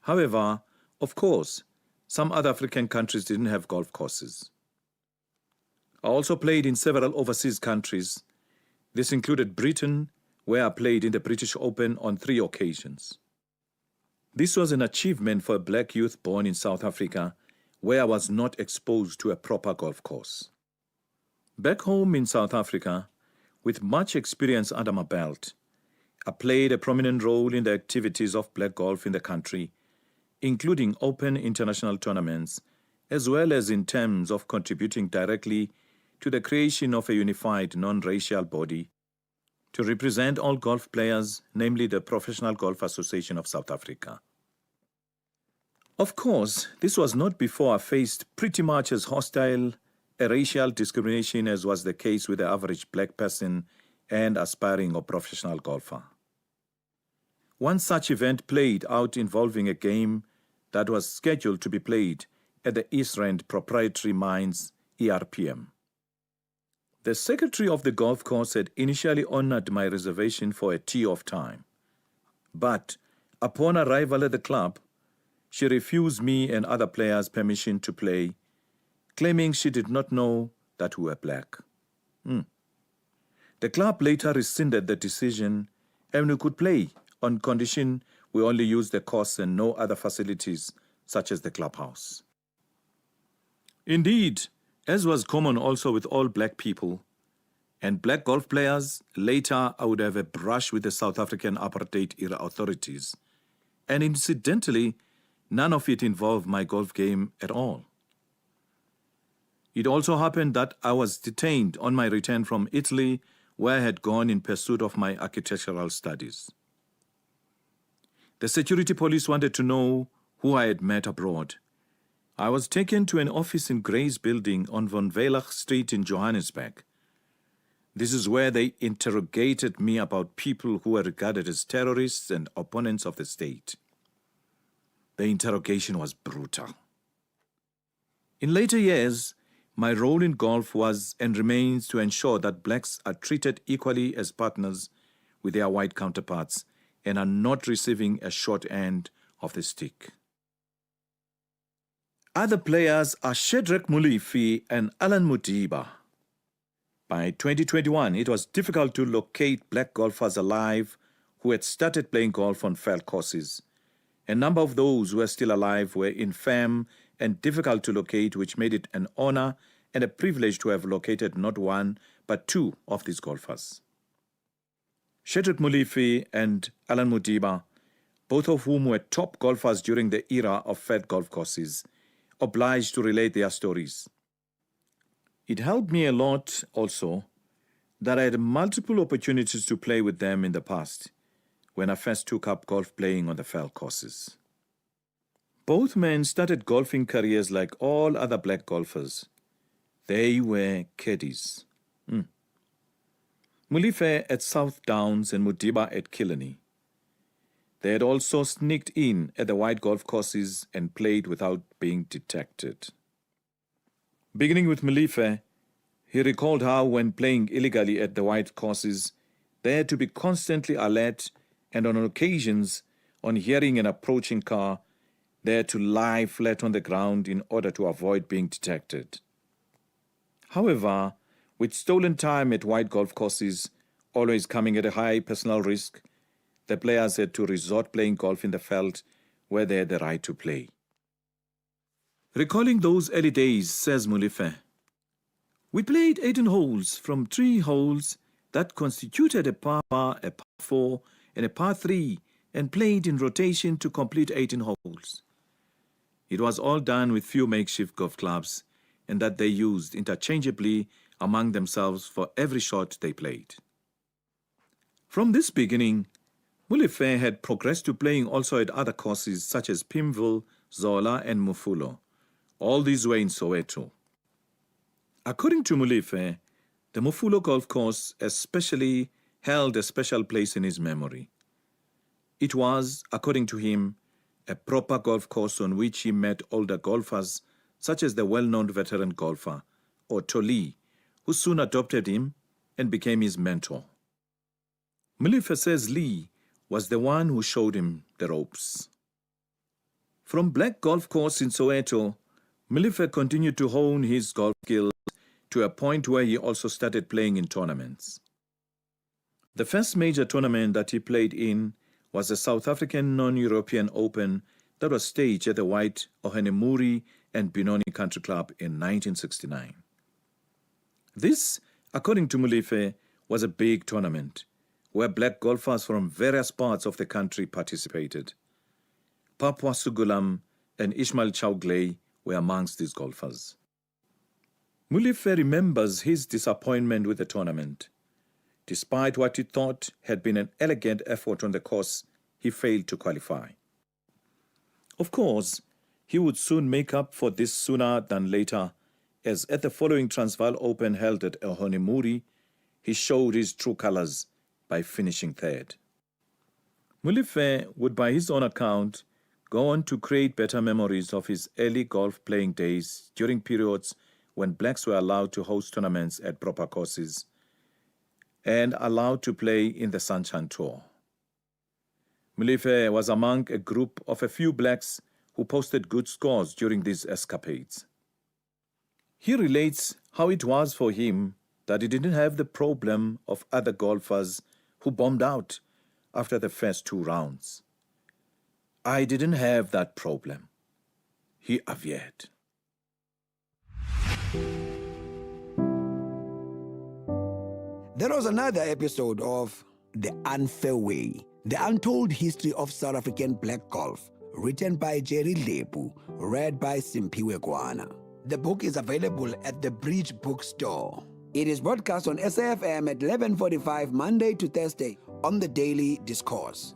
However, of course, some other African countries didn't have golf courses. I also played in several overseas countries. This included Britain, where I played in the British Open on 3 occasions. This was an achievement for a black youth born in South Africa, where I was not exposed to a proper golf course. Back home in South Africa, with much experience under my belt, I played a prominent role in the activities of black golf in the country, including open international tournaments, as well as in terms of contributing directly to the creation of a unified non-racial body to represent all golf players, namely the Professional Golf Association of South Africa. Of course, this was not before I faced pretty much as hostile a racial discrimination as was the case with the average black person and aspiring or professional golfer. One such event played out involving a game that was scheduled to be played at the East Rand Proprietary Mines ERPM. The secretary of the golf course had initially honored my reservation for a tee-off time, but upon arrival at the club, she refused me and other players permission to play, claiming she did not know that we were black. The club later rescinded the decision and we could play on condition we only use the course and no other facilities such as the clubhouse. Indeed, as was common also with all black people, and black golf players, later I would have a brush with the South African apartheid-era authorities, and incidentally, none of it involved my golf game at all. It also happened that I was detained on my return from Italy, where I had gone in pursuit of my architectural studies. The security police wanted to know who I had met abroad. I was taken to an office in Gray's building on Von Weilach Street in Johannesburg. This is where they interrogated me about people who were regarded as terrorists and opponents of the state. The interrogation was brutal. In later years, my role in golf was and remains to ensure that blacks are treated equally as partners with their white counterparts and are not receiving a short end of the stick. Other players are Shadrack Mulifi and Alan Modiba. By 2021, it was difficult to locate black golfers alive who had started playing golf on felt courses. A number of those who were still alive were infirm and difficult to locate, which made it an honor and a privilege to have located not one, but 2 of these golfers. Shadrack Mulifi and Alan Modiba, both of whom were top golfers during the era of fat golf courses, obliged to relate their stories. It helped me a lot also that I had multiple opportunities to play with them in the past when I first took up golf playing on the felt courses. Both men started golfing careers like all other black golfers. They were caddies. Mulife at South Downs and Modiba at Killarney. They had also sneaked in at the white golf courses and played without being detected. Beginning with Mulife, he recalled how when playing illegally at the white courses, they had to be constantly alert and on occasions, on hearing an approaching car, they had to lie flat on the ground in order to avoid being detected. However, with stolen time at white golf courses always coming at a high personal risk, the players had to resort playing golf in the veld where they had the right to play. Recalling those early days, says Mulife, we played 18 holes from 3 holes that constituted a par 4, and a par 3 and played in rotation to complete 18 holes. It was all done with few makeshift golf clubs and that they used interchangeably among themselves for every shot they played. From this beginning, Mulife had progressed to playing also at other courses such as Pimville, Zola and Mufulo. All these were in Soweto. According to Mulife, the Mufulo golf course especially held a special place in his memory. It was, according to him, a proper golf course on which he met older golfers, such as the well-known veteran golfer, Otoli, who soon adopted him and became his mentor. Molefe says Lee was the one who showed him the ropes. From Black Golf Course in Soweto, Molefe continued to hone his golf skills to a point where he also started playing in tournaments. The first major tournament that he played in was the South African Non-European Open that was staged at the White, Ohanemuri and Benoni Country Club in 1969. This, according to Molefe, was a big tournament where black golfers from various parts of the country participated. Papua Sugulam and Ishmael Chaugley were amongst these golfers. Molefe remembers his disappointment with the tournament. Despite what he thought had been an elegant effort on the course, he failed to qualify. Of course, he would soon make up for this sooner than later, as at the following Transvaal Open held at Ohanemuri, he showed his true colors by finishing third. Molefe would, by his own account, go on to create better memories of his early golf playing days during periods when blacks were allowed to host tournaments at proper courses and allowed to play in the Sunshine Tour. Molefe was among a group of a few blacks who posted good scores during these escapades. He relates how it was for him that he didn't have the problem of other golfers who bombed out after the first two rounds. I didn't have that problem, he averred. There was another episode of The Unfair Way, The Untold History of South African Black Golf, written by Jerry Lepu, read by Simpiwe Kwana. The book is available at the Bridge Bookstore. It is broadcast on SAFM at 11:45 Monday to Thursday on the Daily Discourse.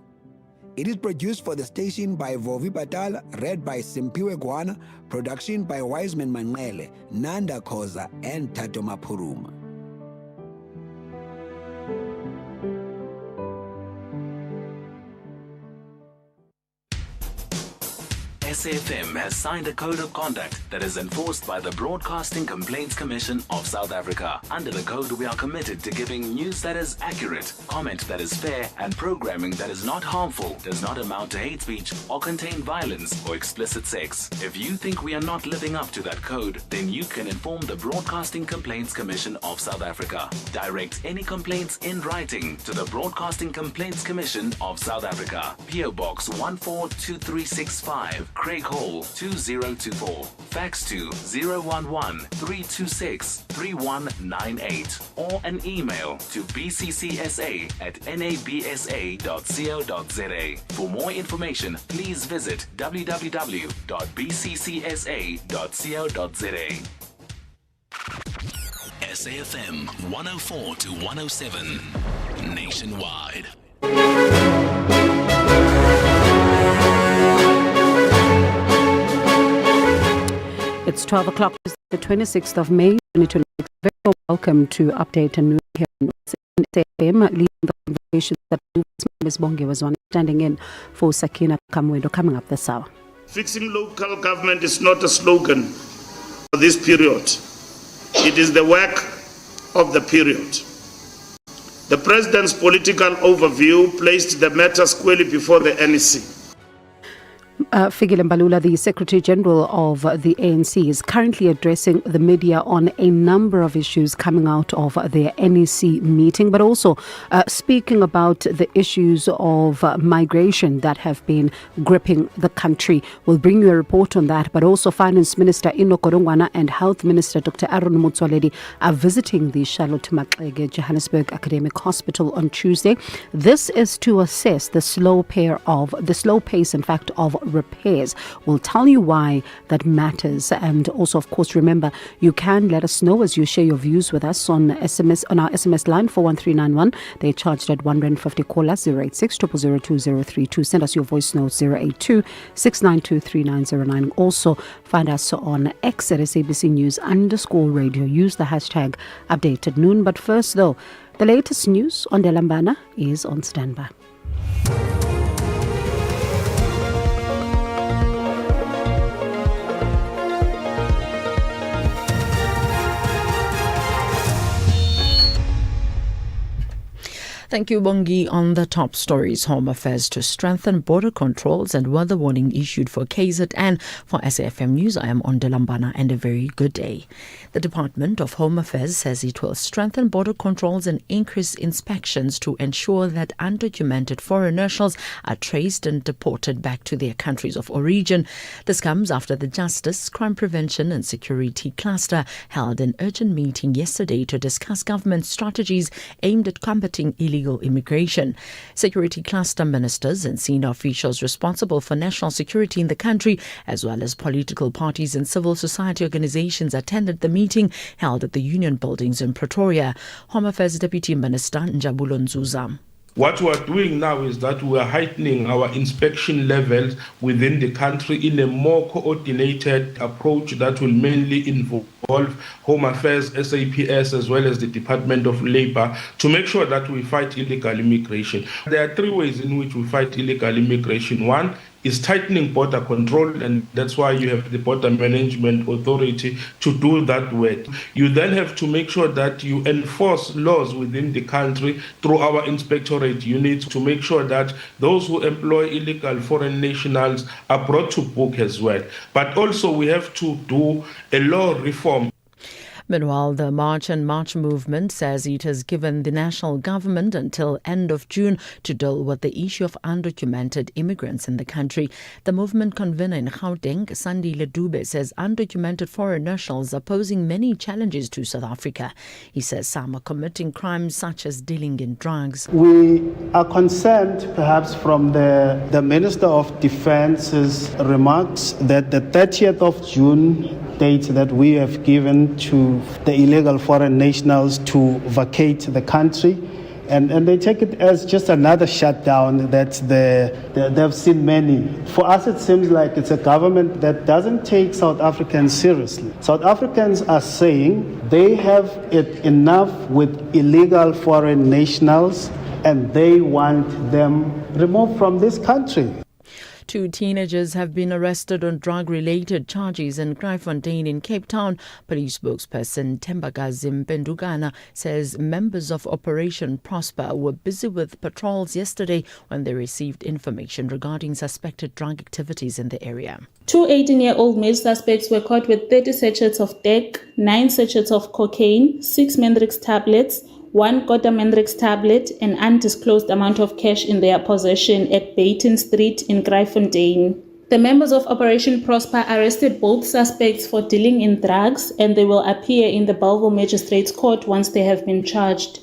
It is produced for the station by Vovi Patal, read by Simpiwe Kwana, production by Wiseman Manele, Nanda Koza, and Tato Mapuruma. SAFM has signed a code of conduct that is enforced by the Broadcasting Complaints Commission of South Africa. Under the code, we are committed to giving news that is accurate, comment that is fair, and programming that is not harmful, does not amount to hate speech, or contain violence or explicit sex. If you think we are not living up to that code, then you can inform the Broadcasting Complaints Commission of South Africa. Direct any complaints in writing to the Broadcasting Complaints Commission of South Africa. PO Box 142365, Craig Hall 2024. Fax to 011-326-3198 or an email to bccsa@nabsa.co.za. For more information, please visit www.bccsa.co.za. SAFM 104 to 107 nationwide. It's 12 o'clock, the 26th of May, 2026. Very welcome to Update and News here on SAFM, leading the conversations that Ms. Bonge was on, standing in for Sakina Kamwendo, coming up this hour. Fixing local government is not a slogan for this period. It is the work of the period. The President's political overview placed the matter squarely before the NEC. Fikile Mbalula, the Secretary General of the ANC, is currently addressing the media on a number of issues coming out of their NEC meeting, but also speaking about the issues of migration that have been gripping the country. We'll bring you a report on that, but also Finance Minister Ino Korongwana and Health Minister Dr. Aaron Motsoaledi are visiting the Charlotte Maxege Johannesburg Academic Hospital on Tuesday. This is to assess the slow pace, in fact, of repairs. We'll tell you why that matters, and also, of course, remember you can let us know as you share your views with us on SMS, on our SMS line 41391. They're charged at R1.50. Call us 086 0002032. Send us your voice notes 082 692 3909. Also find us on X at SABC News_radio. Use the hashtag #UpdatedNoon. But first, though, the latest news on Delambana is on standby. Thank you, Bongi. On the top stories, Home Affairs to strengthen border controls and weather warning issued for KZN. For SAFM News, I am Ondelambana, and a very good day. The Department of Home Affairs says it will strengthen border controls and increase inspections to ensure that undocumented foreign nationals are traced and deported back to their countries of origin. This comes after the Justice, Crime Prevention and Security Cluster held an urgent meeting yesterday to discuss government strategies aimed at combating illegal immigration. Security Cluster ministers and senior officials responsible for national security in the country, as well as political parties and civil society organizations, attended the meeting held at the Union Buildings in Pretoria. Home Affairs Deputy Minister Njabulo Nzuza. What we are doing now is that we are heightening our inspection levels within the country in a more coordinated approach that will mainly involve Home Affairs, SAPS, as well as the Department of Labour, to make sure that we fight illegal immigration. There are three ways in which we fight illegal immigration. One is tightening border control, and that's why you have the Border Management Authority to do that work. You then have to make sure that you enforce laws within the country through our inspectorate units to make sure that those who employ illegal foreign nationals are brought to book as well. But also we have to do a law reform. Meanwhile, the March and March movement says it has given the national government until end of June to deal with the issue of undocumented immigrants in the country. The movement convener in Gauteng, Sandi Ledube, says undocumented foreign nationals are posing many challenges to South Africa. He says some are committing crimes such as dealing in drugs. We are concerned, perhaps from the Minister of Defence's remarks, that the 30th of June date that we have given to the illegal foreign nationals to vacate the country, and they take it as just another shutdown that they've seen many. For us, it seems like it's a government that doesn't take South Africans seriously. South Africans are saying they have it enough with illegal foreign nationals and they want them removed from this country. 2 teenagers have been arrested on drug-related charges in Kraaifontein in Cape Town. Police spokesperson Tembakazi Mpendukana says members of Operation Prosper were busy with patrols yesterday when they received information regarding suspected drug activities in the area. 2 18-year-old male suspects were caught with 30 sachets of DEC, 9 sachets of cocaine, 6 Mendrix tablets, 1 Kota Mendrix tablet, an undisclosed amount of cash in their possession at Bayton Street in Kraaifontein. The members of Operation Prosper arrested both suspects for dealing in drugs, and they will appear in the Bellville Magistrates Court once they have been charged.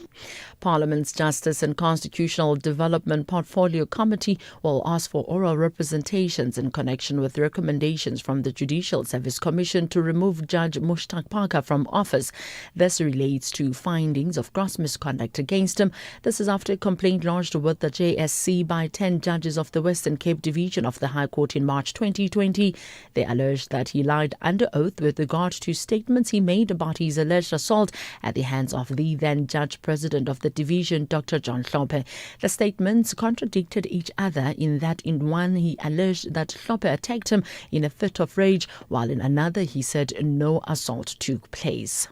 Parliament's Justice and Constitutional Development Portfolio Committee will ask for oral representations in connection with recommendations from the Judicial Service Commission to remove Judge Mushtaq Parker from office. This relates to findings of gross misconduct against him. This is after a complaint lodged with the JSC by 10 judges of the Western Cape Division of the High Court in March 2020. They alleged that he lied under oath with regard to statements he made about his alleged assault at the hands of the then Judge President of the Division, Dr. John Hlophe. The statements contradicted each other in that in one he alleged that Hlophe attacked him in a fit of rage, while in another he said no assault took place.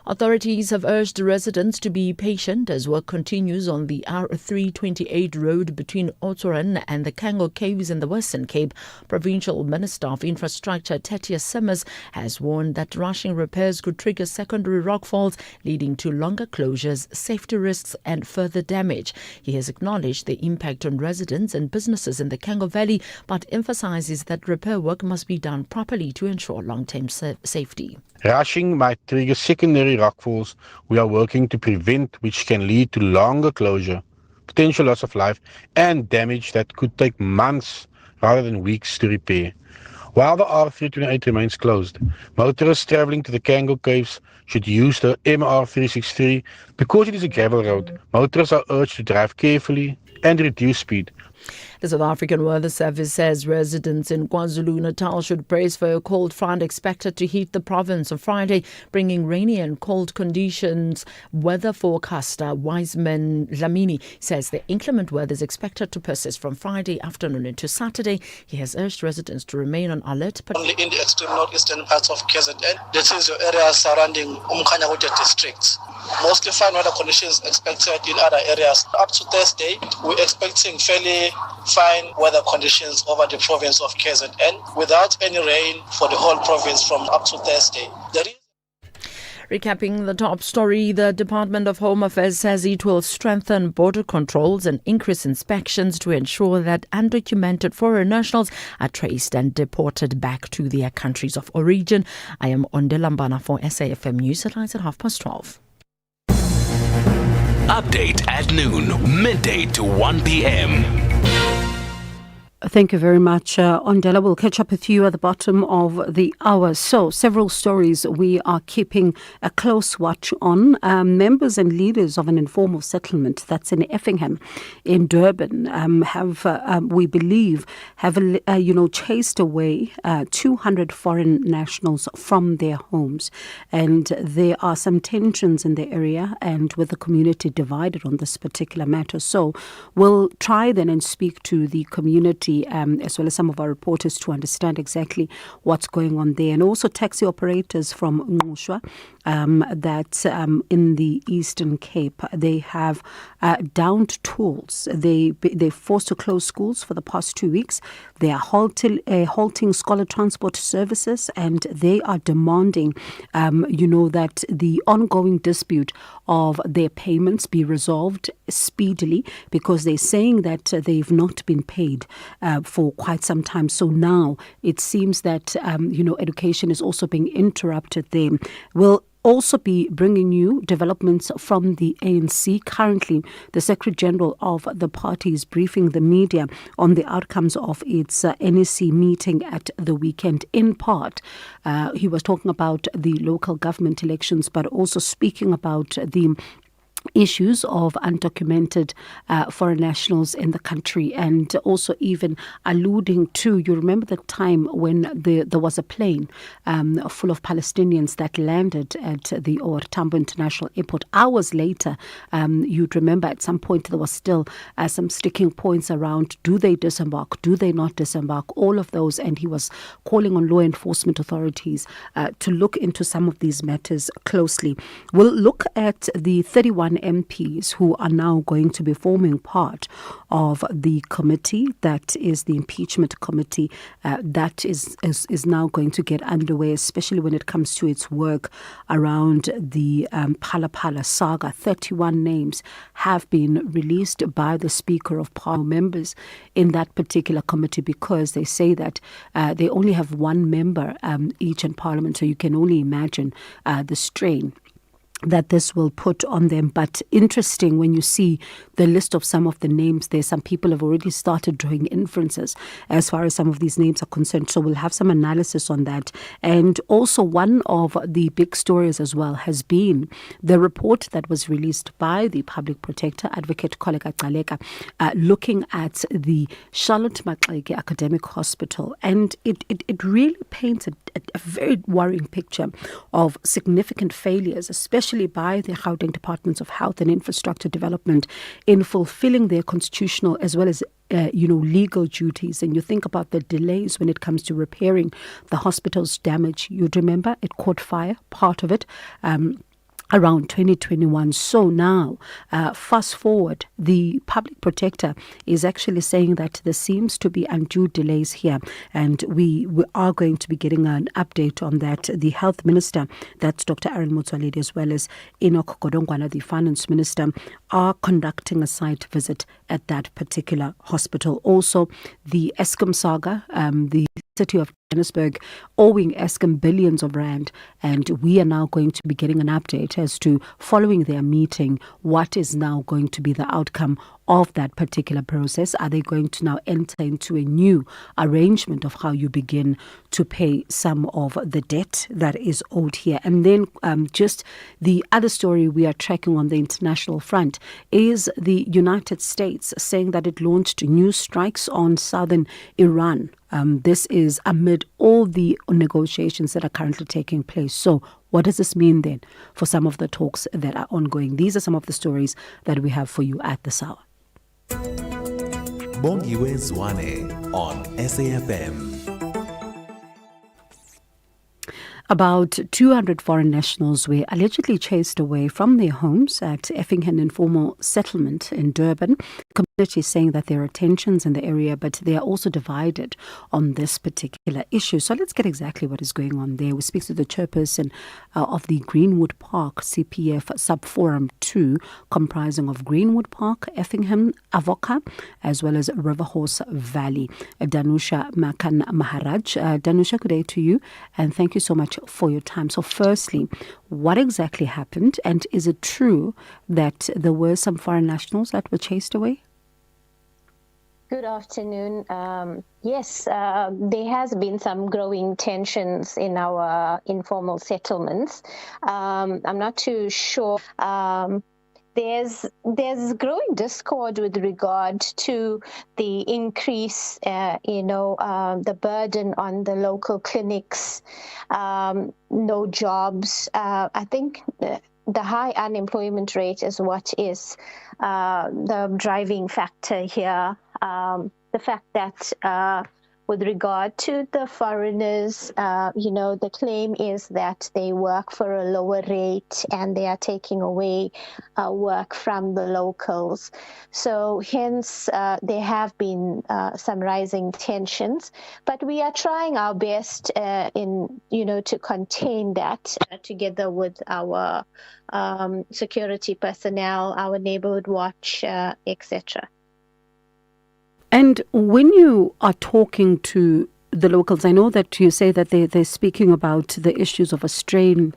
Authorities have urged residents to be patient as work continues on the R328 road between Oudtshoorn and the Kango Caves in the Western Cape. Provincial Minister of Infrastructure Tetius Simmers has warned that rushing repairs could trigger secondary rockfalls, leading to longer closures, safety risks and further damage. He has acknowledged the impact on residents and businesses in the Kango Valley, but emphasizes that repair work must be done properly to ensure long-term safety. Rushing might trigger secondary rockfalls we are working to prevent, which can lead to longer closure, potential loss of life and damage that could take months rather than weeks to repair. While the R328 remains closed, motorists travelling to the Kango Caves should use the MR363 because it is a gravel road. Motorists are urged to drive carefully and reduce speed. The South African Weather Service says residents in KwaZulu-Natal should brace for a cold front expected to hit the province on Friday, bringing rainy and cold conditions. Weather forecaster Wiseman Dlamini says the inclement weather is expected to persist from Friday afternoon into Saturday. He has urged residents to remain on alert. Only in the extreme northeastern parts of KZN, this is your area surrounding Umkhanyakude districts. mostly fine weather conditions expected in other areas. Up to Thursday, we're expecting fairly fine weather conditions over the province of KZN without any rain for the whole province from up to Thursday. Recapping the top story, the Department of Home Affairs says it will strengthen border controls and increase inspections to ensure that undocumented foreign nationals are traced and deported back to their countries of origin. I am Onde Lambana for SAFM News Headlines at 12:30. Update at noon, midday to 1 p.m. Thank you very much, Ondela. We'll catch up with you at the bottom of the hour. So, several stories we are keeping a close watch on. Members and leaders of an informal settlement that's in Effingham, in Durban, we believe, have chased away 200 foreign nationals from their homes, and there are some tensions in the area, and with the community divided on this particular matter. So, we'll try then and speak to the community. As well as some of our reporters to understand exactly what's going on there. And also taxi operators from Ngqushwa, that's in the Eastern Cape. They have downed tools. They're forced to close schools for the past 2 weeks. They are halting scholar transport services, and they are demanding, that the ongoing dispute of their payments be resolved speedily, because they're saying that they've not been paid for quite some time. So now it seems that, education is also being interrupted there. We'll also be bringing you developments from the ANC. Currently, the Secretary General of the party is briefing the media on the outcomes of its NEC meeting at the weekend. In part, he was talking about the local government elections, but also speaking about the issues of undocumented foreign nationals in the country, and also even alluding to, you remember the time when there was a plane full of Palestinians that landed at the OR Tambo International Airport. Hours later, you'd remember at some point there was still some sticking points around, do they disembark, do they not disembark, all of those, and he was calling on law enforcement authorities to look into some of these matters closely. We'll look at the 31 MPs who are now going to be forming part of the committee that is the impeachment committee that is now going to get underway, especially when it comes to its work around the Phala Phala saga. 31 names have been released by the Speaker of Parliament, members in that particular committee, because they say that they only have one member each in Parliament, so you can only imagine the strain that this will put on them. But interesting when you see the list of some of the names there, some people have already started drawing inferences as far as some of these names are concerned. So we'll have some analysis on that. And also one of the big stories as well has been the report that was released by the Public Protector, Advocate Koleka Gcaleka, looking at the Charlotte Maxeke Academic Hospital. And it really paints a very worrying picture of significant failures, especially by the Gauteng Departments of Health and Infrastructure Development in fulfilling their constitutional as well as legal duties. And you think about the delays when it comes to repairing the hospital's damage. You'd remember it caught fire, part of it, around 2021. So now, fast forward, the Public Protector is actually saying that there seems to be undue delays here, and we are going to be getting an update on that. The Health Minister, that's Dr. Aaron Motsoaledi, as well as Enoch Godongwana, the Finance Minister, are conducting a site visit at that particular hospital. Also, the Eskom saga, the City of Johannesburg owing Eskom billions of rand, and we are now going to be getting an update as to, following their meeting, what is now going to be the outcome of that particular process. Are they going to now enter into a new arrangement of how you begin to pay some of the debt that is owed here? And then just the other story we are tracking on the international front is the United States saying that it launched new strikes on southern Iran. This is amid all the negotiations that are currently taking place. So what does this mean then for some of the talks that are ongoing? These are some of the stories that we have for you at this hour. Bongiwe Zwane on SAFM. About 200 foreign nationals were allegedly chased away from their homes at Effingham Informal Settlement in Durban. Community is saying that there are tensions in the area, but they are also divided on this particular issue. So let's get exactly what is going on there. We speak to the chairperson of the Greenwood Park CPF Subforum 2, comprising of Greenwood Park, Effingham, Avoca, as well as Riverhorse Valley, Danusha Makan Maharaj. Danusha, good day to you, and thank you so much for your time. So firstly, what exactly happened, and is it true that there were some foreign nationals that were chased away? Good afternoon. Yes, there has been some growing tensions in our informal settlements. I'm not too sure. There's growing discord with regard to the increase, the burden on the local clinics, no jobs. I think the high unemployment rate is what is the driving factor here. The fact that with regard to the foreigners, the claim is that they work for a lower rate and they are taking away work from the locals. So hence there have been some rising tensions, but we are trying our best to contain that together with our security personnel, our neighborhood watch, etc. And when you are talking to the locals, I know that you say that they're speaking about the issues of a strain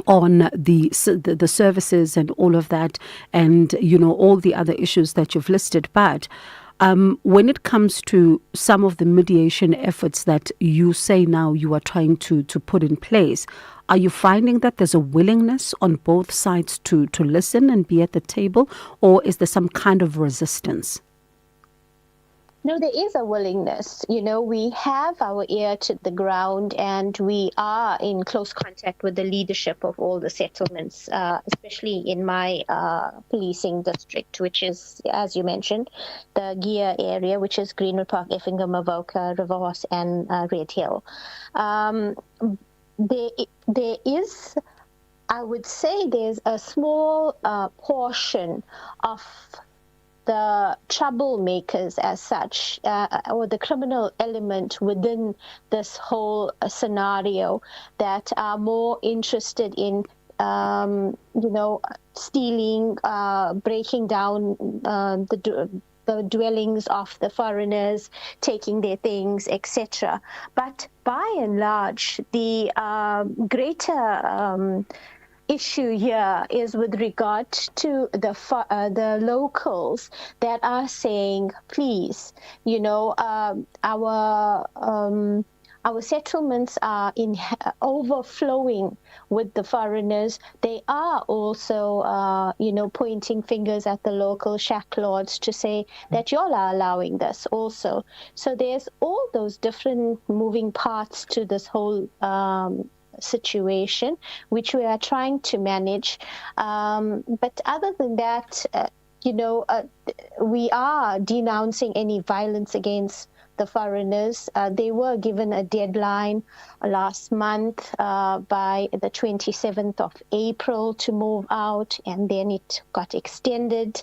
on the services and all of that, and all the other issues that you've listed. But when it comes to some of the mediation efforts that you say now you are trying to put in place, are you finding that there's a willingness on both sides to listen and be at the table, or is there some kind of resistance? No, there is a willingness. We have our ear to the ground and we are in close contact with the leadership of all the settlements, especially in my policing district, which is, as you mentioned, the Gear area, which is Greenwood Park, Effingham, Avoca, Riverhorse, and Red Hill. There is, I would say, there's a small portion of the troublemakers as such, or the criminal element within this whole scenario that are more interested in, stealing, breaking down the dwellings of the foreigners, taking their things, etc. But by and large, the greater issue here is with regard to the locals that are saying, please, our settlements are overflowing with the foreigners. They are also, pointing fingers at the local shack lords to say that y'all are allowing this also. So there's all those different moving parts to this whole situation, which we are trying to manage. But other than that, we are denouncing any violence against the foreigners. They were given a deadline last month by the 27th of April to move out, and then it got extended.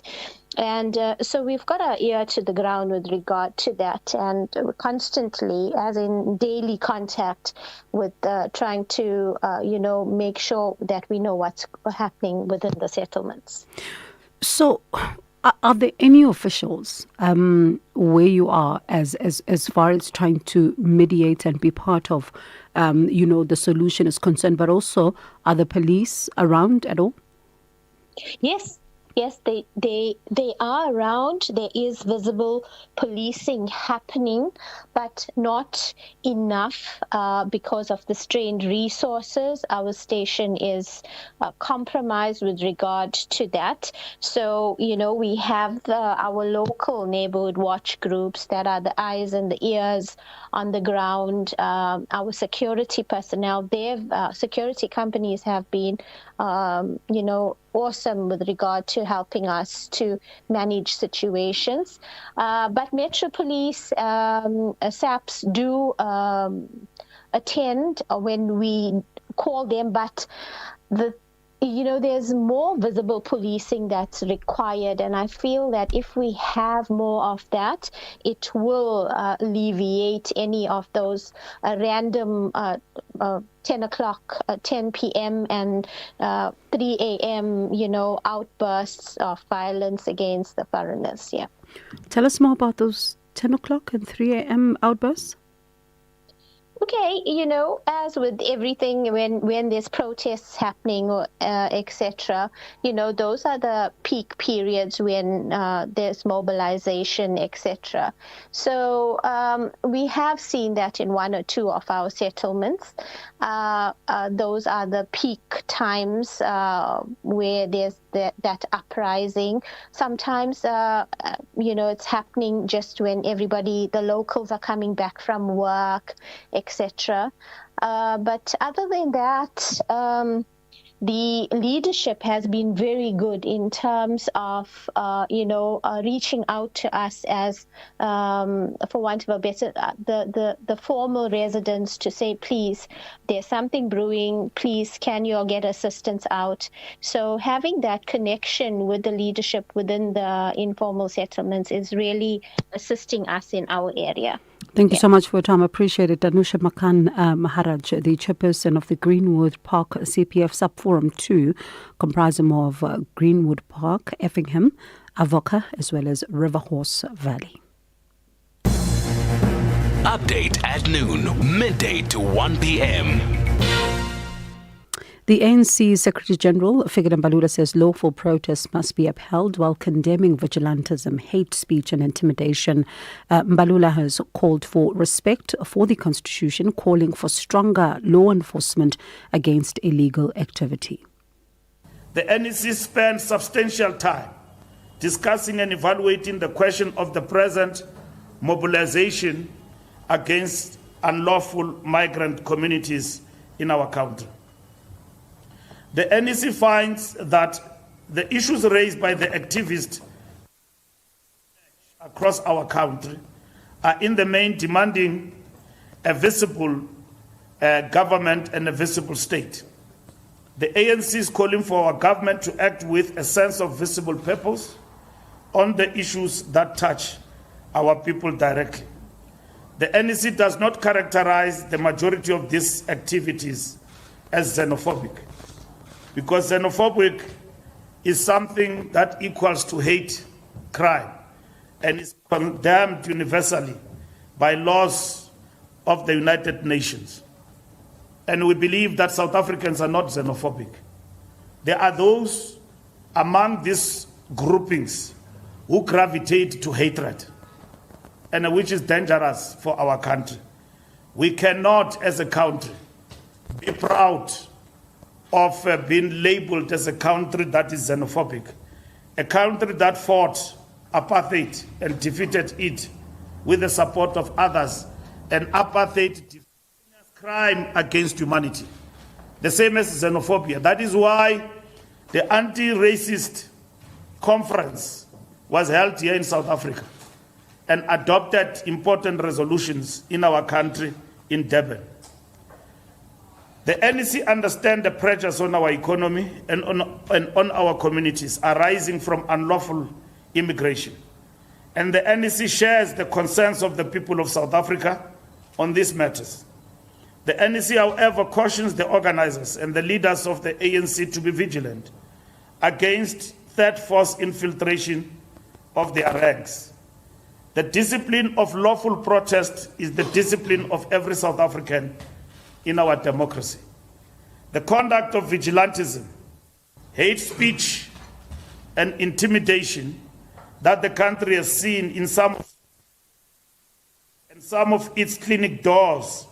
And so we've got our ear to the ground with regard to that, and we're constantly, as in daily contact with trying to, make sure that we know what's happening within the settlements. So are there any officials where you are as far as trying to mediate and be part of, the solution is concerned, but also are the police around at all? Yes, they are around. There is visible policing happening, but not enough because of the strained resources. Our station is compromised with regard to that. So, we have our local neighborhood watch groups that are the eyes and the ears on the ground. Our security personnel, security companies have been, awesome with regard to helping us to manage situations. But Metro Police, SAPs do attend when we call them, but there's more visible policing that's required, and I feel that if we have more of that, it will alleviate any of those random 10 o'clock, 10 p.m. and 3 a.m., outbursts of violence against the foreigners. Yeah. Tell us more about those 10 o'clock and 3 a.m. outbursts. Okay, as with everything, when there's protests happening, etc., those are the peak periods when there's mobilization, etc. So we have seen that in one or two of our settlements. Those are the peak times where there's that uprising. Sometimes, it's happening just when the locals are coming back from work, etc. But other than that, the leadership has been very good in terms of, reaching out to us as, for want of a better, the formal residents to say, please, there's something brewing, please, can you get assistance out? So having that connection with the leadership within the informal settlements is really assisting us in our area. Thank you so much for your time. I appreciate it. Danusha Makan Maharaj, the chairperson of the Greenwood Park CPF Sub-Forum 2, comprising of Greenwood Park, Effingham, Avoca, as well as Riverhorse Valley. Update at noon, midday to 1 p.m. The ANC Secretary General, Fikile Mbalula, says lawful protests must be upheld while condemning vigilantism, hate speech and intimidation. Mbalula has called for respect for the Constitution, calling for stronger law enforcement against illegal activity. The NEC spent substantial time discussing and evaluating the question of the present mobilization against unlawful migrant communities in our country. The NEC finds that the issues raised by the activists across our country are in the main demanding a visible government and a visible state. The ANC is calling for our government to act with a sense of visible purpose on the issues that touch our people directly. The NEC does not characterize the majority of these activities as xenophobic, because xenophobic is something that equals to hate crime and is condemned universally by laws of the United Nations. And we believe that South Africans are not xenophobic. There are those among these groupings who gravitate to hatred, and which is dangerous for our country. We cannot, as a country, be proud of being labeled as a country that is xenophobic, a country that fought apartheid and defeated it with the support of others, and apartheid is crime against humanity, the same as xenophobia. That is why the anti-racist conference was held here in South Africa and adopted important resolutions in our country in Durban. The NEC understands the pressures on our economy and on our communities arising from unlawful immigration. And the NEC shares the concerns of the people of South Africa on these matters. The NEC, however, cautions the organizers and the leaders of the ANC to be vigilant against third force infiltration of their ranks. The discipline of lawful protest is the discipline of every South African in our democracy. The conduct of vigilantism, hate speech, and intimidation that the country has seen in some of its clinic doors,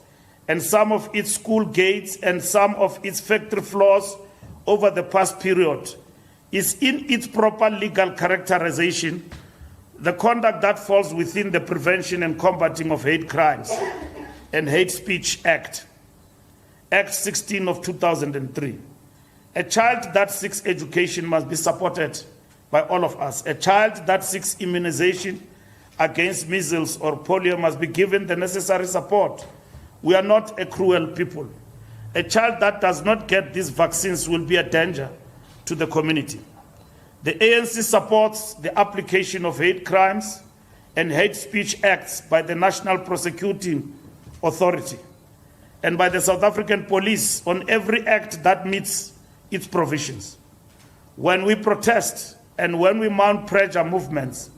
and some of its school gates, and some of its factory floors over the past period is in its proper legal characterization the conduct that falls within the Prevention and Combating of Hate Crimes and Hate Speech Act, Act 16 of 2003. A child that seeks education must be supported by all of us. A child that seeks immunization against measles or polio must be given the necessary support. We are not a cruel people. A child that does not get these vaccines will be a danger to the community. The ANC supports the application of hate crimes and hate speech acts by the National Prosecuting Authority and by the South African Police on every act that meets its provisions. When we protest and when we mount pressure movements,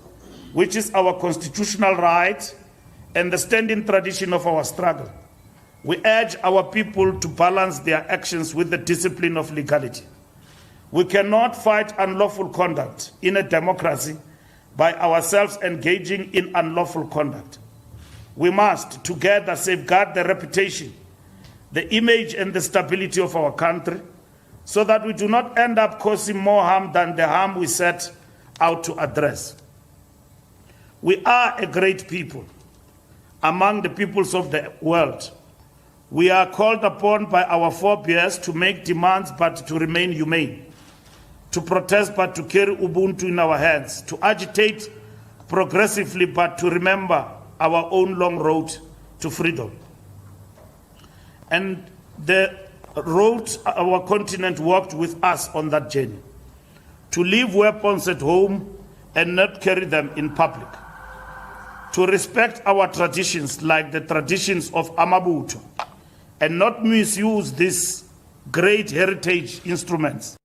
which is our constitutional right and the standing tradition of our struggle, we urge our people to balance their actions with the discipline of legality. We cannot fight unlawful conduct in a democracy by ourselves engaging in unlawful conduct. We must together safeguard the reputation, the image and the stability of our country so that we do not end up causing more harm than the harm we set out to address. We are a great people among the peoples of the world. We are called upon by our forebears to make demands but to remain humane, to protest but to carry Ubuntu in our hands, to agitate progressively but to remember our own long road to freedom. And the road our continent walked with us on that journey, to leave weapons at home and not carry them in public, to respect our traditions like the traditions of Amabuto and not misuse these great heritage instruments.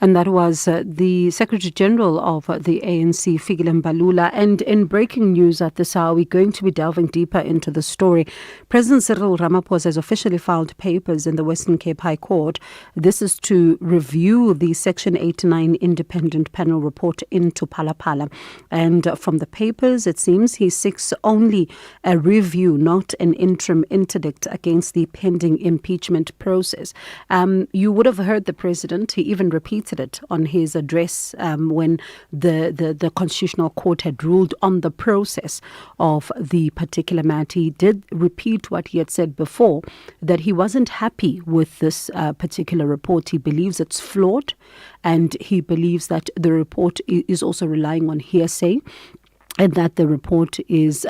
And that was the Secretary General of the ANC, Fikile Mbalula. And in breaking news at this hour, we're going to be delving deeper into the story. President Cyril Ramaphosa has officially filed papers in the Western Cape High Court. This is to review the Section 89 independent panel report into Phala. And from the papers, it seems he seeks only a review, not an interim interdict against the pending impeachment process. You would have heard the president, he even repeated it on his address when the Constitutional Court had ruled on the process of the particular matter. He did repeat what he had said before, that he wasn't happy with this particular report. He believes it's flawed, and he believes that the report is also relying on hearsay, and that the report is,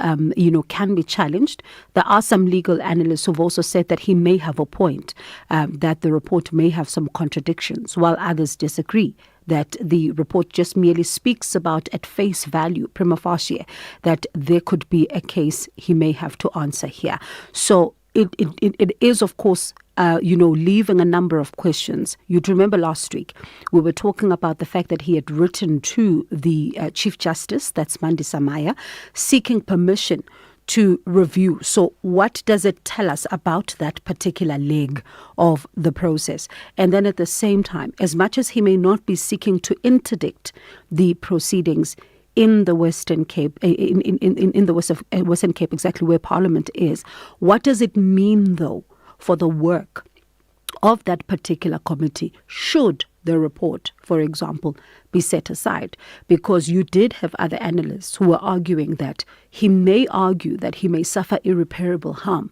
can be challenged. There are some legal analysts who've also said that he may have a point, that the report may have some contradictions, while others disagree, that the report just merely speaks about at face value, prima facie, that there could be a case he may have to answer here. So it is, of course, leaving a number of questions. You'd remember last week we were talking about the fact that he had written to the Chief Justice, that's Mandi Samaya, seeking permission to review. So what does it tell us about that particular leg of the process? And then at the same time, as much as he may not be seeking to interdict the proceedings in the Western Cape, in the Western Cape, exactly where Parliament is, what does it mean, though, for the work of that particular committee, should the report, for example, be set aside? Because you did have other analysts who were arguing that he may argue that he may suffer irreparable harm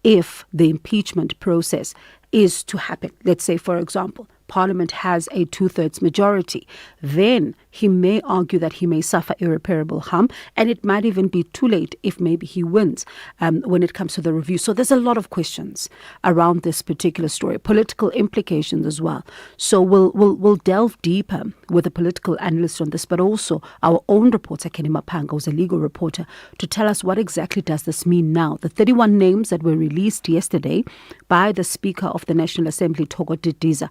if the impeachment process is to happen. Let's say, for example, Parliament has a 2/3 majority, then he may argue that he may suffer irreparable harm, and it might even be too late if maybe he wins when it comes to the review. So there's a lot of questions around this particular story, political implications as well. So we'll delve deeper with a political analyst on this, but also our own reporter, Kenny Mapanga, who's a legal reporter, to tell us what exactly does this mean now. The 31 names that were released yesterday by the Speaker of the National Assembly, Thoko Didiza,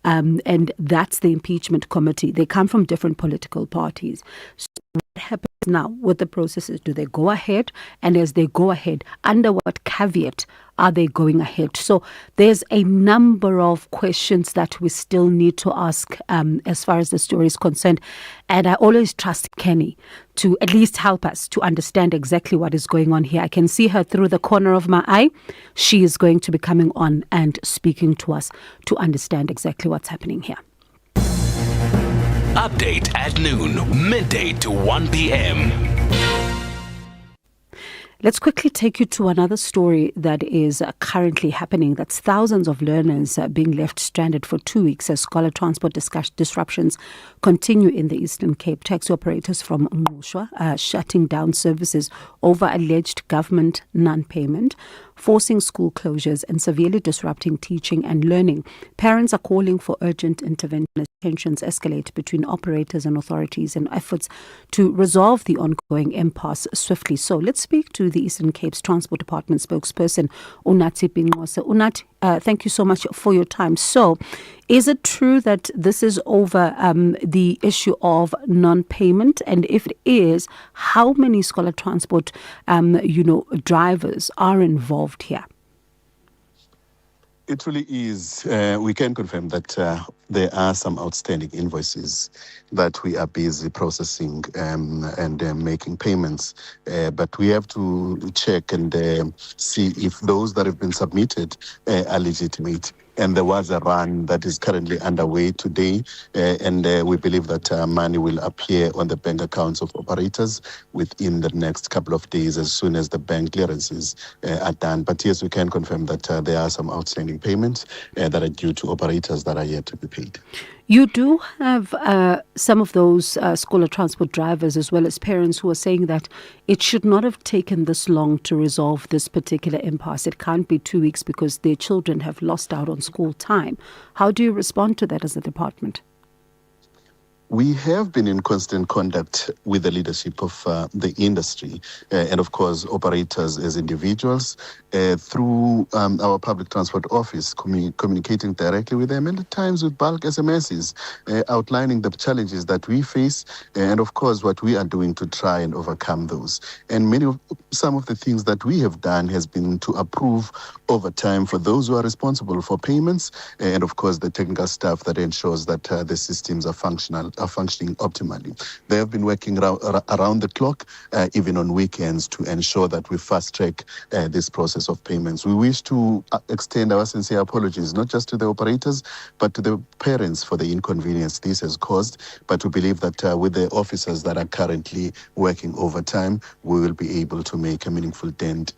and that's the impeachment committee. They come from different political parties. So what happens now with the processes? Do they go ahead? And as they go ahead, under what caveat are they going ahead? So there's a number of questions that we still need to ask as far as the story is concerned. And I always trust Kenny to at least help us to understand exactly what is going on here. I can see her through the corner of my eye. She is going to be coming on and speaking to us to understand exactly what's happening here. Update at noon, midday to 1 p.m. Let's quickly take you to another story that is currently happening. That's thousands of learners being left stranded for 2 weeks as scholar transport disruptions continue in the Eastern Cape. Taxi operators from Ngqushwa are shutting down services over alleged government non-payment, forcing school closures and severely disrupting teaching and learning. Parents are calling for urgent intervention as tensions escalate between operators and authorities in efforts to resolve the ongoing impasse swiftly. So let's speak to the Eastern Cape's Transport Department spokesperson, Unathi Bingose. Unathi, thank you so much for your time. So, is it true that this is over the issue of non-payment? And if it is, how many scholar transport, drivers are involved here? It really is. We can confirm that there are some outstanding invoices that we are busy processing and making payments. But we have to check and see if those that have been submitted are legitimate. And there was a run that is currently underway today, and we believe that money will appear on the bank accounts of operators within the next couple of days as soon as the bank clearances are done. But yes, we can confirm that there are some outstanding payments that are due to operators that are yet to be paid. You do have some of those scholar transport drivers as well as parents who are saying that it should not have taken this long to resolve this particular impasse. It can't be 2 weeks because their children have lost out on school time. How do you respond to that as a department? We have been in constant contact with the leadership of the industry and, of course, operators as individuals through our public transport office, communicating directly with them and at times with bulk SMSs, outlining the challenges that we face and, of course, what we are doing to try and overcome those. And some of the things that we have done has been to approve overtime for those who are responsible for payments and, of course, the technical staff that ensures that the systems are functioning optimally. They have been working around the clock, even on weekends, to ensure that we fast-track this process of payments. We wish to extend our sincere apologies, not just to the operators, but to the parents for the inconvenience this has caused. But we believe that with the officers that are currently working overtime, we will be able to make a meaningful dent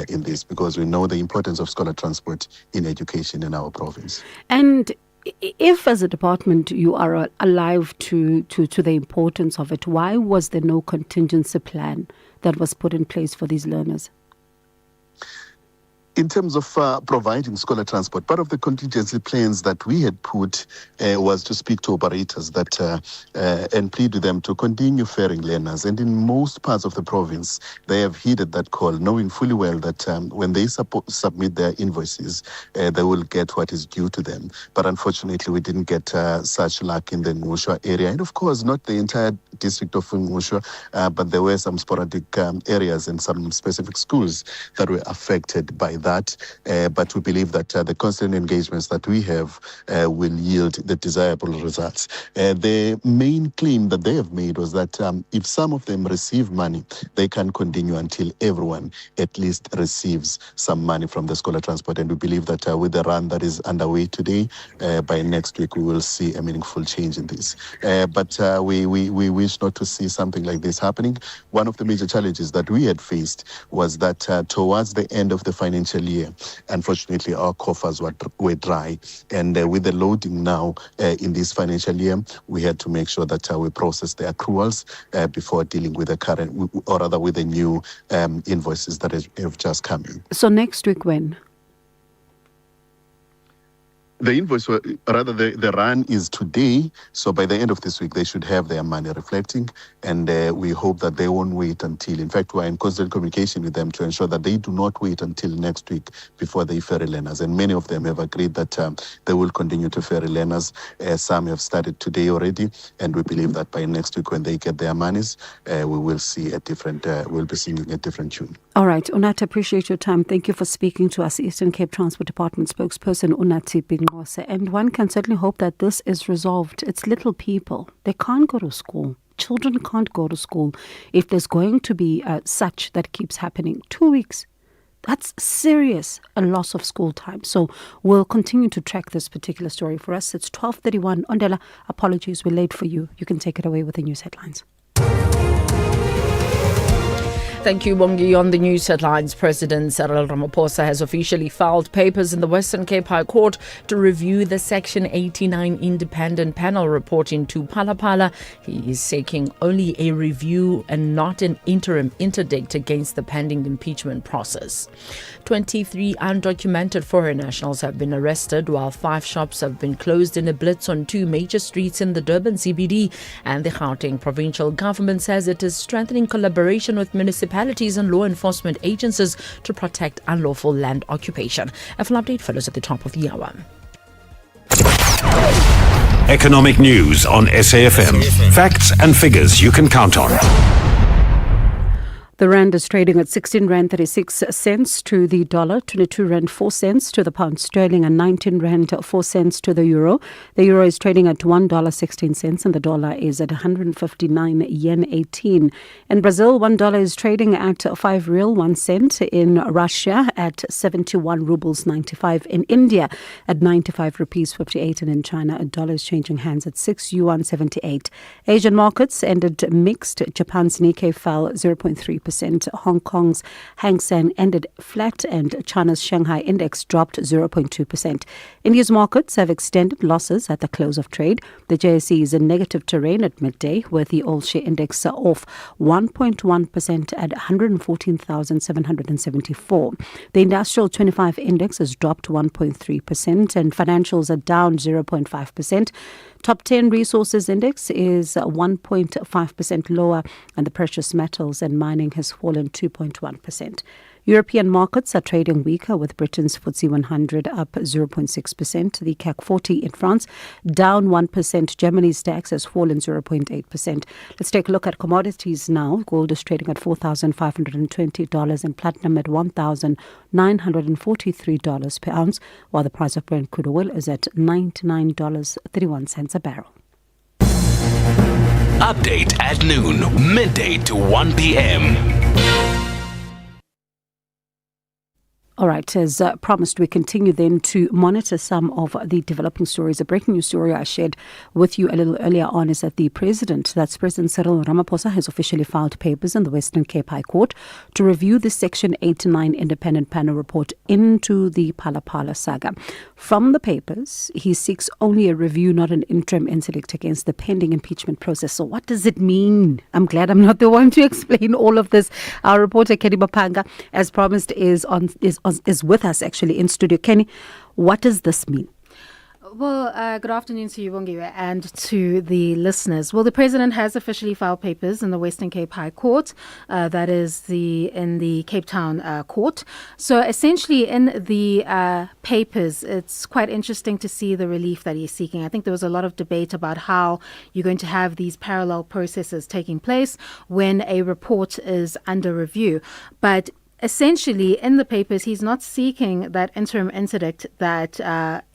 in this, because we know the importance of scholar transport in education in our province. And if, as a department, you are alive to the importance of it, why was there no contingency plan that was put in place for these learners? In terms of providing scholar transport, part of the contingency plans that we had put was to speak to operators and plead with them to continue ferrying learners. And in most parts of the province, they have heeded that call, knowing fully well that when they submit their invoices, they will get what is due to them. But unfortunately, we didn't get such luck in the Ngqushwa area. And of course, not the entire district of Ngqushwa, but there were some sporadic areas and some specific schools that were affected by that, but we believe that the constant engagements that we have will yield the desirable results. The main claim that they have made was that if some of them receive money, they can continue until everyone at least receives some money from the scholar transport. And we believe that with the run that is underway today, by next week we will see a meaningful change in this. But we wish not to see something like this happening. One of the major challenges that we had faced was that towards the end of the financial year, unfortunately, our coffers were dry. And with the loading now in this financial year, we had to make sure that we process the accruals before dealing with the current, or rather with the new invoices that have just come in. So next week when? The invoice, rather the run is today, so by the end of this week, they should have their money reflecting, and we hope that they won't wait until, in fact, we're in constant communication with them to ensure that they do not wait until next week before they ferry learners, and many of them have agreed that they will continue to ferry learners. Some have started today already, and we believe that by next week, when they get their monies, we will see we'll be singing a different tune. All right, Unathi, appreciate your time. Thank you for speaking to us, Eastern Cape Transport Department spokesperson Unathi Bingose. And one can certainly hope that this is resolved. It's little people. They can't go to school. Children can't go to school if there's going to be such that keeps happening. 2 weeks. That's serious, a loss of school time. So we'll continue to track this particular story. For us, it's 12:31. Ondela, apologies, we're late for you. You can take it away with the news headlines. Thank you, Bongi. On the news headlines, President Cyril Ramaphosa has officially filed papers in the Western Cape High Court to review the Section 89 independent panel report into Phala. He is seeking only a review and not an interim interdict against the pending impeachment process. 23 undocumented foreign nationals have been arrested, while 5 shops have been closed in a blitz on 2 major streets in the Durban CBD. And the Gauteng provincial government says it is strengthening collaboration with municipalities and law enforcement agencies to protect unlawful land occupation. A full update follows at the top of the hour. Economic news on SAFM. Facts and figures you can count on. The rand is trading at 16 rand 36 cents to the dollar, 22 rand 4 cents to the pound sterling, and 19 rand 4 cents to the euro. The euro is trading at $1.16 and the dollar is at 159 yen 18. In Brazil, $1 is trading at 5 real 1 cent. In Russia at 71 rubles 95. In India at 95 rupees 58. And in China, a dollar is changing hands at 6 yuan 78. Asian markets ended mixed. Japan's Nikkei fell 0.3%. Hong Kong's Hang Seng ended flat and China's Shanghai index dropped 0.2%. India's markets have extended losses at the close of trade. The JSE is in negative terrain at midday, with the all-share index off 1.1% at 114,774. The industrial 25 index has dropped 1.3% and financials are down 0.5%. Top 10 resources index is 1.5% lower and the precious metals and mining has fallen 2.1%. European markets are trading weaker, with Britain's FTSE 100 up 0.6%. The CAC 40 in France down 1%. Germany's DAX has fallen 0.8%. Let's take a look at commodities now. Gold is trading at $4,520 and platinum at $1,943 per ounce, while the price of Brent crude oil is at $99.31 a barrel. Update at noon, midday to 1 p.m. All right, as promised, we continue then to monitor some of the developing stories. A breaking news story I shared with you a little earlier on is that President Cyril Ramaphosa, has officially filed papers in the Western Cape High Court to review the Section 89 independent panel report into the Phala saga. From the papers, he seeks only a review, not an interim interdict against the pending impeachment process. So what does it mean? I'm glad I'm not the one to explain all of this. Our reporter, Kenny Mapanga, as promised, is with us actually in studio. Kenny, what does this mean? Well, good afternoon to you, Bongiwe, and to the listeners. Well, the President has officially filed papers in the Western Cape High Court, that is in the Cape Town court. So essentially in the papers, it's quite interesting to see the relief that he's seeking. I think there was a lot of debate about how you're going to have these parallel processes taking place when a report is under review. But essentially, in the papers, he's not seeking that interim interdict that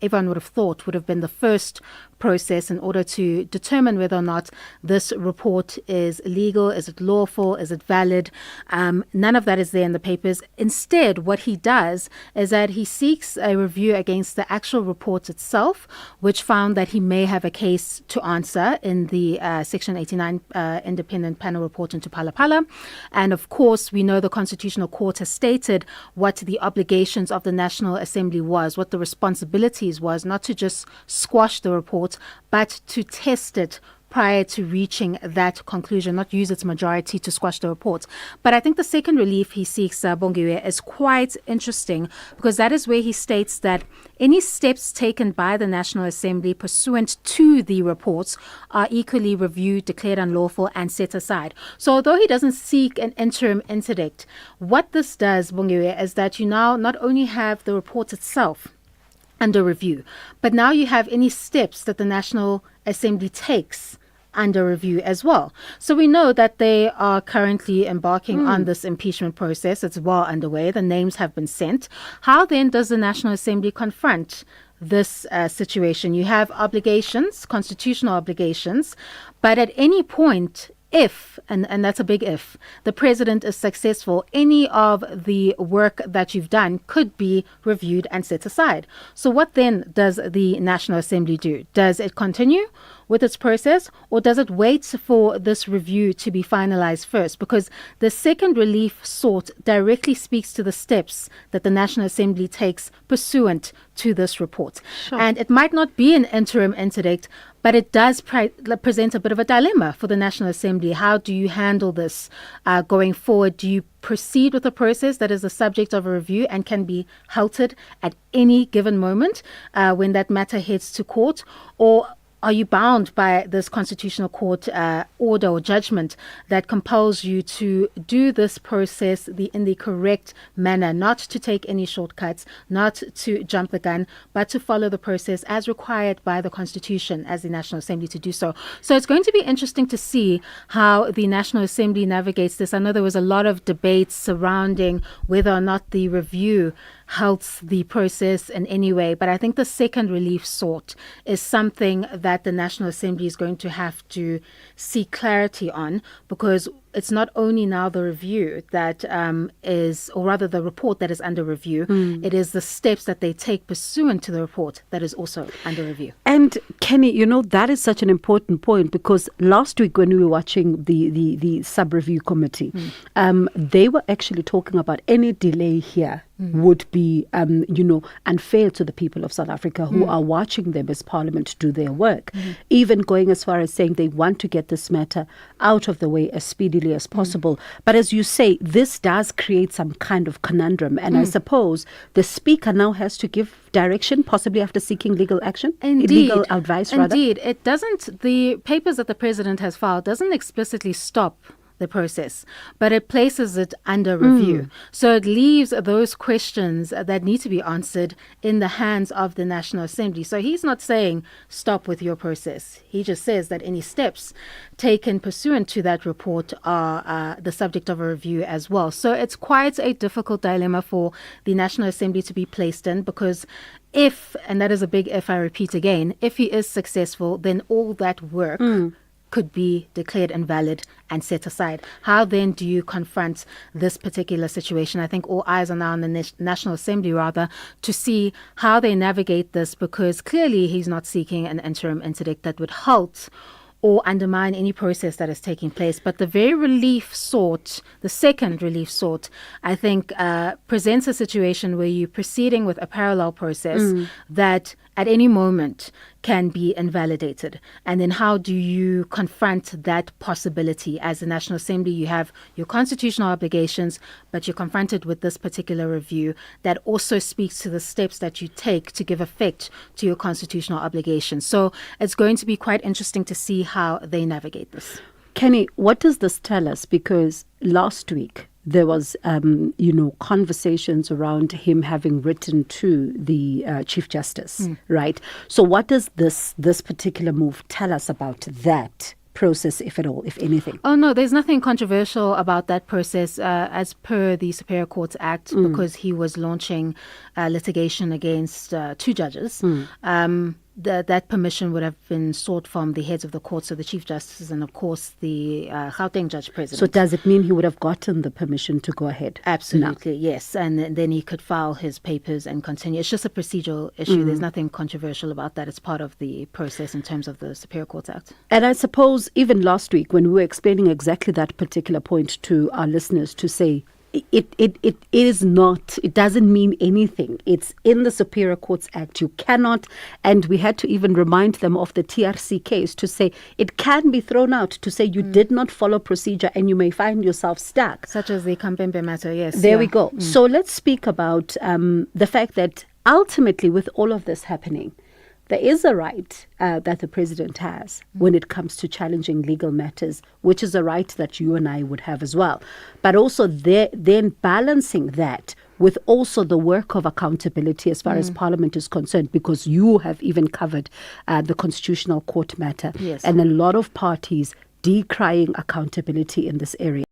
everyone would have thought would have been the first process in order to determine whether or not this report is legal, is it lawful, is it valid. None of that is there in the papers. Instead, what he does is that he seeks a review against the actual report itself, which found that he may have a case to answer in the Section 89 independent panel report into Phala. And of course, we know the Constitutional Court has stated what the obligations of the National Assembly was, what the responsibilities was, not to just squash the report, but to test it prior to reaching that conclusion, not use its majority to squash the report. But I think the second relief he seeks, Bongiwe, is quite interesting, because that is where he states that any steps taken by the National Assembly pursuant to the reports are equally reviewed, declared unlawful, and set aside. So although he doesn't seek an interim interdict, what this does, Bongiwe, is that you now not only have the report itself under review, but now you have any steps that the National Assembly takes under review as well. So we know that they are currently embarking on this impeachment process. It's well underway. The names have been sent. How then does the National Assembly confront this situation? You have obligations, constitutional obligations, but at any point, if, and that's a big if, the president is successful, any of the work that you've done could be reviewed and set aside. So what then does the National Assembly do? Does it continue with its process, or does it wait for this review to be finalized first? Because the second relief sought directly speaks to the steps that the National Assembly takes pursuant to this report. Sure. And it might not be an interim interdict, but it does present a bit of a dilemma for the National Assembly. How do you handle this going forward? Do you proceed with a process that is the subject of a review and can be halted at any given moment when that matter heads to court? Or are you bound by this Constitutional Court order or judgment that compels you to do this process in the correct manner, not to take any shortcuts, not to jump the gun, but to follow the process as required by the Constitution as the National Assembly to do so? So it's going to be interesting to see how the National Assembly navigates this. I know there was a lot of debate surrounding whether or not the review helps the process in any way, but I think the second relief sought is something that the National Assembly is going to have to seek clarity on, because it's not only now the review that is, or rather the report that is under review, it is the steps that they take pursuant to the report that is also under review. And Kenny, that is such an important point, because last week when we were watching the sub-review committee, they were actually talking about any delay here would be, unfair to the people of South Africa who are watching them as Parliament do their work. Even going as far as saying they want to get this matter out of the way as speedily as possible. But as you say, this does create some kind of conundrum. And I suppose the Speaker now has to give direction, possibly after seeking legal action? Legal advice, rather? Indeed. It doesn't, the papers that the President has filed doesn't explicitly stop the process, but it places it under review. So it leaves those questions that need to be answered in the hands of the National Assembly. So he's not saying stop with your process. He just says that any steps taken pursuant to that report are the subject of a review as well. So it's quite a difficult dilemma for the National Assembly to be placed in, because if, and that is a big if, I repeat again, if he is successful, then all that work could be declared invalid and set aside. How then do you confront this particular situation? I think all eyes are now on the National Assembly, rather, to see how they navigate this, because clearly he's not seeking an interim interdict that would halt or undermine any process that is taking place. But the very relief sought, the second relief sought, I think presents a situation where you're proceeding with a parallel process that at any moment can be invalidated. And then how do you confront that possibility? As the National Assembly, you have your constitutional obligations, but you're confronted with this particular review that also speaks to the steps that you take to give effect to your constitutional obligations. So it's going to be quite interesting to see how they navigate this. Kenny, what does this tell us? Because last week there was, conversations around him having written to the Chief Justice, right? So what does this particular move tell us about that process, if at all, if anything? Oh, no, there's nothing controversial about that process as per the Superior Courts Act, because he was launching litigation against two judges. That permission would have been sought from the heads of the court, so the Chief Justice and, of course, the Gauteng Judge President. So does it mean he would have gotten the permission to go ahead? Absolutely, yes. And then he could file his papers and continue. It's just a procedural issue. There's nothing controversial about that. It's part of the process in terms of the Superior Courts Act. And I suppose even last week when we were explaining exactly that particular point to our listeners, to say, it is not, it doesn't mean anything. It's in the Superior Courts Act. You cannot, and we had to even remind them of the TRC case to say it can be thrown out, to say you did not follow procedure and you may find yourself stuck. Such as the Kampembe matter, yes. There we go. So let's speak about the fact that ultimately with all of this happening, there is a right that the president has when it comes to challenging legal matters, which is a right that you and I would have as well. But also then balancing that with also the work of accountability as far as Parliament is concerned, because you have even covered the Constitutional Court matter. Yes. And a lot of parties decrying accountability in this area.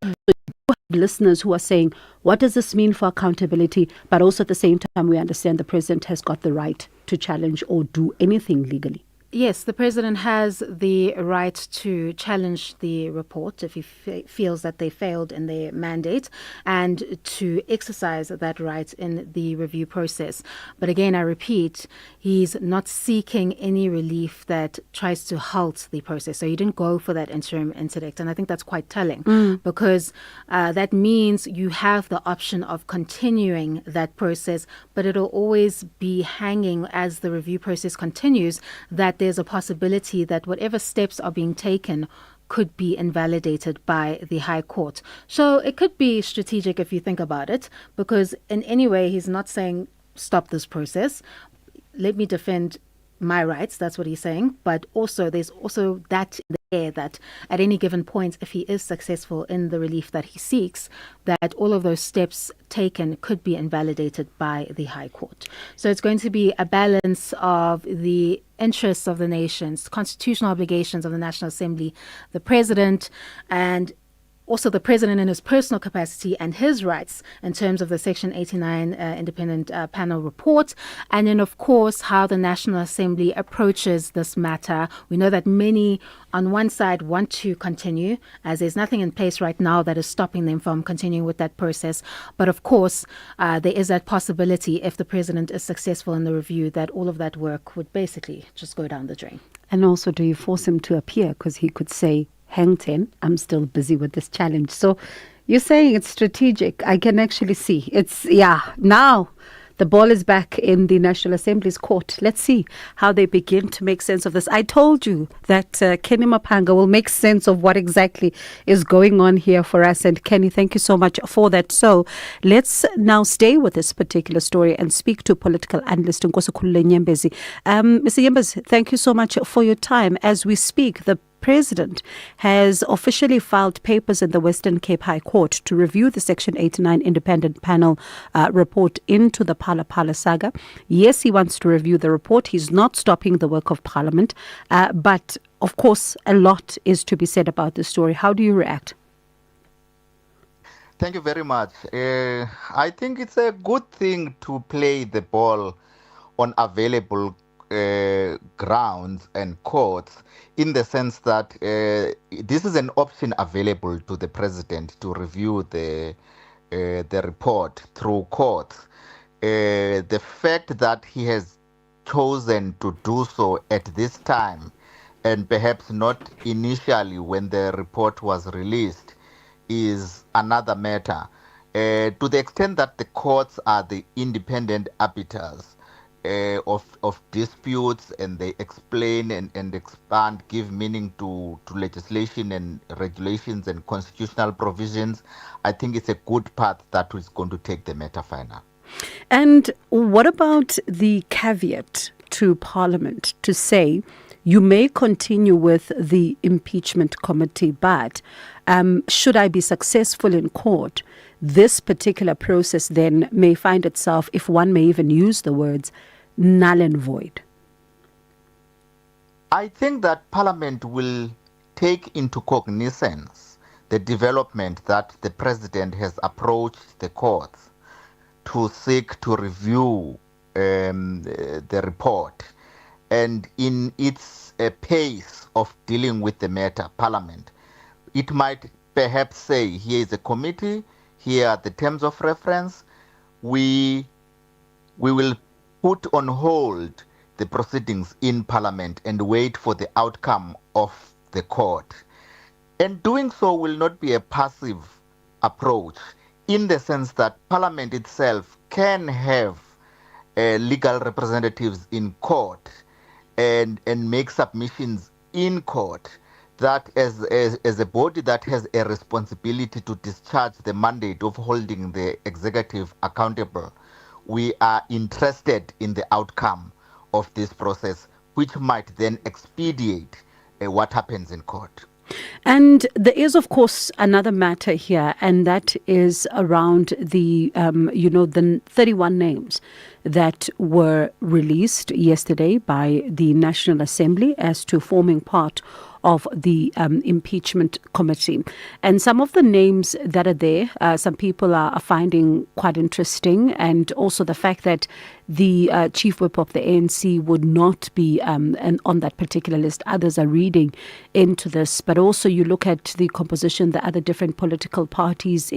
Listeners who are saying, what does this mean for accountability? But also at the same time, we understand the president has got the right to challenge or do anything legally. Yes, the president has the right to challenge the report if he feels that they failed in their mandate, and to exercise that right in the review process. But again, I repeat, he's not seeking any relief that tries to halt the process. So he didn't go for that interim interdict. And I think that's quite telling, because that means you have the option of continuing that process, but it'll always be hanging as the review process continues, that there's a possibility that whatever steps are being taken could be invalidated by the High Court. So it could be strategic if you think about it, because in any way he's not saying stop this process. Let me defend my rights, that's what he's saying. But also there's also that in the air that at any given point, if he is successful in the relief that he seeks, that all of those steps taken could be invalidated by the High Court. So it's going to be a balance of the interests of the nations, constitutional obligations of the National Assembly, the president, and also the president in his personal capacity and his rights in terms of the Section 89 independent panel report. And then, of course, how the National Assembly approaches this matter. We know that many on one side want to continue, as there's nothing in place right now that is stopping them from continuing with that process. But of course, there is that possibility, if the president is successful in the review, that all of that work would basically just go down the drain. And also, do you force him to appear? Because he could say, hang 10, I'm still busy with this challenge. So you're saying it's strategic. I can actually see. Now the ball is back in the National Assembly's court. Let's see how they begin to make sense of this. I told you that Kenny Mapanga will make sense of what exactly is going on here for us. And Kenny, thank you so much for that. So let's now stay with this particular story and speak to political analyst Nkosi Khulule Nyembezi. Mr. Nyembezi, thank you so much for your time. As we speak, the President has officially filed papers in the Western Cape High Court to review the Section 89 independent panel report into the Phala Phala saga. Yes, he wants to review the report. He's not stopping the work of Parliament. But, of course, a lot is to be said about this story. How do you react? Thank you very much. I think it's a good thing to play the ball on available grounds and courts, in the sense that this is an option available to the president to review the report through courts. The fact that he has chosen to do so at this time, and perhaps not initially when the report was released, is another matter. To the extent that the courts are the independent arbiters of disputes, and they explain and expand, give meaning to legislation and regulations and constitutional provisions, I think it's a good path that is going to take the matter final. And what about the caveat to Parliament to say you may continue with the impeachment committee, but should I be successful in court, this particular process then may find itself, if one may even use the words, null and void? I think that Parliament will take into cognizance the development that the President has approached the courts to seek to review the report. And in its pace of dealing with the matter, Parliament, it might perhaps say, here is a committee, here are the terms of reference, we will put on hold the proceedings in Parliament and wait for the outcome of the court. And doing so will not be a passive approach, in the sense that Parliament itself can have legal representatives in court and make submissions in court, that as a body that has a responsibility to discharge the mandate of holding the executive accountable, we are interested in the outcome of this process, which might then expedite what happens in court. And there is, of course, another matter here, and that is around the, the 31 names that were released yesterday by the National Assembly as to forming part of the impeachment committee. And some of the names that are there, some people are finding quite interesting, and also the fact that the chief whip of the ANC would not be on that particular list. Others are reading into this, but also you look at the composition, the other different political parties,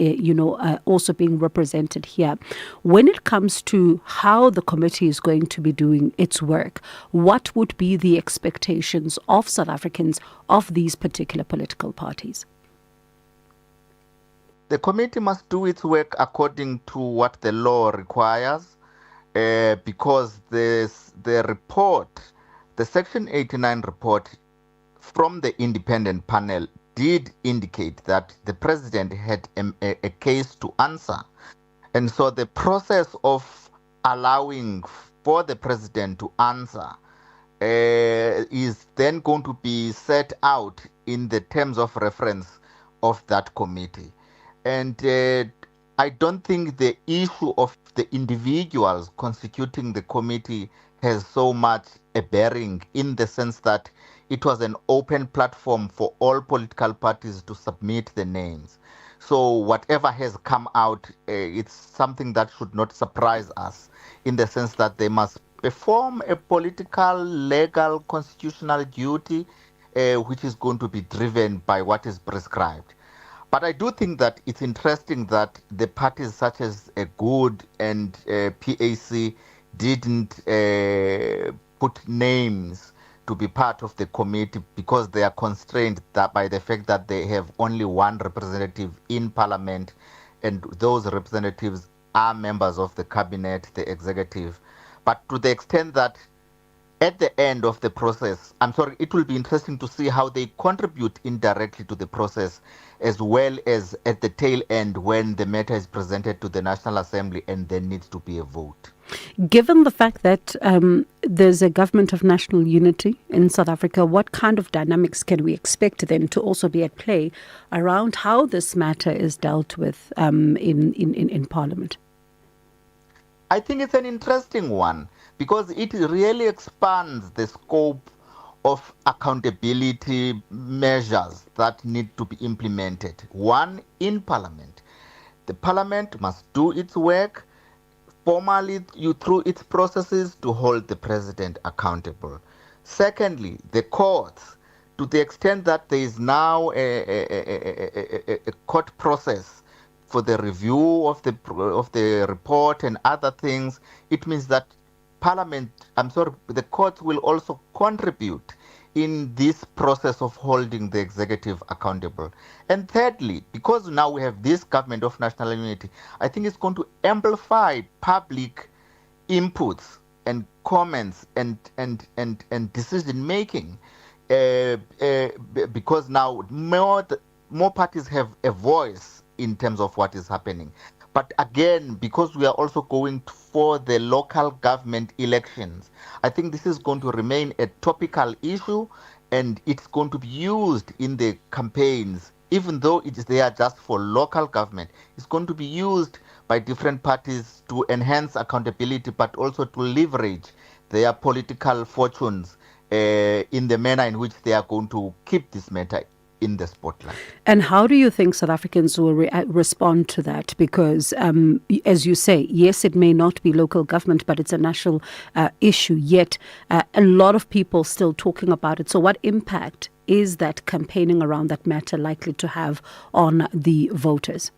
also being represented here. When it comes to how the committee is going to be doing its work, what would be the expectations of South Africans of these particular political parties? The committee must do its work according to what the law requires, because the report, the Section 89 report from the independent panel did indicate that the president had a case to answer. And so the process of allowing for the president to answer is then going to be set out in the terms of reference of that committee. And I don't think the issue of the individuals constituting the committee has so much a bearing, in the sense that it was an open platform for all political parties to submit the names. So whatever has come out, it's something that should not surprise us, in the sense that they must perform a political, legal, constitutional duty, which is going to be driven by what is prescribed. But I do think that it's interesting that the parties such as Good and PAC didn't put names to be part of the committee, because they are constrained by the fact that they have only one representative in parliament, and those representatives are members of the cabinet, the executive. But to the extent that at the end of the process, it will be interesting to see how they contribute indirectly to the process, as well as at the tail end when the matter is presented to the National Assembly and there needs to be a vote. Given the fact that there's a government of national unity in South Africa, what kind of dynamics can we expect then to also be at play around how this matter is dealt with in Parliament? I think it's an interesting one, because it really expands the scope of accountability measures that need to be implemented. One, in Parliament. The Parliament must do its work formally through its processes to hold the president accountable. Secondly, the courts, to the extent that there is now a court process for the review of the report and other things, it means that the courts will also contribute in this process of holding the executive accountable. And thirdly, because now we have this government of national unity, I think it's going to amplify public inputs and comments and decision making, because now more parties have a voice in terms of what is happening. But again, because we are also going for the local government elections, I think this is going to remain a topical issue, and it's going to be used in the campaigns, even though it is there just for local government. It's going to be used by different parties to enhance accountability, but also to leverage their political fortunes in the manner in which they are going to keep this matter in the spotlight. And how do you think South Africans will respond to that? Because, as you say, yes, it may not be local government, but it's a national issue, yet a lot of people still talking about it. So what impact is that campaigning around that matter likely to have on the voters?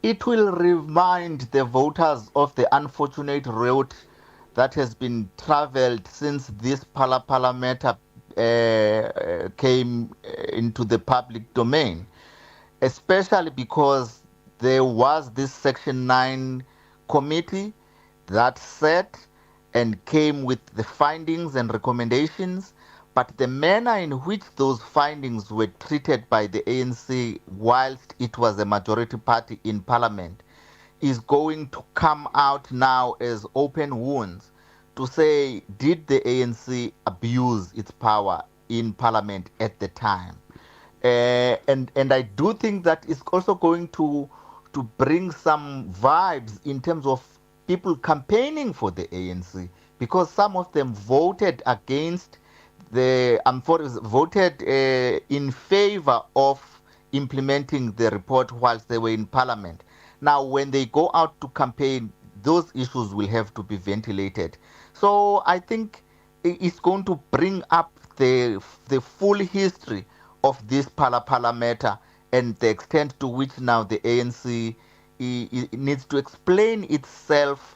It will remind the voters of the unfortunate route that has been travelled since this Phala matter came into the public domain, especially because there was this Section 9 committee that sat and came with the findings and recommendations, but the manner in which those findings were treated by the ANC whilst it was a majority party in parliament is going to come out now as open wounds to say, did the ANC abuse its power in parliament at the time? And I do think that it's also going to bring some vibes in terms of people campaigning for the ANC, because some of them voted against voted in favor of implementing the report whilst they were in parliament. Now, when they go out to campaign, those issues will have to be ventilated. So I think it's going to bring up the full history of this Pala matter and the extent to which now the ANC needs to explain itself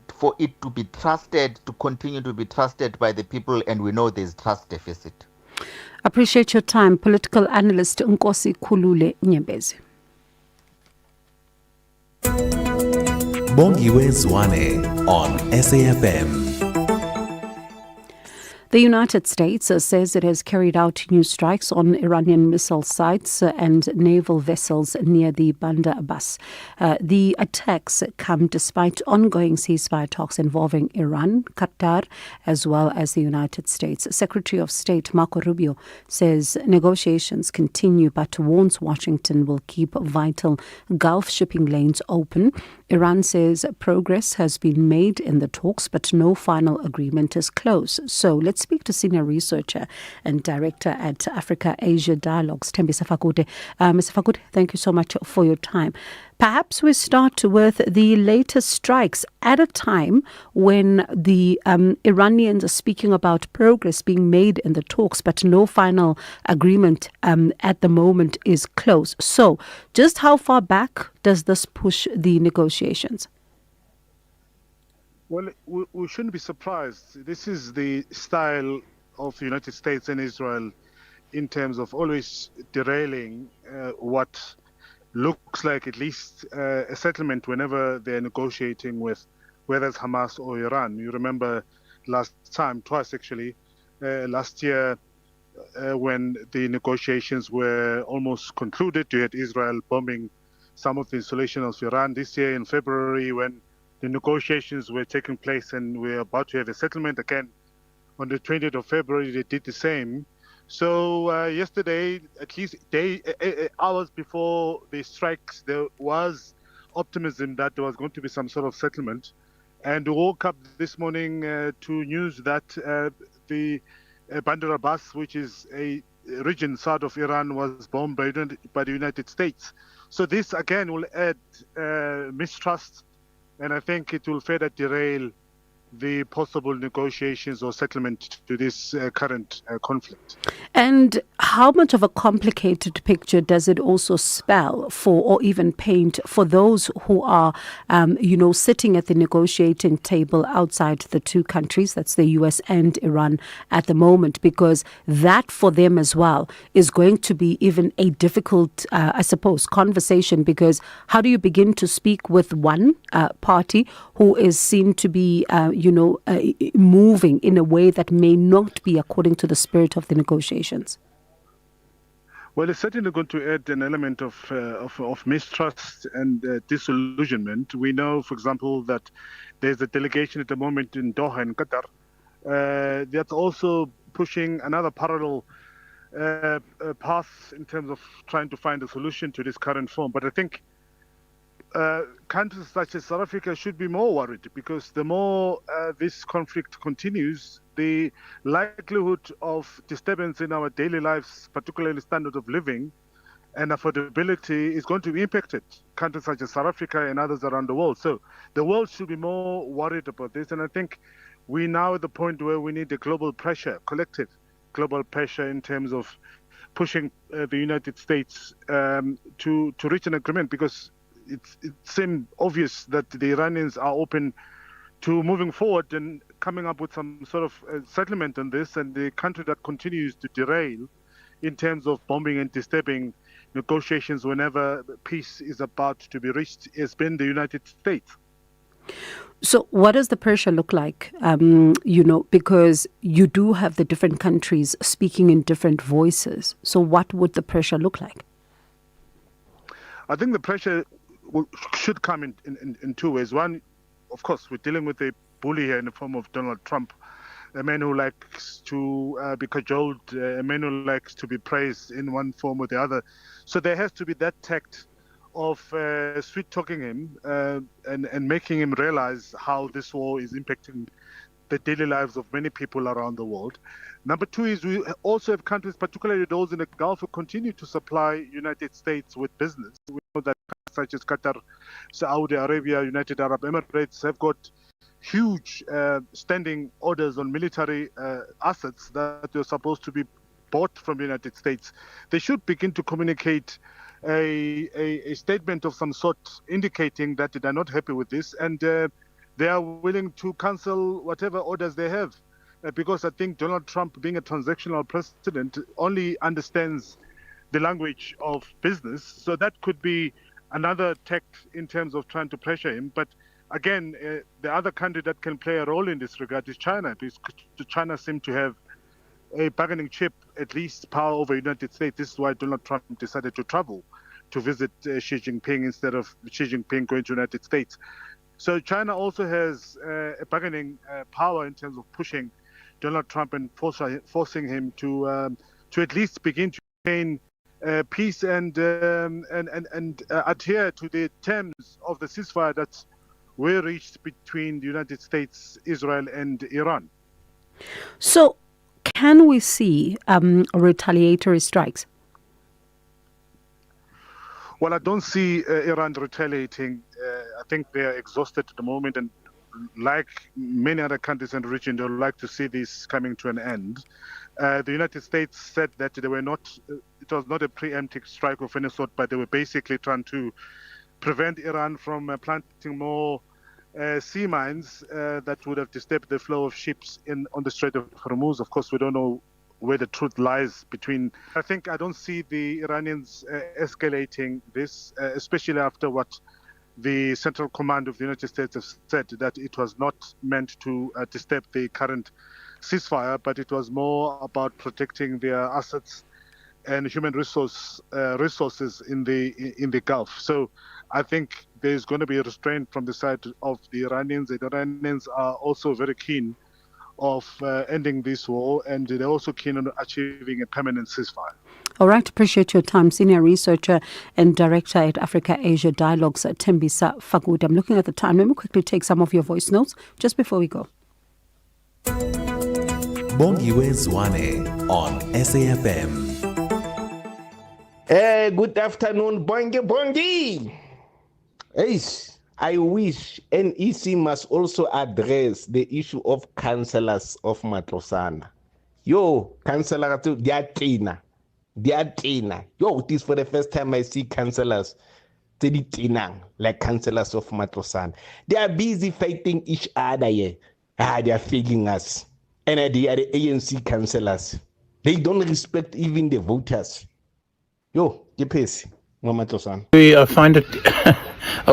for it to be trusted, to continue to be trusted by the people, and we know there's trust deficit. Appreciate your time, political analyst Nkosi Khulule Nyembezi. Bongiwe Zwane on SAFM. The United States says it has carried out new strikes on Iranian missile sites and naval vessels near the Bandar Abbas. The attacks come despite ongoing ceasefire talks involving Iran, Qatar, as well as the United States. Secretary of State Marco Rubio says negotiations continue but warns Washington will keep vital Gulf shipping lanes open. Iran says progress has been made in the talks, but no final agreement is close. So let's speak to senior researcher and director at Africa-Asia Dialogues, Thembisa Fakude. Mr. Fakude, thank you so much for your time. Perhaps we start with the latest strikes at a time when the Iranians are speaking about progress being made in the talks, but no final agreement at the moment is close. So just how far back does this push the negotiations? Well, we shouldn't be surprised. This is the style of the United States and Israel in terms of always derailing what looks like at least a settlement whenever they're negotiating with whether it's Hamas or Iran. You remember last time, twice actually, last year when the negotiations were almost concluded, you had Israel bombing some of the installations of Iran. This year in February, when the negotiations were taking place and we were about to have a settlement again on the 20th of February, they did the same. So yesterday, at least hours before the strikes, there was optimism that there was going to be some sort of settlement. And we woke up this morning to news that the Bandar Abbas, which is a region south of Iran, was bombed by the United States. So this again will add mistrust, and I think it will further derail the possible negotiations or settlement to this current conflict. And how much of a complicated picture does it also spell for, or even paint for those who are, sitting at the negotiating table outside the two countries, that's the US and Iran at the moment, because that for them as well is going to be even a difficult, conversation, because how do you begin to speak with one party who is seen to be moving in a way that may not be according to the spirit of the negotiations? Well, it's certainly going to add an element of mistrust and disillusionment. We know, for example, that there's a delegation at the moment in Doha in Qatar that's also pushing another parallel path in terms of trying to find a solution to this current form. But I think countries such as South Africa should be more worried, because the more this conflict continues, the likelihood of disturbance in our daily lives, particularly standard of living and affordability, is going to be impacted. Countries such as South Africa and others around the world. So the world should be more worried about this. And I think we're now at the point where we need a global pressure, collective global pressure, in terms of pushing the United States to reach an agreement, because it seems obvious that the Iranians are open to moving forward and coming up with some sort of settlement on this, and the country that continues to derail in terms of bombing and disturbing negotiations whenever peace is about to be reached has been the United States. So what does the pressure look like? Because you do have the different countries speaking in different voices. So what would the pressure look like? I think the pressure should come in two ways. One, of course, we're dealing with a bully here in the form of Donald Trump, a man who likes to be cajoled, a man who likes to be praised in one form or the other. So there has to be that tact of sweet talking him and making him realize how this war is impacting the daily lives of many people around the world. Number two is we also have countries, particularly those in the Gulf, who continue to supply United States with business. We know that such as Qatar, Saudi Arabia, United Arab Emirates have got huge standing orders on military assets that are supposed to be bought from the United States. They should begin to communicate a statement of some sort indicating that they're not happy with this and they are willing to cancel whatever orders they have. Because I think Donald Trump, being a transactional president, only understands the language of business. So that could be another tact in terms of trying to pressure him. But again, the other country that can play a role in this regard is China, because China seems to have a bargaining chip, at least power over the United States. This is why Donald Trump decided to travel to visit Xi Jinping instead of Xi Jinping going to the United States. So China also has a bargaining power in terms of pushing Donald Trump and forcing him to at least begin to maintain peace and adhere to the terms of the ceasefire that were reached between the United States, Israel, and Iran. So, can we see retaliatory strikes? Well, I don't see Iran retaliating. I think they are exhausted at the moment, and like many other countries in the region, they would like to see this coming to an end. The United States said that they were not, it was not a preemptive strike of any sort, but they were basically trying to prevent Iran from planting more sea mines that would have disturbed the flow of ships on the Strait of Hormuz. Of course, we don't know where the truth lies between. I don't see the Iranians escalating this, especially after what the Central Command of the United States has said, that it was not meant to disturb the current ceasefire, but it was more about protecting their assets and human resources in the Gulf. So I think there's going to be a restraint from the side of the Iranians. The Iranians are also very keen of ending this war, and they're also keen on achieving a permanent ceasefire. All right, appreciate your time. Senior researcher and director at Africa-Asia Dialogues, Tembisa Fagud. I'm looking at the time. Let me quickly take some of your voice notes just before we go. Bongiwe Zwane on SAFM. Good afternoon, Bongi. I wish NEC must also address the issue of councillors of Matlosana. Councillor to Diatina. It is for the first time I see councillors like councillors of Matlosana. They are busy fighting each other here. They are failing us. And they are the ANC councillors. They don't respect even the voters. I find it,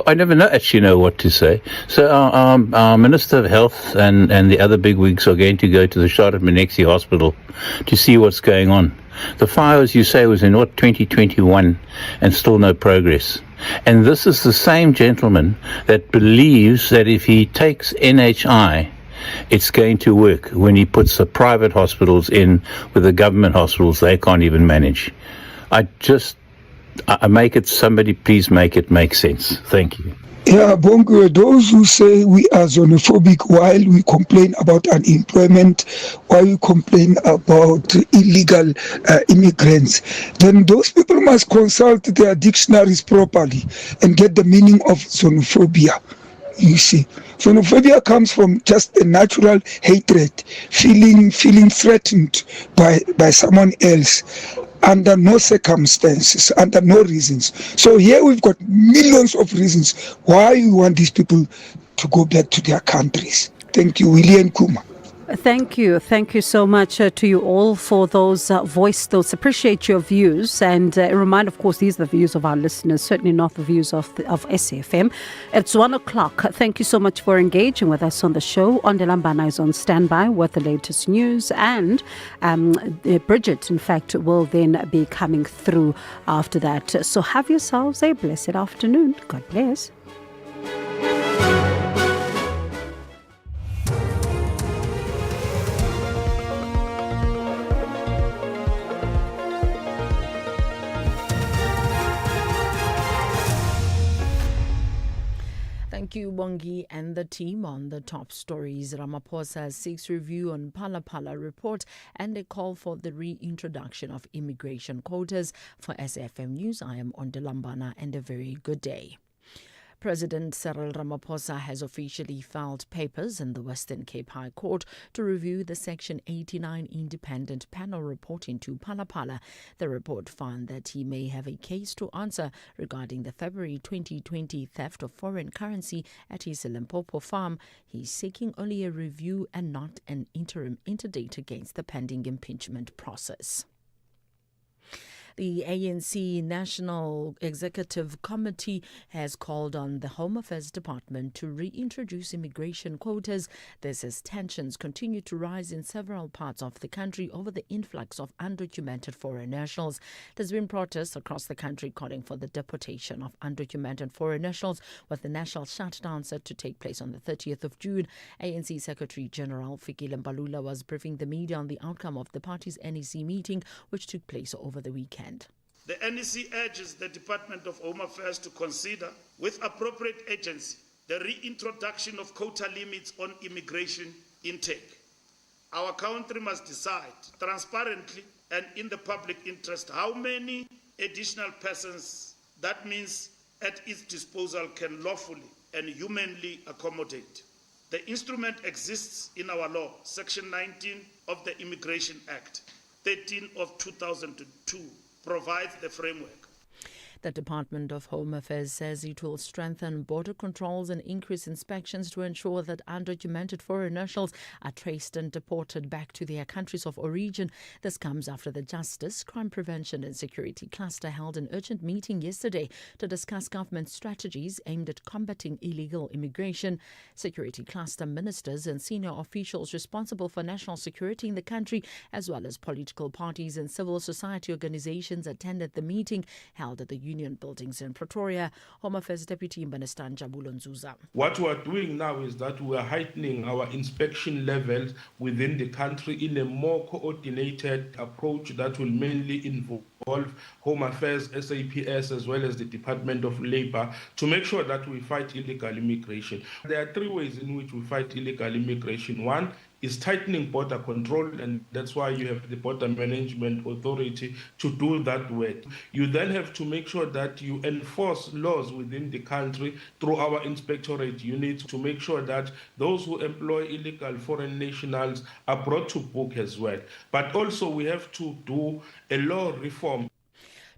I never actually know what to say. So our Minister of Health and the other bigwigs are going to go to the Charlotte Menexi Hospital to see what's going on. The fire, as you say, was in 2021 and still no progress. And this is the same gentleman that believes that if he takes NHI, it's going to work when he puts the private hospitals in with the government hospitals they can't even manage. I make it, somebody please make it make sense. Thank you. Yeah, Bongo, those who say we are xenophobic while we complain about unemployment, while we complain about illegal immigrants, then those people must consult their dictionaries properly and get the meaning of xenophobia. You see, xenophobia comes from just a natural hatred, feeling threatened by someone else under no circumstances, under no reasons. So here we've got millions of reasons why we want these people to go back to their countries. Thank you, William Kuma. Thank you so much to you all for those voice notes. Appreciate your views, and remind, of course, these are the views of our listeners, certainly not the views of SAFM. It's 1:00. Thank you so much for engaging with us on the show. Ondelambana is on standby with the latest news, and Bridget, in fact, will then be coming through after that. So have yourselves a blessed afternoon. God bless. Thank you, Bongi and the team. On the top stories, Ramaphosa seeks review on Phala report and a call for the reintroduction of immigration quotas. For SAfm News, I am Ondilambana, and a very good day. President Cyril Ramaphosa has officially filed papers in the Western Cape High Court to review the Section 89 independent panel report into Phala. The report found that he may have a case to answer regarding the February 2020 theft of foreign currency at his Limpopo farm. He's seeking only a review and not an interim interdict against the pending impeachment process. The ANC National Executive Committee has called on the Home Affairs Department to reintroduce immigration quotas. This as tensions continue to rise in several parts of the country over the influx of undocumented foreign nationals. There's been protests across the country calling for the deportation of undocumented foreign nationals, with the national shutdown set to take place on the 30th of June. ANC Secretary General Fikile Mbalula was briefing the media on the outcome of the party's NEC meeting, which took place over the weekend. The NEC urges the Department of Home Affairs to consider, with appropriate agency, the reintroduction of quota limits on immigration intake. Our country must decide transparently and in the public interest how many additional persons that means at its disposal can lawfully and humanly accommodate. The instrument exists in our law, Section 19 of the Immigration Act, 13 of 2002. Provides the framework. The Department of Home Affairs says it will strengthen border controls and increase inspections to ensure that undocumented foreign nationals are traced and deported back to their countries of origin. This comes after the Justice, Crime Prevention and Security Cluster held an urgent meeting yesterday to discuss government strategies aimed at combating illegal immigration. Security Cluster ministers and senior officials responsible for national security in the country, as well as political parties and civil society organizations, attended the meeting held at the Union Buildings in Pretoria. Home Affairs Deputy Minister Njabulo Nzuza. What we are doing now is that we are heightening our inspection levels within the country in a more coordinated approach that will mainly involve Home Affairs, SAPS, as well as the Department of Labour, to make sure that we fight illegal immigration. There are three ways in which we fight illegal immigration. One is tightening border control, and that's why you have the Border Management Authority to do that work. You then have to make sure that you enforce laws within the country through our inspectorate units to make sure that those who employ illegal foreign nationals are brought to book as well. But also we have to do a law reform.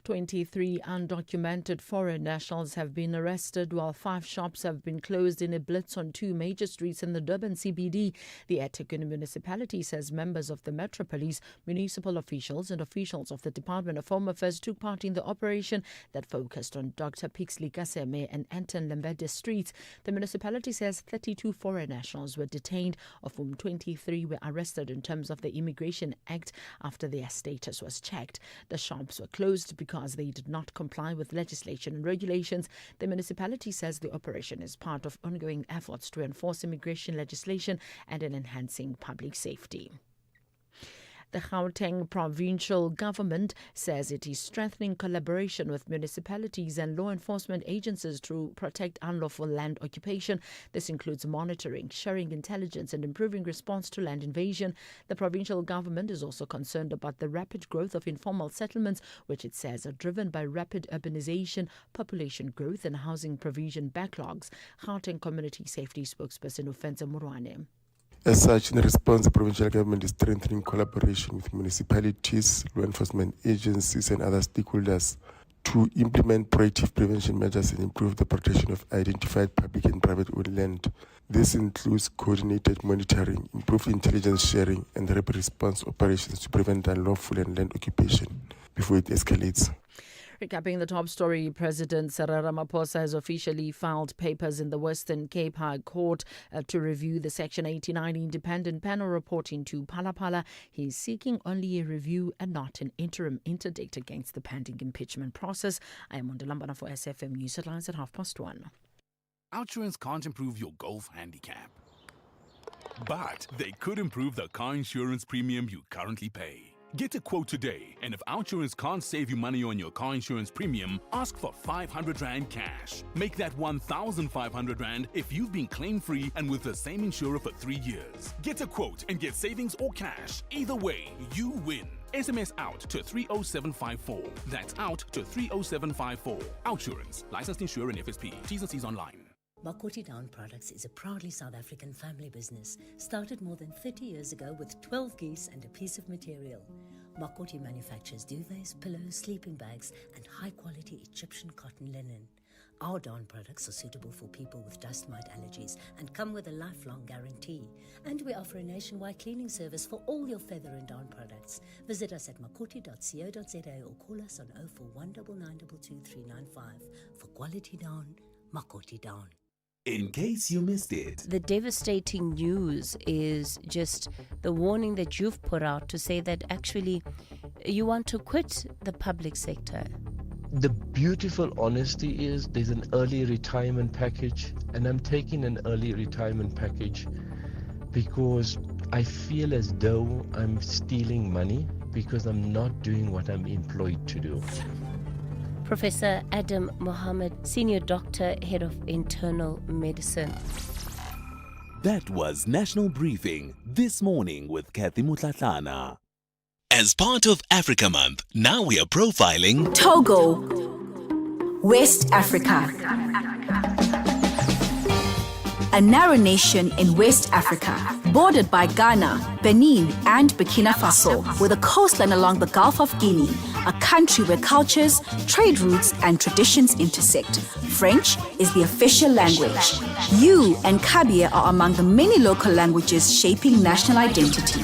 23 undocumented foreign nationals have been arrested, while 5 shops have been closed in a blitz on 2 major streets in the Durban CBD. The eThekwini municipality says members of the Metro Police, municipal officials and officials of the Department of Home Affairs took part in the operation that focused on Dr. Pixley Kaseme and Anton Lembede streets. The municipality says 32 foreign nationals were detained, of whom 23 were arrested in terms of the Immigration Act after their status was checked. The shops were closed because they did not comply with legislation and regulations. The municipality says the operation is part of ongoing efforts to enforce immigration legislation and in enhancing public safety. The Gauteng provincial government says it is strengthening collaboration with municipalities and law enforcement agencies to protect unlawful land occupation. This includes monitoring, sharing intelligence and improving response to land invasion. The provincial government is also concerned about the rapid growth of informal settlements, which it says are driven by rapid urbanization, population growth and housing provision backlogs. Gauteng Community Safety spokesperson Ufenza Murwane. As such, in response, the provincial government is strengthening collaboration with municipalities, law enforcement agencies and other stakeholders to implement proactive prevention measures and improve the protection of identified public and private owned land. This includes coordinated monitoring, improved intelligence sharing and rapid response operations to prevent unlawful and land occupation before it escalates. Recapping the top story, President Cyril Ramaphosa has officially filed papers in the Western Cape High Court to review the Section 89 independent panel report into Phala. He is seeking only a review and not an interim interdict against the pending impeachment process. I am Ondilambana for SAfm News Headlines at 1:30. Outsurance can't improve your golf handicap, but they could improve the car insurance premium you currently pay. Get a quote today, and if OutSurance can't save you money on your car insurance premium, ask for 500 Rand cash. Make that 1,500 Rand if you've been claim-free and with the same insurer for 3 years. Get a quote and get savings or cash. Either way, you win. SMS out to 30754. That's out to 30754. OutSurance. Licensed insurer and FSP. T's and C's online. Makoti Down Products is a proudly South African family business, started more than 30 years ago with 12 geese and a piece of material. Makoti manufactures duvets, pillows, sleeping bags, and high-quality Egyptian cotton linen. Our down products are suitable for people with dust mite allergies and come with a lifelong guarantee. And we offer a nationwide cleaning service for all your feather and down products. Visit us at makoti.co.za or call us on 041 9922395 for quality down, Makoti Down. In case you missed it. The devastating news is just the warning that you've put out to say that actually you want to quit the public sector. The beautiful honesty is there's an early retirement package, and I'm taking an early retirement package because I feel as though I'm stealing money because I'm not doing what I'm employed to do. Professor Adam Mohammed, Senior Doctor, Head of Internal Medicine. That was National Briefing This Morning with Kathy Mutlatlana. As part of Africa Month, now we are profiling Togo, West Africa. A narrow nation in West Africa, bordered by Ghana, Benin, and Burkina Faso, with a coastline along the Gulf of Guinea, a country where cultures, trade routes, and traditions intersect. French is the official language. You and Kabia are among the many local languages shaping national identity.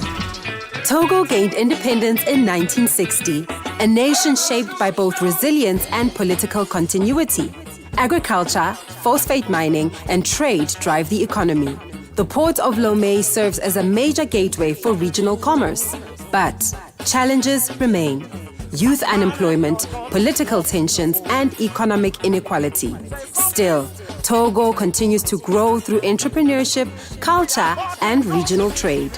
Togo gained independence in 1960, a nation shaped by both resilience and political continuity. Agriculture, phosphate mining, and trade drive the economy. The port of Lomé serves as a major gateway for regional commerce. But challenges remain: youth unemployment, political tensions, and economic inequality. Still, Togo continues to grow through entrepreneurship, culture, and regional trade.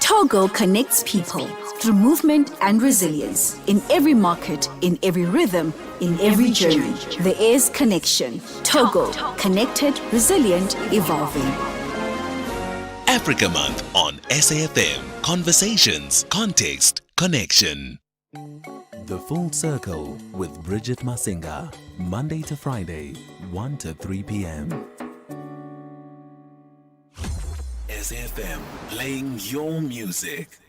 Togo connects people through movement and resilience. In every market, in every rhythm, in every journey, there is connection. Togo, connected, resilient, evolving. Africa Month on SAFM. Conversations, context, connection. The Full Circle with Bridget Masinga. Monday to Friday, 1 to 3 p.m. SAFM, playing your music.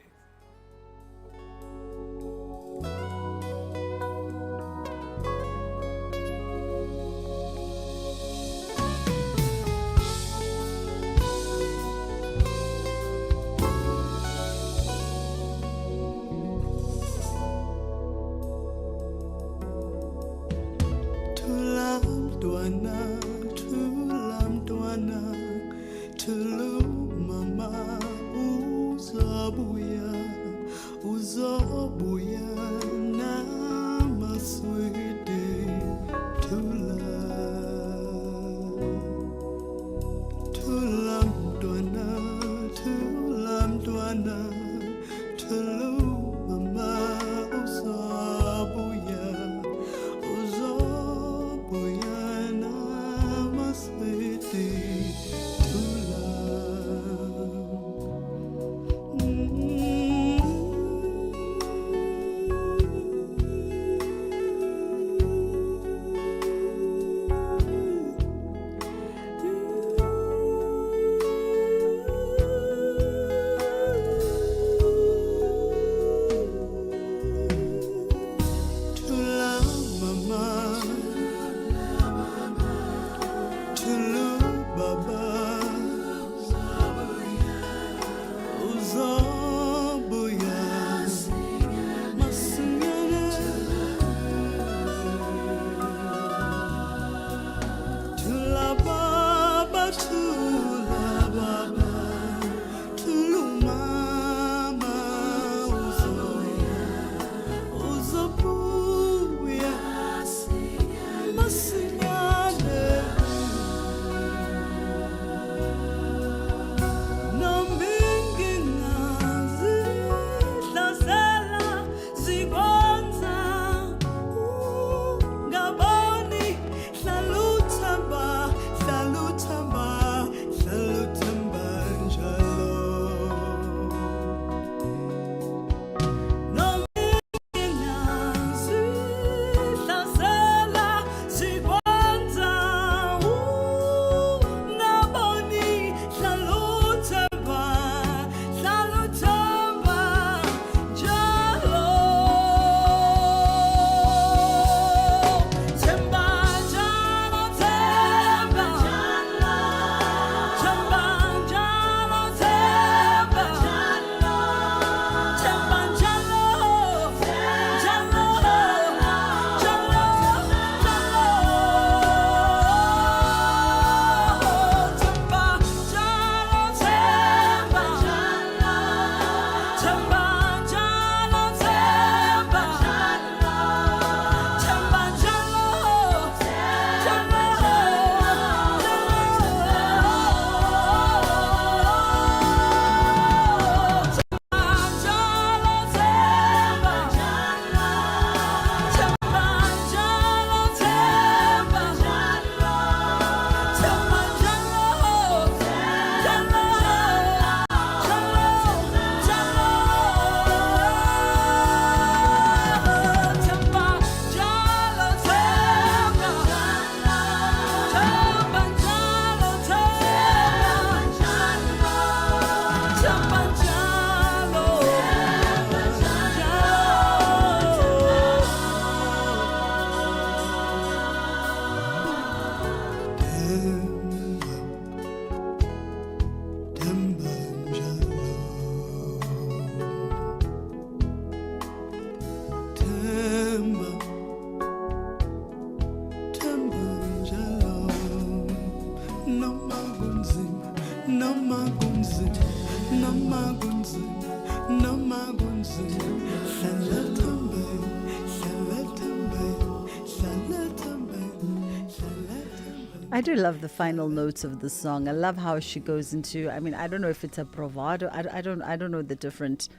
I do love the final notes of the song. I love how she goes into, I mean, I don't know if it's a bravado. I don't know the different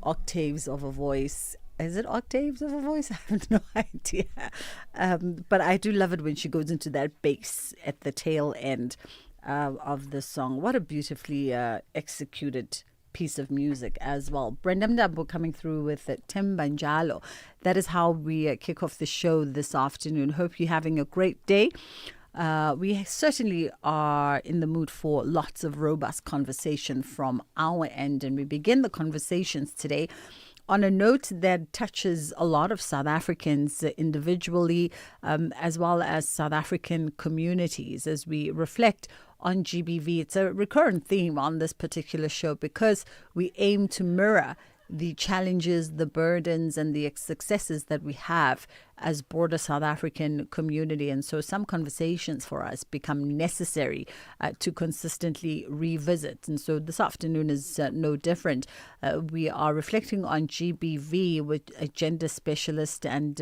octaves of a voice. Is it octaves of a voice? I have no idea. But I do love it when she goes into that bass at the tail end of the song. What a beautifully executed piece of music as well. Brenda Mdambo coming through with Temba Njalo. That is how we kick off the show this afternoon. Hope you're having a great day. We certainly are in the mood for lots of robust conversation from our end, and we begin the conversations today on a note that touches a lot of South Africans individually, as well as South African communities as we reflect on GBV. It's a recurrent theme on this particular show because we aim to mirror the challenges, the burdens, and the successes that we have as broader South African community. And so some conversations for us become necessary to consistently revisit. And so this afternoon is no different. We are reflecting on GBV with a gender specialist and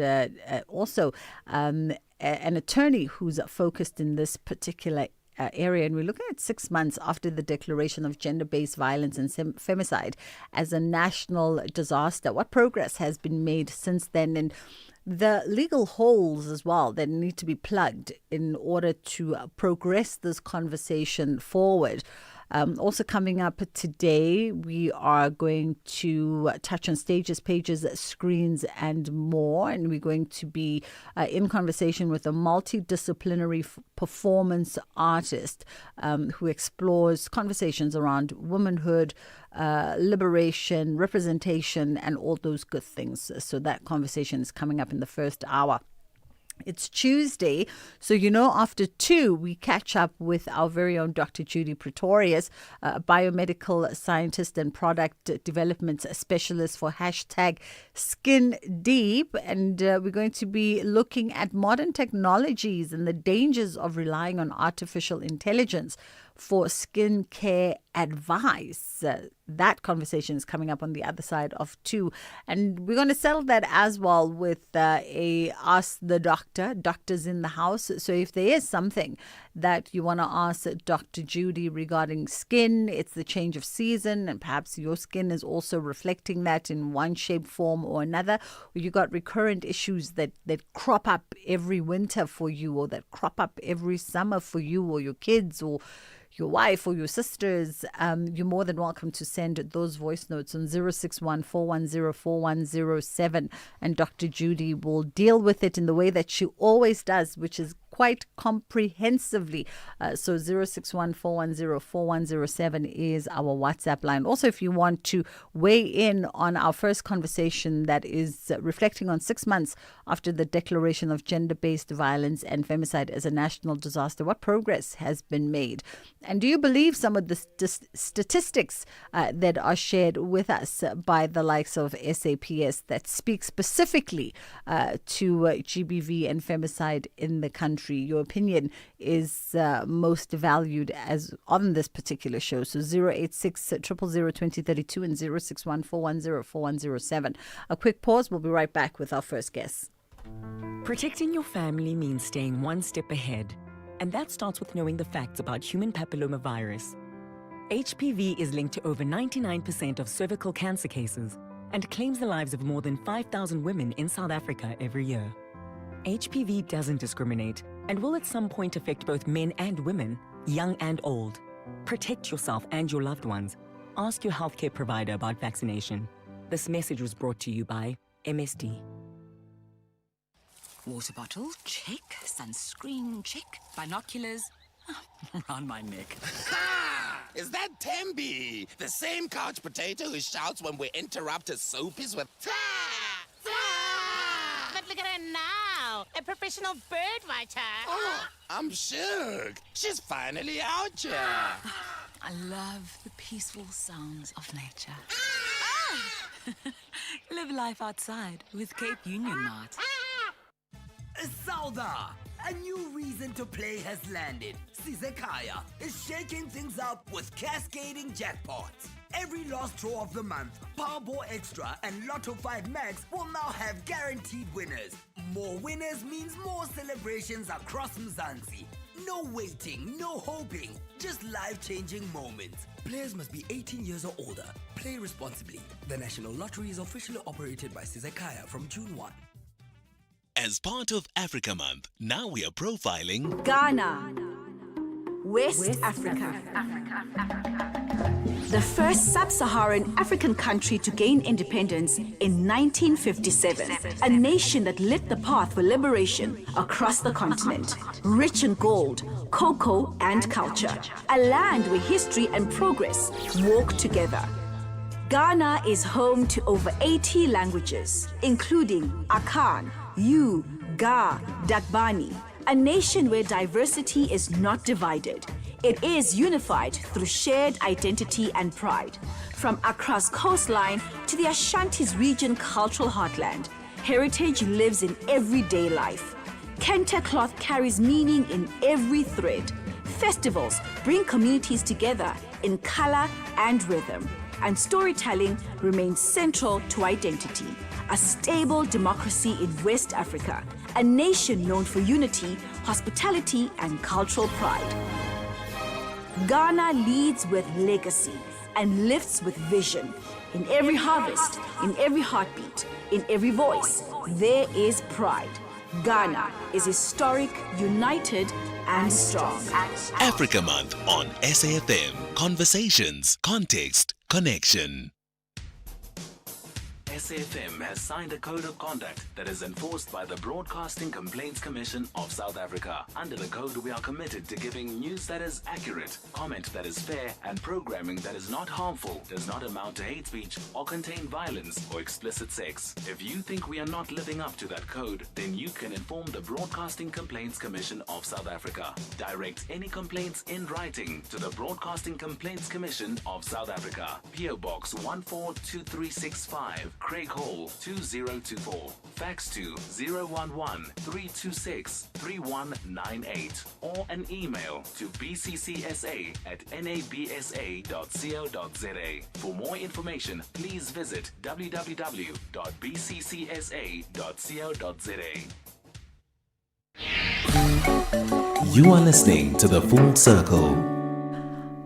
also an attorney who's focused in this particular area, and we're looking at 6 months after the declaration of gender-based violence and femicide as a national disaster. What progress has been made since then, and the legal holes as well that need to be plugged in order to progress this conversation forward. Also coming up today, we are going to touch on stages, pages, screens, and more. And we're going to be in conversation with a multidisciplinary performance artist who explores conversations around womanhood, liberation, representation, and all those good things. So that conversation is coming up in the first hour. It's Tuesday, so after 2, we catch up with our very own Dr. Judy Pretorius, a biomedical scientist and product development specialist for #SkinDeep. And we're going to be looking at modern technologies and the dangers of relying on artificial intelligence for skin care advice. That conversation is coming up on the other side of 2. And we're going to settle that as well with a Ask the Doctor, doctors in the house. So if there is something that you want to ask Dr. Judy regarding skin, it's the change of season, and perhaps your skin is also reflecting that in one shape, form, or another, or you got recurrent issues that crop up every winter for you, or that crop up every summer for you, or your kids, or your wife or your sisters, you're more than welcome to send those voice notes on 061-410-4107, and Dr. Judy will deal with it in the way that she always does, which is quite comprehensively. So 061-410-4107 is our WhatsApp line. Also, if you want to weigh in on our first conversation that is reflecting on 6 months after the declaration of gender-based violence and femicide as a national disaster, what progress has been made? And do you believe some of the statistics that are shared with us by the likes of SAPS that speak specifically to GBV and femicide in the country? Your opinion is most valued as on this particular show. So 086-000-2032 and 061-410-4107. A quick pause. We'll be right back with our first guest. Protecting your family means staying one step ahead. And that starts with knowing the facts about human papillomavirus. HPV is linked to over 99% of cervical cancer cases and claims the lives of more than 5,000 women in South Africa every year. HPV doesn't discriminate and will at some point affect both men and women, young and old. Protect yourself and your loved ones. Ask your healthcare provider about vaccination. This message was brought to you by MSD. Water bottle, check. Sunscreen, check. Binoculars, around my neck. Is that Tembi? The same couch potato who shouts when we interrupt his soapies with But look at her now, a professional bird watcher. Oh, I'm shook. She's finally out here. I love the peaceful sounds of nature. Live life outside with Cape Union Mart. Sauda! A new reason to play has landed. Sizekaya is shaking things up with cascading jackpots. Every last draw of the month, Powerball Extra and Lotto 5 Max will now have guaranteed winners. More winners means more celebrations across Mzansi. No waiting, no hoping, just life-changing moments. Players must be 18 years or older. Play responsibly. The National Lottery is officially operated by SAfmRadio from June 1. As part of Africa Month, now we are profiling Ghana, West Africa. The first sub-Saharan African country to gain independence in 1957. A nation that lit the path for liberation across the continent. Rich in gold, cocoa, and culture. A land where history and progress walk together. Ghana is home to over 80 languages, including Akan, Yu, Ga, Dagbani. A nation where diversity is not divided. It is unified through shared identity and pride. From Accra's coastline to the Ashanti's region cultural heartland, heritage lives in everyday life. Kente cloth carries meaning in every thread. Festivals bring communities together in color and rhythm. And storytelling remains central to identity. A stable democracy in West Africa, a nation known for unity, hospitality, and cultural pride. Ghana leads with legacy and lifts with vision. In every harvest, in every heartbeat, in every voice, there is pride. Ghana is historic, united, and strong. Africa Month on SAfm. Conversations, context, connection. SAfm has signed a code of conduct that is enforced by the Broadcasting Complaints Commission of South Africa. Under the code, we are committed to giving news that is accurate, comment that is fair, and programming that is not harmful, does not amount to hate speech, or contain violence or explicit sex. If you think we are not living up to that code, then you can inform the Broadcasting Complaints Commission of South Africa. Direct any complaints in writing to the Broadcasting Complaints Commission of South Africa. PO Box 142365. Craig Hall 2024. Fax to 011-326-3198 or an email to bccsa@nabsa.co.za. For more information, please visit www.bccsa.co.za. You are listening to The Full Circle.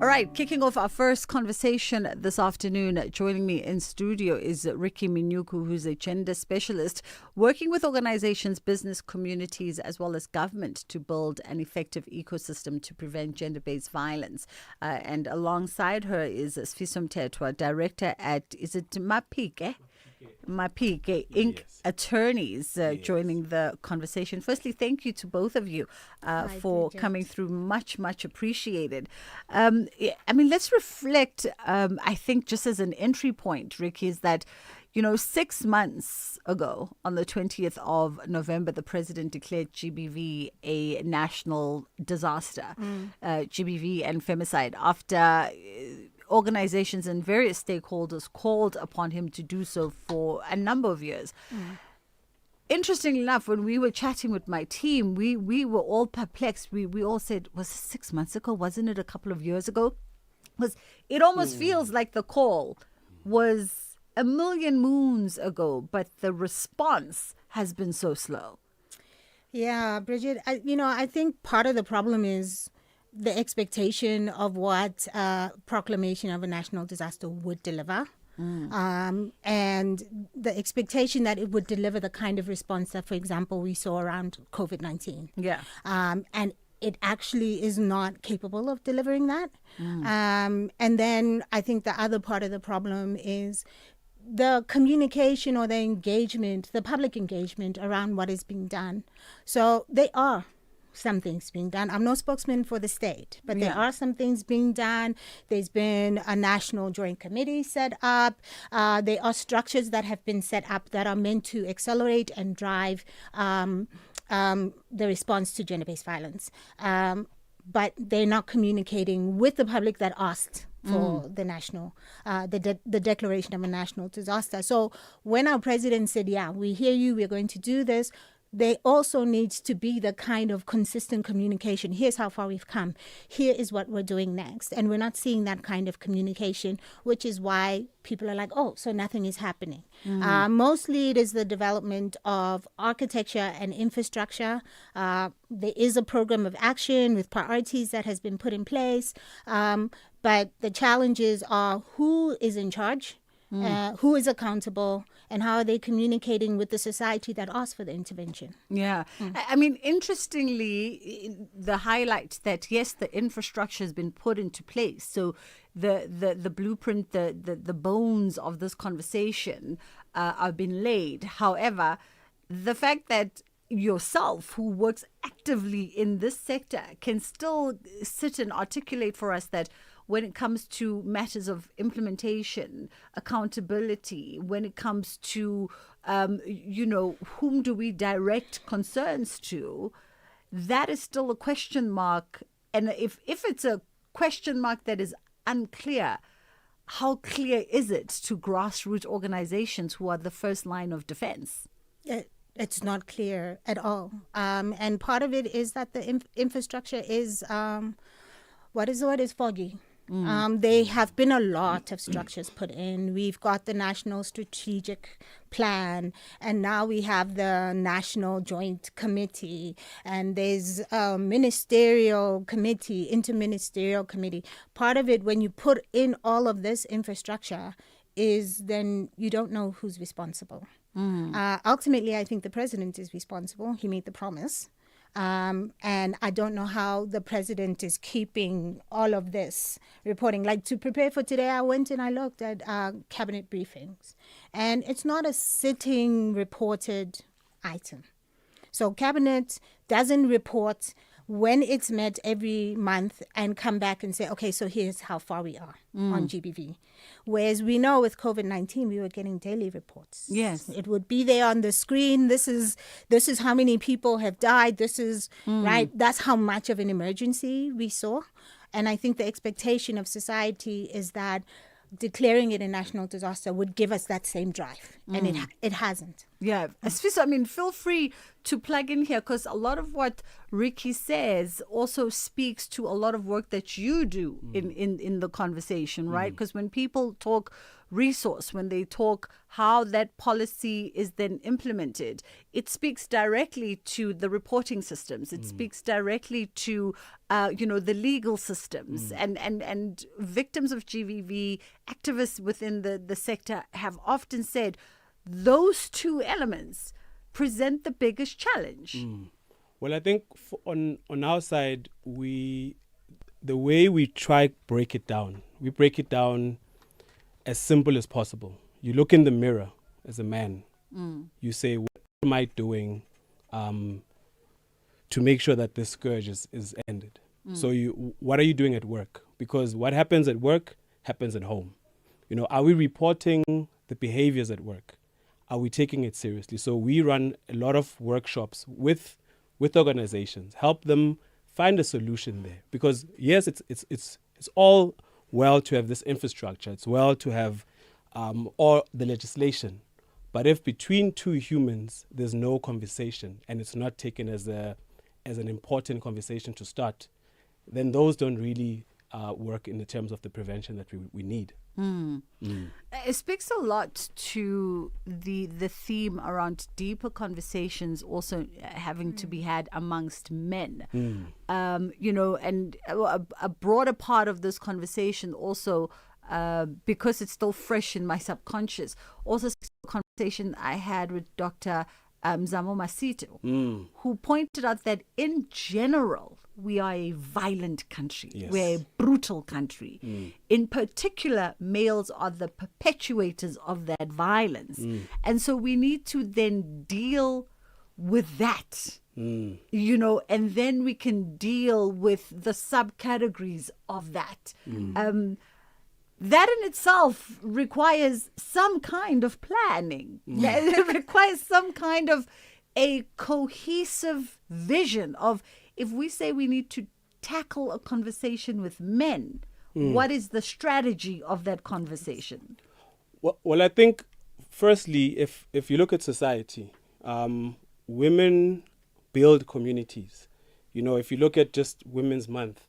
All right, kicking off our first conversation this afternoon, joining me in studio is Ricky Minyuku, who's a gender specialist working with organizations, business communities, as well as government to build an effective ecosystem to prevent gender-based violence. And alongside her is Sfiso Mthethwa, director at, is it Mapike? Mapike Inc. Attorneys joining the conversation. Firstly, thank you to both of you for coming through. Much appreciated. I mean, let's reflect, I think just as an entry point, Rick, is that, 6 months ago, on the 20th of November, the president declared GBV a national disaster, GBV and femicide, after organizations and various stakeholders called upon him to do so for a number of years. Interestingly enough, when we were chatting with my team, we were all perplexed. We all said, was it 6 months ago? Wasn't it a couple of years ago? Because it almost feels like the call was a million moons ago, but the response has been so slow. Yeah, Bridget, I think part of the problem is the expectation of what proclamation of a national disaster would deliver. And the expectation that it would deliver the kind of response that, for example, we saw around COVID-19. Yeah. And it actually is not capable of delivering that. And then I think the other part of the problem is the communication or the engagement, the public engagement around what is being done. So they are some things being done. I'm no spokesman for the state, but there are some things being done. There's been a national joint committee set up. There are structures that have been set up that are meant to accelerate and drive the response to gender-based violence. But they're not communicating with the public that asked for the national, the declaration of a national disaster. So when our president said, yeah, we hear you, we're going to do this, there also needs to be the kind of consistent communication. Here's how far we've come. Here is what we're doing next. And we're not seeing that kind of communication, which is why people are like, oh, so nothing is happening. Mostly it is the development of architecture and infrastructure. There is a program of action with priorities that has been put in place. But the challenges are who is in charge, who is accountable, and how are they communicating with the society that asked for the intervention. Yeah. I mean, interestingly, the highlight that, yes, the infrastructure has been put into place. So the blueprint, the bones of this conversation have been laid. However, the fact that yourself, who works actively in this sector, can still sit and articulate for us that when it comes to matters of implementation, accountability, when it comes to, whom do we direct concerns to, that is still a question mark. And if it's a question mark that is unclear, how clear is it to grassroots organizations who are the first line of defense? It's not clear at all. And part of it is that the infrastructure is, is foggy. There have been a lot of structures put in. We've got the National Strategic Plan, and now we have the National Joint Committee, and there's a ministerial committee, interministerial committee. Part of it, when you put in all of this infrastructure, is then you don't know who's responsible. Ultimately, I think the president is responsible. He made the promise. And I don't know how the president is keeping all of this reporting. Like, to prepare for today, I went and I looked at cabinet briefings. And it's not a sitting reported item. So cabinet doesn't report when it's met every month and come back and say, okay, so here's how far we are on GBV. Whereas we know with COVID-19, we were getting daily reports. Yes. It would be there on the screen. This is how many people have died. This is, right? That's how much of an emergency we saw. And I think the expectation of society is that declaring it a national disaster would give us that same drive. And it hasn't. Yeah. I mean, feel free to plug in here, because a lot of what Ricky says also speaks to a lot of work that you do in the conversation, right? Because when people talk resource, when they talk how that policy is then implemented, it speaks directly to the reporting systems. It speaks directly to, the legal systems. And victims of GBV, activists within the sector have often said those two elements present the biggest challenge. Well, I think on our side, the way we try break it down as simple as possible. You look in the mirror as a man. You say, what am I doing to make sure that this scourge is ended? So what are you doing at work? Because what happens at work happens at home. Are we reporting the behaviors at work? Are we taking it seriously? So we run a lot of workshops with organizations, help them find a solution there. Because yes, it's all well to have this infrastructure. It's well to have all the legislation. But if between two humans there's no conversation and it's not taken as an important conversation to start, then those don't really work in the terms of the prevention that we need. It speaks a lot to the theme around deeper conversations also having to be had amongst men. And a broader part of this conversation also, because it's still fresh in my subconscious, also a conversation I had with Dr. Zamo Masito, who pointed out that in general, we are a violent country. Yes. We're a brutal country. In particular, males are the perpetuators of that violence. And so we need to then deal with that, and then we can deal with the subcategories of that. That in itself requires some kind of planning. It requires some kind of a cohesive vision of, if we say we need to tackle a conversation with men, what is the strategy of that conversation? Well, I think firstly, if you look at society, women build communities. You know, if you look at just Women's Month,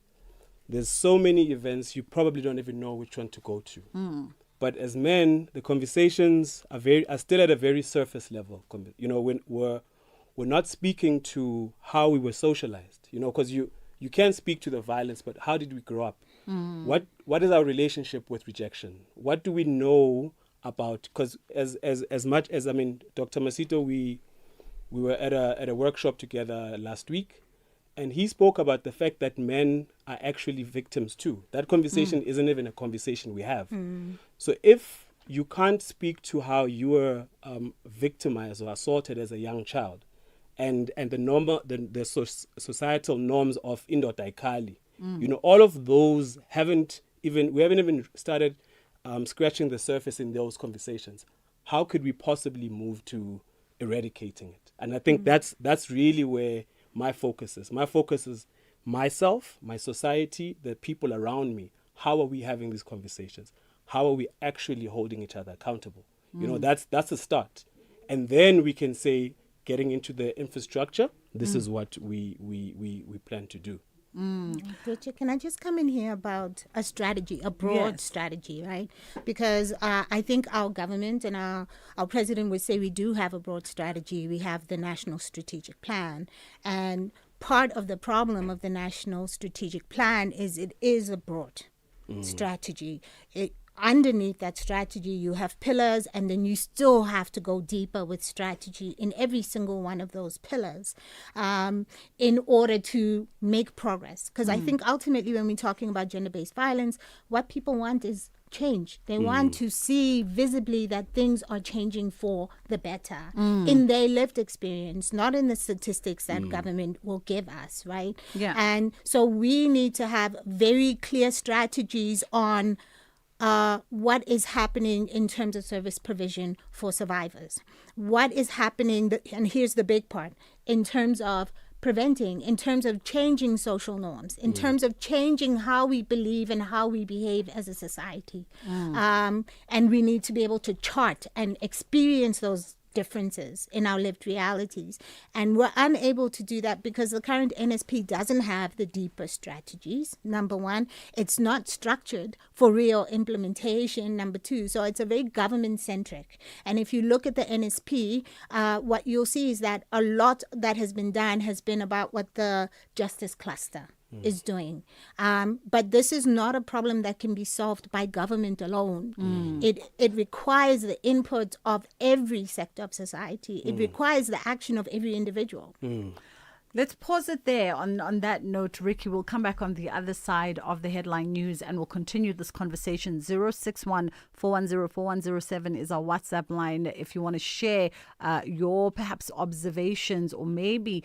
there's so many events you probably don't even know which one to go to. But as men, the conversations are still at a very surface level. You know, when we're not speaking to how we were socialized. You know, because you can speak to the violence, but how did we grow up? What is our relationship with rejection? What do we know about? Because as much as, I mean, Dr. Masito, we were at a workshop together last week, and he spoke about the fact that men are actually victims too. That conversation isn't even a conversation we have. So if you can't speak to how you were victimized or assaulted as a young child, and the societal norms of indoda ikali, you know, all of those we haven't even started scratching the surface in those conversations. How could we possibly move to eradicating it? And I think that's really where my focus is. My focus is myself, my society, the people around me. How are we having these conversations? How are we actually holding each other accountable? You know, that's a start. And then we can say, getting into the infrastructure, this is what we plan to do. Bridget, can I just come in here about a strategy, a broad strategy, right? Because I think our government and our president would say we do have a broad strategy. We have the National Strategic Plan. And part of the problem of the National Strategic Plan is it is a broad strategy. Underneath that strategy, you have pillars, and then you still have to go deeper with strategy in every single one of those pillars in order to make progress. Because I think ultimately when we're talking about gender-based violence, what people want is change. They want to see visibly that things are changing for the better in their lived experience, not in the statistics that government will give us, right? Yeah. And so we need to have very clear strategies on what is happening in terms of service provision for survivors. What is happening, and here's the big part, in terms of preventing, in terms of changing social norms, in terms of changing how we believe and how we behave as a society. And we need to be able to chart and experience those differences in our lived realities. And we're unable to do that because the current NSP doesn't have the deeper strategies, number one. It's not structured for real implementation, number two. So it's a very government-centric. And if you look at the NSP, what you'll see is that a lot that has been done has been about what the Justice Cluster is doing. But this is not a problem that can be solved by government alone. It requires the input of every sector of society. It requires the action of every individual. Let's pause it there on that note, Ricky. We'll come back on the other side of the headline news and we'll continue this conversation. 061-410-4107 is our WhatsApp line. If you want to share your perhaps observations, or maybe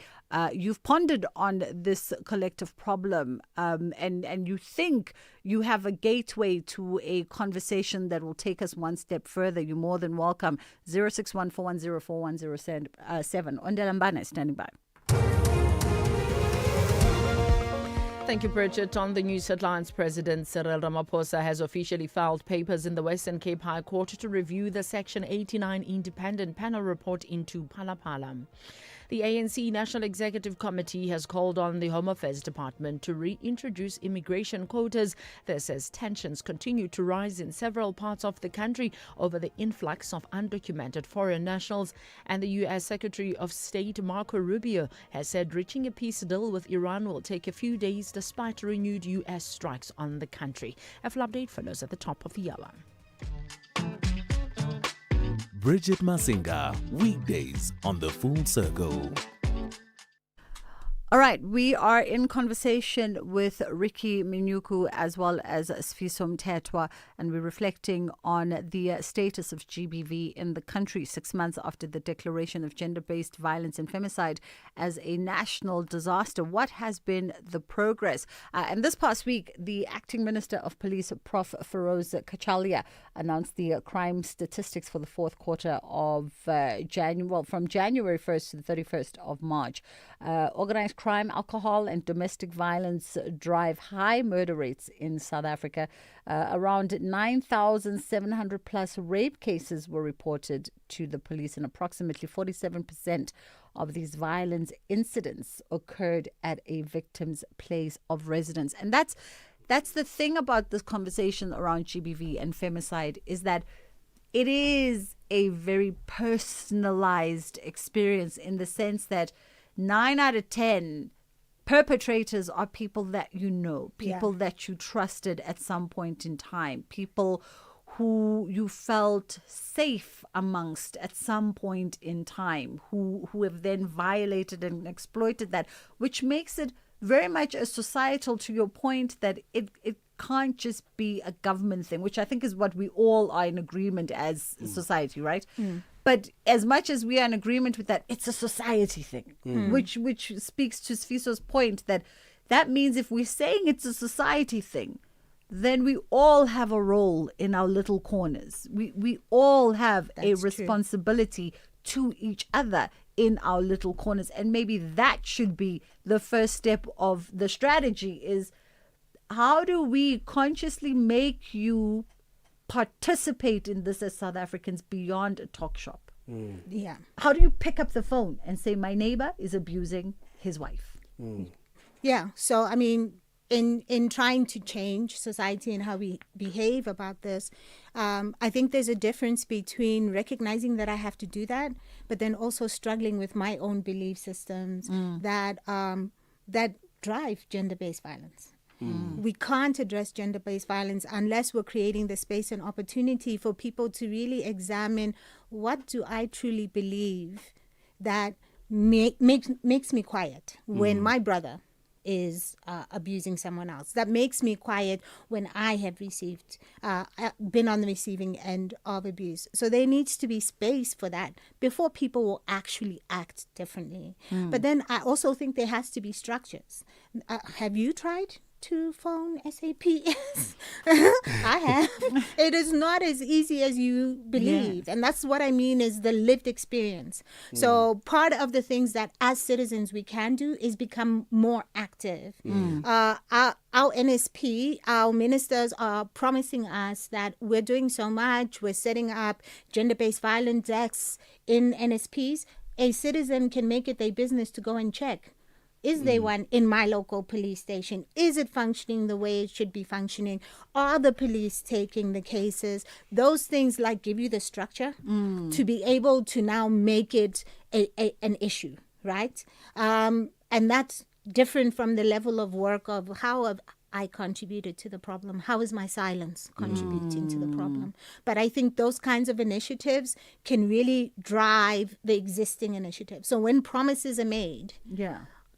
you've pondered on this collective problem and you think you have a gateway to a conversation that will take us one step further, you're more than welcome. 061-410-4107. Ondelambane standing by. Thank you, Bridget. On the news headlines, President Cyril Ramaphosa has officially filed papers in the Western Cape High Court to review the Section 89 independent panel report into Phalaphala. The ANC National Executive Committee has called on the Home Affairs Department to reintroduce immigration quotas. This as tensions continue to rise in several parts of the country over the influx of undocumented foreign nationals. And the U.S. Secretary of State Marco Rubio has said reaching a peace deal with Iran will take a few days despite renewed U.S. strikes on the country. A full update follows at the top of the hour. Bridget Masinga, weekdays on The Full Circle. All right, we are in conversation with Ricky Minyuku as well as Sfiso Mtetwa, and we're reflecting on the status of GBV in the country 6 months after the declaration of gender-based violence and femicide as a national disaster. What has been the progress? And this past week, the Acting Minister of Police, Prof. Feroz Kachalia, announced the crime statistics for the fourth quarter of from January 1st to the 31st of March. Organized crime, alcohol and domestic violence drive high murder rates in South Africa. Around 9,700 plus rape cases were reported to the police, and approximately 47% of these violence incidents occurred at a victim's place of residence. And that's the thing about this conversation around GBV and femicide, is that it is a very personalized experience, in the sense that 9 out of 10 perpetrators are people that you know, people that you trusted at some point in time, people who you felt safe amongst at some point in time, who have then violated and exploited that, which makes it very much a societal, to your point, that it can't just be a government thing, which I think is what we all are in agreement as society, right? But as much as we are in agreement with that, it's a society thing, which speaks to Sfiso's point that means if we're saying it's a society thing, then we all have a role in our little corners. We all have a responsibility to each other in our little corners. And maybe that should be the first step of the strategy, is how do we consciously make you participate in this as South Africans beyond a talk shop? Yeah. How do you pick up the phone and say, my neighbor is abusing his wife? Yeah. So, I mean, in trying to change society and how we behave about this, I think there's a difference between recognizing that I have to do that, but then also struggling with my own belief systems that drive gender-based violence. We can't address gender-based violence unless we're creating the space and opportunity for people to really examine, what do I truly believe that makes me quiet when my brother is abusing someone else, that makes me quiet when I have been on the receiving end of abuse. So there needs to be space for that before people will actually act differently. But then I also think there has to be structures. Have you tried to phone SAPS? I have. It is not as easy as you believe. And that's what I mean, is the lived experience. So part of the things that as citizens we can do is become more active. Our NSP, our ministers are promising us that we're doing so much. We're setting up gender-based violence desks in NSPs. A citizen can make it their business to go and check. Is there one in my local police station? Is it functioning the way it should be functioning? Are the police taking the cases? Those things like give you the structure to be able to now make it an issue, right? And that's different from the level of work of how have I contributed to the problem? How is my silence contributing to the problem? But I think those kinds of initiatives can really drive the existing initiatives. So when promises are made,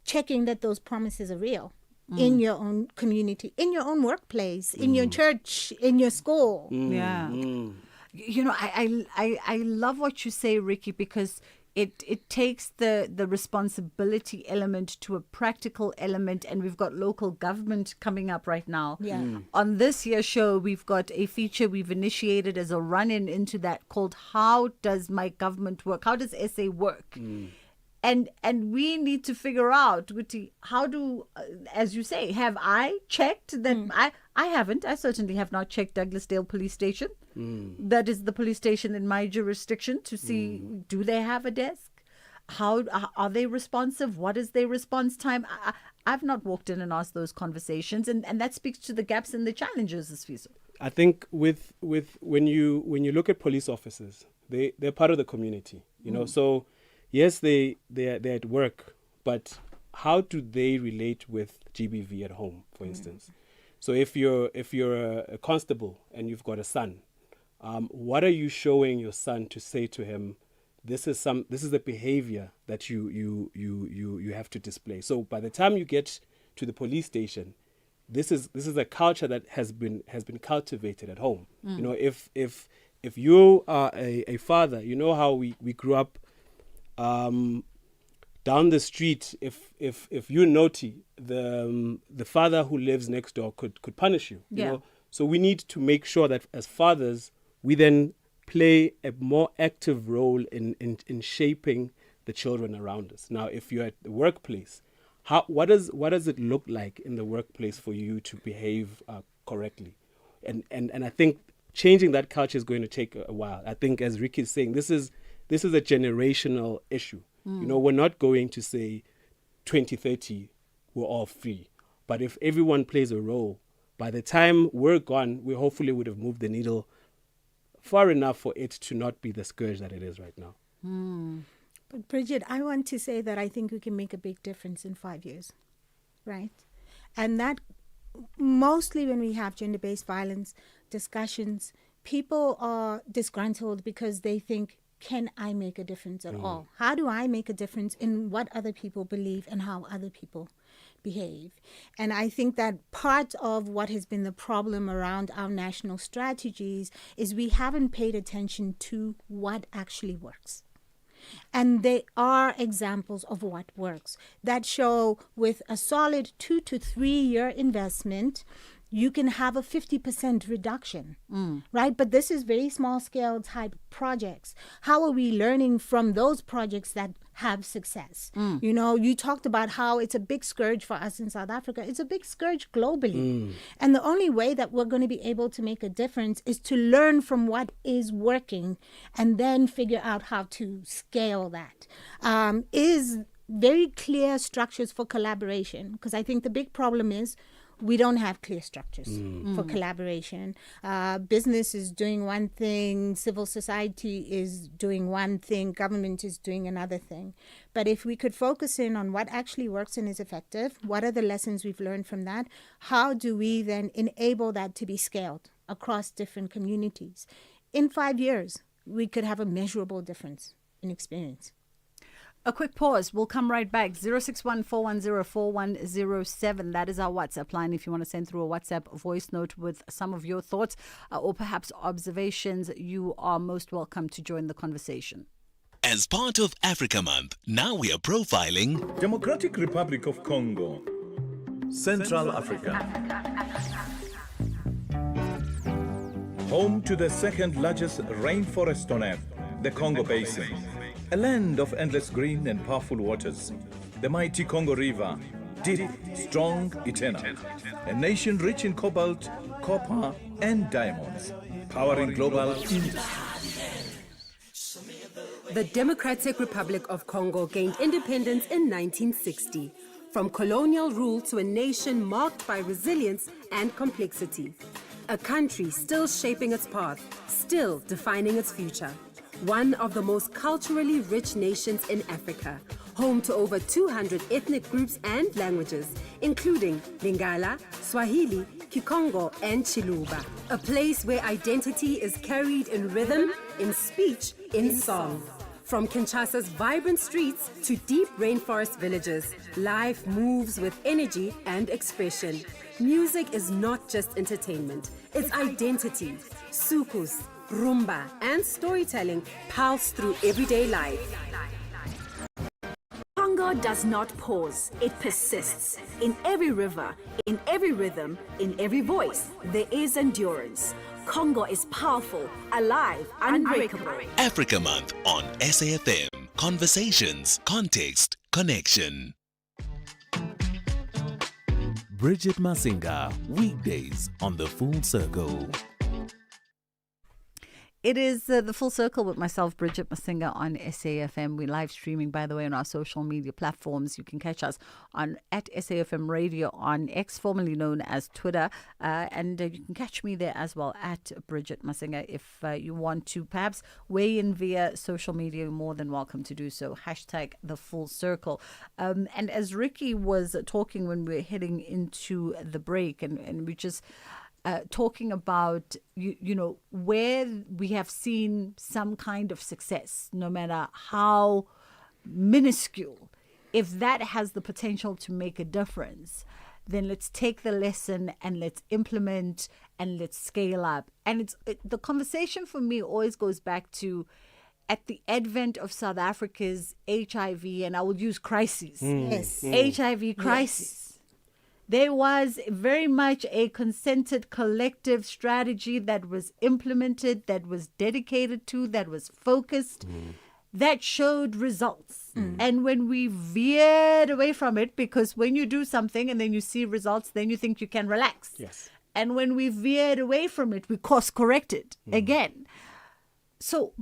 checking that those promises are real in your own community, in your own workplace, in your church, in your school. You know, I love what you say, Ricky, because it takes the responsibility element to a practical element, and we've got local government coming up right now. On this year's show, we've got a feature we've initiated as a run-in into that called How Does My Government Work? How does SA work? And we need to figure out, Guti, how do, as you say, have I checked that? I haven't. I certainly have not checked Douglasdale Police Station. That is the police station in my jurisdiction, to see, do they have a desk? How are they responsive? What is their response time? I've not walked in and asked those conversations, and that speaks to the gaps and the challenges, Sfiso. I think with when you look at police officers, they're part of the community, you know. So yes, they're at work, but how do they relate with GBV at home, for instance? So if you're a constable and you've got a son, what are you showing your son to say to him? This is the behavior that you have to display. So by the time you get to the police station, this is a culture that has been cultivated at home. You know, if you are a father, you know how we grew up. Down the street, if you're naughty, the father who lives next door could punish you. You know? So we need to make sure that as fathers, we then play a more active role in shaping the children around us. Now, if you're at the workplace, what does it look like in the workplace for you to behave correctly? And I think changing that culture is going to take a while. I think, as Ricky is saying, this is a generational issue. You know, we're not going to say 2030 we're all free. But if everyone plays a role, by the time we're gone, we hopefully would have moved the needle far enough for it to not be the scourge that it is right now. But Bridget, I want to say that I think we can make a big difference in 5 years, right? And that mostly when we have gender-based violence discussions, people are disgruntled because they think, can I make a difference at all? How do I make a difference in what other people believe and how other people behave? And I think that part of what has been the problem around our national strategies is we haven't paid attention to what actually works. And they are examples of what works that show with a solid 2 to 3 year investment, you can have a 50% reduction, right? But this is very small scale type projects. How are we learning from those projects that have success? You know, you talked about how it's a big scourge for us in South Africa. It's a big scourge globally. And the only way that we're going to be able to make a difference is to learn from what is working and then figure out how to scale that. Is very clear structures for collaboration, because I think the big problem is we don't have clear structures for collaboration. Business is doing one thing, civil society is doing one thing, government is doing another thing. But if we could focus in on what actually works and is effective, what are the lessons we've learned from that? How do we then enable that to be scaled across different communities? In 5 years, we could have a measurable difference in experience. A quick pause. We'll come right back. 061-410-4107. That is our WhatsApp line. If you want to send through a WhatsApp voice note with some of your thoughts or perhaps observations, you are most welcome to join the conversation. As part of Africa Month, now we are profiling Democratic Republic of Congo, Central Africa. Home to the second largest rainforest on earth, the Congo Basin. A land of endless green and powerful waters. The mighty Congo River, deep, strong, eternal. A nation rich in cobalt, copper, and diamonds. Powering global industry. The Democratic Republic of Congo gained independence in 1960. From colonial rule to a nation marked by resilience and complexity. A country still shaping its path, still defining its future. One of the most culturally rich nations in Africa, home to over 200 ethnic groups and languages, including Lingala, Swahili, Kikongo, and Chiluba. A place where identity is carried in rhythm, in speech, in song. From Kinshasa's vibrant streets to deep rainforest villages, life moves with energy and expression. Music is not just entertainment, it's identity. Sukus, rumba, and storytelling pulse through everyday life. Congo does not pause, it persists. In every river, in every rhythm, in every voice, there is endurance. Congo is powerful, alive, unbreakable. Africa Month on SAFM. Conversations, context, connection. Bridget Masinga, weekdays on The Full Circle. It is the Full Circle with myself, Bridget Masinga, on SAFM. We're live streaming, by the way, on our social media platforms. You can catch us on at SAfmRadio on X, formerly known as Twitter. And you can catch me there as well, at Bridget Masinga. If you want to perhaps weigh in via social media, you're more than welcome to do so. Hashtag The Full Circle. And as Ricky was talking when we were heading into the break, and we just... talking about, you know, where we have seen some kind of success, no matter how minuscule, if that has the potential to make a difference, then let's take the lesson and let's implement and let's scale up. And the conversation for me always goes back to, at the advent of South Africa's HIV, and I will use crises, HIV crisis. Yes. There was very much a consented collective strategy that was implemented, that was dedicated to, that was focused, that showed results. And when we veered away from it, because when you do something and then you see results, then you think you can relax. Yes. And when we veered away from it, we course corrected again. So,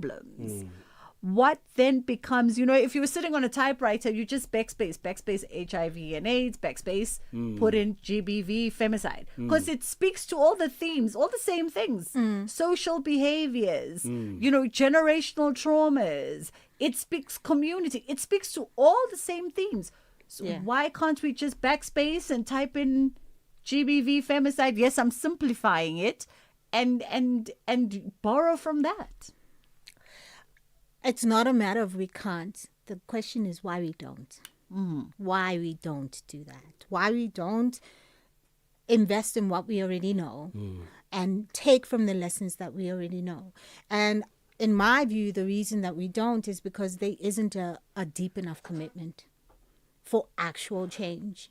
what then becomes, if you were sitting on a typewriter, you just backspace HIV and AIDS, backspace, put in GBV, femicide. Because it speaks to all the themes, all the same things. Social behaviors, generational traumas. It speaks community. It speaks to all the same themes. So why can't we just backspace and type in GBV, femicide? Yes, I'm simplifying it, and borrow from that. It's not a matter of we can't. The question is why we don't. Why we don't do that. Why we don't invest in what we already know and take from the lessons that we already know. And in my view, the reason that we don't is because there isn't a deep enough commitment for actual change.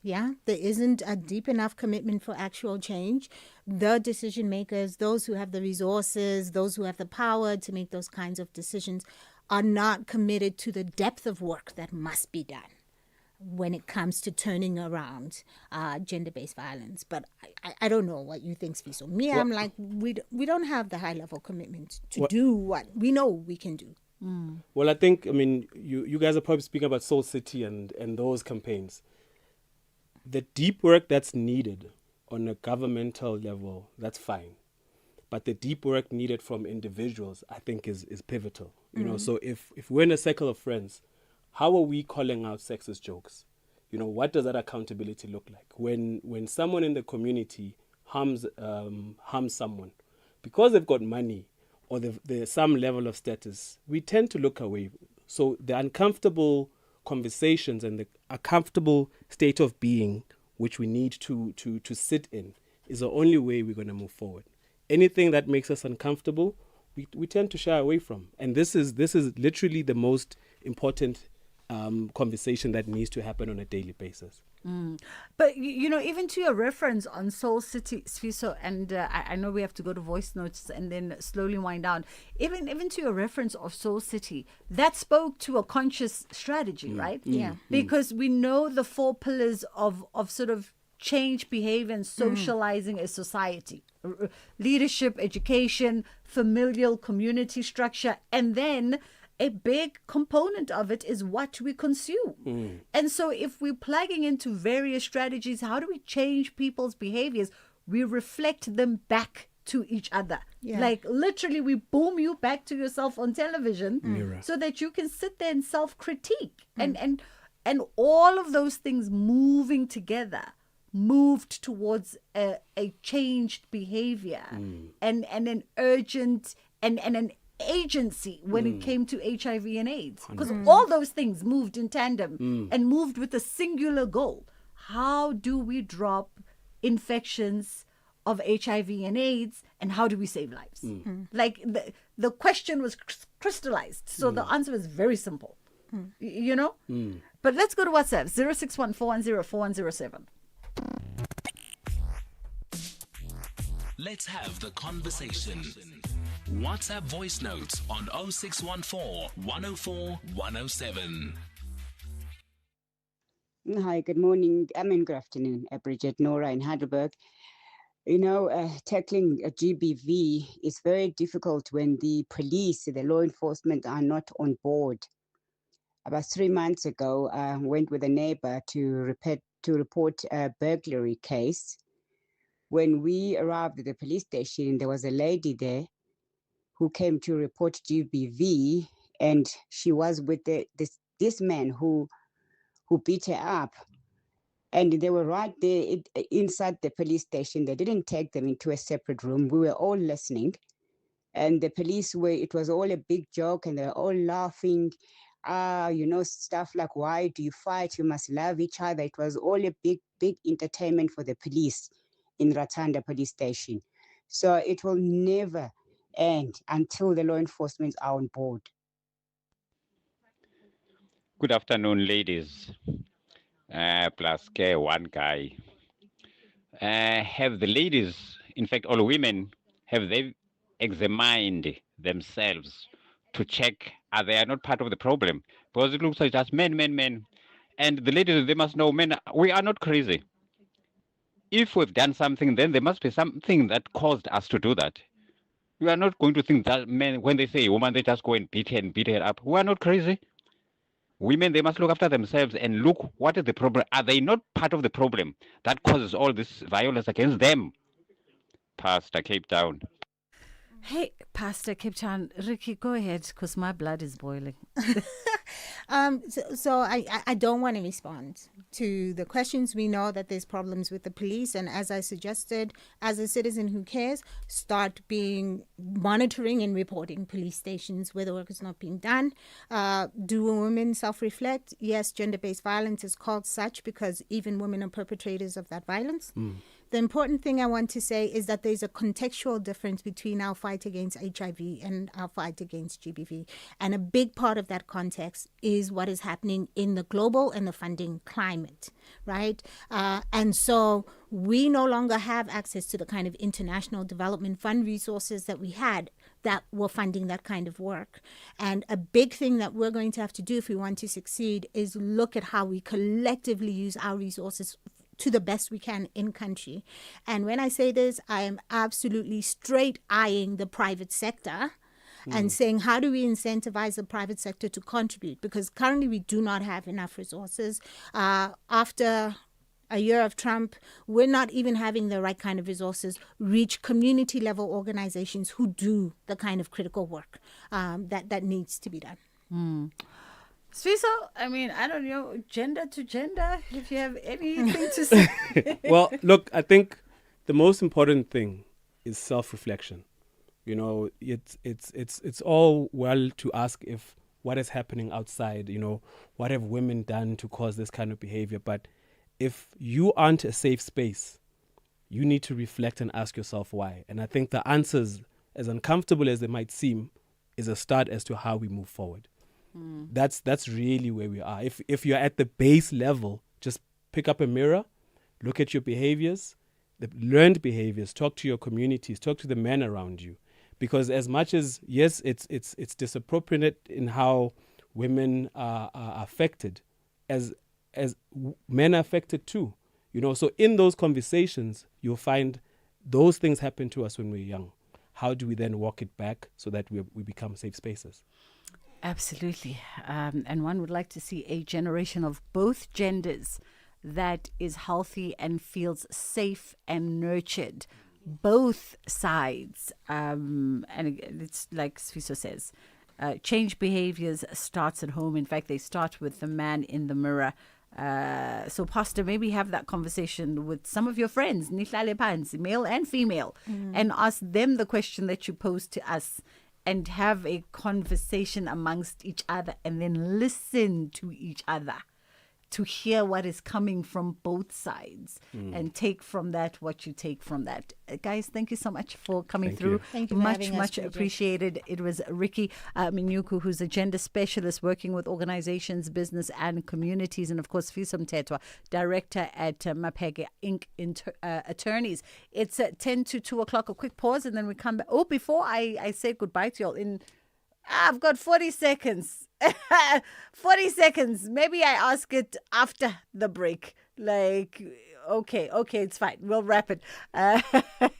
Yeah, there isn't a deep enough commitment for actual change. The decision makers, those who have the resources, those who have the power to make those kinds of decisions, are not committed to the depth of work that must be done when it comes to turning around gender-based violence. But I don't know what you think, Sfiso. Me, I'm like, we don't have the high-level commitment to do what we know we can do. Well, I think, you guys are probably speaking about Soul City and those campaigns. The deep work that's needed on a governmental level, that's fine. But the deep work needed from individuals, I think, is pivotal. So if we're in a circle of friends, how are we calling out sexist jokes? What does that accountability look like? When someone in the community harms someone, because they've got money or there's some level of status, we tend to look away. So the uncomfortable conversations and the uncomfortable state of being which we need to sit in is the only way we're going to move forward. Anything that makes us uncomfortable, we tend to shy away from. And this is literally the most important conversation that needs to happen on a daily basis. But, even to your reference on Soul City, Sfiso, and I know we have to go to voice notes and then slowly wind down. Even to your reference of Soul City, that spoke to a conscious strategy, right? Yeah. Because we know the 4 pillars of sort of change behavior and socializing a society. Leadership, education, familial community structure, and then a big component of it is what we consume. And so if we're plugging into various strategies, how do we change people's behaviors? We reflect them back to each other. Yeah. Like literally we boom you back to yourself on television so that you can sit there and self-critique. And all of those things moving together moved towards a changed behavior and an urgent and an agency when it came to HIV and AIDS, because all those things moved in tandem and moved with a singular goal. How do we drop infections of HIV and AIDS, and how do we save lives? Like the question was crystallized, so the answer is very simple. But let's go to WhatsApp 061-410-4107. Let's have the conversation. WhatsApp voice notes on 0614 104 107. Hi, good morning. Good afternoon, Bridget, Nora in Heidelberg. Tackling a GBV is very difficult when the police, the law enforcement are not on board. About 3 months ago, I went with a neighbor to report a burglary case. When we arrived at the police station, there was a lady there who came to report GBV, and she was with this man who beat her up. And they were right there inside the police station. They didn't take them into a separate room. We were all listening. And the police it was all a big joke, and they were all laughing. Stuff like, why do you fight? You must love each other. It was all a big, big entertainment for the police in Ratanda police station. So it will never end until the law enforcement are on board. Good afternoon, ladies. Plus one guy. Have the ladies, in fact, all women, have they examined themselves to check are they not part of the problem? Because it looks like just men. And the ladies, they must know, men, we are not crazy. If we've done something, then there must be something that caused us to do that. We are not going to think that men, when they say woman, they just go and beat her up. We are not crazy. Women, they must look after themselves and look, what is the problem? Are they not part of the problem that causes all this violence against them? Pastor Cape Town. Hey, Pastor Cape Town, Ricky, go ahead, because my blood is boiling. So I don't want to respond to the questions. We know that there's problems with the police, and as I suggested, as a citizen who cares, start monitoring and reporting police stations where the work is not being done. Do women self-reflect? Yes, gender-based violence is called such because even women are perpetrators of that violence. The important thing I want to say is that there's a contextual difference between our fight against HIV and our fight against GBV. And a big part of that context is what is happening in the global and the funding climate, right? And so we no longer have access to the kind of international development fund resources that we had that were funding that kind of work. And a big thing that we're going to have to do if we want to succeed is look at how we collectively use our resources to the best we can in country. And when I say this, I am absolutely straight eyeing the private sector and saying, how do we incentivize the private sector to contribute? Because currently we do not have enough resources. After a year of Trump, we're not even having the right kind of resources reach community level organizations who do the kind of critical work that needs to be done. Sviso, I mean, I don't know, gender to gender, if you have anything to say. Well, look, I think the most important thing is self-reflection. You know, it's all well to ask if what is happening outside, you know, what have women done to cause this kind of behavior? But if you aren't a safe space, you need to reflect and ask yourself why. And I think the answers, as uncomfortable as they might seem, is a start as to how we move forward. That's really where we are. If you're at the base level, just pick up a mirror, look at your behaviors, the learned behaviors, talk to your communities, talk to the men around you. Because as much as, yes, it's disappropriate in how women are affected, as men are affected too. You know, so in those conversations, you'll find those things happen to us when we're young. How do we then walk it back so that we become safe spaces? Absolutely. And one would like to see a generation of both genders that is healthy and feels safe and nurtured. Both sides. And it's like Sviso says, change behaviors starts at home. In fact, they start with the man in the mirror. So, Pastor, maybe have that conversation with some of your friends, nihlale phansi, male and female, and ask them the question that you posed to us. And have a conversation amongst each other and then listen to each other to hear what is coming from both sides and take from that what you take from that. Guys, thank you so much for coming through. Thank you for having us, much PJ. appreciated. It was Ricky Minyuku, who's a gender specialist working with organizations, business and communities, and of course Fiso Mthethwa, director at Mapege Inc. Attorneys. It's 10 to 2 o'clock. A quick pause and then we come back. Oh, before I say goodbye to y'all, I've got 40 seconds. 40 seconds. Maybe I ask it after the break. Like, okay, it's fine. We'll wrap it.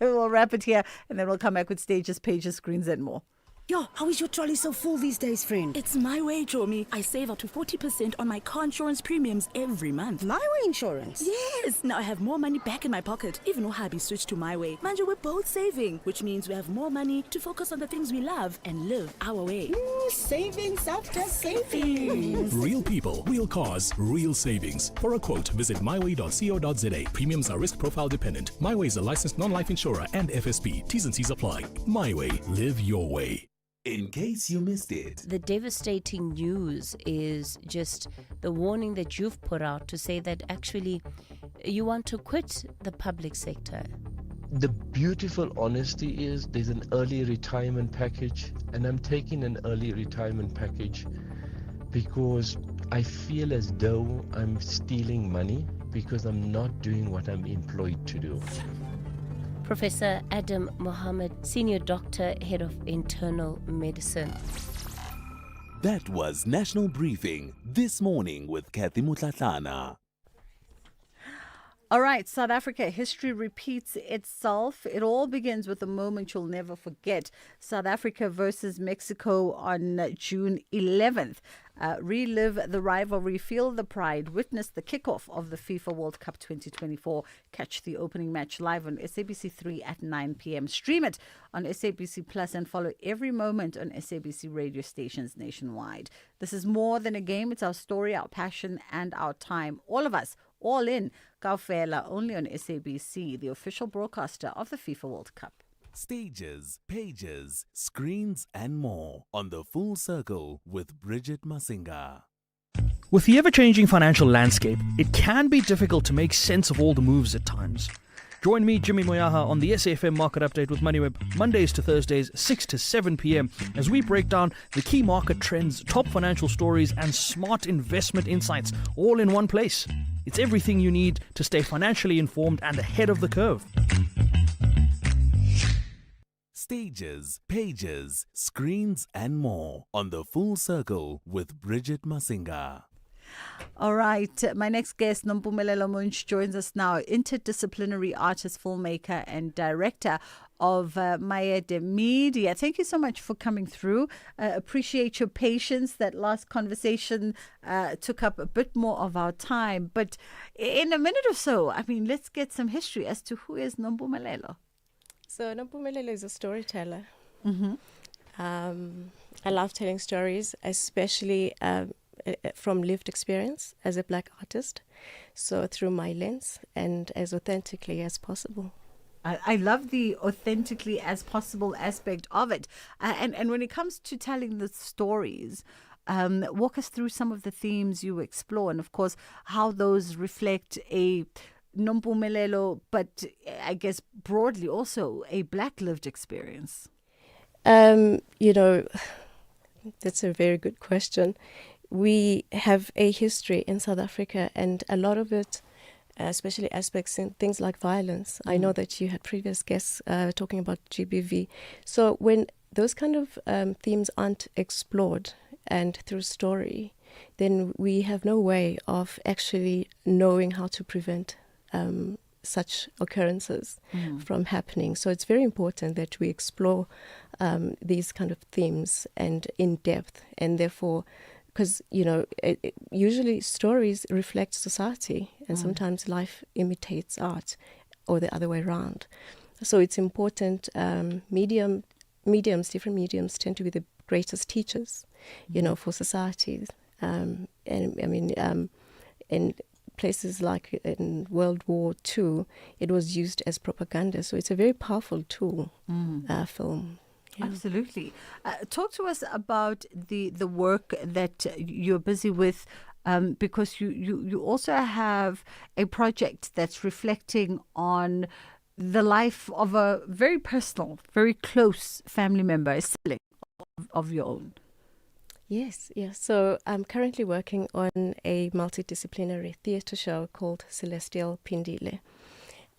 We'll wrap it here and then we'll come back with stages, pages, screens and more. Yo, how is your trolley so full these days, friend? It's my way, Jomi. I save up to 40% on my car insurance premiums every month. My way insurance? Yes. Now I have more money back in my pocket. Even though hubby switched to my way. Manja, we're both saving, which means we have more money to focus on the things we love and live our way. Savings after savings. Real people, real cars, real savings. For a quote, visit myway.co.za. Premiums are risk profile dependent. MyWay is a licensed non-life insurer and FSP. T's and C's apply. MyWay. Live your way. In case you missed it. The devastating news is just the warning that you've put out to say that actually you want to quit the public sector. The beautiful honesty is there's an early retirement package, and I'm taking an early retirement package because I feel as though I'm stealing money because I'm not doing what I'm employed to do. Professor Adam Mohammed, Senior Doctor, Head of Internal Medicine. That was National Briefing This Morning with Kathy Mutlatlana. All right, South Africa, history repeats itself. It all begins with a moment you'll never forget. South Africa versus Mexico on June 11th. Relive the rivalry, feel the pride, witness the kickoff of the FIFA World Cup 2024. Catch the opening match live on SABC3 at 9 p.m. Stream it on SABC Plus and follow every moment on SABC radio stations nationwide. This is more than a game. It's our story, our passion, and our time. All of us, all in. Kaufela, only on SABC, the official broadcaster of the FIFA World Cup. Stages, pages, screens, and more on The Full Circle with Bridget Masinga. With the ever-changing financial landscape, it can be difficult to make sense of all the moves at times. Join me, Jimmy Moyaha, on the SAFM Market Update with MoneyWeb, Mondays to Thursdays, 6 to 7 p.m, as we break down the key market trends, top financial stories, and smart investment insights, all in one place. It's everything you need to stay financially informed and ahead of the curve. Stages, pages, screens, and more on The Full Circle with Bridget Masinga. All right, my next guest, Nompumelelo Munch, joins us now. Interdisciplinary artist, filmmaker, and director of Maya de Media. Thank you so much for coming through. Appreciate your patience. That last conversation took up a bit more of our time. But in a minute or so, I mean, let's get some history as to who is Nompumelelo. So Nompumelelo is a storyteller. Mm-hmm. I love telling stories, especially from lived experience as a Black artist. So through my lens and as authentically as possible. I love the authentically as possible aspect of it. And when it comes to telling the stories, walk us through some of the themes you explore and, of course, how those reflect a Nompumelelo, but I guess broadly also a Black lived experience. That's a very good question. We have a history in South Africa, and a lot of it, especially aspects in things like violence. I know that you had previous guests talking about GBV. So when those kind of themes aren't explored and through story, then we have no way of actually knowing how to prevent such occurrences from happening. So it's very important that we explore these kind of themes and in depth, and therefore, because usually stories reflect society, and sometimes life imitates art, or the other way around. So it's important. Different mediums tend to be the greatest teachers, for societies. And I mean, in places like in World War II, it was used as propaganda. So it's a very powerful tool, film. Yeah. Absolutely. Talk to us about the work that you're busy with, because you also have a project that's reflecting on the life of a very personal, very close family member, a sibling of your own. Yes. So I'm currently working on a multidisciplinary theatre show called Celestial Pindile.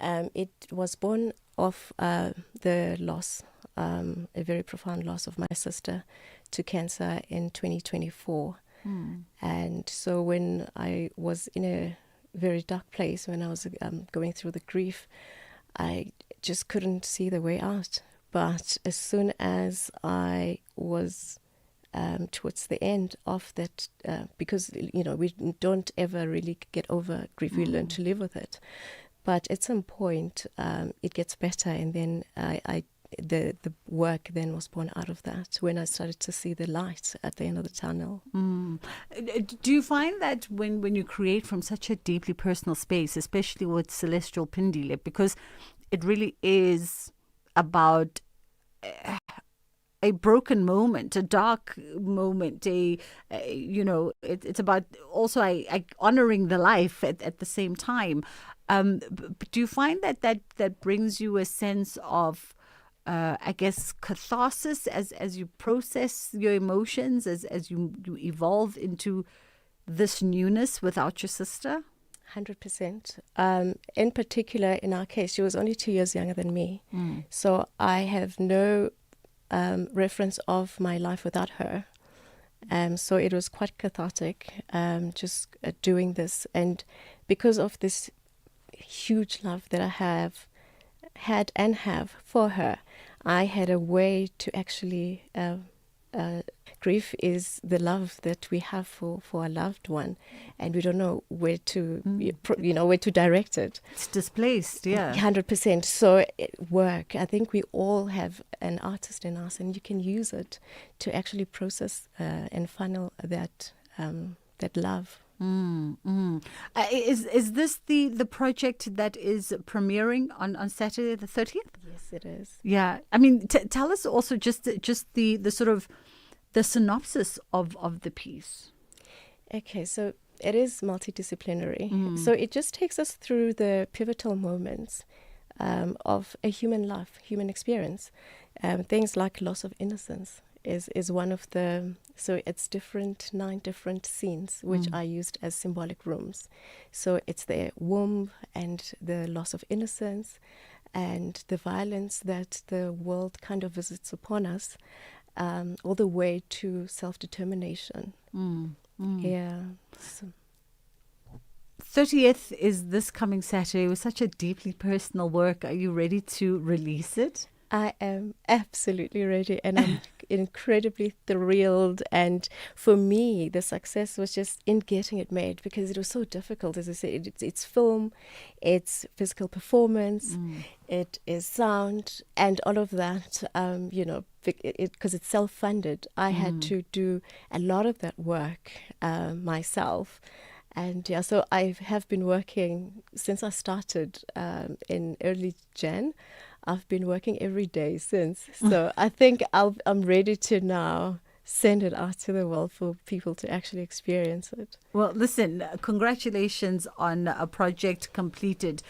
It was born of the loss, a very profound loss of my sister to cancer in 2024. And so when I was in a very dark place, when I was going through the grief, I just couldn't see the way out. But as soon as I was towards the end of that, because, we don't ever really get over grief, we learn to live with it. But at some point, it gets better, and then the work then was born out of that, when I started to see the light at the end of the tunnel. Do you find that when you create from such a deeply personal space, especially with Celestial Pindile, because it really is about a broken moment, a dark moment, it's about also honoring the life at the same time. But do you find that brings you a sense of, I guess, catharsis as you process your emotions, as you evolve into this newness without your sister? 100%. In particular, in our case, she was only 2 years younger than me. So I have no reference of my life without her. So it was quite cathartic, just doing this. And because of this huge love that I have had and have for her, I had a way to actually grief is the love that we have for a loved one, and we don't know where to where to direct it. It's displaced, yeah. 100%. So work, I think we all have an artist in us, and you can use it to actually process and funnel that love. Is this the project that is premiering on Saturday the 30th? Yes, it is. Yeah, I mean, tell us also just the sort of the synopsis of the piece. Okay, so it is multidisciplinary. So it just takes us through the pivotal moments of a human life, human experience. Things like loss of innocence is one of the, so it's 9 different scenes which are used as symbolic rooms. So it's the womb and the loss of innocence and the violence that the world kind of visits upon us, all the way to self-determination. Yeah. So. 30th is this coming Saturday. It was such a deeply personal work. Are you ready to release it? I am absolutely ready, and I'm incredibly thrilled. And for me, the success was just in getting it made, because it was so difficult. As I said, it's film, it's physical performance, it is sound, and all of that. Because it's self-funded, I had to do a lot of that work myself. And yeah, so I have been working since I started in early Jan. I've been working every day since. So I think I'm ready to now send it out to the world for people to actually experience it. Well, listen, congratulations on a project completed,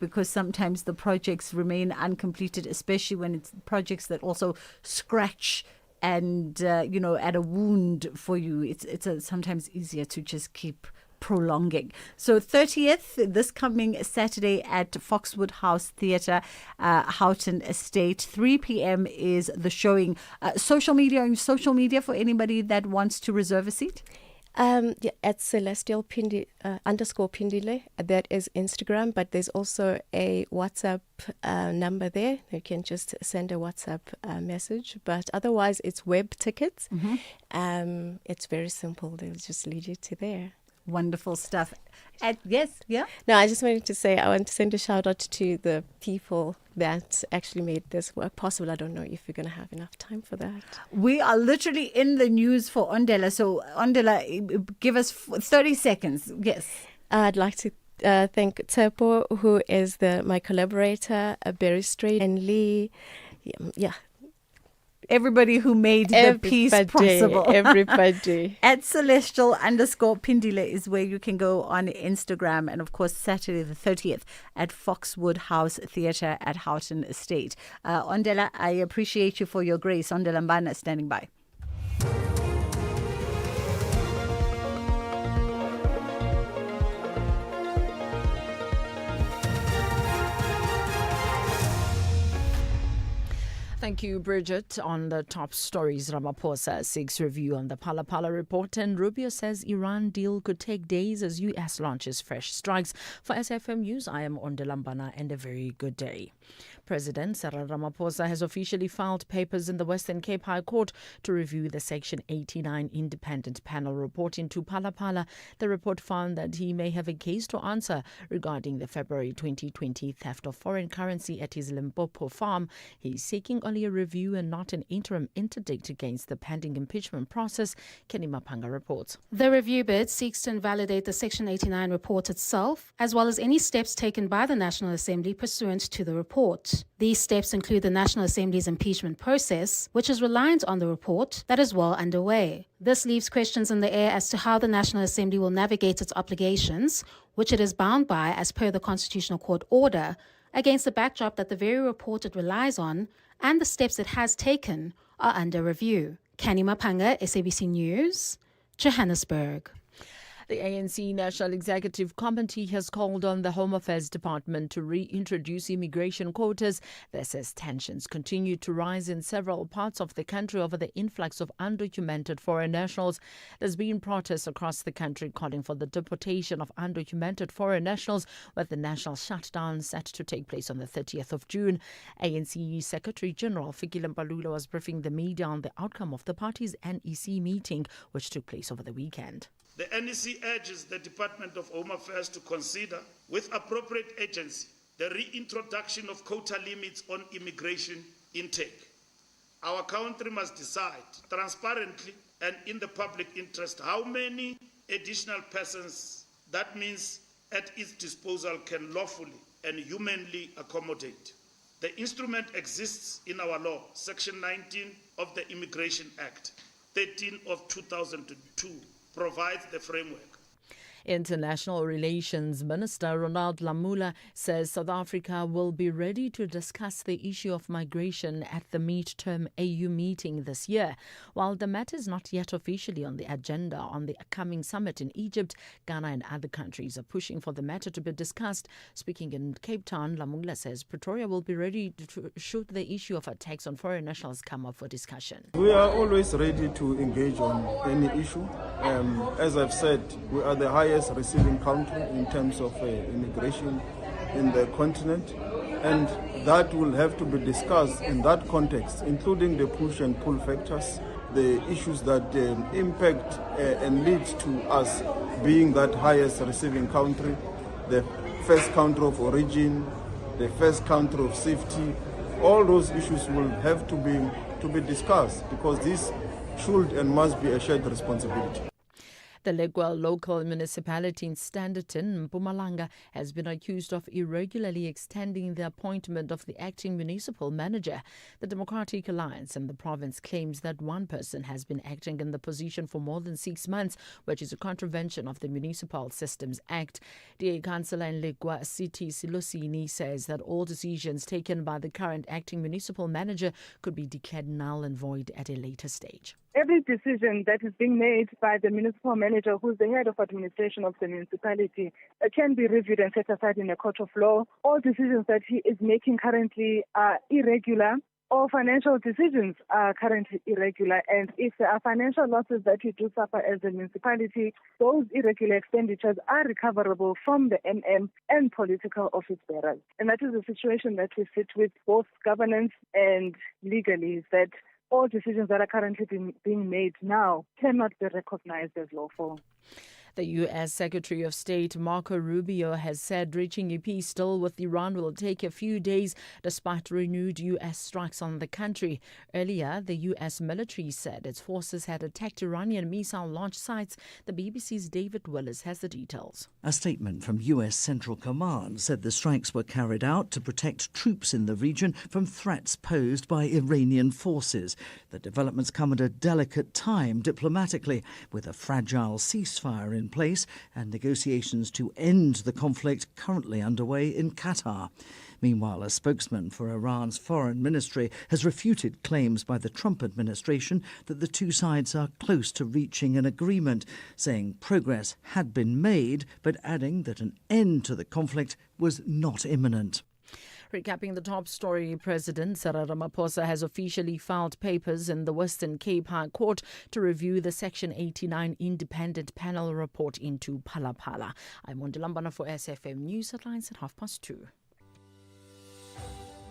because sometimes the projects remain uncompleted, especially when it's projects that also scratch and, add a wound for you. It's sometimes easier to just keep prolonging. So 30th, this coming Saturday at Foxwood House Theatre, Houghton Estate, 3 p.m. is the showing. Social media for anybody that wants to reserve a seat? At Celestial _ Pindile. That is Instagram, but there's also a WhatsApp number there. You can just send a WhatsApp message. But otherwise, it's web tickets. It's very simple. They'll just lead you to there. Wonderful stuff. Yes, yeah? No, I just wanted to say I want to send a shout out to the people that actually made this work possible. I don't know if we're going to have enough time for that. We are literally in the news for Ondela. So, Ondela, give us 30 seconds. Yes. I'd like to thank Tsepo, who is my collaborator, Berry Strait, and Lee. Yeah. Everybody who made the piece possible. Everybody. At Celestial _ Pindile is where you can go on Instagram. And of course, Saturday the 30th at Foxwood House Theatre at Houghton Estate. Ondela, I appreciate you for your grace. Ondela Mbana standing by. Thank you, Bridget. On the top stories, Ramaphosa seeks review on the Phala Phala report, and Rubio says Iran deal could take days as US launches fresh strikes. For SAfm News, I am Ondela Mbana, and a very good day. President Cyril Ramaphosa has officially filed papers in the Western Cape High Court to review the Section 89 independent panel report into Phala Phala. The report found that he may have a case to answer regarding the February 2020 theft of foreign currency at his Limpopo farm. He is seeking only a review and not an interim interdict against the pending impeachment process. Kenny Mapanga reports. The review bid seeks to invalidate the Section 89 report itself, as well as any steps taken by the National Assembly pursuant to the report. These steps include the National Assembly's impeachment process, which is reliant on the report that is well underway. This leaves questions in the air as to how the National Assembly will navigate its obligations, which it is bound by as per the Constitutional Court order, against the backdrop that the very report it relies on and the steps it has taken are under review. Kani Mapanga, SABC News, Johannesburg. The ANC National Executive Committee has called on the Home Affairs Department to reintroduce immigration quotas. This as tensions continue to rise in several parts of the country over the influx of undocumented foreign nationals. There's been protests across the country calling for the deportation of undocumented foreign nationals, with the national shutdown set to take place on the 30th of June. ANC Secretary General Fikile Mbalula was briefing the media on the outcome of the party's NEC meeting, which took place over the weekend. The NEC urges the Department of Home Affairs to consider, with appropriate agency, the reintroduction of quota limits on immigration intake. Our country must decide transparently and in the public interest how many additional persons that means at its disposal can lawfully and humanly accommodate. The instrument exists in our law, Section 19 of the Immigration Act, 13 of 2002. Provides the framework. International Relations Minister Ronald Lamola says South Africa will be ready to discuss the issue of migration at the mid-term AU meeting this year. While the matter is not yet officially on the agenda on the upcoming summit in Egypt, Ghana and other countries are pushing for the matter to be discussed. Speaking in Cape Town, Lamola says Pretoria will be ready should the issue of attacks on foreign nationals come up for discussion. We are always ready to engage on any issue. As I've said, we are the highest receiving country in terms of immigration in the continent, and that will have to be discussed in that context, including the push and pull factors, the issues that impact and lead to us being that highest receiving country, the first country of origin, the first country of safety. All those issues will have to be discussed, because this should and must be a shared responsibility. The Legwa local municipality in Standerton, Mpumalanga, has been accused of irregularly extending the appointment of the acting municipal manager. The Democratic Alliance in the province claims that one person has been acting in the position for more than 6 months, which is a contravention of the Municipal Systems Act. DA Councillor in Legwa, Siti Silosini, says that all decisions taken by the current acting municipal manager could be declared null and void at a later stage. Every decision that is being made by the municipal manager, who is the head of administration of the municipality, can be reviewed and set aside in a court of law. All decisions that he is making currently are irregular. All financial decisions are currently irregular. And if there are financial losses that you do suffer as a municipality, those irregular expenditures are recoverable from the MM and political office bearers. And that is the situation that we sit with, both governance and legally, is that all decisions that are currently being made now cannot be recognized as lawful. The U.S. Secretary of State Marco Rubio has said reaching a peace deal with Iran will take a few days despite renewed U.S. strikes on the country. Earlier, the U.S. military said its forces had attacked Iranian missile launch sites. The BBC's David Willis has the details. A statement from U.S. Central Command said the strikes were carried out to protect troops in the region from threats posed by Iranian forces. The developments come at a delicate time diplomatically, with a fragile ceasefire in place and negotiations to end the conflict currently underway in Qatar. Meanwhile, a spokesman for Iran's foreign ministry has refuted claims by the Trump administration that the two sides are close to reaching an agreement, saying progress had been made, but adding that an end to the conflict was not imminent. Recapping the top story, President Cyril Ramaphosa has officially filed papers in the Western Cape High Court to review the Section 89 independent panel report into Phalaphala. I'm Mondilambana for SAfm News Headlines at 2:30.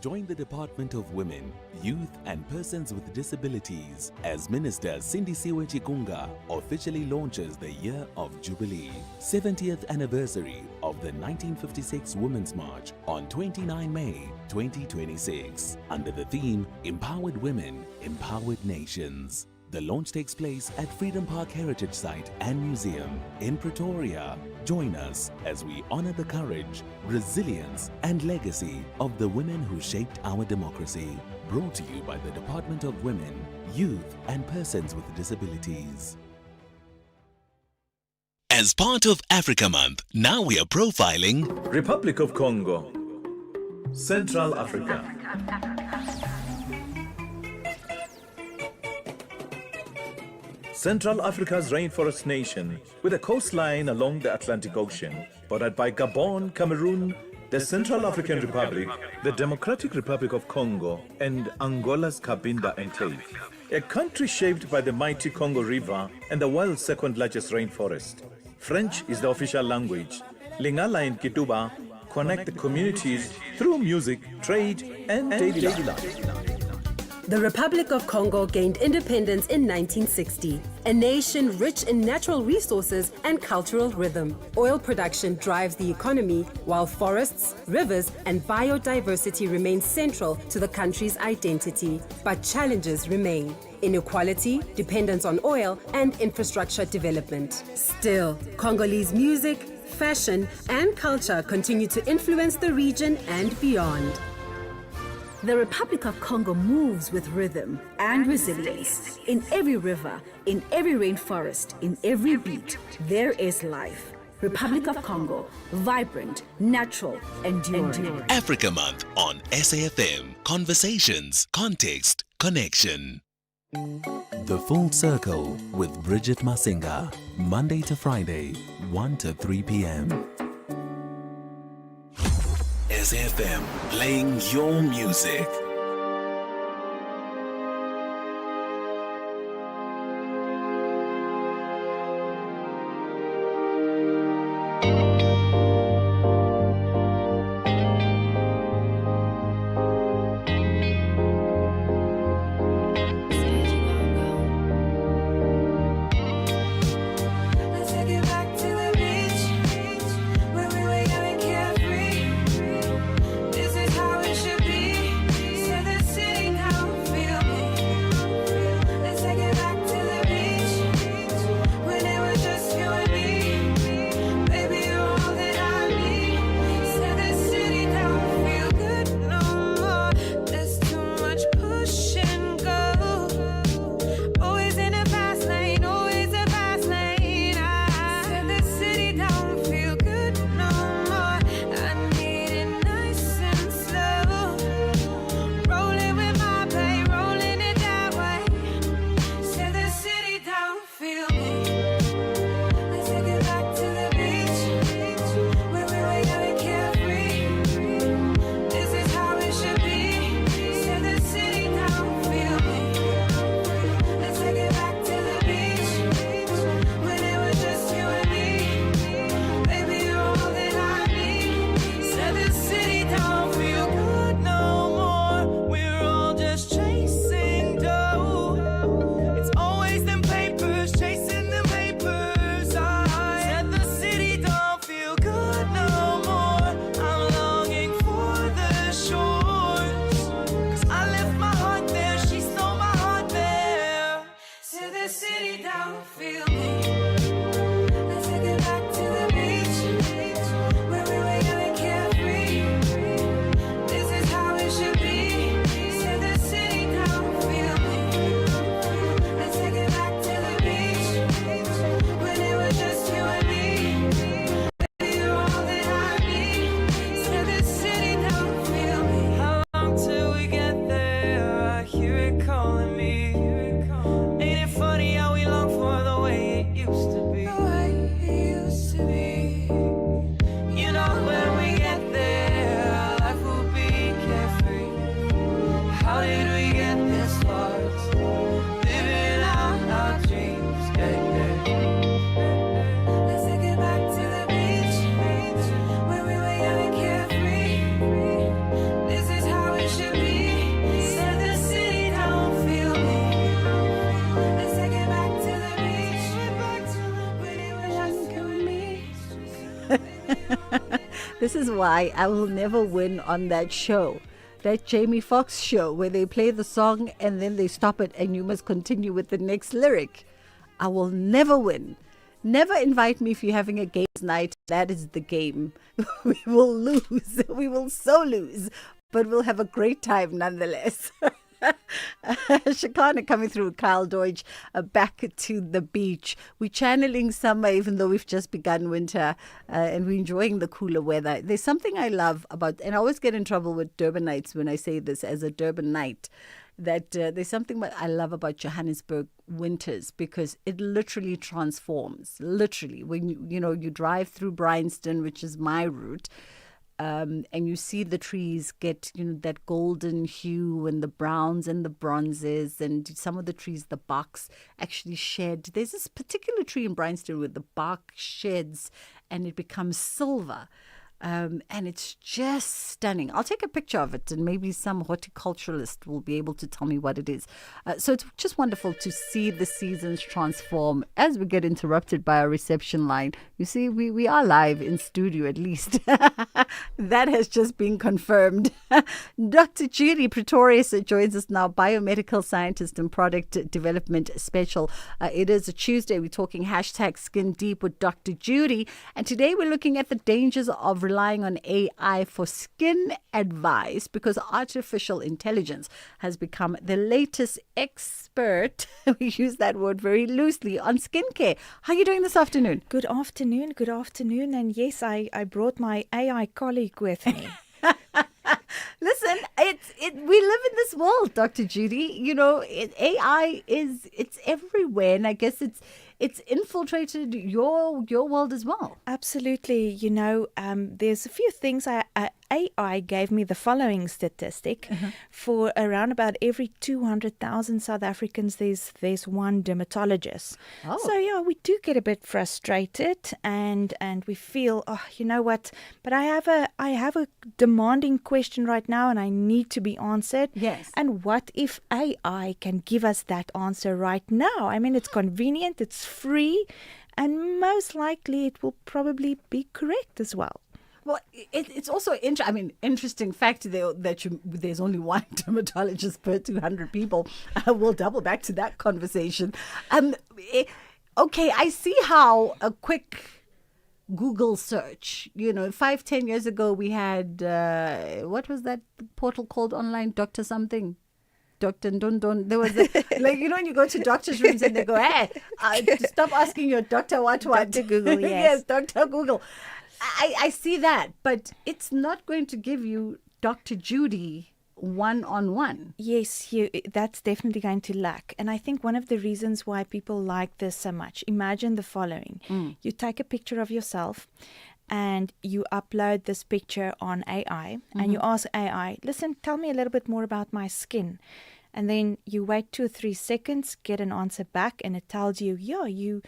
Join the Department of Women, Youth and Persons with Disabilities as Minister Sindisiwe Chikunga officially launches the Year of Jubilee, 70th anniversary of the 1956 Women's March on 29 May 2026, under the theme Empowered Women, Empowered Nations. The launch takes place at Freedom Park Heritage Site and Museum in Pretoria. Join us as we honor the courage, resilience and legacy of the women who shaped our democracy. Brought to you by the Department of Women, Youth and Persons with Disabilities. As part of Africa Month, now we are profiling Republic of Congo, Central Africa, Central Africa's rainforest nation with a coastline along the Atlantic Ocean, bordered by Gabon, Cameroon, the Central African Republic, the Democratic Republic of Congo, and Angola's Cabinda Enclave. A country shaped by the mighty Congo River and the world's second largest rainforest. French is the official language. Lingala and Kituba connect the communities through music, trade, and daily life. The Republic of Congo gained independence in 1960, a nation rich in natural resources and cultural rhythm. Oil production drives the economy, while forests, rivers, and biodiversity remain central to the country's identity. But challenges remain: inequality, dependence on oil, and infrastructure development. Still, Congolese music, fashion, and culture continue to influence the region and beyond. The Republic of Congo moves with rhythm and resilience. In every river, in every rainforest, in every beat, there is life. Republic of Congo, vibrant, natural, enduring. Africa Month on SAFM. Conversations, context, connection. The Full Circle with Bridget Masinga. Monday to Friday, 1 to 3 p.m. SAFM, playing your music. This is why I will never win on that show, that Jamie Foxx show, where they play the song and then they stop it and you must continue with the next lyric. I will never win. Never invite me if you're having a games night. That is the game. We will lose. We will so lose, but we'll have a great time nonetheless. Shakana coming through, Kyle Deutsch, back to the beach. We're channeling summer even though we've just begun winter, and we're enjoying the cooler weather. There's something I love about, and I always get in trouble with Durbanites when I say this as a Durbanite, that there's something I love about Johannesburg winters, because it literally transforms. Literally, when you drive through Bryanston, which is my route, and you see the trees get that golden hue and the browns and the bronzes, and some of the trees, the barks actually shed. There's this particular tree in Bryanston where the bark sheds and it becomes silver. And it's just stunning. I'll take a picture of it, and maybe some horticulturalist will be able to tell me what it is. So it's just wonderful to see the seasons transform as we get interrupted by our reception line. You see, we are live in studio, at least. That has just been confirmed. Dr. Judy Pretorius joins us now, biomedical scientist and product development special. It is a Tuesday. We're talking #Skin Deep with Dr. Judy. And today we're looking at the dangers of relying on AI for skin advice, because artificial intelligence has become the latest expert. We use that word very loosely on skincare. How are you doing this afternoon? Good afternoon. And yes, I brought my AI colleague with me. Listen, we live in this world, Dr. Judy. AI it's everywhere, and I guess it's infiltrated your world as well. Absolutely. There's a few things. AI gave me the following statistic. For around about every 200,000 South Africans, there's one dermatologist. Oh. So yeah, we do get a bit frustrated, and we feel, oh, you know what? But I have a demanding question right now, and I need to be answered. Yes. And what if AI can give us that answer right now? I mean, it's convenient, it's free, and most likely it will probably be correct as well. Well, it's also interesting fact that there's only one dermatologist per 200 people. We'll double back to that conversation. Okay, I see how a quick Google search, 5-10 years ago we had, what was that portal called online? Dr. something. Dr. Ndondon. There was when you go to doctors' rooms and they go, hey, stop asking your doctor what. Dr. Google, yes. Yes, Dr. Google. I see that, but it's not going to give you Dr. Judy one-on-one. Yes, that's definitely going to lack. And I think one of the reasons why people like this so much, imagine the following. You take a picture of yourself and you upload this picture on AI, and you ask AI, listen, tell me a little bit more about my skin. And then you wait 2 or 3 seconds, get an answer back, and it tells you, yeah, you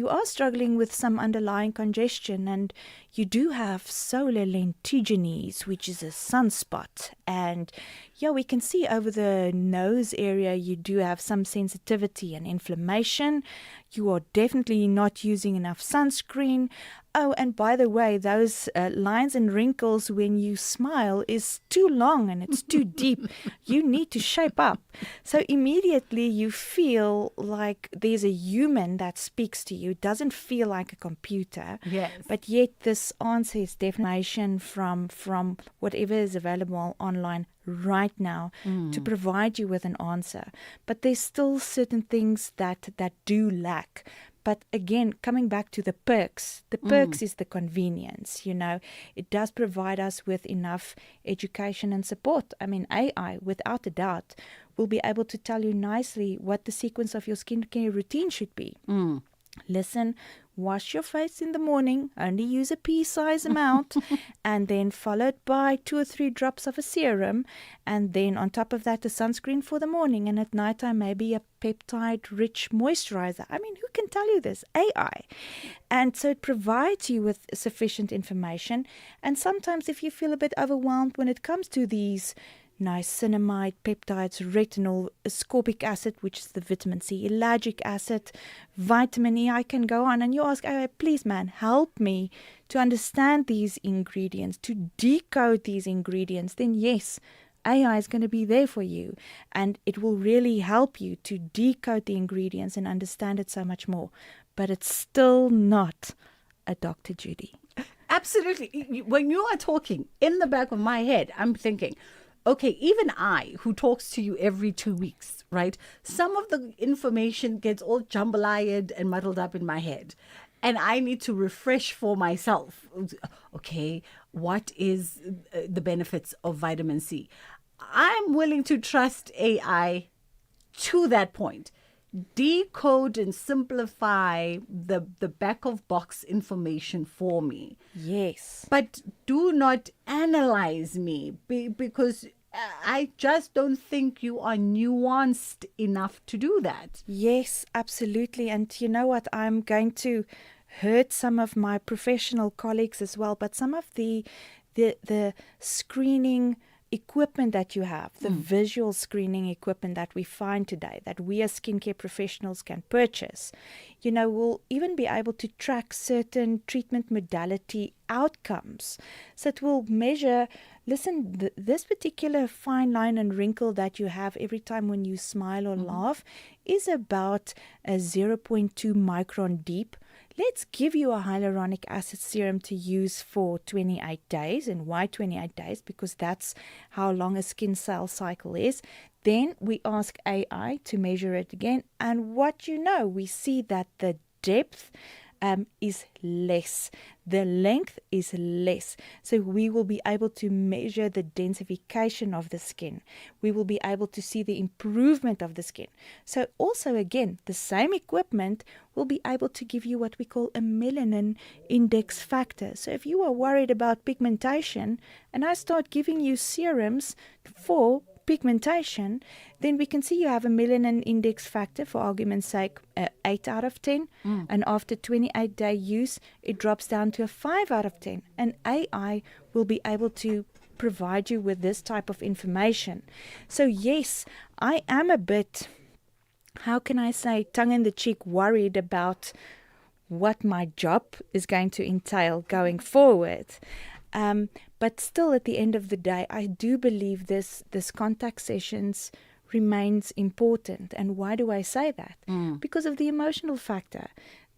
are struggling with some underlying congestion, and you do have solar lentigines, which is a sunspot. And yeah, we can see over the nose area you do have some sensitivity and inflammation. You are definitely not using enough sunscreen. Oh, and by the way, those lines and wrinkles when you smile is too long and it's too deep. You need to shape up. So immediately you feel like there's a human that speaks to you. It doesn't feel like a computer. Yes. But yet this answer is definition from whatever is available online right now to provide you with an answer. But there's still certain things that do lack. But again, coming back to the perks is the convenience, It does provide us with enough education and support. I mean, AI, without a doubt, will be able to tell you nicely what the sequence of your skincare routine should be. Listen, wash your face in the morning, only use a pea-size amount, and then followed by 2 or 3 drops of a serum, and then on top of that, a sunscreen for the morning, and at nighttime, maybe a peptide-rich moisturizer. I mean, who can tell you this? AI. And so it provides you with sufficient information, and sometimes if you feel a bit overwhelmed when it comes to these niacinamide, peptides, retinol, ascorbic acid, which is the vitamin C, ellagic acid, vitamin E, I can go on. And you ask, oh, please, man, help me to understand these ingredients, to decode these ingredients. Then yes, AI is going to be there for you, and it will really help you to decode the ingredients and understand it so much more. But it's still not a Dr. Judy. Absolutely. When you are talking, in the back of my head, I'm thinking, okay, even I, who talks to you every 2 weeks, right? Some of the information gets all jambalaya and muddled up in my head. And I need to refresh for myself. Okay, what is the benefits of vitamin C? I'm willing to trust AI to that point. Decode and simplify the back of box information for me. Yes. But do not analyze me because I just don't think you are nuanced enough to do that. Yes, absolutely. And you know what? I'm going to hurt some of my professional colleagues as well, but some of the screening equipment that you have, the visual screening equipment that we find today, that we as skincare professionals can purchase, will even be able to track certain treatment modality outcomes. So it will measure, listen, this particular fine line and wrinkle that you have every time when you smile or laugh is about a 0.2 micron deep. Let's give you a hyaluronic acid serum to use for 28 days. And why 28 days? Because that's how long a skin cell cycle is. Then we ask AI to measure it again. And we see that the depth is less. The length is less. So we will be able to measure the densification of the skin. We will be able to see the improvement of the skin. So also, again, the same equipment will be able to give you what we call a melanin index factor. So if you are worried about pigmentation and I start giving you serums for pigmentation, then we can see you have a melanin index factor, for argument's sake, 8 out of 10. And after 28-day use, it drops down to a 5 out of 10. And AI will be able to provide you with this type of information. So yes, I am a bit, how can I say, tongue-in-the-cheek worried about what my job is going to entail going forward. But still, at the end of the day, I do believe this contact sessions remains important. And why do I say that? Because of the emotional factor.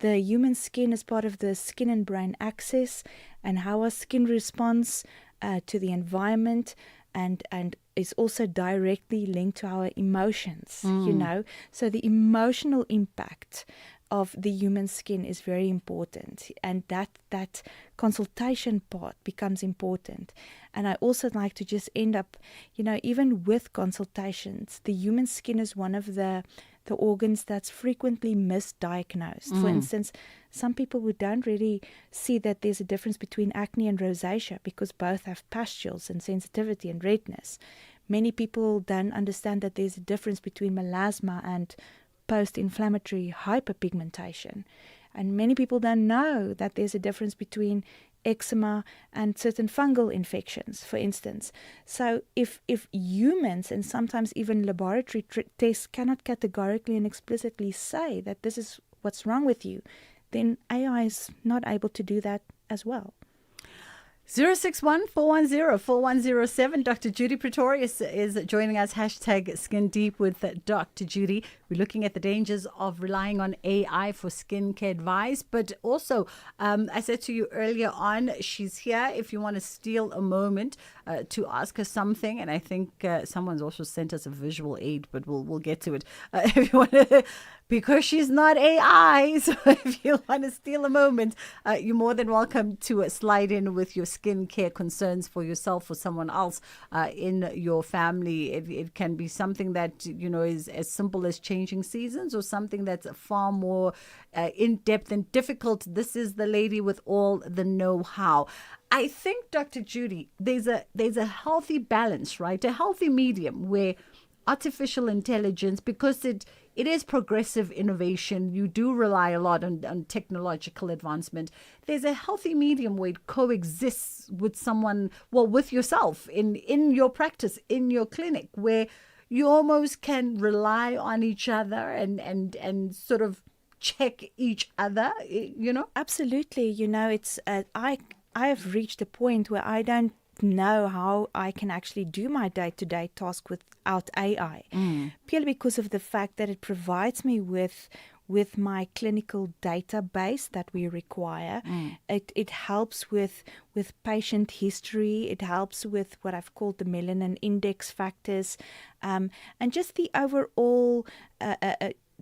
The human skin is part of the skin and brain axis, and how our skin responds to the environment and is also directly linked to our emotions, So the emotional impact of the human skin is very important, and that consultation part becomes important. And I also like to just end up, even with consultations, the human skin is one of the organs that's frequently misdiagnosed. For instance, some people who don't really see that there's a difference between acne and rosacea because both have pustules and sensitivity and redness. Many people don't understand that there's a difference between melasma and post-inflammatory hyperpigmentation. And many people don't know that there's a difference between eczema and certain fungal infections, for instance. So if humans and sometimes even laboratory tests cannot categorically and explicitly say that this is what's wrong with you, then AI is not able to do that as well. 061-410-4107. Dr. Judy Pretorius is joining us. Hashtag Skin Deep with Dr. Judy. We're looking at the dangers of relying on AI for skincare advice. But also, I said to you earlier on, she's here if you want to steal a moment to ask her something. And I think someone's also sent us a visual aid, but we'll get to it. If you want to, because she's not AI. So if you want to steal a moment, you're more than welcome to slide in with your skincare concerns for yourself or someone else in your family. It can be something that, is as simple as changing seasons, or something that's far more in-depth and difficult. This is the lady with all the know-how. I think, Dr. Judy, there's a healthy balance, right? A healthy medium where artificial intelligence, because it is progressive innovation. You do rely a lot on technological advancement. There's a healthy medium where it coexists with someone, with yourself in your practice, in your clinic, where you almost can rely on each other and sort of check each other, Absolutely. It's I have reached a point where I don't know how I can actually do my day-to-day task without AI, purely because of the fact that it provides me with my clinical database that we require. It helps with patient history. It helps with what I've called the melanin index factors, and just the overall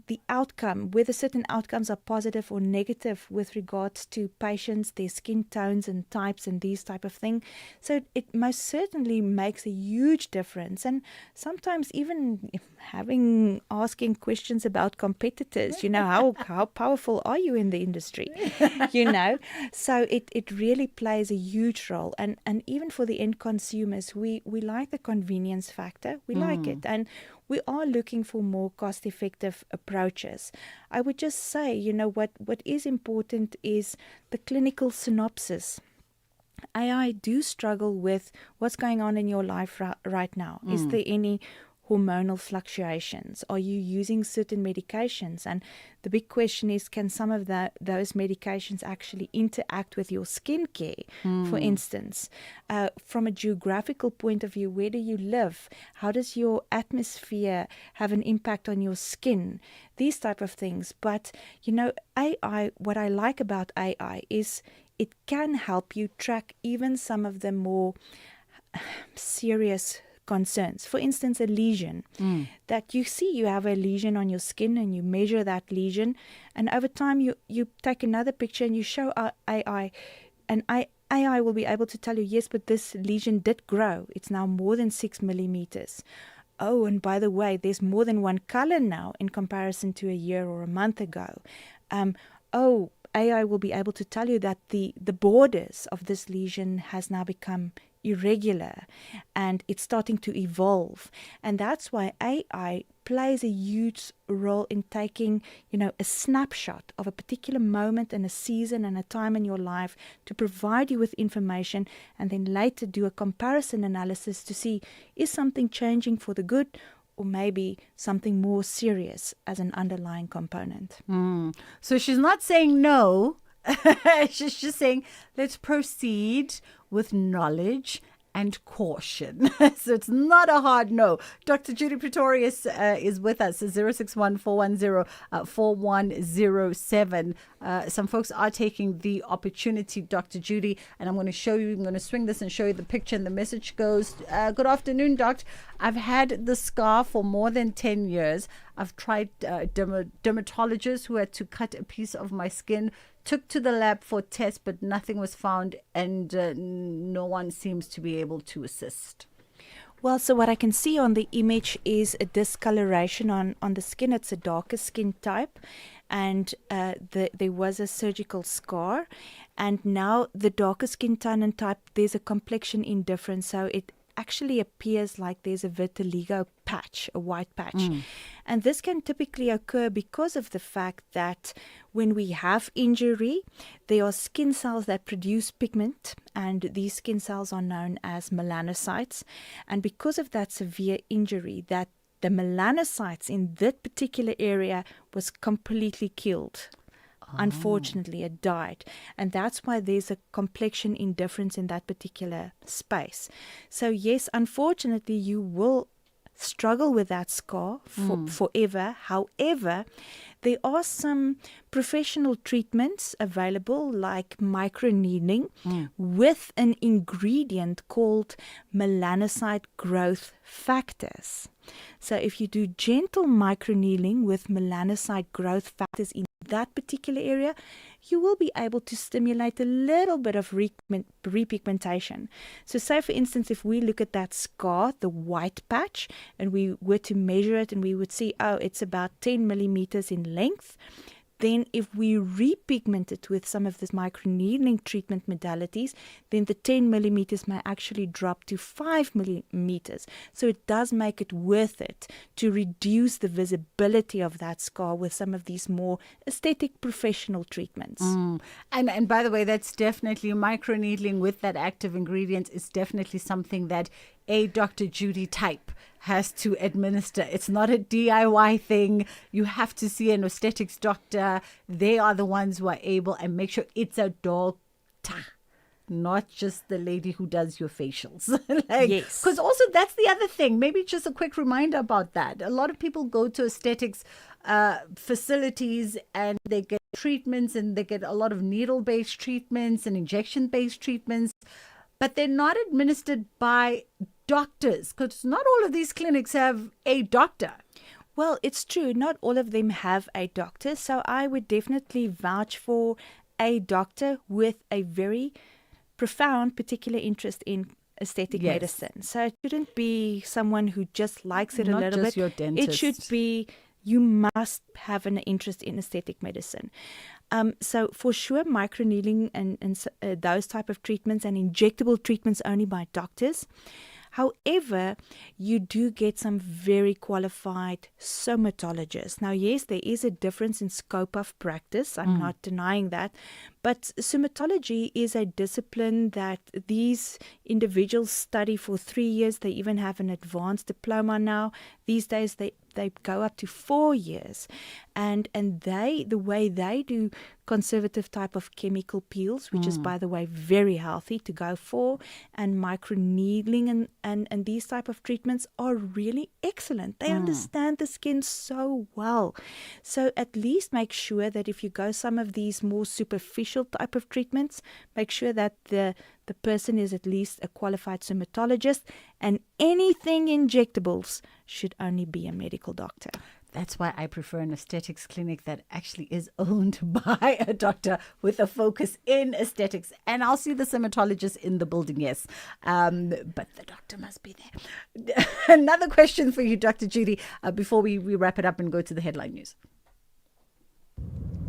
the outcome, whether certain outcomes are positive or negative with regards to patients, their skin tones and types and these type of thing. So it most certainly makes a huge difference. And sometimes even asking questions about competitors, how powerful are you in the industry? So it really plays a huge role. And even for the end consumers, we like the convenience factor. We like it. And we are looking for more cost-effective approaches. I would just say, what is important is the clinical synopsis. I do struggle with what's going on in your life right now. Is there any hormonal fluctuations? Are you using certain medications? And the big question is, can some of those medications actually interact with your skincare? For instance, from a geographical point of view, where do you live? How does your atmosphere have an impact on your skin? These type of things. But, AI, what I like about AI is it can help you track even some of the more serious concerns. For instance, a lesion that you see, you have a lesion on your skin and you measure that lesion, and over time you take another picture and you show AI, and AI will be able to tell you, yes, but this lesion did grow. It's now more than 6 millimeters. Oh, and by the way, there's more than one color now in comparison to a year or a month ago. AI will be able to tell you that the borders of this lesion has now become irregular and it's starting to evolve. And that's why AI plays a huge role in taking, a snapshot of a particular moment and a season and a time in your life to provide you with information, and then later do a comparison analysis to see, is something changing for the good or maybe something more serious as an underlying component. So she's not saying no. She's just saying, let's proceed with knowledge and caution. So it's not a hard no. Dr. Judy Pretorius is with us, 061-410-4107. Some folks are taking the opportunity, Dr. Judy, and I'm going to swing this and show you the picture, and the message goes, good afternoon, Doc. I've had the scar for more than 10 years. I've tried dermatologists who had to cut a piece of my skin, took to the lab for tests, but nothing was found, and no one seems to be able to assist. Well, so what I can see on the image is a discoloration on the skin. It's a darker skin type, and there was a surgical scar, and now the darker skin tone and type, there's a complexion indifference, so it actually appears like there's a vitiligo patch, a white patch. And this can typically occur because of the fact that when we have injury, there are skin cells that produce pigment, and these skin cells are known as melanocytes. And because of that severe injury, that the melanocytes in that particular area was completely killed. Unfortunately, it died. And that's why there's a complexion indifference in that particular space. So yes, unfortunately, you will struggle with that scar forever. However, there are some professional treatments available, like microneedling with an ingredient called melanocyte growth factors. So if you do gentle microneedling with melanocyte growth factors in that particular area, you will be able to stimulate a little bit of repigmentation. So say, for instance, if we look at that scar, the white patch, and we were to measure it and we would see, it's about 10 millimeters in length. Then if we repigment it with some of this microneedling treatment modalities, then the 10 millimeters may actually drop to 5 millimeters. So it does make it worth it to reduce the visibility of that scar with some of these more aesthetic professional treatments. And by the way, that's definitely microneedling with that active ingredient is definitely something that a Dr. Judy type has to administer. It's not a DIY thing. You have to see an aesthetics doctor. They are the ones who are able, and make sure it's a doctor, not just the lady who does your facials. Yes. Because also that's the other thing. Maybe just a quick reminder about that. A lot of people go to aesthetics facilities and they get treatments, and they get a lot of needle-based treatments and injection-based treatments, but they're not administered by doctors, because not all of these clinics have a doctor. Well, it's true. Not all of them have a doctor. So I would definitely vouch for a doctor with a very profound particular interest in aesthetic Yes. medicine. So it shouldn't be someone who just likes it Not a little just bit. your It should dentist. be you must have an interest in aesthetic medicine. So for sure, microneedling and those type of treatments and injectable treatments only by doctors. However, you do get some very qualified somatologists. Now, yes, there is a difference in scope of practice. I'm not denying that. But somatology is a discipline that these individuals study for 3 years. They even have an advanced diploma now. These days, they go up to 4 years. And the way they do conservative type of chemical peels, which is, by the way, very healthy to go for, and microneedling and these type of treatments are really excellent. They understand the skin so well. So at least make sure that if you go some of these more superficial type of treatments, make sure that the person is at least a qualified somatologist, and anything injectables should only be a medical doctor. That's why I prefer an aesthetics clinic that actually is owned by a doctor with a focus in aesthetics. And I'll see the somatologist in the building, yes. But the doctor must be there. Another question for you, Dr. Judy, before we wrap it up and go to the headline news.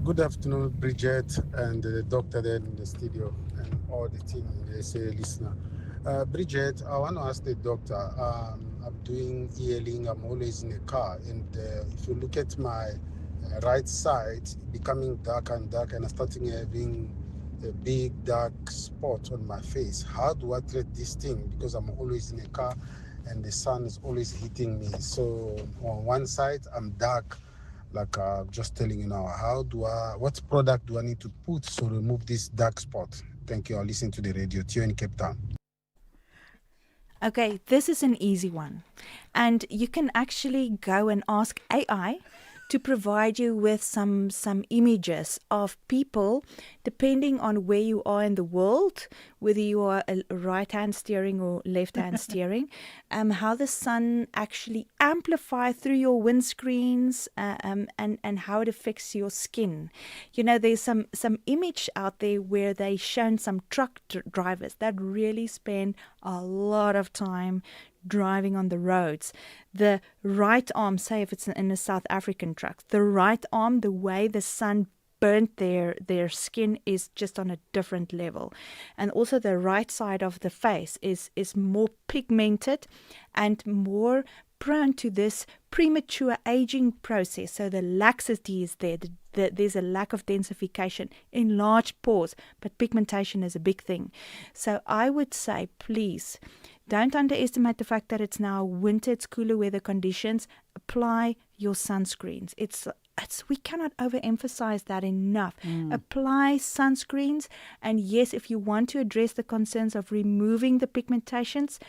Good afternoon, Bridget and the doctor there in the studio and all the team, the SA listener. Bridget, I want to ask the doctor, I'm doing e-hailing, I'm always in a car, and if you look at my right side, becoming darker and darker, and I'm starting having a big dark spot on my face. How do I treat this thing? Because I'm always in a car and the sun is always hitting me. So on one side, I'm dark, like just telling you now, what product do I need to put to remove this dark spot? Thank you. I'll listen to the radio. Tio in Cape Town. Okay, this is an easy one. And you can actually go and ask AI to provide you with some images of people, depending on where you are in the world, whether you are a right-hand steering or left-hand steering, how the sun actually amplifies through your windscreens, and how it affects your skin. You know, there's some image out there where they shown some truck drivers that really spend a lot of time driving on the roads. The right arm, say if it's in a South African truck, the right arm, the way the sun burnt their skin is just on a different level. And also the right side of the face is more pigmented and more prone to this premature aging process. So the laxity is there. There's a lack of densification, enlarged pores, but pigmentation is a big thing. So I would say, please, don't underestimate the fact that it's now winter, it's cooler weather conditions. Apply your sunscreens. We cannot overemphasize that enough. Apply sunscreens. And yes, if you want to address the concerns of removing the pigmentations,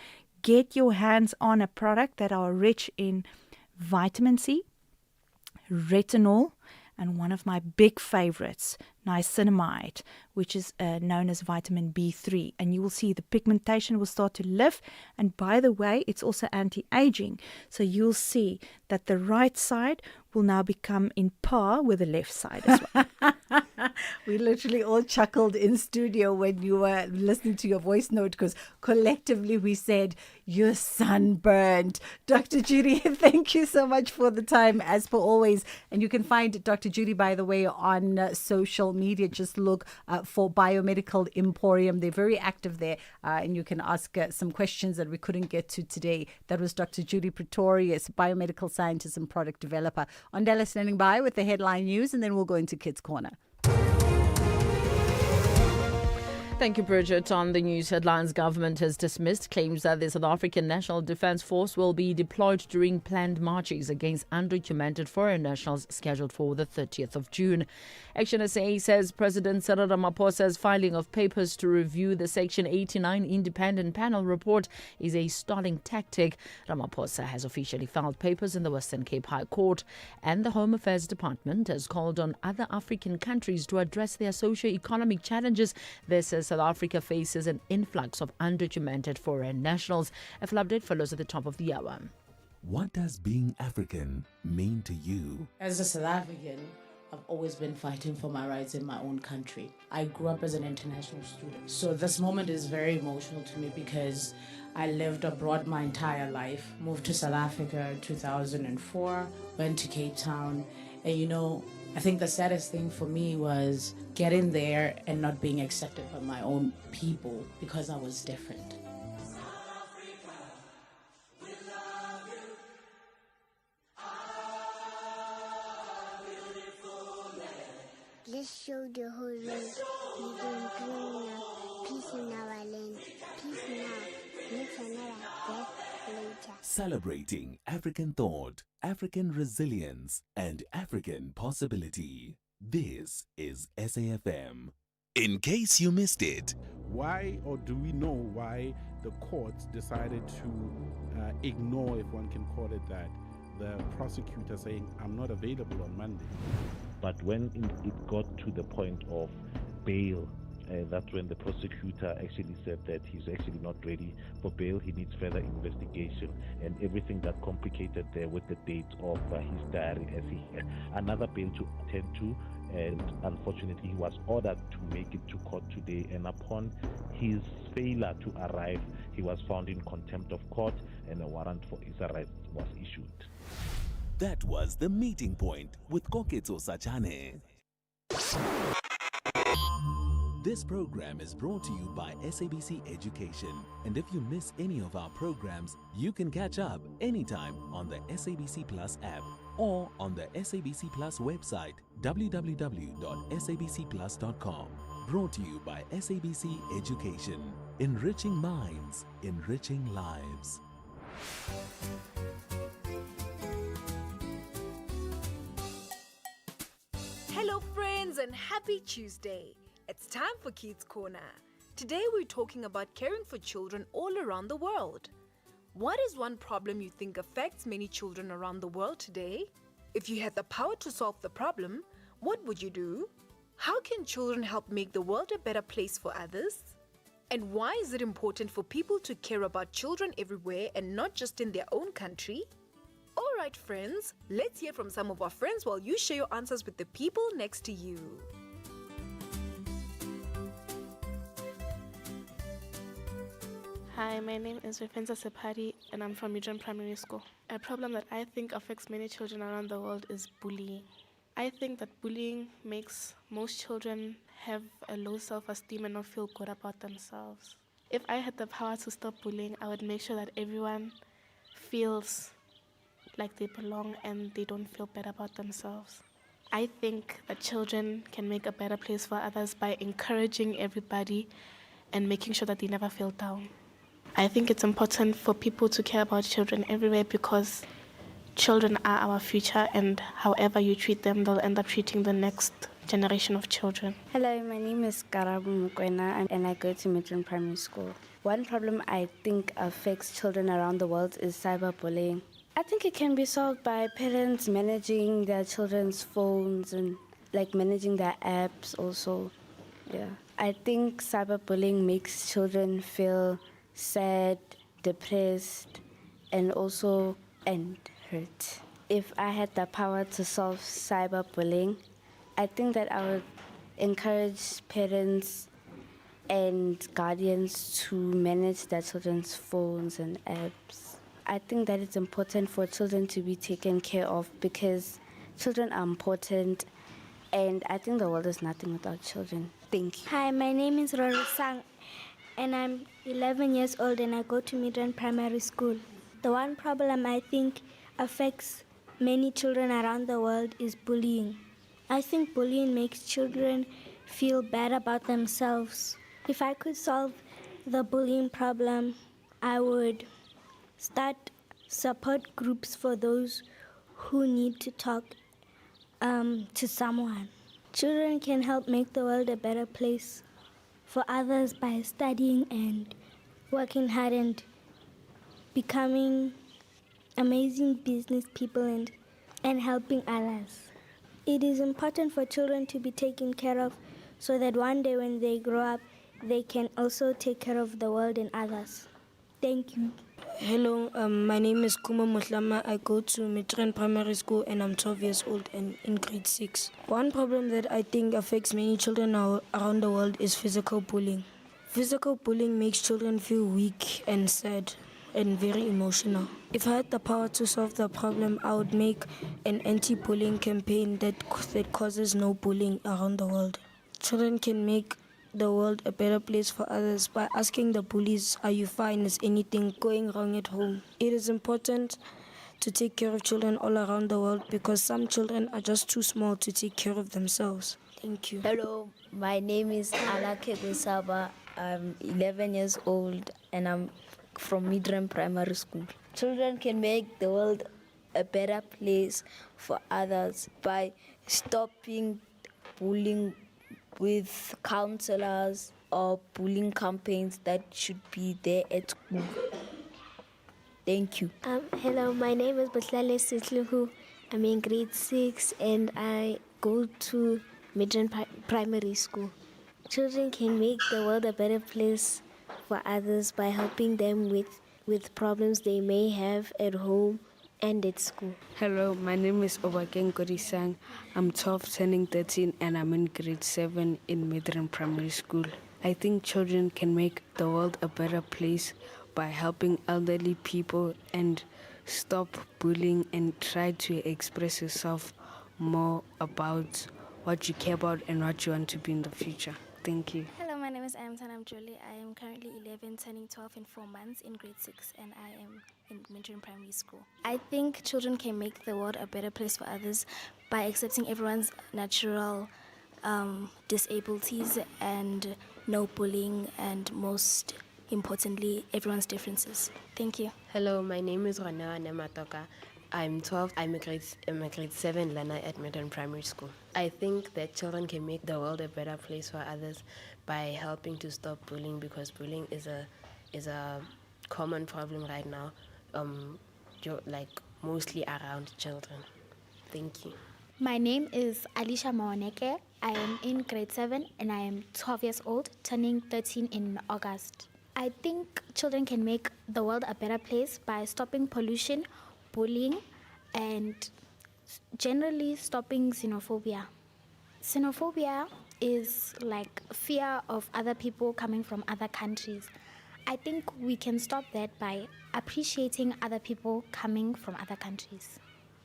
get your hands on a product that are rich in vitamin C, retinol, and one of my big favorites, niacinamide, which is known as vitamin B3. And you will see the pigmentation will start to lift. And by the way, it's also anti-aging. So you'll see that the right side will now become in par with the left side as well. We literally all chuckled in studio when you were listening to your voice note, because collectively we said, you're sunburned. Dr. Judy, thank you so much for the time, as per always. And you can find Dr. Judy, by the way, on social media. Just look for Biomedical Emporium. They're very active there, and you can ask some questions that we couldn't get to today. That was Dr. Judy Pretorius, biomedical scientist and product developer. Ondela standing by with the headline news, and then we'll go into Kids Corner. Thank you, Bridget. On the news headlines, government has dismissed claims that the South African National Defence Force will be deployed during planned marches against undocumented foreign nationals scheduled for the 30th of June. Action SA says President Cyril Ramaphosa's filing of papers to review the Section 89 independent panel report is a stalling tactic. Ramaphosa has officially filed papers in the Western Cape High Court, and the Home Affairs Department has called on other African countries to address their socio-economic challenges. This is South Africa faces an influx of undocumented foreign nationals. A full update follows at the top of the hour. What does being African mean to you? As a South African, I've always been fighting for my rights in my own country. I grew up as an international student. So this moment is very emotional to me because I lived abroad my entire life, moved to South Africa in 2004, went to Cape Town. And I think the saddest thing for me was getting there and not being accepted by my own people because I was different. Let's show the whole world we don't dream of peace in our land. Peace now, next another death later. Celebrating African thought, African resilience, and African possibility. This is SAFM. In case you missed it. Why, or do we know why the courts decided to ignore, if one can call it that, the prosecutor saying, I'm not available on Monday? But when it got to the point of bail, that's when the prosecutor actually said that he's actually not ready for bail. He needs further investigation, and everything that complicated there with the date of his diary, as he had another bail to attend to. And unfortunately, he was ordered to make it to court today, and upon his failure to arrive, he was found in contempt of court, and a warrant for his arrest was issued. That was The Meeting Point with Koketso Sachane. This program is brought to you by SABC Education. And if you miss any of our programs, you can catch up anytime on the SABC Plus app or on the SABC Plus website, www.sabcplus.com. Brought to you by SABC Education. Enriching minds, enriching lives. Hello friends and happy Tuesday. It's time for Kids Corner. Today we're talking about caring for children all around the world. What is one problem you think affects many children around the world today? If you had the power to solve the problem, what would you do? How can children help make the world a better place for others? And why is it important for people to care about children everywhere and not just in their own country? Alright friends, let's hear from some of our friends while you share your answers with the people next to you. Hi, my name is Rifenza Separi and I'm from Midrand Primary School. A problem that I think affects many children around the world is bullying. I think that bullying makes most children have a low self-esteem and not feel good about themselves. If I had the power to stop bullying, I would make sure that everyone feels like they belong and they don't feel bad about themselves. I think that children can make a better place for others by encouraging everybody and making sure that they never feel down. I think it's important for people to care about children everywhere because children are our future, and however you treat them, they'll end up treating the next generation of children. Hello, my name is Karabu Mukwena and I go to Midrand Primary School. One problem I think affects children around the world is cyberbullying. I think it can be solved by parents managing their children's phones and managing their apps also. Yeah. I think cyberbullying makes children feel sad, depressed, and hurt. If I had the power to solve cyberbullying, I think that I would encourage parents and guardians to manage their children's phones and apps. I think that it's important for children to be taken care of because children are important, and I think the world is nothing without children. Thank you. Hi, my name is Rorusang and I'm 11 years old and I go to Midrand Primary School. The one problem I think affects many children around the world is bullying. I think bullying makes children feel bad about themselves. If I could solve the bullying problem, I would start support groups for those who need to talk to someone. Children can help make the world a better place for others by studying and working hard and becoming amazing business people and helping others. It is important for children to be taken care of so that one day when they grow up, they can also take care of the world and others. Thank you. Hello, my name is Kuma Muslama. I go to Mitran Primary School and I'm 12 years old and in grade 6. One problem that I think affects many children now around the world is physical bullying. Physical bullying makes children feel weak and sad and very emotional. If I had the power to solve the problem, I would make an anti-bullying campaign that causes no bullying around the world. Children can make the world a better place for others by asking the bullies, are you fine? Is anything going wrong at home? It is important to take care of children all around the world because some children are just too small to take care of themselves. Thank you. Hello, my name is Alake Gusaba. I'm 11 years old and I'm from Midram Primary School. Children can make the world a better place for others by stopping bullying with counselors or bullying campaigns that should be there at school. Thank you. Hello, my name is Batlale Sisluhu. I'm in grade 6 and I go to Midland Primary School. Children can make the world a better place for others by helping them with problems they may have at home and at school. Hello, my name is Obakeng Kodisang. I'm 12, turning 13, and I'm in grade 7 in Midland Primary School. I think children can make the world a better place by helping elderly people and stop bullying and try to express yourself more about what you care about and what you want to be in the future. Thank you. Hello, my name is Amtan Jolie. I am currently 11, turning 12 in 4 months in grade 6, and I am in Midland Primary School. I think children can make the world a better place for others by accepting everyone's natural disabilities and no bullying, and most importantly, everyone's differences. Thank you. Hello, my name is Rana Nematoka. I'm 12. I'm a grade 7 learner at Midland Primary School. I think that children can make the world a better place for others by helping to stop bullying, because bullying is a common problem right now, like mostly around children. Thank you. My name is Alicia Mawaneke. I am in grade 7 and I am 12 years old, turning 13 in August. I think children can make the world a better place by stopping pollution, bullying, and generally stopping xenophobia. Xenophobia is like fear of other people coming from other countries. I think we can stop that by appreciating other people coming from other countries.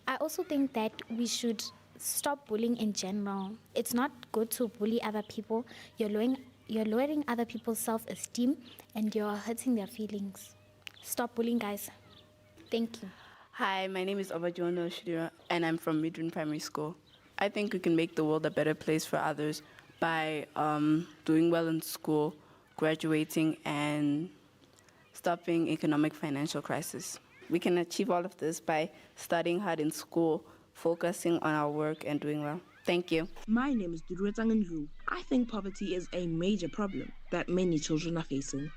I also think that we should stop bullying in general. It's not good to bully other people. You're lowering other people's self-esteem and you're hurting their feelings. Stop bullying, guys. Thank you. Hi, my name is Obajono Shidira, and I'm from Midland Primary School. I think we can make the world a better place for others by doing well in school, graduating, and stopping economic financial crisis. We can achieve all of this by studying hard in school, focusing on our work, and doing well. Thank you. My name is Duruetang Nlu. I think poverty is a major problem that many children are facing.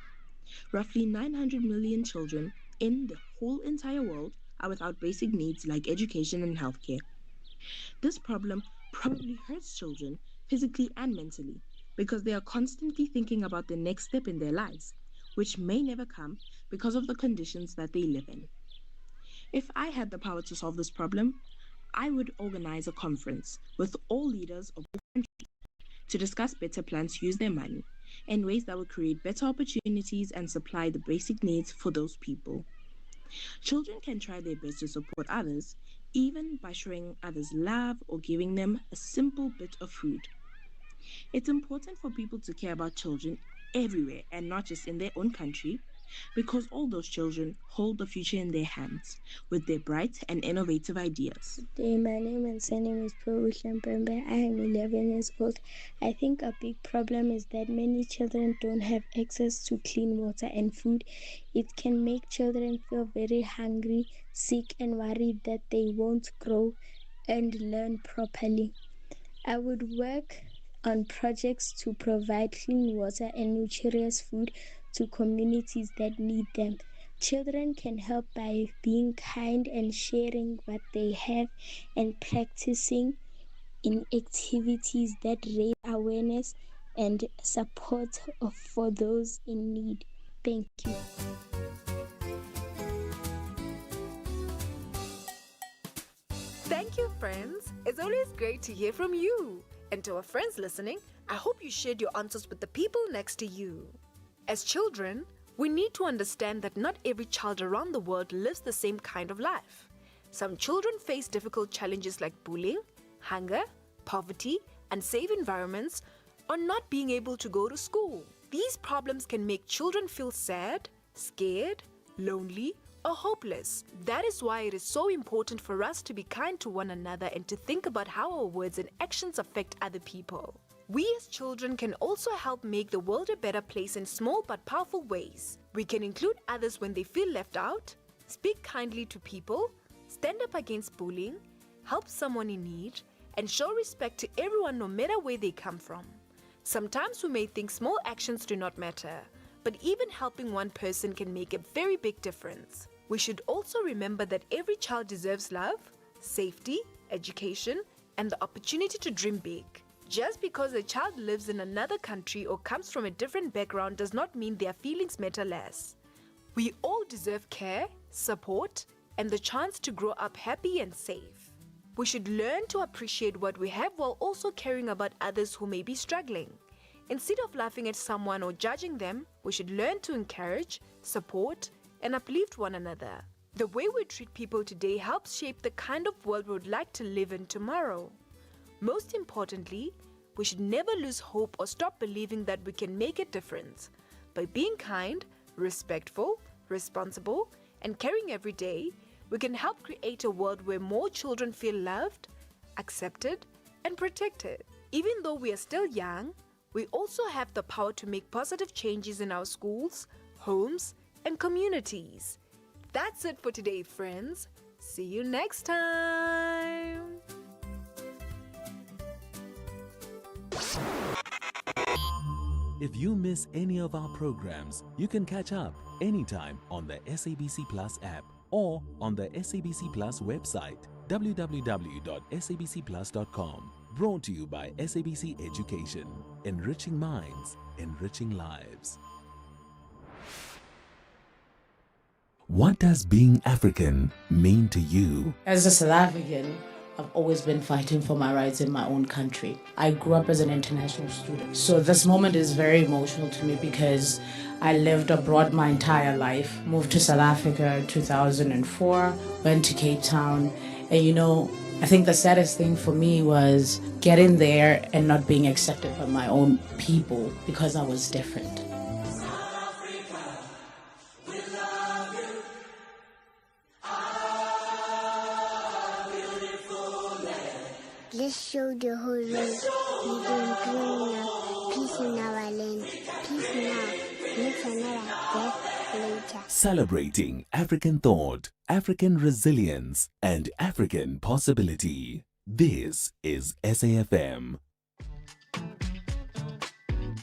Roughly 900 million children in the whole entire world are without basic needs like education and healthcare. This problem probably hurts children physically and mentally because they are constantly thinking about the next step in their lives, which may never come because of the conditions that they live in. If I had the power to solve this problem, I would organize a conference with all leaders of all countries to discuss better plans to use their money in ways that would create better opportunities and supply the basic needs for those people. Children can try their best to support others, even by showing others love or giving them a simple bit of food. It's important for people to care about children everywhere and not just in their own country, because all those children hold the future in their hands with their bright and innovative ideas. My name and surname is Provishan Pembe. I am 11 years old. I think a big problem is that many children don't have access to clean water and food. It can make children feel very hungry, sick, and worried that they won't grow and learn properly. I would work on projects to provide clean water and nutritious food to communities that need them. Children can help by being kind and sharing what they have and practicing in activities that raise awareness and support for those in need. Thank you. Thank you, friends. It's always great to hear from you. And to our friends listening, I hope you shared your answers with the people next to you. As children, we need to understand that not every child around the world lives the same kind of life. Some children face difficult challenges like bullying, hunger, poverty, unsafe environments, or not being able to go to school. These problems can make children feel sad, scared, lonely, or hopeless. That is why it is so important for us to be kind to one another and to think about how our words and actions affect other people. We as children can also help make the world a better place in small but powerful ways. We can include others when they feel left out, speak kindly to people, stand up against bullying, help someone in need, and show respect to everyone no matter where they come from. Sometimes we may think small actions do not matter, but even helping one person can make a very big difference. We should also remember that every child deserves love, safety, education, and the opportunity to dream big. Just because a child lives in another country or comes from a different background does not mean their feelings matter less. We all deserve care, support, and the chance to grow up happy and safe. We should learn to appreciate what we have while also caring about others who may be struggling. Instead of laughing at someone or judging them, we should learn to encourage, support, and uplift one another. The way we treat people today helps shape the kind of world we would like to live in tomorrow. Most importantly, we should never lose hope or stop believing that we can make a difference. By being kind, respectful, responsible, and caring every day, we can help create a world where more children feel loved, accepted, and protected. Even though we are still young, we also have the power to make positive changes in our schools, homes, and communities. That's it for today, friends. See you next time. If you miss any of our programs, you can catch up anytime on the SABC Plus app or on the SABC Plus website, www.sabcplus.com. Brought to you by SABC Education. Enriching minds, enriching lives. What does being African mean to you? As a South African, I've always been fighting for my rights in my own country. I grew up as an international student. So this moment is very emotional to me because I lived abroad my entire life. Moved to South Africa in 2004, went to Cape Town. And I think the saddest thing for me was getting there and not being accepted by my own people because I was different. Let's show the whole world we don't growing up. Peace in our land. Peace now. Next another death later. Celebrating African thought, African resilience, and African possibility. This is SAFM.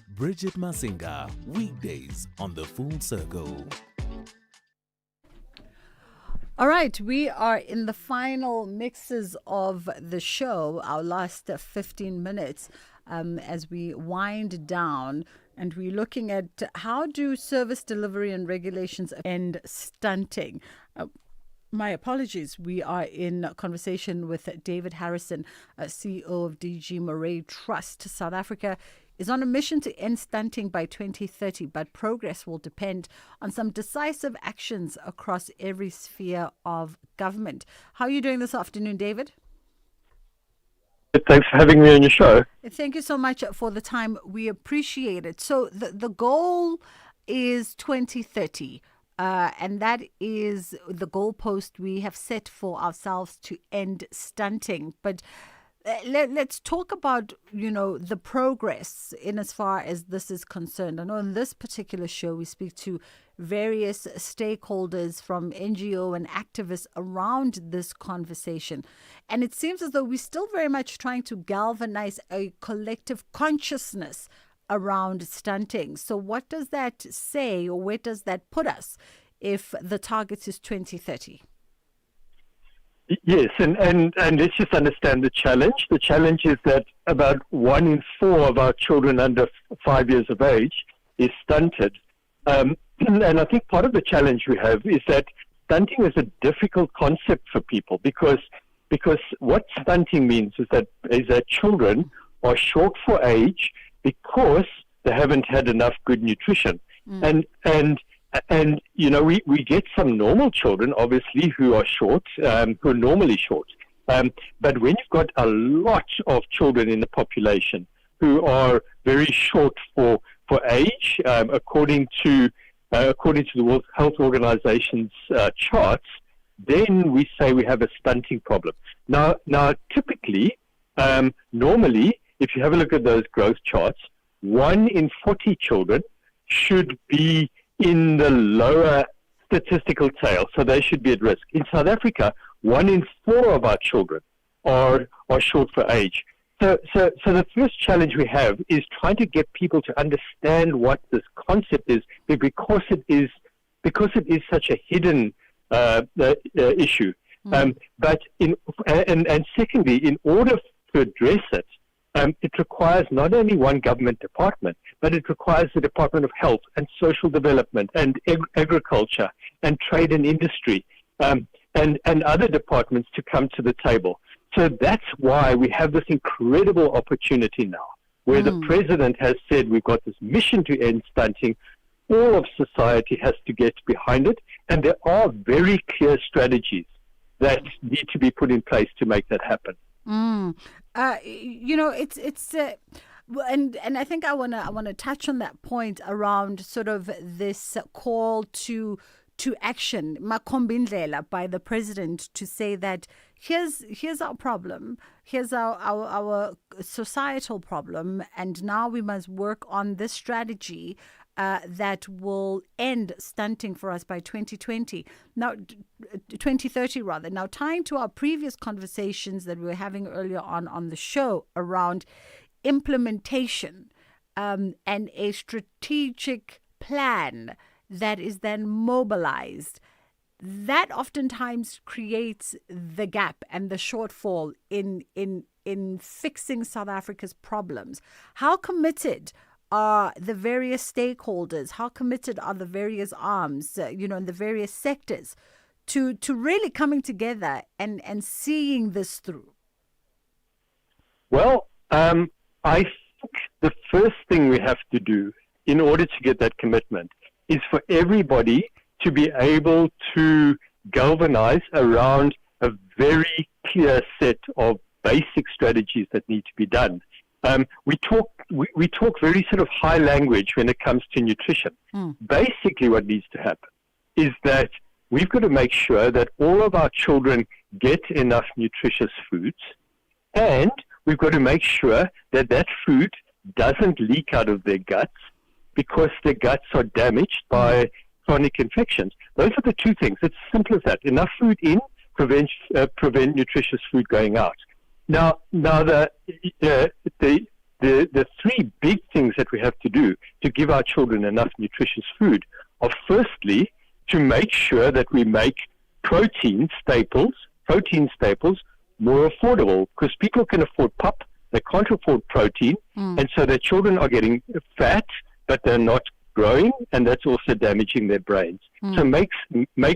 Bridget Masinga, weekdays on The Full Circle. All right, we are in the final mixes of the show, our last 15 minutes, as we wind down, and we're looking at how do service delivery and regulations end stunting. My apologies. We are in conversation with David Harrison, CEO of DG Murray Trust. South Africa is on a mission to end stunting by 2030, but progress will depend on some decisive actions across every sphere of government. How are you doing this afternoon, David? Thanks for having me on your show. Thank you so much for the time. We appreciate it. So the goal is 2030. And that is the goalpost we have set for ourselves to end stunting. But let's talk about, the progress in as far as this is concerned. I know in this particular show, we speak to various stakeholders from NGO and activists around this conversation. And it seems as though we're still very much trying to galvanize a collective consciousness around stunting. So what does that say, or where does that put us if the target is 2030? Yes, and let's just understand the challenge. The challenge is that about 1 in 4 of our children under 5 years of age is stunted. And I think part of the challenge we have is that stunting is a difficult concept for people because because what stunting means is that children are short for age because they haven't had enough good nutrition. And you know, we get some normal children, obviously, who are short, who are normally short. But when you've got a lot of children in the population who are very short for age, according to the World Health Organization's charts, then we say we have a stunting problem. Now, typically, normally, if you have a look at those growth charts, 1 in 40 children should be in the lower statistical tail, so they should be at risk. In South Africa, 1 in 4 of our children are short for age. So the first challenge we have is trying to get people to understand what this concept is, because it is such a hidden issue. But secondly, in order to address it, it requires not only one government department, but it requires the Department of Health and Social Development and Agriculture and Trade and Industry and other departments to come to the table. So that's why we have this incredible opportunity now, where the president has said we've got this mission to end stunting. All of society has to get behind it, and there are very clear strategies that need to be put in place to make that happen. You know, it's and I think I wanna touch on that point around sort of this call to action, Makombindlela, by the president, to say that here's our problem, here's our societal problem, and now we must work on this strategy that will end stunting for us by 2030 rather. Now, tying to our previous conversations that we were having earlier on the show around implementation and a strategic plan that is then mobilized, that oftentimes creates the gap and the shortfall in fixing South Africa's problems. How committed are the various stakeholders? How committed are the various arms, in the various sectors to really coming together and seeing this through? Well, I think the first thing we have to do in order to get that commitment is for everybody to be able to galvanize around a very clear set of basic strategies that need to be done. We talk very sort of high language when it comes to nutrition. Basically, what needs to happen is that we've got to make sure that all of our children get enough nutritious foods, and we've got to make sure that that food doesn't leak out of their guts because their guts are damaged by chronic infections. Those are the two things. It's simple as that. Enough food in, prevent nutritious food going out. Now the three big things that we have to do to give our children enough nutritious food are, firstly, to make sure that we make protein staples more affordable, because people can afford pop, they can't afford protein, and so their children are getting fat, but they're not growing, and that's also damaging their brains. So make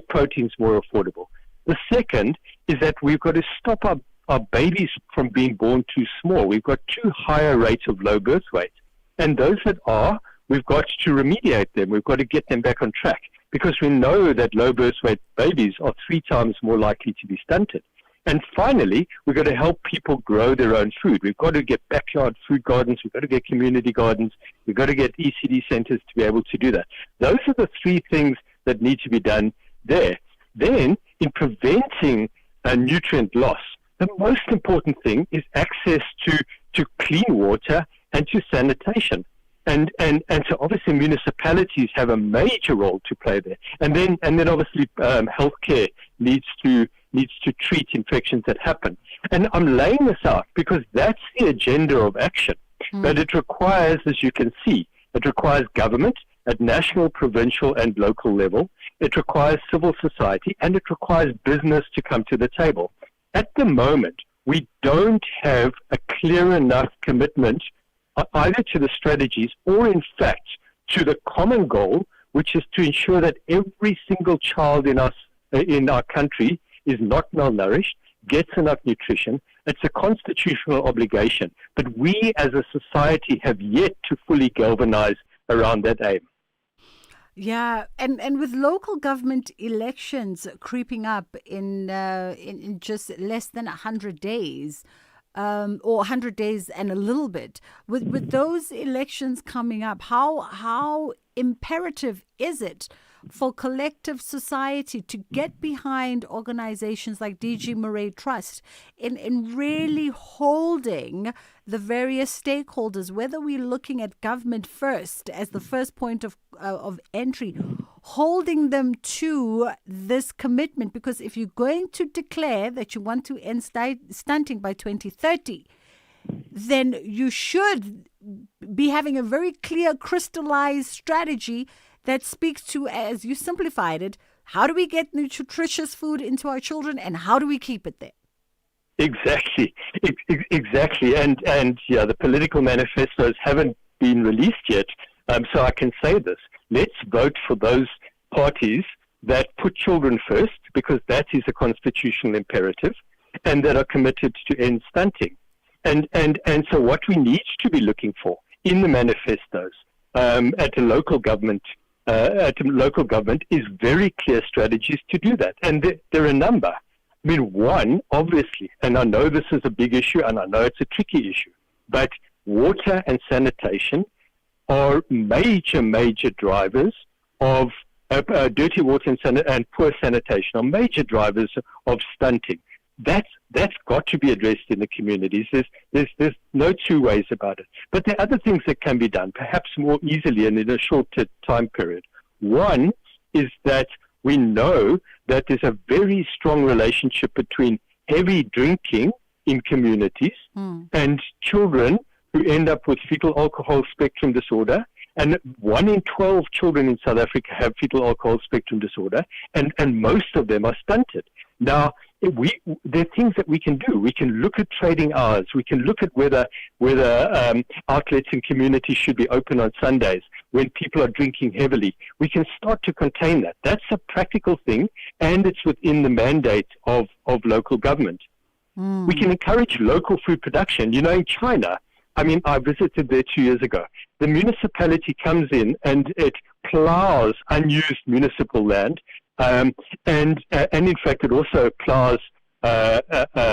proteins more affordable. The second is that we've got to stop our babies from being born too small. We've got too high a rate of low birth weight. And those that are, we've got to remediate them. We've got to get them back on track, because we know that low birth weight babies are 3 times more likely to be stunted. And finally, we've got to help people grow their own food. We've got to get backyard food gardens. We've got to get community gardens. We've got to get ECD centers to be able to do that. Those are the 3 things that need to be done there. Then, in preventing nutrient loss, the most important thing is access to clean water and to sanitation. And so obviously municipalities have a major role to play there. And then obviously healthcare needs to treat infections that happen. And I'm laying this out because that's the agenda of action. But it requires, as you can see, it requires government at national, provincial, and local level. It requires civil society, and it requires business to come to the table. At the moment, we don't have a clear enough commitment either to the strategies or, in fact, to the common goal, which is to ensure that every single child in our country is not malnourished, gets enough nutrition. It's a constitutional obligation. But we as a society have yet to fully galvanize around that aim. Yeah, and with local government elections creeping up in just less than 100 days, or 100 days and a little bit, with those elections coming up, how imperative is it for collective society to get behind organizations like DG Murray Trust in really holding the various stakeholders, whether we're looking at government first as the first point of entry, holding them to this commitment? Because if you're going to declare that you want to end stunting by 2030, then you should be having a very clear, crystallized strategy that speaks to, as you simplified it, how do we get nutritious food into our children and how do we keep it there? Exactly. And yeah, the political manifestos haven't been released yet. So I can say this. Let's vote for those parties that put children first, because that is a constitutional imperative, and that are committed to end stunting. And so what we need to be looking for in the manifestos at a local government is very clear strategies to do that. And there are a number. I mean, one, obviously, and I know this is a big issue and I know it's a tricky issue, but water and sanitation are major drivers of dirty water and poor sanitation are major drivers of stunting. That's got to be addressed in the communities. There's no two ways about it. But there are other things that can be done, perhaps more easily and in a shorter time period. One is that we know that there's a very strong relationship between heavy drinking in communities and children who end up with fetal alcohol spectrum disorder. And 1 in 12 children in South Africa have fetal alcohol spectrum disorder, and most of them are stunted. Now, there are things that we can do. We can look at trading hours. We can look at whether outlets in communities should be open on Sundays when people are drinking heavily. We can start to contain that. That's a practical thing, and it's within the mandate of local government. We can encourage local food production. You know, in China, I mean, I visited there 2 years ago. The municipality comes in and it plows unused municipal land, and in fact, it also plows the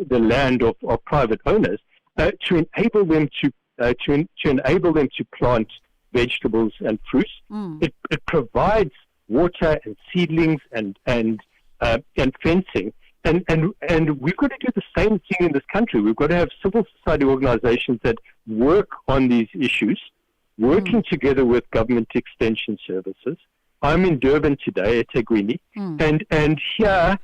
land of private owners to enable them to plant vegetables and fruits. It provides water and seedlings and fencing. And we've got to do the same thing in this country. We've got to have civil society organizations that work on these issues, working together with government extension services. I'm in Durban today at eThekwini, and here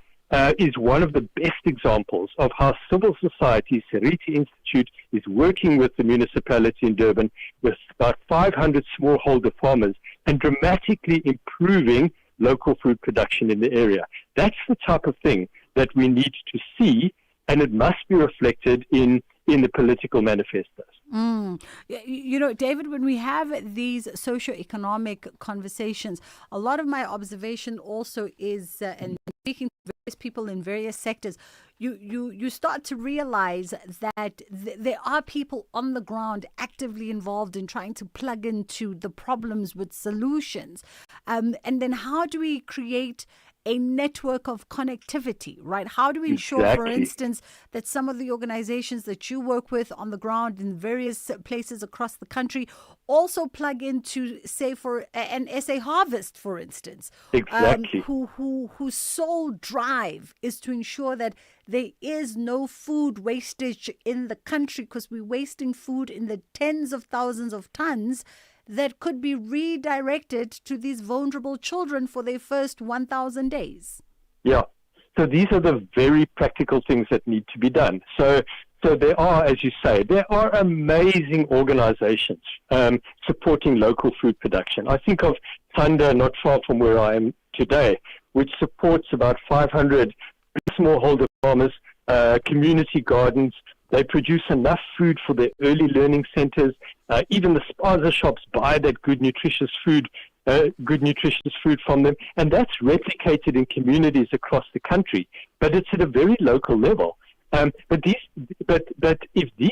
is one of the best examples of how civil society, Seriti Institute, is working with the municipality in Durban with about 500 smallholder farmers and dramatically improving local food production in the area. That's the type of thing that we need to see, and it must be reflected in the political manifestos. You know, David, when we have these socio-economic conversations, a lot of my observation also is, and speaking to various people in various sectors, you start to realize that there are people on the ground actively involved in trying to plug into the problems with solutions. And then how do we create a network of connectivity, right? How do we ensure, for instance, that some of the organizations that you work with on the ground in various places across the country also plug into, say, for an SA Harvest, for instance, whose sole drive is to ensure that there is no food wastage in the country, because we're wasting food in the tens of thousands of tons that could be redirected to these vulnerable children for their first 1,000 days. Yeah. So these are the very practical things that need to be done. So there are, as you say, there are amazing organizations supporting local food production. I think of Thunder, not far from where I am today, which supports about 500 smallholder farmers, community gardens. They produce enough food for their early learning centers. Even the spaza shops buy that good, nutritious food good nutritious food from them, and that's replicated in communities across the country. But it's at a very local level. But if these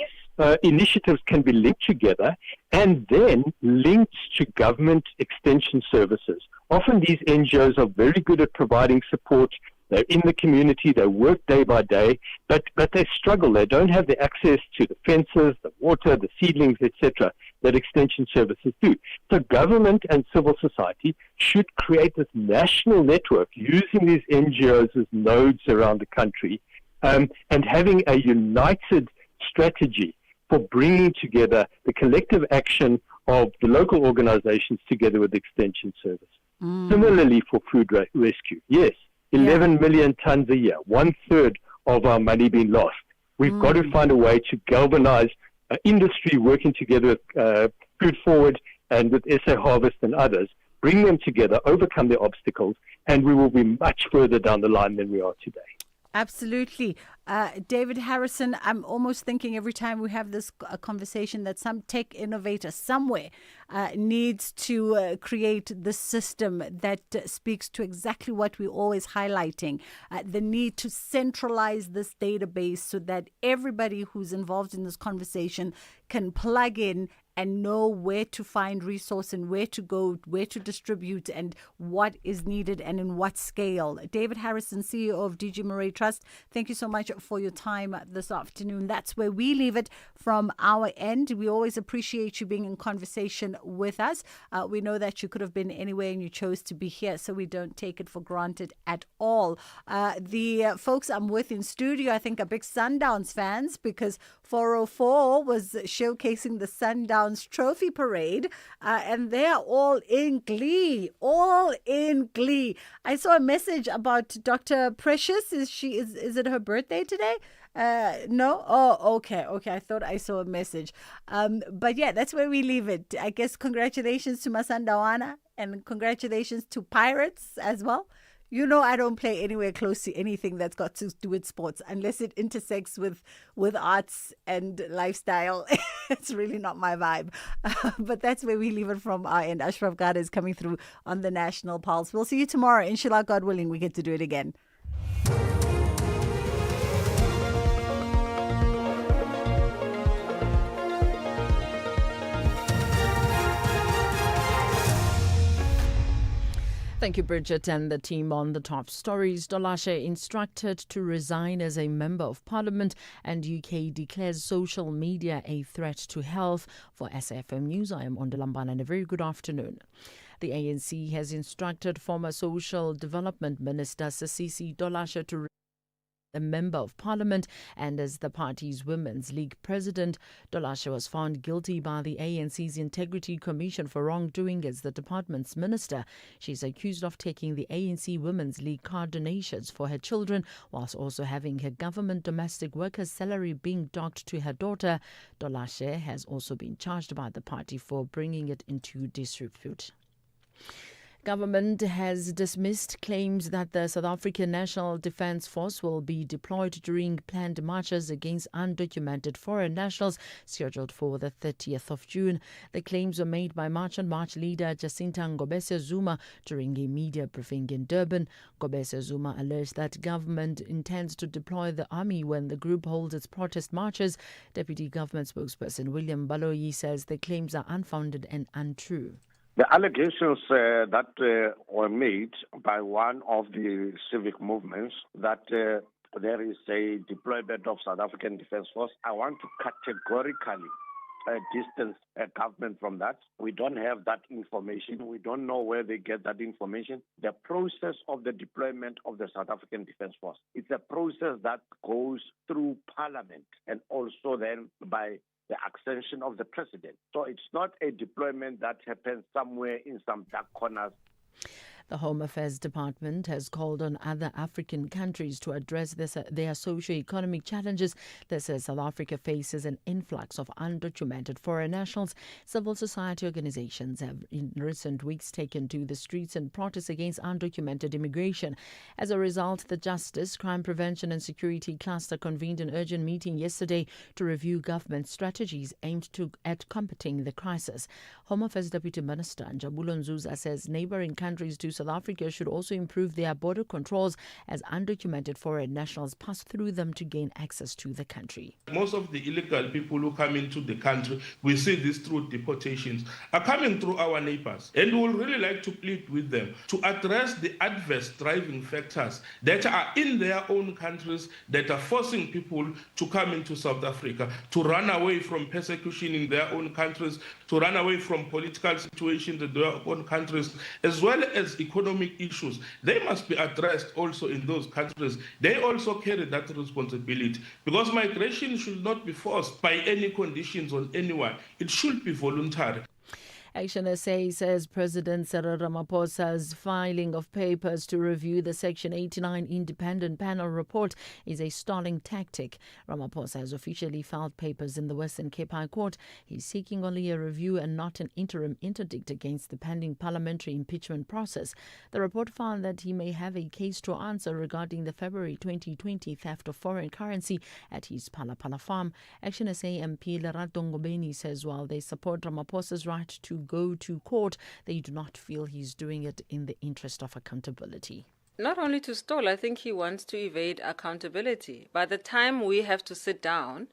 initiatives can be linked together and then linked to government extension services, often these NGOs are very good at providing support. They're in the community, they work day by day, but they struggle. They don't have the access to the fences, the water, the seedlings, etc., that extension services do. So government and civil society should create this national network using these NGOs as nodes around the country, and having a united strategy for bringing together the collective action of the local organizations together with extension service. Similarly for food rescue, yes, 11 million tons a year, 1/3 of our money being lost. We've got to find a way to galvanize industry working together with Food Forward and with SA Harvest and others, bring them together, overcome their obstacles, and we will be much further down the line than we are today. Absolutely. David Harrison, I'm almost thinking every time we have this conversation that some tech innovator somewhere needs to create the system that speaks to exactly what we're always highlighting, the need to centralize this database so that everybody who's involved in this conversation can plug in and know where to find resource and where to go, where to distribute, and what is needed and in what scale. David Harrison, CEO of DG Murray Trust, thank you so much for your time this afternoon. That's where we leave it from our end. We always appreciate you being in conversation with us. We know that you could have been anywhere and you chose to be here, so we don't take it for granted at all. The folks I'm with in studio, I think, are big Sundowns fans because 404 was showcasing the Sundowns Trophy Parade, and they are all in glee, I saw a message about Dr. Precious. Is it her birthday today? No? Oh, okay. I thought I saw a message. But yeah, that's where we leave it. I guess congratulations to Masandawana and congratulations to Pirates as well. You know, I don't play anywhere close to anything that's got to do with sports unless it intersects with arts and lifestyle. It's really not my vibe. But that's where we leave it from our end. Ashraf Gada is coming through on the National Pulse. We'll see you tomorrow. Inshallah, God willing, we get to do it again. Thank you, Bridget, and the team on the top stories. Dolashe instructed to resign as a member of parliament, and UK declares social media a threat to health. For SAfm News, I am Ondalambana, and a very good afternoon. The ANC has instructed former Social Development Minister Sisisi Dolashe to a member of parliament, and as the party's Women's League president, Dolashe was found guilty by the ANC's Integrity Commission for wrongdoing as the department's minister. She's accused of taking the ANC Women's League car donations for her children, whilst also having her government domestic worker's salary being docked to her daughter. Dolashe has also been charged by the party for bringing it into disrepute. Government has dismissed claims that the South African National Defence Force will be deployed during planned marches against undocumented foreign nationals scheduled for the 30th of June. The claims were made by March on March leader Jacinta Ngobese Zuma during a media briefing in Durban. Ngobese Zuma alleged that government intends to deploy the army when the group holds its protest marches. Deputy Government spokesperson William Baloyi says the claims are unfounded and untrue. The allegations that were made by one of the civic movements that there is a deployment of South African Defence Force, I want to categorically distance government from that. We don't have that information. We don't know where they get that information. The process of the deployment of the South African Defence Force, it's a process that goes through Parliament and also then by the accession of the president. So it's not a deployment that happens somewhere in some dark corners. The Home Affairs Department has called on other African countries to address their socio-economic challenges that says South Africa faces an influx of undocumented foreign nationals. Civil society organizations have in recent weeks taken to the streets in protest against undocumented immigration. As a result, the Justice, Crime Prevention and Security Cluster convened an urgent meeting yesterday to review government strategies aimed at combating the crisis. Home Affairs Deputy Minister Njabulo Nzuza says neighboring countries to South Africa should also improve their border controls as undocumented foreign nationals pass through them to gain access to the country. Most of the illegal people who come into the country, we see this through deportations, are coming through our neighbors. And we would really like to plead with them to address the adverse driving factors that are in their own countries that are forcing people to come into South Africa, to run away from persecution in their own countries, to run away from political situations in their own countries, as well as economic issues. They must be addressed also in those countries. They also carry that responsibility, because migration should not be forced by any conditions on anyone. It should be voluntary. Action SA says President Cyril Ramaphosa's filing of papers to review the Section 89 independent panel report is a stalling tactic. Ramaphosa has officially filed papers in the Western Cape High Court. He's seeking only a review and not an interim interdict against the pending parliamentary impeachment process. The report found that he may have a case to answer regarding the February 2020 theft of foreign currency at his Palapala farm. Action SA MP Lerato Ngobeni says while they support Ramaphosa's right to go to court, they do not feel he's doing it in the interest of accountability. Not only to stall, I think he wants to evade accountability. By the time we have to sit down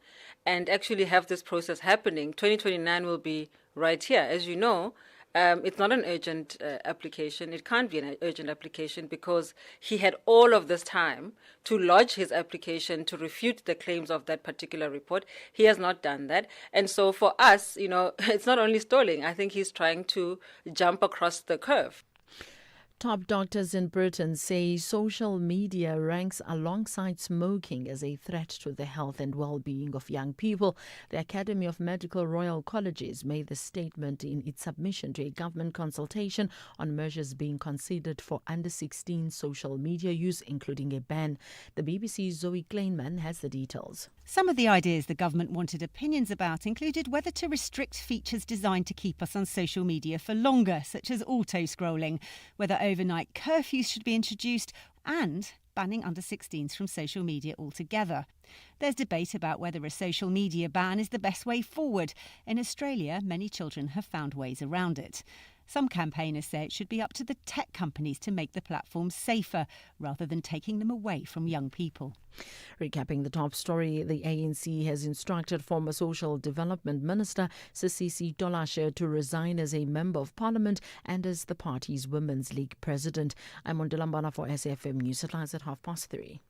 and actually have this process happening, 2029 will be right here. As you know, it's not an urgent application. It can't be an urgent application because he had all of this time to lodge his application to refute the claims of that particular report. He has not done that. And so for us, it's not only stalling. I think he's trying to jump across the curve. Top doctors in Britain say social media ranks alongside smoking as a threat to the health and well-being of young people. The Academy of Medical Royal Colleges made the statement in its submission to a government consultation on measures being considered for under-16 social media use, including a ban. The BBC's Zoe Kleinman has the details. Some of the ideas the government wanted opinions about included whether to restrict features designed to keep us on social media for longer, such as auto-scrolling, whether overnight curfews should be introduced, and banning under-16s from social media altogether. There's debate about whether a social media ban is the best way forward. In Australia, many children have found ways around it. Some campaigners say it should be up to the tech companies to make the platforms safer, rather than taking them away from young people. Recapping the top story, the ANC has instructed former Social Development Minister Sisisi Tolashe to resign as a Member of Parliament and as the party's Women's League President. I'm on Dilambana for SAFM News. Headlines at 3:30.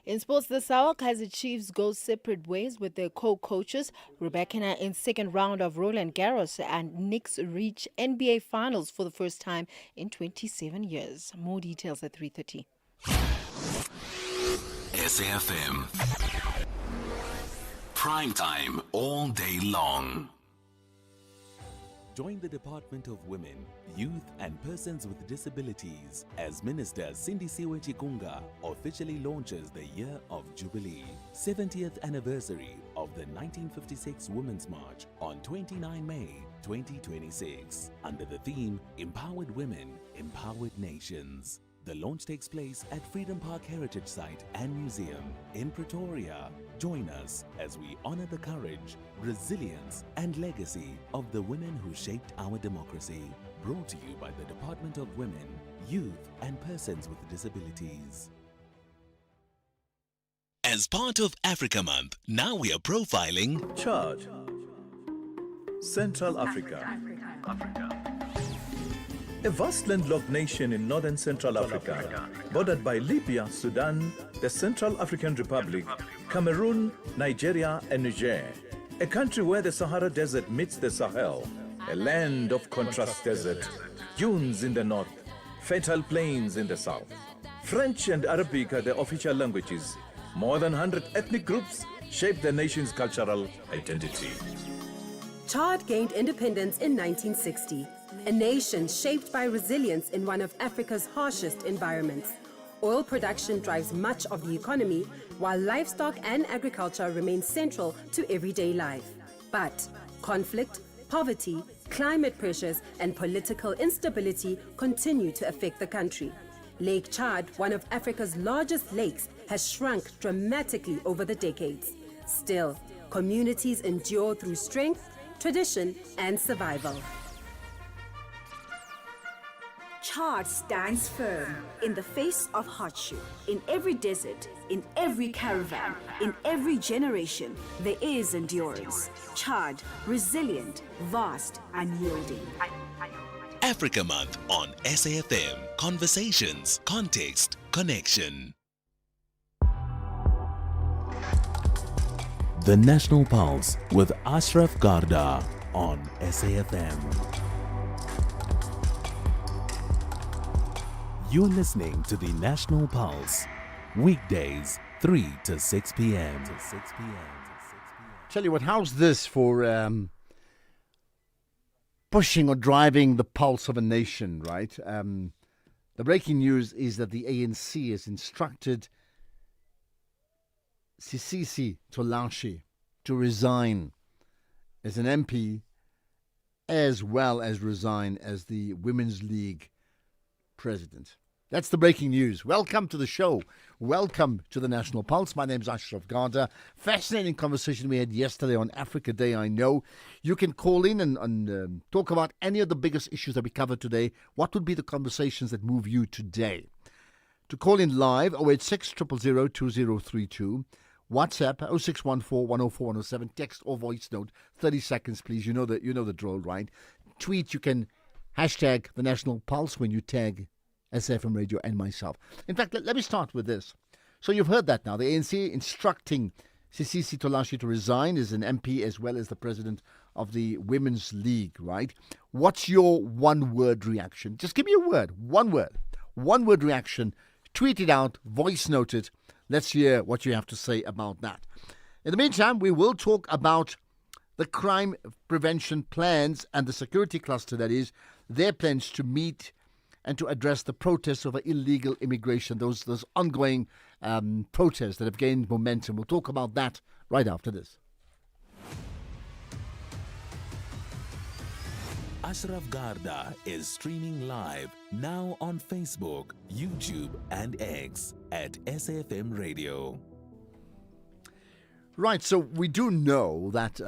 In sports, the Sour Kaizer Chiefs go separate ways with their co-coaches. Rebecca in second round of Roland Garros, and Knicks reach NBA Finals for the first time in 27 years. More details at 3:30. SAFM. Prime time all day long. Join the Department of Women, Youth and Persons with Disabilities as Minister Sindisiwe Chikunga officially launches the Year of Jubilee, 70th anniversary of the 1956 Women's March on 29 May 2026, under the theme Empowered Women, Empowered Nations. The launch takes place at Freedom Park Heritage Site and Museum in Pretoria. Join us as we honor the courage, resilience and legacy of the women who shaped our democracy. Brought to you by the Department of Women, Youth and Persons with Disabilities. As part of Africa Month, now we are profiling Chad, Central Africa. A vast landlocked nation in northern Central Africa, bordered by Libya, Sudan, the Central African Republic, Cameroon, Nigeria, and Niger. A country where the Sahara Desert meets the Sahel, a land of contrast desert, dunes in the north, fertile plains in the south. French and Arabic are the official languages. More than 100 ethnic groups shape the nation's cultural identity. Chad gained independence in 1960. a nation shaped by resilience in one of Africa's harshest environments. Oil production drives much of the economy, while livestock and agriculture remain central to everyday life. But conflict, poverty, climate pressures, and political instability continue to affect the country. Lake Chad, one of Africa's largest lakes, has shrunk dramatically over the decades. Still, communities endure through strength, tradition, and survival. Chad stands firm in the face of hardship. In every desert, in every caravan, in every generation, there is endurance. Chad, resilient, vast, unyielding. Africa Month on SAFM. Conversations, context, connection. The National Pulse with Ashraf Garda on SAFM. You're listening to the National Pulse, weekdays 3 to 6 p.m. Tell you what, how's this for pushing or driving the pulse of a nation, right? The breaking news is that the ANC has instructed Sisisi Tolashi to resign as an MP, as well as resign as the Women's League president. That's the breaking news. Welcome to the show. Welcome to the National Pulse. My name is Ashraf Garda. Fascinating conversation we had yesterday on Africa Day, I know. You can call in and talk about any of the biggest issues that we covered today. What would be the conversations that move you today? To call in live, 086 000 2032. WhatsApp 0614 104 107. Text or voice note, 30 seconds, please. You know the drill, right? Tweet, you can hashtag the National Pulse when you tag SAfmRadio and myself. In fact, let me start with this. So you've heard that now. The ANC instructing Sisisi Tolashi to resign as an MP as well as the president of the Women's League, right? What's your one-word reaction? Just give me a word. One word. One-word reaction. Tweet it out. Voice note it. Let's hear what you have to say about that. In the meantime, we will talk about the crime prevention plans and the security cluster, that is, their plans to meet and to address the protests over illegal immigration, those ongoing protests that have gained momentum. We'll talk about that right after this. Ashraf Garda is streaming live now on Facebook, YouTube, and X at SAFM Radio. Right, so we do know that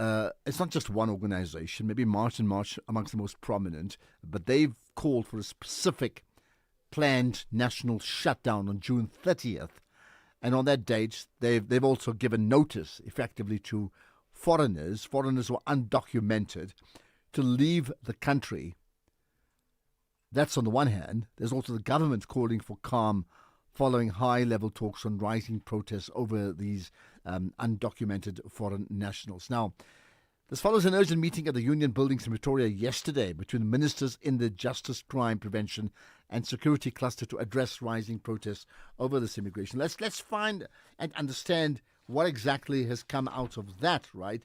it's not just one organization, maybe March and March amongst the most prominent, but they've called for a specific planned national shutdown on June 30th. And on that date, they've also given notice, effectively, to foreigners who are undocumented, to leave the country. That's on the one hand. There's also the government calling for calm following high-level talks on rising protests over these undocumented foreign nationals. Now, this follows an urgent meeting at the Union Buildings in Pretoria yesterday between ministers in the Justice, Crime Prevention and Security Cluster to address rising protests over this immigration. Let's find and understand what exactly has come out of that, right,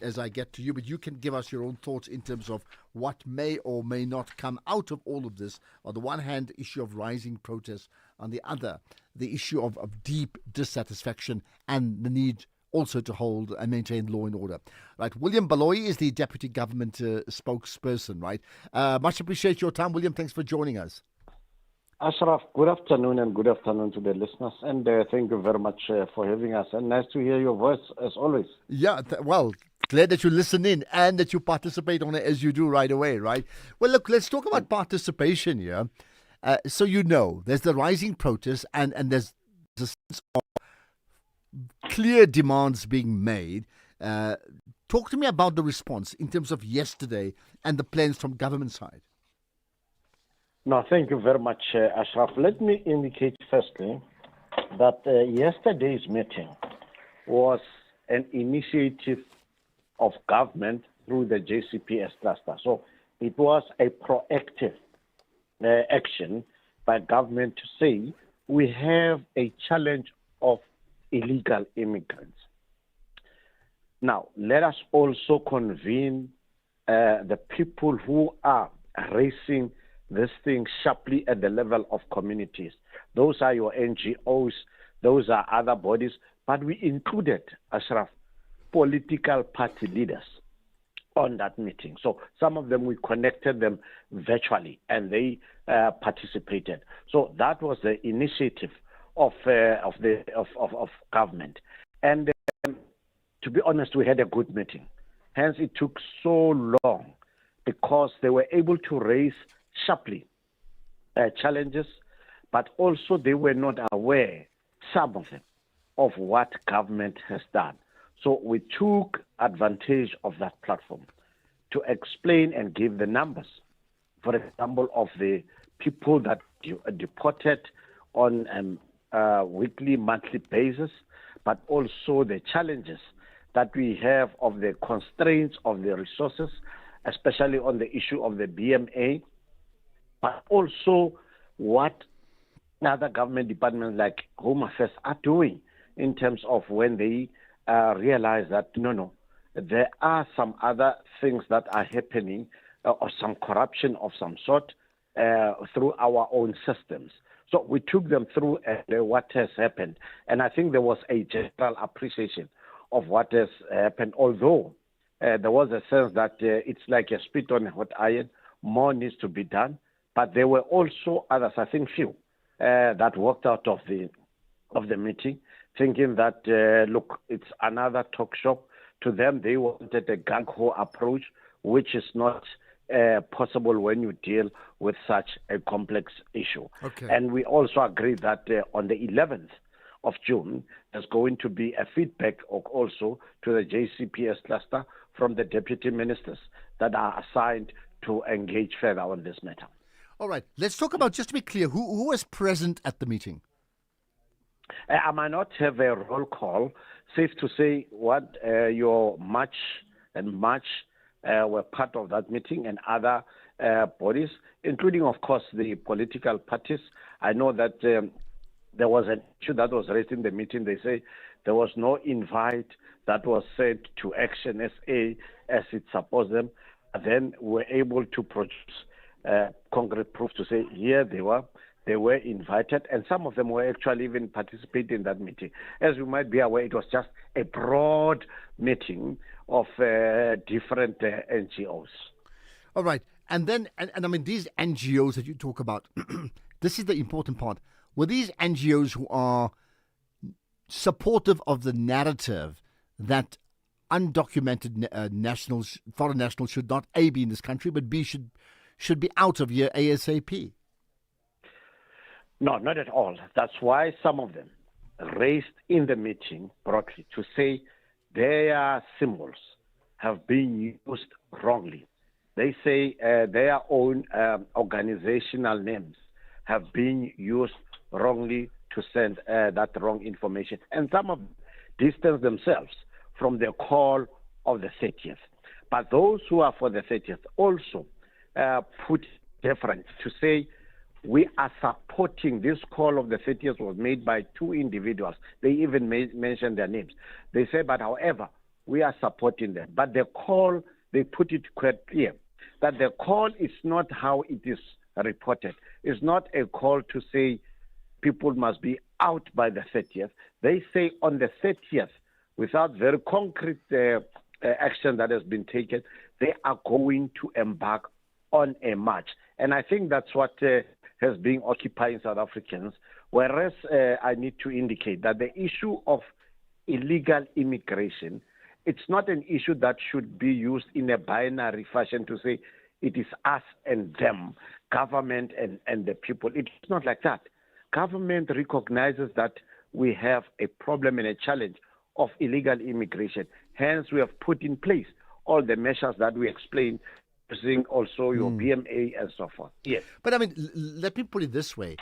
as I get to you. But you can give us your own thoughts in terms of what may or may not come out of all of this. On the one hand, the issue of rising protests. On the other, the issue of deep dissatisfaction and the need also to hold and maintain law and order. Right, William Baloyi is the Deputy Government spokesperson, right? Much appreciate your time, William. Thanks for joining us. Ashraf, good afternoon and good afternoon to the listeners. And thank you very much for having us. And nice to hear your voice as always. Yeah, well, glad that you listen in and that you participate on it as you do right away, right? Well, look, let's talk about participation here. So there's the rising protests and there's a sense of clear demands being made. Talk to me about the response in terms of yesterday and the plans from government side. No, thank you very much, Ashraf. Let me indicate firstly that yesterday's meeting was an initiative of government through the JCPS cluster. So it was a proactive action by government to say we have a challenge of illegal immigrants. Now, let us also convene the people who are raising this thing sharply at the level of communities. Those are your NGOs, those are other bodies, but we included, Ashraf, political party leaders on that meeting. So some of them, we connected them virtually, and they participated. So that was the initiative of government. And to be honest, we had a good meeting. Hence, it took so long because they were able to raise sharply challenges, but also they were not aware, some of them, of what government has done. So we took advantage of that platform to explain and give the numbers, for example, of the people that are deported on a weekly, monthly basis, but also the challenges that we have of the constraints of the resources, especially on the issue of the BMA, but also what other government departments like Home Affairs are doing in terms of when they realize that, no, there are some other things that are happening or some corruption of some sort through our own systems. So we took them through what has happened. And I think there was a general appreciation of what has happened, although there was a sense that it's like a spit on a hot iron, more needs to be done. But there were also others, I think few, that walked out of the meeting thinking that, look, it's another talk shop. To them, they wanted a gung-ho approach, which is not possible when you deal with such a complex issue. Okay. And we also agreed that on the 11th of June, there's going to be a feedback also to the JCPS cluster from the deputy ministers that are assigned to engage further on this matter. All right. Let's talk about, just to be clear, who was present at the meeting? I might not have a roll call. Safe to say what your March were part of that meeting, and other bodies, including, of course, the political parties. I know that there was an issue that was raised in the meeting. They say there was no invite that was sent to Action SA as it supposed them. Then we're able to produce concrete proof to say, here they were invited, and some of them were actually even participating in that meeting. As you might be aware, it was just a broad meeting of different NGOs. All right. And then, and I mean, these NGOs that you talk about, this is the important part. Were these NGOs who are supportive of the narrative that undocumented nationals, foreign nationals, should not A, be in this country, but B, should be out of here ASAP? No, not at all. That's why some of them raised in the meeting broadly to say their symbols have been used wrongly. They say their own organizational names have been used wrongly to send that wrong information. And some of them distance themselves from the call of the 30th. But those who are for the 30th also put different to say, we are supporting this call of the 30th was made by two individuals. They even mentioned their names. They say, but however, we are supporting them. But the call, they put it quite clear that the call is not how it is reported. It's not a call to say people must be out by the 30th. They say on the 30th, without very concrete action that has been taken, they are going to embark on a march. And I think that's what has been occupying South Africans, whereas I need to indicate that the issue of illegal immigration, it's not an issue that should be used in a binary fashion to say it is us and them, government and the people. It's not like that. Government recognizes that we have a problem and a challenge of illegal immigration. Hence, we have put in place all the measures that we explained, using also your BMA and so forth. Yes. But I mean, let me put it this way.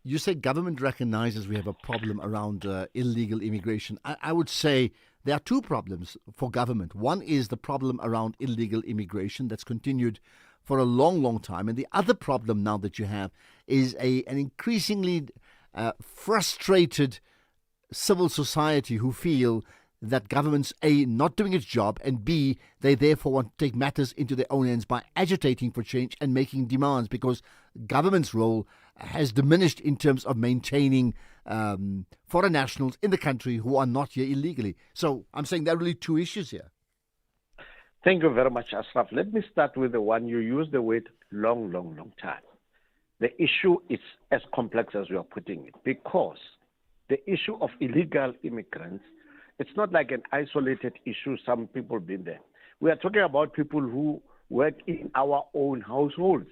You say government recognizes we have a problem around illegal immigration. I would say there are two problems for government. One is the problem around illegal immigration that's continued for a long, long time. And the other problem now that you have is an increasingly frustrated civil society who feel that government's A, not doing its job, and B, they therefore want to take matters into their own hands by agitating for change and making demands, because government's role has diminished in terms of maintaining foreign nationals in the country who are not here illegally. So I'm saying there are really two issues here. Thank you very much, Ashraf. Let me start with the one you used the word long time. The issue is as complex as you are putting it, because the issue of illegal immigrants, it's not like an isolated issue, some people been there. We are talking about people who work in our own households.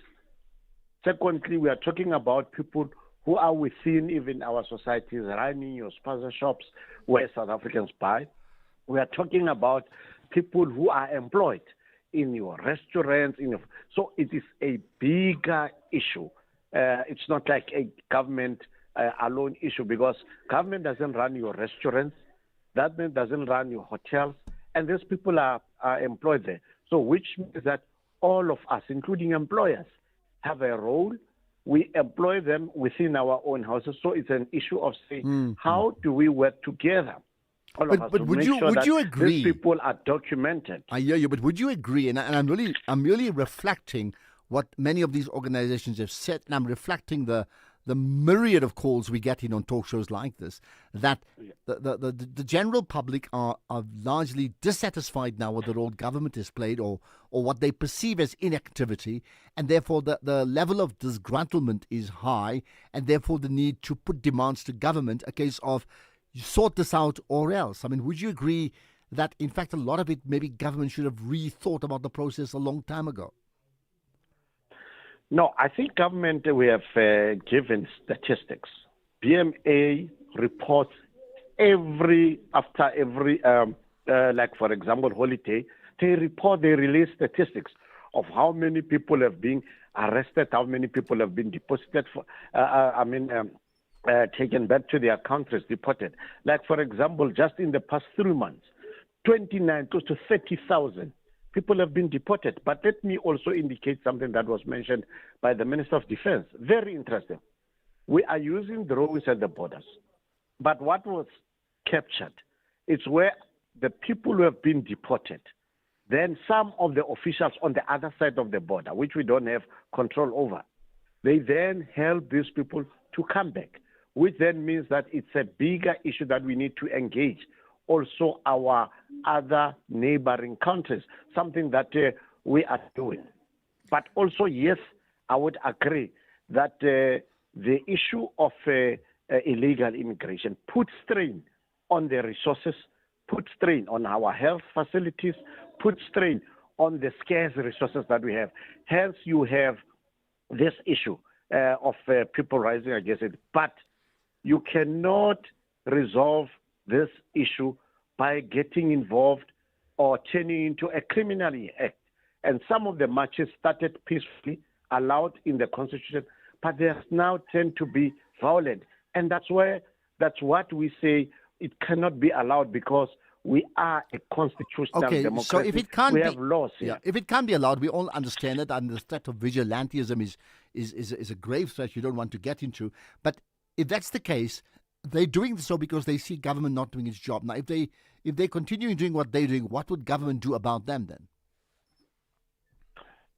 Secondly, we are talking about people who are within even our societies, running your spaza shops where South Africans buy. We are talking about people who are employed in your restaurants. So it is a bigger issue. It's not like a government alone issue, because government doesn't run your restaurants, government doesn't run your hotels, and these people are employed there. So which means that all of us, including employers, have a role. We employ them within our own houses. So it's an issue of saying, how do we work together? All of us to make sure that you agree? These people are documented. I hear you, but would you agree? And I'm really reflecting what many of these organizations have said, and I'm reflecting the myriad of calls we get in on talk shows like this, that the general public are largely dissatisfied now with the role government has played, or what they perceive as inactivity, and therefore the level of disgruntlement is high, and therefore the need to put demands to government, a case of you sort this out or else. I mean, would you agree that in fact a lot of it maybe government should have rethought about the process a long time ago? No, I think government, we have given statistics. BMA reports after every, like for example, holiday, they release statistics of how many people have been arrested, how many people have been deposited, taken back to their countries, deported. Like for example, just in the past 3 months, 29 close to 30,000 people have been deported. But let me also indicate something that was mentioned by the Minister of Defense. Very interesting. We are using drones at the borders. But what was captured is where the people who have been deported, then some of the officials on the other side of the border, which we don't have control over, they then help these people to come back, which then means that it's a bigger issue that we need to engage also our other neighboring countries, something that we are doing. But also, yes, I would agree that the issue of illegal immigration puts strain on the resources, puts strain on our health facilities, puts strain on the scarce resources that we have. Hence, you have this issue of people rising against it. But you cannot resolve this issue by getting involved or turning into a criminal act. And some of the marches started peacefully, allowed in the Constitution, but they have now tend to be violent. And that's what we say it cannot be allowed, because we are a constitutional democracy. So if it can't have laws here. Yeah, if it can't be allowed, we all understand it, and the threat of vigilantism is a grave threat you don't want to get into. But if that's the case, they're doing so because they see government not doing its job. Now, if they continue doing what they're doing, what would government do about them then?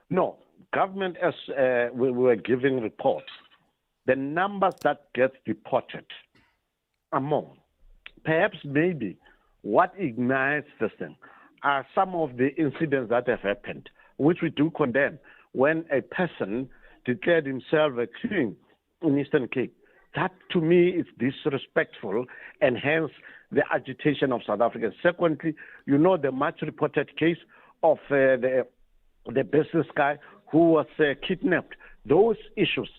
No, government, as we were giving reports, the numbers that get deported among, perhaps maybe what ignites this thing are some of the incidents that have happened, which we do condemn, when a person declared himself a king in Eastern Cape. That, to me, is disrespectful, and hence the agitation of South Africans. Secondly, you know the much-reported case of the business guy who was kidnapped. Those issues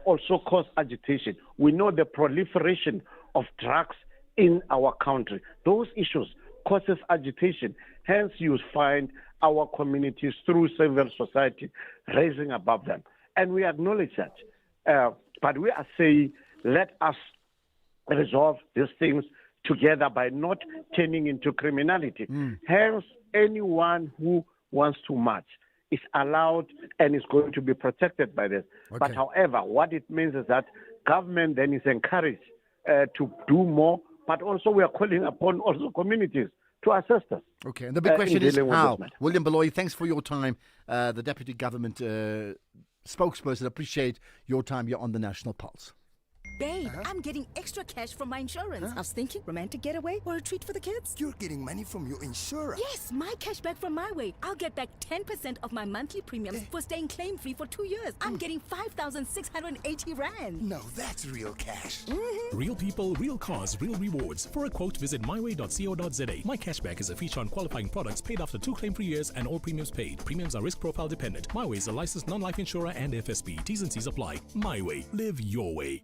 also cause agitation. We know the proliferation of drugs in our country. Those issues causes agitation. Hence, you find our communities through civil society raising above them. And we acknowledge that. But we are saying, let us resolve these things together by not turning into criminality. Hence, anyone who wants to march is allowed and is going to be protected by this. Okay. But however, what it means is that government then is encouraged to do more but also we are calling upon also communities to assist us. Okay, and the big question is how. Matter. William Baloyi, thanks for your time. The Deputy Government spokesperson, appreciate your time here on the National Pulse. Babe, I'm getting extra cash from my insurance. I was thinking romantic getaway or a treat for the kids. You're getting money from your insurer? Yes, my cash back from my way. I'll get back 10% of my monthly premiums for staying claim-free for 2 years. I'm getting 5,680 rand. No, that's real cash. Real people, real cars, real rewards. For a quote, visit myway.co.za. My cashback is a feature on qualifying products paid after 2 claim-free years and all premiums paid. Premiums are risk profile dependent. My Way is a licensed non-life insurer and FSP. T's and C's apply. My Way. Live your way.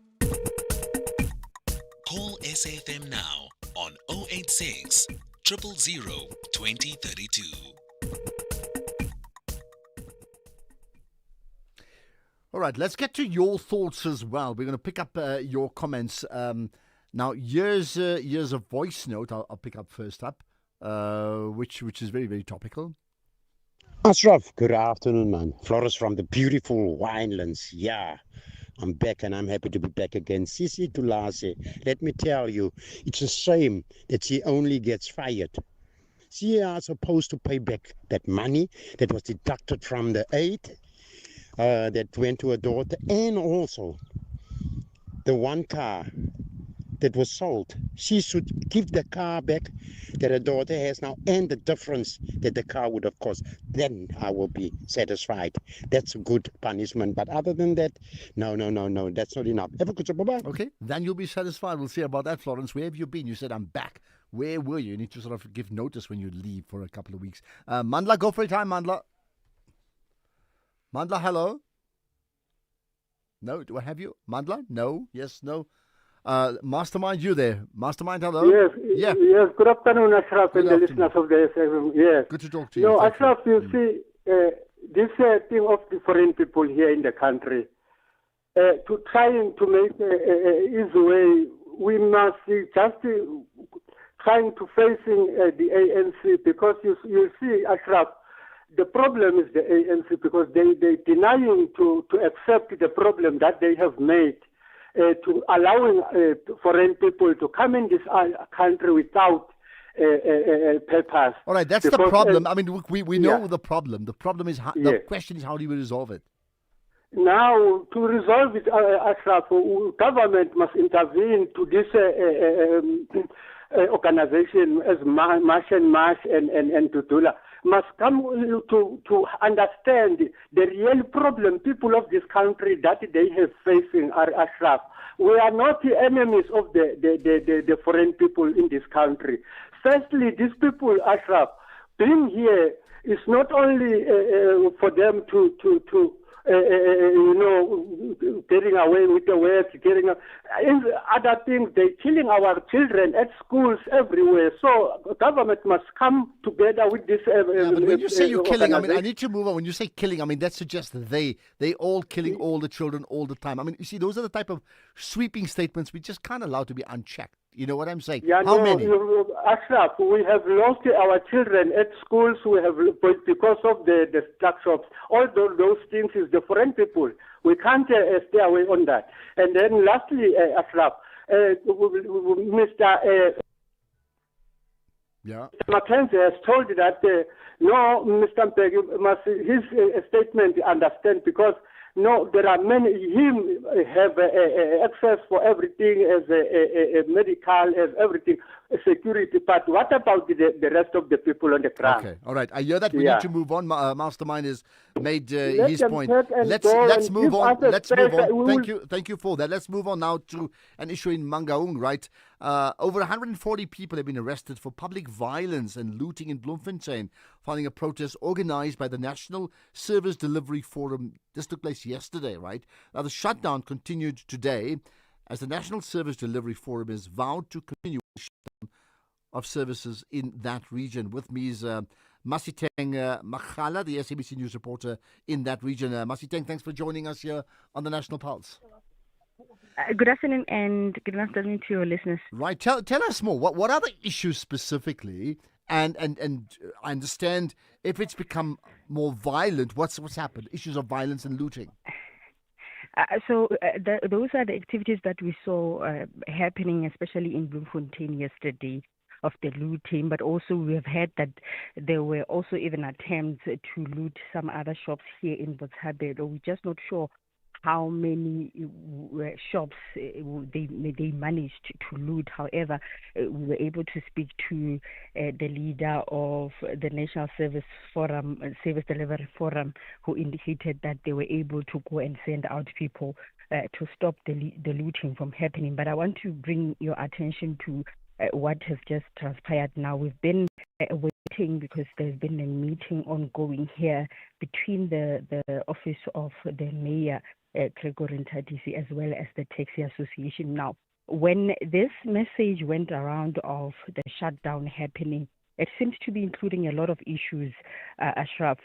Call SAFM now on 086 000 2032. All right, let's get to your thoughts as well. We're going to pick up your comments. Now, here's a voice note I'll pick up first up, which is very, very topical. Ashraf, good afternoon, man. Flores from the beautiful Winelands. Yeah, I'm back and I'm happy to be back again. Sisi Tulase, let me tell you, it's a shame that she only gets fired. She is supposed to pay back that money that was deducted from the aid that went to her daughter, and also the one car that was sold. She should give the car back that her daughter has now and the difference that the car would have cost. Then I will be satisfied. That's a good punishment. But other than that, no, that's not enough. Have a good job. Bye-bye. Okay, then you'll be satisfied. We'll see about that, Florence. Where have you been? You said, I'm back. Where were you? You need to sort of give notice when you leave for a couple of weeks. Mandla, go for it. Hi, Mandla. Mandla, hello? No, do I have you? Mandla? No? Yes, no? Mastermind, you there? Mastermind, hello? Yes, yeah. Yes, good afternoon, Ashraf, and the listeners of the SAFM. Yes. Good to talk to you. No, Thank Ashraf, you see, this thing of the foreign people here in the country, to trying to make easy way, we must just trying to facing the ANC, because you see, Ashraf, the problem is the ANC, because they denying to accept the problem that they have made. To allowing foreign people to come in this country without papers. All right, that's the problem. I mean, we know the problem. The problem is, the question is, how do you resolve it? Now, to resolve it, Ashraf, government must intervene to this organization as Marsh and Tutula. Must come to understand the real problem people of this country that they have facing are Ashraf. We are not the enemies of the foreign people in this country. Firstly, these people, Ashraf, being here is not only for them to getting away with the work, other things. They're killing our children at schools everywhere. So government must come together with this. But when you say you're killing, I mean, I need to move on. When you say killing, I mean, that suggests that they all killing all the children all the time. I mean, you see, those are the type of sweeping statements we just can't allow to be unchecked. You know what I'm saying? How many? Ashraf, we have lost our children at schools. We have, because of the drug shops. All those things is the foreign people. We can't stay away on that. And then lastly, Ashraf, Mr. Mackenzie has told that no, Mr. Mpeg must his statement understand, because no, there are many. Him have access for everything as a medical, as everything, security. But what about the rest of the people on the ground? Okay, all right. I hear that. We need to move on. Mastermind has made his point. Let's move on. Let's move on. Thank you for that. Let's move on now to an issue in Mangaung. Right, over 140 people have been arrested for public violence and looting in Bloemfontein, following a protest organized by the National Service Delivery Forum. This took place yesterday, right? Now, the shutdown continued today as the National Service Delivery Forum is vowed to continue the shutdown of services in that region. With me is Masiteng Makhala, the SABC News reporter in that region. Masiteng, thanks for joining us here on the National Pulse. Good afternoon and good afternoon to your listeners. Right, tell us more. What are the issues specifically? And I understand if it's become more violent, what's happened? Issues of violence and looting. Those are the activities that we saw happening, especially in Bloemfontein yesterday, of the looting. But also we have heard that there were also even attempts to loot some other shops here in Botshabelo. We're just not sure how many shops they managed to loot. However, we were able to speak to the leader of the National Service Delivery Forum, who indicated that they were able to go and send out people to stop the looting from happening. But I want to bring your attention to what has just transpired now. We've been waiting because there's been a meeting ongoing here between the office of the mayor, Gregory Ntadisi, as well as the Taxi Association. Now, when this message went around of the shutdown happening, it seems to be including a lot of issues, Ashraf,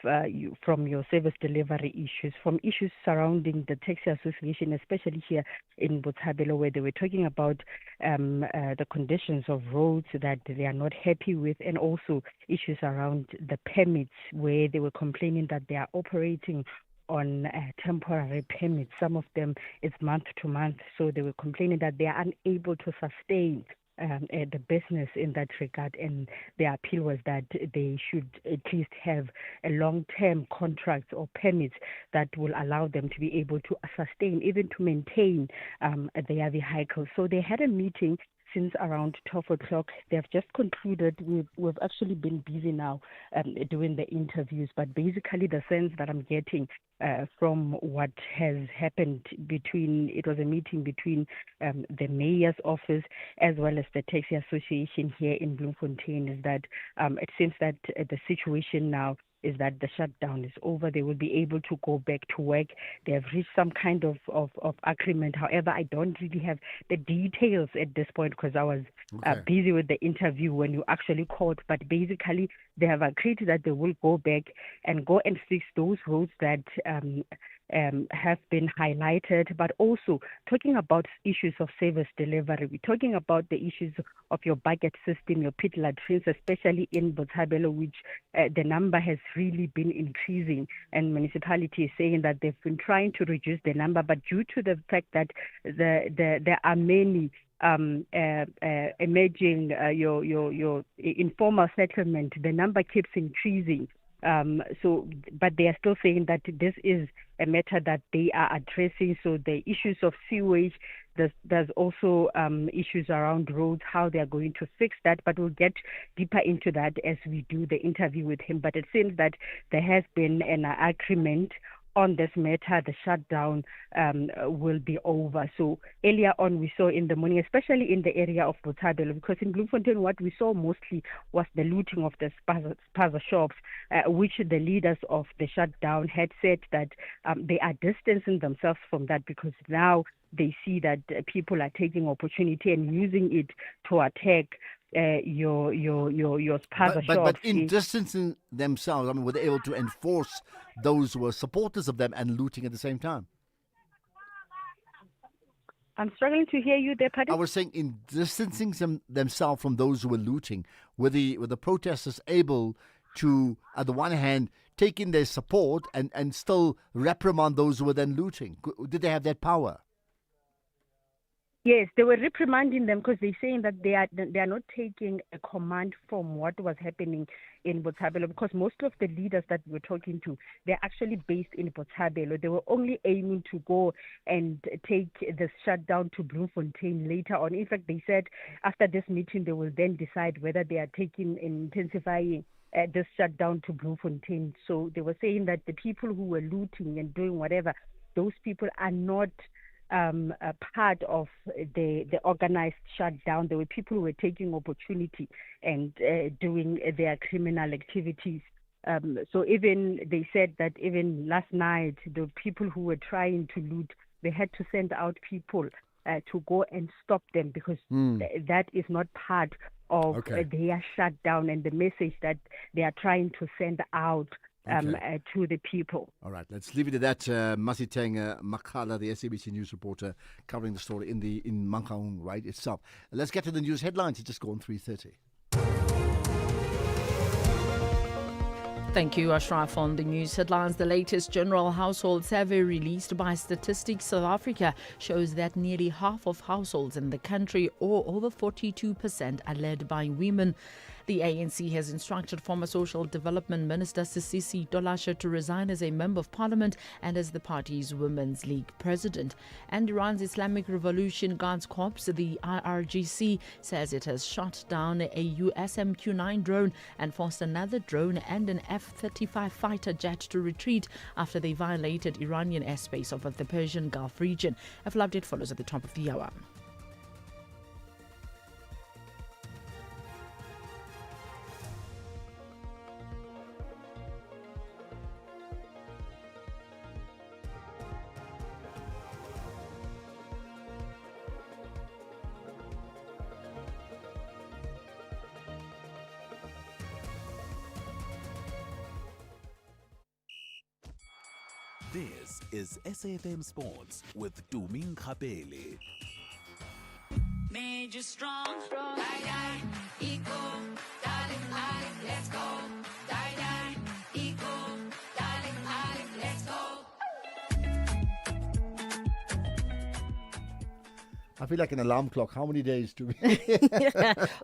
from your service delivery issues, from issues surrounding the Taxi Association, especially here in Botshabelo, where they were talking about the conditions of roads that they are not happy with, and also issues around the permits, where they were complaining that they are operating on temporary permits. Some of them is month to month, so they were complaining that they are unable to sustain the business in that regard, and their appeal was that they should at least have a long-term contracts or permits that will allow them to be able to sustain, even to maintain their vehicles. So they had a meeting since around 12 o'clock. They've just concluded. We've actually been busy now doing the interviews, but basically the sense that I'm getting from what has happened it was a meeting between the mayor's office as well as the Taxi Association here in Bloemfontein, is that it seems that the situation now is that the shutdown is over. They will be able to go back to work. They have reached some kind of agreement. However, I don't really have the details at this point because I was busy with the interview when you actually called. But basically, they have agreed that they will go back and fix those roads that have been highlighted, but also talking about issues of service delivery. We're talking about the issues of your bucket system, your pit latrines, especially in Botshabelo, which the number has really been increasing, and municipality is saying that they've been trying to reduce the number, but due to the fact that there are many emerging your informal settlement, the number keeps increasing. But they are still saying that this is a matter that they are addressing. So the issues of sewage, there's also issues around roads, how they are going to fix that. But we'll get deeper into that as we do the interview with him. But it seems that there has been an agreement on this matter. The shutdown will be over. So earlier on, we saw in the morning, especially in the area of Botshabelo, because in Bloemfontein, what we saw mostly was the looting of the spaza shops, which the leaders of the shutdown had said that they are distancing themselves from that, because now they see that people are taking opportunity and using it to attack your spaza shops. But in distancing themselves, I mean, were they able to enforce those who were supporters of them and looting at the same time? I'm struggling to hear you there, pardon? I was saying, in distancing themselves from those who were looting, were the protesters able to, at the one hand, take in their support and still reprimand those who were then looting? Did they have that power? Yes, they were reprimanding them because they're saying that they are not taking a command from what was happening in Botshabelo, because most of the leaders that we're talking to, they're actually based in Botshabelo. They were only aiming to go and take the shutdown to Bloemfontein later on. In fact, they said after this meeting, they will then decide whether they are intensifying this shutdown to Bloemfontein. So they were saying that the people who were looting and doing whatever, those people are not a part of the organized shutdown. There were people who were taking opportunity and doing their criminal activities. So even they said that even last night, the people who were trying to loot, they had to send out people to go and stop them, because that is not part of their shutdown and the message that they are trying to send out to the people. All right, let's leave it at that. Masiteng Makhala, the SABC News reporter, covering the story in Mangaung right itself. Let's get to the news headlines. It's just gone 3:30. Thank you, Ashraf. On the news headlines, the latest general household survey released by Statistics South Africa shows that nearly half of households in the country, or over 42%, are led by women. The ANC has instructed former Social Development Minister Sisisi Dolashe to resign as a Member of Parliament and as the party's Women's League president. And Iran's Islamic Revolution Guards Corps, the IRGC, says it has shot down a US MQ-9 drone and forced another drone and an F-35 fighter jet to retreat after they violated Iranian airspace over the Persian Gulf region. A full update follows at the top of the hour. This is SAfm Sports with Tuming Kapele. Major strong, die die, equal, darling, Ali, let's go. Die die, equal, darling, Ali, let's go. I feel like an alarm clock. How many days do we?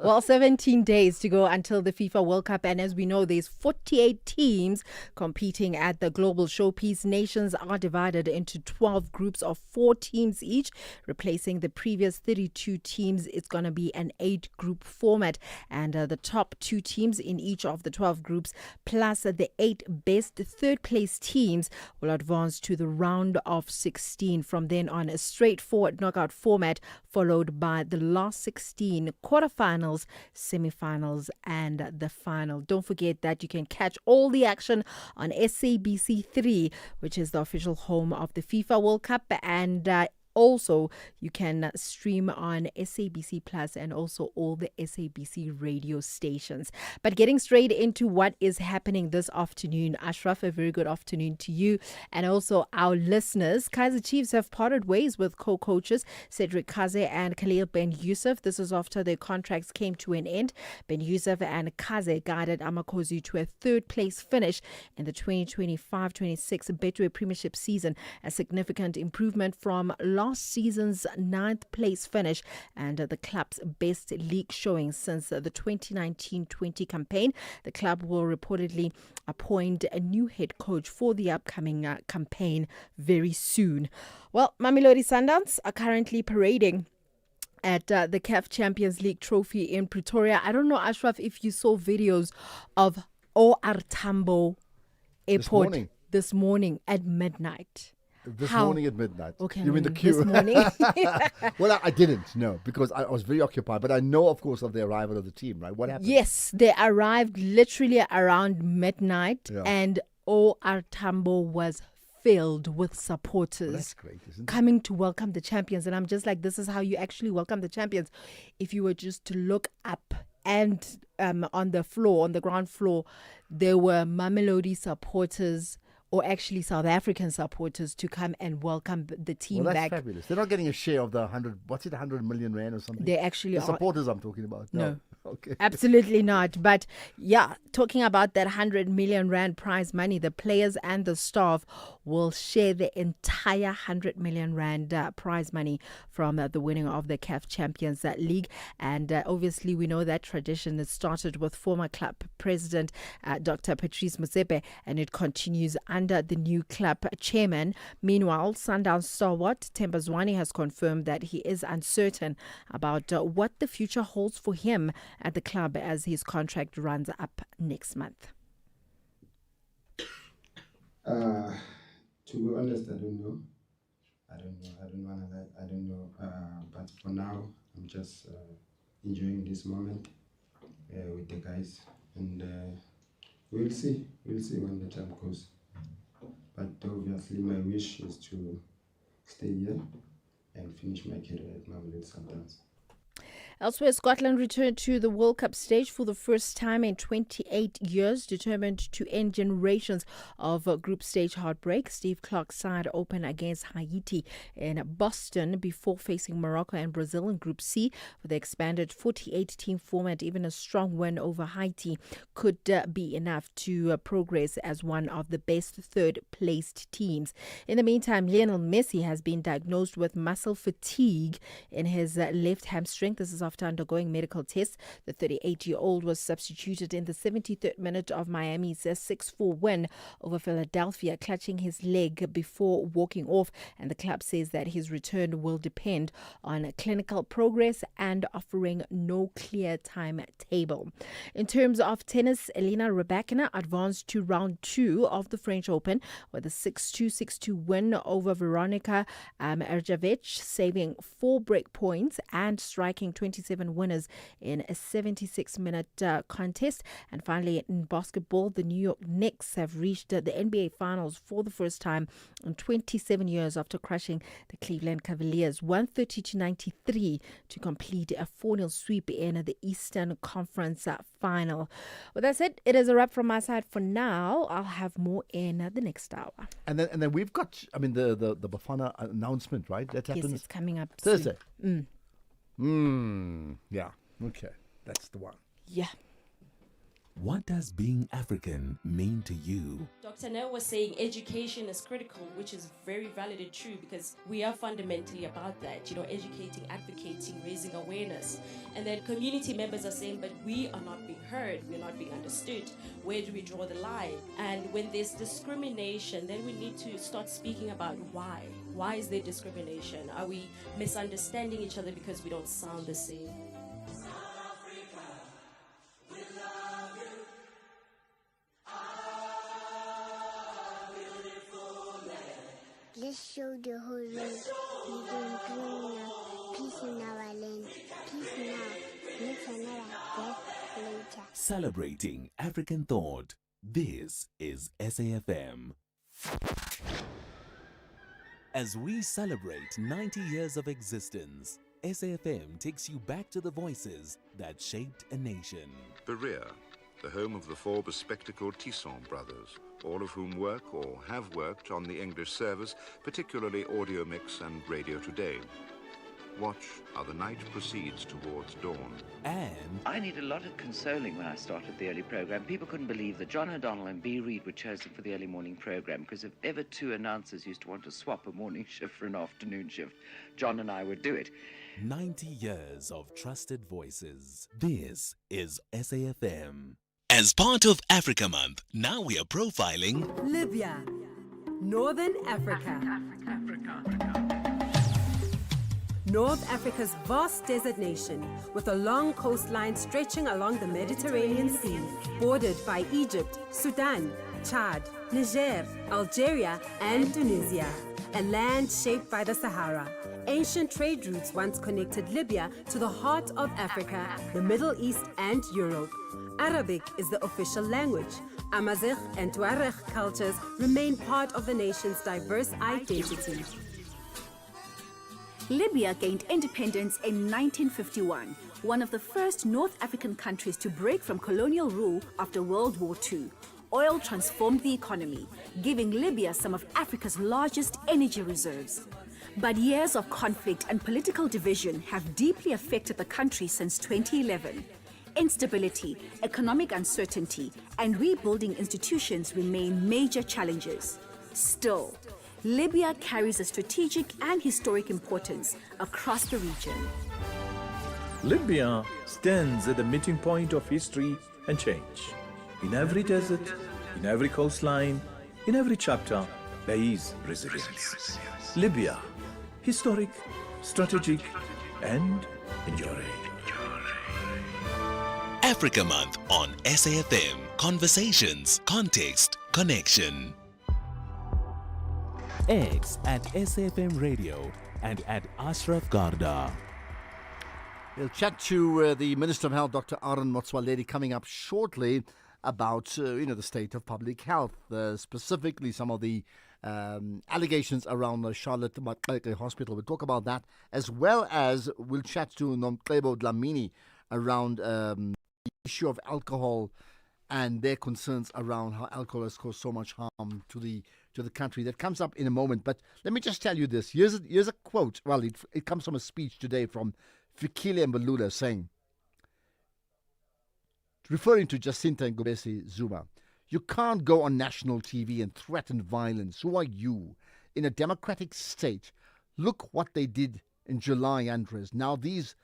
Well, 17 days to go until the FIFA World Cup. And as we know, there's 48 teams competing at the global showpiece. Nations are divided into 12 groups of 4 teams each, replacing the previous 32 teams. It's going to be an 8-group format. And the top 2 teams in each of the 12 groups, plus the 8 best third-place teams, will advance to the round of 16. From then on, a straightforward knockout format, followed by the last 16 quarterfinals, semifinals, and the final. Don't forget that you can catch all the action on SABC3, which is the official home of the FIFA World Cup, and also you can stream on SABC Plus and also all the SABC radio stations. But getting straight into what is happening this afternoon, Ashraf, a very good afternoon to you and also our listeners. Kaizer Chiefs have parted ways with co-coaches Cedric Kaze and Khalil Ben Youssef. This is after their contracts came to an end. Ben Youssef and Kaze guided Amakosi to a 3rd place finish in the 2025-26 Betway Premiership season, a significant improvement from last season's 9th place finish and the club's best league showing since the 2019-20 campaign. The club will reportedly appoint a new head coach for the upcoming campaign very soon. Well, Mamelodi Sundowns are currently parading at the CAF Champions League trophy in Pretoria. I don't know, Ashraf, if you saw videos of OR Tambo Airport this morning at midnight. This morning at midnight. Okay, you mean the queue? This morning. Well, I didn't, no, because I was very occupied. But I know, of course, of the arrival of the team, right? What happened? Yes, they arrived literally around midnight, and OR Tambo was filled with supporters. That's great, isn't it? Coming to welcome the champions. And I'm just like, this is how you actually welcome the champions. If you were just to look up and on the floor, on the ground floor, there were Mamelodi supporters, or actually South African supporters, to come and welcome the team back. That's fabulous. They're not getting a share of the 100 million rand or something? They actually the are. Supporters I'm talking about. No. Okay. Absolutely not. But yeah, talking about that 100 million rand prize money, the players and the staff will share the entire 100 million rand prize money from the winning of the CAF Champions League. And obviously we know that tradition. It started with former club president Dr. Patrice Motsepe, and it continues under the new club chairman. Meanwhile, Sundowns stalwart Themba Zwane has confirmed that he is uncertain about what the future holds for him at the club as his contract runs up next month. To be honest, I don't know. I don't know. But for now, I'm just enjoying this moment with the guys, and we'll see. We'll see when the time goes. But obviously, my wish is to stay here and finish my career at Mamelodi Sundowns. Elsewhere, Scotland returned to the World Cup stage for the first time in 28 years, determined to end generations of group stage heartbreak. Steve Clarke's side opened against Haiti in Boston before facing Morocco and Brazil in Group C. With the expanded 48-team format, even a strong win over Haiti could be enough to progress as one of the best third-placed teams. In the meantime, Lionel Messi has been diagnosed with muscle fatigue in his left hamstring. This is after undergoing medical tests. The 38-year-old was substituted in the 73rd minute of Miami's 6-4 win over Philadelphia, clutching his leg before walking off, and the club says that his return will depend on clinical progress and offering no clear timetable. In terms of tennis, Elena Rybakina advanced to round 2 of the French Open with a 6-2, 6-2 win over Veronika Erjavic, saving 4 break points and striking 27 winners in a 76-minute contest. And finally, in basketball, the New York Knicks have reached the NBA Finals for the first time in 27 years after crushing the Cleveland Cavaliers 130-93 to complete a 4-0 sweep in the Eastern Conference Final. With that said, it is a wrap from my side for now. I'll have more in the next hour. And then we've got, the Bafana announcement, right? That happens. Yes, it's coming up Thursday. soon. Yeah. Okay. That's the one. Yeah. What does being African mean to you? Dr. Nell was saying education is critical, which is very valid and true because we are fundamentally about that, educating, advocating, raising awareness. And then community members are saying, but we are not being heard, we're not being understood. Where do we draw the line? And when there's discrimination, then we need to start speaking about why. Why is there discrimination? Are we misunderstanding each other because we don't sound the same? Let's show the whole world we don't bring enough peace in our land. Peace now, next another death later. Celebrating African thought. This is SAFM. As we celebrate 90 years of existence, SAFM takes you back to the voices that shaped a nation. Berea, the home of the 4 bespectacled Tisson brothers, all of whom work or have worked on the English service, particularly Audio Mix and Radio Today. Watch how the night proceeds towards dawn. And I need a lot of consoling when I started the early program. People couldn't believe that John O'Donnell and B. Reid were chosen for the early morning program, because if ever 2 announcers used to want to swap a morning shift for an afternoon shift, John and I would do it. 90 years of trusted voices. This is SAFM. As part of Africa Month, now we are profiling Libya, Northern Africa. North Africa's vast desert nation, with a long coastline stretching along the Mediterranean Sea, bordered by Egypt, Sudan, Chad, Niger, Algeria, and Tunisia. A land shaped by the Sahara. Ancient trade routes once connected Libya to the heart of Africa, the Middle East, and Europe. Arabic is the official language. Amazigh and Tuareg cultures remain part of the nation's diverse identity. Libya gained independence in 1951, one of the first North African countries to break from colonial rule after World War II. Oil transformed the economy, giving Libya some of Africa's largest energy reserves. But years of conflict and political division have deeply affected the country since 2011. Instability, economic uncertainty, and rebuilding institutions remain major challenges. Still, Libya carries a strategic and historic importance across the region. Libya stands at the meeting point of history and change. In every desert, in every coastline, in every chapter, there is resilience. Libya, historic, strategic, and enduring. Africa Month on SAFM. Conversations, context, connection. X at SAFM Radio and at Ashraf Garda. We'll chat to the Minister of Health, Dr. Aaron Motsoaledi, coming up shortly about the state of public health, specifically some of the allegations around Charlotte Maxeke Hospital. We'll talk about that, as well as we'll chat to Nomcebo Dlamini around the issue of alcohol and their concerns around how alcohol has caused so much harm to the country. That comes up in a moment. But let me just tell you this. Here's a quote. Well, it comes from a speech today from Fikile Mbalula saying, referring to Jacinta Ngobese Zuma, "You can't go on national TV and threaten violence. Who are you? In a democratic state, look what they did in July, Andres. Now these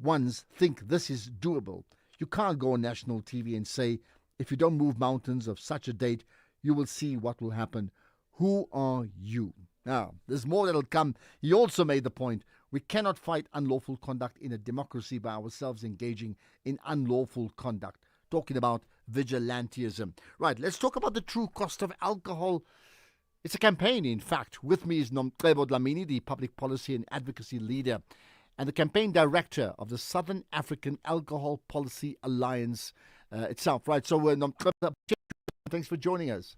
ones think this is doable. You can't go on national TV and say, if you don't move mountains of such a date, you will see what will happen. Who are you?" Now, there's more that'll come. He also made the point, we cannot fight unlawful conduct in a democracy by ourselves engaging in unlawful conduct. Talking about vigilantism. Right, let's talk about the true cost of alcohol. It's a campaign, in fact. With me is Nomcebo Dlamini, the public policy and advocacy leader and the campaign director of the Southern African Alcohol Policy Alliance itself. Right, so Nomcebo, thanks for joining us.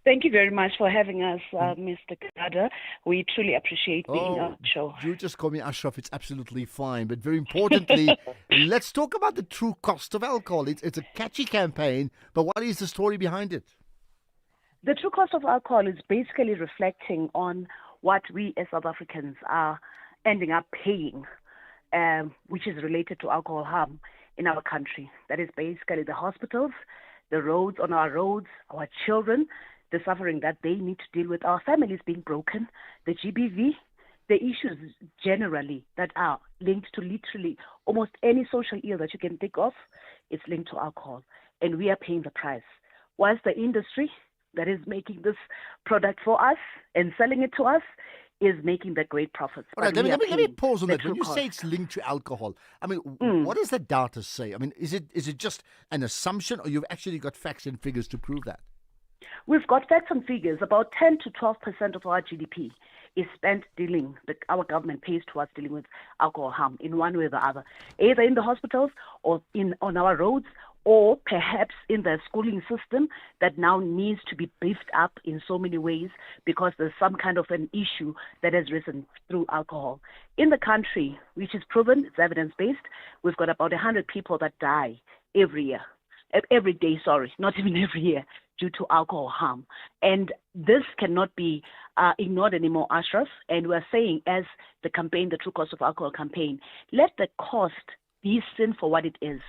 Thank you very much for having us, Mr. Kada. We truly appreciate being on the show. You just call me Ashraf. It's absolutely fine. But very importantly, let's talk about the true cost of alcohol. It's a catchy campaign, but what is the story behind it? The true cost of alcohol is basically reflecting on what we as South Africans are ending up paying, which is related to alcohol harm in our country. That is basically the hospitals, the roads, on our roads, our children, the suffering that they need to deal with, our families being broken, the GBV, the issues generally that are linked to literally almost any social ill that you can think of, it's linked to alcohol. And we are paying the price. Whilst the industry that is making this product for us and selling it to us is making the great profits. All right, let me pause on that. When you say it's linked to alcohol, I mean, what does the data say? I mean, is it just an assumption, or you've actually got facts and figures to prove that? We've got facts and figures. About 10 to 12% of our GDP is spent dealing, our government pays to us dealing with alcohol harm in one way or the other, either in the hospitals or on our roads, or perhaps in the schooling system that now needs to be beefed up in so many ways because there's some kind of an issue that has risen through alcohol. In the country, which is proven, it's evidence-based, we've got about 100 people that die every day, not even every year, due to alcohol harm. And this cannot be ignored anymore, Ashraf. And we're saying, as the campaign, the True Cost of Alcohol campaign, let the cost be seen for what it is,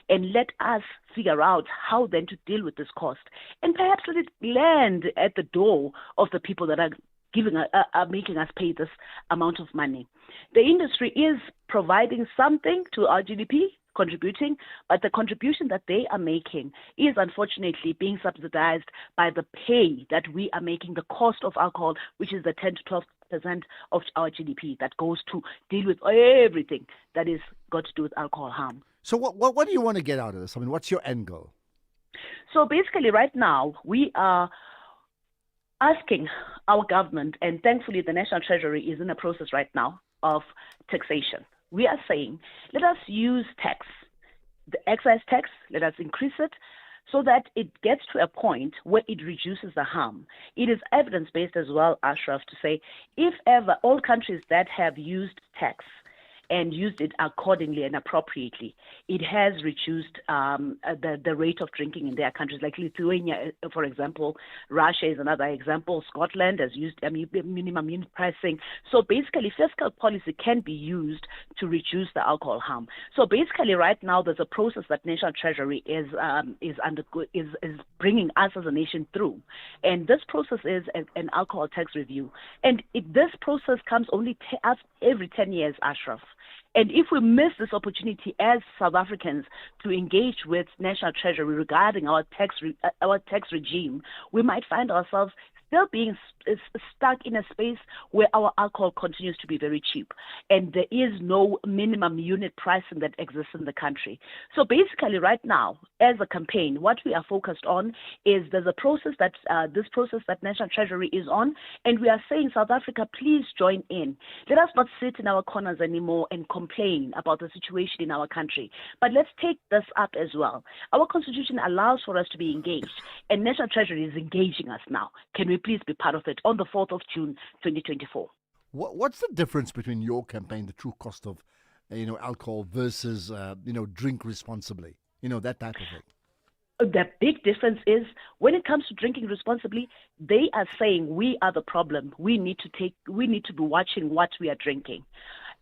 and let us figure out how then to deal with this cost, and perhaps let it land at the door of the people that are making us pay this amount of money. The industry is providing something to our GDP, contributing, but the contribution that they are making is unfortunately being subsidized by the pay that we are making, the cost of alcohol, which is the 10 to 12% of our GDP that goes to deal with everything that is got to do with alcohol harm. So what do you want to get out of this? I mean, what's your end goal? So basically right now we are asking our government, and thankfully the National Treasury is in a process right now of taxation. We are saying, let us use tax, the excise tax, let us increase it so that it gets to a point where it reduces the harm. It is evidence-based as well, Ashraf, to say, if ever all countries that have used tax and used it accordingly and appropriately, it has reduced the rate of drinking in their countries. Like Lithuania, for example, Russia is another example. Scotland has used minimum unit pricing. So basically, fiscal policy can be used to reduce the alcohol harm. So basically, right now, there's a process that National Treasury is bringing us as a nation through, and this process is an alcohol tax review. And this process comes only every 10 years, Ashraf. And if we miss this opportunity as South Africans to engage with National Treasury regarding our tax regime, we might find ourselves still being stuck in a space where our alcohol continues to be very cheap, and there is no minimum unit pricing that exists in the country. So basically right now, as a campaign, what we are focused on is there's a process that this process that National Treasury is on, and we are saying, South Africa, please join in. Let us not sit in our corners anymore and complain about the situation in our country, but let's take this up as well. Our constitution allows for us to be engaged, and National Treasury is engaging us now. Can we please be part of it on the 4th of June, 2024. What's the difference between your campaign, the true cost of, alcohol versus, drink responsibly? That type of thing. The big difference is when it comes to drinking responsibly, they are saying we are the problem. We need to be watching what we are drinking.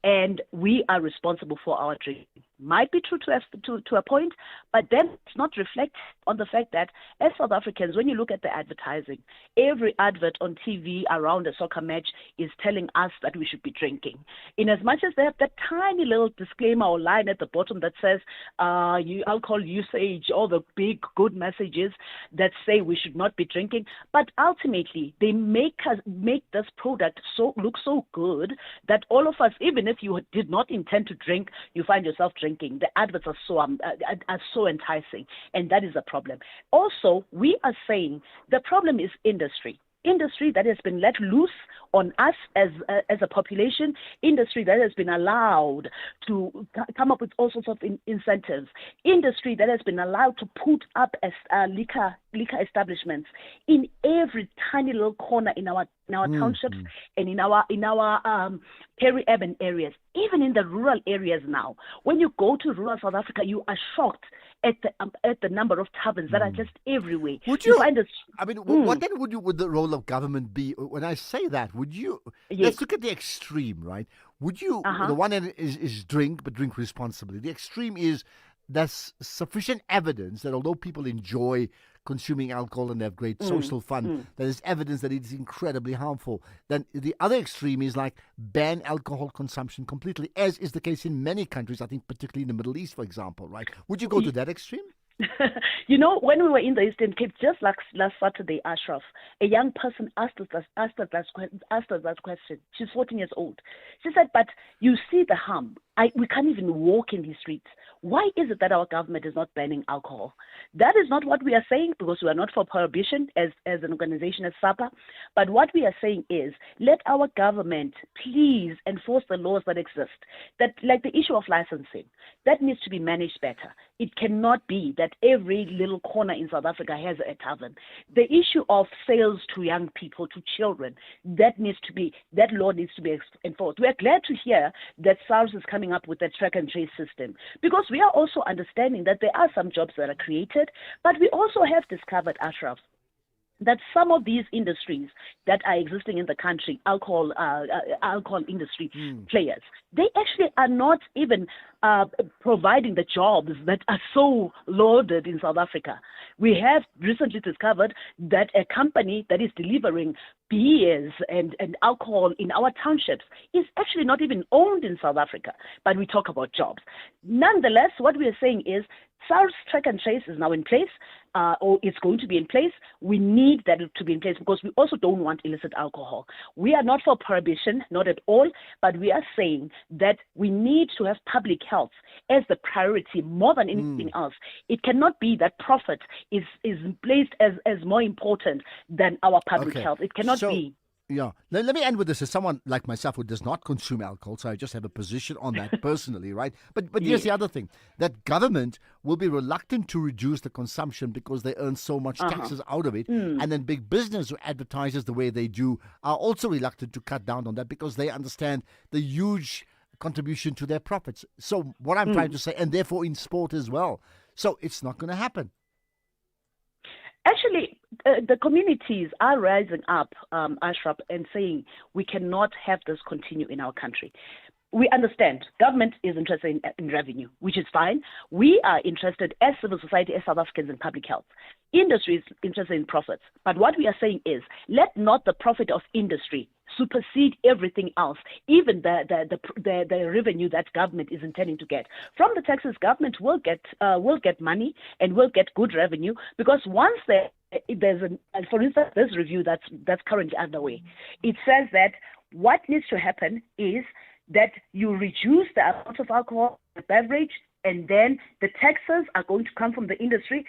And we are responsible for our drinking. Might be true to a point, but then it's not reflect on the fact that as South Africans, when you look at the advertising, every advert on TV around a soccer match is telling us that we should be drinking. In as much as they have that tiny little disclaimer or line at the bottom that says alcohol usage, all the big good messages that say we should not be drinking, but ultimately they make this product look so good that all of us, even if you did not intend to drink, you find yourself drinking. The adverts are so enticing, and that is a problem. Also, we are saying the problem is industry that has been let loose on us as a population, industry that has been allowed to come up with all sorts of incentives, industry that has been allowed to put up as liquor establishments in every tiny little corner in our townships and in our peri-urban areas, even in the rural areas now. When you go to rural South Africa, you are shocked at the number of taverns that are just everywhere. Would you find this? I mean, what then would the role of government be? When I say that, would you? Yes. Let's look at the extreme, right? Would you? The one end is drink, but drink responsibly. The extreme is there's sufficient evidence that although people enjoy consuming alcohol and have great social fun, there is evidence that it is incredibly harmful. Then the other extreme is like ban alcohol consumption completely, as is the case in many countries, I think particularly in the Middle East, for example, right? Would you go to that extreme? When we were in the Eastern Cape, just like last Saturday, Ashraf, a young person asked us that question. She's 14 years old. She said, but you see the harm. We can't even walk in these streets. Why is it that our government is not banning alcohol? That is not what we are saying, because we are not for prohibition as an organization as SAPA. But what we are saying is, let our government please enforce the laws that exist. That, like the issue of licensing, that needs to be managed better. It cannot be that every little corner in South Africa has a tavern. The issue of sales to young people, to children, that law needs to be enforced. We are glad to hear that SARS is coming up with a track and trace system, because we are also understanding that there are some jobs that are created, but we also have discovered, Ashraf, that some of these industries that are existing in the country, alcohol industry players, they actually are not even providing the jobs that are so lauded in South Africa. We have recently discovered that a company that is delivering beers and alcohol in our townships is actually not even owned in South Africa, but we talk about jobs. Nonetheless, what we are saying is SARS track and trace is now in place, or it's going to be in place. We need that to be in place because we also don't want illicit alcohol. We are not for prohibition, not at all, but we are saying that we need to have public health as the priority more than anything else. It cannot be that profit is placed as more important than our public health. It cannot be. Yeah. Let me end with this. As someone like myself who does not consume alcohol, so I just have a position on that personally, right? But here's the other thing. That government will be reluctant to reduce the consumption because they earn so much taxes out of it. And then big business who advertises the way they do are also reluctant to cut down on that because they understand the huge contribution to their profits. So what I'm trying to say, and therefore in sport as well. So it's not going to happen. Actually, the communities are rising up, Ashraf, and saying we cannot have this continue in our country. We understand government is interested in revenue, which is fine. We are interested as civil society, as South Africans, in public health. Industry is interested in profits. But what we are saying is, let not the profit of industry supersede everything else, even the revenue that government is intending to get. From the taxes, government will get money and will get good revenue, because once there's for instance, this review that's currently underway, it says that what needs to happen is that you reduce the amount of alcohol in the beverage, and then the taxes are going to come from the industry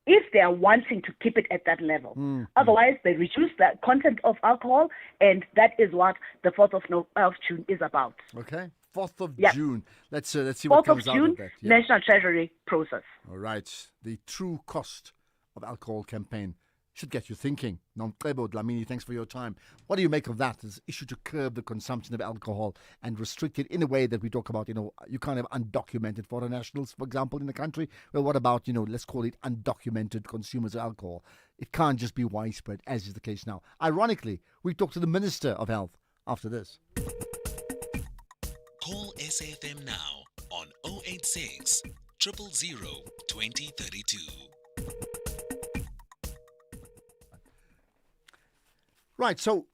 if they are wanting to keep it at that level. Otherwise, they reduce the content of alcohol, and that is what the 4th of June is about. Okay, 4th of June. Let's see what comes out of that. National Treasury process. All right, the true cost of alcohol campaign should get you thinking. Nomcebo Dlamini, thanks for your time. What do you make of that? This issue to curb the consumption of alcohol and restrict it in a way that we talk about, you can't have undocumented foreign nationals, for example, in the country. Well, what about, let's call it undocumented consumers of alcohol? It can't just be widespread, as is the case now. Ironically, we talk to the Minister of Health after this. Call SAFM now on 086 000 2032. Right, so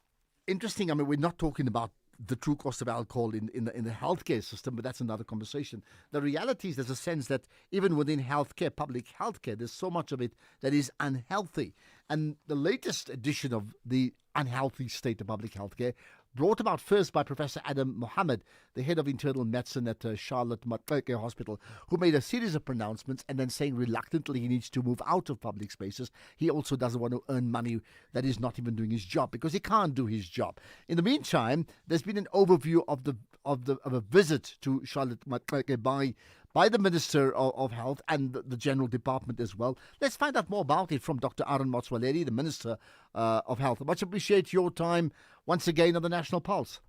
interesting. I mean, we're not talking about the true cost of alcohol in the healthcare system, but that's another conversation. The reality is there's a sense that even within healthcare, public healthcare, there's so much of it that is unhealthy. And the latest edition of the unhealthy state of public healthcare, brought about first by Professor Adam Mohammed, the head of internal medicine at Charlotte Maxeke Hospital, who made a series of pronouncements and then saying reluctantly he needs to move out of public spaces. He also doesn't want to earn money that is not even doing his job, because he can't do his job. In the meantime, there's been an overview of a visit to Charlotte Maxeke by the Minister of Health and the General Department as well. Let's find out more about it from Dr. Aaron Motswaleri, the Minister of Health. Much appreciate your time once again on the National Pulse.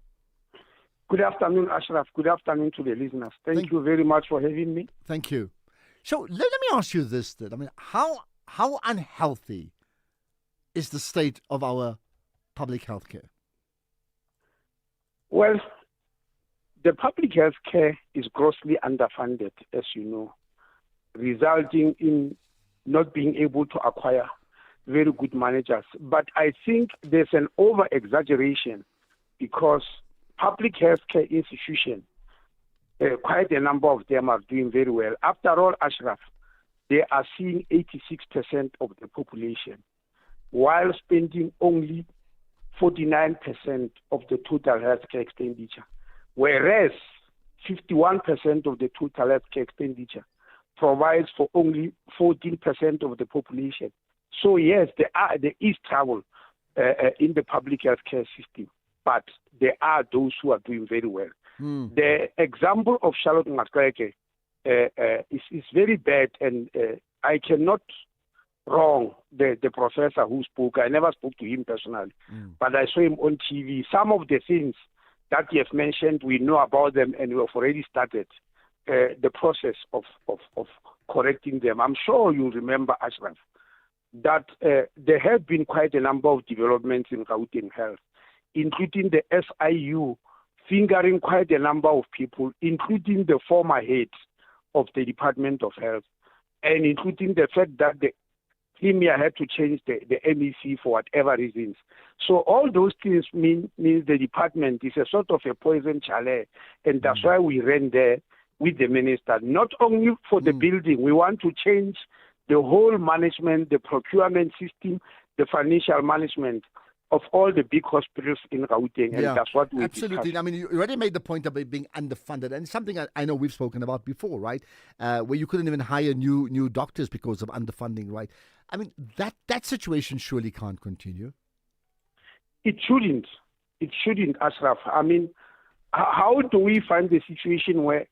Good afternoon, Ashraf. Good afternoon to the listeners. Thank you very much for having me. Thank you. So let me ask you this then. I mean, how unhealthy is the state of our public health care? Well, the public health care is grossly underfunded, as you know, resulting in not being able to acquire very good managers. But I think there's an over-exaggeration, because public health care institutions, quite a number of them are doing very well. After all, Ashraf, they are seeing 86% of the population, while spending only 49% of the total healthcare expenditure, whereas 51% of the total healthcare expenditure provides for only 14% of the population. So yes, there is trouble in the public healthcare system, but there are those who are doing very well. The example of Charlotte Maxeke is very bad, and I cannot wrong the professor who spoke. I never spoke to him personally, but I saw him on TV. Some of the things that you have mentioned, we know about them, and we have already started the process of correcting them. I'm sure you remember, Ashraf, that there have been quite a number of developments in Gauteng Health, including the SIU fingering quite a number of people, including the former head of the Department of Health, and including the fact that the Premier had to change the MEC for whatever reasons. So all those things means the department is a sort of a poison chalet, and that's why we ran there with the minister, not only for the building. We want to change the whole management, the procurement system, the financial management of all the big hospitals in Gauteng, and that's what we absolutely discussed. I mean, you already made the point about being underfunded, and something I know we've spoken about before, right? Where you couldn't even hire new doctors because of underfunding, right? I mean, that situation surely can't continue. It shouldn't. It shouldn't, Ashraf. I mean, how do we find the situation where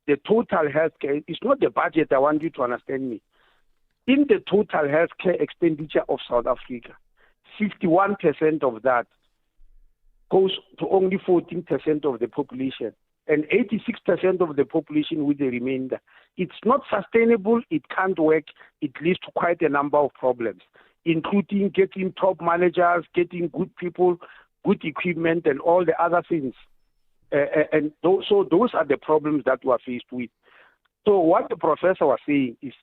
the total healthcare, it's not the budget, I want you to understand me. In the total healthcare expenditure of South Africa, 51% of that goes to only 14% of the population, and 86% of the population with the remainder. It's not sustainable, it can't work, it leads to quite a number of problems, including getting top managers, getting good people, good equipment, and all the other things. So those are the problems that we are faced with. So what the professor was saying is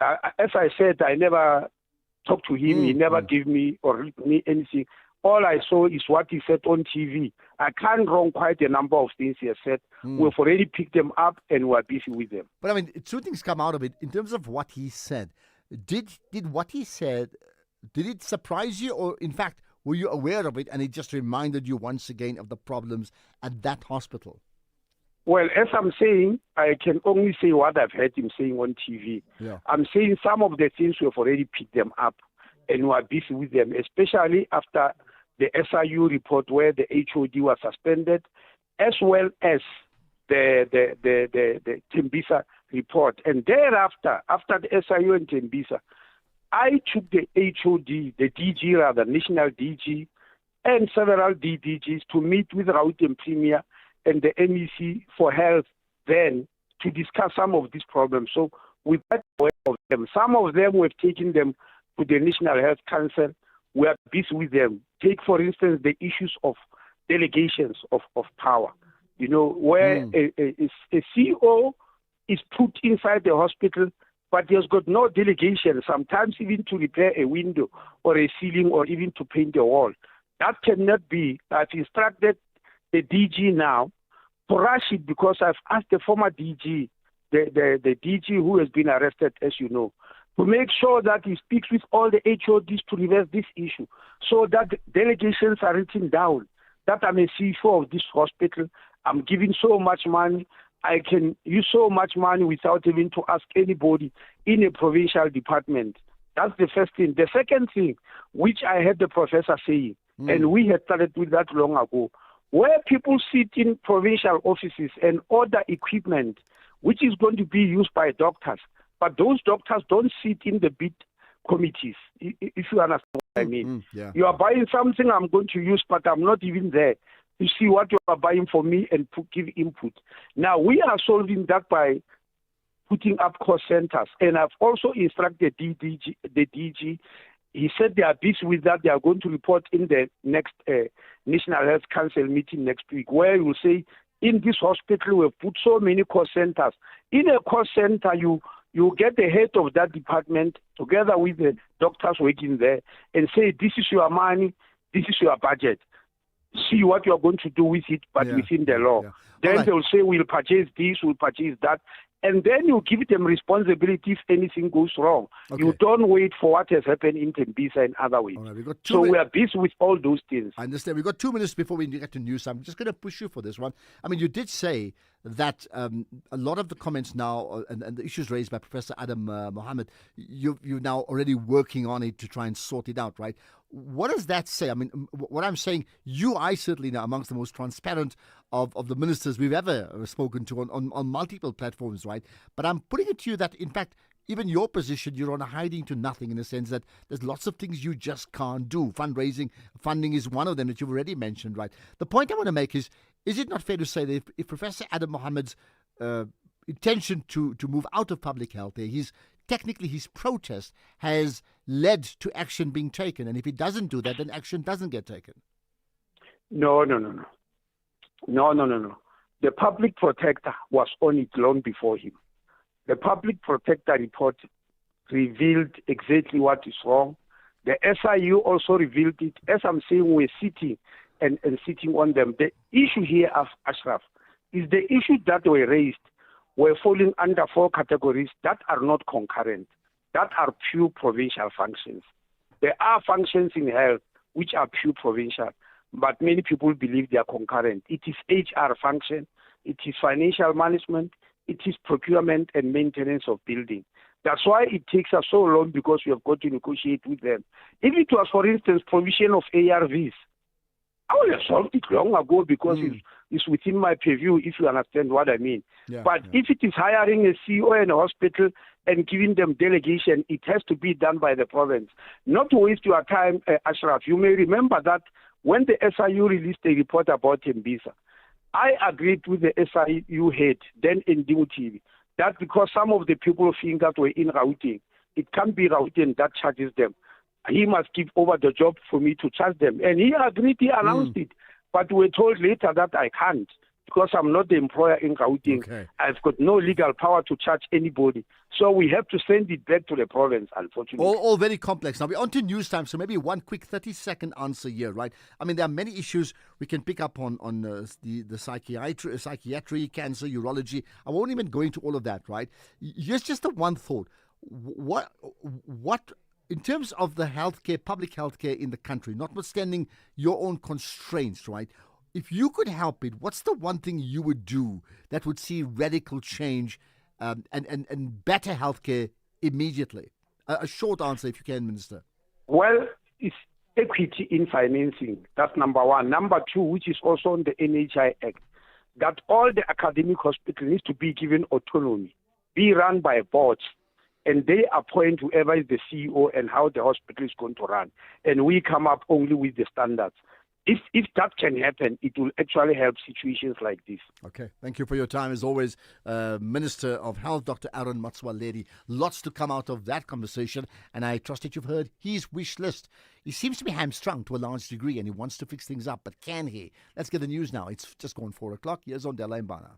as I said, I never talked to him, he never gave me or read me anything. All I saw is what he said on TV. I can't wrong quite a number of things he has said. We've already picked them up and we're busy with them. But I mean, two things come out of it. In terms of what he said, did what he said, did it surprise you, or in fact, were you aware of it and it just reminded you once again of the problems at that hospital? Well, as I'm saying, I can only say what I've heard him saying on TV. Yeah. I'm saying some of the things we've already picked them up and we're busy with them, especially after the SIU report where the HOD was suspended, as well as the Tembisa report. And thereafter, after the SIU and Tembisa, I took the HOD, the DG rather, National DG, and several DDGs to meet with Gauteng Premier and the MEC for Health then to discuss some of these problems. So we met aware of them. Some of them we've taken them to the National Health Council. We are busy with them. Take, for instance, the issues of delegations of power. You know, where a CEO is put inside the hospital, but he has got no delegation, sometimes even to repair a window or a ceiling or even to paint a wall. That cannot be. I've instructed the DG now to rush it because I've asked the former DG, the DG who has been arrested, as you know, to make sure that he speaks with all the HODs to reverse this issue so that delegations are written down, that I'm a CFO of this hospital, I'm giving so much money, I can use so much money without even to ask anybody in a provincial department. That's the first thing. The second thing, which I heard the professor saying, and we had started with that long ago, where people sit in provincial offices and order equipment, which is going to be used by doctors, but those doctors don't sit in the bid committees, if you understand what I mean. You are buying something I'm going to use, but I'm not even there to see what you are buying for me and to give input. Now, we are solving that by putting up cost centers, and I've also instructed the DG. He said they are busy with that. They are going to report in the next National Health Council meeting next week, where you will say, in this hospital, we've put so many cost centers. In a cost center, you get the head of that department together with the doctors working there and say, this is your money, this is your budget. See what you are going to do with it, but within the law. Then they'll say, we'll purchase this, we'll purchase that. And then you give them responsibility if anything goes wrong. You don't wait for what has happened in Tembisa and other ways. So we are busy with all those things. I understand. We've got 2 minutes before we get to news. I'm just going to push you for this one. I mean, you did say that a lot of the comments now and the issues raised by Professor Adam Mohammed, you're now already working on it to try and sort it out, right? What does that say? I mean, what I'm saying, I certainly know amongst the most transparent of the ministers we've ever spoken to on multiple platforms, right? But I'm putting it to you that, in fact, even your position, you're on a hiding to nothing in the sense that there's lots of things you just can't do. Funding is one of them that you've already mentioned, right? The point I want to make is it not fair to say that if Professor Adam Mohammed's intention to move out of public health, his protest has led to action being taken, and if he doesn't do that, then action doesn't get taken? No. The public protector was on it long before him. The public protector report revealed exactly what is wrong. The SIU also revealed it. As I'm saying, we're sitting and sitting on them. The issue here, Ashraf, is the issues that were raised were falling under 4 categories that are not concurrent, that are pure provincial functions. There are functions in health which are pure provincial, but many people believe they are concurrent. It is HR function, it is financial management, it is procurement and maintenance of building. That's why it takes us so long, because we have got to negotiate with them. If it was, for instance, provision of ARVs, I would have solved it long ago because it's within my purview, if you understand what I mean. If it is hiring a CEO in a hospital and giving them delegation, it has to be done by the province. Not to waste your time, Ashraf. You may remember that when the SIU released a report about Tembisa, I agreed with the SIU head, then in Ndimuthibi, that because some of the people think that were in Gauteng, it can't be Gauteng that charges them. He must give over the job for me to charge them. And he agreed, he announced it. But we were told later that I can't, because I'm not the employer in Gauteng. I've got no legal power to charge anybody. So we have to send it back to the province, unfortunately. All very complex. Now we're on to news time, so maybe one quick 30-second answer here, right? I mean, there are many issues we can pick up on the psychiatry, cancer, urology. I won't even go into all of that, right? Here's just the one thought. What in terms of the healthcare, public healthcare in the country, notwithstanding your own constraints, right? If you could help it, what's the one thing you would do that would see radical change and better healthcare immediately? A short answer, if you can, Minister. Well, it's equity in financing. That's number one. Number two, which is also on the NHI Act, that all the academic hospitals need to be given autonomy, be run by boards, and they appoint whoever is the CEO and how the hospital is going to run. And we come up only with the standards. If that can happen, it will actually help situations like this. Okay, thank you for your time as always, Minister of Health, Dr. Aaron Matsoaledi. Lots to come out of that conversation, and I trust that you've heard his wish list. He seems to be hamstrung to a large degree, and he wants to fix things up, but can he? Let's get the news now. It's just gone 4 o'clock. Here's Ondela Mbana.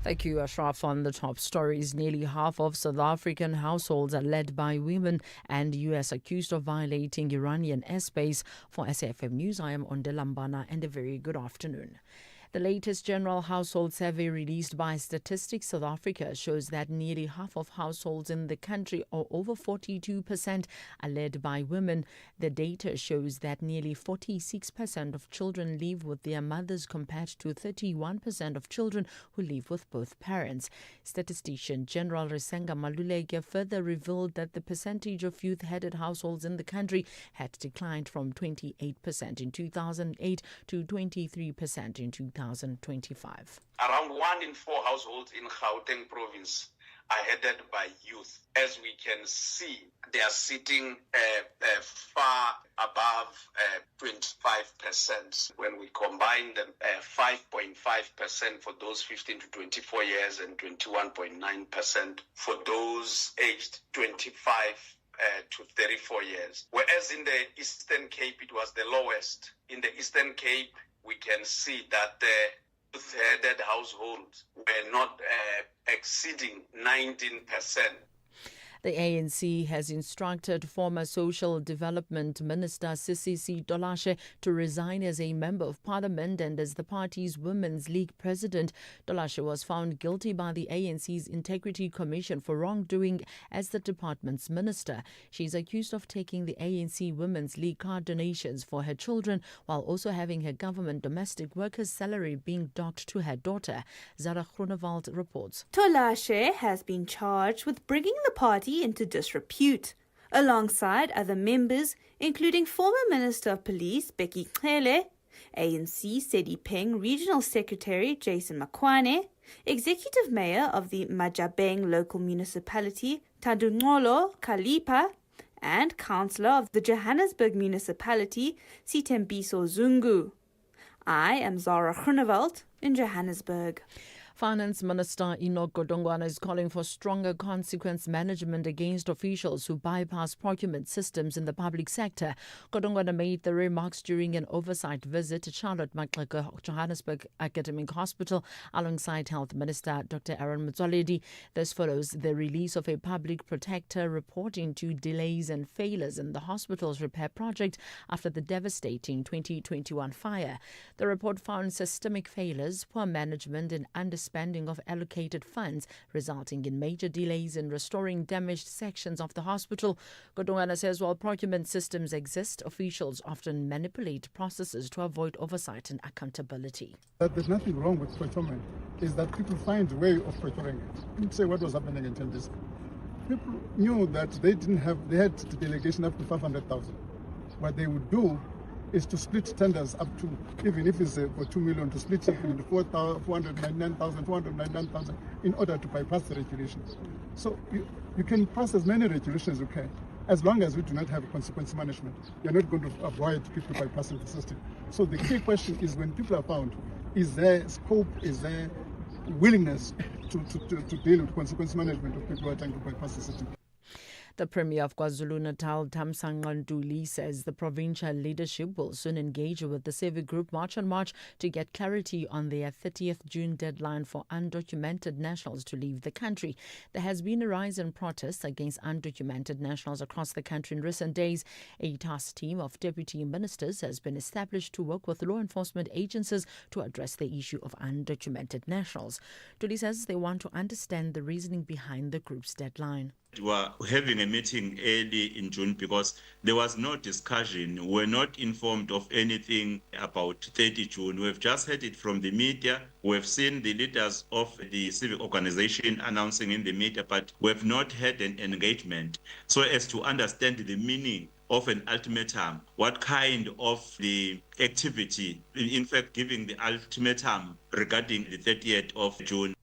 Thank you, Ashraf. On the top stories, nearly half of South African households are led by women, and US accused of violating Iranian airspace. For SAFM News, I am Ondela Mbana, and a very good afternoon. The latest general household survey released by Statistics South Africa shows that nearly half of households in the country, or over 42%, are led by women. The data shows that nearly 46% of children live with their mothers compared to 31% of children who live with both parents. Statistician General Risenga Maluleke further revealed that the percentage of youth-headed households in the country had declined from 28% in 2008 to 23% in 2025. Around 1 in 4 households in Gauteng province are headed by youth. As we can see, they are sitting far above 25%. When we combine them, 5.5% for those 15 to 24 years and 21.9% for those aged 25 to 34 years. Whereas in the Eastern Cape, it was the lowest. In the Eastern Cape, we can see that the youth-headed households were not exceeding 19%. The ANC has instructed former Social Development Minister Sisi Dolashe to resign as a Member of Parliament and as the party's Women's League President. Dolashe was found guilty by the ANC's Integrity Commission for wrongdoing as the department's minister. She is accused of taking the ANC Women's League card donations for her children while also having her government domestic workers' salary being docked to her daughter. Zara Groenewald reports. Dolashe has been charged with bringing the party into disrepute, alongside other members, including former Minister of Police Becky Cele, ANC Sedipeng Regional Secretary Jason Makwane, Executive Mayor of the Majabeng Local Municipality Tadungolo Kalipa, and Councillor of the Johannesburg Municipality Sitembiso Zungu. I am Zara Groenewald in Johannesburg. Finance Minister Enoch Godongwana is calling for stronger consequence management against officials who bypass procurement systems in the public sector. Godongwana made the remarks during an oversight visit to Charlotte Maxeke Johannesburg Academic Hospital alongside Health Minister Dr. Aaron Matsoaledi. This follows the release of a public protector reporting to delays and failures in the hospital's repair project after the devastating 2021 fire. The report found systemic failures, poor management and underspending of allocated funds, resulting in major delays in restoring damaged sections of the hospital. Godongwana says while procurement systems exist, officials often manipulate processes to avoid oversight and accountability. There's nothing wrong with procurement. Is that people find a way of procuring it. People say what was happening in this. People knew that they had the delegation up to 500,000. What they would do is to split tenders up to, even if it's for 2 million, to split it into 499,000 in order to bypass the regulations. So you can pass as many regulations as you can, as long as we do not have consequence management. You're not going to avoid people bypassing the system. So the key question is, when people are found, is there scope, is there willingness to deal with consequence management of people who are trying to bypass the system? The Premier of KwaZulu-Natal, Thamsanqa Ntuli, says the provincial leadership will soon engage with the civic group March on March to get clarity on their 30th June deadline for undocumented nationals to leave the country. There has been a rise in protests against undocumented nationals across the country in recent days. A task team of deputy ministers has been established to work with law enforcement agencies to address the issue of undocumented nationals. Ntuli says they want to understand the reasoning behind the group's deadline. We were having a meeting early in June because there was no discussion. We were not informed of anything about 30 June. We've just heard it from the media. We've seen the leaders of the civic organization announcing in the media, but we've not had an engagement so as to understand the meaning of an ultimatum, what kind of the activity, in fact, giving the ultimatum regarding the 30th of June.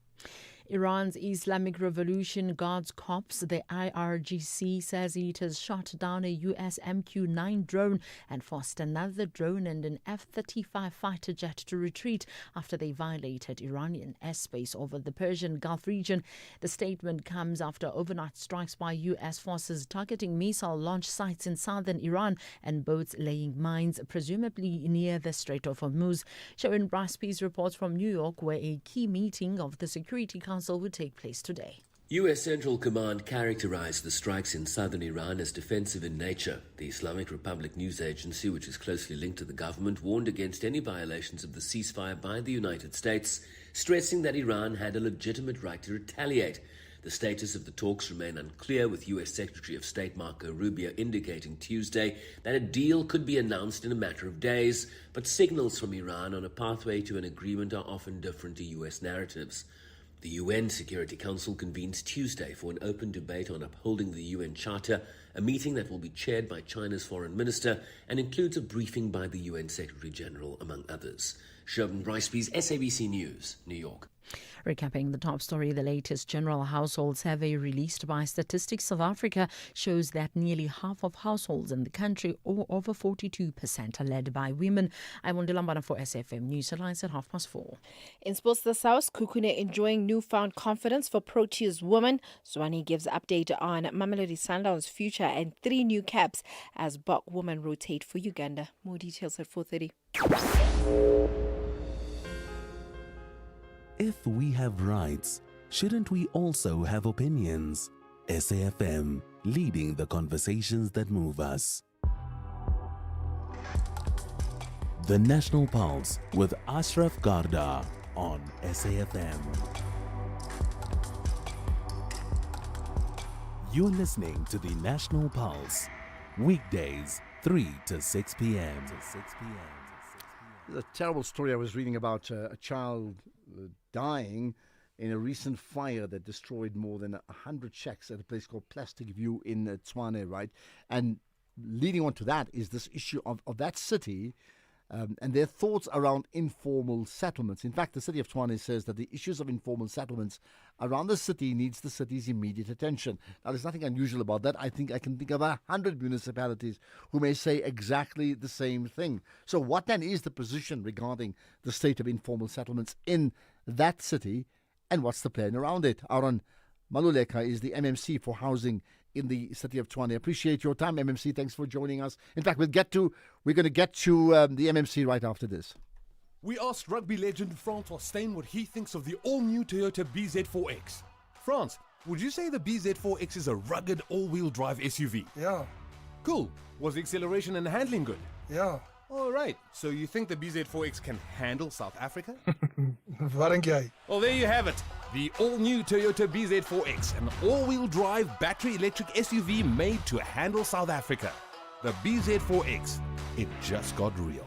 Iran's Islamic Revolution Guards Corps, the IRGC, says it has shot down a US MQ-9 drone and forced another drone and an F-35 fighter jet to retreat after they violated Iranian airspace over the Persian Gulf region. The statement comes after overnight strikes by US forces targeting missile launch sites in southern Iran and boats laying mines, presumably near the Strait of Hormuz. Sharon Braspies reports from New York, where a key meeting of the Security Council will take place today. U.S. Central Command characterized the strikes in southern Iran as defensive in nature. The Islamic Republic News Agency, which is closely linked to the government, warned against any violations of the ceasefire by the United States, stressing that Iran had a legitimate right to retaliate. The status of the talks remain unclear, with U.S. Secretary of State Marco Rubio indicating Tuesday that a deal could be announced in a matter of days, but signals from Iran on a pathway to an agreement are often different to U.S. narratives. The UN Security Council convenes Tuesday for an open debate on upholding the UN Charter, a meeting that will be chaired by China's foreign minister and includes a briefing by the UN Secretary General, among others. Sheldon Ricebees, SABC News, New York. Recapping the top story, the latest General Household Survey released by Statistics South Africa shows that nearly half of households in the country, or over 42%, are led by women. I'm Lambana for SAFM News Headlines at 4:30. In sports this hour, Kukune enjoying newfound confidence for Proteas women. Swani gives update on Mamelodi Sundowns' future and 3 new caps as Bok women rotate for Uganda. More details at 4:30. If we have rights, shouldn't we also have opinions? SAFM, leading the conversations that move us. The National Pulse with Ashraf Garda on SAFM. You're listening to the National Pulse, weekdays 3 to 6 p.m. There's a terrible story I was reading about a child dying in a recent fire that destroyed more than 100 shacks at a place called Plastic View in Tshwane, right? And leading on to that is this issue of that city and their thoughts around informal settlements. In fact, the city of Tshwane says that the issues of informal settlements around the city needs the city's immediate attention. Now, there's nothing unusual about that. I think I can think of 100 municipalities who may say exactly the same thing. So what then is the position regarding the state of informal settlements in that city, and what's the plan around it? Aaron Maluleka is the MMC for housing in the city of Tshwane. Appreciate your time, MMC. Thanks for joining us. In fact, we're going to get to the MMC right after this. We asked rugby legend Francois Steyn what he thinks of the all-new Toyota BZ4X. France, would you say the BZ4X is a rugged all-wheel drive SUV? Yeah. Cool. Was the acceleration and handling good? Yeah. All right. So you think the BZ4X can handle South Africa? Well, there you have it. The all-new Toyota BZ4X, an all-wheel drive battery electric SUV made to handle South Africa. The BZ4X. It just got real.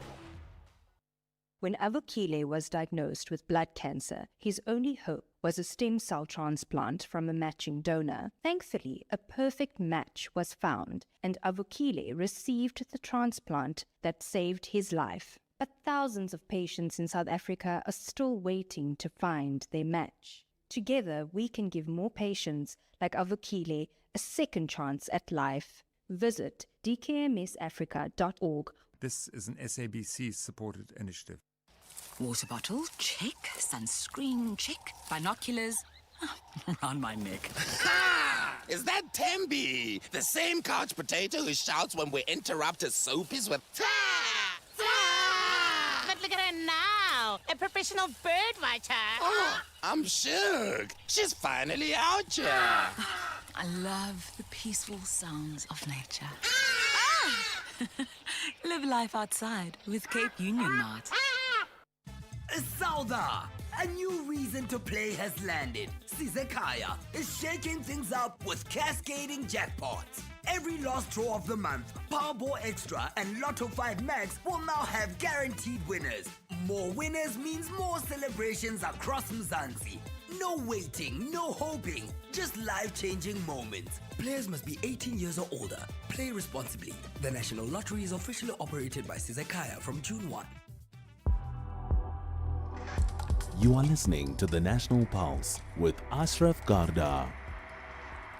When Avukile was diagnosed with blood cancer, his only hope was a stem cell transplant from a matching donor. Thankfully, a perfect match was found, and Avukile received the transplant that saved his life. But thousands of patients in South Africa are still waiting to find their match. Together, we can give more patients like Avukile a second chance at life. Visit dkmsafrica.org. This is an SABC-supported initiative. Water bottle, check. Sunscreen, check. Binoculars, around my neck. Ha! Is that Tembi? The same couch potato who shouts when we interrupt his soapies with "Ta! Ta!" But look at her now, a professional bird watcher. Oh, I'm shook. She's finally out here. I love the peaceful sounds of nature. Live life outside with Cape Union Mart. Sauda! A new reason to play has landed. Sizekaya is shaking things up with cascading jackpots. Every last draw of the month, Powerball Extra and Lotto 5 Max will now have guaranteed winners. More winners means more celebrations across Mzansi. No waiting, no hoping, just life-changing moments. Players must be 18 years or older. Play responsibly. The National Lottery is officially operated by SAfmRadio from June 1. You are listening to the National Pulse with Ashraf Garda.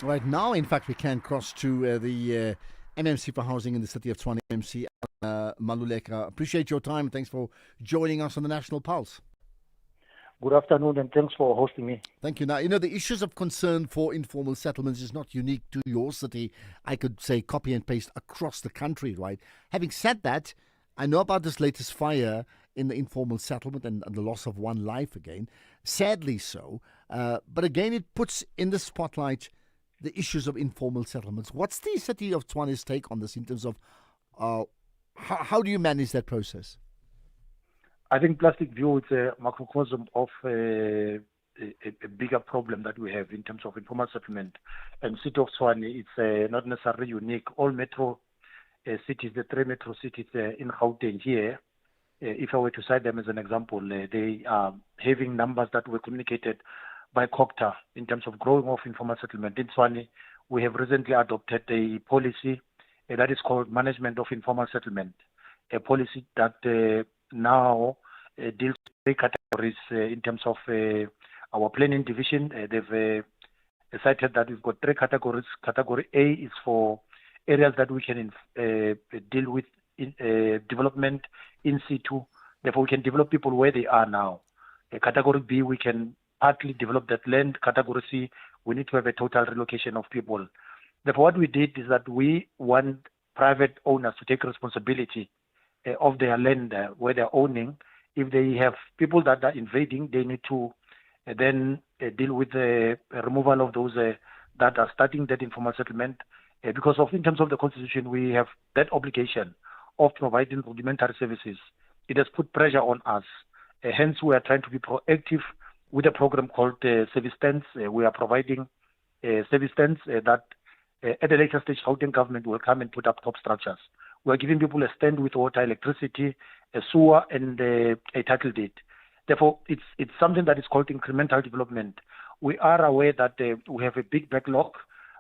Right now, in fact, we can cross to the MMC for Housing in the city of Tshwane. MMC Maluleka, appreciate your time. Thanks for joining us on the National Pulse. Good afternoon, and thanks for hosting me. Thank you. Now, you know, the issues of concern for informal settlements is not unique to your city. I could say copy and paste across the country, right? Having said that, I know about this latest fire in the informal settlement and the loss of one life again, sadly so. But again, it puts in the spotlight the issues of informal settlements. What's the city of Tshwane's take on this in terms of how do you manage that process? I think Plastic View is a macrocosm of a bigger problem that we have in terms of informal settlement. And city of Tshwane, it's not necessarily unique. All metro cities, the 3 metro cities in Gauteng here, if I were to cite them as an example, they are having numbers that were communicated by COCTA in terms of growing of informal settlement. In Tshwane, we have recently adopted a policy that is called Management of Informal Settlement, a policy that now deals with 3 categories in terms of our planning division. They've cited that we've got 3 categories. Category A is for areas that we can deal with development in situ. Therefore, we can develop people where they are now. Category B, we can partly develop that land. Category C, we need to have a total relocation of people. Therefore, what we did is that we want private owners to take responsibility of their land where they're owning. If they have people that are invading, they need to then deal with the removal of those that are starting that informal settlement. Because in terms of the Constitution, we have that obligation of providing rudimentary services. It has put pressure on us. Hence, we are trying to be proactive with a program called Service Stands. We are providing service stands that at a later stage, Gauteng government will come and put up top structures. We are giving people a stand with water, electricity, a sewer, and a title deed. Therefore, it's something that is called incremental development. We are aware that we have a big backlog,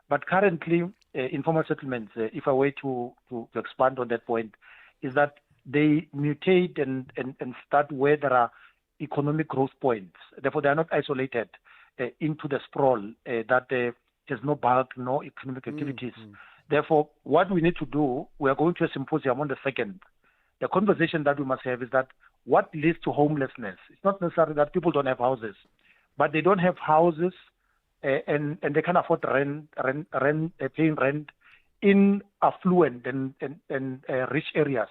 but currently, informal settlements, if I were to expand on that point, is that they mutate and start where there are economic growth points. Therefore, they are not isolated into the sprawl that there's no bulk, no economic activities. Therefore, what we need to do, we are going to a symposium on the 2nd. The conversation that we must have is that what leads to homelessness? It's not necessarily that people don't have houses, but they don't have houses and they can afford paying rent in affluent and rich areas.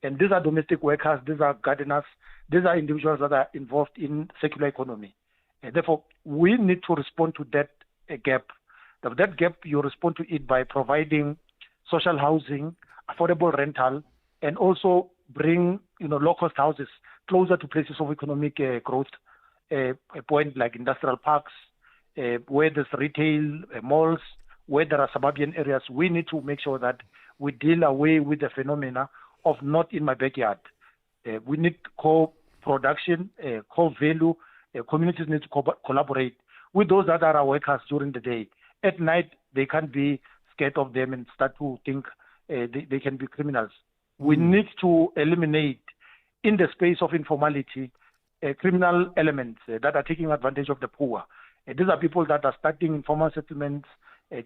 And these are domestic workers, these are gardeners, these are individuals that are involved in circular economy. And therefore, we need to respond to that gap. That gap, you respond to it by providing social housing, affordable rental, and also bring low-cost houses closer to places of economic growth, a point like industrial parks, where there's retail, malls, where there are suburban areas. We need to make sure that we deal away with the phenomena of not in my backyard. We need co-production, co-value. Communities need to collaborate with those that are our workers during the day. At night, they can't be scared of them and start to think they can be criminals. We need to eliminate, in the space of informality, criminal elements that are taking advantage of the poor. These are people that are starting informal settlements,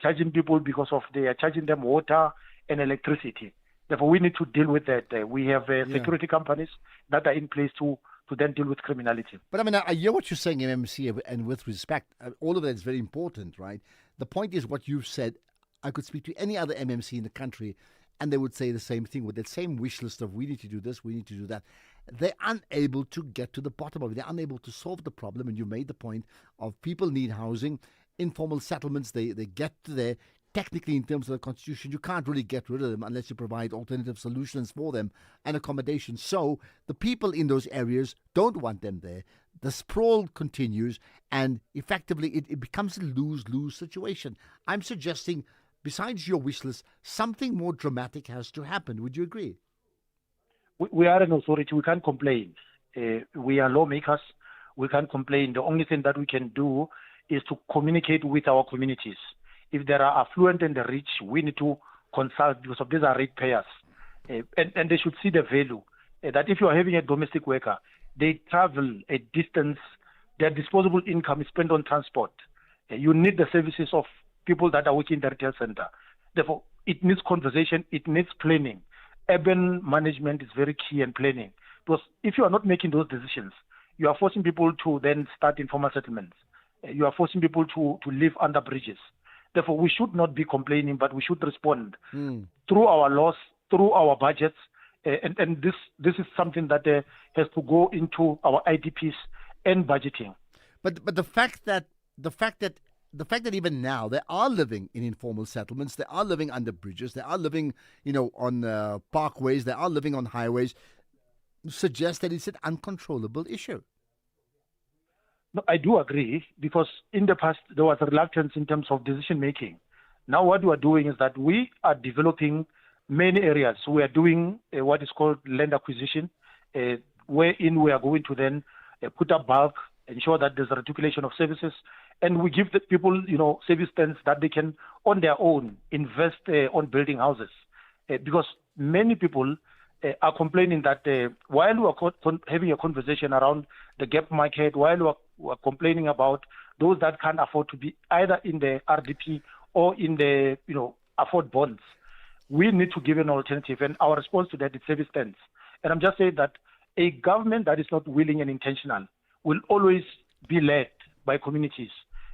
charging people because of they are charging them water and electricity. Therefore, we need to deal with that. We have security companies that are in place to then deal with criminality. But I mean, I hear what you're saying, MMC, and with respect, all of that is very important, right? The point is what you've said. I could speak to any other MMC in the country, and they would say the same thing with that same wish list of we need to do this, we need to do that. They're unable to get to the bottom of it. They're unable to solve the problem, and you made the point of people need housing. Informal settlements, they get to there. Technically, in terms of the Constitution, you can't really get rid of them unless you provide alternative solutions for them and accommodation. So the people in those areas don't want them there. The sprawl continues, and effectively it becomes a lose-lose situation. I'm suggesting, besides your wish list, something more dramatic has to happen. Would you agree? We are an authority. We can't complain. We are lawmakers. we can't complain. The only thing that we can do is to communicate with our communities. If there are affluent and the rich, we need to consult because of these are ratepayers. And they should see the value that if you are having a domestic worker, they travel a distance, their disposable income is spent on transport. You need the services of people that are working in the retail center. Therefore, it needs conversation, it needs planning. Urban management is very key in planning. Because if you are not making those decisions, you are forcing people to then start informal settlements. You are forcing people to live under bridges. Therefore, we should not be complaining, but we should respond through our laws, through our budgets, and this is something that has to go into our IDPs and budgeting. But the fact that even now they are living in informal settlements, they are living under bridges, they are living, on parkways, they are living on highways, suggests that it's an uncontrollable issue. No, I do agree, because in the past there was a reluctance in terms of decision making. Now what we are doing is that we are developing many areas. We are doing what is called land acquisition, wherein we are going to then put up bulk, ensure that there's a reticulation of services, and we give the people, service stands that they can, on their own, invest on building houses. Because many people are complaining that while we are having a conversation around the gap market, while we are complaining about those that can't afford to be either in the RDP or in the, afford bonds, we need to give an alternative. And our response to that is service stands. And I'm just saying that a government that is not willing and intentional will always be led by communities.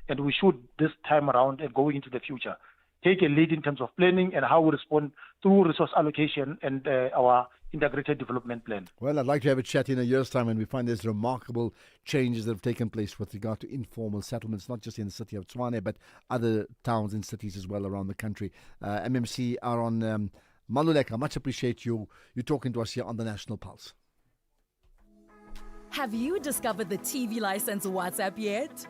And we should, this time around and going into the future, take a lead in terms of planning and how we respond through resource allocation and our integrated development plan. Well, I'd like to have a chat in a year's time when we find there's remarkable changes that have taken place with regard to informal settlements, not just in the city of Tshwane, but other towns and cities as well around the country. MMC are on Maluleka. Much appreciate you talking to us here on the National Pulse. Have you discovered the TV license WhatsApp yet?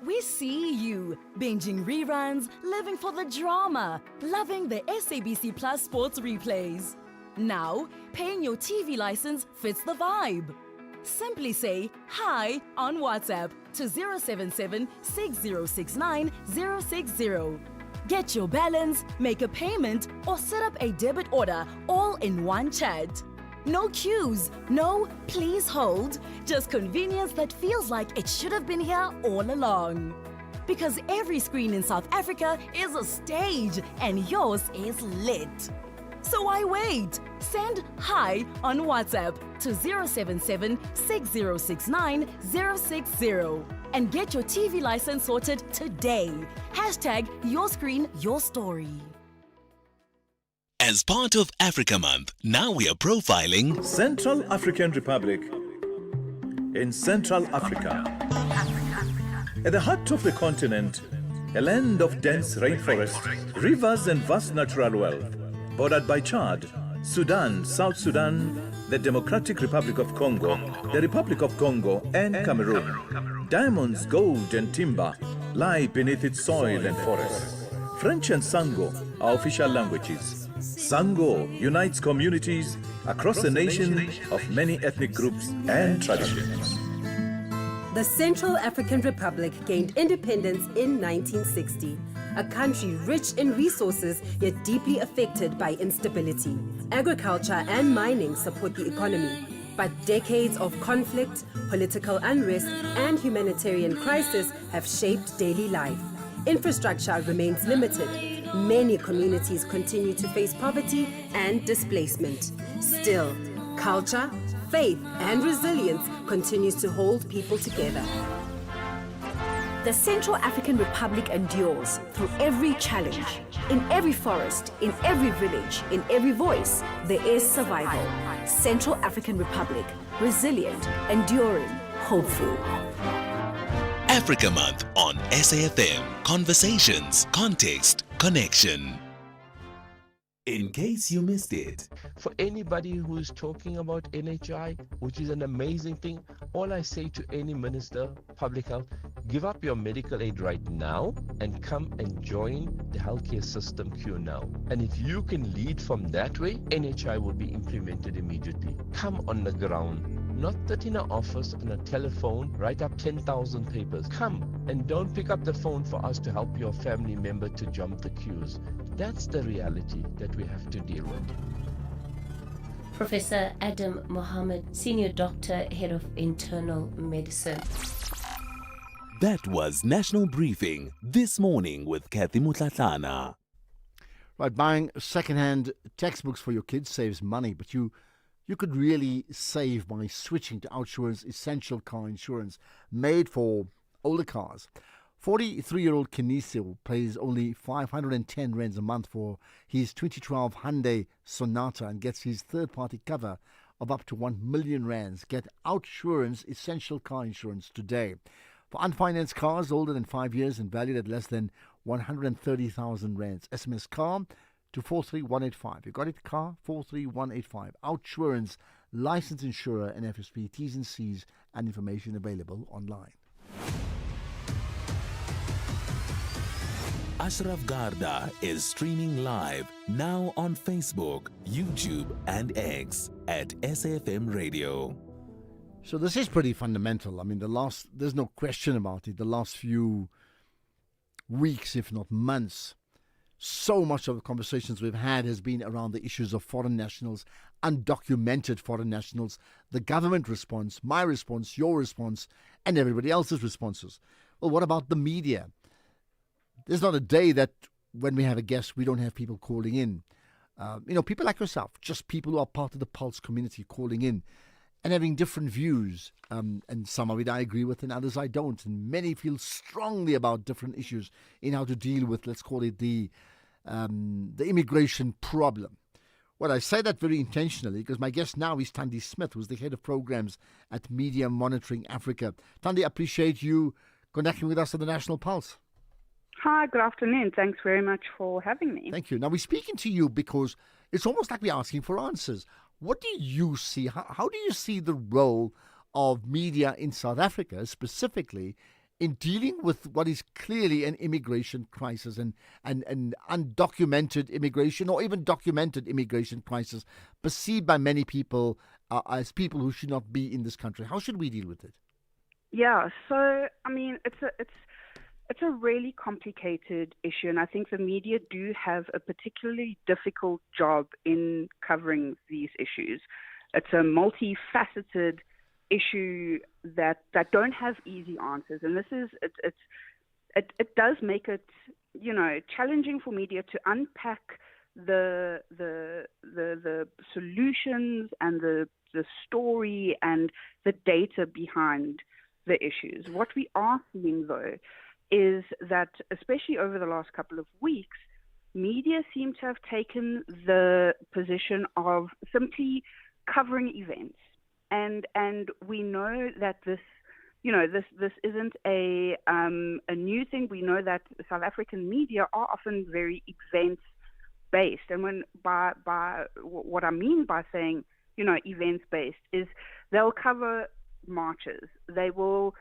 We see you, binging reruns, living for the drama, loving the SABC Plus sports replays. Now, paying your TV license fits the vibe. Simply say hi on WhatsApp to 077 6069 060. Get your balance, make a payment, or set up a debit order all in one chat. No queues, no please hold, just convenience that feels like it should have been here all along. Because every screen in South Africa is a stage and yours is lit. So why wait? Send hi on WhatsApp to 077 6069 060 and get your TV license sorted today. Hashtag your screen, your story. As part of Africa Month, now we are profiling Central African Republic. In Central Africa, at the heart of the continent, a land of dense rainforest, rivers and vast natural wealth, bordered by Chad, Sudan, South Sudan, the Democratic Republic of Congo, the Republic of Congo and Cameroon. Diamonds, gold and timber lie beneath its soil and forests. French and Sango are official languages. Sango unites communities across a nation of many ethnic groups and traditions. The Central African Republic gained independence in 1960, a country rich in resources yet deeply affected by instability. Agriculture and mining support the economy, but decades of conflict, political unrest, and humanitarian crisis have shaped daily life. Infrastructure remains limited. Many communities continue to face poverty and displacement. Still, culture, faith, and resilience continues to hold people together. The Central African Republic endures through every challenge. In every forest, in every village, in every voice, there is survival. Central African Republic, resilient, enduring, hopeful. Africa Month on SAFM. Conversations, context, connection. In case you missed it. For anybody who is talking about NHI, which is an amazing thing, all I say to any minister, public health, give up your medical aid right now and come and join the healthcare system queue now. And if you can lead from that way, NHI will be implemented immediately. Come on the ground. Not sit in an office on a telephone, write up 10,000 papers. Come and don't pick up the phone for us to help your family member to jump the queues. That's the reality that we have to deal with. Professor Adam Mohammed, Senior Doctor, Head of Internal Medicine. That was National Briefing this morning with Kathy Mutlatlana. Right, buying second-hand textbooks for your kids saves money, but you could really save by switching to OUTsurance Essential Car Insurance, made for older cars. 43-year-old Kinisio pays only 510 rands a month for his 2012 Hyundai Sonata and gets his third-party cover of up to 1 million rands. Get OUTsurance Essential Car Insurance today. For unfinanced cars older than 5 years and valued at less than 130,000 rands, SMS CAR to 43185. You got it? CAR 43185. OUTsurance, licensed insurer and FSP. T's and C's and information available online. Ashraf Garda is streaming live now on Facebook, YouTube and X at SAfmRadio. So this is pretty fundamental. I mean, there's no question about it. The last few weeks, if not months, so much of the conversations we've had has been around the issues of foreign nationals, undocumented foreign nationals, the government response, my response, your response, and everybody else's responses. Well, what about the media? There's not a day that when we have a guest, we don't have people calling in. People like yourself, just people who are part of the Pulse community calling in and having different views. And some of it I agree with and others I don't. And many feel strongly about different issues in how to deal with, let's call it, the immigration problem. Well, I say that very intentionally because my guest now is Thandi Smith, who's the head of programs at Media Monitoring Africa. Thandi, I appreciate you connecting with us on the National Pulse. Hi, good afternoon. Thanks very much for having me. Thank you. Now, we're speaking to you because it's almost like we're asking for answers. What do you see? How do you see the role of media in South Africa, specifically, in dealing with what is clearly an immigration crisis and undocumented immigration or even documented immigration crisis perceived by many people as people who should not be in this country? How should we deal with it? Yeah, so, I mean, it's a really complicated issue, and I think the media do have a particularly difficult job in covering these issues. It's a multifaceted issue that don't have easy answers, and it does make it challenging for media to unpack the solutions and the story and the data behind the issues. What we are seeing, though, is that, especially over the last couple of weeks, media seem to have taken the position of simply covering events. And we know that this isn't a new thing. We know that South African media are often very events-based. And by what I mean by saying, events-based is they'll cover marches. They will,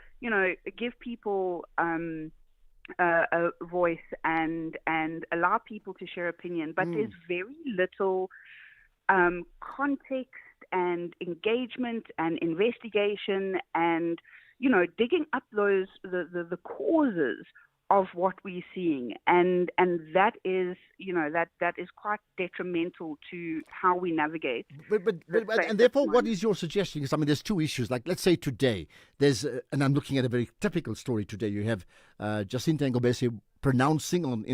give people a voice and allow people to share opinion. But there's very little context and engagement and investigation and, digging up the causes of what we're seeing. And that is, that is quite detrimental to how we navigate. And therefore, what is your suggestion? Because, there's two issues. Like, let's say today, there's, and I'm looking at a very typical story today. You have Jacinta Ngobese pronouncing on,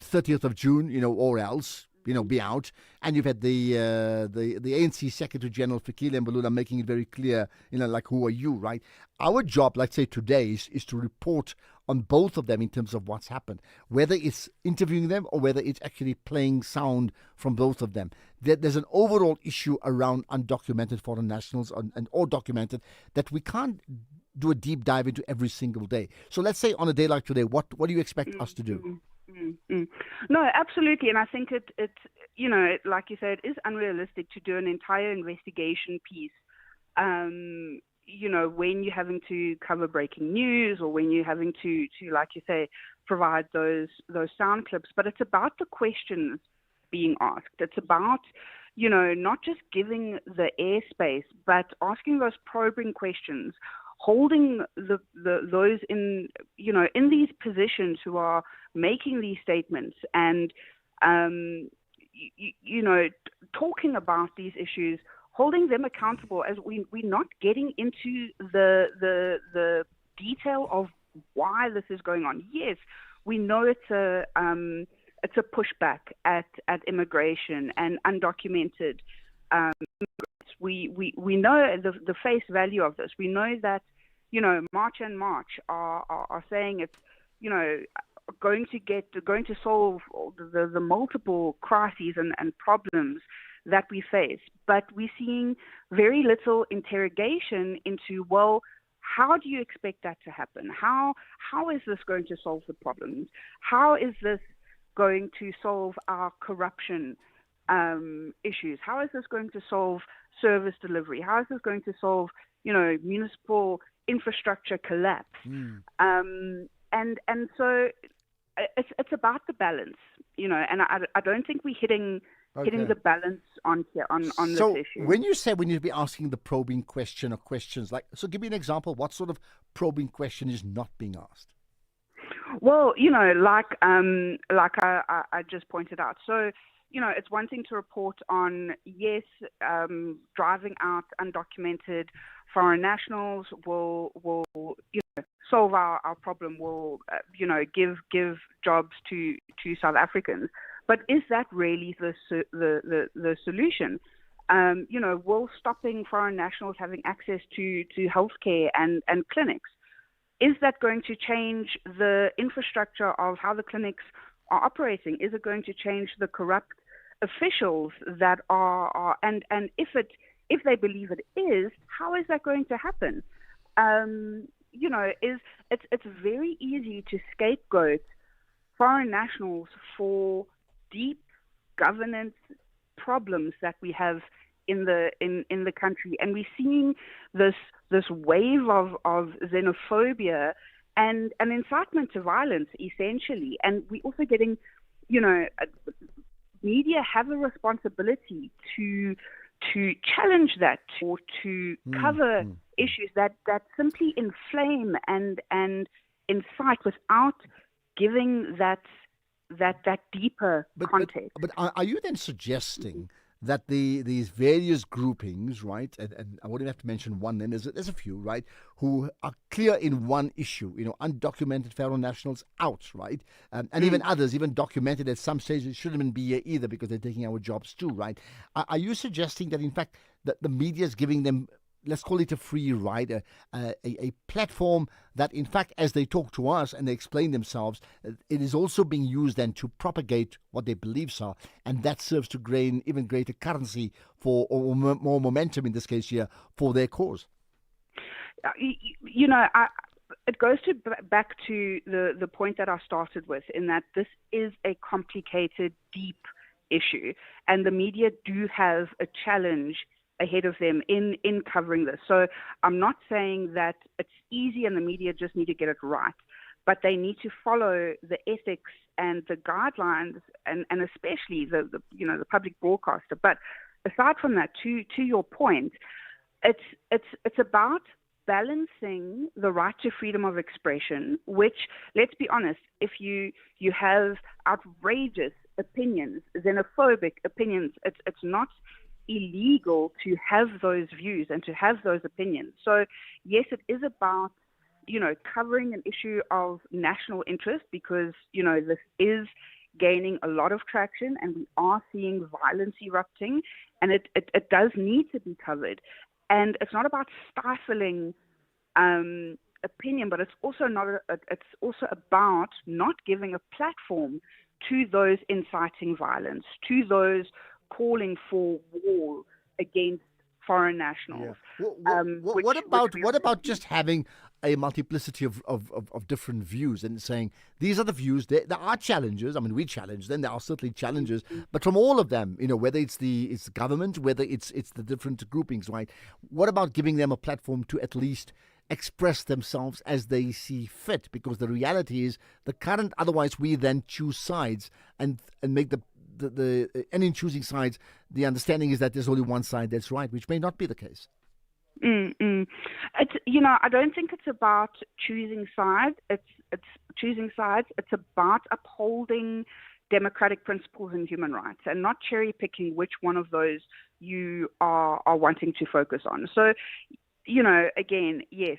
30th of June, or else, be out. And you've had the ANC Secretary General, Fikile Mbalula, making it very clear, like, who are you, right? Our job, let's say today, is to report on both of them in terms of what's happened, whether it's interviewing them or whether it's actually playing sound from both of them. There's an overall issue around undocumented foreign nationals or documented that we can't do a deep dive into every single day. So let's say on a day like today, what do you expect us to do? No, absolutely. And I think it like you said, it is unrealistic to do an entire investigation piece when you're having to cover breaking news or when you're having to like you say, provide those sound clips. But it's about the questions being asked. It's about, not just giving the airspace, but asking those probing questions, holding those in these positions who are making these statements and talking about these issues, holding them accountable, as we're not getting into the detail of why this is going on. Yes, we know it's a pushback at immigration and undocumented immigrants. We know the face value of this. We know that March and March are saying it's going to solve the multiple crises and problems that we face, but we're seeing very little interrogation into, well, how do you expect that to happen? How is this going to solve the problems? How is this going to solve our corruption issues? How is this going to solve service delivery? How is this going to solve, municipal infrastructure collapse? And so it's about the balance, and I don't think we're hitting the balance on here on this issue. So when you say we need to be asking the probing question or questions, so give me an example. What sort of probing question is not being asked? Well, like I just pointed out. So, it's one thing to report on, yes, driving out undocumented foreign nationals will solve our problem, will give jobs to South Africans. But is that really the solution? Will stopping foreign nationals having access to healthcare and clinics, is that going to change the infrastructure of how the clinics are operating? Is it going to change the corrupt officials that are and if they believe it is, how is that going to happen? It's very easy to scapegoat foreign nationals for deep governance problems that we have in the country, and we're seeing this wave of xenophobia and an incitement to violence, essentially. And we're also getting, media have a responsibility to challenge that, or to cover issues that simply inflame and incite without giving that deeper context. But are you then suggesting that these various groupings, right, and I wouldn't have to mention one, then there's a few, right, who are clear in one issue, undocumented foreign nationals out, right, and even others, even documented at some stage, it shouldn't even be here either because they're taking our jobs too, right? Are you suggesting that in fact that the media is giving them, let's call it a free ride, a platform that, in fact, as they talk to us and they explain themselves, it is also being used then to propagate what their beliefs are, and that serves to gain even greater currency for, or more momentum in this case here, for their cause? It goes back to the point that I started with, in that this is a complicated, deep issue, and the media do have a challenge ahead of them in covering this. So I'm not saying that it's easy and the media just need to get it right, but they need to follow the ethics and the guidelines, and especially the public broadcaster. But aside from that, to your point, it's about balancing the right to freedom of expression, which, let's be honest, if you have outrageous opinions, xenophobic opinions, it's not illegal to have those views and to have those opinions. So yes, it is about covering an issue of national interest, because this is gaining a lot of traction and we are seeing violence erupting, and it does need to be covered. And it's not about stifling opinion, but it's also about not giving a platform to those inciting violence, to those calling for war against foreign nationals. Yeah. What about just having a multiplicity of different views and saying these are the views? There are challenges. I mean, we challenge them. There are certainly challenges, but from all of them, whether it's the government, whether it's the different groupings, right? What about giving them a platform to at least express themselves as they see fit? Because the reality is the current. Otherwise, we then choose sides and make the and in choosing sides, the understanding is that there's only one side that's right, which may not be the case. It's I don't think it's about choosing sides. It's choosing sides. It's about upholding democratic principles and human rights, and not cherry picking which one of those you are wanting to focus on. So, again, yes,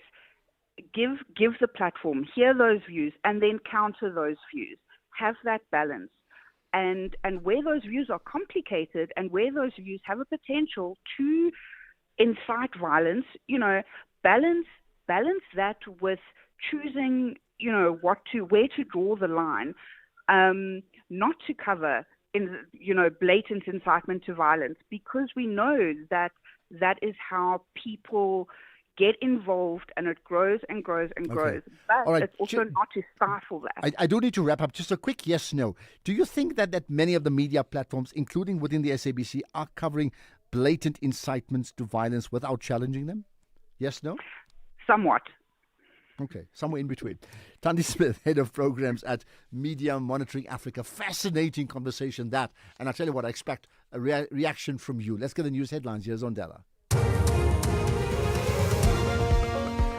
give the platform, hear those views, and then counter those views. Have that balance. And where those views are complicated and where those views have a potential to incite violence, balance that with choosing, where to draw the line, not to cover blatant incitement to violence, because we know that is how people get involved, and it grows and grows and grows. But right. It's also not to stifle that. I do need to wrap up. Just a quick yes/no. Do you think that many of the media platforms, including within the SABC, are covering blatant incitements to violence without challenging them? Yes/no? Somewhat. Okay, somewhere in between. Tandy Smith, Head of Programs at Media Monitoring Africa. Fascinating conversation, that. And I'll tell you what, I expect a reaction from you. Let's get the news headlines. Here's Ondela.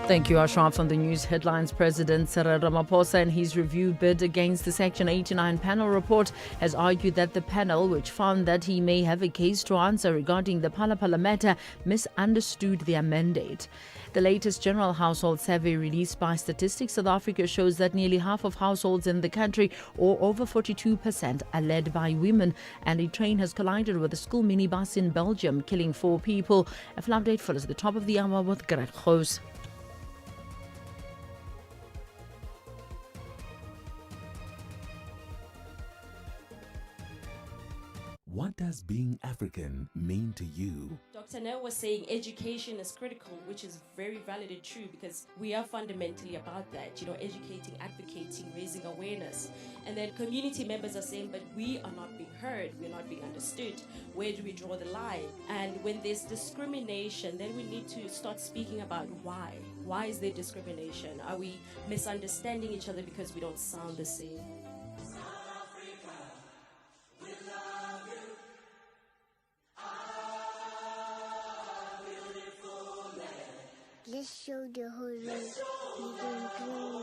Thank you, Ashraf. On the news headlines, President Cyril Ramaphosa in his review bid against the Section 89 panel report has argued that the panel, which found that he may have a case to answer regarding the Phala matter, misunderstood their mandate. The latest general household survey released by Statistics South Africa shows that nearly half of households in the country, or over 42%, are led by women, and a train has collided with a school minibus in Belgium, killing 4 people. A full update follows at the top of the hour with Greg Groos. What does being African mean to you? Dr. Nell was saying education is critical, which is very valid and true, because we are fundamentally about that, educating, advocating, raising awareness. And then community members are saying, but we are not being heard, we're not being understood. Where do we draw the line? And when there's discrimination, then we need to start speaking about why. Why is there discrimination? Are we misunderstanding each other because we don't sound the same? Let's show the whole world we don't bring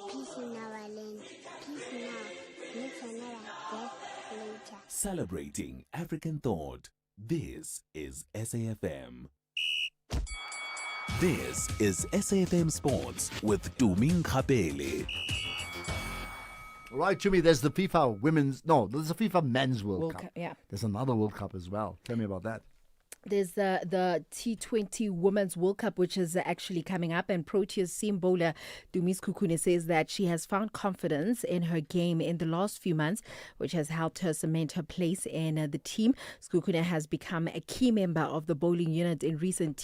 peace in our land. Peace now, next another death later. Celebrating African thought. This is SAFM. This is SAFM Sports with Tuming Kapele. Right, to me, there's the FIFA there's the FIFA Men's World Cup. Yeah. There's another World Cup as well. Tell me about that. There's the T20 Women's World Cup, which is actually coming up, and Proteas seam bowler Dumis Kukune says that she has found confidence in her game in the last few months, which has helped her cement her place in the team. Kukune has become a key member of the bowling unit in recent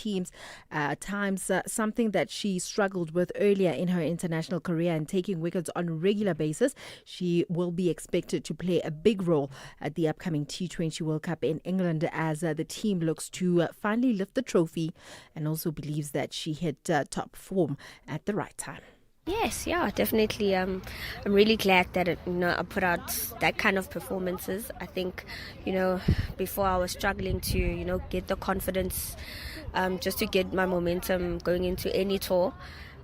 times, something that she struggled with earlier in her international career, and taking wickets on a regular basis. She will be expected to play a big role at the upcoming T20 World Cup in England, as the team looks to finally lift the trophy, and also believes that she hit top form at the right time. Yes, yeah, definitely. I'm really glad that I put out that kind of performances. I think, before I was struggling to, get the confidence, just to get my momentum going into any tour.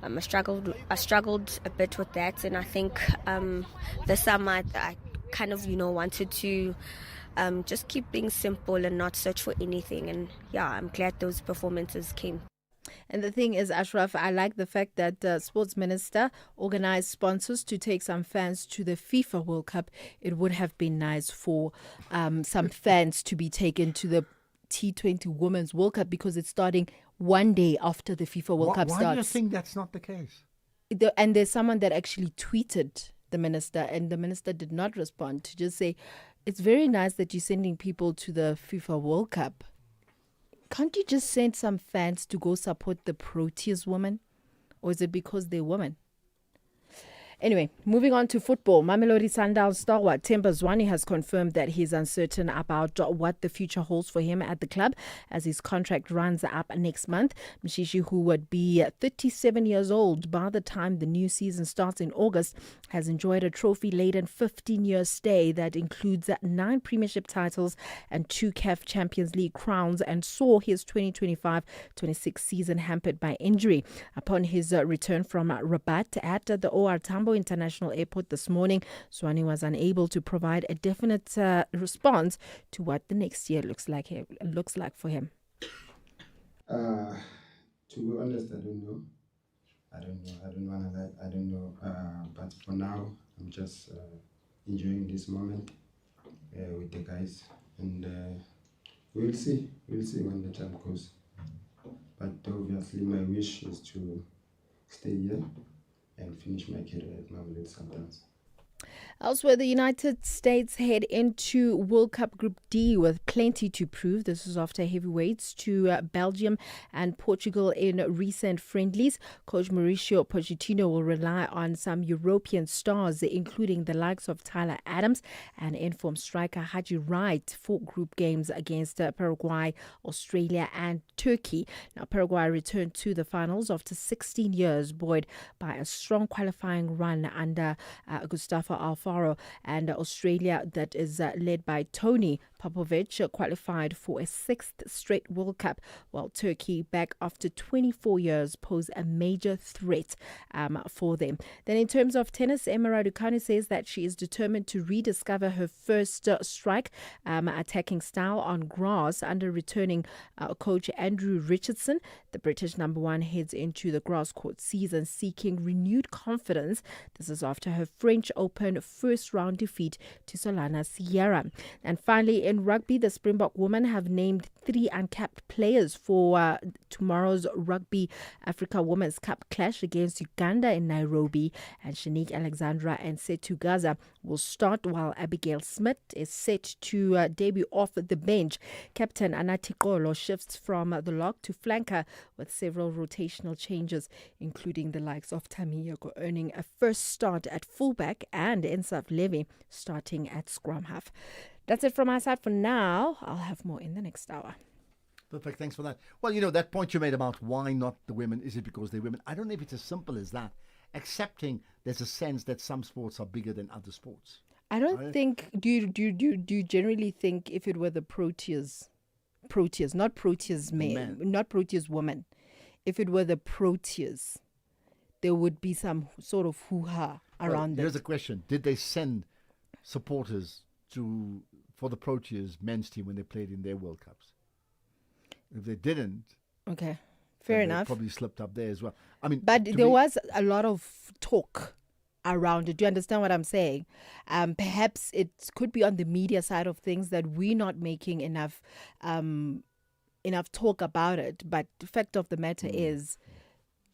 I struggled a bit with that, and I think this summer I kind of, wanted to just keep being simple and not search for anything. And yeah, I'm glad those performances came. And the thing is, Ashraf, I like the fact that the sports minister organized sponsors to take some fans to the FIFA World Cup. It would have been nice for some fans to be taken to the T20 Women's World Cup, because it's starting one day after the FIFA World Cup starts. Why do you think that's not the case? And there's someone that actually tweeted the minister, and the minister did not respond, to just say, it's very nice that you're sending people to the FIFA World Cup. Can't you just send some fans to go support the Proteas women? Or is it because they're women? Anyway, moving on to football. Mamelodi Sundowns stalwart Themba Zwane has confirmed that he's uncertain about what the future holds for him at the club as his contract runs up next month. Mshishi, who would be 37 years old by the time the new season starts in August, has enjoyed a trophy-laden 15-year stay that includes 9 premiership titles and 2 CAF Champions League crowns, and saw his 2025-26 season hampered by injury. Upon his return from Rabat at the OR Tambo International Airport this morning, Zwane was unable to provide a definite response to what the next year looks like for him. To be honest, I don't know. I don't want to lie. I don't know. But for now, I'm just enjoying this moment with the guys, and we'll see. We'll see when the time goes. But obviously, my wish is to stay here and finish my career at Mamelodi Sundowns. Elsewhere, the United States head into World Cup Group D with plenty to prove. This is after heavyweights to Belgium and Portugal in recent friendlies. Coach Mauricio Pochettino will rely on some European stars, including the likes of Tyler Adams and informed striker Haji Wright, for group games against Paraguay, Australia and Turkey. Now, Paraguay returned to the finals after 16 years, buoyed by a strong qualifying run under Gustavo Alfaro, and Australia, that is led by Tony Popovic, qualified for a 6th straight World Cup, while Turkey, back after 24 years, pose a major threat for them. Then in terms of tennis, Emma Raducanu says that she is determined to rediscover her first strike attacking style on grass under returning coach Andrew Richardson. The British number 1 heads into the grass court season seeking renewed confidence. This is after her French Open first round defeat to Solana Sierra. And finally, in rugby, the Springbok women have named 3 uncapped players for tomorrow's Rugby Africa Women's Cup clash against Uganda in Nairobi. And Shanique Alexandra and Setu Gaza will start, while Abigail Smith is set to debut off the bench. Captain Anati Kolo shifts from the lock to flanker, with several rotational changes, including the likes of Tamiyako earning a first start at fullback and Ensaf Levy starting at scrum half. That's it from my side for now. I'll have more in the next hour. Perfect. Thanks for that. Well, that point you made about why not the women, is it because they're women? I don't know if it's as simple as that, accepting there's a sense that some sports are bigger than other sports. I don't think, do you generally think if it were the Proteas, not Proteas men, not Proteas women, if it were the Proteas, there would be some sort of hoo-ha around Here's it. the question. Did they send supporters for the Proteas men's team when they played in their World Cups? If they didn't, okay, fair enough. Probably slipped up there as well. But there was a lot of talk around it. Do you understand what I'm saying? Perhaps it could be on the media side of things that we're not making enough talk about it. But the fact of the matter is,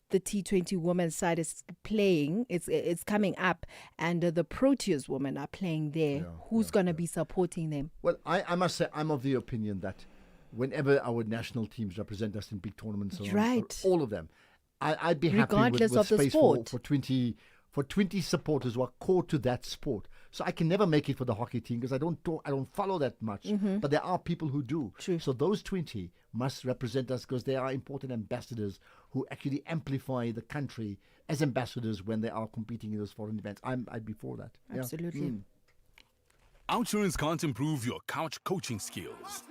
the T20 women's side is playing, it's coming up, and the Proteas women are playing there. Who's going to be supporting them? Well, I must say, I'm of the opinion that whenever our national teams represent us in big tournaments, all of them, I'd be happy regardless with of the space sport. for 20 supporters who are core to that sport. So I can never make it for the hockey team because I don't follow that much. Mhm. But there are people who do. True. So those 20 must represent us because they are important ambassadors who actually amplify the country as ambassadors when they are competing in those foreign events. I'd be for that. Yeah. Absolutely. Outsurance can't improve your couch coaching skills.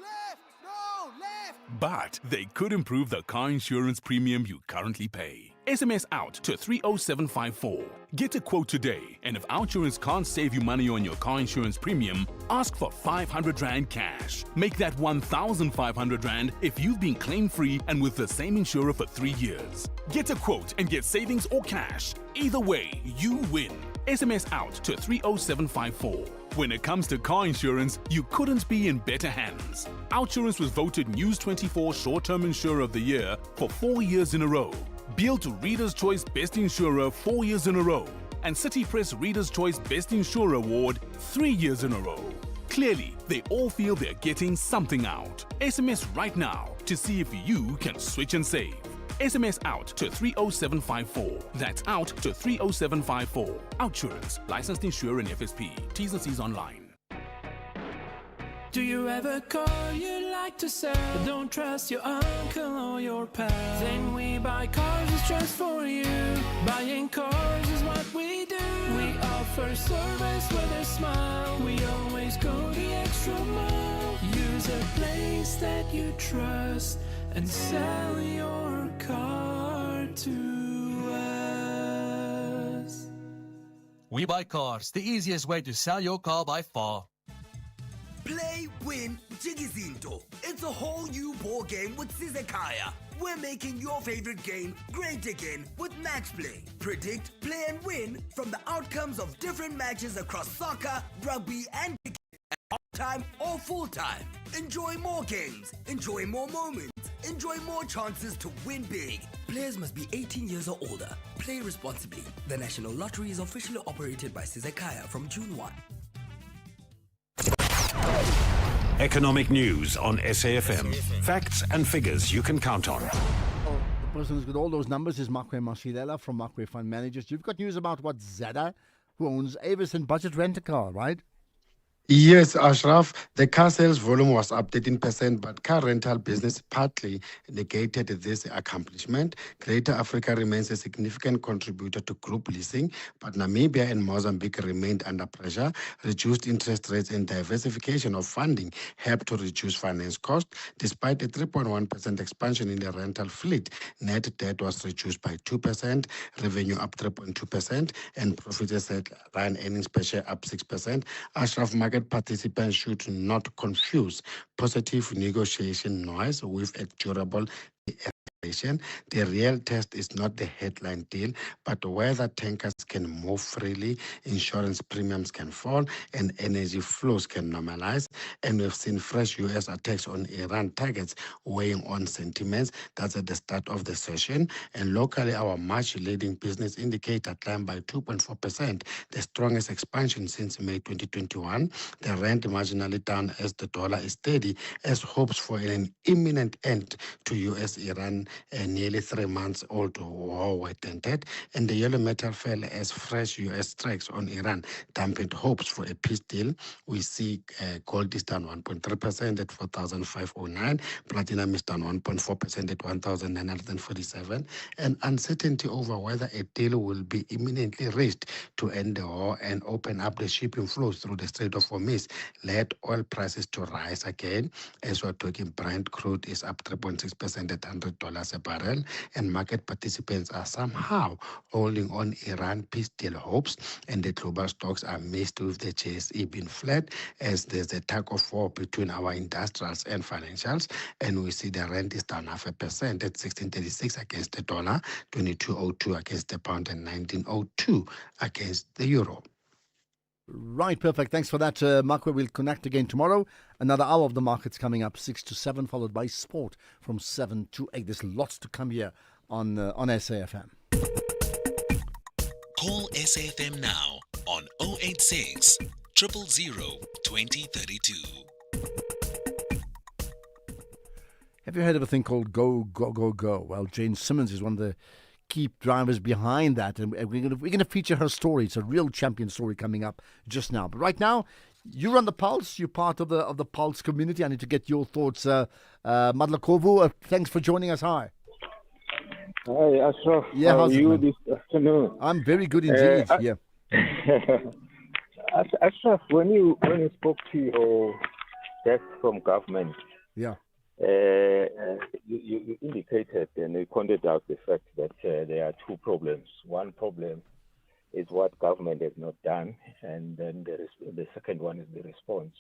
But they could improve the car insurance premium you currently pay. SMS out to 30754. Get a quote today, and if Outsurance can't save you money on your car insurance premium, ask for 500 Rand cash. Make that 1,500 Rand if you've been claim-free and with the same insurer for 3 years. Get a quote and get savings or cash. Either way, you win. SMS out to 30754. When it comes to car insurance, you couldn't be in better hands. Outsurance was voted News 24 Short-Term Insurer of the Year for 4 years in a row. Beal to Reader's Choice Best Insurer 4 years in a row. And City Press Reader's Choice Best Insurer Award 3 years in a row. Clearly, they all feel they're getting something out. SMS right now to see if you can switch and save. SMS out to 30754. That's out to 30754. Outsurance, licensed insurer and FSP. T's and C's online. Do you ever call you like to sell, but don't trust your uncle or your pal? Then we buy cars is just for you. Buying cars is what we do. We offer service with a smile. We always go the extra mile. Use a place that you trust and sell your car to us. We Buy Cars, the easiest way to sell your car by far. Play, win, Jigizinto. It's a whole new ball game with Sizekaya. We're making your favorite game great again with Match Play. Predict, play and win from the outcomes of different matches across soccer, rugby and cricket at half-time or full-time. Enjoy more games, enjoy more moments, enjoy more chances to win big. Players must be 18 years or older. Play responsibly. The National Lottery is officially operated by Sizekaya from June 1. Economic news on SAFM. Facts and figures you can count on. The person who's got all those numbers is Makwe Masilela from Makwe Fund Managers. You've got news about what Zada, who owns Avis and Budget Rent-A-Car, right? Yes, Ashraf, the car sales volume was up 13%, but car rental business partly negated this accomplishment. Greater Africa remains a significant contributor to group leasing, but Namibia and Mozambique remained under pressure. Reduced interest rates and diversification of funding helped to reduce finance costs. Despite a 3.1% expansion in the rental fleet, net debt was reduced by 2%, revenue up 3.2%, and profits at line earnings per share up 6%. Ashraf, market participants should not confuse positive negotiation noise with a durable escalation. The real test is not the headline deal, but whether tankers can move freely, insurance premiums can fall, and energy flows can normalize. And we've seen fresh U.S. attacks on Iran targets weighing on sentiments. That's at the start of the session. And locally, our March leading business indicator climbed by 2.4%, the strongest expansion since May 2021. The rand marginally down as the dollar is steady, as hopes for an imminent end to U.S.-Iran nearly 3 months old war were dented, and the yellow metal fell as fresh U.S. strikes on Iran dampened hopes for a peace deal. We see gold is down 1.3% at 4,509, platinum is down 1.4% at 1,947, and uncertainty over whether a deal will be imminently reached to end the war and open up the shipping flows through the Strait of Hormuz led oil prices to rise again. As we're talking, Brent crude is up 3.6% at $100 a barrel, and market participants are somehow holding on Iran peace deal hopes, and the global stocks are mixed with the JSE being flat as there's a tug of war between our industrials and financials, and we see the rand is down 0.5% at 16.36 against the dollar, 22.02 against the pound, and 19.02 against the euro. Right, perfect. Thanks for that, Makwe. We'll connect again tomorrow. Another hour of the markets coming up, 6 to 7, followed by sport from 7 to 8. There's lots to come here on SAFM. Call SAFM now on 086 000 2032. Have you heard of a thing called Go, Go, Go, Go? Well, Jane Simmons is one of the key drivers behind that, and we're going to feature her story. It's a real champion story coming up just now. But right now, you run the Pulse. You're part of the Pulse community. I need to get your thoughts. Madlakovu, thanks for joining us. Hi. Hi, Ashraf. Yeah, how are how's it, you man? this afternoon? I'm very good indeed. Yeah. Ashraf, when you spoke to your guest from government, yeah, you indicated and you pointed out the fact that there are two problems. One problem is what government has not done, and then the second one is the response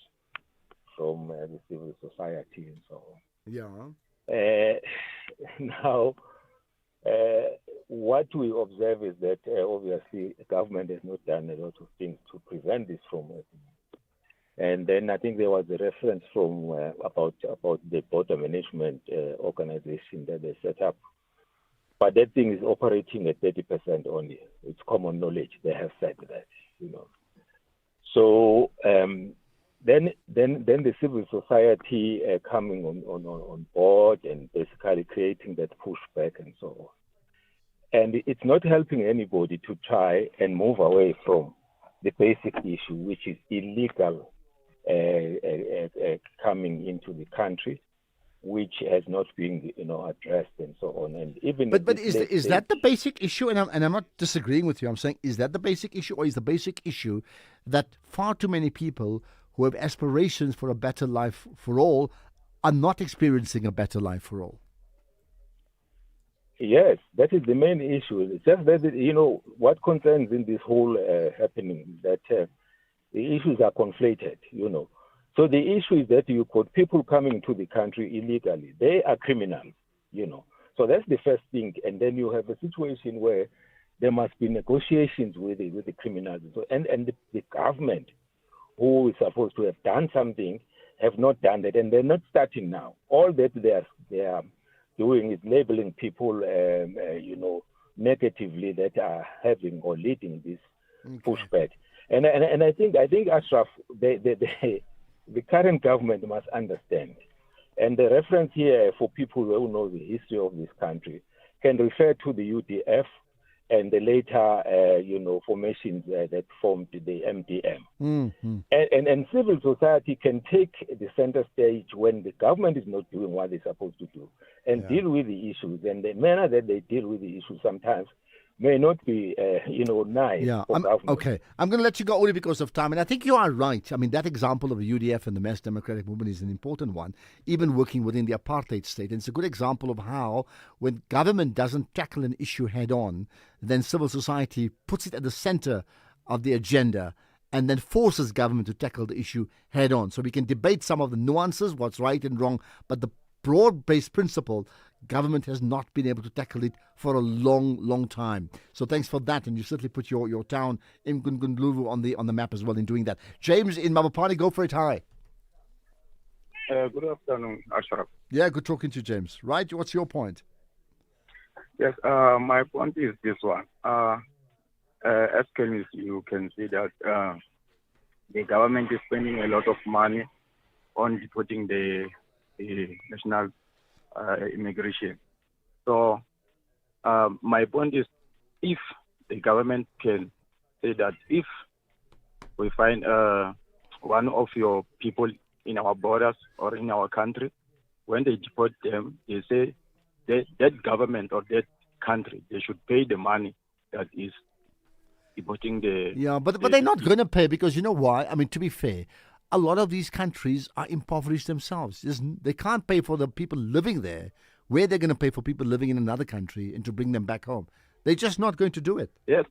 from the civil society and so on. Yeah. Now, what we observe is that obviously the government has not done a lot of things to prevent this from happening. And then I think there was a reference from about the border management organization that they set up. But that thing is operating at 30% only. It's common knowledge. They have said that, you know. So then the civil society coming on board and basically creating that pushback and so on. And it's not helping anybody to try and move away from the basic issue, which is illegal coming into the country, which has not been, addressed and so on. And even but is that the basic issue? And I'm not disagreeing with you. I'm saying, is that the basic issue, or is the basic issue that far too many people who have aspirations for a better life for all are not experiencing a better life for all? Yes, that is the main issue. It's just that, what concerns in this whole happening, that the issues are conflated, So the issue is that you've got people coming to the country illegally. They are criminals, So that's the first thing. And then you have a situation where there must be negotiations with the criminals. So, and the government, who is supposed to have done something, have not done that. And they're not starting now. All that they are doing is labeling people, negatively, that are having or leading this pushback. And I think Ashraf, the current government must understand. And the reference here for people who know the history of this country can refer to the UDF and the later, formations that formed the MDM. Mm-hmm. And civil society can take the center stage when the government is not doing what they're supposed to do and deal with the issues. And the manner that they deal with the issues sometimes may not be, nice for government. Okay. I'm going to let you go only because of time. And I think you are right. I mean, that example of the UDF and the Mass Democratic Movement is an important one, even working within the apartheid state. And it's a good example of how, when government doesn't tackle an issue head on, then civil society puts it at the center of the agenda and then forces government to tackle the issue head on. So we can debate some of the nuances, what's right and wrong, but the broad-based principle, government has not been able to tackle it for a long, long time. So thanks for that, and you certainly put your town in Gundundluvu on the map as well in doing that. James in Mabopane, go for it. Hi. Good afternoon, Ashraf. Yeah, good talking to you, James. Right, what's your point? Yes, my point is this one. As chemists, you can see that the government is spending a lot of money on deporting the national immigration. So my point is, if the government can say that if we find one of your people in our borders or in our country, when they deport them, they say that government or that country, they should pay the money that is deporting the... Yeah, but they're not going to pay, because you know why? I mean, to be fair, a lot of these countries are impoverished themselves. They can't pay for the people living there. Where they're going to pay for people living in another country and to bring them back home? They're just not going to do it. Yes,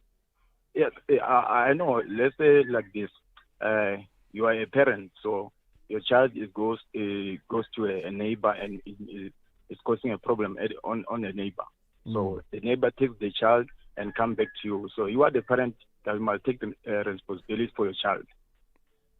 I know. Let's say like this: you are a parent, so your child goes to a neighbor and is causing a problem on a neighbor. So the neighbor takes the child and come back to you. So you are the parent that must take the responsibility for your child.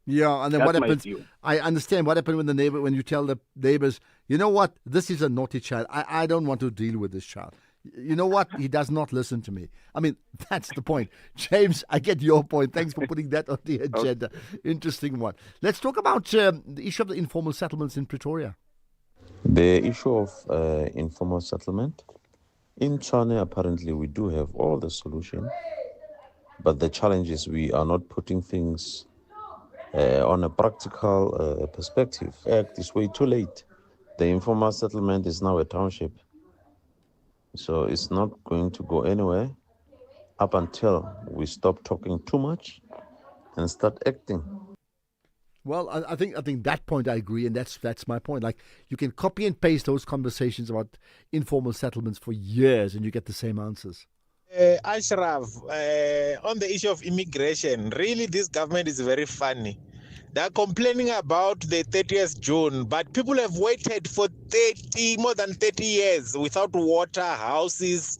Yeah, and then That's what happens? view. I understand what happened when you tell the neighbors, you know what, this is a naughty child. I don't want to deal with this child. You know what? He does not listen to me. I mean, that's the point. James, I get your point. Thanks for putting that on the agenda. Interesting one. Let's talk about the issue of the informal settlements in Pretoria. The issue of informal settlement. In China, apparently, we do have all the solution. But the challenge is we are not putting things on a practical perspective. Act is way too late. The informal settlement is now a township. So it's not going to go anywhere up until we stop talking too much and start acting. Well, I think that point I agree, and that's my point. Like, you can copy and paste those conversations about informal settlements for years, and you get the same answers. Ashraf, on the issue of immigration, really this government is very funny. They're complaining about the 30th June, but people have waited for more than 30 years without water, houses,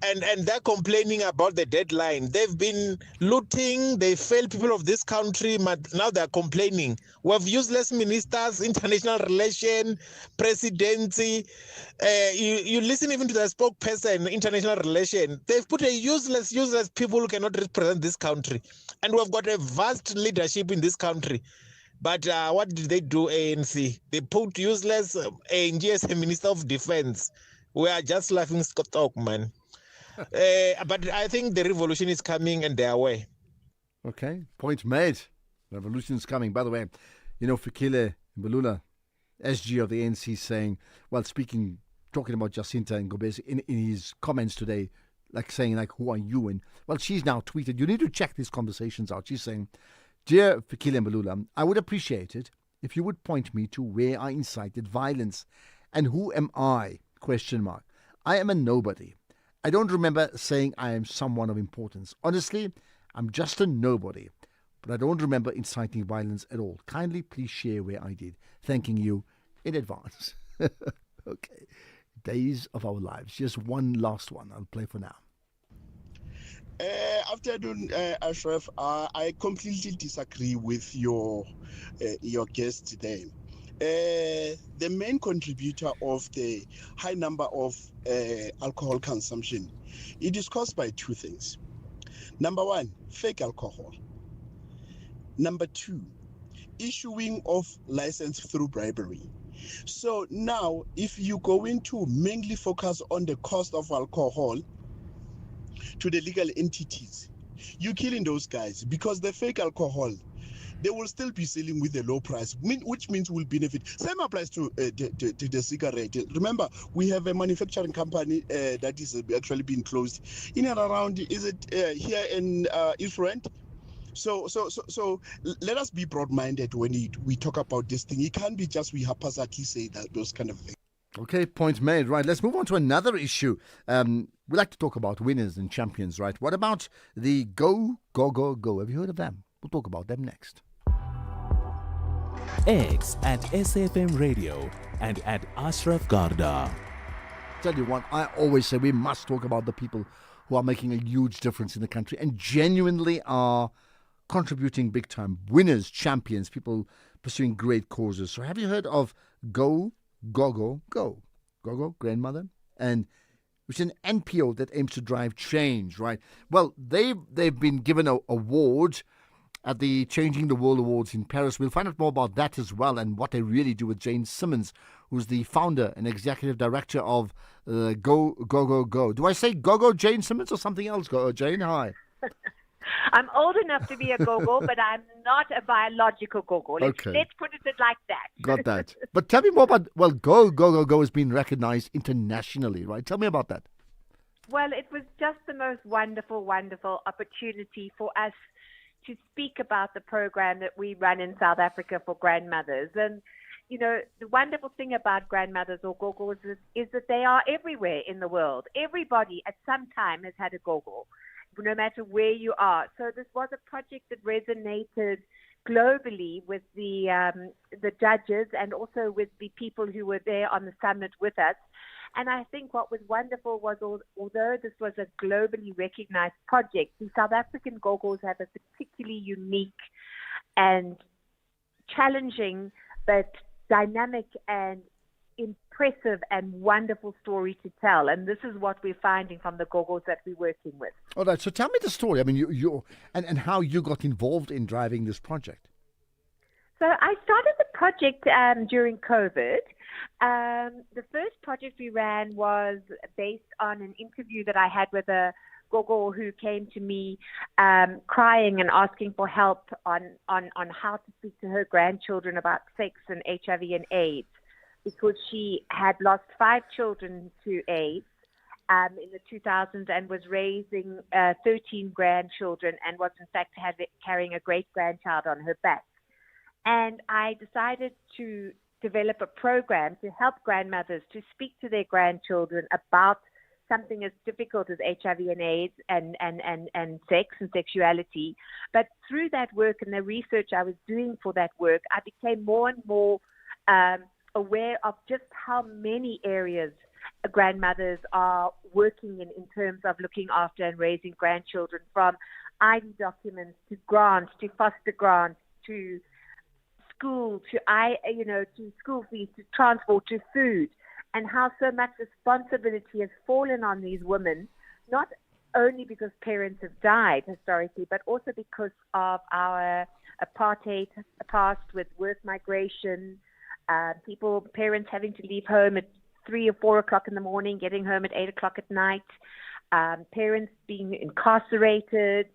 and they're complaining about the deadline. They've been looting, they failed people of this country, but now they're complaining. We have useless ministers, international relations, presidency. You listen even to the spokesperson, international relations. They've put a useless people who cannot represent this country. And we've got a vast leadership in this country. But what did they do, ANC? They put useless ANC as a Minister of Defense. We are just laughing stock, man. But I think the revolution is coming and they are aware. Okay, point made. Revolution's coming. By the way, Fikile Mbalula, SG of the ANC, saying, well, talking about Jacinta and Gomez in his comments today, saying, who are you? And, well, she's now tweeted, you need to check these conversations out. She's saying, dear Fikile Mbalula, I would appreciate it if you would point me to where I incited violence. And who am I? ? I am a nobody. I don't remember saying I am someone of importance. Honestly, I'm just a nobody. But I don't remember inciting violence at all. Kindly please share where I did. Thanking you in advance. Okay. Days of our lives. Just one last one. I'll play for now. Afternoon, Ashraf. I completely disagree with your guest today. The main contributor of the high number of alcohol consumption, it is caused by two things. Number one, fake alcohol. Number two, issuing of license through bribery. So now, if you go into mainly focus on the cost of alcohol to the legal entities, you're killing those guys because the fake alcohol, they will still be selling with a low price, which means will benefit. Same applies to the cigarette. Remember, we have a manufacturing company that is actually being closed in and around. Is it here in East Rand? So let us be broad-minded when we talk about this thing. It can't be just we haphazardly say that those kind of things. Okay, point made. Right, let's move on to another issue. We like to talk about winners and champions, right? What about the Go, Go, Go, Go? Have you heard of them? We'll talk about them next. X at SAfmRadio and at Ashraf Garda. Tell you what, I always say we must talk about the people who are making a huge difference in the country and genuinely are contributing big time. Winners, champions, people pursuing great causes. So have you heard of Go, Gogo, Go? Gogo, grandmother? And which is an NPO that aims to drive change, right? Well, they've been given an award at the Changing the World Awards in Paris. We'll find out more about that as well and what they really do with Jane Simmons, who's the founder and executive director of Go, Go, Go, Go. Do I say Go, Jane Simmons or something else? Go, Jane, hi. I'm old enough to be a gogo, but I'm not a biological gogo. Let's put it like that. Got that. But tell me more about, well, Go, Go, Go, Go has been recognized internationally, right? Tell me about that. Well, it was just the most wonderful, wonderful opportunity for us to speak about the program that we run in South Africa for grandmothers. And, the wonderful thing about grandmothers or gogos is that they are everywhere in the world. Everybody at some time has had a gogo, no matter where you are. So this was a project that resonated globally with the judges and also with the people who were there on the summit with us. And I think what was wonderful was, although this was a globally recognized project, the South African Gogos have a particularly unique and challenging but dynamic and impressive and wonderful story to tell. And this is what we're finding from the Gogos that we're working with. All right, so tell me the story. I mean, you and how you got involved in driving this project. So I started the project during COVID. The first project we ran was based on an interview that I had with a gogo who came to me crying and asking for help on how to speak to her grandchildren about sex and HIV and AIDS, because she had lost 5 children to AIDS in the 2000s and was raising 13 grandchildren and was in fact carrying a great-grandchild on her back. And I decided to develop a program to help grandmothers to speak to their grandchildren about something as difficult as HIV and AIDS and sex and sexuality. But through that work and the research I was doing for that work, I became more and more aware of just how many areas grandmothers are working in terms of looking after and raising grandchildren, from ID documents to grants to foster grants to school to school fees to transport to food, and how so much responsibility has fallen on these women, not only because parents have died historically, but also because of our apartheid past with work migration, parents having to leave home at 3 or 4 o'clock in the morning, getting home at 8 o'clock at night, parents being incarcerated,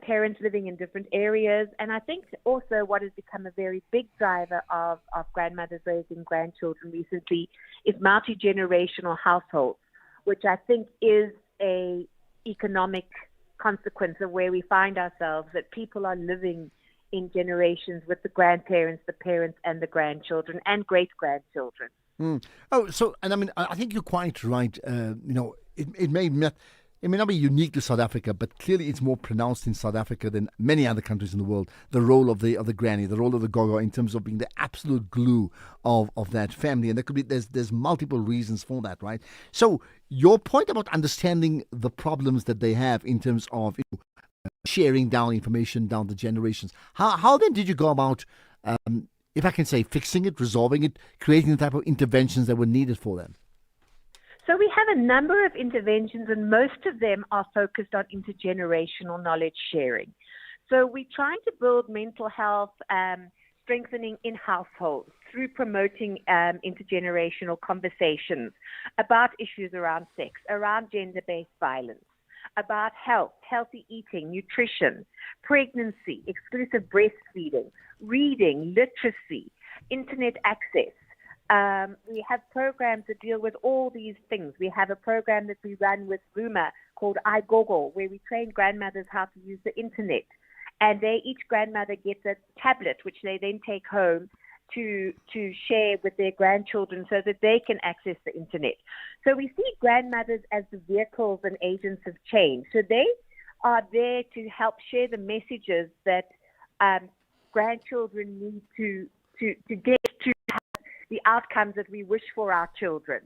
parents living in different areas. And I think also what has become a very big driver of grandmothers raising grandchildren recently is multi-generational households, which I think is a economic consequence of where we find ourselves, that people are living in generations with the grandparents, the parents, and the grandchildren and great-grandchildren. Oh, so, and I mean, I think you're quite right. It may not be unique to South Africa, but clearly it's more pronounced in South Africa than many other countries in the world. The role of the granny, the role of the gogo, in terms of being the absolute glue of that family, and there's multiple reasons for that, right? So your point about understanding the problems that they have in terms of sharing down information down the generations. How then did you go about, if I can say, fixing it, resolving it, creating the type of interventions that were needed for them? So we have a number of interventions, and most of them are focused on intergenerational knowledge sharing. So we're trying to build mental health strengthening in households through promoting intergenerational conversations about issues around sex, around gender-based violence, about health, healthy eating, nutrition, pregnancy, exclusive breastfeeding, reading, literacy, internet access. We have programs that deal with all these things. We have a program that we run with Ruma called iGogo, where we train grandmothers how to use the internet. And each grandmother gets a tablet, which they then take home to share with their grandchildren so that they can access the internet. So we see grandmothers as the vehicles and agents of change. So they are there to help share the messages that grandchildren need to get to have the outcomes that we wish for our children.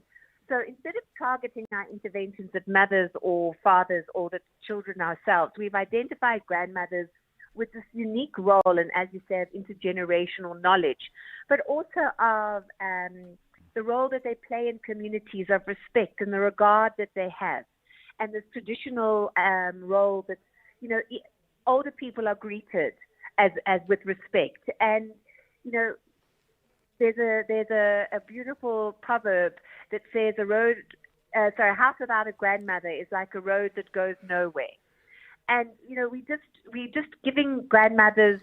So instead of targeting our interventions at mothers or fathers or the children ourselves, we've identified grandmothers with this unique role, and as you said, intergenerational knowledge, but also of the role that they play in communities, of respect and the regard that they have, and this traditional role that, older people are greeted as with respect. And, there's a beautiful proverb that says a house without a grandmother is like a road that goes nowhere. And, we're just giving grandmothers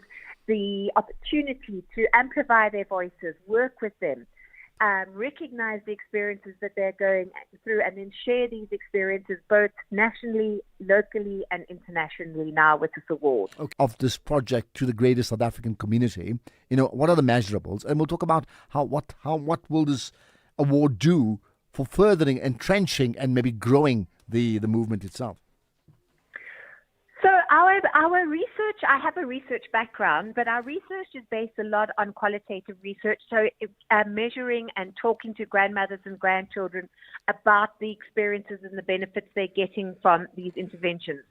the opportunity to amplify their voices, work with them, recognize the experiences that they're going through, and then share these experiences both nationally, locally, and internationally now with this award. Of this project to the greater South African community, what are the measurables? And we'll talk about what will this award do for furthering, entrenching, and maybe growing the movement itself. So our research, I have a research background, but our research is based a lot on qualitative research. So measuring and talking to grandmothers and grandchildren about the experiences and the benefits they're getting from these interventions.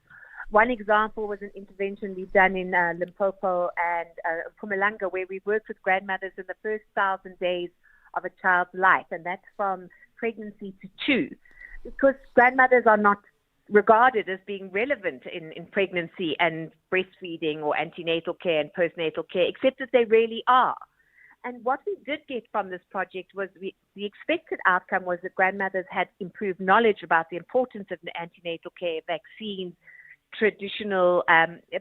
One example was an intervention we've done in Limpopo and Mpumalanga, where we worked with grandmothers in the first 1,000 days of a child's life, and that's from pregnancy to 2, because grandmothers are not regarded as being relevant in pregnancy and breastfeeding or antenatal care and postnatal care, except that they really are. And what we did get from this project was the expected outcome was that grandmothers had improved knowledge about the importance of antenatal care, vaccines, traditional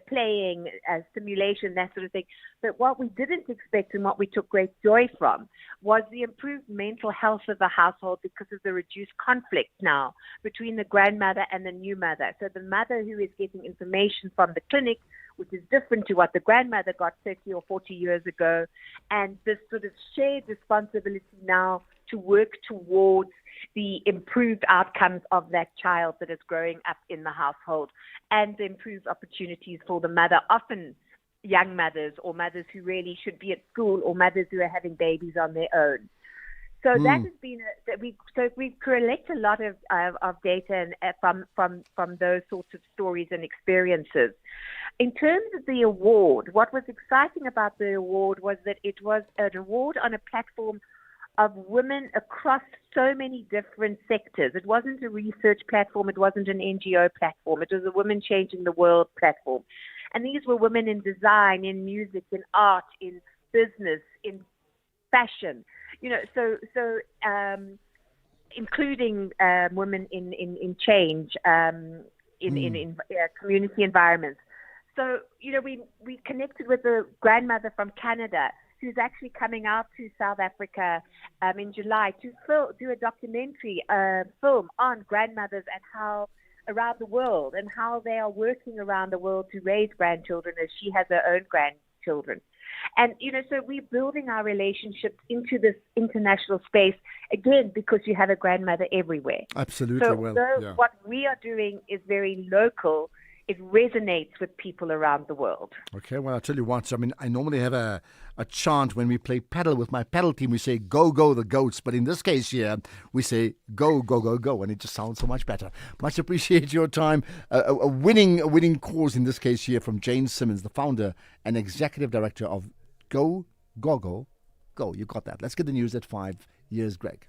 playing, stimulation, that sort of thing. But what we didn't expect and what we took great joy from was the improved mental health of the household because of the reduced conflict now between the grandmother and the new mother. So the mother who is getting information from the clinic, which is different to what the grandmother got 30 or 40 years ago, and this sort of shared responsibility now to work towards the improved outcomes of that child that is growing up in the household, and the improved opportunities for the mother, often young mothers or mothers who really should be at school or mothers who are having babies on their own. So that has been we collect a lot of data and from those sorts of stories and experiences. In terms of the award, what was exciting about the award was that it was an award on a platform of women across so many different sectors. It wasn't a research platform. It wasn't an NGO platform. It was a Women Changing the World platform. And these were women in design, in music, in art, in business, in fashion, including women in change, in community environments. So, we connected with a grandmother from Canada who's actually coming out to South Africa in July to do a documentary film on grandmothers and how around the world and how they are working around the world to raise grandchildren as she has her own grandchildren. And, so we're building our relationships into this international space, again, because you have a grandmother everywhere. Absolutely. So What we are doing is very local, it resonates with people around the world. Okay, well, I'll tell you what. I normally have a chant when we play paddle with my paddle team. We say, go, go, the goats. But in this case here, we say, go, go, go, go. And it just sounds so much better. Much appreciate your time. A winning cause in this case here from Jane Simmons, the founder and executive director of Go, Go, Go, Go. You got that. Let's get the news at 5. Here's Greg.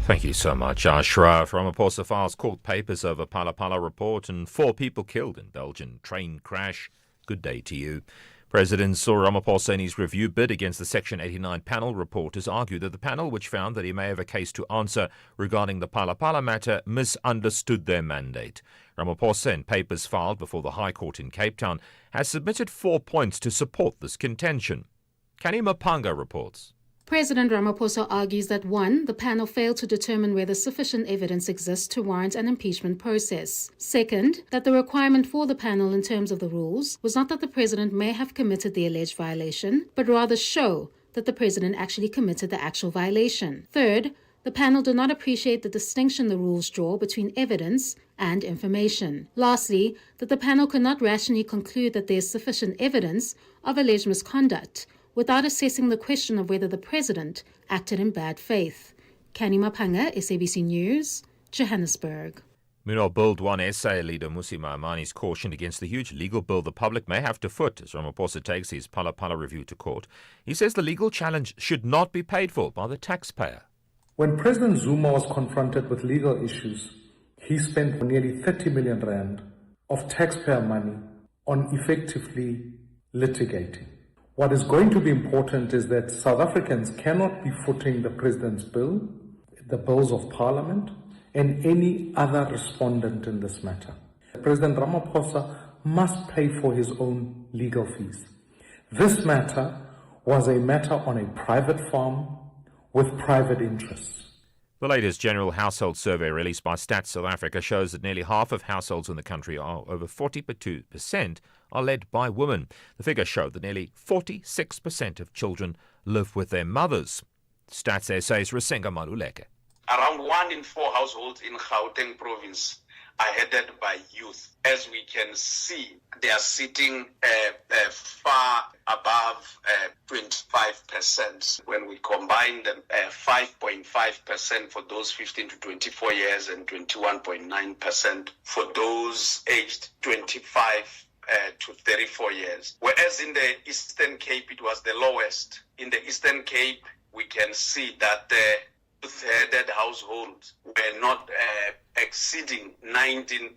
Thank you so much, Ashraf. Ramaphosa files court papers over Phala Phala report and 4 people killed in Belgian train crash. Good day to you. President Cyril Ramaphosa, in his review bid against the Section 89 panel report, has argued that the panel, which found that he may have a case to answer regarding the Phala Phala matter, misunderstood their mandate. Ramaphosa, in papers filed before the High Court in Cape Town, has submitted 4 points to support this contention. Kani Mapanga reports. President Ramaphosa argues that 1, the panel failed to determine whether sufficient evidence exists to warrant an impeachment process. 2nd, that the requirement for the panel in terms of the rules was not that the president may have committed the alleged violation, but rather show that the president actually committed the actual violation. 3rd, the panel did not appreciate the distinction the rules draw between evidence and information. Lastly, that the panel could not rationally conclude that there is sufficient evidence of alleged misconduct without assessing the question of whether the president acted in bad faith. Kani Mapanga, SABC News, Johannesburg. Meanwhile, Build One SA leader Musi Maimani's cautioned against the huge legal bill the public may have to foot as Ramaphosa takes his Phala Phala review to court. He says the legal challenge should not be paid for by the taxpayer. When President Zuma was confronted with legal issues, he spent nearly 30 million rand of taxpayer money on effectively litigating. What is going to be important is that South Africans cannot be footing the President's bill, the bills of Parliament, and any other respondent in this matter. President Ramaphosa must pay for his own legal fees. This matter was a matter on a private farm with private interests. The latest general household survey released by Stats South Africa shows that nearly half of households in the country, are over 42%, are led by women. The figures show that nearly 46% of children live with their mothers. Stats SA's Rasenga Maluleke. Around 1 in 4 households in Gauteng province are headed by youth. As we can see, they are sitting far above 25%. When we combine them, 5.5% for those 15 to 24 years and 21.9% for those aged 25 to 34 years. Whereas in the Eastern Cape, it was the lowest. In the Eastern Cape, we can see that the youth-headed households were not exceeding 19%.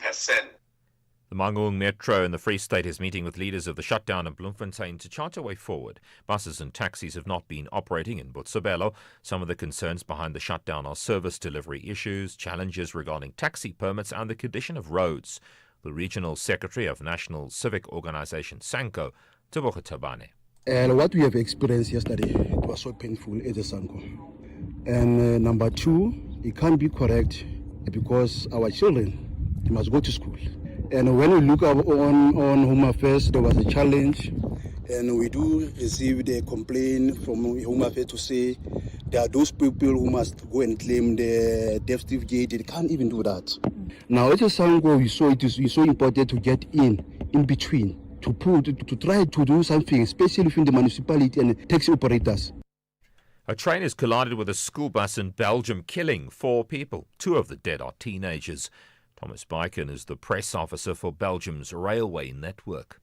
The Mangaung Metro in the Free State is meeting with leaders of the shutdown in Bloemfontein to chart a way forward. Buses and taxis have not been operating in Botshabelo. Some of the concerns behind the shutdown are service delivery issues, challenges regarding taxi permits and the condition of roads. The Regional Secretary of National Civic Organisation SANCO, Tebogo Tabane. And what we have experienced yesterday, it was so painful at the SANCO. And number 2, it can't be correct because our children must go to school. And when we look up on Home Affairs, there was a challenge. And we do receive the complaint from Home Affairs to say there are those people who must go and claim the death certificate. They can't even do that. Now, at Sango, we saw it is so important to get in between, to try to do something, especially from the municipality and taxi operators. A train has collided with a school bus in Belgium, killing 4 people. 2 of the dead are teenagers. Thomas Beiken is the press officer for Belgium's railway network.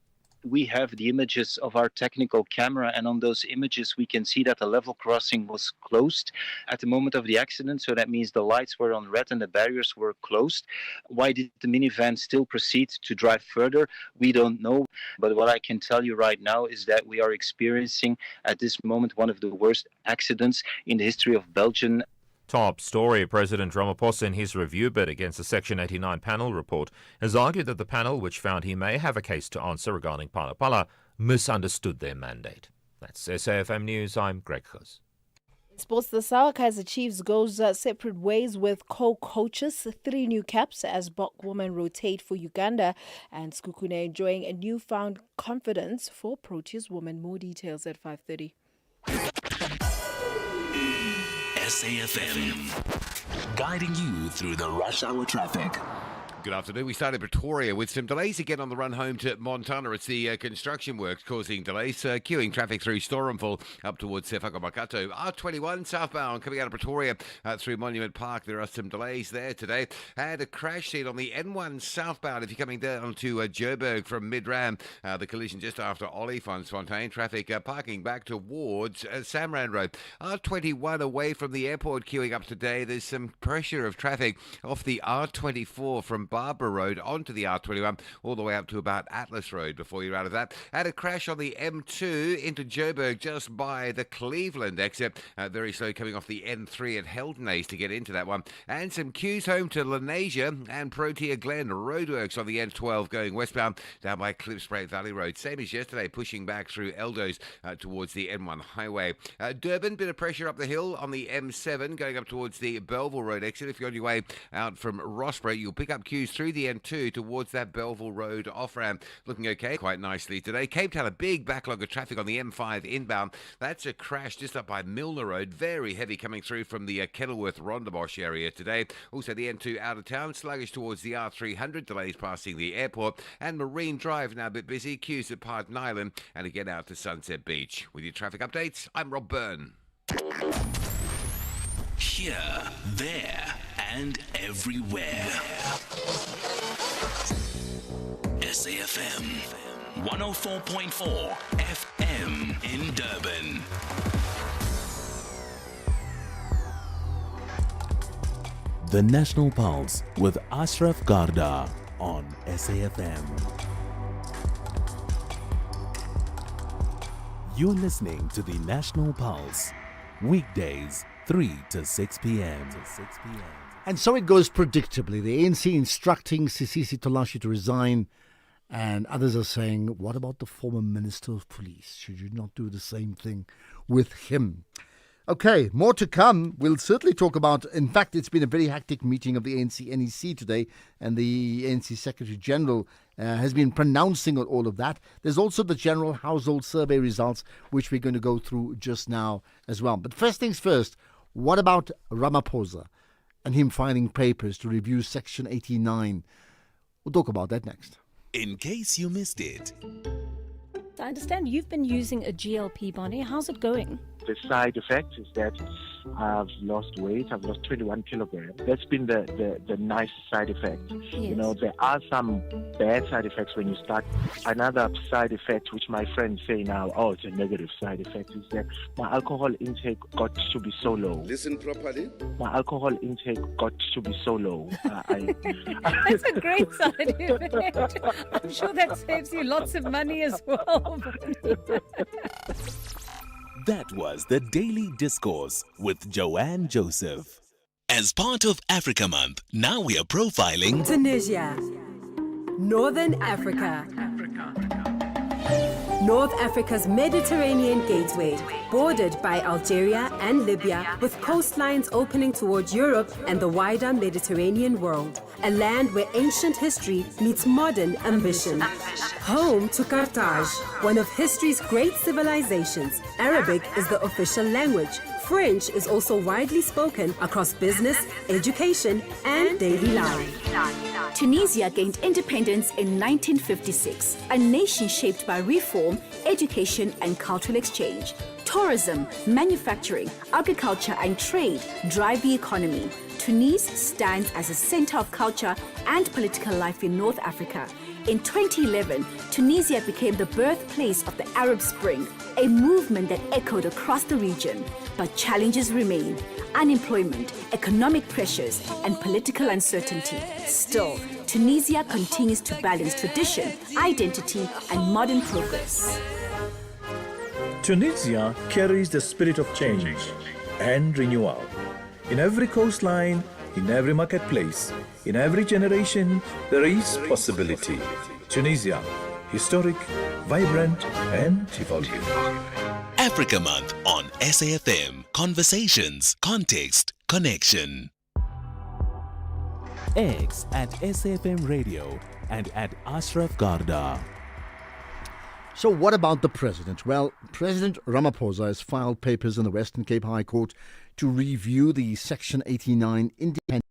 we have the images of our technical camera, and on those images we can see that the level crossing was closed at the moment of the accident. So that means the lights were on red and the barriers were closed. Why did the minivan still proceed to drive further? We don't know. But what I can tell you right now is that we are experiencing at this moment one of the worst accidents in the history of Belgium. Top story. President Ramaphosa, in his review bid against the Section 89 panel report, has argued that the panel, which found he may have a case to answer regarding Phala Phala, misunderstood their mandate. That's SAfm News. I'm Greg Khus. In sports, the Sour Kaizer Chiefs goes separate ways with co-coaches. 3 new caps as Bok women rotate for Uganda, and Skukune enjoying a newfound confidence for Proteas women. More details at 5:30. SAfm, guiding you through the rush hour traffic. Good afternoon. We start in Pretoria with some delays again on the run home to Montana. It's the construction works causing delays, queuing traffic through Storenville up towards Whakamakatu. R21 southbound coming out of Pretoria through Monument Park. There are some delays there today. Had a crash scene on the N1 southbound if you're coming down to Joburg from Midrand. The collision just after Olifantsfontein. Traffic parking back towards Samrand Road. R21 away from the airport queuing up today. There's some pressure of traffic off the R24 from Barbara Road onto the R21 all the way up to about Atlas Road before you're out of that. Had a crash on the M2 into Joburg just by the Cleveland exit. Very slow coming off the N3 at Heldnays to get into that one. And some queues home to Lenasia and Protea Glen. Roadworks on the N12 going westbound down by Klipspruit Valley Road. Same as yesterday, pushing back through Eldos towards the N1 highway. Durban, bit of pressure up the hill on the M7 going up towards the Belleville Road exit. If you're on your way out from Rossborough, you'll pick up queues through the N2 towards that Belleville Road off-ramp. Looking okay quite nicely today. Cape Town, a big backlog of traffic on the M5 inbound. That's a crash just up by Milner Road. Very heavy coming through from the Kenilworth Rondebosch area today. Also the N2 out of town, sluggish towards the R300. Delays passing the airport. And Marine Drive now a bit busy. Queues at Parton Island and again out to Sunset Beach. With your traffic updates, I'm Rob Byrne. Here, there, and everywhere. SAfm 104.4 FM in Durban. The National Pulse with Ashraf Garda on SAfm. You're listening to the National Pulse, weekdays 3 to 6 p.m. And so it goes predictably. The ANC instructing Sisisi Tolashi to resign, and others are saying, what about the former Minister of Police? Should you not do the same thing with him? Okay, more to come. We'll certainly talk about, in fact, it's been a very hectic meeting of the ANC NEC today, and the ANC Secretary General has been pronouncing on all of that. There's also the General Household Survey results, which we're going to go through just now as well. But first things first, what about Ramaphosa and him filing papers to review Section 89? We'll talk about that next. In case you missed it. I understand you've been using a GLP, Bonnie. How's it going? The side effect is that I've lost weight. I've lost 21 kilograms. That's been the nice side effect. Yes. You know, there are some bad side effects when you start. Another side effect, which my friends say now, oh, it's a negative side effect, is that my alcohol intake got to be so low. Listen properly. My alcohol intake got to be so low. That's a great side effect. I'm sure that saves you lots of money as well. That was the Daily Discourse with Joanne Joseph. As part of Africa Month, now we are profiling Tunisia, Northern Africa. North Africa's Mediterranean gateway, bordered by Algeria and Libya, with coastlines opening towards Europe and the wider Mediterranean world. A land where ancient history meets modern ambition. Home to Carthage, one of history's great civilizations. Arabic is the official language. French is also widely spoken across business, education, and daily life. Tunisia gained independence in 1956, a nation shaped by reform, education, and cultural exchange. Tourism, manufacturing, agriculture, and trade drive the economy. Tunis stands as a center of culture and political life in North Africa. In 2011, Tunisia became the birthplace of the Arab Spring, a movement that echoed across the region. But challenges remain: unemployment, economic pressures, and political uncertainty. Still, Tunisia continues to balance tradition, identity, and modern progress. Tunisia carries the spirit of change and renewal. In every coastline, in every marketplace, in every generation, there is possibility. Tunisia, historic, vibrant, and evolving. Africa Month on SAFM. Conversations, context, connection. X at SAfmRadio and at Ashraf Garda. So what about the president? Well, President Ramaphosa has filed papers in the Western Cape High Court to review the Section 89 independent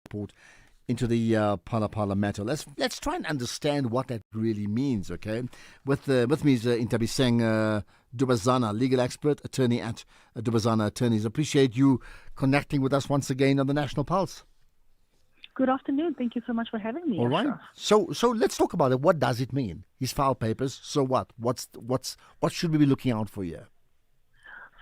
report into the Phala matter. Let's try and understand what that really means, okay? With me is Intabiseng Dubazana, legal expert, attorney at Dubazana Attorneys. Appreciate you connecting with us once again on the National Pulse. Good afternoon. Thank you so much for having me. All right. So let's talk about it. What does it mean? He's filed papers. So what? What should we be looking out for here?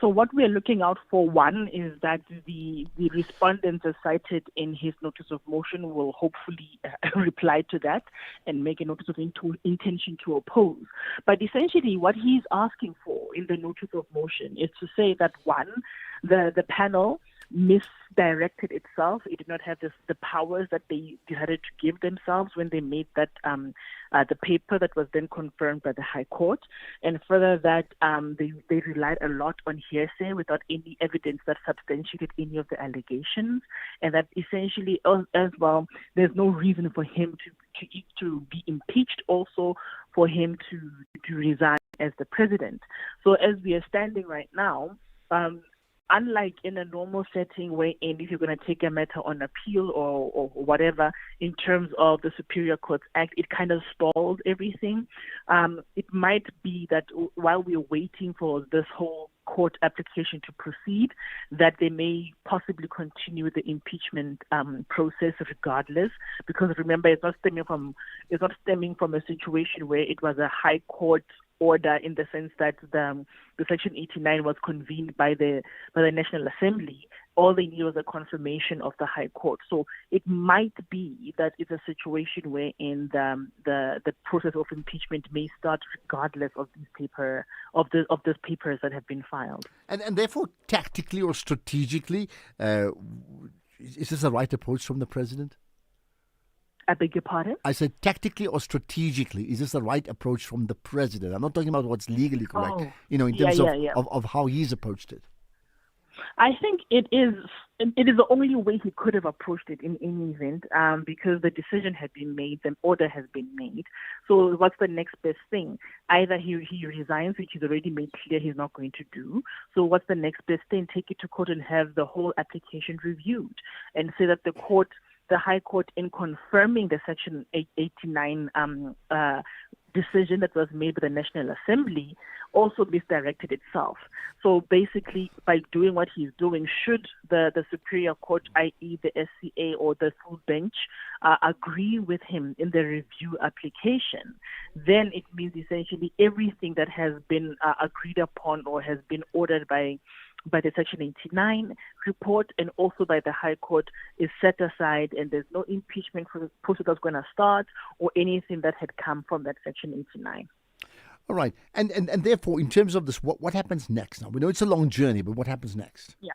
So what we are looking out for, one, is that the respondents as cited in his notice of motion will hopefully reply to that and make a notice of intention to oppose. But essentially what he's asking for in the notice of motion is to say that, one, the panel misdirected itself. It did not have the powers that they decided to give themselves when they made that the paper that was then confirmed by the High Court, and further that they relied a lot on hearsay without any evidence that substantiated any of the allegations, and that essentially as well there's no reason for him to be impeached, also for him to resign as the president. So as we are standing right now, unlike in a normal setting wherein if you're going to take a matter on appeal or whatever, in terms of the Superior Courts Act, it kind of stalls everything. It might be that while we're waiting for this whole court application to proceed, that they may possibly continue the impeachment process regardless, because remember, it's not stemming from a situation where it was a High Court order, in the sense that the Section 89 was convened by the National Assembly. All they need was a confirmation of the High Court. So it might be that it's a situation wherein the process of impeachment may start regardless of these these papers that have been filed. And therefore, tactically or strategically, is this the right approach from the president? I beg your pardon? I said tactically or strategically, is this the right approach from the president? I'm not talking about what's legally correct, in terms of how he's approached it. I think it is the only way he could have approached it in any event, because the decision had been made, the order has been made. So what's the next best thing? Either he resigns, which he's already made clear he's not going to do. So what's the next best thing? Take it to court and have the whole application reviewed, and say that the High Court, in confirming the Section 89 decision that was made by the National Assembly, also misdirected itself. So basically, by doing what he's doing, should the Superior Court, i.e. the SCA or the full bench, agree with him in the review application, then it means essentially everything that has been agreed upon or has been ordered by the Section 89 report and also by the High Court is set aside, and there's no impeachment process that's going to start or anything that had come from that Section 89. All right. And therefore, in terms of this, what happens next now? We know it's a long journey, but what happens next? Yeah.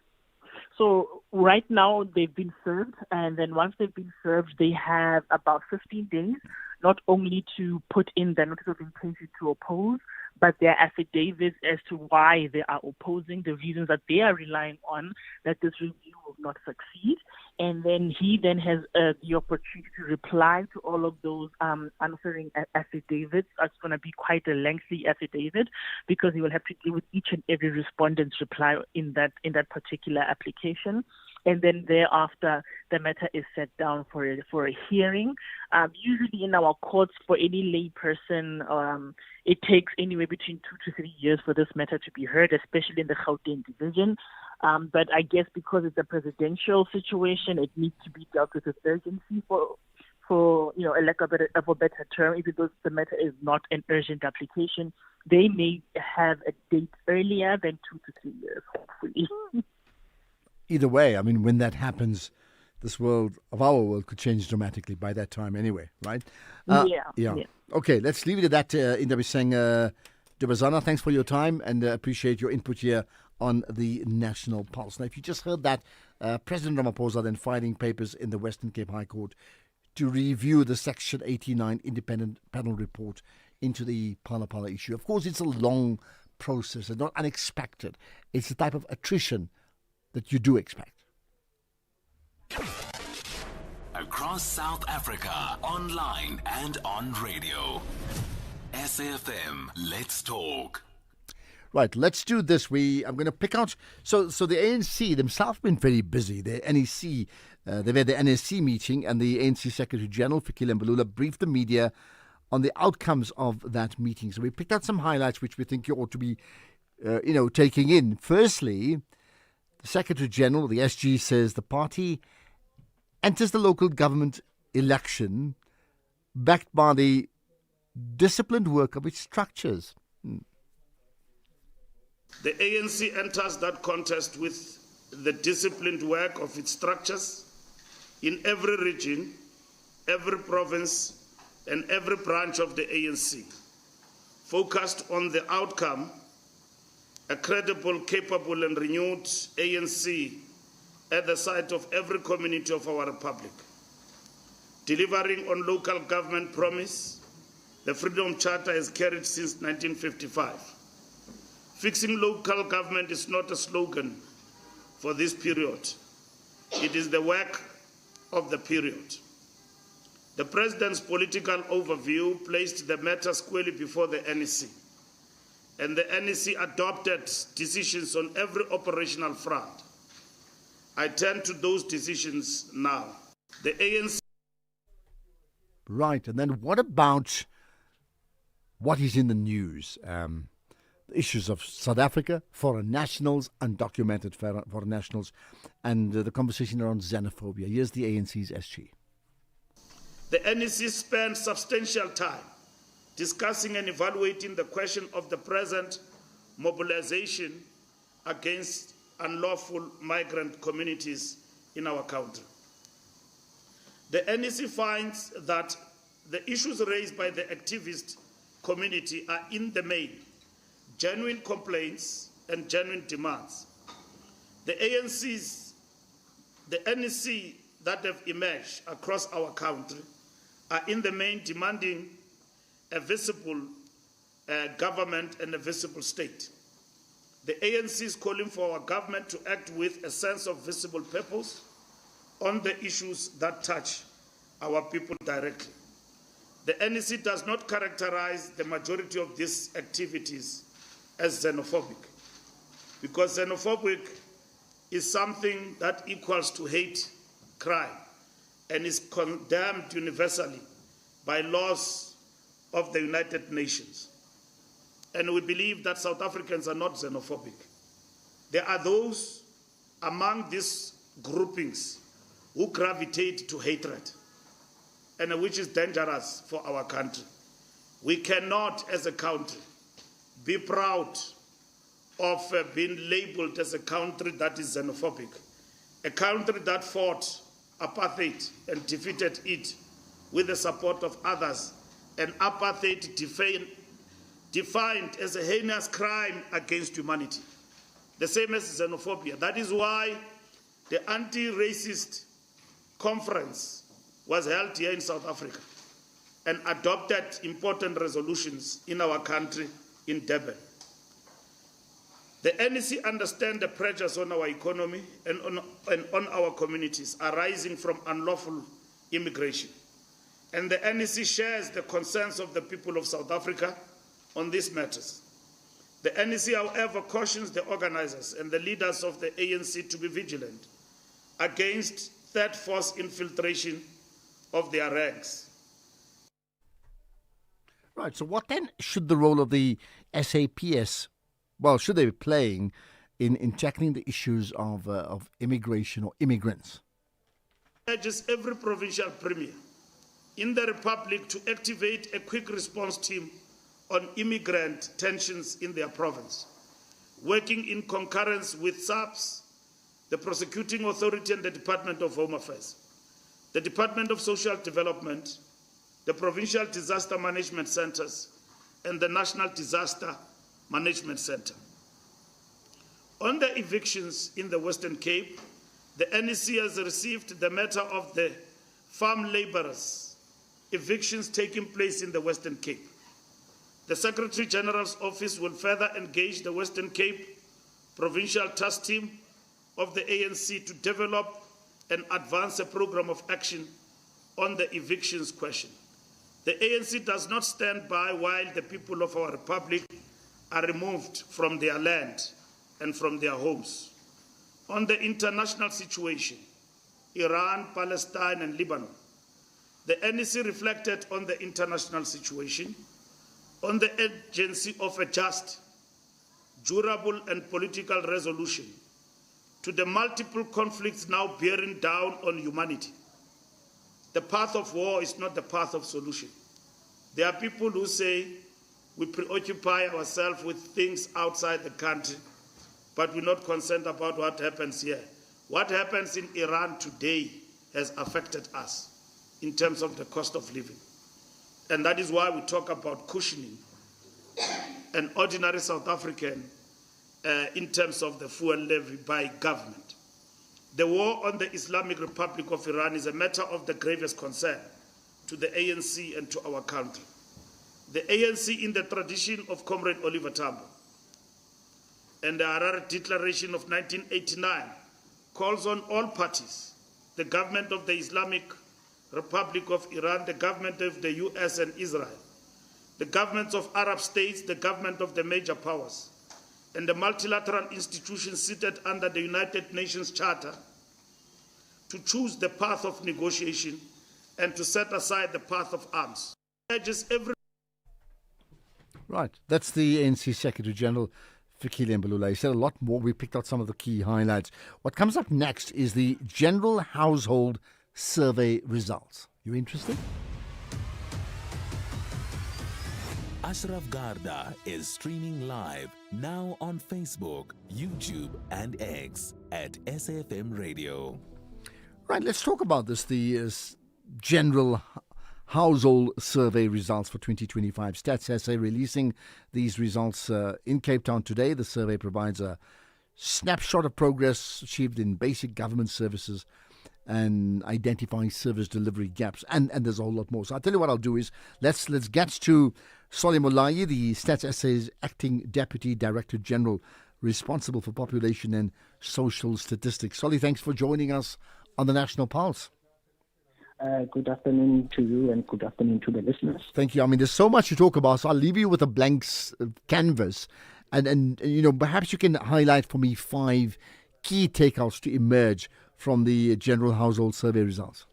So right now they've been served, and then once they've been served, they have about 15 days, not only to put in the notice of intention to oppose, but their affidavits as to why they are opposing, the reasons that they are relying on that this review will not succeed. And then he then has the opportunity to reply to all of those answering affidavits. It's going to be quite a lengthy affidavit, because he will have to deal with each and every respondent's reply in that particular application. And then thereafter, the matter is set down for a hearing. Usually in our courts, for any lay person, it takes anywhere between 2 to 3 years for this matter to be heard, especially in the Gauteng division. But I guess because it's a presidential situation, it needs to be dealt with urgency for a lack of a better term, even though the matter is not an urgent application, they may have a date earlier than 2 to 3 years, hopefully. Either way, I mean, when that happens, this world of our world could change dramatically by that time anyway, right? Yeah. Okay, let's leave it at that. Indabi Singh Dubazana, thanks for your time and appreciate your input here on the National Pulse. Now, if you just heard that, President Ramaphosa then filing papers in the Western Cape High Court to review the Section 89 independent panel report into the Phala Phala issue. Of course, it's a long process and not unexpected. It's the type of attrition that you do expect. Across South Africa, online and on radio. SAFM, let's talk. Right, let's do this. I'm going to pick out. So the ANC themselves have been very busy. The NEC, they've had the NSC meeting, and the ANC Secretary General Fikile Mbalula briefed the media on the outcomes of that meeting. So we picked out some highlights which we think you ought to be, taking in. Firstly, the Secretary General, the SG, says the party enters the local government election backed by the disciplined work of its structures. The ANC enters that contest with the disciplined work of its structures in every region, every province, and every branch of the ANC, focused on the outcome, a credible, capable, and renewed ANC at the site of every community of our republic, delivering on local government promise the Freedom Charter has carried since 1955. Fixing local government is not a slogan for this period. It is the work of the period. The President's political overview placed the matter squarely before the NEC, and the NEC adopted decisions on every operational front. I turn to those decisions now. The ANC... Right, and then what about what is in the news? The issues of South Africa, foreign nationals, undocumented foreign nationals, and the conversation around xenophobia. Here's the ANC's SG. The NEC spent substantial time discussing and evaluating the question of the present mobilization against unlawful migrant communities in our country. The NEC finds that the issues raised by the activist community are in the main genuine complaints and genuine demands. The NEC that have emerged across our country are in the main demanding a visible government and a visible state. The ANC is calling for our government to act with a sense of visible purpose on the issues that touch our people directly. The NEC does not characterize the majority of these activities as xenophobic, because xenophobic is something that equals to hate crime and is condemned universally by laws of the United Nations. And we believe that South Africans are not xenophobic. There are those among these groupings who gravitate to hatred, and which is dangerous for our country. We cannot, as a country, be proud of being labeled as a country that is xenophobic, a country that fought apartheid and defeated it with the support of others, and apartheid defined as a heinous crime against humanity, the same as xenophobia. That is why the anti-racist conference was held here in South Africa and adopted important resolutions in our country in Durban. The NEC understands the pressures on our economy and on our communities arising from unlawful immigration. And the NEC shares the concerns of the people of South Africa on these matters. The NEC, however, cautions the organizers and the leaders of the ANC to be vigilant against third force infiltration of their ranks. Right, so what then should the role of the SAPS, should they be playing in tackling the issues of immigration or immigrants? Urges every provincial premier in the Republic to activate a quick response team on immigrant tensions in their province, working in concurrence with SAPS, the Prosecuting Authority and the Department of Home Affairs, the Department of Social Development, the Provincial Disaster Management Centers, and the National Disaster Management Center. On the evictions in the Western Cape, the NEC has received the matter of the farm laborers' evictions taking place in the Western Cape. The Secretary General's office will further engage the Western Cape Provincial Task Team of the ANC to develop and advance a program of action on the evictions question. The ANC does not stand by while the people of our republic are removed from their land and from their homes. On the international situation, Iran, Palestine, and Lebanon, the NEC reflected on the international situation, on the urgency of a just, durable, and political resolution to the multiple conflicts now bearing down on humanity. The path of war is not the path of solution. There are people who say we preoccupy ourselves with things outside the country, but we're not concerned about what happens here. What happens in Iran today has affected us in terms of the cost of living. And that is why we talk about cushioning an ordinary South African in terms of the fuel levy by government. The war on the Islamic Republic of Iran is a matter of the gravest concern to the ANC and to our country. The ANC, in the tradition of Comrade Oliver Tambo and the Harare Declaration of 1989, calls on all parties, the government of the Islamic Republic of Iran, the government of the US and Israel, the governments of Arab states, the government of the major powers, and the multilateral institutions seated under the United Nations Charter to choose the path of negotiation and to set aside the path of arms. Right, that's the ANC Secretary General, Fikile Mbalula. He said a lot more. We picked out some of the key highlights. What comes up next is the General Household Survey results. You interested? Ashraf Garda is streaming live now on Facebook, YouTube, and X at SAFM Radio. Right, let's talk about this. The General Household Survey results for 2025. Stats SA releasing these results in Cape Town today. The survey provides a snapshot of progress achieved in basic government services and identifying service delivery gaps. And there's a whole lot more. So I'll tell you what I'll do is let's get to Solly Molayi, the Stats SA's Acting Deputy Director General responsible for population and social statistics. Solly, thanks for joining us on the National Pulse. Good afternoon to you and good afternoon to the listeners. Thank you. I mean, there's so much to talk about, so I'll leave you with a blank canvas. And you know, perhaps you can highlight for me 5 key takeouts to emerge from the General Household Survey results.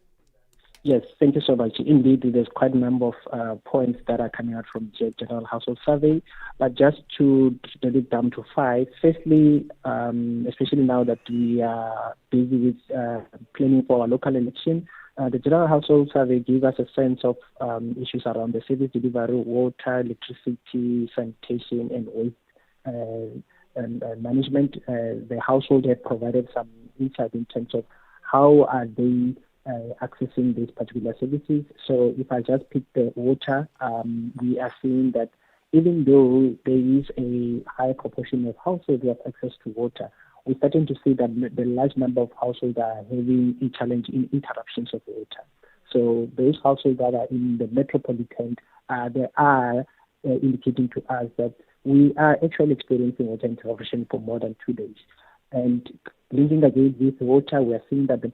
Yes, thank you so much. Indeed, there's quite a number of points that are coming out from the General Household Survey, but just to get it down to 5. Firstly, especially now that we are busy with planning for our local election, the General Household Survey gives us a sense of issues around the service delivery, water, electricity, sanitation, and waste and management. The household have provided some insight in terms of how are they accessing these particular services. So if I just pick the water, we are seeing that even though there is a high proportion of households who have access to water, we're starting to see that the large number of households are having a challenge in interruptions of water. So those households that are in the metropolitan, they are indicating to us that we are actually experiencing water interruption for more than 2 days. And linking again with water, we are seeing that the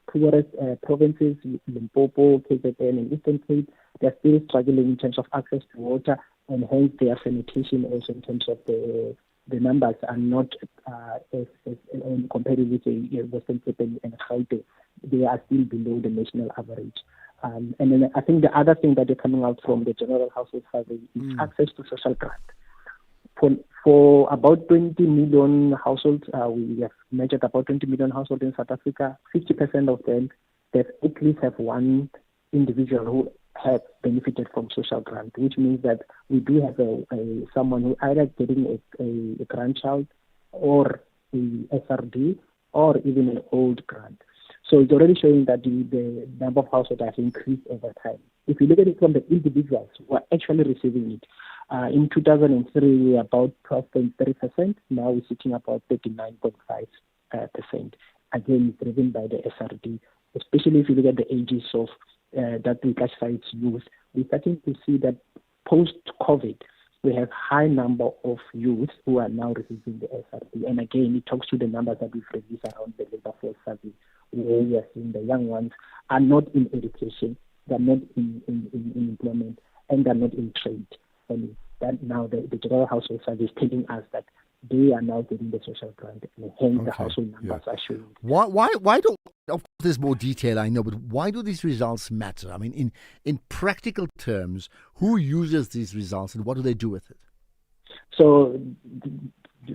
poorest provinces, Limpopo, KZN, and Eastern Cape, they're still struggling in terms of access to water, and hence their sanitation also in terms of the numbers are not as compared with the Western Cape and Gauteng. They are still below the national average. And then I think the other thing that is coming out from the General Household Survey is access to social grant. For about 20 million households, we have measured about 20 million households in South Africa. 50% of them, they at least have one individual who have benefited from social grant, which means that we do have someone who either getting a grandchild or a SRD or even an old grant. So it's already showing that the number of households has increased over time. If you look at it from the individuals who are actually receiving it, in 2003 we were about 12.3%. Now we're sitting about 39.5%. Again, driven by the SRD, especially if you look at the ages of that we classify as youth. We're starting to see that post-COVID, we have high number of youth who are now receiving the SRD. And again, it talks to the numbers that we've released around the labor force survey, where we are seeing the young ones are not in education, they're not in employment, and they're not in trade. And that now the General Household Survey is telling us that they are now getting the social grant, and hence the household numbers are showing. Why don't, of course there's more detail, I know, but why do these results matter? I mean, in practical terms, who uses these results and what do they do with it? So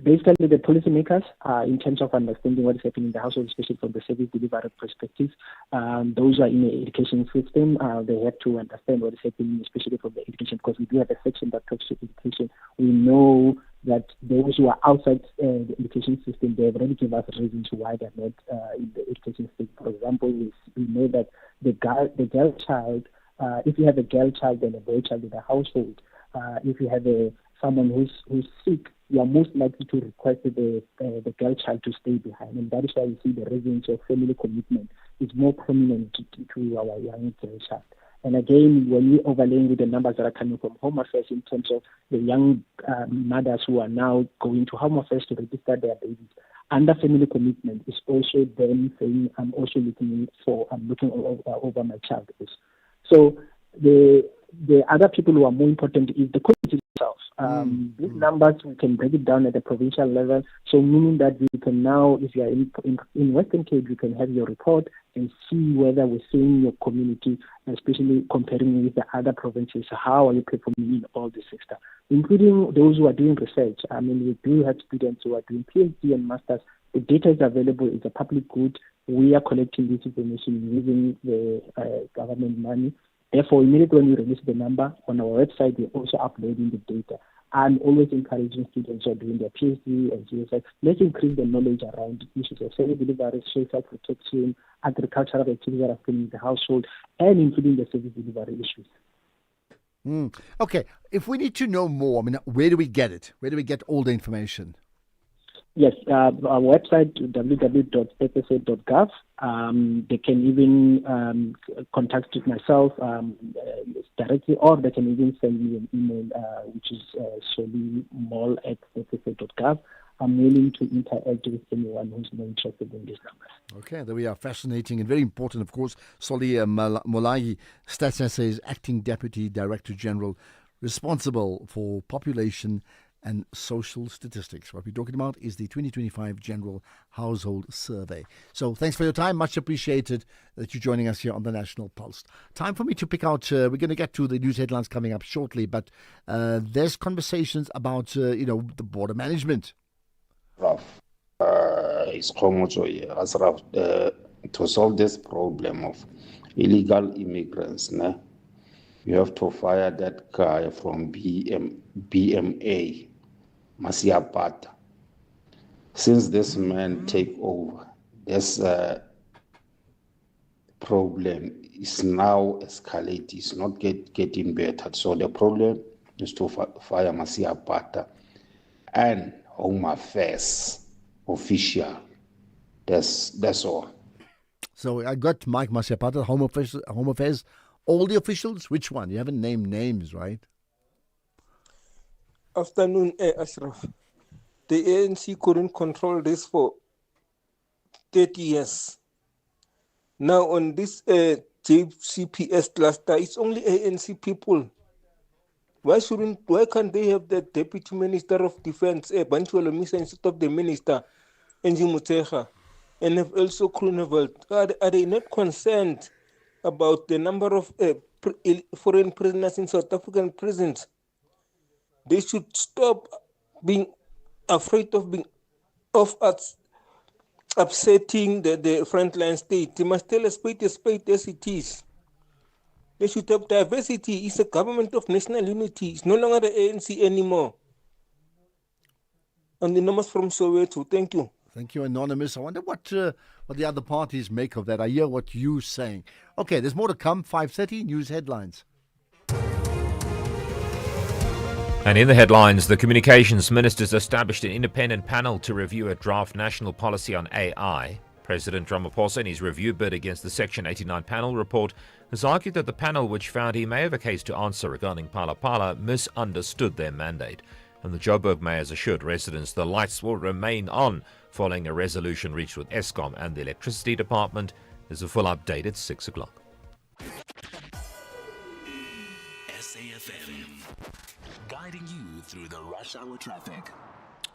basically the policymakers, in terms of understanding what is happening in the household, especially from the service delivery perspective, those are in the education system. They have to understand what is happening, especially from the education, because we do have a section that talks to education. We know that those who are outside the education system, they have already given us reasons why they're not in the education system. For example, we know that the girl child, if you have a girl child and a boy child in the household, if you have someone who's sick, you are most likely to request the girl child to stay behind. And that is why you see the reasons of family commitment is more prominent to our young girl child. And again, when we overlay with the numbers that are coming from Home Affairs in terms of the young mothers who are now going to Home Affairs to register their babies, under family commitment is also them saying, I'm looking over my child. So the other people who are more important is the community themselves. These numbers, we can break it down at the provincial level. So meaning that we can now, if you are in Western Cape, you can have your report and see whether we're seeing your community, especially comparing with the other provinces, how are you performing in all the sector, including those who are doing research. I mean, we do have students who are doing PhD and masters. The data is available, it's a public good. We are collecting this information using the government money. Therefore, immediately when we release the number on our website, we're also uploading the data. I'm always encouraging students who are doing their PhD and GSI, let's increase the knowledge around issues of service delivery, social protection, agricultural activities that are happening in the household, and including the service delivery issues. Okay, if we need to know more, I mean, where do we get it? Where do we get all the information? Yes, our website, www.ssa.gov. They can even contact myself directly, or they can even send me an email, which is solimall@ssa.gov. I'm willing to interact with anyone who's more interested in these numbers. Okay, there we are. Fascinating and very important, of course. Soli Molagi, Stats SA's Acting Deputy Director General, responsible for population and social statistics. What we're talking about is the 2025 General Household Survey. So thanks for your time. Much appreciated that you're joining us here on the National Pulse. Time for me to pick out, we're going to get to the news headlines coming up shortly, but there's conversations about, the border management. To solve this problem of illegal immigrants, you have to fire that guy from BMA, Masiapata. Since this man take over, this problem is now escalating. It's not getting better. So the problem is to fire Masiapata and Home Affairs official. That's all. So I got Mike Masiapata, Home Affairs. All the officials? Which one? You haven't named names, right? Afternoon, Ashraf. The ANC couldn't control this for 30 years. Now on this JCPS cluster, it's only ANC people. Why can't they have the Deputy Minister of Defense, Bantuelo Misa, instead of the Minister, Enji Muteja, and have also Krooneveld? Are they not concerned about the number of foreign prisoners in South African prisons? They should stop being afraid of being off at upsetting the frontline state. They must tell a spade as it is. They should have diversity. It's a government of national unity. It's no longer the ANC anymore. Anonymous from Soweto. Thank you. Thank you, Anonymous. I wonder what the other parties make of that. I hear what you're saying. Okay, there's more to come. 5:30 news headlines. And in the headlines, the communications ministers established an independent panel to review a draft national policy on AI. President Ramaphosa, in his review bid against the Section 89 panel report, has argued that the panel, which found he may have a case to answer regarding Phala Phala, misunderstood their mandate. And the Joburg mayor has assured residents the lights will remain on following a resolution reached with Eskom and the Electricity Department. There's a full update at 6 o'clock. SAfm, guiding you through the rush hour traffic.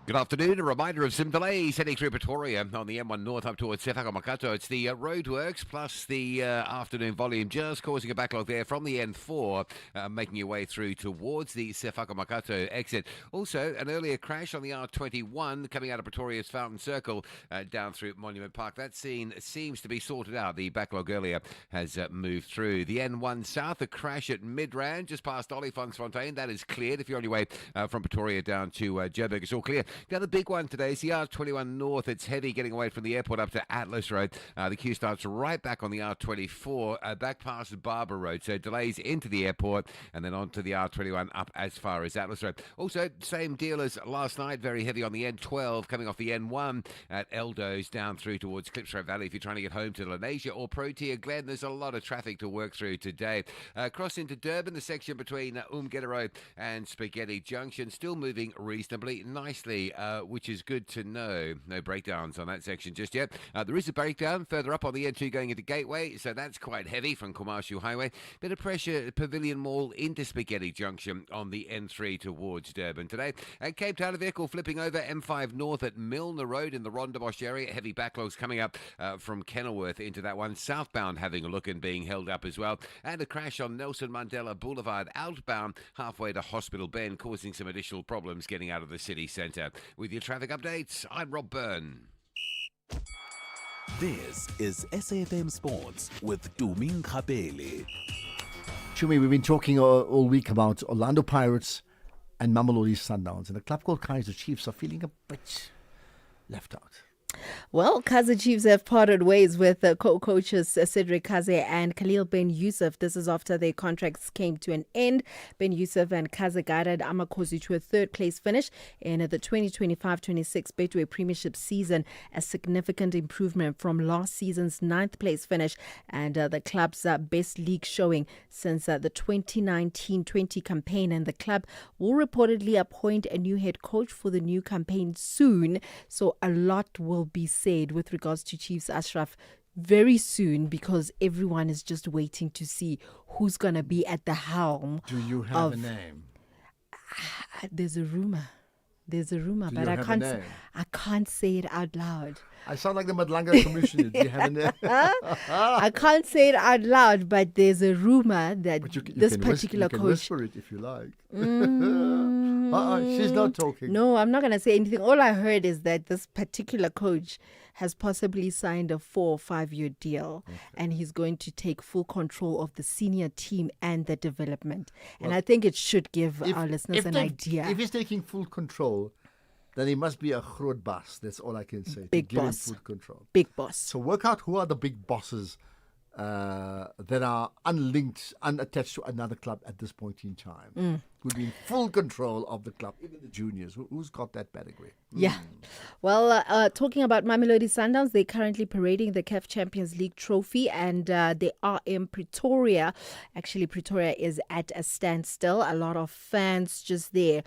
Good afternoon. A reminder of some delays heading through Pretoria on the M1 North up towards SAfmRadio. It's the roadworks plus the afternoon volume just causing a backlog there from the N4, making your way through towards the SAfmRadio exit. Also, an earlier crash on the R21 coming out of Pretoria's Fountain Circle down through Monument Park. That scene seems to be sorted out. The backlog earlier has moved through. The N1 South, a crash at Midrand just past Olifantsfontein. That is cleared. If you're on your way from Pretoria down to Joburg, it's all clear. The other big one today is the R21 North. It's heavy getting away from the airport up to Atlas Road. The queue starts right back on the R24, back past Barber Road. So delays into the airport and then on to the R21 up as far as Atlas Road. Also, same deal as last night, very heavy on the N12 coming off the N1 at Eldo's down through towards Klipstroom Valley. If you're trying to get home to Lenasia or Protea Glen, there's a lot of traffic to work through today. Cross into Durban, the section between Umgedero and Spaghetti Junction, still moving reasonably nicely. Which is good to know. No breakdowns on that section just yet. There is a breakdown further up on the N2 going into Gateway, so that's quite heavy from Commercial Highway. Bit of pressure at Pavilion Mall into Spaghetti Junction on the N3 towards Durban today. And Cape Town, a vehicle flipping over M5 North at Milner Road in the Rondebosch area. Heavy backlogs coming up from Kenilworth into that one. Southbound having a look and being held up as well. And a crash on Nelson Mandela Boulevard outbound halfway to Hospital Bend, causing some additional problems getting out of the city centre. With your traffic updates, I'm Rob Byrne. This is SAfm Sports with Tumi Nkgabele. Chumi, we've been talking all week about Orlando Pirates and Mamelodi Sundowns, and a club called Kaizer Chiefs are feeling a bit left out. Well, Kaizer Chiefs have parted ways with co-coaches Cedric Kaze and Khalil Ben Yusuf. This is after their contracts came to an end. Ben Yusuf and Kaze guided Amakosi to a third-place finish in the 2025-26 Betway Premiership season, a significant improvement from last season's ninth-place finish and the club's best league showing since the 2019-20 campaign. And the club will reportedly appoint a new head coach for the new campaign soon. So a lot will be said with regards to Chiefs Ashraf very soon, because everyone is just waiting to see who's going to be at the helm. Do you have a name? There's a rumor. But I can't say it out loud. I sound like the Madlanga commissioner. Do you have a name? I can't say it out loud, but there's a rumor that this particular coach. You can whisper it if you like. She's not talking. No, I'm not going to say anything. All I heard is that this particular coach has possibly signed a 4 or 5 year deal, and he's going to take full control of the senior team and the development. And I think it should give our listeners an idea. If he's taking full control, then he must be a groot boss. That's all I can say. Big give boss. Him full control. Big boss. So work out who are the big bosses that are unlinked, unattached to another club at this point in time. Who'd be in full control of the club, even the juniors. Who's got that pedigree? Yeah. Well, talking about Mamelodi Sundowns, they're currently parading the CAF Champions League trophy, and they are in Pretoria. Actually, Pretoria is at a standstill. A lot of fans just there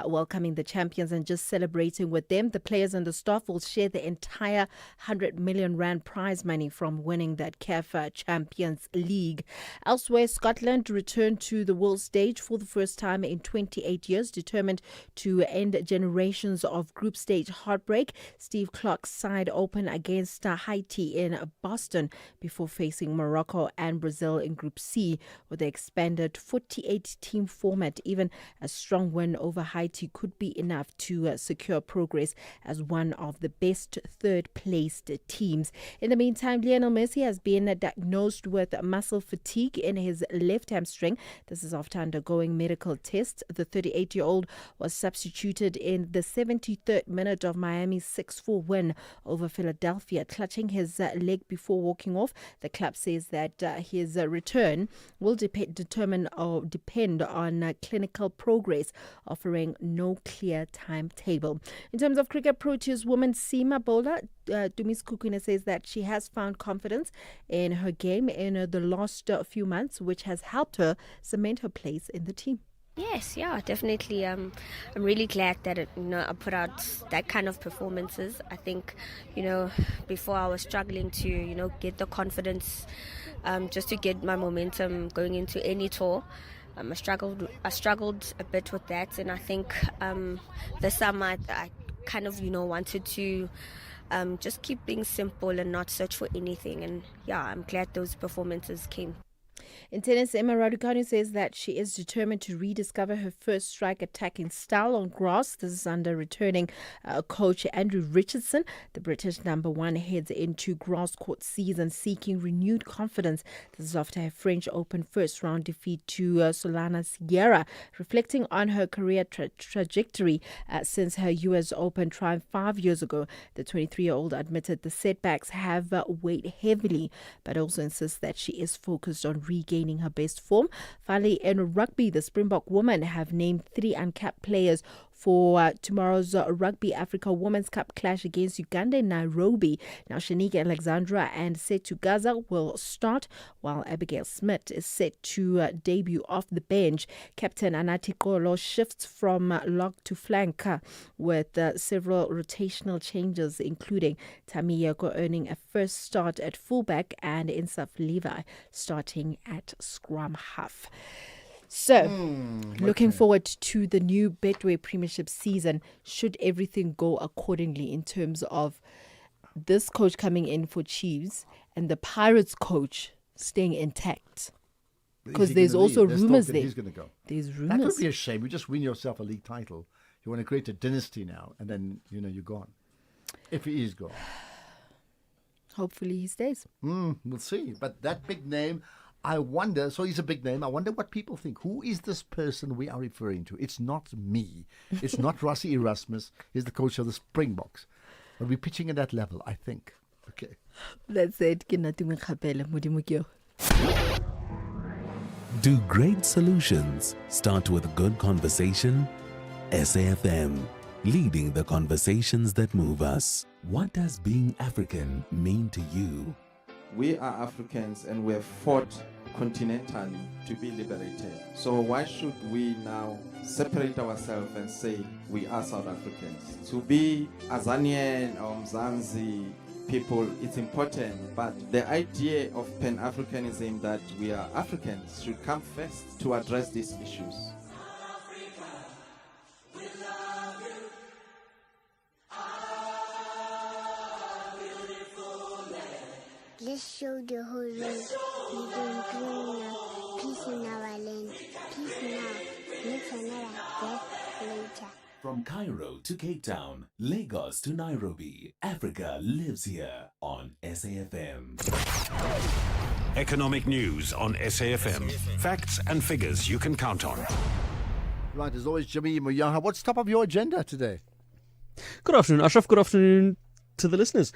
welcoming the champions and just celebrating with them. The players and the staff will share the entire 100 million rand prize money from winning that CAF Champions League. Elsewhere, Scotland returned to the world stage for the first time in 28 years, determined to end generations of group stage heartbreak. Steve Clark's side open against Haiti in Boston before facing Morocco and Brazil in Group C with the expanded 48-team format. Even a strong win over Haiti could be enough to secure progress as one of the best third-placed teams. In the meantime, Lionel Messi has been diagnosed with muscle fatigue in his left hamstring. This is after undergoing medical tests. The 38-year-old was substituted in the 73rd minute of Miami's 6-4 win over Philadelphia, clutching his leg before walking off. The club says that his return will depend on clinical progress, offering no clear timetable. In terms of cricket, Proteas woman Seema bowler Dumis Kukwina says that she has found confidence in her game in the last few months, which has helped her cement her place in the team. Yes, yeah, definitely. I'm really glad that I put out that kind of performances. I think, before I was struggling to, get the confidence, just to get my momentum going into any tour. I struggled a bit with that, and I think this summer I kind of, wanted to just keep things simple and not search for anything. And yeah, I'm glad those performances came. In tennis, Emma Raducanu says that she is determined to rediscover her first strike attacking style on grass. This is under returning coach Andrew Richardson. The British number one heads into grass court season seeking renewed confidence. This is after her French Open first round defeat to Solana Sierra, reflecting on her career trajectory since her US Open triumph 5 years ago. The 23-year-old admitted the setbacks have weighed heavily, but also insists that she is focused on regaining her best form. Finally, in rugby, the Springbok women have named 3 uncapped players for tomorrow's Rugby Africa Women's Cup clash against Uganda in Nairobi. Now, Shanique Alexandra and Setu Gaza will start, while Abigail Smith is set to debut off the bench. Captain Anati Kolo shifts from lock to flank with several rotational changes, including Tamiyako earning a first start at fullback and Insaf Levi starting at scrum half. So, looking forward to the new Betway Premiership season, should everything go accordingly in terms of this coach coming in for Chiefs and the Pirates coach staying intact? Because there's also rumours there. He's going to go. There's rumours. That would be a shame. You just win yourself a league title. You want to create a dynasty now, and then, you're gone. If he is gone. Hopefully he stays. We'll see. But that big name... I wonder, so he's a big name. I wonder what people think. Who is this person we are referring to? It's not me. It's not Rossi Erasmus. He's the coach of the Springboks. But we're pitching at that level, I think. Okay. That's it. Do great solutions start with good conversation? SAfm, leading the conversations that move us. What does being African mean to you? We are Africans and we have fought continentally to be liberated. So why should we now separate ourselves and say we are South Africans? To be Azanian or Mzansi people, it's important, but the idea of Pan-Africanism that we are Africans should come first to address these issues. Let's show the whole world we don't dream of peace in our land. Peace now, makes another death later. From Cairo to Cape Town, Lagos to Nairobi, Africa lives here on SAfm. Economic news on SAfm. Facts and figures you can count on. Right, as always, Jimmy Muyaha, what's top of your agenda today? Good afternoon, Ashraf. Good afternoon to the listeners.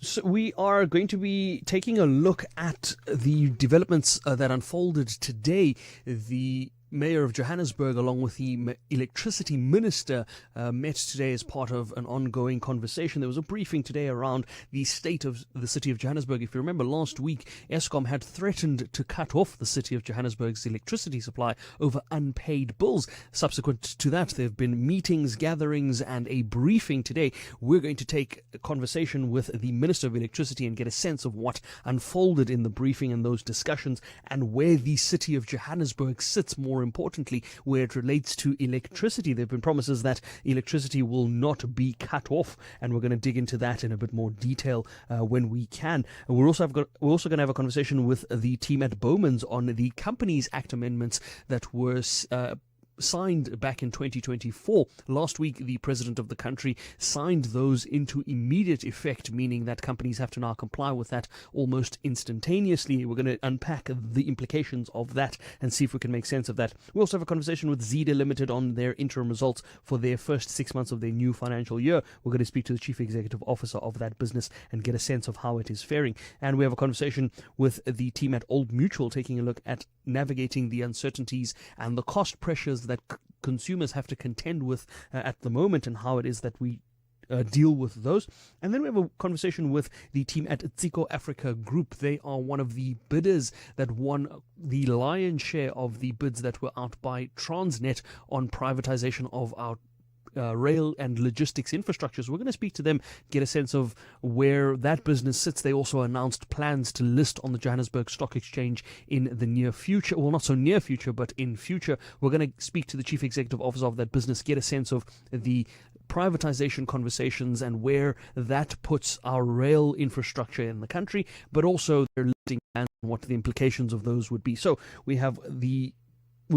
So we are going to be taking a look at the developments that unfolded today. The Mayor of Johannesburg, along with the electricity minister, met today as part of an ongoing conversation. There was a briefing today around the state of the city of Johannesburg. If you remember, last week, Eskom had threatened to cut off the city of Johannesburg's electricity supply over unpaid bills. Subsequent to that, there have been meetings, gatherings, and a briefing today. We're going to take a conversation with the Minister of Electricity and get a sense of what unfolded in the briefing and those discussions and where the city of Johannesburg sits more more importantly, where it relates to electricity. There have been promises that electricity will not be cut off, and we're going to dig into that in a bit more detail when we can. And we're also going to have a conversation with the team at Bowman's on the Companies Act amendments that were signed back in 2024. Last week, the president of the country signed those into immediate effect, meaning that companies have to now comply with that almost instantaneously. We're going to unpack the implications of that and see if we can make sense of that. We also have a conversation with Zeda Limited on their interim results for their first 6 months of their new financial year. We're going to speak to the chief executive officer of that business and get a sense of how it is faring. And we have a conversation with the team at Old Mutual, taking a look at navigating the uncertainties and the cost pressures that consumers have to contend with at the moment, and how it is that we deal with those. And then we have a conversation with the team at Tsiko Africa Group. They are one of the bidders that won the lion's share of the bids that were out by Transnet on privatization of our rail and logistics infrastructure. So we're going to speak to them, get a sense of where that business sits. They also announced plans to list on the Johannesburg Stock Exchange in the near future. Well, not so near future, but in future. We're going to speak to the chief executive officer of that business, get a sense of the privatization conversations and where that puts our rail infrastructure in the country, but also their listing and what the implications of those would be. So we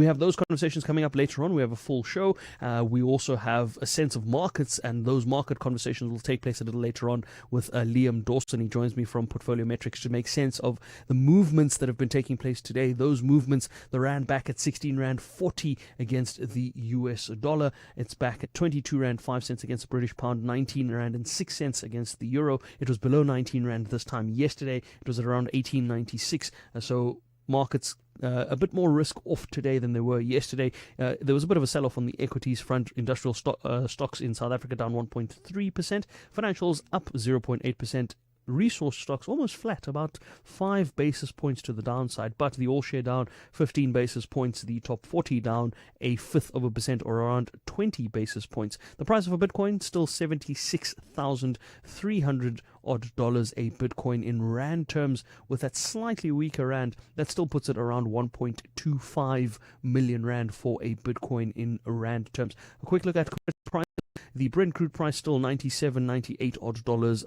have those conversations coming up later on. We have a full show. We also have a sense of markets, and those market conversations will take place a little later on with Liam Dawson. He joins me from Portfolio Metrics to make sense of the movements that have been taking place today. Those movements, the rand back at 16 Rand 40 against the US dollar. It's back at 22 Rand 5 cents against the British pound, 19 Rand and 6 cents against the euro. It was below 19 Rand this time yesterday. It was at around 18.96. So markets a bit more risk off today than they were yesterday. There was a bit of a sell-off on the equities front. Industrial stocks in South Africa down 1.3%. Financials up 0.8%. Resource stocks almost flat, about 5 basis points to the downside, but the all-share down 15 basis points, the top 40 down 0.1% or around 20 basis points. The price of a Bitcoin still $76,300 odd a Bitcoin in rand terms. With that slightly weaker rand, that still puts it around 1.25 million rand for a Bitcoin in rand terms. A quick look at price. The Brent crude price still $97, $98 odd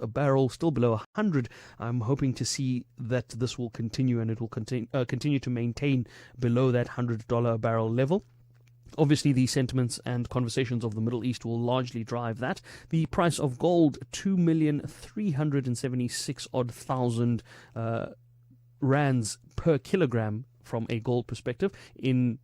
a barrel, still below 100. I'm hoping to see that this will continue, and it will continue to maintain below that $100 a barrel level. Obviously, the sentiments and conversations of the Middle East will largely drive that. The price of gold, 2,376,000 rands per kilogram from a gold perspective. In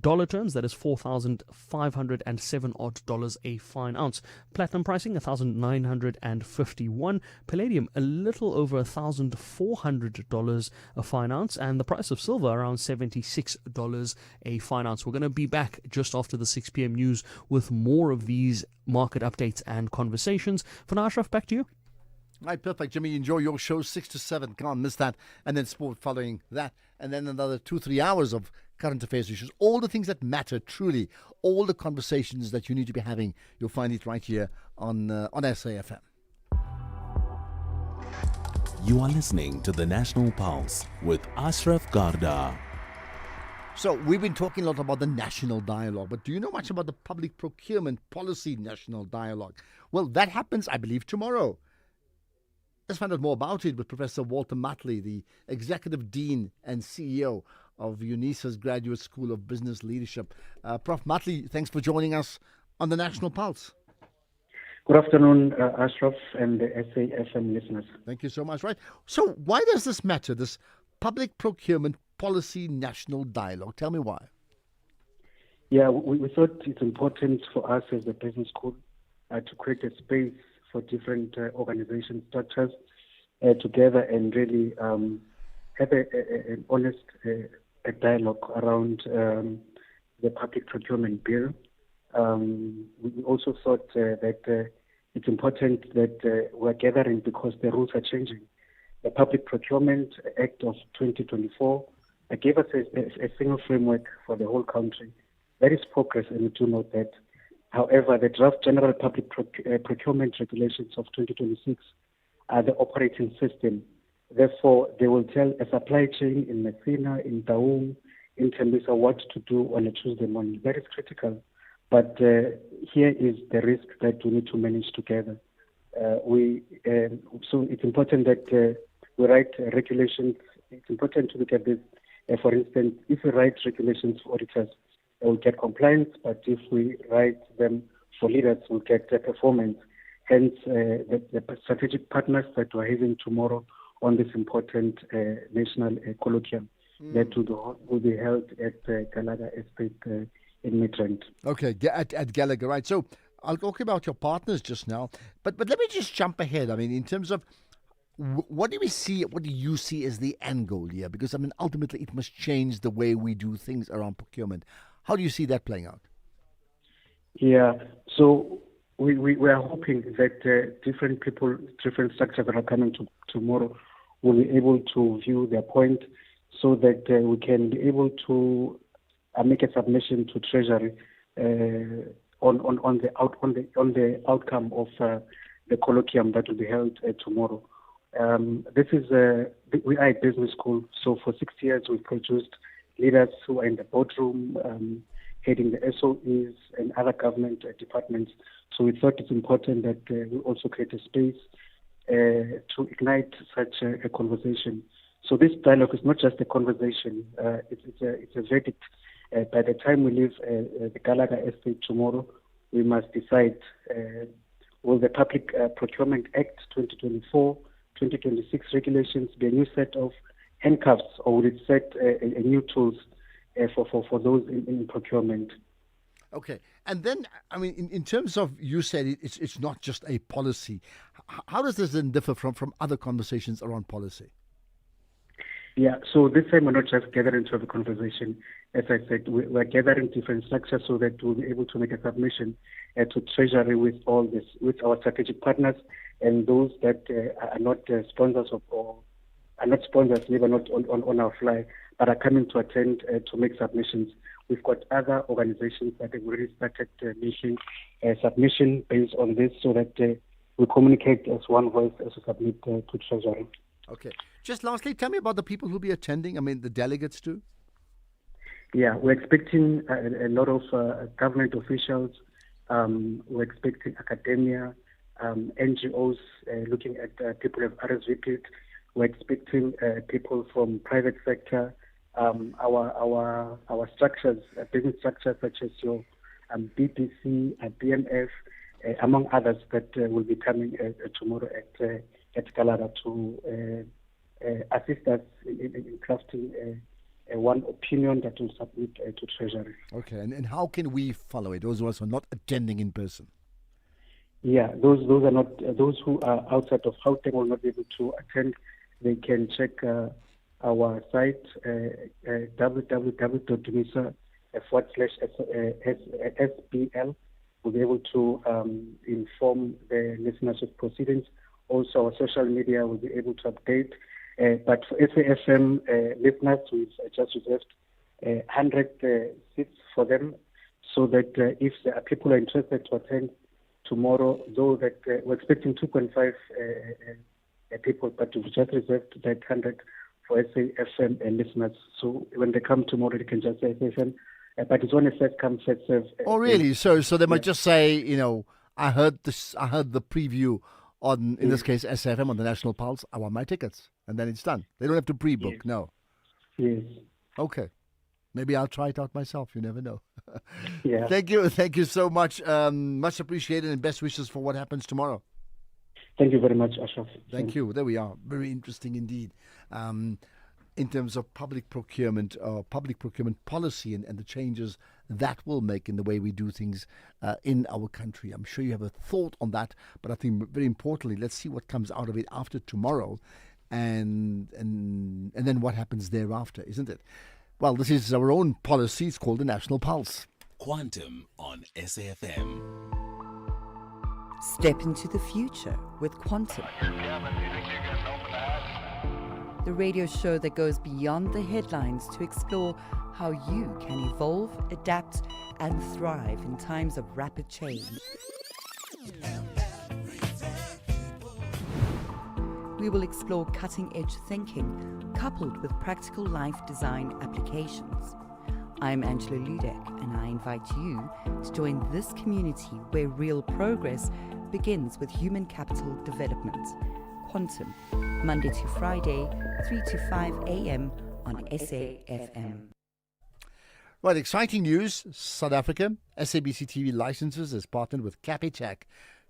dollar terms, that is $4,507 odd a fine ounce. Platinum pricing $1,951. Palladium a little over $1,400 a fine ounce, and the price of silver around $76 a fine ounce. We're going to be back just after the 6 p.m. news with more of these market updates and conversations. For now, Ashraf, back to you. Right, perfect. Jimmy, enjoy your show 6 to 7. Can't miss that. And then sport following that. And then another 2-3 hours of current affairs issues. All the things that matter, truly. All the conversations that you need to be having. You'll find it right here on SAFM. You are listening to The National Pulse with Ashraf Garda. So we've been talking a lot about the national dialogue, but do you know much about the public procurement policy national dialogue? Well, that happens, I believe, tomorrow. Let's find out more about it with Professor Walter Matley, the Executive Dean and CEO of UNISA's Graduate School of Business Leadership. Prof. Matley, thanks for joining us on the National Pulse. Good afternoon, Ashraf and the SAFM listeners. Thank you so much. Right. So why does this matter, this public procurement policy national dialogue? Tell me why. Yeah, we thought it's important for us as a business school to create a space for different organization structures together and really have an honest dialogue around the public procurement bill. We also thought that it's important that we're gathering because the rules are changing. The Public Procurement Act of 2024 gave us a single framework for the whole country. There is progress, and we do note that. However, the draft General Public Procurement Regulations of 2026 are the operating system. Therefore, they will tell a supply chain in Messina, in Daum, in Tembisa what to do on a Tuesday morning. That is critical. But here is the risk that we need to manage together. So it's important that we write regulations. It's important to look at this. For instance, if we write regulations for auditors, we'll get compliance, but if we write them for leaders, we'll get performance. Hence, the strategic partners that we're having tomorrow on this important national colloquium that will be held at Gallagher Estate in Midrand. Okay, at Gallagher, right. So I'll talk about your partners just now, but let me just jump ahead. I mean, in terms of what do you see as the end goal here? Because, I mean, ultimately it must change the way we do things around procurement. How do you see that playing out? Yeah, so we are hoping that different people, different structures that are coming tomorrow will be able to view their point so that we can be able to make a submission to Treasury on the outcome of the colloquium that will be held tomorrow. We are a business school, so for 6 years we've produced leaders who are in the boardroom, heading the SOEs and other government departments. So we thought it's important that we also create a space to ignite such a conversation. So this dialogue is not just a conversation; it's a verdict. By the time we leave the Gallagher Estate tomorrow, we must decide: will the Public Procurement Act 2024, 2026 regulations be a new set of handcuffs, or will it set a new tools for those in procurement? Okay, and then, I mean, in terms of, you said it's not just a policy. How does this then differ from other conversations around policy? Yeah, so this time we're not just gathering to have a conversation. As I said, we're gathering different structures so that we'll be able to make a submission to Treasury with all this, with our strategic partners and those that are not sponsors or are not sponsors, maybe not on our fly, but are coming to attend to make submissions. We've got other organizations that have already started making a submission based on this so that we communicate as one voice as we submit to Treasury. Okay. Just lastly, tell me about the people who'll be attending, I mean, the delegates too. Yeah, we're expecting a lot of government officials. We're expecting academia, NGOs looking at people who have RSVP'd. We're expecting people from private sector, our structures, business structures such as your BPC, BMF, among others that will be coming tomorrow at Gallagher to assist us in crafting one opinion that will submit to Treasury. Okay, and how can we follow it? Those of us who are not attending in person. Yeah, those are not those who are outside of Gauteng will not be able to attend. They can check our site www.dumisa/SBL. We'll be able to inform the listeners of proceedings. Also, our social media will be able to update. But for SAFM listeners, we've just reserved 100 seats for them, so that if there are people who are interested to attend tomorrow, though that we're expecting 2.5 people, but we've just reserved that 100 for SAFM listeners. So when they come tomorrow, they can just say SAFM, but it's only first come, first serve. Oh, really? So they might just say, you know, I heard the preview on, in this case, SAFM on the National Pulse. I want my tickets, and then it's done. They don't have to pre-book. Yes. No. Yes. Okay. Maybe I'll try it out myself. You never know. Yeah. Thank you so much. Much appreciated, and best wishes for what happens tomorrow. Thank you very much, Ashraf. Thank you. There we are. Very interesting indeed. In terms of public procurement policy and the changes that will make in the way we do things in our country. I'm sure you have a thought on that, but I think very importantly, let's see what comes out of it after tomorrow, and then what happens thereafter, isn't it? Well, this is our own policy. It's called the National Pulse. Quantum on SAFM. Step into the future with Quantum. The radio show that goes beyond the headlines to explore how you can evolve, adapt, and thrive in times of rapid change. We will explore cutting-edge thinking coupled with practical life design applications. I'm Angela Ludek, and I invite you to join this community where real progress begins with human capital development. Quantum, Monday to Friday, 3 to 5 a.m. on SAfm. Right, exciting news. South Africa, SABC TV Licenses has partnered with Capitec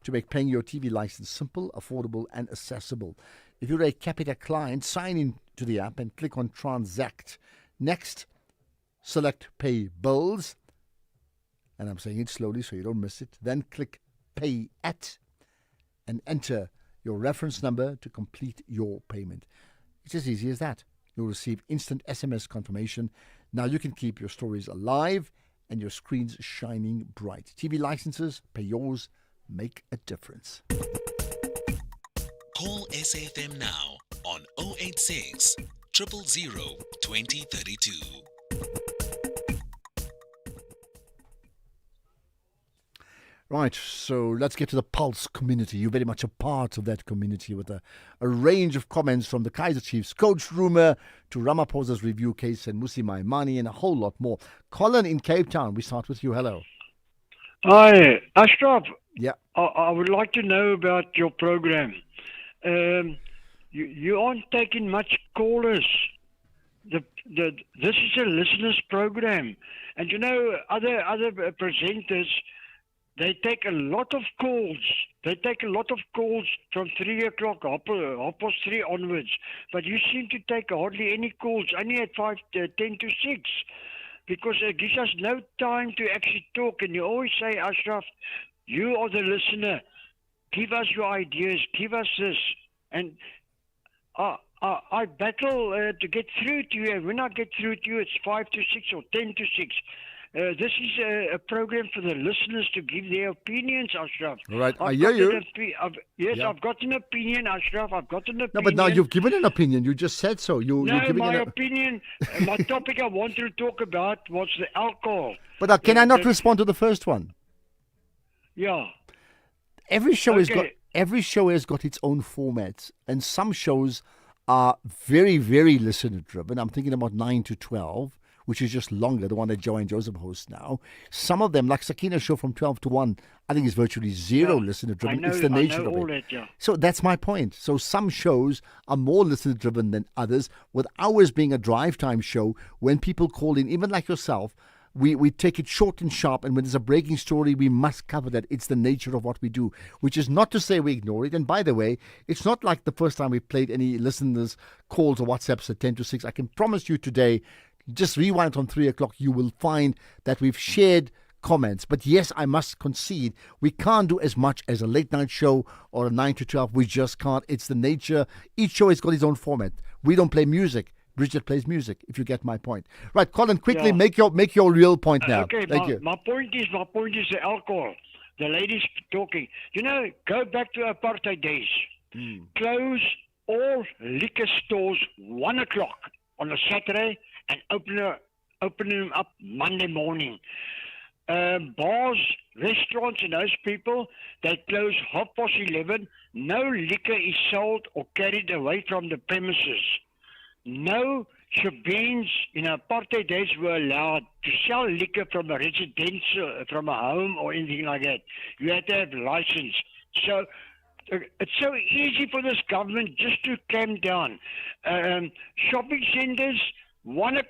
to make paying your TV license simple, affordable and accessible. If you're a Capitec client, sign in to the app and click on Transact. Next, select Pay Bills, and I'm saying it slowly so you don't miss it. Then click Pay At and enter your reference number to complete your payment. It's as easy as that. You'll receive instant SMS confirmation. Now you can keep your stories alive and your screens shining bright. TV licenses, pay yours, make a difference. Call SAFM now on 086 000 2032. Right, so let's get to the Pulse community. You're very much a part of that community with a range of comments from the Kaizer Chiefs coach rumour to Ramaphosa's review case and Musi Maimane and a whole lot more. Colin in Cape Town, we start with you. Hello. Hi, Ashraf. Yeah. I would like to know about your program. You aren't taking much callers. This is a listeners program, and you know other presenters. They take a lot of calls. They take a lot of calls from 3 o'clock, half past 3 onwards. But you seem to take hardly any calls, only at 10 to 6. Because it gives us no time to actually talk. And you always say, Ashraf, you are the listener. Give us your ideas. Give us this. And I battle to get through to you. And when I get through to you, it's 5 to 6 or 10 to 6. This is a program for the listeners to give their opinions, Ashraf. Right, I hear you. I've got an opinion, Ashraf. I've got an opinion. No, but now you've given an opinion. You just said so. You're giving my opinion, my topic I wanted to talk about was the alcohol. But can I not respond to the first one? Yeah. Every show has got its own formats, and some shows are very, very listener driven. I'm thinking about 9 to 12. Which is just longer, the one that Joe and Joseph host now. Some of them, like Sakina's show from 12 to 1, I think is virtually zero listener driven. It's the nature of it. So that's my point. So some shows are more listener driven than others, with ours being a drive time show. When people call in, even like yourself, we take it short and sharp, and when there's a breaking story, we must cover that. It's the nature of what we do, which is not to say we ignore it. And by the way, it's not like the first time we played any listeners' calls or WhatsApps at 10 to 6. I can promise you today, just rewind on 3 o'clock, you will find that we've shared comments. But yes, I must concede, we can't do as much as a late night show or a 9 to 12. We just can't. It's the nature. Each show has got its own format. We don't play music. Bridget plays music, if you get my point. Right, Colin, quickly make your real point now. Okay, Thank you. My point is the alcohol. The ladies talking. You know, go back to apartheid days. Close all liquor stores 1 o'clock on a Saturday and open them up Monday morning. Bars, restaurants and those people, they close 11:30. No liquor is sold or carried away from the premises. No shebeens in apartheid days were allowed to sell liquor from a residential, from a home or anything like that. You had to have license. So it's so easy for this government just to clamp down. Shopping centers, 1 o'clock.